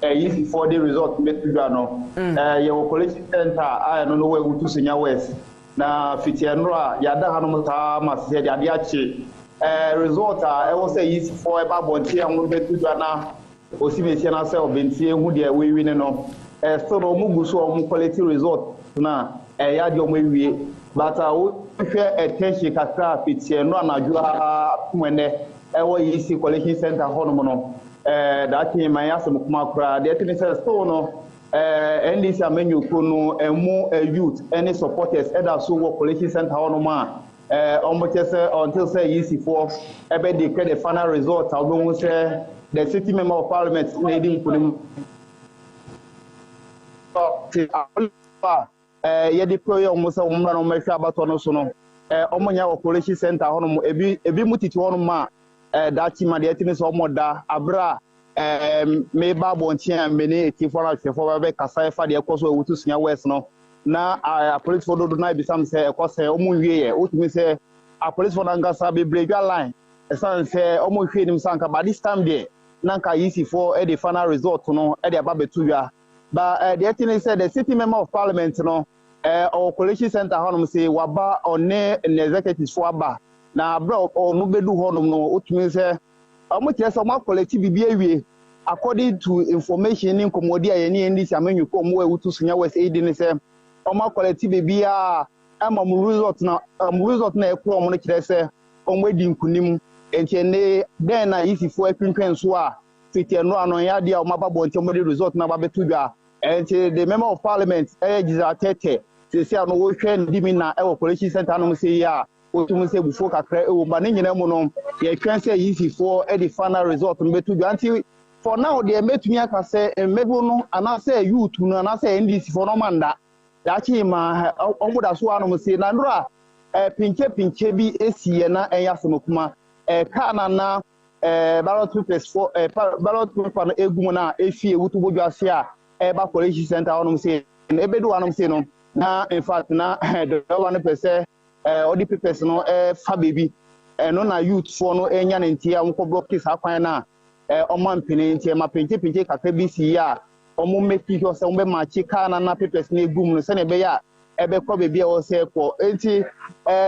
easy for the result metudwa no ye wo college center I no we wutu senya west na fiti enra ya da hanom ta ma se de ade achi result e wo say easy for e ba bonti an metudwa na osibesi na se obentie hu de we wi ne no so no mu guso o mu quality result na ya de o mu wi but share attention kakra fiti no anadwa mwene ewo yisi collection center hono no that in my asem kuma kra the thing says so no NDC amenu kunu emu youth any supporters either so work collection center hono ma almost until say yisi for ebe declare the final result album say the city member of parliament needing kunu ye deploy almost umra no mehwa abato no so no omonya wo collection center hono ebi mutiti hono ma that team at the team is omoda abra me ba bontia mene ti for be kasa fa de ekoso wutu sunya west no na police for do na bi sam say ekose omo wie ye otumi say a police for ngasa be break line esan say omo hwe nim sanka but this time there nanka easy for the final result no e de aba betu ya but the thing is the city member of parliament no our collection center hono say waba on executives for aba na bro onu bedu honum no otumi se amukire se ma collect bibi awie according to information in komodi ayeni ndi samenu ko mo ewutu sunya west aid ni se ma collect bibi a amam result na ekro mo no kire se omwedi nkunim entiene den na yisifo atwintwen so a fitiano anon ya dia o mababo ntemodi result na babetudwa enti the member of parliament giza tete se ano wo hwe ndimi na ewo collection center no se ya otumu se bufo kakra ewo ba ne nyina mu no ye twen se yisifo the final result no betudwa anti for now the metumi aka se mebu no ana se youth no ana se NDC for no manda dachi ma omuda so anu se na ndura pinche bi esiye na eyasemo kuma kana na ballot papers for ballot paper na egum na efie wutu bodwa ase a ba college center anu se ebedu anu se no na in fact na the one person all the papers no fa baby no na youth for no enya ntia nko block sa kwan na omampene ntia ma pinche kakra bi si ya omo make sure say ombe machi kana na papers na egum no se na be ya ebe ko baby o se ko enti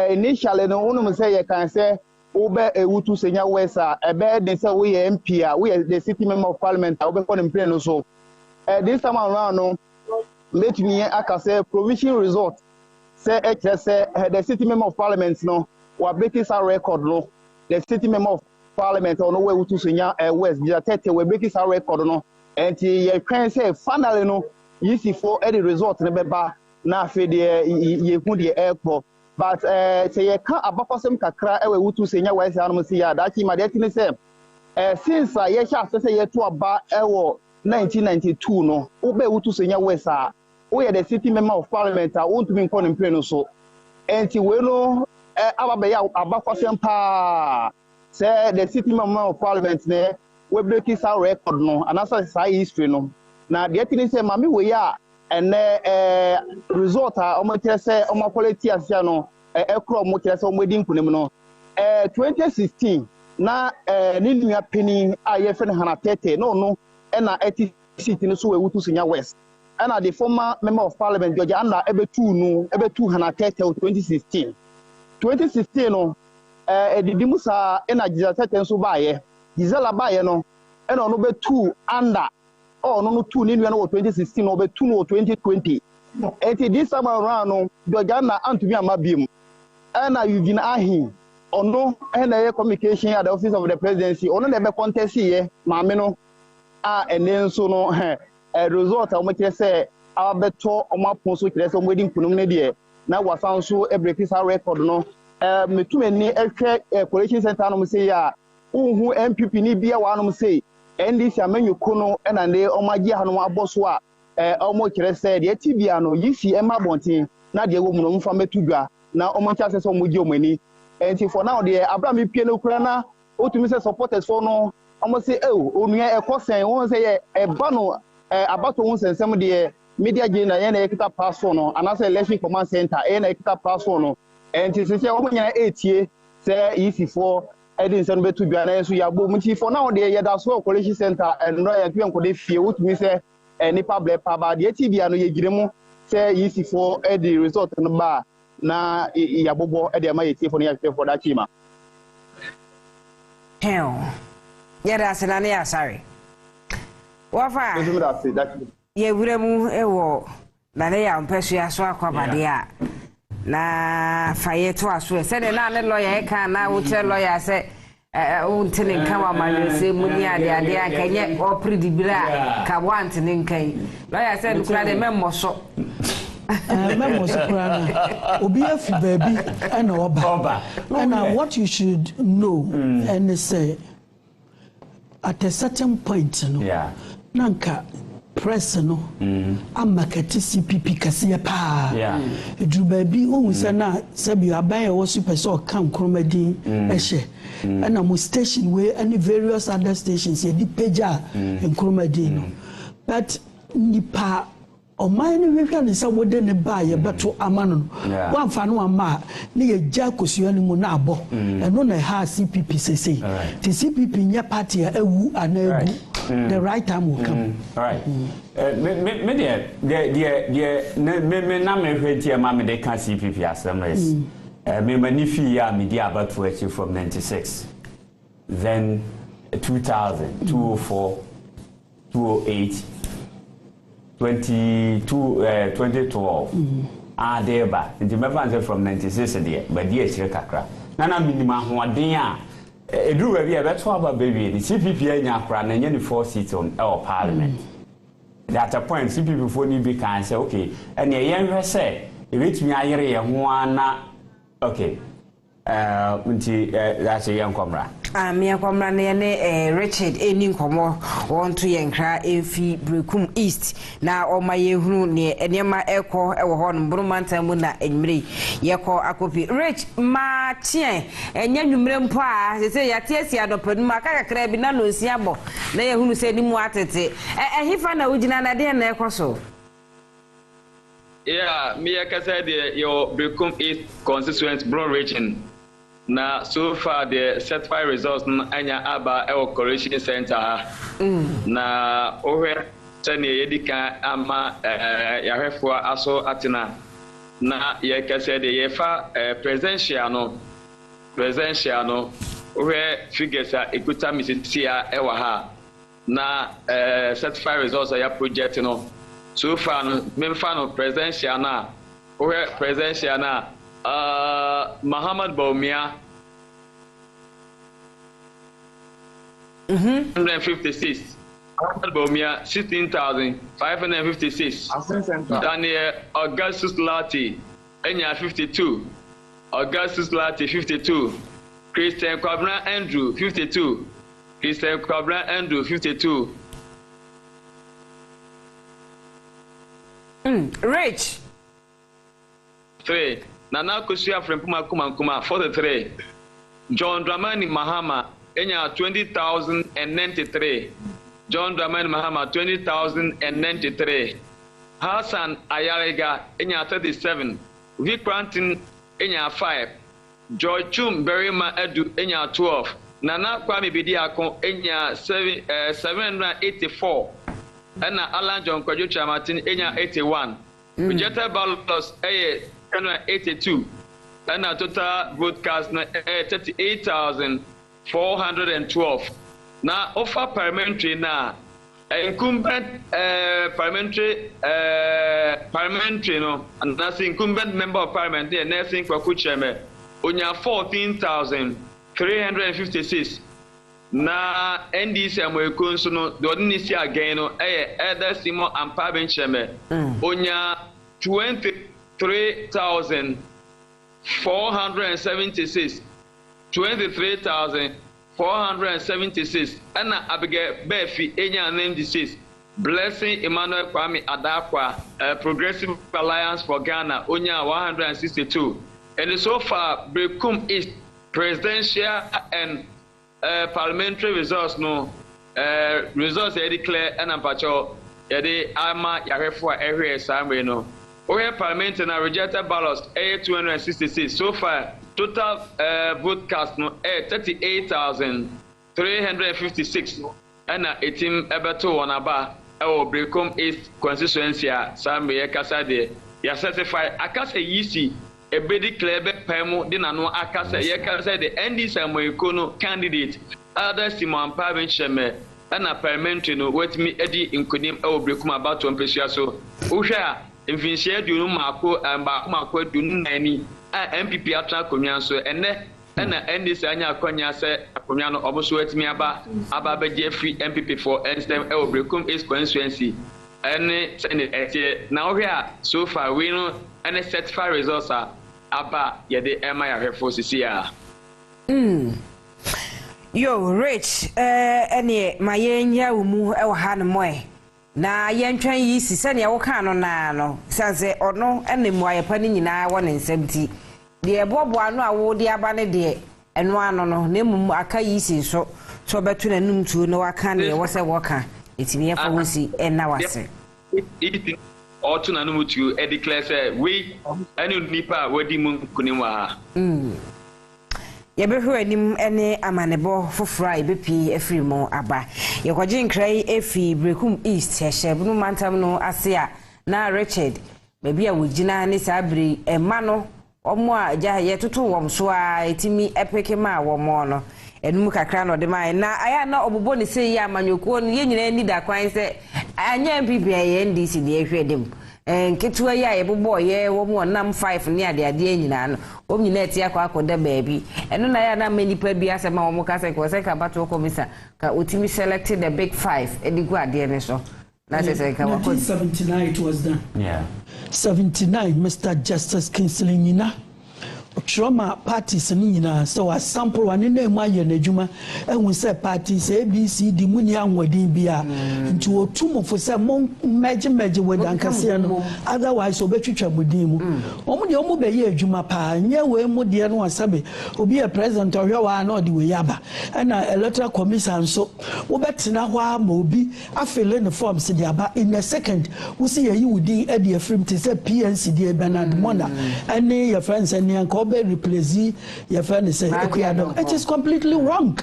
initially no unu say ye kan say ube ewutu senya wesa ebe den say we MP a we the city member of parliament ube ko dem no so this time around no let me aka say provisional result say say the city member of parliament no we breaking our record no the city member of parliament no we ewutu senya west dia 30 we breaking our record no and ye kan say finally no yisi for the result ne beba na afi de ye hu de airport but say ye kan abakosem kakra ewe wutu senya wise anum si ya dachi ma de tini say since ye sha say ye to aba ewo 1992 no ube wutu senya wise a we the city member of parliament a won't be kon impre no so enti we no ababe ya abakosem pa say the city member of parliament ne we break his record no and as say history no na de tini say mami we ya and result omo kire say omo quality asia no ekro omo kire say omo di nkunim no 2016 na ni nua penny aye fe hana tete no na eti seat no so we wutu sinya west and the former member of parliament George Anna ebetu hana tete 2016 no edidimu sa na giza tete so baaye gizela baaye no no betu under no 2 ni no 2016 no be 2 no 2020 enti this time around no Dojana antumi amabiem na Eugene Ahi ono na ye communication at the office of the presidency ono na be contest ye maame no enenso no result o mekire say abeto o mapon so kire say o mwedi nkunum ne de na wasan so break sa record no metumeni ehwe collection center no say ya uhu MPP ni bia wa no say NDC amenyu kono na ne omagie hanu aboso a omo kire se de tibia no yisi ema bontin na de wo mu no mfa metudwa na omo ncha se omo gi omani enti for now de Abraham pie no kura na otumi se supporters for no almost say onua e kosen won say e ba no abato won sensem de media gina ye na ekita paso no anase election command center e na ekita paso no enti se o nya etie say EC4 edin se no betu bia na so yabo mti for now de ye da so college center no ya twen ko de fie wotumi say nipa ble pa ba de ti bia no ye gire mu say EC4 edi result no ba na yabobo edi ma ye tie for no ya tie for that chima hell yada senane ya sorry wafa ye wuremu ewo na ne ya mpesu ya so akwabade a na faye to aso se ne na ne lawyer e kan na wo tell lawyer se untene nkan wa manese muni ade akenye opredibira ka want ne nkan lawyer se nkura de memmoso memmoso kurana obi afi baby na oba and what you should know and say at a certain point no nanka press no amakati CPP kase pa edu baby ohun se na se bi aban e wo super so kan kromadin ehye na mo station we any various other stations ye di peja kromadin no but nipa o man we hwa ne se wode ne ba ye beto amano wan fa no ama ne ye ja kosua ne mu na abo eno na ha CPP sese the CPP nya party awu anagu the right time will come. All right. Me na me hweti ma me de kan CPP assemblies. Me manifi ya me di about from 96. Then 2000, 204, 208, 2012. Deba. Nti me fan from 96 there, but die chire kakra. Na minimum hoden a Edu we be beto aba baby the CPP anya akra na nya ni 4 seats on our parliament. At a point CPP for ni be can say okay and ye hwe say e betumi ayere ye ho ana okay nti that's a young comrade. Me comrade ne Richard eni nkomo won to yenkra efi Brekum East na o ma yehunu ne enema eko ewo ho no brumantan mu na enmire yeko akopi Rich ma chien enya nwumre mpo a se ya tiesi adopadu ma kakakra bi na no siabo na yehunu se ni mu atete ehifa na ugina na de na ekoso. Yeah, me akasa de your Brekum East constituent Bron region. Na so far the certified results anya aba ewo correction center na ohe tane yedika ama yahwefo aso atina na ye kase de yefa presidential no ohe figures a ekuta misisia ewa ha na certified results ya project no so far no memfa no presidential na ohe presidential na Muhammad Baumia 156. Muhammad Baumia 16,556. Daniel Augustus Lati Enya 52. Augustus Lati 52. Christian Kwabna Andrew 52. Christian Kwabna Andrew 52. Rich 3. Nana Kusia from Kuma 43. John Dramani Mahama Enya 20,093. John Dramani Mahama 20,093. Hassan Ayarega Enya 37. Vic Prantin Enya 5. George Chum Berima Edu Enya 12. Nana Kwame Bidiako Enya 784. Ena Alan John Kwajucha Martin Enya 81. Rejected ballots 82 and a total broadcast 38,412. Now offer parliamentary now incumbent parliamentary no and that's incumbent member of parliament there nursing for kucheme onya 14,356 na NDC amweko nso no the ordinary again no either Simon and Pabencheme onya 23,476 23,476 and Abigail Befi Enya 96 Blessing Emmanuel Kwame Adakwa Progressive Alliance for Ghana Onya 162 and so far Brekum East presidential and parliamentary results no results e declare and ampacho e dey ama yarefo a ehwe samwe no oye parliament na rejected ballots 266 so far total vote cast no 38,356 and 18 ebeto wonaba e Brekom East constituency a samwe kasa de ya certify akasa yisi ebedi klebe pemu di nanu akasa ye kasa de NDC amoyiko candidate other Simon Pavin Sheme na parliamentary no wetimi edi inkonim e Brekom about empesua so uhwe a mfinhye aduonu mako aduonu nani a MPP atra konwa so ene na NDC anya akonya se akonya no oboso wetimi aba beje free MPP for instem e Brekom East constituency ene sene etie na ohwe a so far we no ene certified results aba yede ema ya refo sisi a yo rich ene mayenya umu e ha no moe na yentwan yi sise ne wo kan no na no sanse ono ene mu ayepa ni nyina wo ne nsɛmti de ebobo ano a wo de aba ne de eno ano no na mum aka yi si so betu na num tuo no waka ne wo se wo ka etimi ya fa wo si na wase otu na num tuo e declare say we ene nipa wadi mun kunim ha yebehwe anim ene amanebo fofora ebepi afiri mo aba yekoje nkrai efi Brekom East heshebnu mantam no ase a na Richard baby a wogina ne sabri ema no omo a ja yetutu wom so a etimi epeke ma womo no enum kakra no de mai na aya na obobo ne sei ya amanyoko no ye nyina ni da kwan se anya MPP ye NDC ne ehwe dem nketuwa ya yebobo ye womo nam 5 ne ade nyina no om nyina tia kwa akoda baabi eno na ya na manipa bi asema womo ka se ko se ka bato komisa ka otimi selected the big 5 edigu ade ne so na se ka wako 1979 it was done 79 Mr. Justice Kingsley Nyina Trauma parties ni nyina so a sample one na emu aye na adwuma ehun say parties ABCD muni anwadin bia nti otumofo say mon meje we dankase no otherwise obetwitwa budin mu omu de omu be ye adwuma pa nye we mu de no asabe obi e president ohwa na odi we yaba na electoral commission so wo betina hwa ma obi afele ne forms de aba in a second wo see ye wudi e de afrim te say PNC de Bernard Mona any your friends and be replace your friend say it is completely wrong.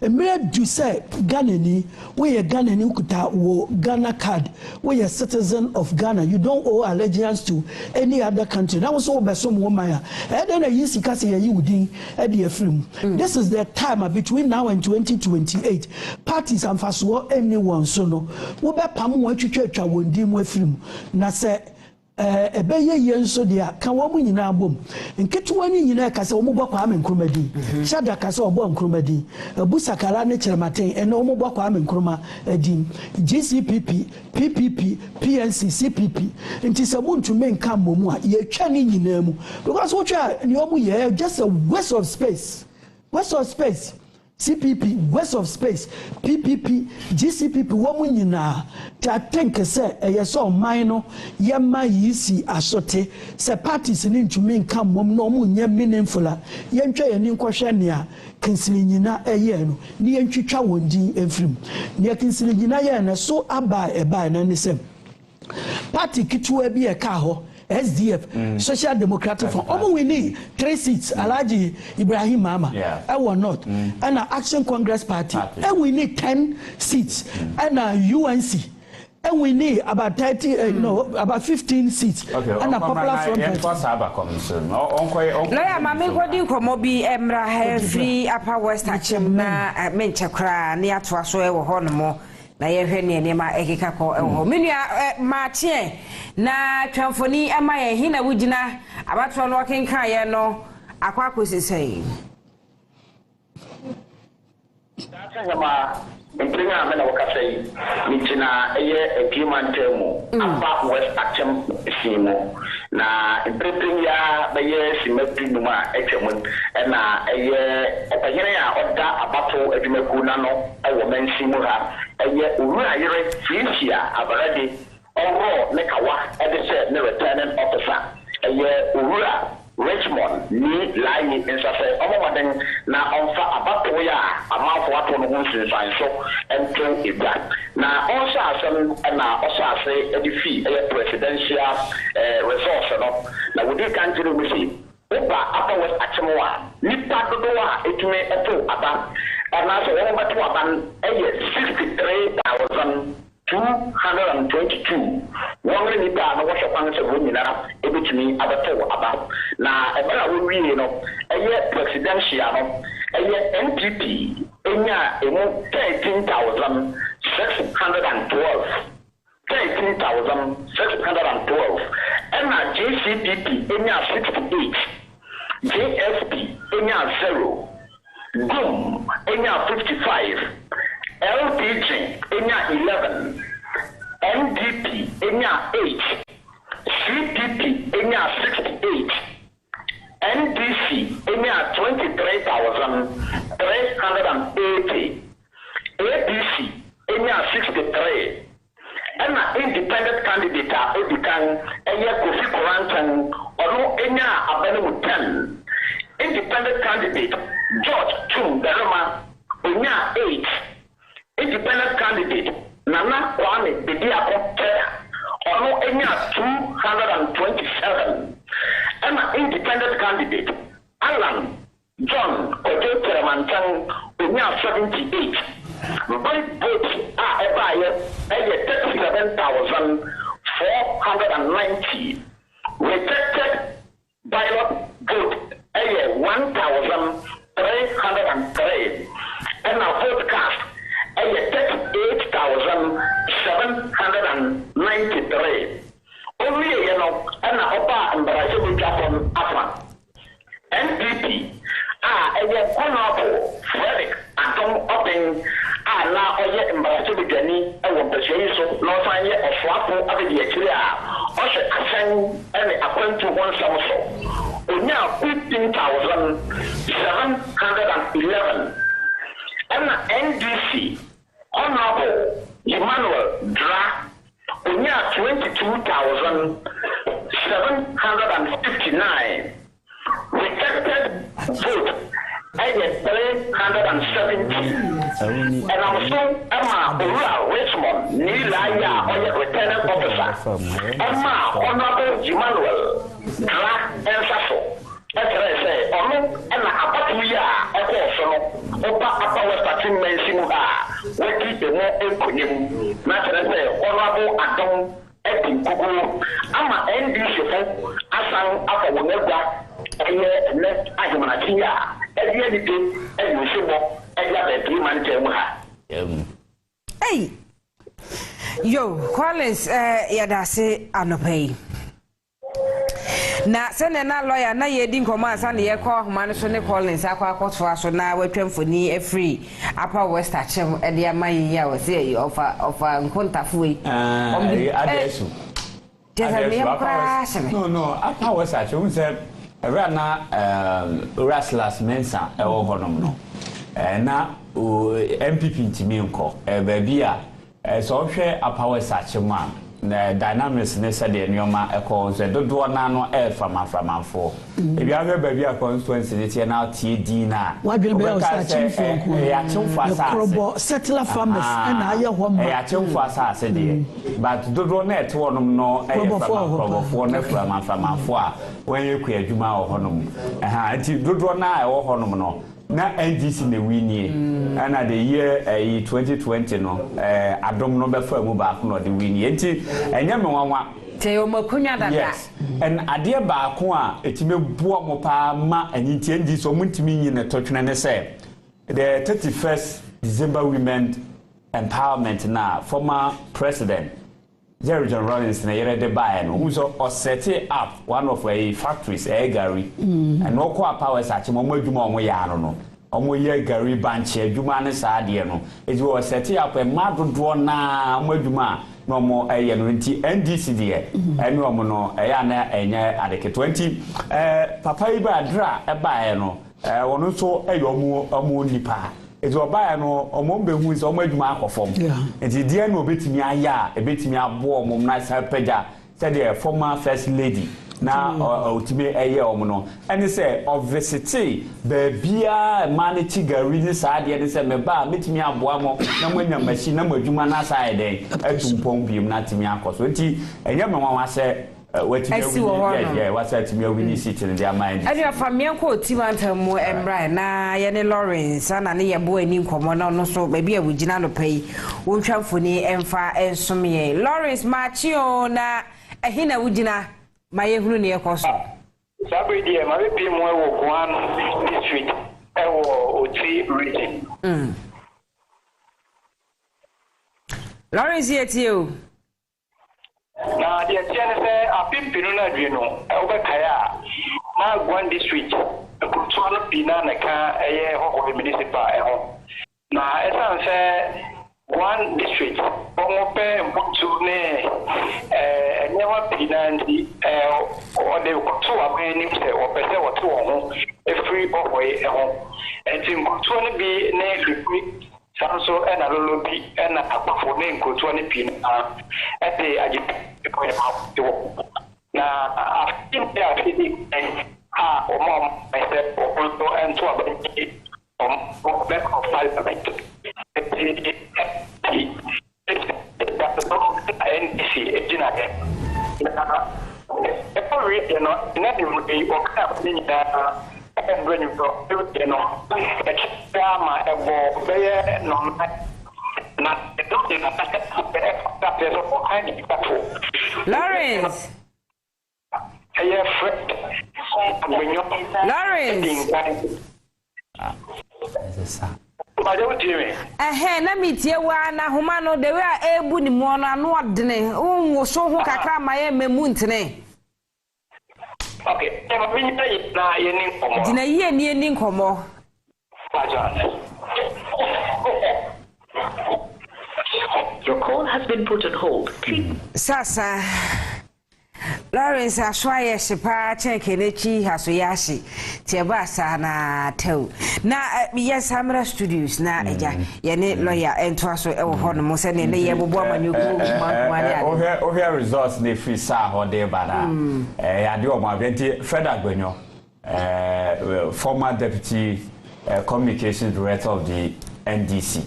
Emre do say Ghanani we a Ghanani kuta wo Ghana card we a citizen of Ghana you don't owe allegiance to any other country. That was all by some woman and then a yisi kasi you wudi e de afrim. This is the time between now and 2028 parties and faswo anyone so no wo be pam wo twetwa wondi mu afrim na say ebeye yenso dia kan wo mu nyina bom nketuwa ni nyina ka se wo mu bokwa ame nkruma di shada ka se obo nkruma di busakara ne kyerematen ene wo mu bokwa ame nkruma di GCPP PPP PNC CPP nti se mu ntume nka momu a ye twa ni nyina mu because wo twa ni wo mu ye just a waste of space CPP waste of space PPP GCPP wo mu nyina ta think say so man yema yisi asote se parties ni ntumi nka mom no mu nya meaningful a yentwa yani nkohwe ne a Kingsley nyina no ni yentwitwa wondin efrim ne Kingsley nyina ye na so aba na ne sem party kitwa bi e ka ho SDF Social Democratic Front we need 3 seats Alhaji Ibrahim Mama I will not and Action Congress Party and we need 10 seats and UNC and we need about 30 about 15 seats and a Popular Front Lawyer Mami Gwadi Komobi Emra free Upper West Achim na menchakra ni atwa so e wo hono mo na ye hwe ne nema ekeka ko eho menua maachie na twamfoni ama ye hina wugina abatro no kenka ye no akwa akosisei Datanyama mpringa amena wakasei michina eye epimantemu apa West Achim simo na mpringa baye simepinuma etwemun na eye opanyere ya oda abato adwumaku na no ewo mansimu ha eye owura yere Frisia abarade oro ne kawa ede se ne returning officer eye owura Richmond ni lai nsase omomaden na onfa abato ya amafo ato no hunsinsan so ento ibra na onsa asem na osa ase edifi presidential resource no na wodi kanjiro musi oba apa west achemwa nipa dodowa etume eto aba na so won beto aban 63,222 wọ́n ní nípa àwọn wọ́n ṣọ̀kan ṣe wọ́n nyinara ebi tumi abẹ́tọ̀ aba na ẹ̀bẹ̀rẹ̀ àwọn wíyẹ no ẹ̀yẹ presidential no ẹ̀yẹ NPP ẹ̀yà ẹ̀mú 13,612 ẹ̀nà JCPP ẹ̀yà 68 JSP ẹ̀yà 0 GUM ẹ̀yà 55 LPG ẹ̀yà 11 NDP enya 8, CPP enya 68, NDC enya 23,380, APC enya 63, and independent candidate Edikan enya Kofi Korantan ono enya Abenemu 10, independent candidate George Chung Derema enya 8, independent candidate Nana Kwame Bediako ono enya 227 and independent candidate Alan John Kojo Teremantan enya 78 by votes are ebaye 37,490 rejected ballot vote 1,303 and a vote cast 38,793. Only and Oba and Brazil Japan Afra. NPP a honorable Frederick Atom Open now in Brazil Jenny and what the so no sign yet of Swapo of the Echiria also ascend and appoint to one so. Now 15,711 and NDC Honorable Emmanuel Dra Unya 22,759 rejected vote 370 and also Emma Ura Richmond Nilaya or returning officer Emma Honorable Emmanuel Dra Ensaso say ono na apatu ya ekoso no oba apa western mention ba weti de mo enkonim na tere say honorable Adom Epinkugu ama NDC fo asan afa wonagwa eye next ajumanachi ya ebi edite ebi sebo eja be 3 man tem ha hey yo Collins ya da se anopai na sene na lawyer na ye din komansa na ye call man so ne Collins akwa akotwa so na watwamfoni afree apa west achem e de amayi ya we say offer nkontafue adesu no apa west achem say era na wrestlers mensa e wo honom no na MPP ntimi nko ba bia so hwe apa west achem a na dynamics ne said the nyoma echo so dodo na no from if you have baby a constituency ne na TD na wadwe be o sa chimfo ya chimfo asa krobo settler farmers na aye hom ya chimfo asa se de but dodo na ete wonom no krobo na from a when you ku adwuma ho honom nti dodo na e ho honom no na NDC ne winie ana the year 2020 no Adom no be fa mu ba ko no de winie nti enye me wanwa te o makunya dada yes and ade ba ko a etime buo mo pa ma aniti NDC o muntimi nyi ne totwene ne se the 31st December women empowerment na former president Jerry John Rollins na yere de buy no who so set up one of a factories Gary and no kwa power search mo adwuma o mo ya no omo ye Gary branch adwuma ne saa de no e was set up a madodo na mo adwuma no mo eye no nti NDC de ene omo no ya na enye adeke 20 papa iba dra e buy no wono so omo nipa eti oba no omombe hu se omadwuma akofom eti die no obetimi aya ebetimi abo omom na sa pega said the former first lady na otime eye omo ene se obviously baabia manage gari ni saade ene se meba metimi aboa mo na mwanya machine na madwuma na side atumpom biem na timi akoso nti enye me nwa se watimi awini what's atimi awini city in their mind and your family ko timantamu emra na ye ne Lawrence na ne ye bo ani nkomo na no so baby a wugina no pay wontwamfoni emfa ensomye Lawrence machio na ehina wugina maye hunu ne ekoso sabe die ma be pie mo wo kwan district ewo oti region Lawrence yetio na the tiene se apimpinu na dwenu obekaya na Gwan district kutuano pina na ka eye ho municipal eho na esan se Gwan district omope mbutu ne enyewa pina ndi ode kutu abeni se opese wotu ho free boy eho enti mbutu ne bi ne liquid sanso ena lolobi ena akpafo ne nkotu ne pina ete aji na after mom myself also and to back of parliament NDC ejinage every you know nothing will be okay and when you go you know drama evo be no Lawrence. Na mi tie wa na homa no de we a ebu ni mo no anu odene wo so ho kakra ma ye memu ntene okay na ye ni nkomo dina ye ni nkomo Your call has been put on hold. Sasa Lawrence ashwaye shipa cheke nechi hasoyashi tiaba sana tew na yes Hamra Studios na eja yene lawyer entwaso ewo hono mo se ne ye bobo amanyoku o here results ne free sa ho de bana ya de o ma venti Fred Agbenyo former deputy communications director of the NDC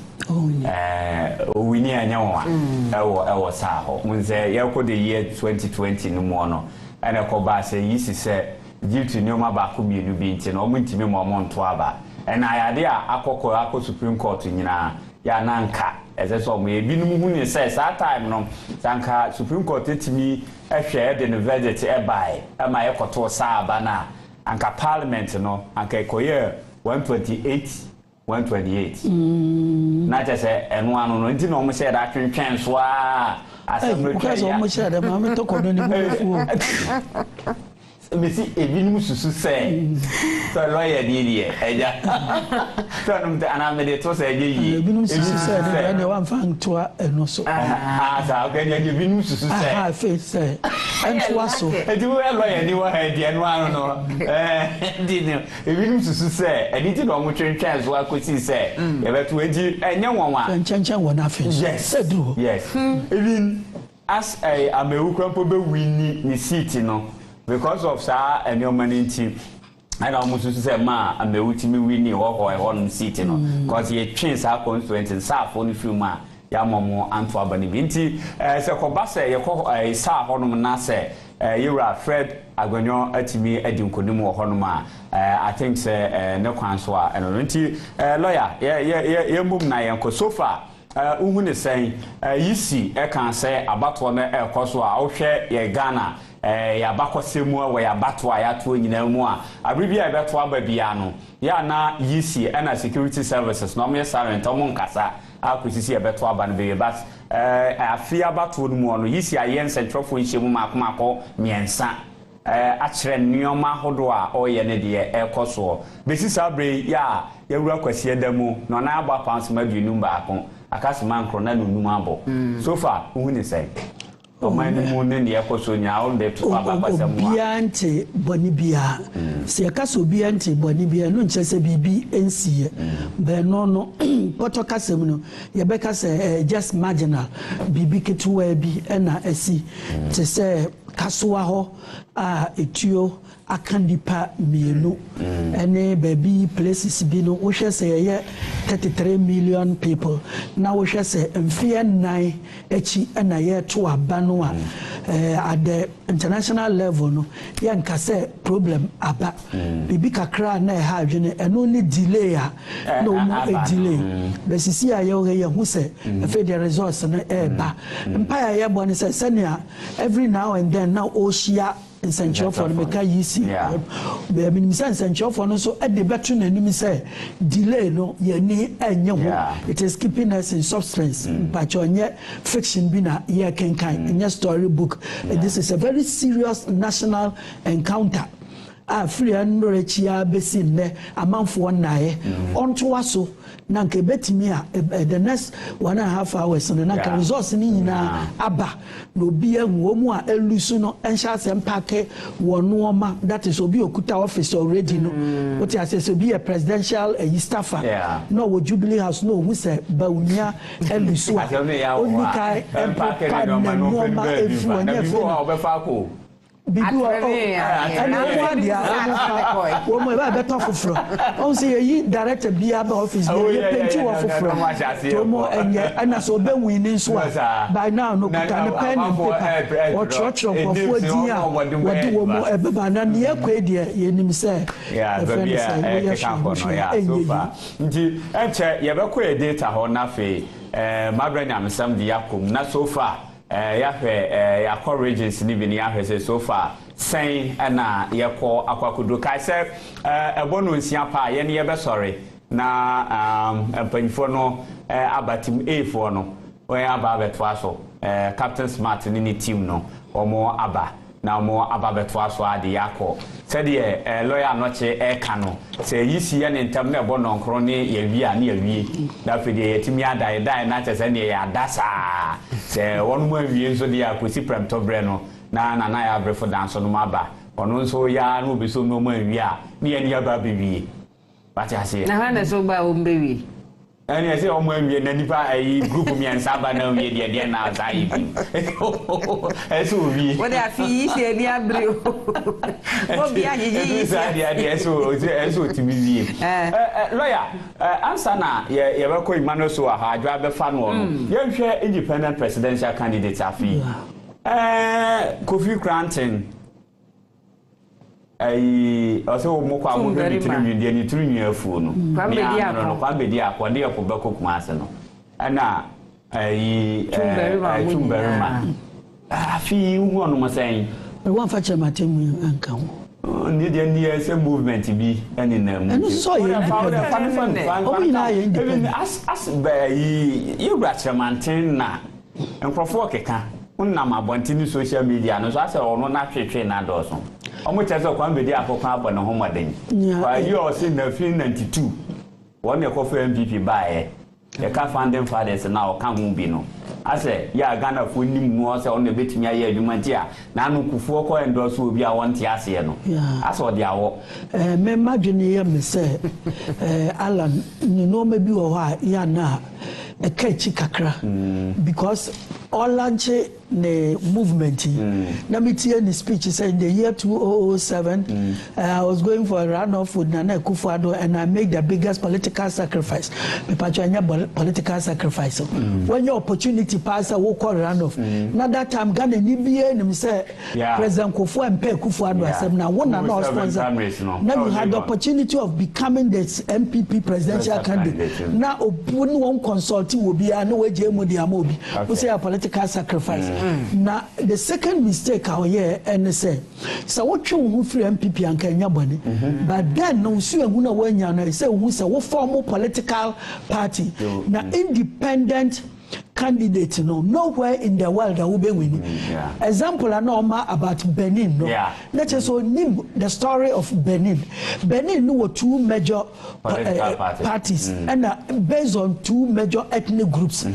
we ni anyawa ewo sa ho munze yako the year 2020 no mo no ene ko ba se yisi se due to nyoma ba ko mienu bi nti no muntimi mo nto aba ena ayade a akọ Supreme Court nyina ya nanka eze so mo ebinum hu ni se sa time no sanka Supreme Court etimi ehwe de no verdict e bai e ma yekoto sa aba na anka parliament no anka ekoye 128 na just enu anu no nti no mo share da twentwen so a asem because mo share da ma me to kono ni bufu Messi ebinum susu se so lawyer di eja so no me ana me de to se eje yi ebinum susu se de na wan fan to eno so sa okay ni ebinum susu se fe se ento so edi we lawyer ni wa he de enu anu no di ni ebinum susu se edi ti no mo twentwen so akosi se ye beto eji enye wonwa twentwen wona fe yes even as a amewu krampo be wini ni seat no because of sa enyoman team and almost to say ma amewutimi wini wo ho seat no because ye twin sa constituent sa for no film ma ya momo anto abani binti se ko ba se ye ko sa honum na se yura Fred Agbenyo atimi adinkonim wo honum a I think say ne kwan so a eno nti lawyer ye mbum na ye ko so far uhu ne sen yisi e kan say abato no ekoso a wo hwe ye Ghana ya bakosemu a ya bato a ya to nyina mu a abribia e beto aba bia no ya na yisi na security services no me sarent o mon kasa akusisi e beto aba no be but afia bato no mu no yisi ayen central for nhemu makomako miensa akire nneoma hodo a oye ne de ekoso besisa bre ya yawura kwasi edamu no na agba pounds ma duenu ba akon akasima nkro na nunum abo so far uhu ne say Omani mu ne ne ekoso nya all the to abakasam wa biante bonibia se yakaso biante bonibia no nchese bibi ensie be no poto kasem no ye be kase just marginal bibi ketuwa bi na asi te se kasoa ho a etuo akandipa mienu ene baby places bi no wo hwese ye 33 million people na wo hwese mfie 9 echi na ye to aba no a at the international level no ye nka se problem aba bibi kakra na ha adwene eno ni delay a no mo delay besisi a ye hu se the resource na eba empire ye bone se senia every now and then now oshia essential for the meka yisi be minimisa essential for no so e de betu na nim say delay no ye ni enye ho it is keeping us in substance but onye fiction bi na ye kenkan in your story book this is a very serious national encounter free and rechia besi ne amanfo nae onto aso na nke betimi a the next 1.5 hours no na ka resource ni nyina aba no obi ehu omu a elusu no ensha sem pack wono that is obi okuta office already no what you say obi a presidential staffer no wo Jubilee House no who say bawunya elusu a oni kai pack no ma efu onye bibi o and dia o mo ba beto foforo on say yi director bia ba office dey penti wo foforo to mo enye ana so be win so by now no kuta ne pen and paper o church of dia wodi wo mo ebe na ne ekwe dia yenim say baby e ka kono ya so far nti enche ye be ko data ho na fe mabra nyamsam dia kom na so far yakọ regions ni bi ni ahwe say so far sen na yakọ akwakudu kai say ebono nsia pa ye ne ye be sorry na empanfo no abatim A4 no we aba beto aso Captain Smart ni team no omo aba na omo aba beto aso ade yakọ said the lawyer noche eka no say yisi ye ne ntam na ebono nkro ne ye wi a ne ye wi na fe de yetimi adai na che say ne ya dasa say one more wi nso de akosi prem to bre no na ya brefo dance no maba ono nso ya no be so no mo wi a ne ye ne aba be wi ba cha say na na so ba o mbe wi ani ase o mo wi na nipa ai group mi ansa ba na wi de na za yi bi eso wi what dey fi se ni abre o bi ajiji eso timi wi lawyer answer na ye be ko imano so ha adwa be fa no ye hwe independent presidential candidate afi Kofi Granting also mo kwa mo be tiri de ni tiri nyu afu no kwa be dia kwa de ko be ko kuma ase no ana Tumberima afi wo no mo sen e wan fa chamatemu anka ho ni de ni ese movement bi eni na mu eno so ye independent as be you bra chamanten na enkrofo keka unam abontini social media no so ase ono na twetwe na doso omo chese kwa mbedi akokwa abọ na homaden kwa yo se na 92 won ekofo MPP bae e ka founding fathers na o kan hu bi no ase ya Ghana fo nim no se on betimi aye adwuma ntia na anu kufuo ko endorse obi a won tie ase no ase odi awo me madwene ye me se Alan ni no me bi wo ha ya na e ka chi kakra because all lunch the movement na me tie ni speech say in the year 2007 I was going for a runoff with Nana Akufo-Addo and I make the biggest political sacrifice me pachanya political sacrifice when your opportunity pass wo call runoff na that time Ghana ni bie ni say President Akufo-Addo asem na one na no sponsor now you had the opportunity of becoming the MPP presidential candidate na open one consult will be na we je mu dia mo bi we say a political sacrifice now the second mistake our year and say so what you who free MPP and Kenya body but then no see who na wanya na say who say what form political party now independent candidate nowhere in the world that will be winning. Example I know about Benin let's just name the story of Benin were two major parties and based on two major ethnic groups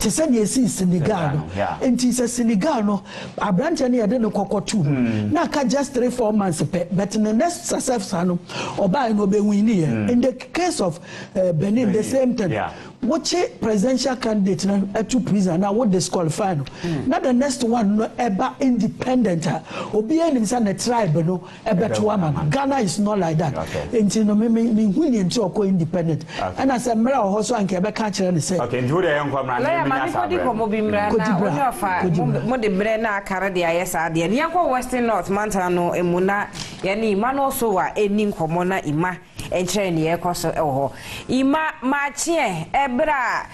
te sɛ deɛ ɛsi Senegal no nti sɛ Senegal no aberante no yɛde no kɔkɔto na aka just 3-4 months pɛ but the next successor no ɔbaa no ɔbɛwini yɛ in the case of Benin the same thing which presidential candidate na to prison now what disqualify no na the next one no eba independent obi enim say na tribe no ebeto ama Ghana is not like that nti no me huni nti okọ independent and as a mra ho so anke ebe ka kire ne say okay nti wo de yankwa mra na me nya sa ko mo bi mra na wo fa mo de mra na akara de ayesa de ne yankwa Western North Mountain no emuna ye ni ima no so wa eni nkomo na ima enkyere ne yekoso ewo ima machie ebra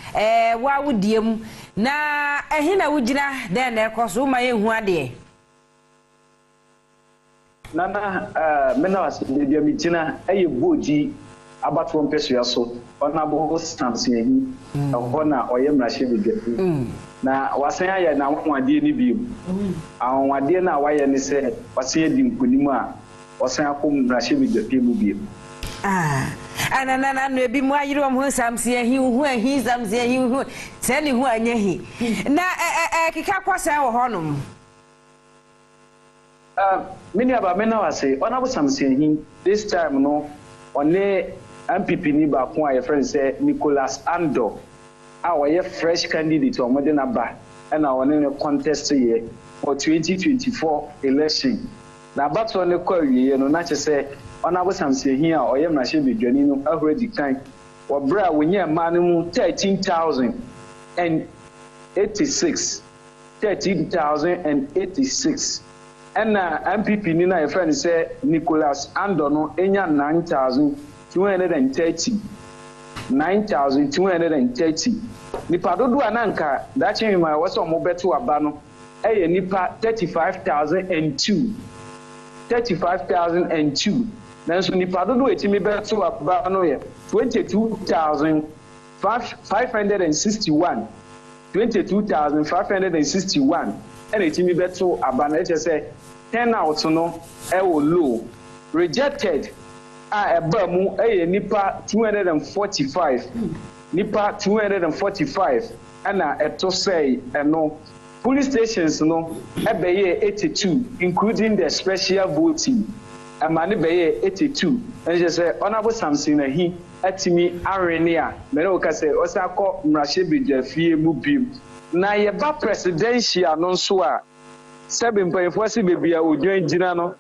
wa wudiem na ehina wugina de na ekoso ma yehu ade nana mena wasde mitina eye boji abato mpesua so ona bo stamps yehi ho na oyemra shebege na wasan aye na wade ni bi awade na waye ni se wasan edi nkonimu a wasan akom ra shebege mu bi anana no ebi mu ayiro mo samse hi hu ahi samse hi hu se ni hu anya hi na kika kwasan wo honom many about men now say on abo samse hi this time no one MPP ni ba ko aye friend say Nicholas Ando a fresh candidate o modern aba na one ne contest here for 2024 election na bato ne kwa wiye no na che say ona bo samse hi a oye mrahye bedwani no already kan wo bra wonya ma no mu 13,086 and MPP ni na friend say Nicholas Ando no enya 9,230 nipa dodo ananka that mean my was on mobeto aba no eye nipa 35,002 nanso nipa dodo etimi beto aba no ye 22,561 and etimi beto aba na say 10 out no e wo low rejected eba mu eye nipa 245 ana eto say eno police stations no ebeye 82 including the special voting amane beye 82 and just say honorable Samson ahi atimi arene a mere o ka say osakọ mrahye bedwafie mu bim na ye ba presidential no so a seven point four si bebia odwan gina no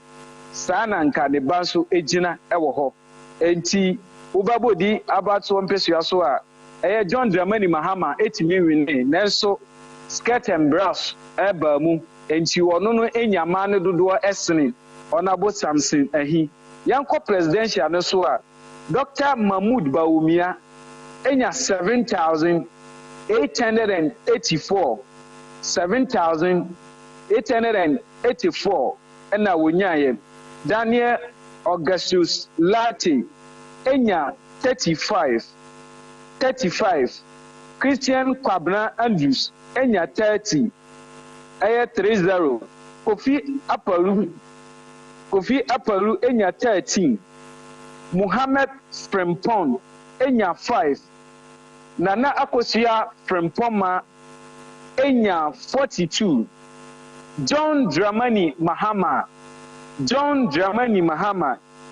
sana nka ne ba so egina ewo ho enti ubabodi abato mpesua so a eye John Dramani Mahama etimi wini nenso skirt and brush eba mu enti wono no enyama ne dodo esene honorable Samson ahi yanko presidential no so a Dr. Mahmoud Bawumia enya 7,884 ena wonyaye Daniel Augustus Lati enya 35 Christian Kwabna Andrews enya 30 30 Kofi Apalu enya 13 Muhammad Frempong enya 5 Nana Akosia Frempoma enya 42 John Dramani Mahama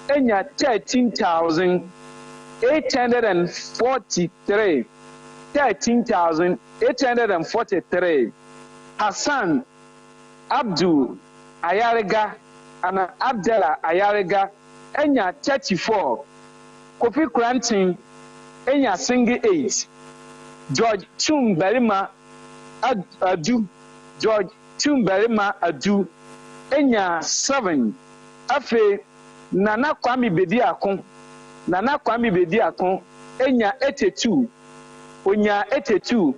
enya 13,843 Hassan Abdul Ayariga ana Abdella Ayariga enya 34 Kofi Krantin enya single 8 George Chumberima Adu enya 7 afe Nana Kwame Bedi Akon enya 82 onya 82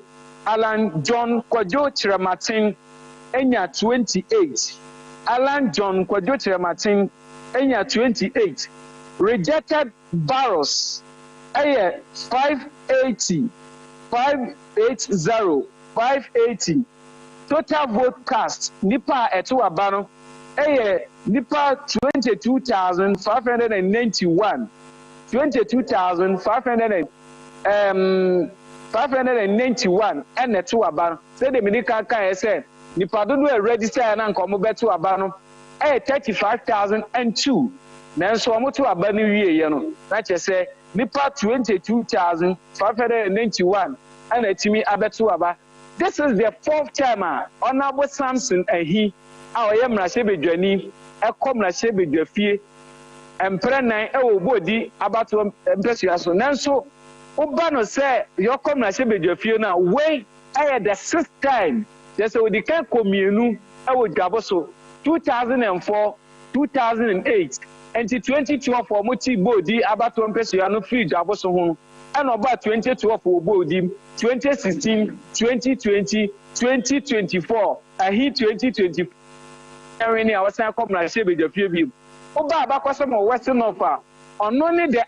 Alan John Kwajo Chiramatin enya 28 Alan John Kwajo Chiramatin enya 28 rejected Barros eye 580 total vote cast nipa eto abano eye nipa 22,591 591 and a 2 aban. Say the medical car said, Nipadu register and come back to Abano. 35,002. Nanso amoto abani wiye no. Na che say nipa 22,591 and etimi abeto aba. This is the fourth time Honorable Samson and he our mrase bedwani ekom mrase bedwafie emprenan ewo bodi abato empesua so nanso oba no say yokom mrase bedwafie na we the sixth time they say we the kan komienu ewo dwabo so 2004 2008 and 2012 for muti bodi abato empesua no free dwabo so ho and about 2012 for bodi 2016 2020 2024 and he 2024 and I was saying come na shebe the few oba abakwasa mo western offer on only the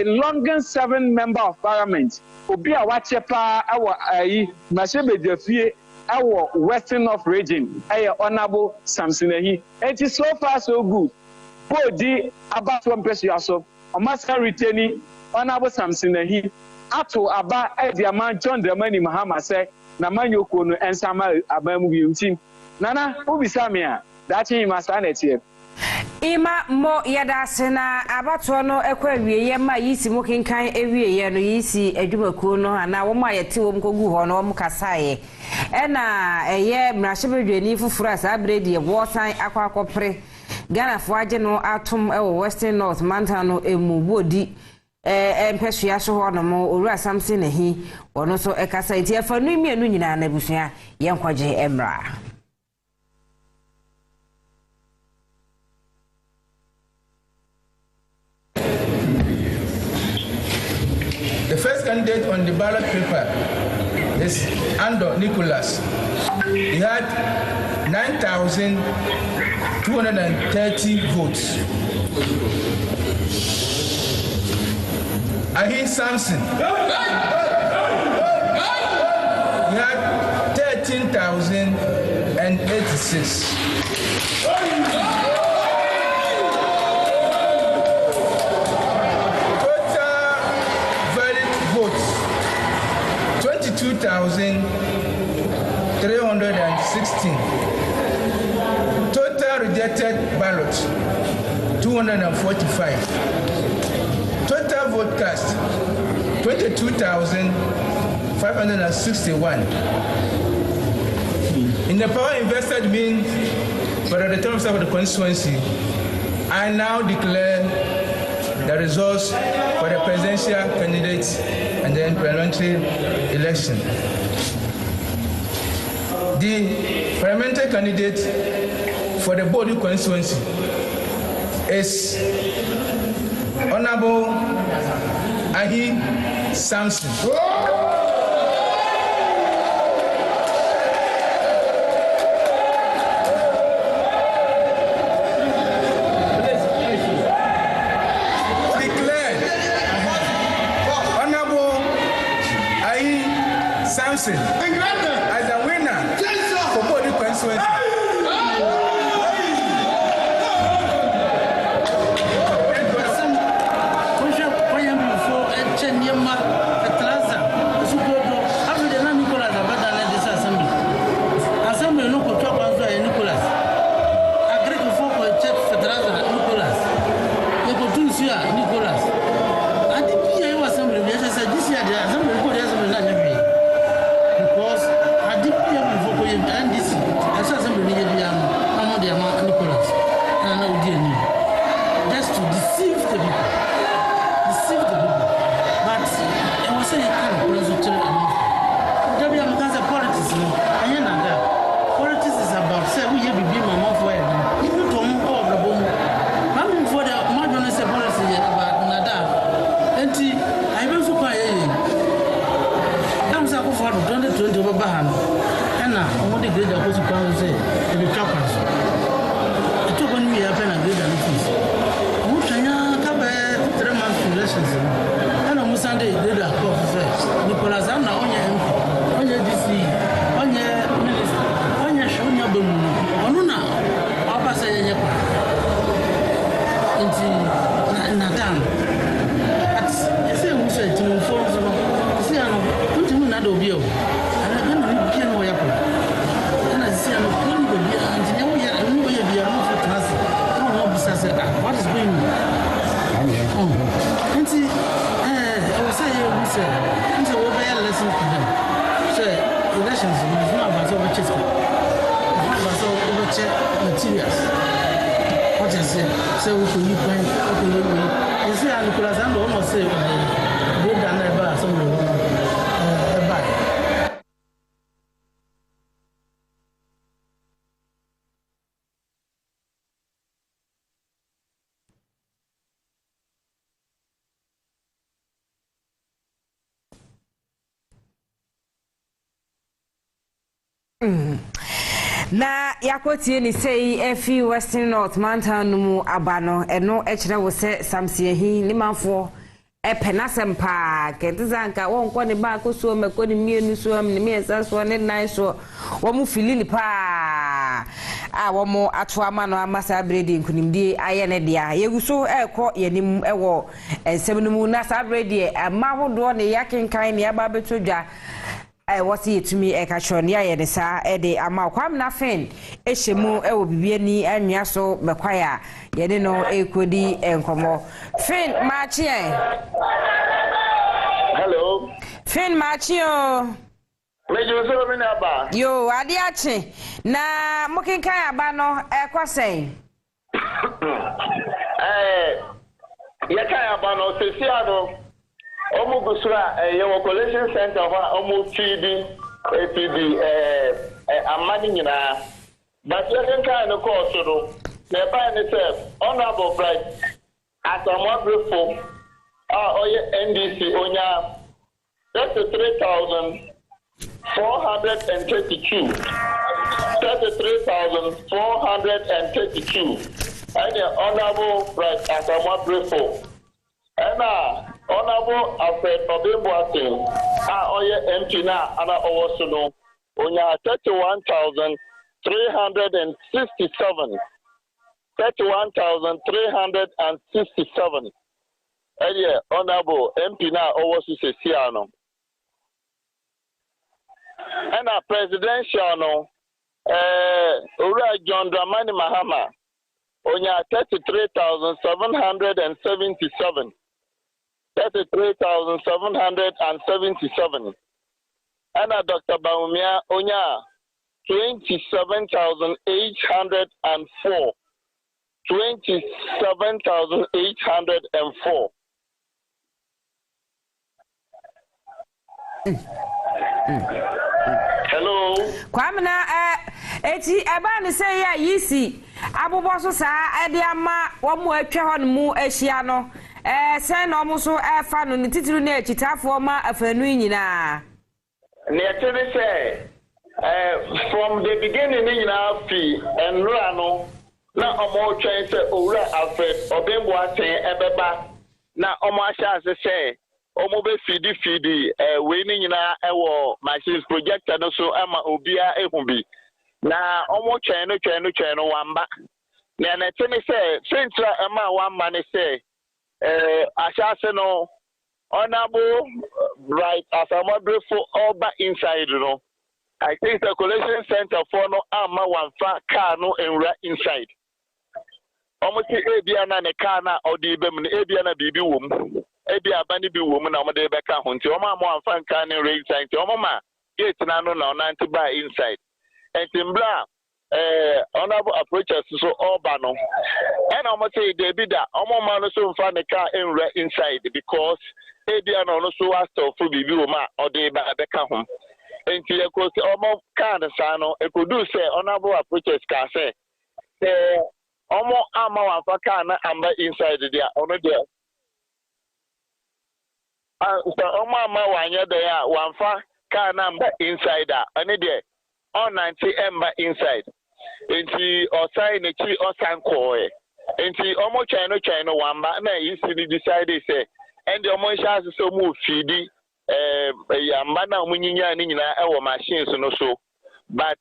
longest 7 member of parliament obi a wache pa awo na shebe the few awo western of region honorable Samson Ahi. It is so far so good body about one person so o must retain honorable Samson Ahi ato aba the man John Dramani Mahama say na manyoko no ensama abamu bi ntim nana obisa me a that him masanete Ima mo yada sena abato no ekwa wieye ma yisi mo kinkan ewieye no yisi adwumakuo no ana wo ma yete wo mkogu ho no wo mkasaye ena eye mrahebedwani fufura sa bredi wo san akwakopre Ghana fo age no atom ewo Western North Mountain no emu bodi empesua so ho no mo owura Samson Ahi ono so ekasa iti afa no mienu nyina na busua yenkwaje emra. The first candidate on the ballot paper is Ando Nicholas. He had 9,230 votes. Ahi Samson. He had 13,086. Total valid votes 22,316. Total rejected ballots 245. Total vote cast 22,561. In the power invested means for the terms of the constituency, I now declare the results for the presidential candidates and the parliamentary election. The parliamentary candidate for the body constituency is Honorable Ahi Samson. Declared Honorable Ahi Samson as a winner for body constituency. do bio ana kana ni bia no ya ko ana si ana ko ni bia anti ne wo ya bia no for class no bisa say what is going on anti I was saying we say we be lesson to them so elections is not about over chess it's not about over check materials what is it so we could you plan okay we say and Nicholas and almost say we done never so we na yakotie ni sei efi Western North Mountain mu abano eno ekire wo se samsie hi ni manfo epenasem pa ketizanka wonko ne ba ko so meko ni mienu so am ni miesa so ne nan so wo mu filili pa wo mu ato ama no amasa bredi nkunimdie aye ne dia yeguso ekọ yenim ewo ensem no mu na sa bredi ama hodo ne yakenkan ne aba betodwa wasi yetumi ekachon ya yede sa ede ama kwam na fen ehemu ewo bibiani anwia so bekwaya yede no ekodi enkomo fen machi hello fen machi o mejo so mi na ba yo ade achi na mukinkan aba no ekwasen ya kan aba no sesi ano Omo gusura yewo collection center wa omo feed amani nyina but you can kind of course no the by itself honorable bright as a wonderful NDC onya 33,432 and the honorable bright as a wonderful and honorable Alfred Obimboatin, MP na ana owosuno onya 31,367. 31,367. Honorable MP na owosu sesiano. And a presidential no Ura John Dramani Mahama onya 33,777. 33,777. And Dr. Baumia Onya 27,804. 27,804. Hello. Kwamna eti abani say ya yisi abubo so sa ede ama wo mu atwa ho mu ahia no say no mo so fa no ni titiru na ekitafo ma afanu nyina ne tebe say from the beginning nyina fi enra no na omo twen say owura Alfred Obimboatin ebeba na omo ahia say omo be fidi we ni nyina ewo machines projector no so ama obia ehumbi na omo twen no wamba na na teme say central ama wamba ne say ashase no honorable right as a moderate for over inside no I think the collection center for no ama wamfa car no enra inside omo ti ebia na ne car na odi bem ne ebia na bibi wom ebia abani bi wom na omo de beka ho nti omo ama wamfa car ne enra inside nti omo ma gate na no na nanti ba inside entimbla honorable approaches so Obano. And I'm going to say, David, I'm going to find the car inside because Adrian also asked for the view or the back home. And you could say, almost kind of sano, it could do say, honorable approaches can say, almost I'm a facana and inside the honor there. So, Oma, one year there, one far car number inside and there. On 90 ember inside. Enti osai ne chi osan koe. Enti omo China wamba na yisi decide say and the omo chance so mu feedi yamba na omunyinya ni nyina ewo machines no so but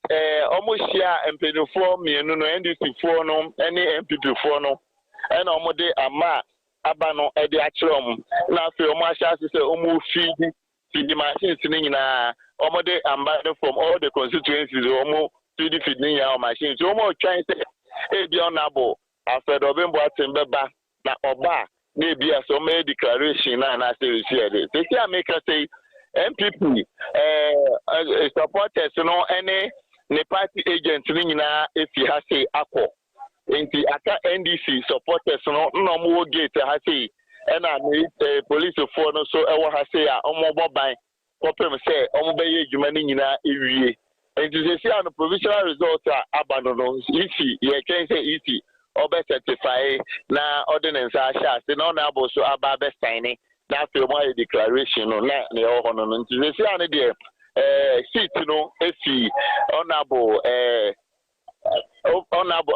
omo hia empedifo mienu no NDC fo no any MPP fo no and omo de ama aba no e de akire omo na fe omo chance say omo feedi feed machines in almost ambassador from all the constituencies almost feed machines almost trying to say be honorable after November Timber na oba maybe a so many declaration and I say they say make us say MPP supporters no any the party agents if you have say akọ nti aka NDC supporters no more gate ha say and police for no so e ha say a omo boban popem say omo be ye djuma ni nyina ewie nti say see an provisional result abandon easy you can say easy obe certify na ordinance a sha say no na abo so aba be sign na fe mo declaration no na ne ho no nti say see an dey seat no efi honorable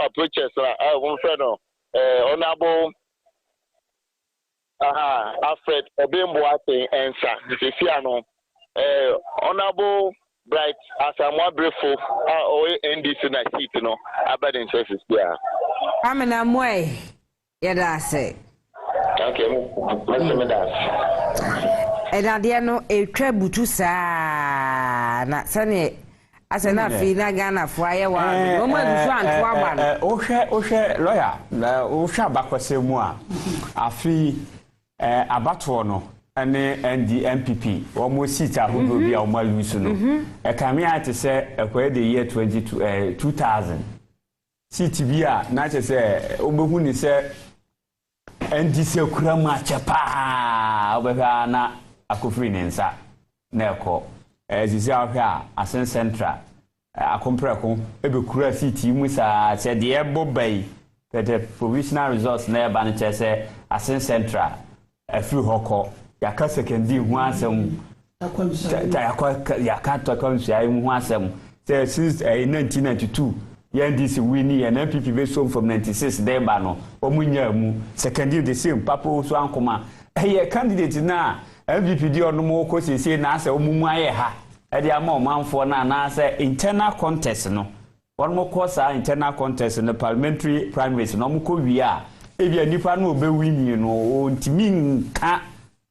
approaches one friend honorable Alfred Obemboate answer the no honorable Bright Asamoah Brefo NDC na seat no abaden services there amena moy yeda say okay me das edade no etwa butu saa na sane asena fi na Ghana fo aye wa no ma du so anto aba no ohwe lawyer na ohwe abakwase mu a afi abato no ene NDMPP wo mo seat ahodo bia o ma lusu no e kame ate se ekwa the year 2000 seat bia na ate se obehu ni se NDC kura ma chepa obeka na akofri nensa na ekọ ezisi ahwe a Asen Central akompreko ebekura city mu sa se de ebobai the provisional results na eba ne chese Asen Central afri hokọ yaka secondary hu asem yaka to kwansu ai hu asem se since 1992 NDC wini and MPP be so from 96 Deba no omunya mu secondary the same papa so ankoma candidate na MPP di ono mo ko sese na ase omumu aye ha e di ama omanfo na ase internal contest no one mo ko sa internal contest no parliamentary primaries no mo ko wi a e bia nipa no obewini no ntimi nka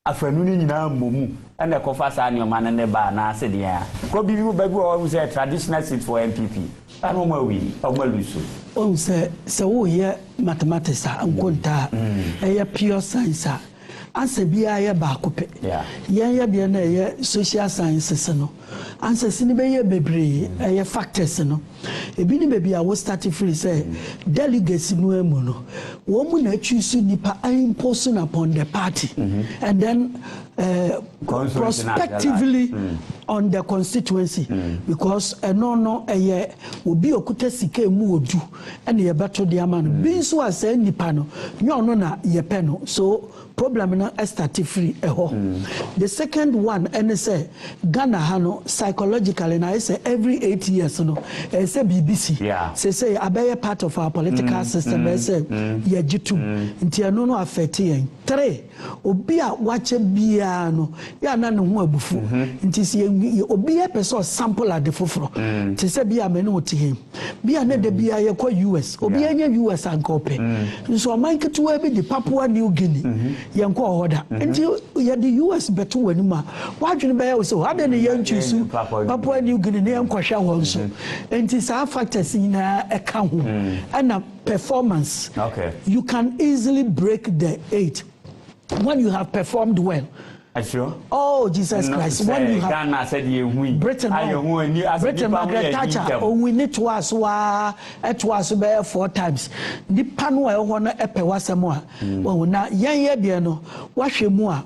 afanu ni nyina momu ene ko fa sa ni o man ne ba na ase dia ko bibi wo baby o say traditional seat for MPP ano ma wi o ma luso on se wo ye mathematics ankonta e pure science ansa bia ye ba kope ye bia na ye social sciences no ansa sini be ye bebre ye factors no ebi ni bebi a wo start free say delegates no emu no wo mu na choose nipa impose upon the party and then prospectively on the constituency because no ye obi okuta sika emu odu ene ye beto de ama no bi so asa nipa no nyo no na ye pe no so problem na start free the second one and say Ghana hano psychologically na say every 8 years no say BBC say abeye part of our political system say ye jitu nti eno no affect yen 3 obi a wache bia no ya na ne ho abufu nti se obi e person sample ade foforo nti se bia me no ti him bia na de bia ye kwa US obi anya US ankope so man ketu bi di Papua New Guinea yenko hoda nti ye di US beto wani ma wadwene be ye so hada ne yan chusu Papua New Guinea ne yenko hwa ho so nti sa factors ina e ka ho and performance you can easily break the 8 when you have performed well. Sure. Oh Jesus Christ! When you have Ghana said you win. Britain, Margaret Thatcher, we need to ask it was 4 times. The panel I want to epe wasamoa. Oh na ye no wahwe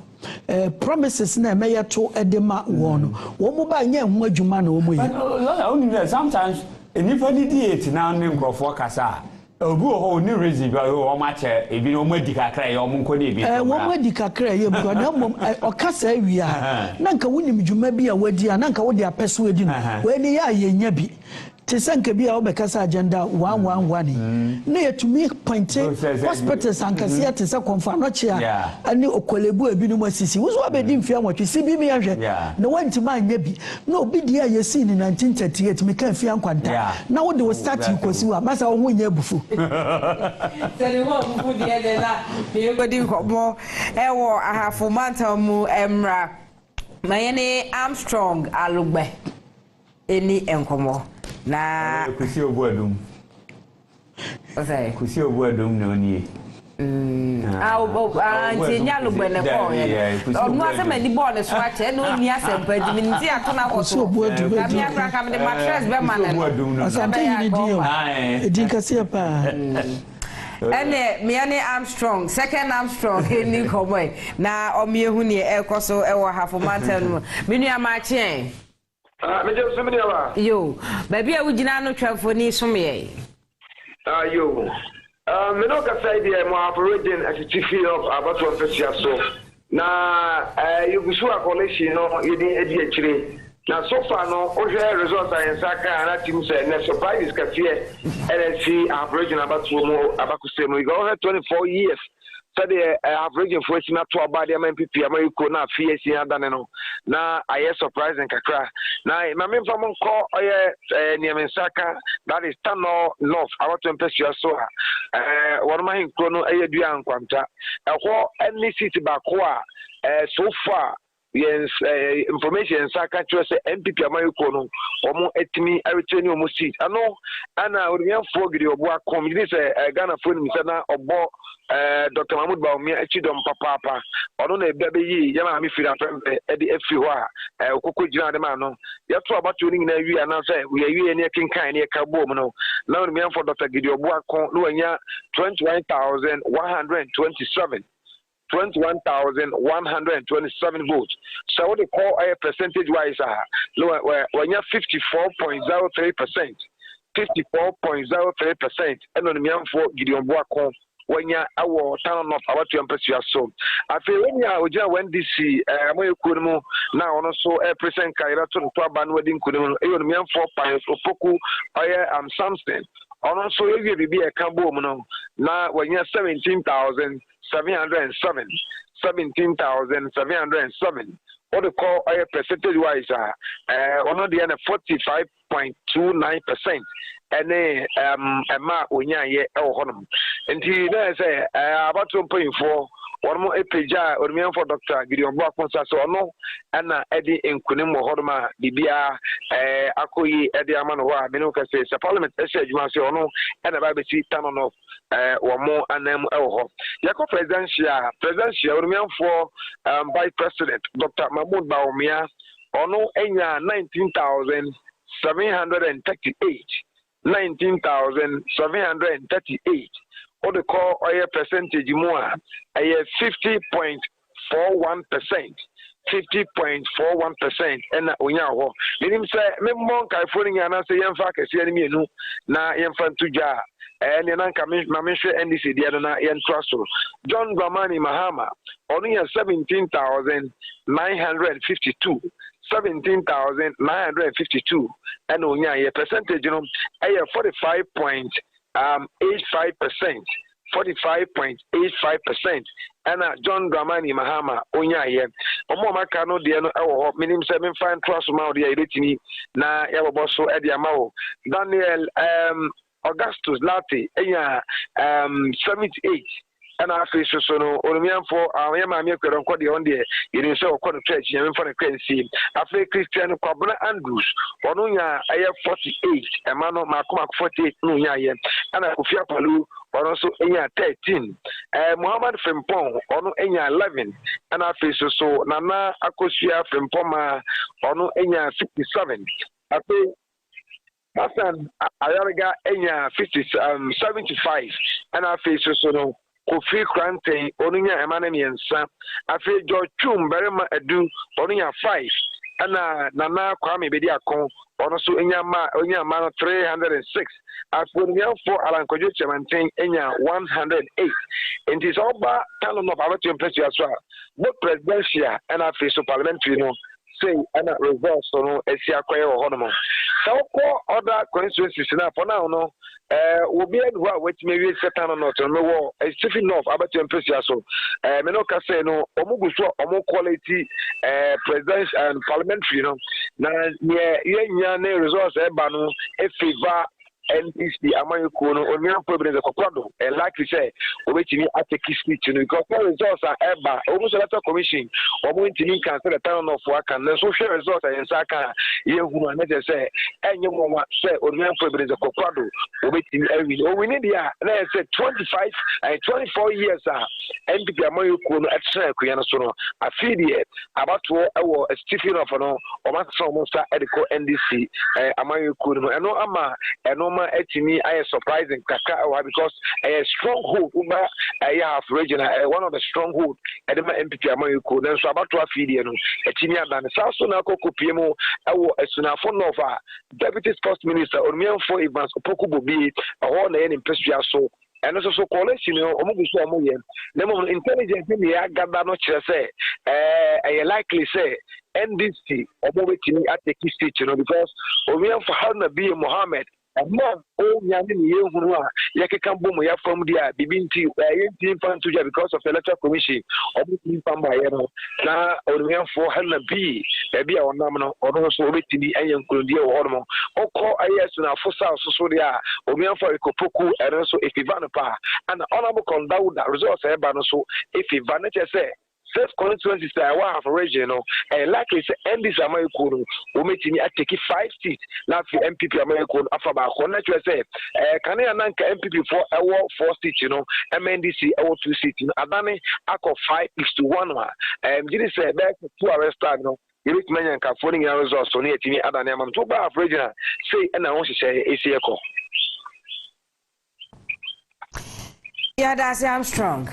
promises na me to edema wono. Wo mo ba nye ho adwuma na wo mo yi. Sometimes anybody did now name crofo kasa. Obu ho ni reason ba o ma che ebi no mo dikakra ye o mo nko na ebi wo mo dikakra ye bu na mo o kasa wi a na nka wonim dwuma bi a wadi a na nka wo de apeso adi no we ni ya ye nya bi te sanka bi a wo be kasa agenda 111 na yetumi point hospitals ankase te se konfa no che a ani okolebu ebi no masisi wo so abedi mfia nwatwe si bi me yahwe na wanti ma nya bi na obi di a yesi ni 1938 me kan fia nkwanta na wo de wo start ikosi wa masa wo nya bufu tele wo bufu di ede na be go di nkomo e wo ahafo manta mu emra Mayene Armstrong alugbe eni enkomo na kusi obuadum okay kusi obuadum na oni anti nyalugbe ne ko onu asema ni ball so ache na oni asempa di minti atona hoso na mi akra kam de mattress be man asante ni dio edi kase pa ene miane Armstrong second Armstrong eni komo na omiehu ni ekoso ewo hafo mountain menu amache me je so mini aba yo baby a wugina no twafo ni somye yo me no ka say the mo operating as a chief of about to official so na you go so collation no yedi edi akire na so far no o share results and saka na team say na surprise ka fear LC operating about to mo abakuse mo go 24 years so the average for na to about the MPP America na fear si adane no na aye surprise and kakra na ma me fam ko oye niam saka that is tano north about to empesua so one ma hin kro no aye dua nkwanta ehwo any city ba ko a so far yes information saka to say MPP America no omo etimi return omo seat ano ana oriyan fo gidi obo akom gidi say Ghana fo ni na obo Dr. Mahmoud Baumia echidom papa ono na ebe yi yama mi fira pembe edi efi ho a okoko jina de ma no yeto abato ni na wi ana say we wi ne kinkan ne ka bom no na oriyan fo Dr. Gidi obo akon no anya 21,127 votes. So what they call a percentage wise when you 54.03%. 54.03% and on the for Gideon Boakon when you our town of our to so. I feel when you when this Kuno now also a present Kaira to the ban wedding Kuno, even for Pies or Poku, something. Also, you will be a Cambo now when you're 17,707. 17,707. What they call a percentage wise one of the 45.29%. And a mark when you're honum. And he say about 2.4. One more epeja or me for Dr. Gideon Block so no and Eddie in Kunimo Hodma Bibia Akoyi Eddie Amanoa Minoka says a parliament essay you must no and a baby seat town of or more and them elho. Yako presidential or me for Vice President Dr. Mahmoud Baumia or no enya 19,738 19,738. What they call a percentage more, a 50.41%. 50.41% and unyaho. Meaning say me monk I phoning and say yemfa kesi enemy no na yemfa tuja and yan mamishe NDC diadona yan trusso. John Dramani Mahama only 17,952. 17,952 and unya percentage you know a 45.85%. 45.85% and John Dramani Mahama onya ye omo maka no de no ewo minim 7 fine trust ma de iretini na ya boso e de amawo Daniel Augustus Lati enya 78 and I feel so no Olumian for our mammy couldn't call the on the it so called church and for the crazy. I feel Christian Cobra Andrews, Onuya, I have 48, a man of Makuma 48, no yet, and I could fear Palu, or also Enya 13, Muhammad Frimpong, Onu Enya 11, and I feel so Nana Akosia Frimpoma, Onu Enya 67. I feel Hassan Ayariga Enya 75, and I feel so no. Kofi Krante, Onunya Emanemi and Sam, I feel George Chum, Berema Edu, Onunya 5, and Nana Kwame Bediakon, also Inyama 306. I feel for Alan Kojucha maintain Enya 108. And it is all about Talon of our temperature as well. Both presidential and I feel so parliamentary, say, and results on Asia Quayo Honoma. So, other constituencies for now, no. Will be able to wait maybe certain or not on the wall. It's stiff enough about to impress you. So, Menoka say no, Omuguso, Omo quality presidential and parliamentary, you know. Now, yeah, results, Ebano, a favor NDC Amayuko no Onion Providence Kokodo and like we say obetimi ateki speech because the results are eba almost electoral commission omo ntimi kan say the town of Waka na social results and saka ye hu na say enye mo say Onion Providence Kokodo obetimi ewi we need ya na say 25 and 24 years NDP Amayuko no extra kuya no so no afidi about to Stephen of no o ma so mo sta ediko NDC Amayuko no eno ama eno ma etimi I surprising kaka because a stronghold over have regional one of the stronghold at the MPP Amayuko then so about to feed no etimi adan South Sudan kokopie ewo esunafo nova deputy sports minister Omianfo Evans Opoku Bobi all na yen impesua so and also coalition omuguso omoye na intelligence me agada no kire say likely say NDC obetimi ateki state because Omianfo Haruna B Mohammed Among all young years, Yakam Boom, ya from the Bibinti, Fantuja because of the electoral commission, obviously Pambayano, now Orion for Hannah B, maybe our nominal, or also waiting the Ayan Kundia Hormone, or call Ayas and our Fossa Sosodia, Orion for Kopoku, and also if Ivanapa, and honorable conduct that results, so if Ivanete say. Self constituencies that I have regional and likely say NDC Amayuko will make me take 5 seats now for MPP Amayuko afaba kona say can I nanka MPP for 4 seats MNDC 2 seats adani ako 5:1 did say back 2 hours start you reach many and phoning results so near me adani am to ba regional say and I want to say ACECO. Yeah, that's Armstrong.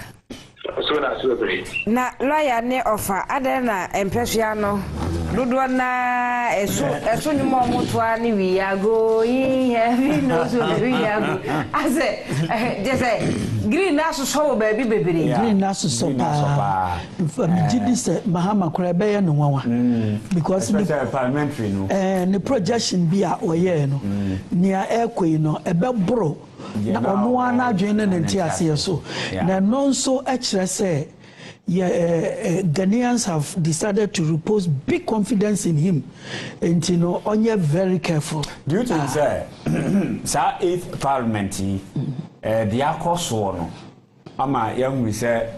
So that's very. Na lawyer ne offer adena empesua no dodo na eso ni mo motwa ni we are going heavy no so we are go ase just green na so baby bebere green na so pa gidi se mahama kura be ye no nwa because the parliamentary no the projection bi a oye no nia ekoi no ebe bro na ono ana adwene ne nti ase so na no so ekire say Ghanaians have decided to repose big confidence in him and onye very careful. Do you think sir 8th parliament the akoso no ama yam we say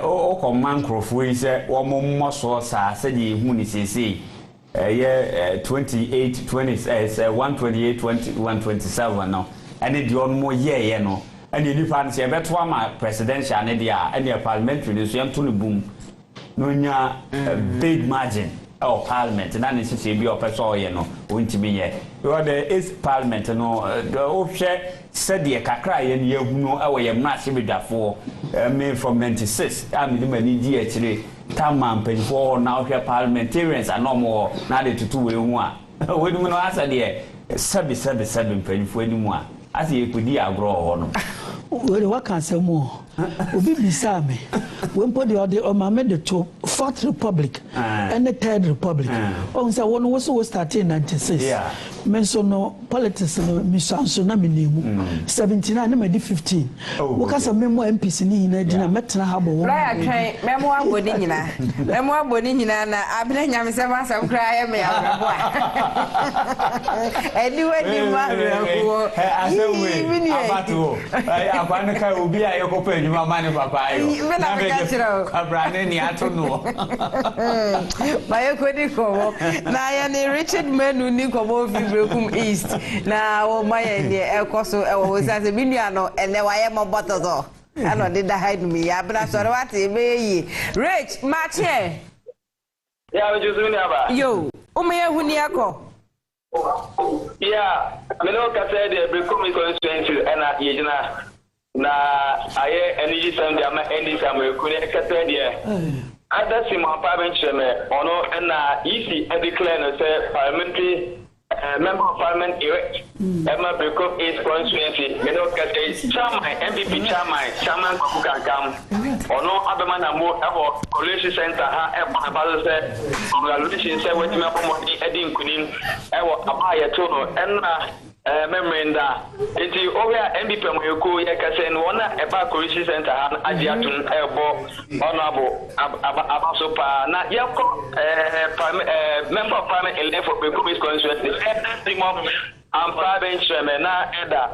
o command crofo say wo mo so sa say hu ni sese 28 20 128 127 no and the on mo ye no and the difference here beto ama presidential ne dia and the parliamentary no so yanto no boom no nya big margin of parliament na ne sese bi opeso ye no ontimi ye because the is parliament no o hwe said the kakra ye ne yahunu awo ye mra se bedafo me from 96 am the mani di akire tamam penfo na hwe parliamentarians are no more na de tutu we hu a we dum no asa de sabi penfo ni mu a as you could be a grow what can say more? Obi bisa me when put the other on the 4th Republic and the 3rd Republic. On say one was started in 96. Yeah. Men so no politics no misanso na me nemu 79 na me di 15. Wo ka say memo MPs ni na gina metna habo wo. Right atwen memo abodi nyina. Memo abodi nyina na abena nyame se ma sam kra ya me abrabo. Anyway di ma abrabo. Asewe abato. Abana ka obi a yekopa mama ni papa yo na be abrane ni atono ba ye ko di ko na ya ni Richard Menu ni ko mo fi Brekum East na wo ma ye ni ekoso e wo sa se binua no ene wa ye mo botozo ano de da hide me ya bra sore wat e be yi Rich Mathieu ya we juzu ni aba yo o me ye hu ni akọ ya me no ka say de Brekum constituency na ye jina na aye energy sound ama energy Amayuko ne kata dia ada simo parliament cheme ono na EC declare no say parliamentary member of parliament elect Emma Brekum is constituency me no kata chairman MPP chairman Kukakam ono abema na mo abo college center ha e ba say congratulations say wetin me pomo edi nkunim e wo abaye to no na memenda enti ovia MPP Amayuko ye kase no na eba college center ha ajiatun ebo honorable abaso pa na yako member of parliament elect for Brekum constituency ampa bencheme na eda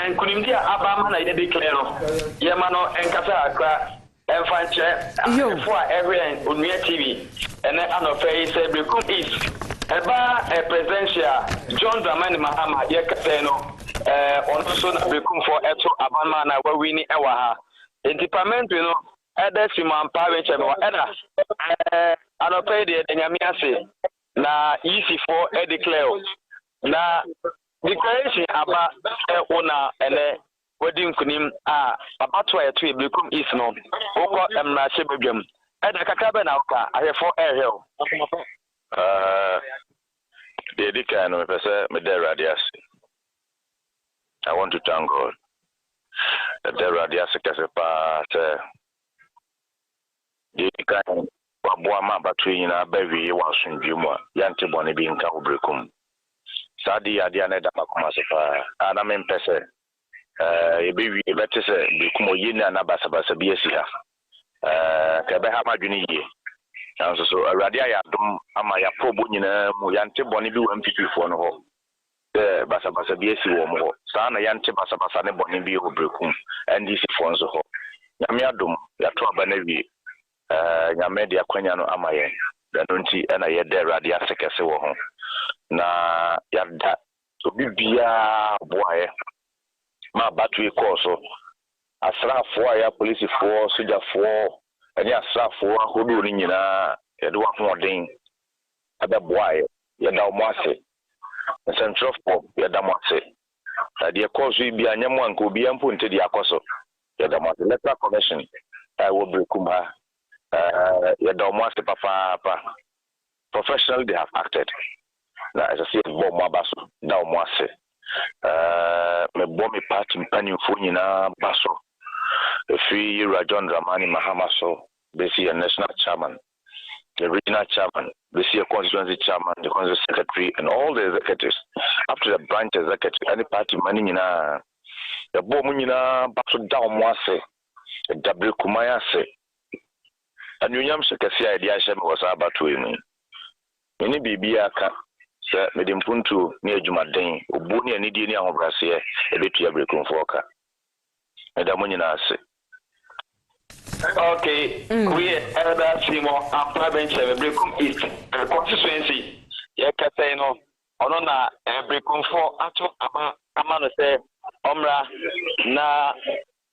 nkunimdi abama na ide declare no yema no enkasa akra enfanche for every Onua TV and anofe say Bekum is eba presidential John Dramani Mahama ye kase no ono so na Bekum for eto abama na we wini ewa ha department no eda simampa bencheme wa eda anofe de nyame ase na EC4 declare na declaration aba ona ene wedding kunim abato eto Bekum is no oko emra shebedwam eda kakabe na oka ahefo ehel the declare no pese me der radias. I want to thank God that the radias kase pa the declare wabo ama batu nyina bawi wa sunjum yante bone bi nka Bekum sadi ade na da makoma sefa ana me mpese ebewi ebetese Bekum oyeni na basabasa bi esia ka be ha madwene yie anso so awrade ayadom ama ya probo nyina mu yante bone bi wa MPP fo no ho basabasa bi esi wo mo ho saa na yante basabasa ne bone bi ho Bekum NDC fo nso ho nyame adom ya to aba na wie nyame de akwanya no ama ye dano nti na ye de awrade asekese wo ho na yada obi bia boaye ma battery course asrafo aya police fo soja fo ani asrafo ahodo ni nyina yede wa hoden ababoaye yeda omase central pop yeda omase de course bi anyamo anka obi ampo nte de akoso yeda omase electoral commission wo Bekum ha yeda omase papa professionally they have acted na as I say bomb abaso da omase me bomb party mpanimfo nyina baso free John Dramani Mahama so basi a national chairman, the regional chairman, basi a constituency chairman, the constituency secretary and all the executives up to the branch executive any party money nyina the bomb nyina baso da omase double kumaya se anyunyam sekasi idea shem was abatu emi eni bibia aka se medimpuntu ni adwumaden oboni ani die ni ahobrase ebetua Bekum foka edamu nyina ase. Okay, we elder Simo ampa bencheme Bekum is constituency ye kase no ono na Bekum for ato ama no se omra na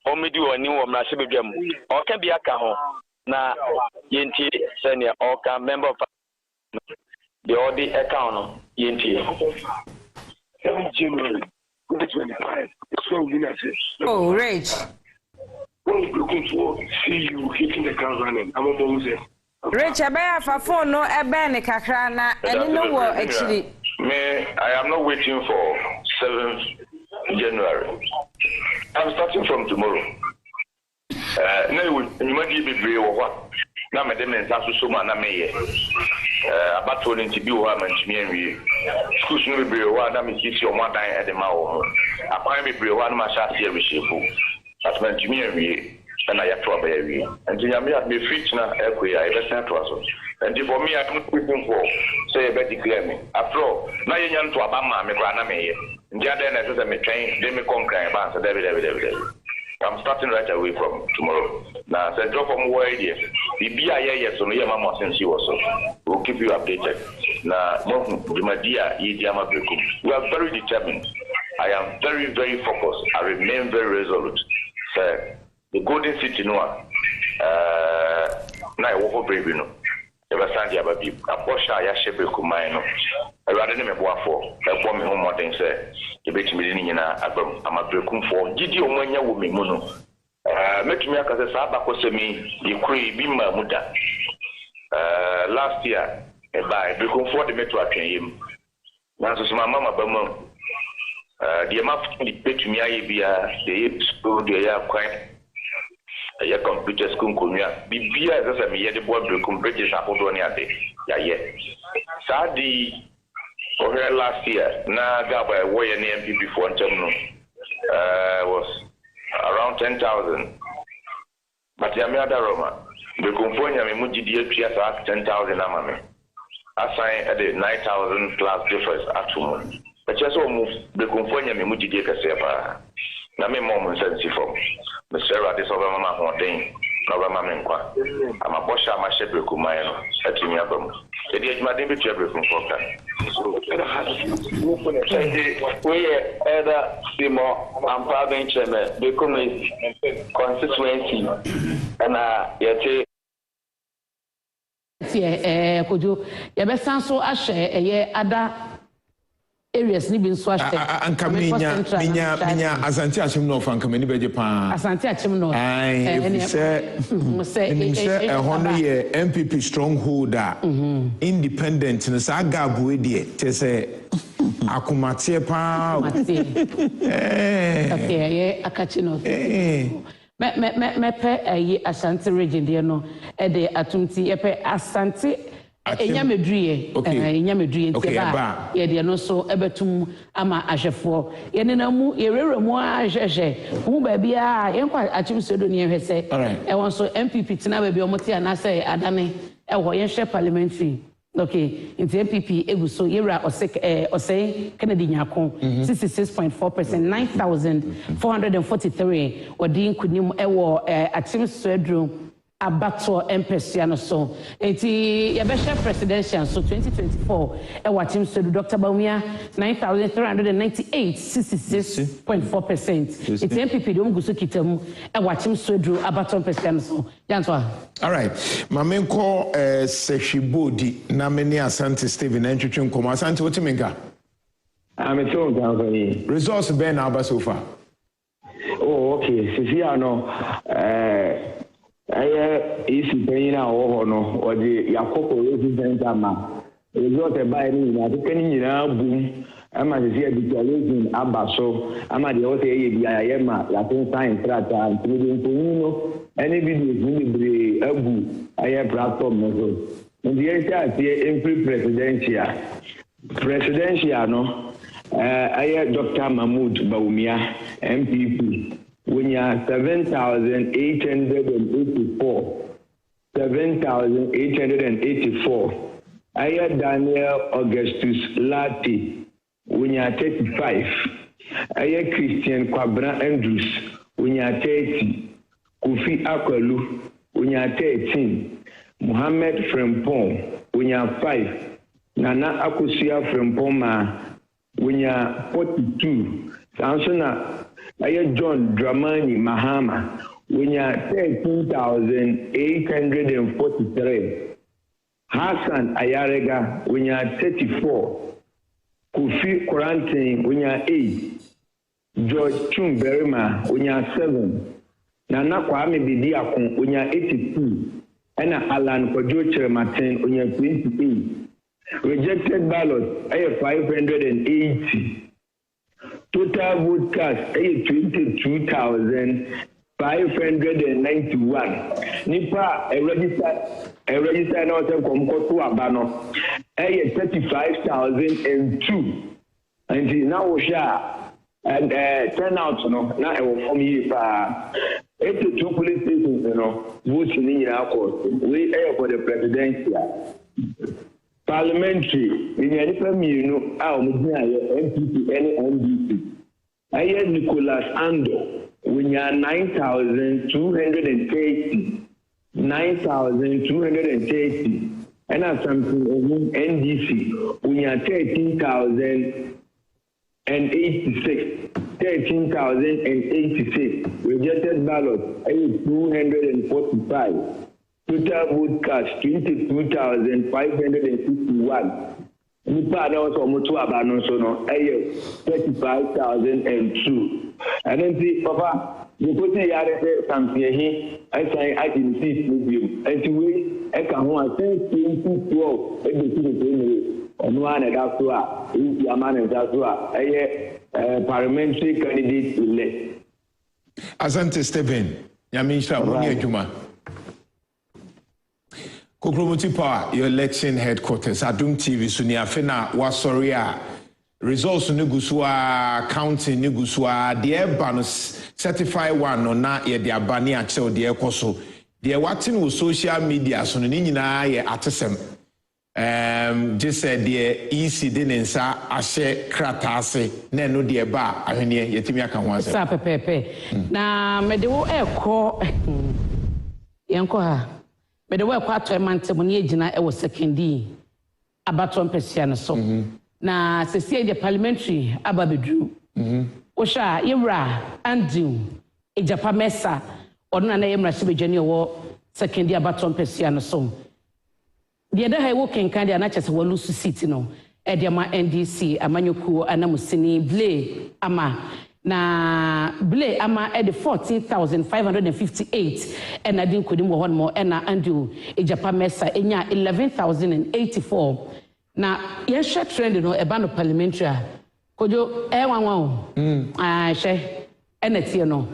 omidi woni omra se bedwam o ka bia ka ho na yenti senior or can member of the audit account no yenti 7 January 2025 it's when we oh rage when we looking for see you hitting the ground running I'm about to say rage abaya fa phone no ebe ne kakra na eni no wo actually me I am not waiting for 7th January I'm starting from tomorrow na you might be brave or what na me dem nsa so ma na meye abato ni tibi wo ma ntimi anwie schools no be wo na me kisi o madan e de ma wo akwan be brave wo na ma sha se reshefu at ma ntimi anwie na ya to aba anwie and you me be fit na ekoya e be sent to us and for me I don't waiting for say e be declare me after all na ye nyan to aba ma me kwa na meye ndi ada na so me train dem me concern ba so David I'm starting right away from tomorrow. Now, so drop from where here. The BIA, so no, Mama since you also. We'll keep you updated. Now, we are very determined. I am very, very focused. I remain very resolute. So, the Golden City, no, now I walk over Provisional. Ever Sandy Ababi, a Bosha, Yashebeku, mine. I rather than a boafo, a woman home more than say. The bit million I'm a Bekum for Gidi Omania with me mono. Make me a Casaba Cosemi, the Cree Bima Muda. Last year, by Bekum for the metro at him. Now, my mamma Bama, the amount the pay to me, the school, the air quite a computer school, Kumia, be beer as a me, the boy Bekum British Apodonia day. Yeah, Sadi. For her last year, na Gaba way an MPP for was around 10,000. But Yamada Roma, the Kumponia Mujidi 10,000 amame. I signed at the 9,000 plus difference at 2 months. But just almost the conformity me muji de kaseba. Na me mom sense from. Mr. Radis over mama holding. Over mama nkwa. I'm a bosha ma shebre kumai no. Atimi abam. Edi adwuma de betu abre from foka. So we either Simo and Provisional become constituency and yet Kojo yabesan so ahye eye ada areas ni bi nso ahye anka minya Asante Achim no fan kamani beje pa Asante Achim no say hono ye MPP stronghold independent no sa gabu e de te say akumate pa okay ye akachi no me pe ayi Asante region de no e de atumti ye pe Asante enyamedruye enyamedruye tiba ye de no so ebetum ama ahwefo ye ne namu ye reremu ahwehwe hu ba bia ye kwa Achim sedo ne hwese e won so MPP tina ba bia omote anase adane e ho ye hwe parliamentary okay in the MPP eguso yera osei Kennedy Nyako 66.4% 9,443 odi nkunim ewo Achim Swedru abato empesiano so eti yabesha presidential so 2024 ewo Achim Swedru Dr. Bawumia 9,398 66.4% eti MPP de omuguso kitamu ewo Achim Swedru abato empesiano so yanto all right mamenko sehwibodi na meni Asante Stephen entwetwe nkomo Asante wotimenka ameto gavani results ben aba so far oh okay sisi ano isi penyina wo no odi yakoko resident ama result e bai ni na tukani nyina bu ama sisi editorializing abaso ama de o te ye bia ye ma ya tin science trata ntudi nko any videos ni bre abu aye platform no so ndi ye sha tie presidential no aye Dr. Mahmoud Bawumia MPP Winya 7,884 Aya Daniel Augustus Lati Winya 35 Aya Christian Kwabra Andrews Winya 30 Kofi Akwalu Winya 13 Muhammad Frempong Winya 5 Nana Akusia Frempoma Winya 42 Sansona Aya John Dramani Mahama Winya 13,843 Hassan Ayarega Winya 34 Kofi Quarantine Winya 8 George Chumberima Winya 7 Nana Kwame Bidiakon Winya 82 Ena Alan Kojoche Martin Winya 28 Rejected ballot Aya 580 Total vote cast 22,591. Nipa register na ose komko to abano 35,002. And now we share and turnout no na e wo form yi pa 82 police stations no vote ni ya court we for the presidential parliamentary in any family a omudin aye MPP any NDC aye Nicholas Ando we are 9,230 and as something NDC we are 13,086 rejected ballot 245 total vote cast 22,561. Nipa na also moto abano so no 35,002. And then see papa you put yare say something here I say I can see medium and we e ka ho asen 2012 e be ti de onu ana da so a e amana da so a parliamentary candidate elect Asante Stephen Nyamisha woni adwuma Kokromoti Power, your election headquarters, Adum TV, Sunia Fena, Wasoria, results Nugusua, counting Nugusua, dear Banus, certify one or not yet the Abania Chel, dear Koso, dear watching with social media, so Nina, ye Atasem, just said the EC didn't say ashe kratase na no de ba ahwene yetimi aka ho ase sa pepepe na me de wo ekọ yenko ha me de wo ekọ ato emantem ne agina e wo secondary abaton pesia no so na sesi de parliamentary ababedru wo sha yewra Andrew ejapa mesa ono na yemra shibedwani wo secondary abaton pesia no so the other hay working kind of not just a walusu city no ediama NDC amanyoku anamusini ble ama na ble ama at the 14,558 and I didn't could one more and Andrew ejapa mesa enya 11,084 na yesha trend no ebano parliamentary kojo wanwa she enetie no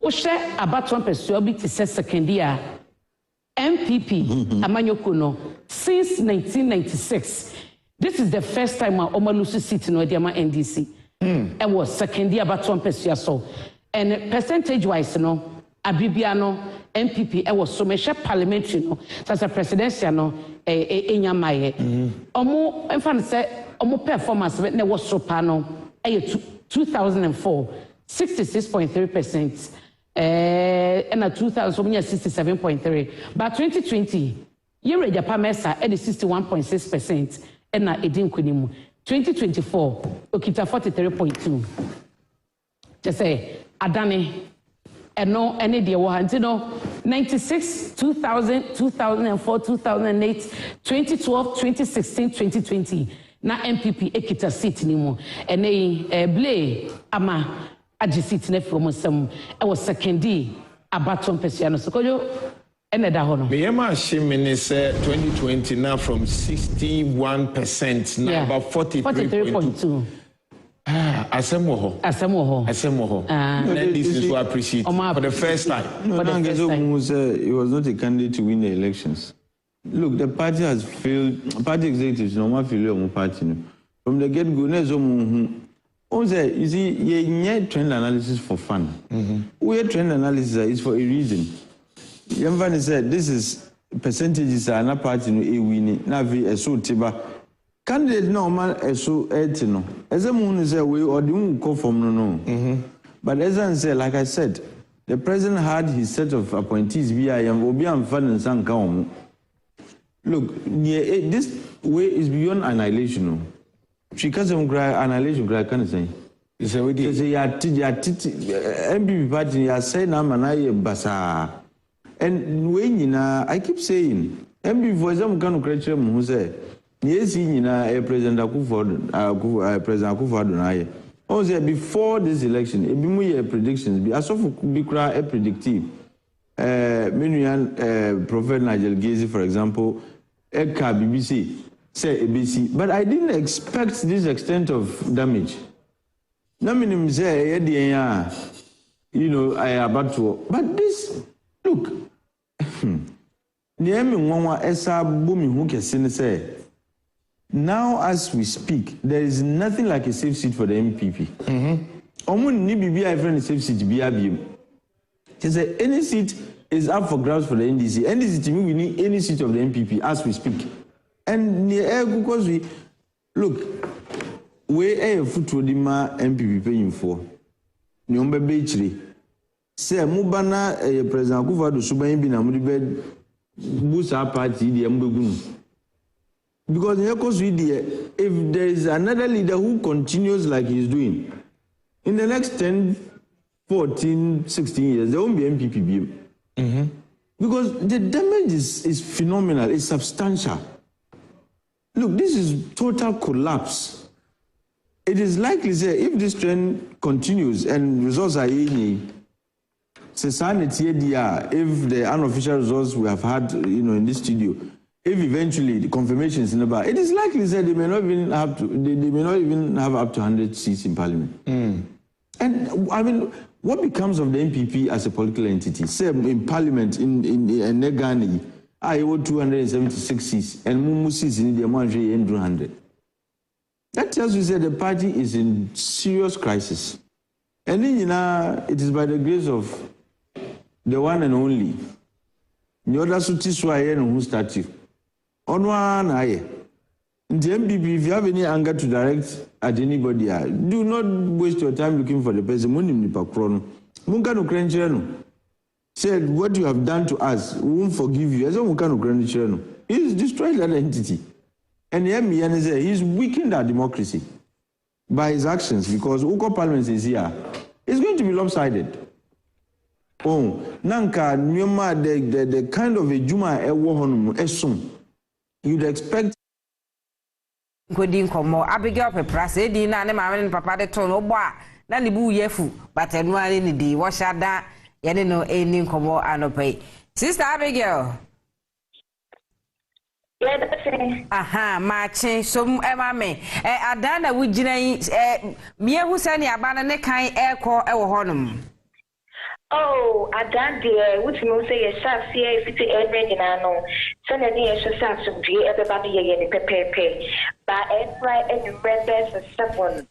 wo she abaton peso bi ti second year MPP Amanyoko no since 1996. This is the first time Omalusu seat no Ediama NDC. It was second year about 1% so. And percentage wise no Abibiano MPP it was so much parliamentary no as a presidential no enyamaye. Omo enfan say omo performance ne was so pano 2004 66.3%. And a 2067.3, but 2020 year the Pamesa at 61.6%, and a edin kunimu 2024 okita 43.2. Just say Adani and no any dear one 96 2000 2004 2008 2012 2016 2020 na MPP ekita seat nimu and a blay ama agisit na from some I was secondary abaton pesiano so kojo eneda ho no me yema shimini say 2020 now from 61% now about 43.2 asemo ho this is what I appreciate for the first time he was not a candidate to win the elections. Look, the party has failed. Party executives no more failure on party from the get go you see, you trend analysis for fun. We trend analysis is for a reason. Yamvani said this is percentages are not part in a winning. Navi a so tiba. Candidate no man a so etino. As a moon is a way or the call from no. But as I said, like I said, the president had his set of appointees via Obiam Fan and San Kaum. Look, this way is beyond annihilation. She can't annihilation can say. It's a way MPP party has said Namana Basa. And when I keep saying MPP for example can create who say yes in President President Akufo-Addo. Also before this election, it be predictions be as of be a predictive. Prophet Nigel Gezi, for example, Eka BBC. Say ABC, but I didn't expect this extent of damage. Nominum say, you know, I about to, but this look. Now, as we speak, there is nothing like a safe seat for the MPP. Any seat is up for grabs for the NDC. NDC to me, we need any seat of the MPP as we speak. And because we look, we a foot to the MPP paying for. Nyombe Beachly. Say Mubana President Akufo-Addo Subayin bin Amudibed boost our party the Mbegun. Because if there is another leader who continues like he's doing, in the next 10, 14, 16 years, there won't be MPP. Because the damage is phenomenal, it's substantial. Look, this is total collapse. It is likely, say, if this trend continues and results are in society, if the unofficial results we have had, in this studio, if eventually the confirmation is nearby, it is likely that they may not even have to. They may not even have up to 100 seats in parliament. And I mean, what becomes of the MPP as a political entity? Say in parliament in Negani. I hold 276 seats, and Mumu seats in the amount of 100. That tells you that the party is in serious crisis. And then, it is by the grace of the one and only. The other Sutiswa who started. On one eye, The MPP, if you have any anger to direct at anybody, do not waste your time looking for the person. Said, what you have done to us, we won't forgive you. He's destroyed that entity. And he's weakened our democracy by his actions because Uko Parliament is here. It's going to be lopsided. Oh, Nanka, Nyoma, the kind of a Juma Esum, you'd expect. Kodin komo Abigail Pepras edi na ne mama ne papa de ton obo a na ne bu yefu but enu ani ne di wo shada ye ne no eni komo anopai Sister Abigail aha machi so mame adana wugina me hu sani abana ne kan ekọ ewo honum. Oh, I done there. Which means say a shot here if it's everything I know. Send a near shot some G everybody in the pepe. But every red best and someone.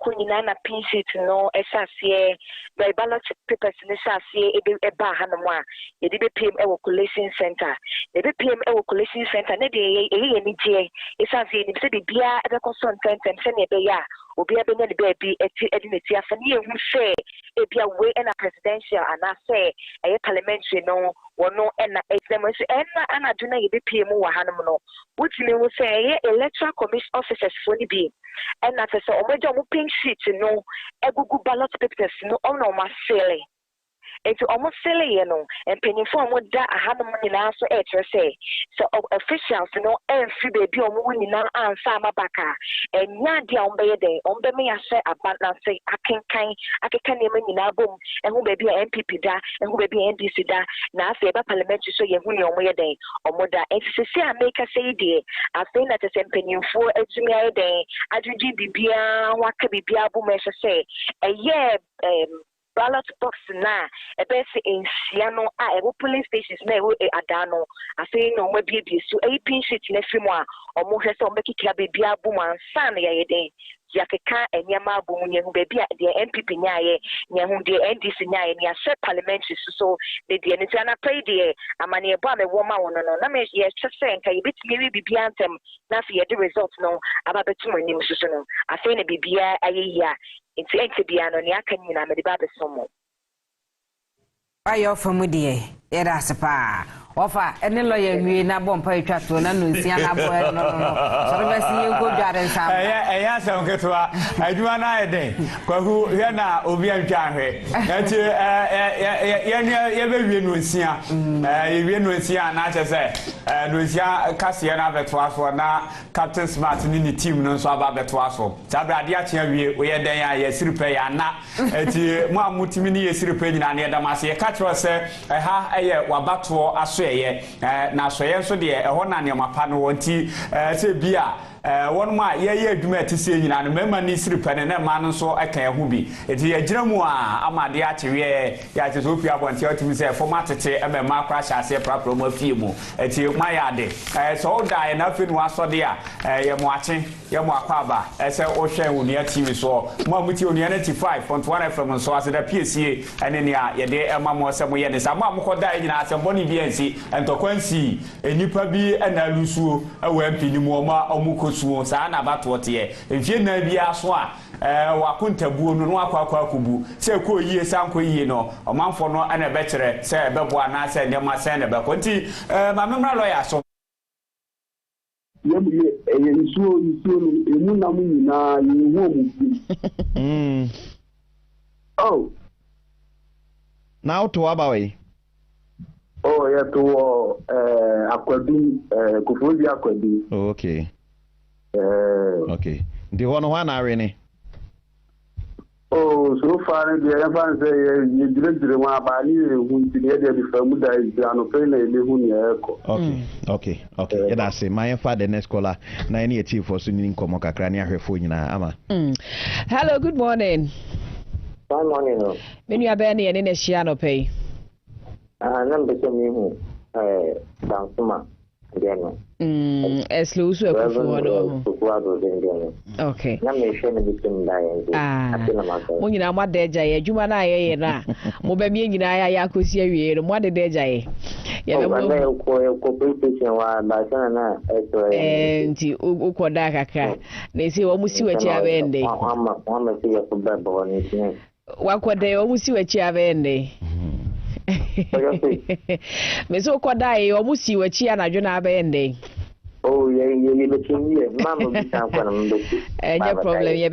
Kunina pinch to know a shot here. By ballot papers in the shot here, a bar hanamwa. It did PM a collation center. The PM a collation center. Nede any J. It's as in the beer at the consultant and send a bear. Obi abenya the baby edinity afani who say e bia we na presidential and I say e parliamentary no wono na exam so na anaduna ye bepie mu wa hanom no wutimi wo say electoral commission officers for ni bi na say omoja mo pink sheet no egugu ballot papers no ono ma sele it's almost silly, you know, and penny for what that I had the money now so say. So officials, you know, every baby on winning now and Sama Baka. And Nadia on the day, on the me I say about now say I can name in our boom, and who may be an MPP da, and who may be NDC da, now say about parliamentary so you win on way day, or more that. And to say I make a say dear, I think that the same penny for a junior day, I do GBBA, what could be Biabu measure say, a year, ballot box na ebe se ensiano a ebo polling stations na ewo adano afei no mo bie so a pin sheet na fimu a omo hwese omo kikira bebia bu mansa na ye den yakeka enyama bu munye hu bebia de MPP nyaaye nya hu de NDC nyaaye nya se parliamentary so de de ne tiana pay de amane ebo a me wo ma wono no na me ye twese nka ye bitimi bibia antem na afei ye de result no aba betumo nim so no afei na bibia aye ya into Enkibiano, Yakanyina, Medibabe Somo. Ayo famudie, era sapa. Ofa, any lawyer, we na bomb pay chat to an Luciana boy. No. So I see you go garden. Yes, I'm get to I do an idea. Who Yana Obian Janhe. You know, not just say, Lucia Cassiana Betwaso, now Captain Smart in the team, no so about Betwaso. Sabradia, we are there, yes, repay and not at Mammutimini is repaying and Yadamasi. Catch was I have a wabato as na so yen so de e ho na ne mapa no wonti se bia won ma ye adwuma ti se nyina no mema ni siri pene na ma no so aka ehu bi eti ye gira mu a amade a chewe ya che so pia bonti otimi se format tete e ma crash ase prapro ma fie mu eti ma ya de so da na fe no aso de a ye mo ache ye mo akwaba se o hwe wonu TV so mo amuti onu 95.1 FM so ase da PCA ene ne a ye de ma mo se mo ye ne sa mo amukoda nyina ase boni bi ansi entokwansi enipa bi na lusuo e wa mpini mu ma omukosuo sa na batote ye enfie na bi aso a wakontabuo no akwa akubu se ko yie sanko yie no omanfo no na be kire se bebo ana se ndema se ne be konti ma memra lawyer so yebuye ensuo emu na mu nyina yewo mu oh now to abawe oh yeah to akwadu kufuji akwadu okay okay the one na are ni oh so far the ever say you dire wa ba ni hu ti de de famu da izano pe na ele hu ni eko okay yeah that's it my father the next caller na any chief for suni nkomo kakra ni ahwefo nyina ama hello good morning good morning menu abani ene na shia no pay na mbese mi hu dansuma Slow so okay. Mo nyina mo adeja ye adwuma na ye na mo ba mi nyina ya akosi awie no mo adeja ye ye be mo nti ukoda kakra na esi wo musi wachi abende wakoda wo musi wachi abende meso ukoda ye wo musi wachi anadwo na abende. Oh, yeah, Mama, no problem. You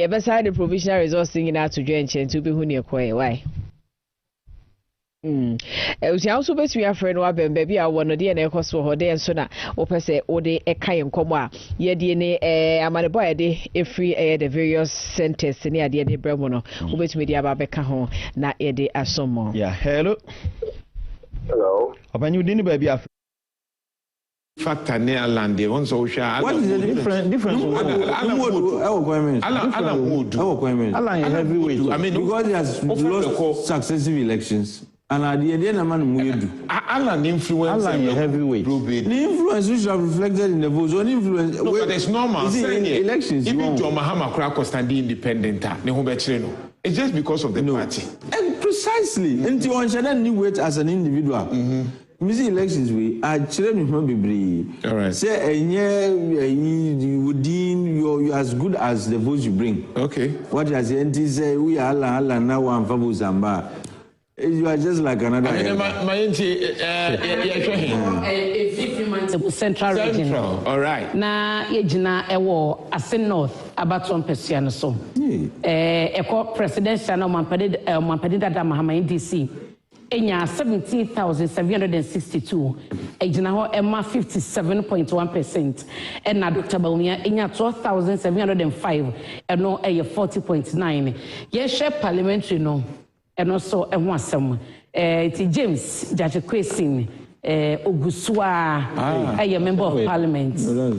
better side the provisional resourcing in to join to be who near quay. Why? We also best we are friend or baby. I want to DNA cost for her day and sooner. Open say, or day a kayan comma. Ye DNA, I'm a boy, a free air the various centers near the Bremono, who bet media Babeka home, not a day as some more. Yeah, hello. Hello. Open you didn't baby. Factor near land, they want to share. What is the difference? Alan heavyweight. I mean, because he has lost successive elections. And at the end, Alan influence. Alan heavyweight. The influence which have reflected in the votes. On influence. No, but it's normal. Elections. Even John Mahama Krako standing independent. It's just because of the party. And precisely. And to understand new weight as an individual. Missing elections we are children from Bibri. All right. Say you as good as the votes you bring. Okay. What does the NT say? We are Allah now one Fabu Zamba. You are just like another. Central region. All right. Na yejina ewo Ase North abaton persuano so. Eko presidential na mampede dada Mahama NDC. Enya 17,762. Ejina ho Emma 57.1%. And na Dr. Baumia enya 12,705. Eno 40.9. Ye share parliamentary no. Eno so eho asem. Ti James Judge Kwesin Ogusua a member of parliament.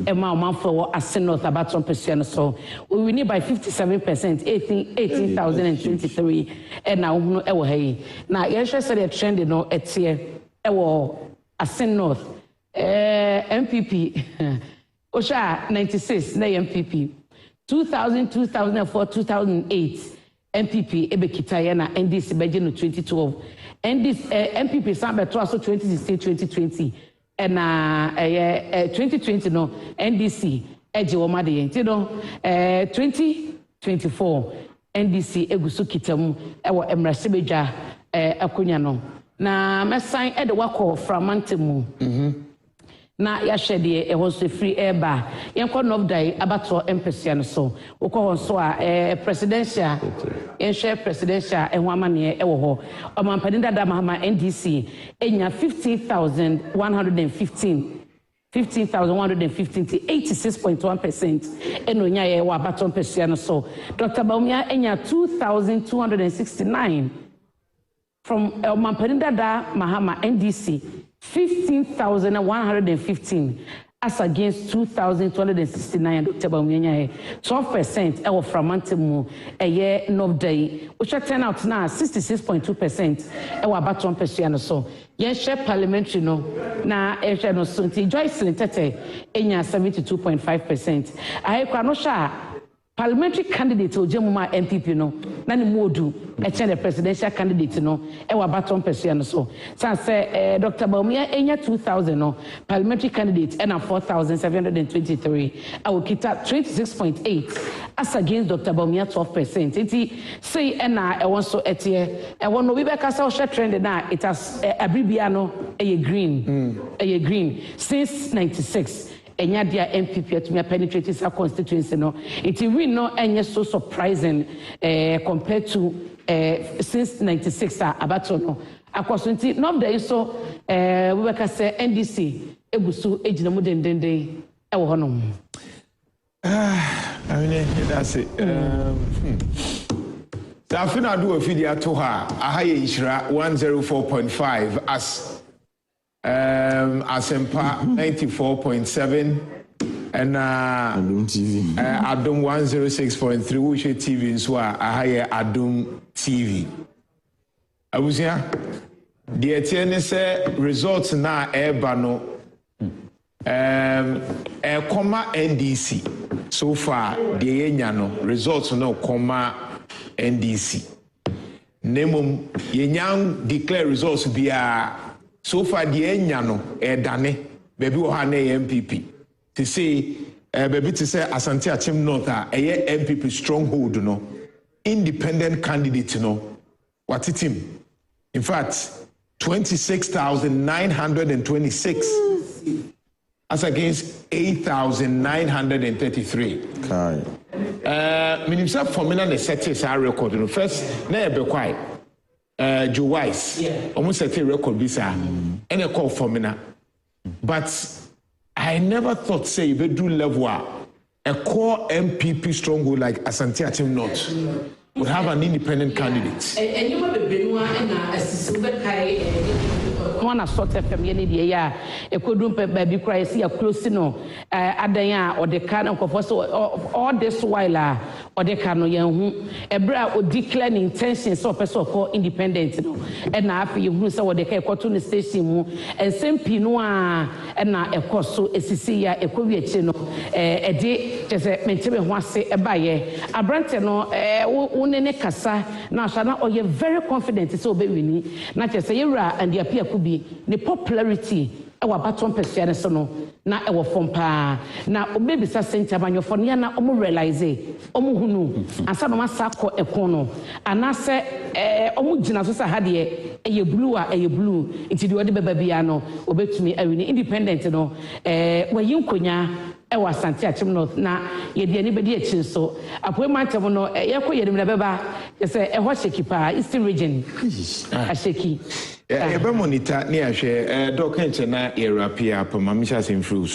Emma Manfo Ase North Abaton Persuano so we need by 57%, 18,023 and now ewo hey. Now yes said the trend no etie ewo Ase North MPP Osha 96 na MPP 2000 2004 2008 MPP ebekita na NDC beje no 2012 and this MPP sambe to aso 2016 2020 and 2020 no NDC eje wo made yen ti no 2024 NDC egusu kitamu ewo emrasebedwa akonya no na mesan ede wako framantemu na ya shede e so free air bar yenko novdai abato empesian so wokọ so a presidential share presidential ehwo amane e wo ho omampani dada Mahama NDC enya 15,115 to 86.1% enonya ye wa abato empesian so Dr. Baumia enya 2,269 from omampani dada Mahama NDC 15,115 as against 2,269 Dr. Baumia 12% ewo framantemu eye novday which turn out now 66.2% ewo abaton persuano so yen share parliamentary no na share no so nti Joycelyn Tete enya 72.5% ahekwa no sha parliamentary candidate ojemuma MPP no na ni modu e the presidential candidate no e wa baton persuano so say Dr. Baumia enya 2,000 no parliamentary candidate and 4,723 awokita 26.8 as against Dr. Baumia 12%. Iti say na e won so etie e won no bi be kasa o share trend na it has abribia no e green since 96 enya dia MPP atumi penetrate sa constituency no it win no enye so surprising compared to since 96 abato no akoso nti no there so we weka say NDC egusu ejina mu dendende ewo ho no I mean that's it Safina do ofidi to her ahaye ishra 104.5 as Asempa 94.7 and Adum TV Adum 106.3 Ushe TV nso ahaye Adum TV Abusia the etienne say results na eba no comma NDC so far the no results no comma NDC nemum yenyan declare results bia so far the no dane baby wo ha na MPP to say baby to say Asante Achim North MPP stronghold no independent candidate no what it him in fact 26,926 as against 8,933. Minister Formula the set is our record. You know, first, na be quiet. Joe Wise, almost set a record bisa, and a call Formula. But I never thought say you do level a core MPP stronghold like Asante Achim North would have an independent candidate. And you have been one and a super one a sort of community, a could baby cry, see a close no, Adaya or the canon of all this while or the canon young, a bra would declare intentions of person called independent, and after you who saw the cartoon station and same Pinoa and now a course so a Cecilia, a Covietino, a day just a maintain one say a buyer, a brantano, unene kasa, now shall not or you're very confident so baby, not just a year and the appear could be the popularity our baton persian sono na e wo fompa na obebi sa center manyofonia na omo realize omo hunu ansa no masako ekono anase omo gina so sa hade eye blue a eye blue nti de ode beba bia no obetumi awini independent no wayi nkonya e wa Asante Achim North na ye de ani bedi achi so apoemantem no ye koyerim na beba ye se e ho sheki pa Eastern region a sheki ebe monitor ni ahwe doc enche na Europea pa mamisha semfru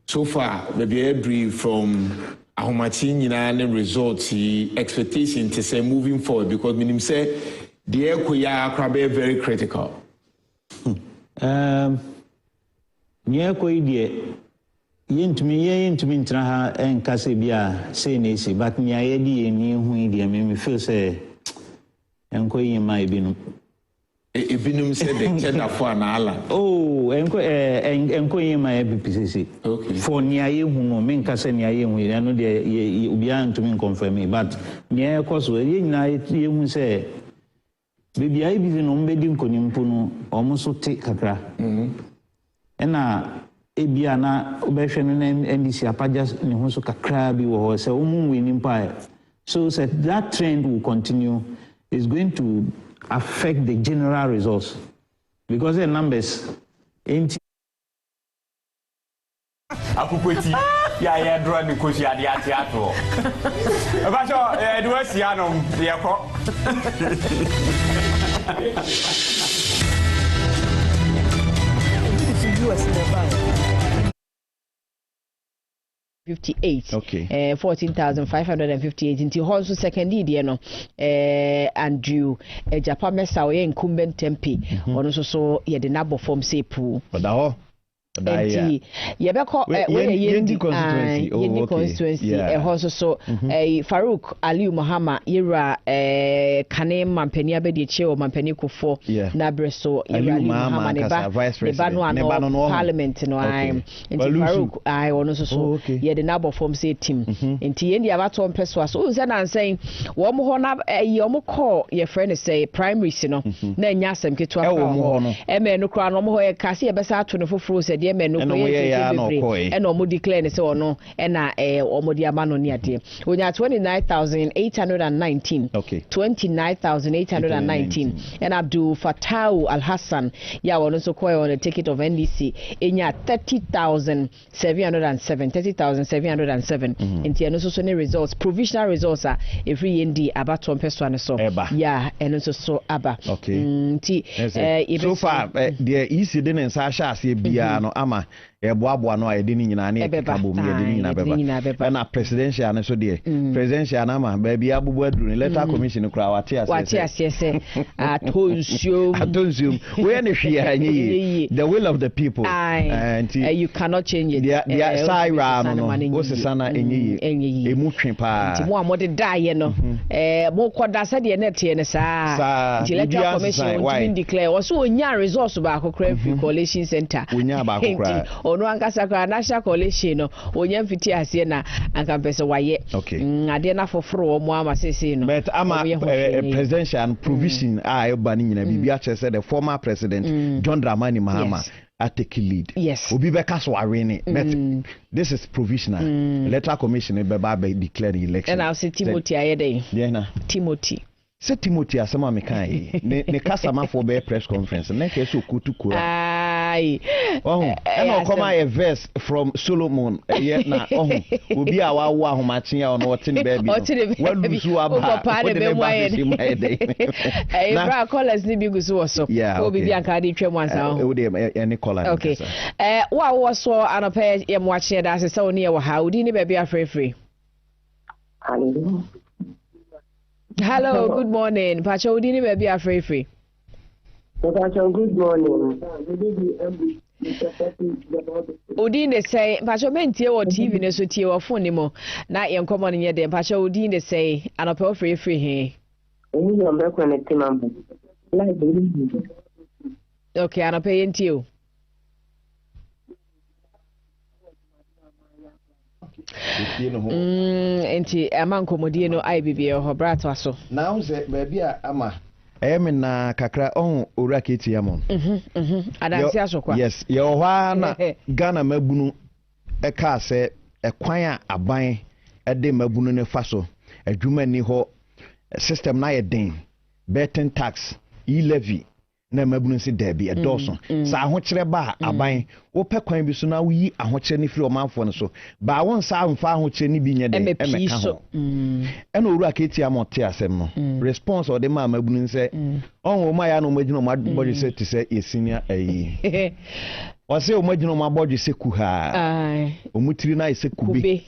so far baby every from ahomachi nyina ne results expectation to say moving forward because minim say the ekoya akrabe very critical nye koyi die yentumi ntra ha enkase bia say na esi but nya ye di eni hu die me feel say enkoyi ma ebinu Ebinum said the cheddar for an ala. Oh, enko my BPCC. Okay. For near you, men Cassia, I know the Ubian to me confirm me, but near course, where you night, you say, Baby, I believe in bedding Conimpuno, almost so take Kakra. And Ebiana, Obeshan and NDC Apajas, and also Kakrabi or so winning pie. So said that trend will continue, is going to affect the general results because the numbers ain't Akukweti ya draw the coach ya dia theater ba so do asia no ye ko 58. Okay. 14,558 until also second year no Andrew Japan Mesa we incumbent MP ono so ye de nabo form say pool but that ye be call yendi constituency also so Farouk Ali Muhammad Ira Kane Mampeni abedi che o Mampeni Kofo na breso Ira Ali Muhammad ne ba no parliament no I Farouk I ono so ye de nabo form say team enti yendi abato mpeso so say na saying wo mo ho na ye mo call ye friend say primaries no na nya asem keto akwa e me no kra no mo ho ye kase ye besa ato no foforo say de me no ko ye e no mo declare say ono e na omo di ama no ni ade onya 29,819 29,819 and Abdul Fatau Al Hassan ya wono so ko on the ticket of NDC enya 30,707 enti eno so ne results provisional results are every ND abato mpeso ane so yeah eno so aba nti so far the easy den nsa sha ase bia no ama eboaboa no ayede ni nyina ne kabo mi yede ni nyina beba na presidential ne so de presidential na ma ba bia abubu aduru electoral commission kura wate asese atonsium we ne hwe anyi the will of the people and you cannot change it the saira no wo sesana enyi emu twen pa nti mo amode dae no mo koda se de ne tie ne saa nti electoral commission won declare also onya resource ba akokra free coalition center onya ba akokra ono ankasa kwa national coalition no onya mfiti ase na anka mpese waye ade na foforo mo ama sese no but ama presidential and provision eba ni nyina bibia chese the former president John Dramani Mahama take lead. Yes. Obi be kaso arene. But this is provisional. Electoral commission be declare the election. And I'll say Timothy ayede. Yeah na. Timothy. Say Timothy asema me kan ne kasa ma for be press conference. Na ke so kutu kura. Ai. Oh, and come a verse from Solomon. Yeah na obi a wa wo ahomachen ya ono wote ne baby. Wa lusu aba. Papa ne be mwaye. Eh bra callers ni bigusu wo so. Obi bi anka de twem ansa ho. We dey any caller. Okay. Wa wo so anope ye mwache da se se oni ye wo ha. Odi ni baby afrefre. Hello, good morning. Pacha Udini baby afrefre. Pacha, good morning. Udini say, Pacha mentie wo TV ne so tie wo phone mo na ye nkomo ne ye dem. Pacha Udini say, anope afrefre he. Eni yo be connect mam. Okay, anope yentie o. Enti amankomodie no IBB ho brato aso now say baby ama me na kakra owura keti amon adansi asokwa yes ye ohwa na Ghana mabunu ka se ekwan a aban de mabunu ne fa so adwuma ni ho system na ye den betting tax e-levy na mabunu si debi edoso sa ahokyere ba aban wo pekwan bi so na wo yi ahokyere ni firi omanfo no so ba won sa amfa ahokyere ni bi nyede emeka ho ena owura keti amote asem no response o de ma mabunu se onwo ma ya no magina o mabodi se ti se yesinia ayi o se o magina o mabodi se kuha o mutiri na ise kube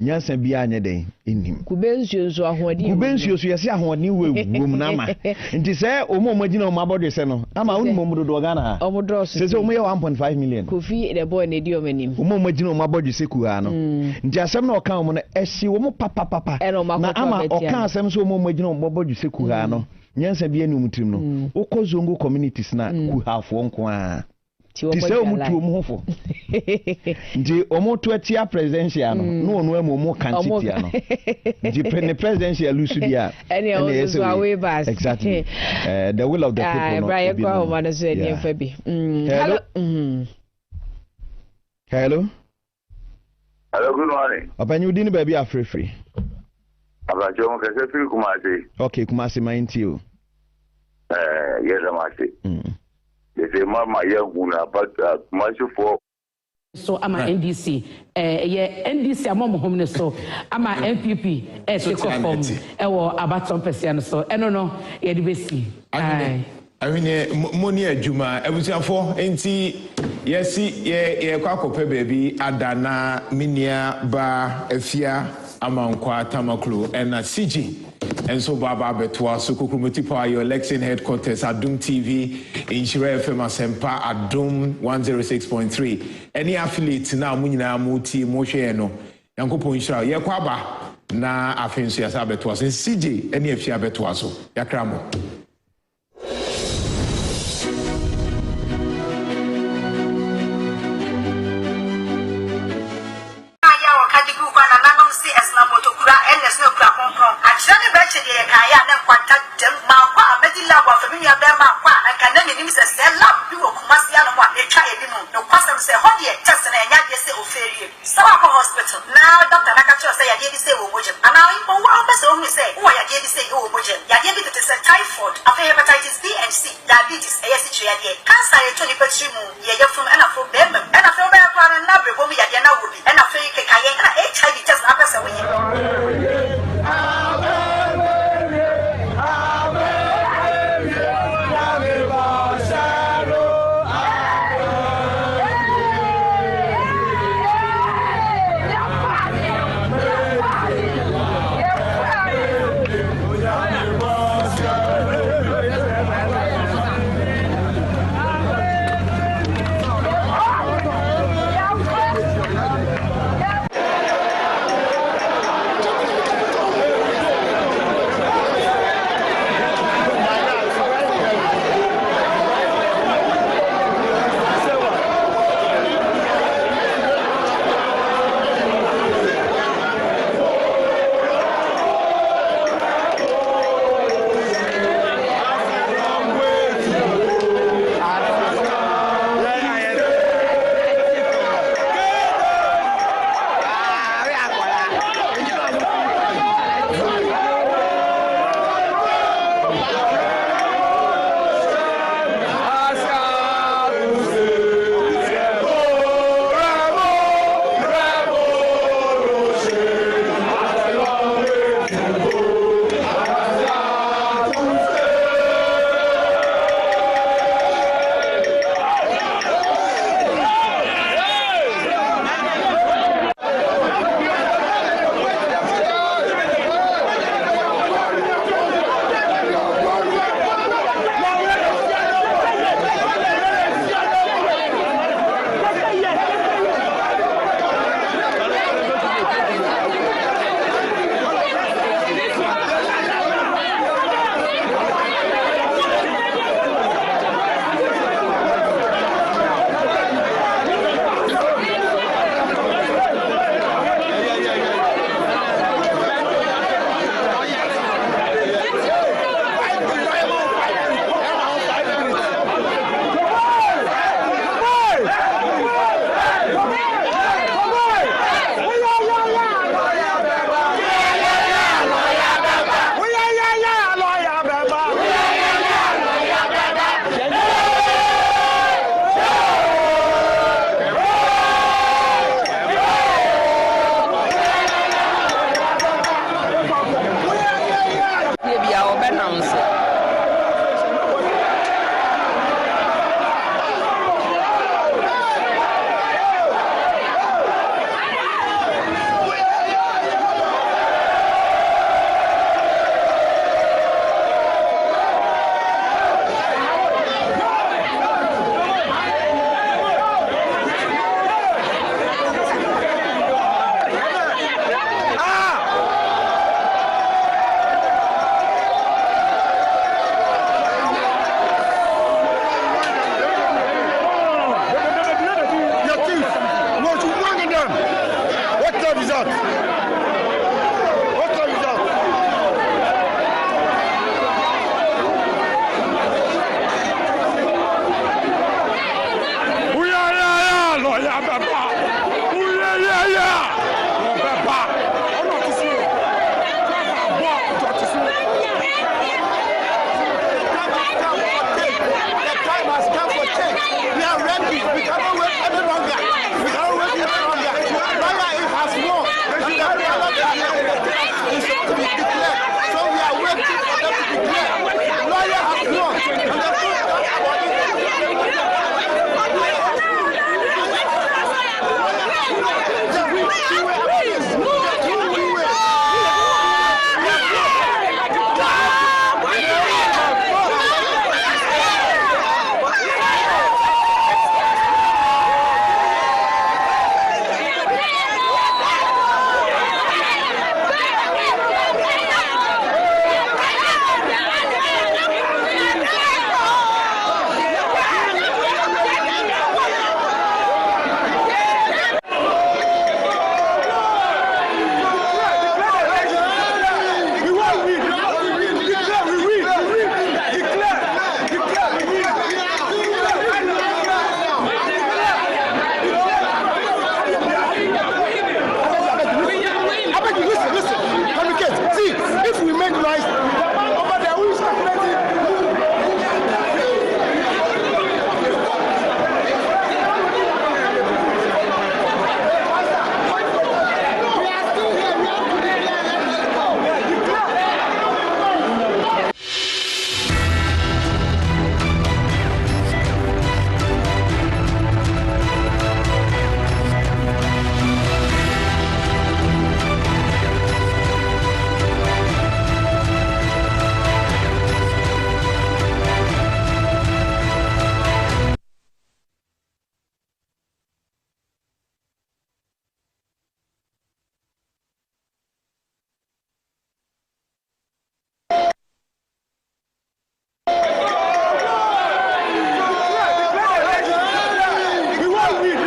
nyansa bi anya den enim kubensuo nso ahoɔden kubensuo so yɛse ahoɔden wom na ma nti sɛ omo magina o mabodi se no ama woni momudo do Ghana omudo so se omo yɛ 1.5 million Kofi the boy na di omanim omo magina o mabodi se kuha no nti asɛm na ɔka omo no ɛhye omo papa na ama ɔka asɛm so omo magina o mabodi se kuha no nyansa bi enu mutrim no okɔ zongo communities na kuhafo nko a ti se omutu omuhofo nti omutu atia presidential no no emu kantitia no nti presidential lusu dia exactly the will of the people no Brian kwa ma no so eni fa bi hello good morning opanyu dini baby afrefre abajo mo kese firi Kumasi okay Kumasi mainti o yes amasi the mama yaguna but much for so ama NDC NDC amom hom ne so ama MPP se conform wo abaton person so eno no ye de besi ahwenye moni adwuma abusiafo enti yesi ye kwakope baby adana minia ba afia amankwa tamaklo ena CG enso baba betwa so kokromoti power your election headquarters Adum TV Inshira FM Asempa Adum 106.3 any affiliate na munyina muti mo hwe no yankopon Inshira ye kwaba na afenso ya sa betwa so CG any afia betwa so yakramo hepatitis B and C, diabetes, cancer, HIV test,